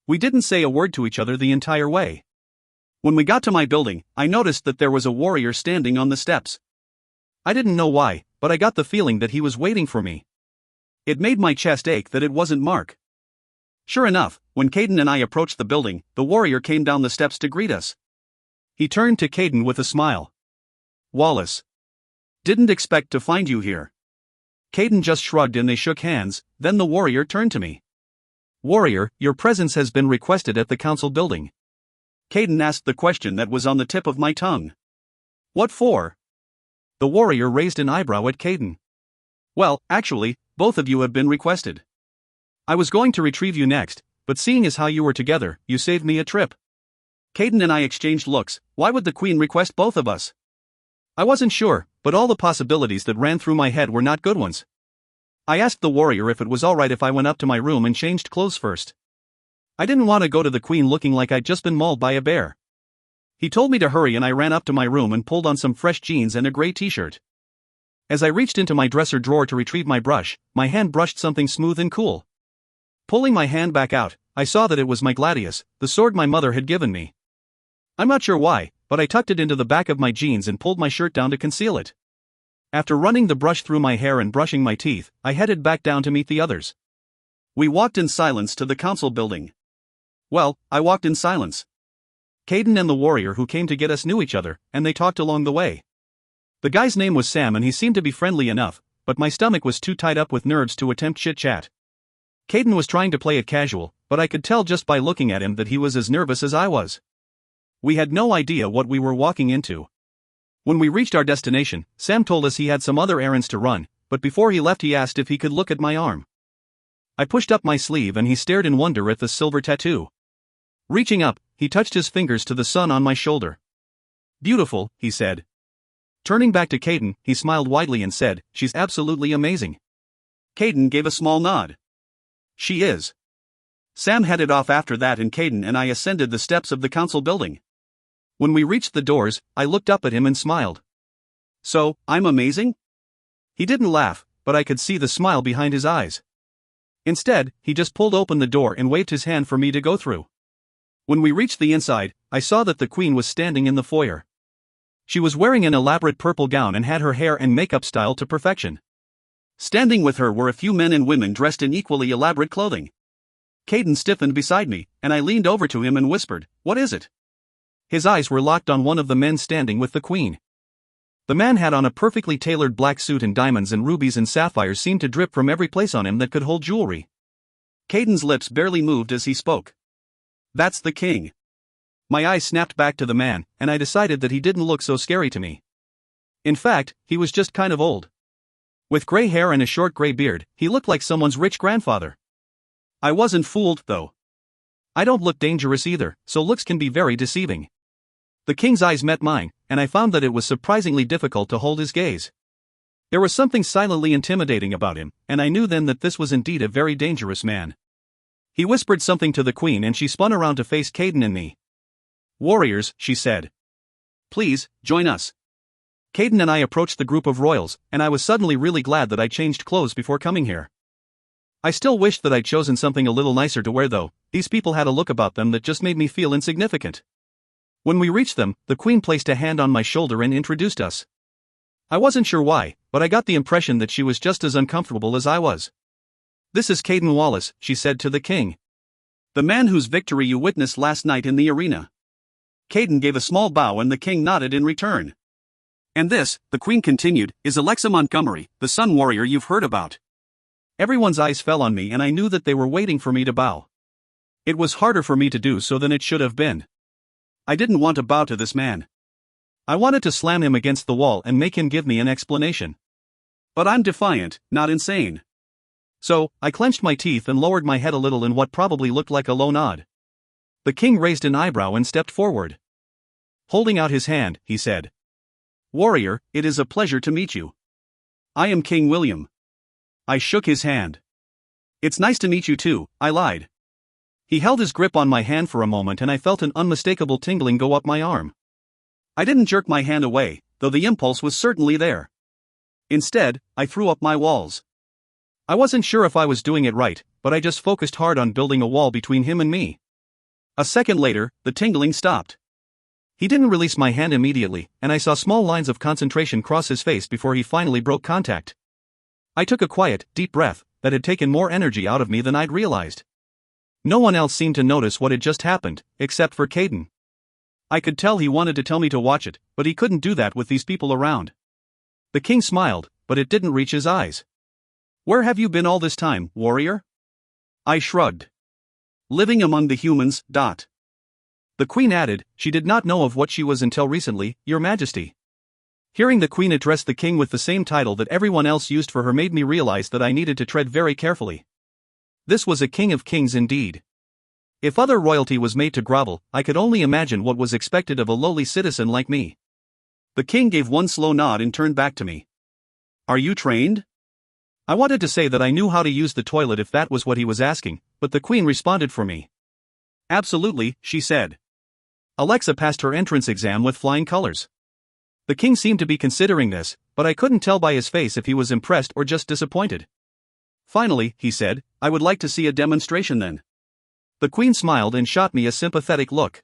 We didn't say a word to each other the entire way. When we got to my building, I noticed that there was a warrior standing on the steps. I didn't know why, but I got the feeling that he was waiting for me. It made my chest ache that it wasn't Mark. Sure enough, when Caden and I approached the building, the warrior came down the steps to greet us. He turned to Caden with a smile. "Wallace. Didn't expect to find you here." Caden just shrugged and they shook hands, then the warrior turned to me. "Warrior, your presence has been requested at the council building." Caden asked the question that was on the tip of my tongue. "What for?" The warrior raised an eyebrow at Caden. "Well, actually, both of you have been requested. I was going to retrieve you next, but seeing as how you were together, you saved me a trip." Caden and I exchanged looks. Why would the queen request both of us? I wasn't sure, but all the possibilities that ran through my head were not good ones. I asked the warrior if it was alright if I went up to my room and changed clothes first. I didn't want to go to the queen looking like I'd just been mauled by a bear. He told me to hurry and I ran up to my room and pulled on some fresh jeans and a gray t-shirt. As I reached into my dresser drawer to retrieve my brush, my hand brushed something smooth and cool. Pulling my hand back out, I saw that it was my gladius, the sword my mother had given me. I'm not sure why, but I tucked it into the back of my jeans and pulled my shirt down to conceal it. After running the brush through my hair and brushing my teeth, I headed back down to meet the others. We walked in silence to the council building. Well, I walked in silence. Caden and the warrior who came to get us knew each other, and they talked along the way. The guy's name was Sam and he seemed to be friendly enough, but my stomach was too tied up with nerves to attempt chit-chat. Caden was trying to play it casual, but I could tell just by looking at him that he was as nervous as I was. We had no idea what we were walking into. When we reached our destination, Sam told us he had some other errands to run, but before he left he asked if he could look at my arm. I pushed up my sleeve and he stared in wonder at the silver tattoo. Reaching up, he touched his fingers to the sun on my shoulder. "Beautiful," he said. Turning back to Caden, he smiled widely and said, "She's absolutely amazing." Caden gave a small nod. "She is." Sam headed off after that and Caden and I ascended the steps of the council building. When we reached the doors, I looked up at him and smiled. "So, I'm amazing?" He didn't laugh, but I could see the smile behind his eyes. Instead, he just pulled open the door and waved his hand for me to go through. When we reached the inside, I saw that the queen was standing in the foyer. She was wearing an elaborate purple gown and had her hair and makeup styled to perfection. Standing with her were a few men and women dressed in equally elaborate clothing. Caden stiffened beside me, and I leaned over to him and whispered, "What is it?" His eyes were locked on one of the men standing with the queen. The man had on a perfectly tailored black suit and diamonds and rubies and sapphires seemed to drip from every place on him that could hold jewelry. Caden's lips barely moved as he spoke. "That's the king." My eyes snapped back to the man, and I decided that he didn't look so scary to me. In fact, he was just kind of old. With gray hair and a short gray beard, he looked like someone's rich grandfather. I wasn't fooled, though. I don't look dangerous either, so looks can be very deceiving. The king's eyes met mine, and I found that it was surprisingly difficult to hold his gaze. There was something silently intimidating about him, and I knew then that this was indeed a very dangerous man. He whispered something to the queen and she spun around to face Caden and me. "Warriors," she said. "Please, join us." Caden and I approached the group of royals, and I was suddenly really glad that I changed clothes before coming here. I still wished that I'd chosen something a little nicer to wear though. These people had a look about them that just made me feel insignificant. When we reached them, the queen placed a hand on my shoulder and introduced us. I wasn't sure why, but I got the impression that she was just as uncomfortable as I was. "This is Caden Wallace," she said to the king. "The man whose victory you witnessed last night in the arena." Caden gave a small bow and the king nodded in return. "And this," the queen continued, "is Alexa Montgomery, the sun warrior you've heard about." Everyone's eyes fell on me and I knew that they were waiting for me to bow. It was harder for me to do so than it should have been. I didn't want to bow to this man. I wanted to slam him against the wall and make him give me an explanation. But I'm defiant, not insane. So, I clenched my teeth and lowered my head a little in what probably looked like a low nod. The king raised an eyebrow and stepped forward. Holding out his hand, he said, "Warrior, it is a pleasure to meet you. I am King William." I shook his hand. "It's nice to meet you too," I lied. He held his grip on my hand for a moment and I felt an unmistakable tingling go up my arm. I didn't jerk my hand away, though the impulse was certainly there. Instead, I threw up my walls. I wasn't sure if I was doing it right, but I just focused hard on building a wall between him and me. A second later, the tingling stopped. He didn't release my hand immediately, and I saw small lines of concentration cross his face before he finally broke contact. I took a quiet, deep breath that had taken more energy out of me than I'd realized. No one else seemed to notice what had just happened, except for Caden. I could tell he wanted to tell me to watch it, but he couldn't do that with these people around. The king smiled, but it didn't reach his eyes. "Where have you been all this time, warrior?" I shrugged. "Living among the humans, dot." The queen added, "She did not know of what she was until recently, your majesty." Hearing the queen address the king with the same title that everyone else used for her made me realize that I needed to tread very carefully. This was a king of kings indeed. If other royalty was made to grovel, I could only imagine what was expected of a lowly citizen like me. The king gave one slow nod and turned back to me. "Are you trained?" I wanted to say that I knew how to use the toilet if that was what he was asking, but the queen responded for me. "Absolutely," she said. Alexa passed her entrance exam with flying colors. The king seemed to be considering this, but I couldn't tell by his face if he was impressed or just disappointed. "Finally," he said, "I would like to see a demonstration then." The queen smiled and shot me a sympathetic look.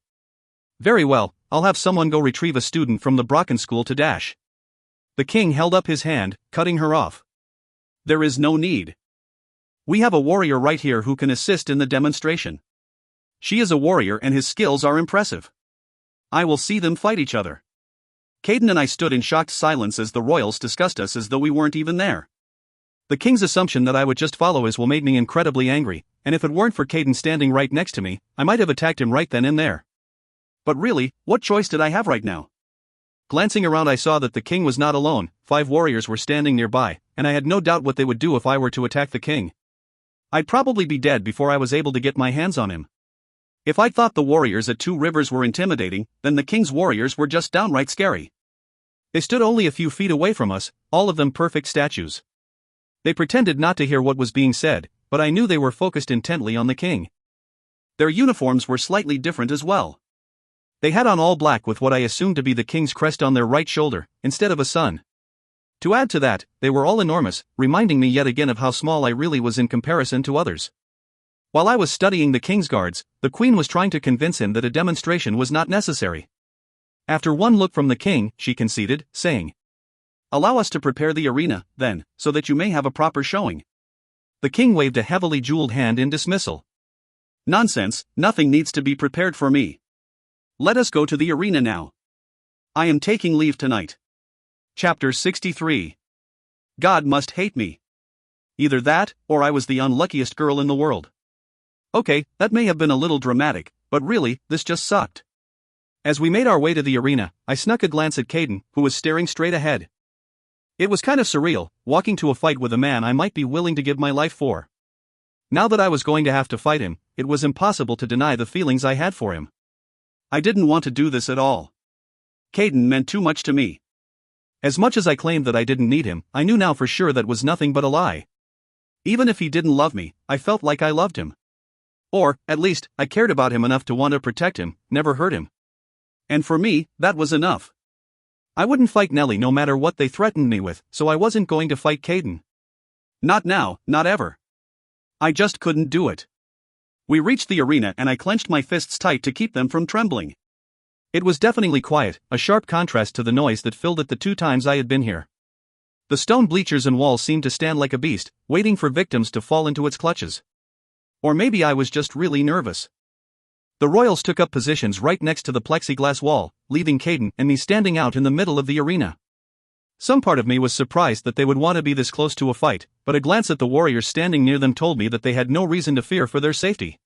"Very well, I'll have someone go retrieve a student from the Brocken school to dash." The king held up his hand, cutting her off. "There is no need. We have a warrior right here who can assist in the demonstration. She is a warrior and his skills are impressive. I will see them fight each other." Caden and I stood in shocked silence as the royals discussed us as though we weren't even there. The king's assumption that I would just follow his will made me incredibly angry, and if it weren't for Caden standing right next to me, I might have attacked him right then and there. But really, what choice did I have right now? Glancing around, I saw that the king was not alone. 5 warriors were standing nearby, and I had no doubt what they would do if I were to attack the king. I'd probably be dead before I was able to get my hands on him. If I thought the warriors at Two Rivers were intimidating, then the king's warriors were just downright scary. They stood only a few feet away from us, all of them perfect statues. They pretended not to hear what was being said, but I knew they were focused intently on the king. Their uniforms were slightly different as well. They had on all black with what I assumed to be the king's crest on their right shoulder, instead of a sun. To add to that, they were all enormous, reminding me yet again of how small I really was in comparison to others. While I was studying the king's guards, the queen was trying to convince him that a demonstration was not necessary. After one look from the king, she conceded, saying, "Allow us to prepare the arena, then, so that you may have a proper showing." The king waved a heavily jeweled hand in dismissal. "Nonsense, nothing needs to be prepared for me. Let us go to the arena now. I am taking leave tonight." Chapter 63. God must hate me. Either that, or I was the unluckiest girl in the world. Okay, that may have been a little dramatic, but really, this just sucked. As we made our way to the arena, I snuck a glance at Caden, who was staring straight ahead. It was kind of surreal, walking to a fight with a man I might be willing to give my life for. Now that I was going to have to fight him, it was impossible to deny the feelings I had for him. I didn't want to do this at all. Caden meant too much to me. As much as I claimed that I didn't need him, I knew now for sure that was nothing but a lie. Even if he didn't love me, I felt like I loved him. Or, at least, I cared about him enough to want to protect him, never hurt him. And for me, that was enough. I wouldn't fight Nellie no matter what they threatened me with, so I wasn't going to fight Caden. Not now, not ever. I just couldn't do it. We reached the arena and I clenched my fists tight to keep them from trembling. It was definitely quiet, a sharp contrast to the noise that filled it the 2 times I had been here. The stone bleachers and walls seemed to stand like a beast, waiting for victims to fall into its clutches. Or maybe I was just really nervous. The royals took up positions right next to the plexiglass wall, leaving Caden and me standing out in the middle of the arena. Some part of me was surprised that they would want to be this close to a fight, but a glance at the warriors standing near them told me that they had no reason to fear for their safety.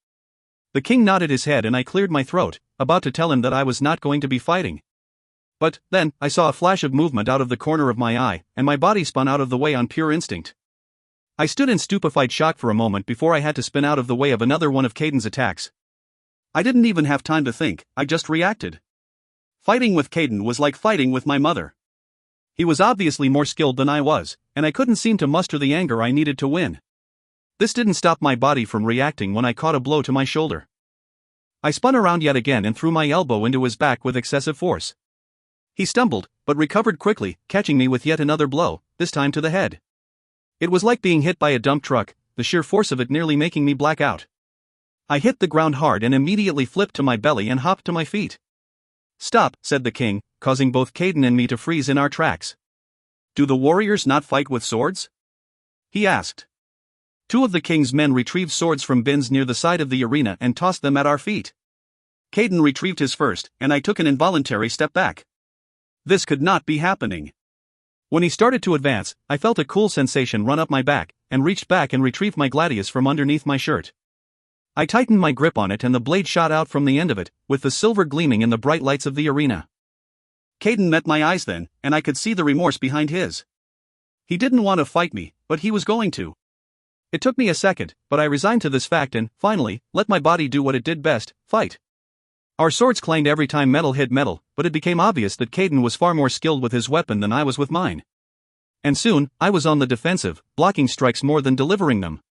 The king nodded his head and I cleared my throat, about to tell him that I was not going to be fighting. But then, I saw a flash of movement out of the corner of my eye, and my body spun out of the way on pure instinct. I stood in stupefied shock for a moment before I had to spin out of the way of another one of Caden's attacks. I didn't even have time to think, I just reacted. Fighting with Caden was like fighting with my mother. He was obviously more skilled than I was, and I couldn't seem to muster the anger I needed to win. This didn't stop my body from reacting when I caught a blow to my shoulder. I spun around yet again and threw my elbow into his back with excessive force. He stumbled, but recovered quickly, catching me with yet another blow, this time to the head. It was like being hit by a dump truck, the sheer force of it nearly making me black out. I hit the ground hard and immediately flipped to my belly and hopped to my feet. "Stop," said the king, causing both Caden and me to freeze in our tracks. "Do the warriors not fight with swords?" he asked. 2 of the king's men retrieved swords from bins near the side of the arena and tossed them at our feet. Caden retrieved his first, and I took an involuntary step back. This could not be happening. When he started to advance, I felt a cool sensation run up my back, and reached back and retrieved my gladius from underneath my shirt. I tightened my grip on it and the blade shot out from the end of it, with the silver gleaming in the bright lights of the arena. Caden met my eyes then, and I could see the remorse behind his. He didn't want to fight me, but he was going to. It took me a second, but I resigned to this fact and, finally, let my body do what it did best, fight. Our swords clanged every time metal hit metal, but it became obvious that Caden was far more skilled with his weapon than I was with mine. And soon, I was on the defensive, blocking strikes more than delivering them.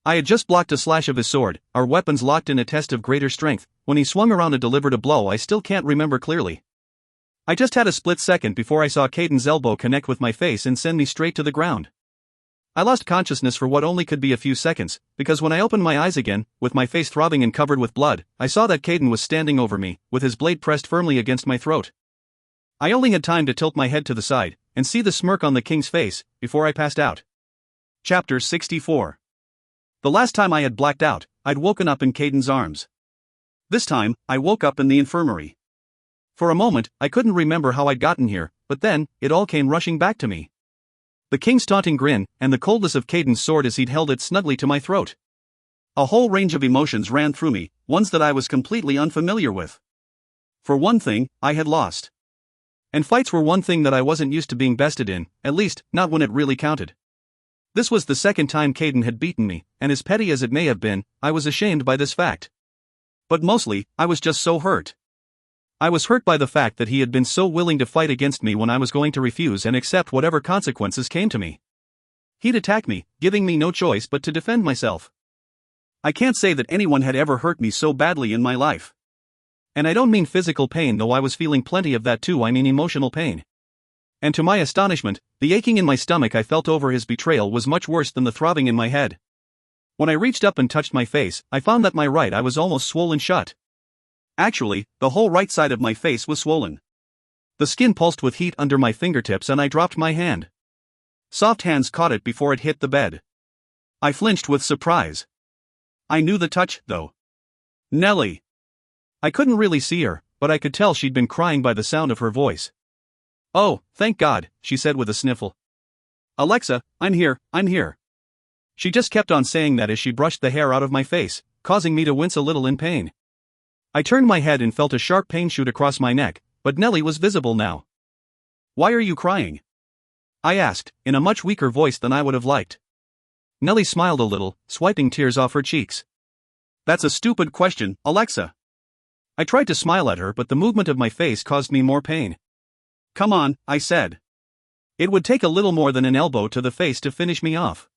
I had just blocked a slash of his sword, our weapons locked in a test of greater strength, when he swung around and delivered a blow I still can't remember clearly. I just had a split second before I saw Caden's elbow connect with my face and send me straight to the ground. I lost consciousness for what only could be a few seconds, because when I opened my eyes again, with my face throbbing and covered with blood, I saw that Caden was standing over me, with his blade pressed firmly against my throat. I only had time to tilt my head to the side, and see the smirk on the king's face, before I passed out. Chapter 64. The last time I had blacked out, I'd woken up in Caden's arms. This time, I woke up in the infirmary. For a moment, I couldn't remember how I'd gotten here, but then, it all came rushing back to me. The king's taunting grin, and the coldness of Caden's sword as he'd held it snugly to my throat. A whole range of emotions ran through me, ones that I was completely unfamiliar with. For one thing, I had lost. And fights were one thing that I wasn't used to being bested in, at least, not when it really counted. This was the second time Caden had beaten me, and as petty as it may have been, I was ashamed by this fact. But mostly, I was just so hurt. I was hurt by the fact that he had been so willing to fight against me when I was going to refuse and accept whatever consequences came to me. He'd attack me, giving me no choice but to defend myself. I can't say that anyone had ever hurt me so badly in my life. And I don't mean physical pain, though I was feeling plenty of that too, I mean emotional pain. And to my astonishment, the aching in my stomach I felt over his betrayal was much worse than the throbbing in my head. When I reached up and touched my face, I found that my right eye was almost swollen shut. Actually, the whole right side of my face was swollen. The skin pulsed with heat under my fingertips and I dropped my hand. Soft hands caught it before it hit the bed. I flinched with surprise. I knew the touch, though. Nellie. I couldn't really see her, but I could tell she'd been crying by the sound of her voice. "Oh, thank God," she said with a sniffle. "Alexa, I'm here, I'm here." She just kept on saying that as she brushed the hair out of my face, causing me to wince a little in pain. I turned my head and felt a sharp pain shoot across my neck, but Nellie was visible now. "Why are you crying?" I asked, in a much weaker voice than I would have liked. Nellie smiled a little, swiping tears off her cheeks. "That's a stupid question, Alexa." I tried to smile at her, but the movement of my face caused me more pain. "Come on," I said. It would take a little more than an elbow to the face to finish me off.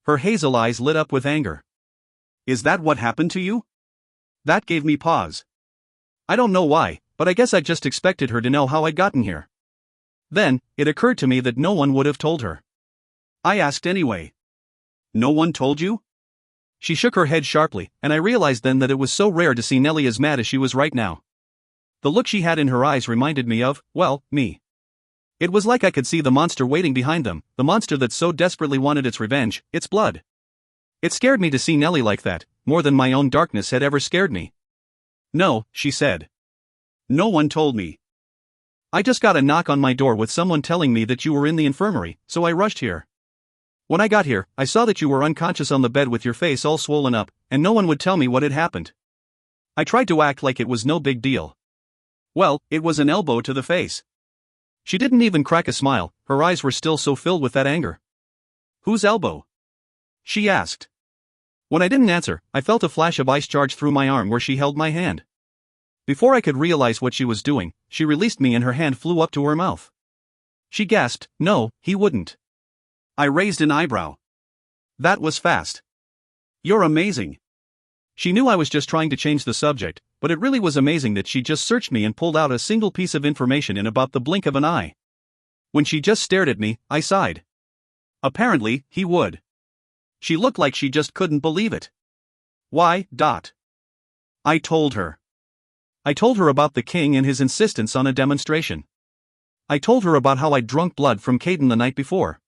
Her hazel eyes lit up with anger. "Is that what happened to you?" That gave me pause. I don't know why, but I guess I just expected her to know how I'd gotten here. Then, it occurred to me that no one would have told her. I asked anyway. "No one told you?" She shook her head sharply, and I realized then that it was so rare to see Nellie as mad as she was right now. The look she had in her eyes reminded me of, well, me. It was like I could see the monster waiting behind them, the monster that so desperately wanted its revenge, its blood. It scared me to see Nellie like that, more than my own darkness had ever scared me. No, she said. No one told me. I just got a knock on my door with someone telling me that you were in the infirmary, so I rushed here. When I got here, I saw that you were unconscious on the bed with your face all swollen up, and no one would tell me what had happened. I tried to act like it was no big deal. Well, it was an elbow to the face. She didn't even crack a smile, her eyes were still so filled with that anger. Whose elbow? She asked. When I didn't answer, I felt a flash of ice charge through my arm where she held my hand. Before I could realize what she was doing, she released me and her hand flew up to her mouth. She gasped, no, he wouldn't. I raised an eyebrow. That was fast. You're amazing. She knew I was just trying to change the subject, but it really was amazing that she just searched me and pulled out a single piece of information in about the blink of an eye. When she just stared at me, I sighed. Apparently, he would. She looked like she just couldn't believe it. Why, I told her. I told her about the king and his insistence on a demonstration. I told her about how I'd drunk blood from Caden the night before.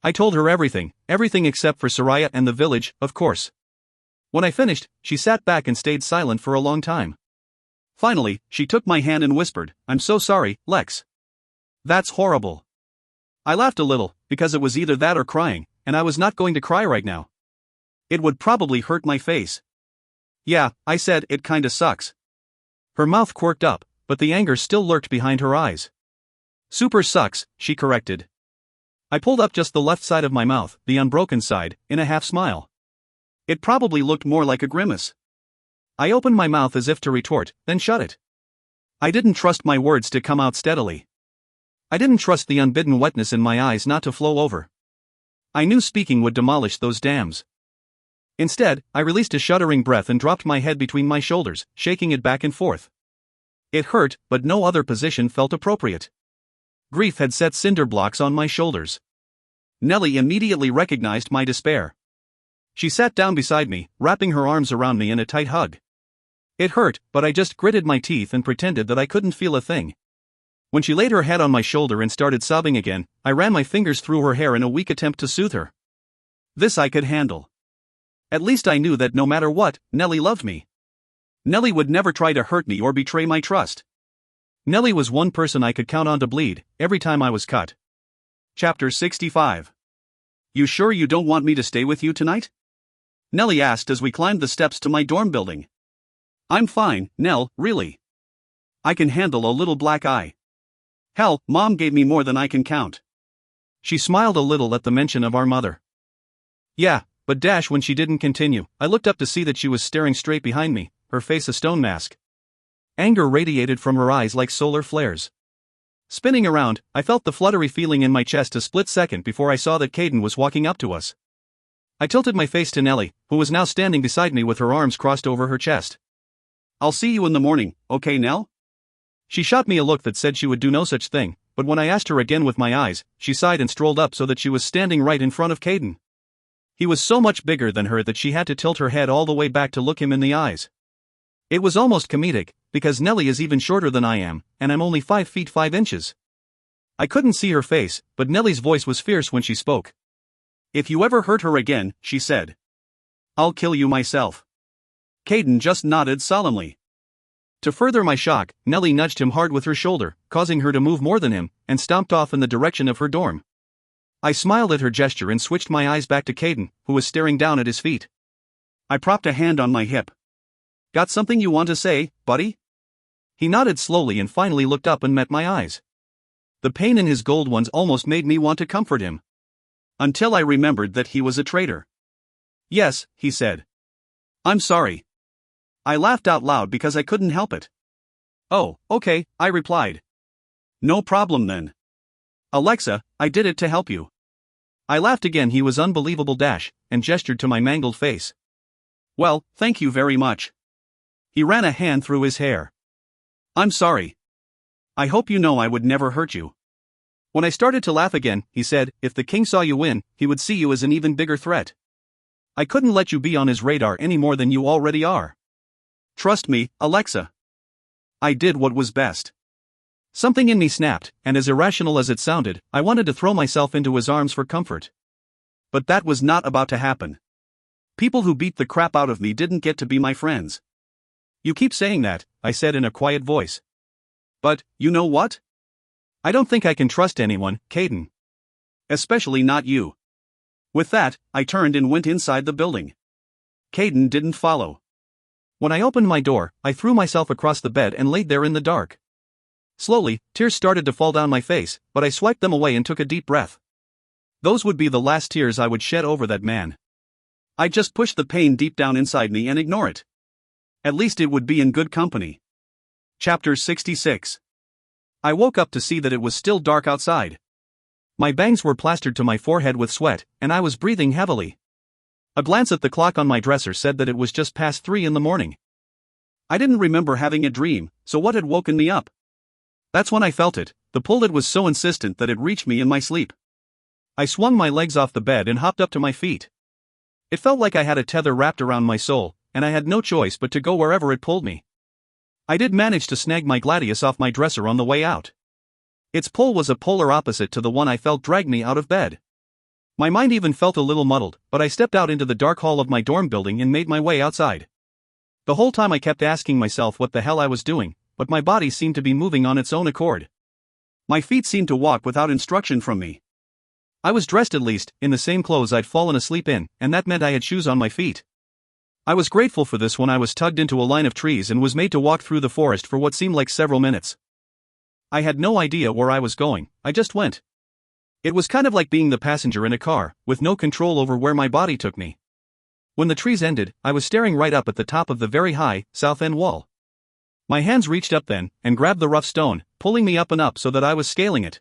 I told her everything except for Soraya and the village, of course. When I finished, she sat back and stayed silent for a long time. Finally, she took my hand and whispered, I'm so sorry, Lex. That's horrible. I laughed a little, because it was either that or crying, and I was not going to cry right now. It would probably hurt my face. Yeah, I said, it kinda sucks. Her mouth quirked up, but the anger still lurked behind her eyes. Super sucks, she corrected. I pulled up just the left side of my mouth, the unbroken side, in a half smile. It probably looked more like a grimace. I opened my mouth as if to retort, then shut it. I didn't trust my words to come out steadily. I didn't trust the unbidden wetness in my eyes not to flow over. I knew speaking would demolish those dams. Instead, I released a shuddering breath and dropped my head between my shoulders, shaking it back and forth. It hurt, but no other position felt appropriate. Grief had set cinder blocks on my shoulders. Nellie immediately recognized my despair. She sat down beside me, wrapping her arms around me in a tight hug. It hurt, but I just gritted my teeth and pretended that I couldn't feel a thing. When she laid her head on my shoulder and started sobbing again, I ran my fingers through her hair in a weak attempt to soothe her. This I could handle. At least I knew that no matter what, Nellie loved me. Nellie would never try to hurt me or betray my trust. Nellie was one person I could count on to bleed, every time I was cut. Chapter 65. You sure you don't want me to stay with you tonight? Nellie asked as we climbed the steps to my dorm building. I'm fine, Nell, really. I can handle a little black eye. Hell, Mom gave me more than I can count. She smiled a little at the mention of our mother. Yeah, but when she didn't continue, I looked up to see that she was staring straight behind me, her face a stone mask. Anger radiated from her eyes like solar flares. Spinning around, I felt the fluttery feeling in my chest a split second before I saw that Caden was walking up to us. I tilted my face to Nellie, who was now standing beside me with her arms crossed over her chest. I'll see you in the morning, okay, Nell? She shot me a look that said she would do no such thing, but when I asked her again with my eyes, she sighed and strolled up so that she was standing right in front of Caden. He was so much bigger than her that she had to tilt her head all the way back to look him in the eyes. It was almost comedic, because Nellie is even shorter than I am, and I'm only 5 feet 5 inches. I couldn't see her face, but Nellie's voice was fierce when she spoke. If you ever hurt her again, she said, I'll kill you myself. Caden just nodded solemnly. To further my shock, Nellie nudged him hard with her shoulder, causing her to move more than him, and stomped off in the direction of her dorm. I smiled at her gesture and switched my eyes back to Caden, who was staring down at his feet. I propped a hand on my hip. Got something you want to say, buddy? He nodded slowly and finally looked up and met my eyes. The pain in his gold ones almost made me want to comfort him. Until I remembered that he was a traitor. Yes, he said. I'm sorry. I laughed out loud because I couldn't help it. Oh, okay, I replied. No problem then. Alexa, I did it to help you. I laughed again. He was unbelievable and gestured to my mangled face. Well, thank you very much. He ran a hand through his hair. I'm sorry. I hope you know I would never hurt you. When I started to laugh again, he said, if the king saw you win, he would see you as an even bigger threat. I couldn't let you be on his radar any more than you already are. Trust me, Alexa. I did what was best. Something in me snapped, and as irrational as it sounded, I wanted to throw myself into his arms for comfort. But that was not about to happen. People who beat the crap out of me didn't get to be my friends. You keep saying that, I said in a quiet voice. But, you know what? I don't think I can trust anyone, Caden. Especially not you. With that, I turned and went inside the building. Caden didn't follow. When I opened my door, I threw myself across the bed and laid there in the dark. Slowly, tears started to fall down my face, but I swiped them away and took a deep breath. Those would be the last tears I would shed over that man. I'd just push the pain deep down inside me and ignore it. At least it would be in good company. Chapter 66. I woke up to see that it was still dark outside. My bangs were plastered to my forehead with sweat, and I was breathing heavily. A glance at the clock on my dresser said that it was just past 3 in the morning. I didn't remember having a dream, so what had woken me up? That's when I felt it. The pull it was so insistent that it reached me in my sleep. I swung my legs off the bed and hopped up to my feet. It felt like I had a tether wrapped around my soul, and I had no choice but to go wherever it pulled me. I did manage to snag my gladius off my dresser on the way out. Its pull was a polar opposite to the one I felt dragged me out of bed. My mind even felt a little muddled, but I stepped out into the dark hall of my dorm building and made my way outside. The whole time I kept asking myself what the hell I was doing, but my body seemed to be moving on its own accord. My feet seemed to walk without instruction from me. I was dressed at least, in the same clothes I'd fallen asleep in, and that meant I had shoes on my feet. I was grateful for this when I was tugged into a line of trees and was made to walk through the forest for what seemed like several minutes. I had no idea where I was going, I just went. It was kind of like being the passenger in a car, with no control over where my body took me. When the trees ended, I was staring right up at the top of the very high, south end wall. My hands reached up then, and grabbed the rough stone, pulling me up and up so that I was scaling it.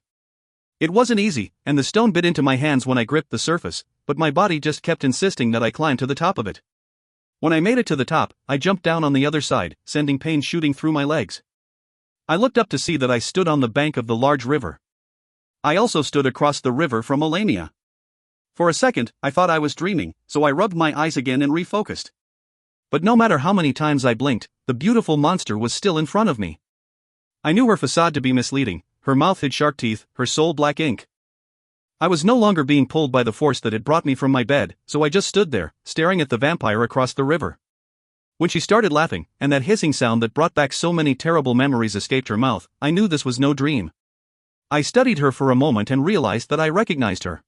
It wasn't easy, and the stone bit into my hands when I gripped the surface, but my body just kept insisting that I climb to the top of it. When I made it to the top, I jumped down on the other side, sending pain shooting through my legs. I looked up to see that I stood on the bank of the large river. I also stood across the river from Melania. For a second, I thought I was dreaming, so I rubbed my eyes again and refocused. But no matter how many times I blinked, the beautiful monster was still in front of me. I knew her facade to be misleading, her mouth had shark teeth, her soul black ink. I was no longer being pulled by the force that had brought me from my bed, so I just stood there, staring at the vampire across the river. When she started laughing, and that hissing sound that brought back so many terrible memories escaped her mouth, I knew this was no dream. I studied her for a moment and realized that I recognized her.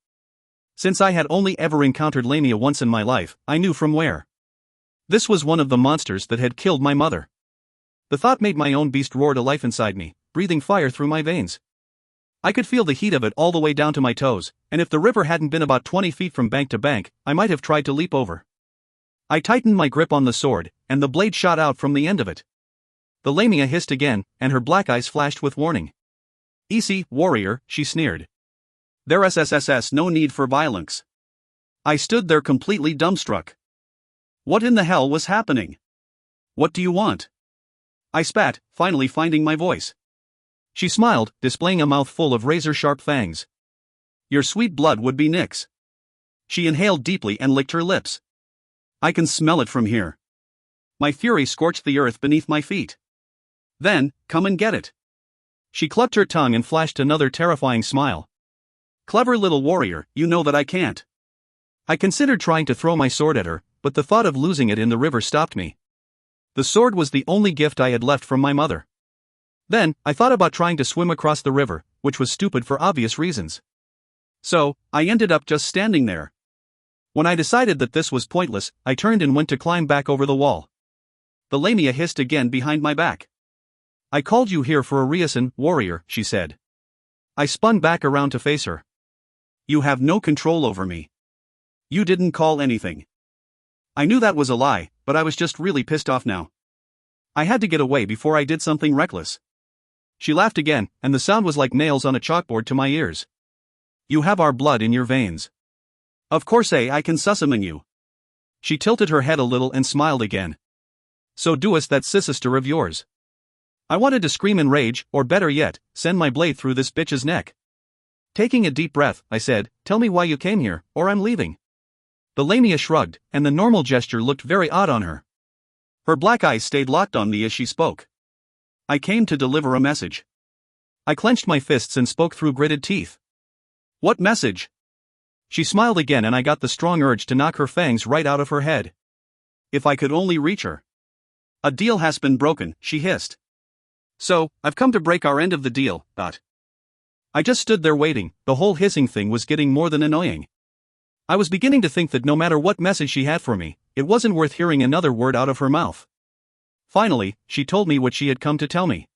Since I had only ever encountered Lamia once in my life, I knew from where. This was one of the monsters that had killed my mother. The thought made my own beast roar to life inside me, breathing fire through my veins. I could feel the heat of it all the way down to my toes, and if the river hadn't been about 20 feet from bank to bank, I might have tried to leap over. I tightened my grip on the sword, and the blade shot out from the end of it. The Lamia hissed again, and her black eyes flashed with warning. "Easy, warrior," she sneered. "There SSSS no need for violence." I stood there completely dumbstruck. What in the hell was happening? "What do you want?" I spat, finally finding my voice. She smiled, displaying a mouth full of razor-sharp fangs. "Your sweet blood would be nix." She inhaled deeply and licked her lips. "I can smell it from here." My fury scorched the earth beneath my feet. "Then, come and get it." She clucked her tongue and flashed another terrifying smile. "Clever little warrior, you know that I can't." I considered trying to throw my sword at her, but the thought of losing it in the river stopped me. The sword was the only gift I had left from my mother. Then, I thought about trying to swim across the river, which was stupid for obvious reasons. So, I ended up just standing there. When I decided that this was pointless, I turned and went to climb back over the wall. The Lamia hissed again behind my back. "I called you here for a reason, warrior," she said. I spun back around to face her. "You have no control over me. You didn't call anything." I knew that was a lie, but I was just really pissed off now. I had to get away before I did something reckless. She laughed again, and the sound was like nails on a chalkboard to my ears. "You have our blood in your veins. Of course I can summon you." She tilted her head a little and smiled again. "So doest that sister of yours." I wanted to scream in rage, or better yet, send my blade through this bitch's neck. Taking a deep breath, I said, "Tell me why you came here, or I'm leaving." The Lamia shrugged, and the normal gesture looked very odd on her. Her black eyes stayed locked on me as she spoke. I came to deliver a message. I clenched my fists and spoke through gritted teeth. What message? She smiled again and I got the strong urge to knock her fangs right out of her head. If I could only reach her. A deal has been broken, she hissed. So, I've come to break our end of the deal, I just stood there waiting. The whole hissing thing was getting more than annoying. I was beginning to think that no matter what message she had for me, it wasn't worth hearing another word out of her mouth. Finally, she told me what she had come to tell me.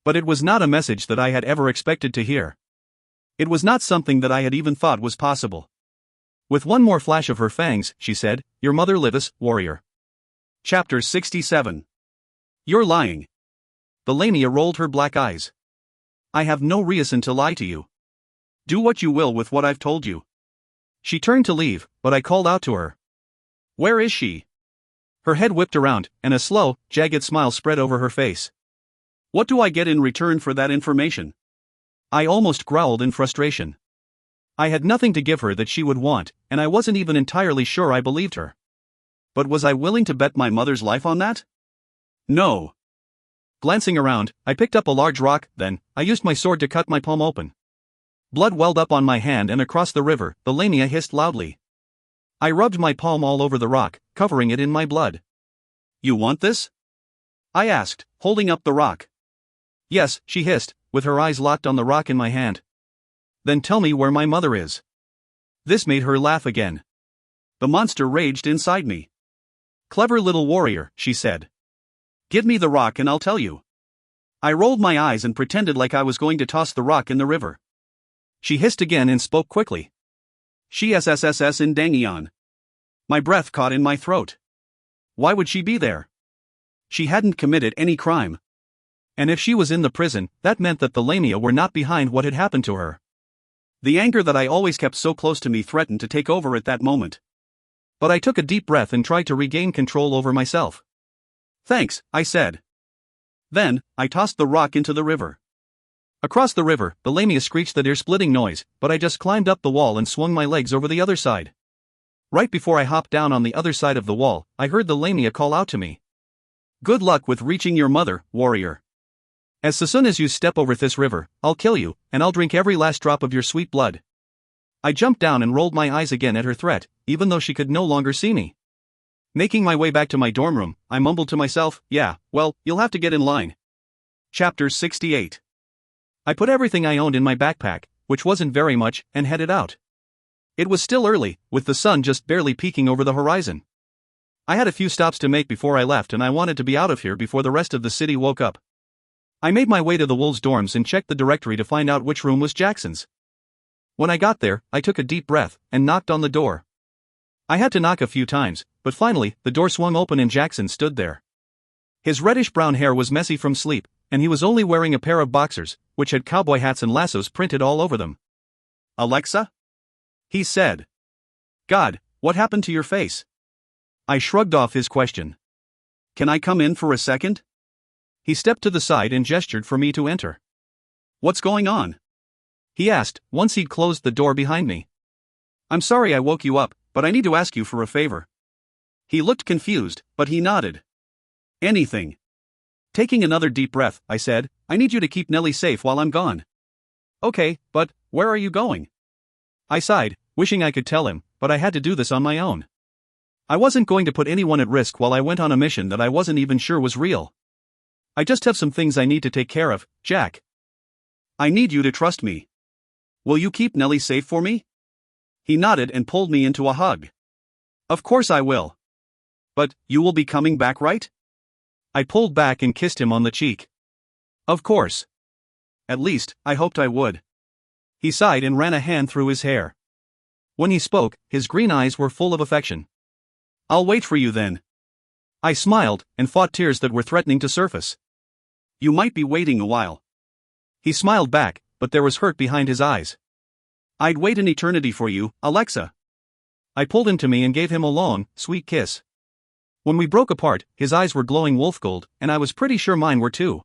But it was not a message that I had ever expected to hear. It was not something that I had even thought was possible. With one more flash of her fangs, she said, "Your mother liveth, warrior." Chapter 67. You're lying. The Lamia rolled her black eyes. I have no reason to lie to you. Do what you will with what I've told you. She turned to leave, but I called out to her. Where is she? Her head whipped around, and a slow, jagged smile spread over her face. What do I get in return for that information? I almost growled in frustration. I had nothing to give her that she would want, and I wasn't even entirely sure I believed her. But was I willing to bet my mother's life on that? No. Glancing around, I picked up a large rock, then, I used my sword to cut my palm open. Blood welled up on my hand and across the river, the Lamia hissed loudly. I rubbed my palm all over the rock, covering it in my blood. You want this? I asked, holding up the rock. Yes, she hissed, with her eyes locked on the rock in my hand. Then tell me where my mother is. This made her laugh again. The monster raged inside me. Clever little warrior, she said. Give me the rock and I'll tell you. I rolled my eyes and pretended like I was going to toss the rock in the river. She hissed again and spoke quickly. She SSSS in Dangion. My breath caught in my throat. Why would she be there? She hadn't committed any crime. And if she was in the prison, that meant that the Lamia were not behind what had happened to her. The anger that I always kept so close to me threatened to take over at that moment. But I took a deep breath and tried to regain control over myself. Thanks, I said. Then, I tossed the rock into the river. Across the river, the Lamia screeched that ear-splitting noise, but I just climbed up the wall and swung my legs over the other side. Right before I hopped down on the other side of the wall, I heard the Lamia call out to me. Good luck with reaching your mother, warrior. As soon as you step over this river, I'll kill you, and I'll drink every last drop of your sweet blood. I jumped down and rolled my eyes again at her threat, even though she could no longer see me. Making my way back to my dorm room, I mumbled to myself, yeah, well, you'll have to get in line. Chapter 68. I put everything I owned in my backpack, which wasn't very much, and headed out. It was still early, with the sun just barely peeking over the horizon. I had a few stops to make before I left and I wanted to be out of here before the rest of the city woke up. I made my way to the Wolves' dorms and checked the directory to find out which room was Jackson's. When I got there, I took a deep breath and knocked on the door. I had to knock a few times, but finally, the door swung open and Jackson stood there. His reddish-brown hair was messy from sleep, and he was only wearing a pair of boxers, which had cowboy hats and lassos printed all over them. Alexa? He said. God, what happened to your face? I shrugged off his question. Can I come in for a second? He stepped to the side and gestured for me to enter. What's going on? He asked, once he'd closed the door behind me. I'm sorry I woke you up, but I need to ask you for a favor. He looked confused, but he nodded. Anything. Taking another deep breath, I said, I need you to keep Nellie safe while I'm gone. Okay, but where are you going? I sighed, wishing I could tell him, but I had to do this on my own. I wasn't going to put anyone at risk while I went on a mission that I wasn't even sure was real. I just have some things I need to take care of, Jack. I need you to trust me. Will you keep Nellie safe for me? He nodded and pulled me into a hug. Of course I will. But, you will be coming back, right? I pulled back and kissed him on the cheek. Of course. At least, I hoped I would. He sighed and ran a hand through his hair. When he spoke, his green eyes were full of affection. I'll wait for you then. I smiled, and fought tears that were threatening to surface. You might be waiting a while. He smiled back, but there was hurt behind his eyes. I'd wait an eternity for you, Alexa. I pulled him to me and gave him a long, sweet kiss. When we broke apart, his eyes were glowing wolf gold, and I was pretty sure mine were too.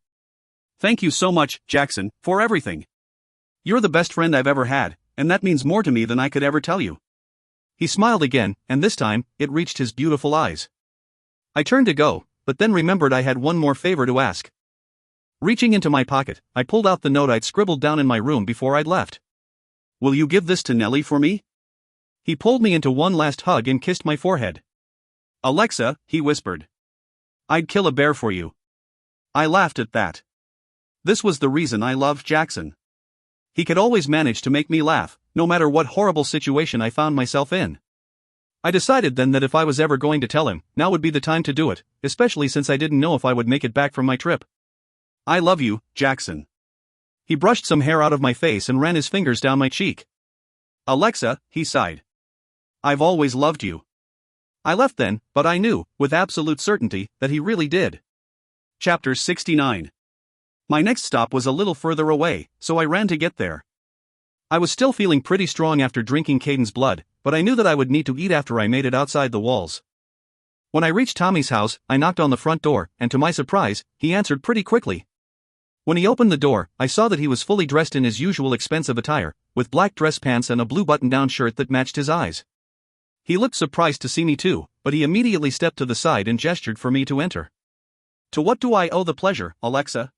Thank you so much, Jackson, for everything. You're the best friend I've ever had, and that means more to me than I could ever tell you. He smiled again, and this time, it reached his beautiful eyes. I turned to go, but then remembered I had one more favor to ask. Reaching into my pocket, I pulled out the note I'd scribbled down in my room before I'd left. "Will you give this to Nellie for me?" He pulled me into one last hug and kissed my forehead. "Alexa," he whispered. "I'd kill a bear for you." I laughed at that. This was the reason I loved Jackson. He could always manage to make me laugh, no matter what horrible situation I found myself in. I decided then that if I was ever going to tell him, now would be the time to do it, especially since I didn't know if I would make it back from my trip. "I love you, Jackson." He brushed some hair out of my face and ran his fingers down my cheek. "Alexa," he sighed. "I've always loved you." I left then, but I knew, with absolute certainty, that he really did. Chapter 69. My next stop was a little further away, so I ran to get there. I was still feeling pretty strong after drinking Caden's blood, but I knew that I would need to eat after I made it outside the walls. When I reached Tommy's house, I knocked on the front door, and to my surprise, he answered pretty quickly. When he opened the door, I saw that he was fully dressed in his usual expensive attire, with black dress pants and a blue button-down shirt that matched his eyes. He looked surprised to see me too, but he immediately stepped to the side and gestured for me to enter. "To what do I owe the pleasure, Alexa?"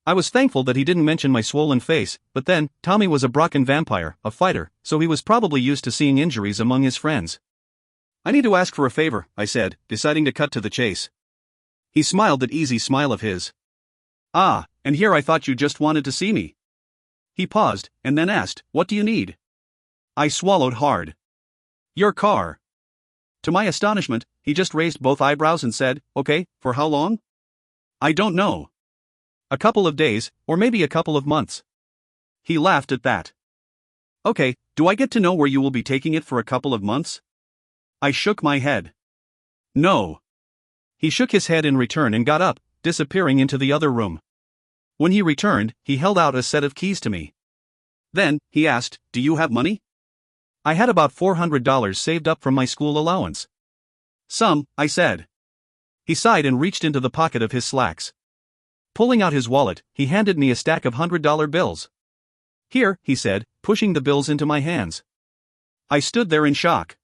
I was thankful that he didn't mention my swollen face, but then, Tommy was a Brocken vampire, a fighter, so he was probably used to seeing injuries among his friends. "I need to ask for a favor," I said, deciding to cut to the chase. He smiled that easy smile of his. "Ah, and here I thought you just wanted to see me." He paused, and then asked, "What do you need?" I swallowed hard. "Your car." To my astonishment, he just raised both eyebrows and said, "Okay, for how long?" "I don't know. A couple of days, or maybe a couple of months." He laughed at that. "Okay, do I get to know where you will be taking it for a couple of months?" I shook my head. "No." He shook his head in return and got up, disappearing into the other room. When he returned, he held out a set of keys to me. Then, he asked, "Do you have money?" I had about $400 saved up from my school allowance. "Some," I said. He sighed and reached into the pocket of his slacks. Pulling out his wallet, he handed me a stack of $100 bills. "Here," he said, pushing the bills into my hands. I stood there in shock.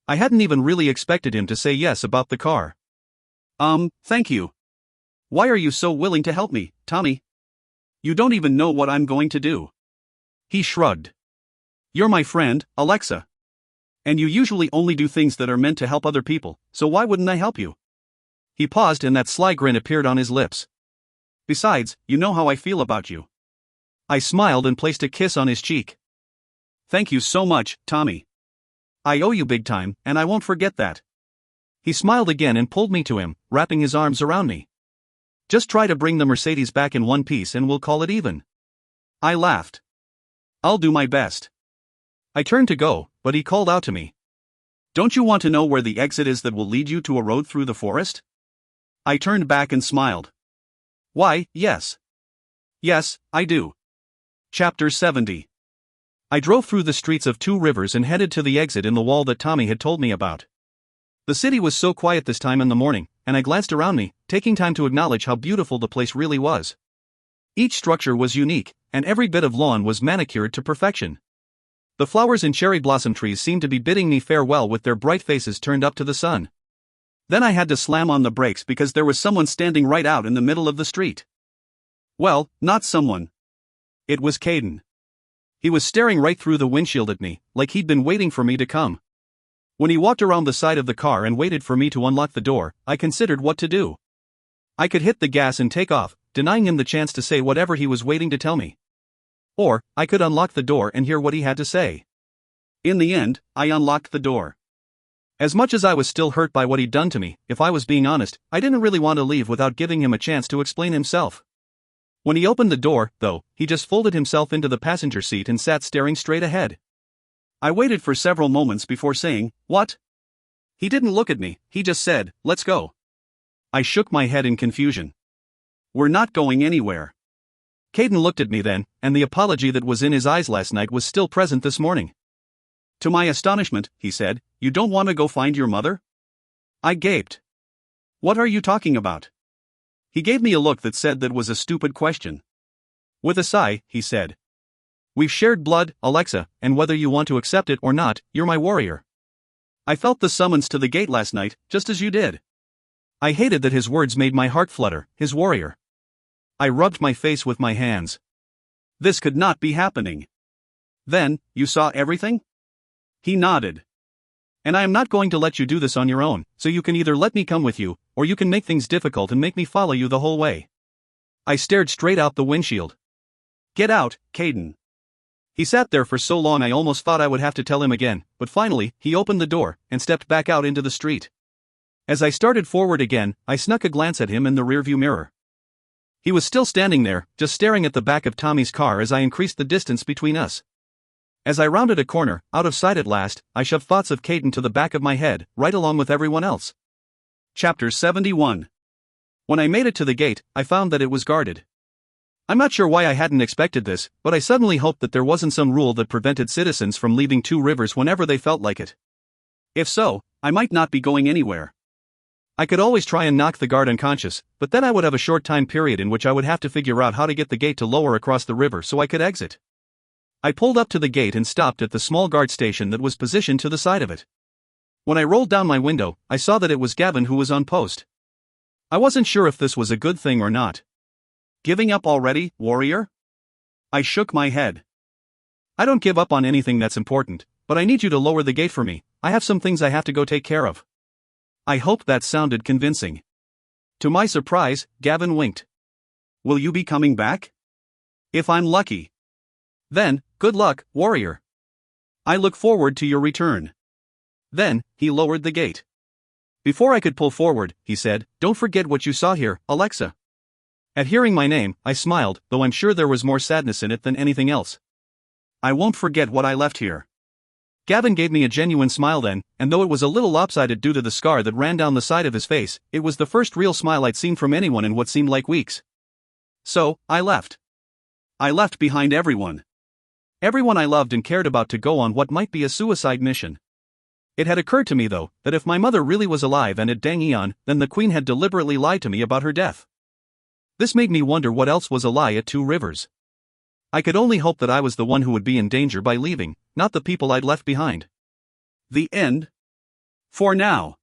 I hadn't even really expected him to say yes about the car. Thank you. Why are you so willing to help me, Tommy? You don't even know what I'm going to do." He shrugged. "You're my friend, Alexa. And you usually only do things that are meant to help other people, so why wouldn't I help you?" He paused and that sly grin appeared on his lips. "Besides, you know how I feel about you." I smiled and placed a kiss on his cheek. "Thank you so much, Tommy. I owe you big time, and I won't forget that." He smiled again and pulled me to him, wrapping his arms around me. "Just try to bring the Mercedes back in one piece and we'll call it even." I laughed. "I'll do my best." I turned to go, but he called out to me. "Don't you want to know where the exit is that will lead you to a road through the forest?" I turned back and smiled. "Why, yes. Yes, I do." Chapter 70. I drove through the streets of Two Rivers and headed to the exit in the wall that Tommy had told me about. The city was so quiet this time in the morning, and I glanced around me, taking time to acknowledge how beautiful the place really was. Each structure was unique, and every bit of lawn was manicured to perfection. The flowers and cherry blossom trees seemed to be bidding me farewell with their bright faces turned up to the sun. Then I had to slam on the brakes because there was someone standing right out in the middle of the street. Well, not someone. It was Caden. He was staring right through the windshield at me, like he'd been waiting for me to come. When he walked around the side of the car and waited for me to unlock the door, I considered what to do. I could hit the gas and take off, denying him the chance to say whatever he was waiting to tell me. Or, I could unlock the door and hear what he had to say. In the end, I unlocked the door. As much as I was still hurt by what he'd done to me, if I was being honest, I didn't really want to leave without giving him a chance to explain himself. When he opened the door, though, he just folded himself into the passenger seat and sat staring straight ahead. I waited for several moments before saying, "What?" He didn't look at me, he just said, "Let's go." I shook my head in confusion. "We're not going anywhere." Caden looked at me then, and the apology that was in his eyes last night was still present this morning. To my astonishment, he said, "You don't want to go find your mother?" I gaped. "What are you talking about?" He gave me a look that said that was a stupid question. With a sigh, he said, "We've shared blood, Alexa, and whether you want to accept it or not, you're my warrior. I felt the summons to the gate last night, just as you did." I hated that his words made my heart flutter, his warrior. I rubbed my face with my hands. This could not be happening. Then, you saw everything? He nodded. And I am not going to let you do this on your own, so you can either let me come with you, or you can make things difficult and make me follow you the whole way. I stared straight out the windshield. Get out, Caden. He sat there for so long I almost thought I would have to tell him again, but finally, he opened the door and stepped back out into the street. As I started forward again, I snuck a glance at him in the rearview mirror. He was still standing there, just staring at the back of Tommy's car as I increased the distance between us. As I rounded a corner, out of sight at last, I shoved thoughts of Caden to the back of my head, right along with everyone else. Chapter 71. When I made it to the gate, I found that it was guarded. I'm not sure why I hadn't expected this, but I suddenly hoped that there wasn't some rule that prevented citizens from leaving Two Rivers whenever they felt like it. If so, I might not be going anywhere. I could always try and knock the guard unconscious, but then I would have a short time period in which I would have to figure out how to get the gate to lower across the river so I could exit. I pulled up to the gate and stopped at the small guard station that was positioned to the side of it. When I rolled down my window, I saw that it was Gavin who was on post. I wasn't sure if this was a good thing or not. Giving up already, warrior? I shook my head. I don't give up on anything that's important, but I need you to lower the gate for me. I have some things I have to go take care of. I hoped that sounded convincing. To my surprise, Gavin winked. Will you be coming back? If I'm lucky. Then, good luck, warrior. I look forward to your return. Then, he lowered the gate. Before I could pull forward, he said, Don't forget what you saw here, Alexa. At hearing my name, I smiled, though I'm sure there was more sadness in it than anything else. I won't forget what I left here. Gavin gave me a genuine smile then, and though it was a little lopsided due to the scar that ran down the side of his face, it was the first real smile I'd seen from anyone in what seemed like weeks. So, I left. I left behind everyone. Everyone I loved and cared about to go on what might be a suicide mission. It had occurred to me though, that if my mother really was alive and at Dang Eon, then the Queen had deliberately lied to me about her death. This made me wonder what else was a lie at Two Rivers. I could only hope that I was the one who would be in danger by leaving, not the people I'd left behind. The end. For now.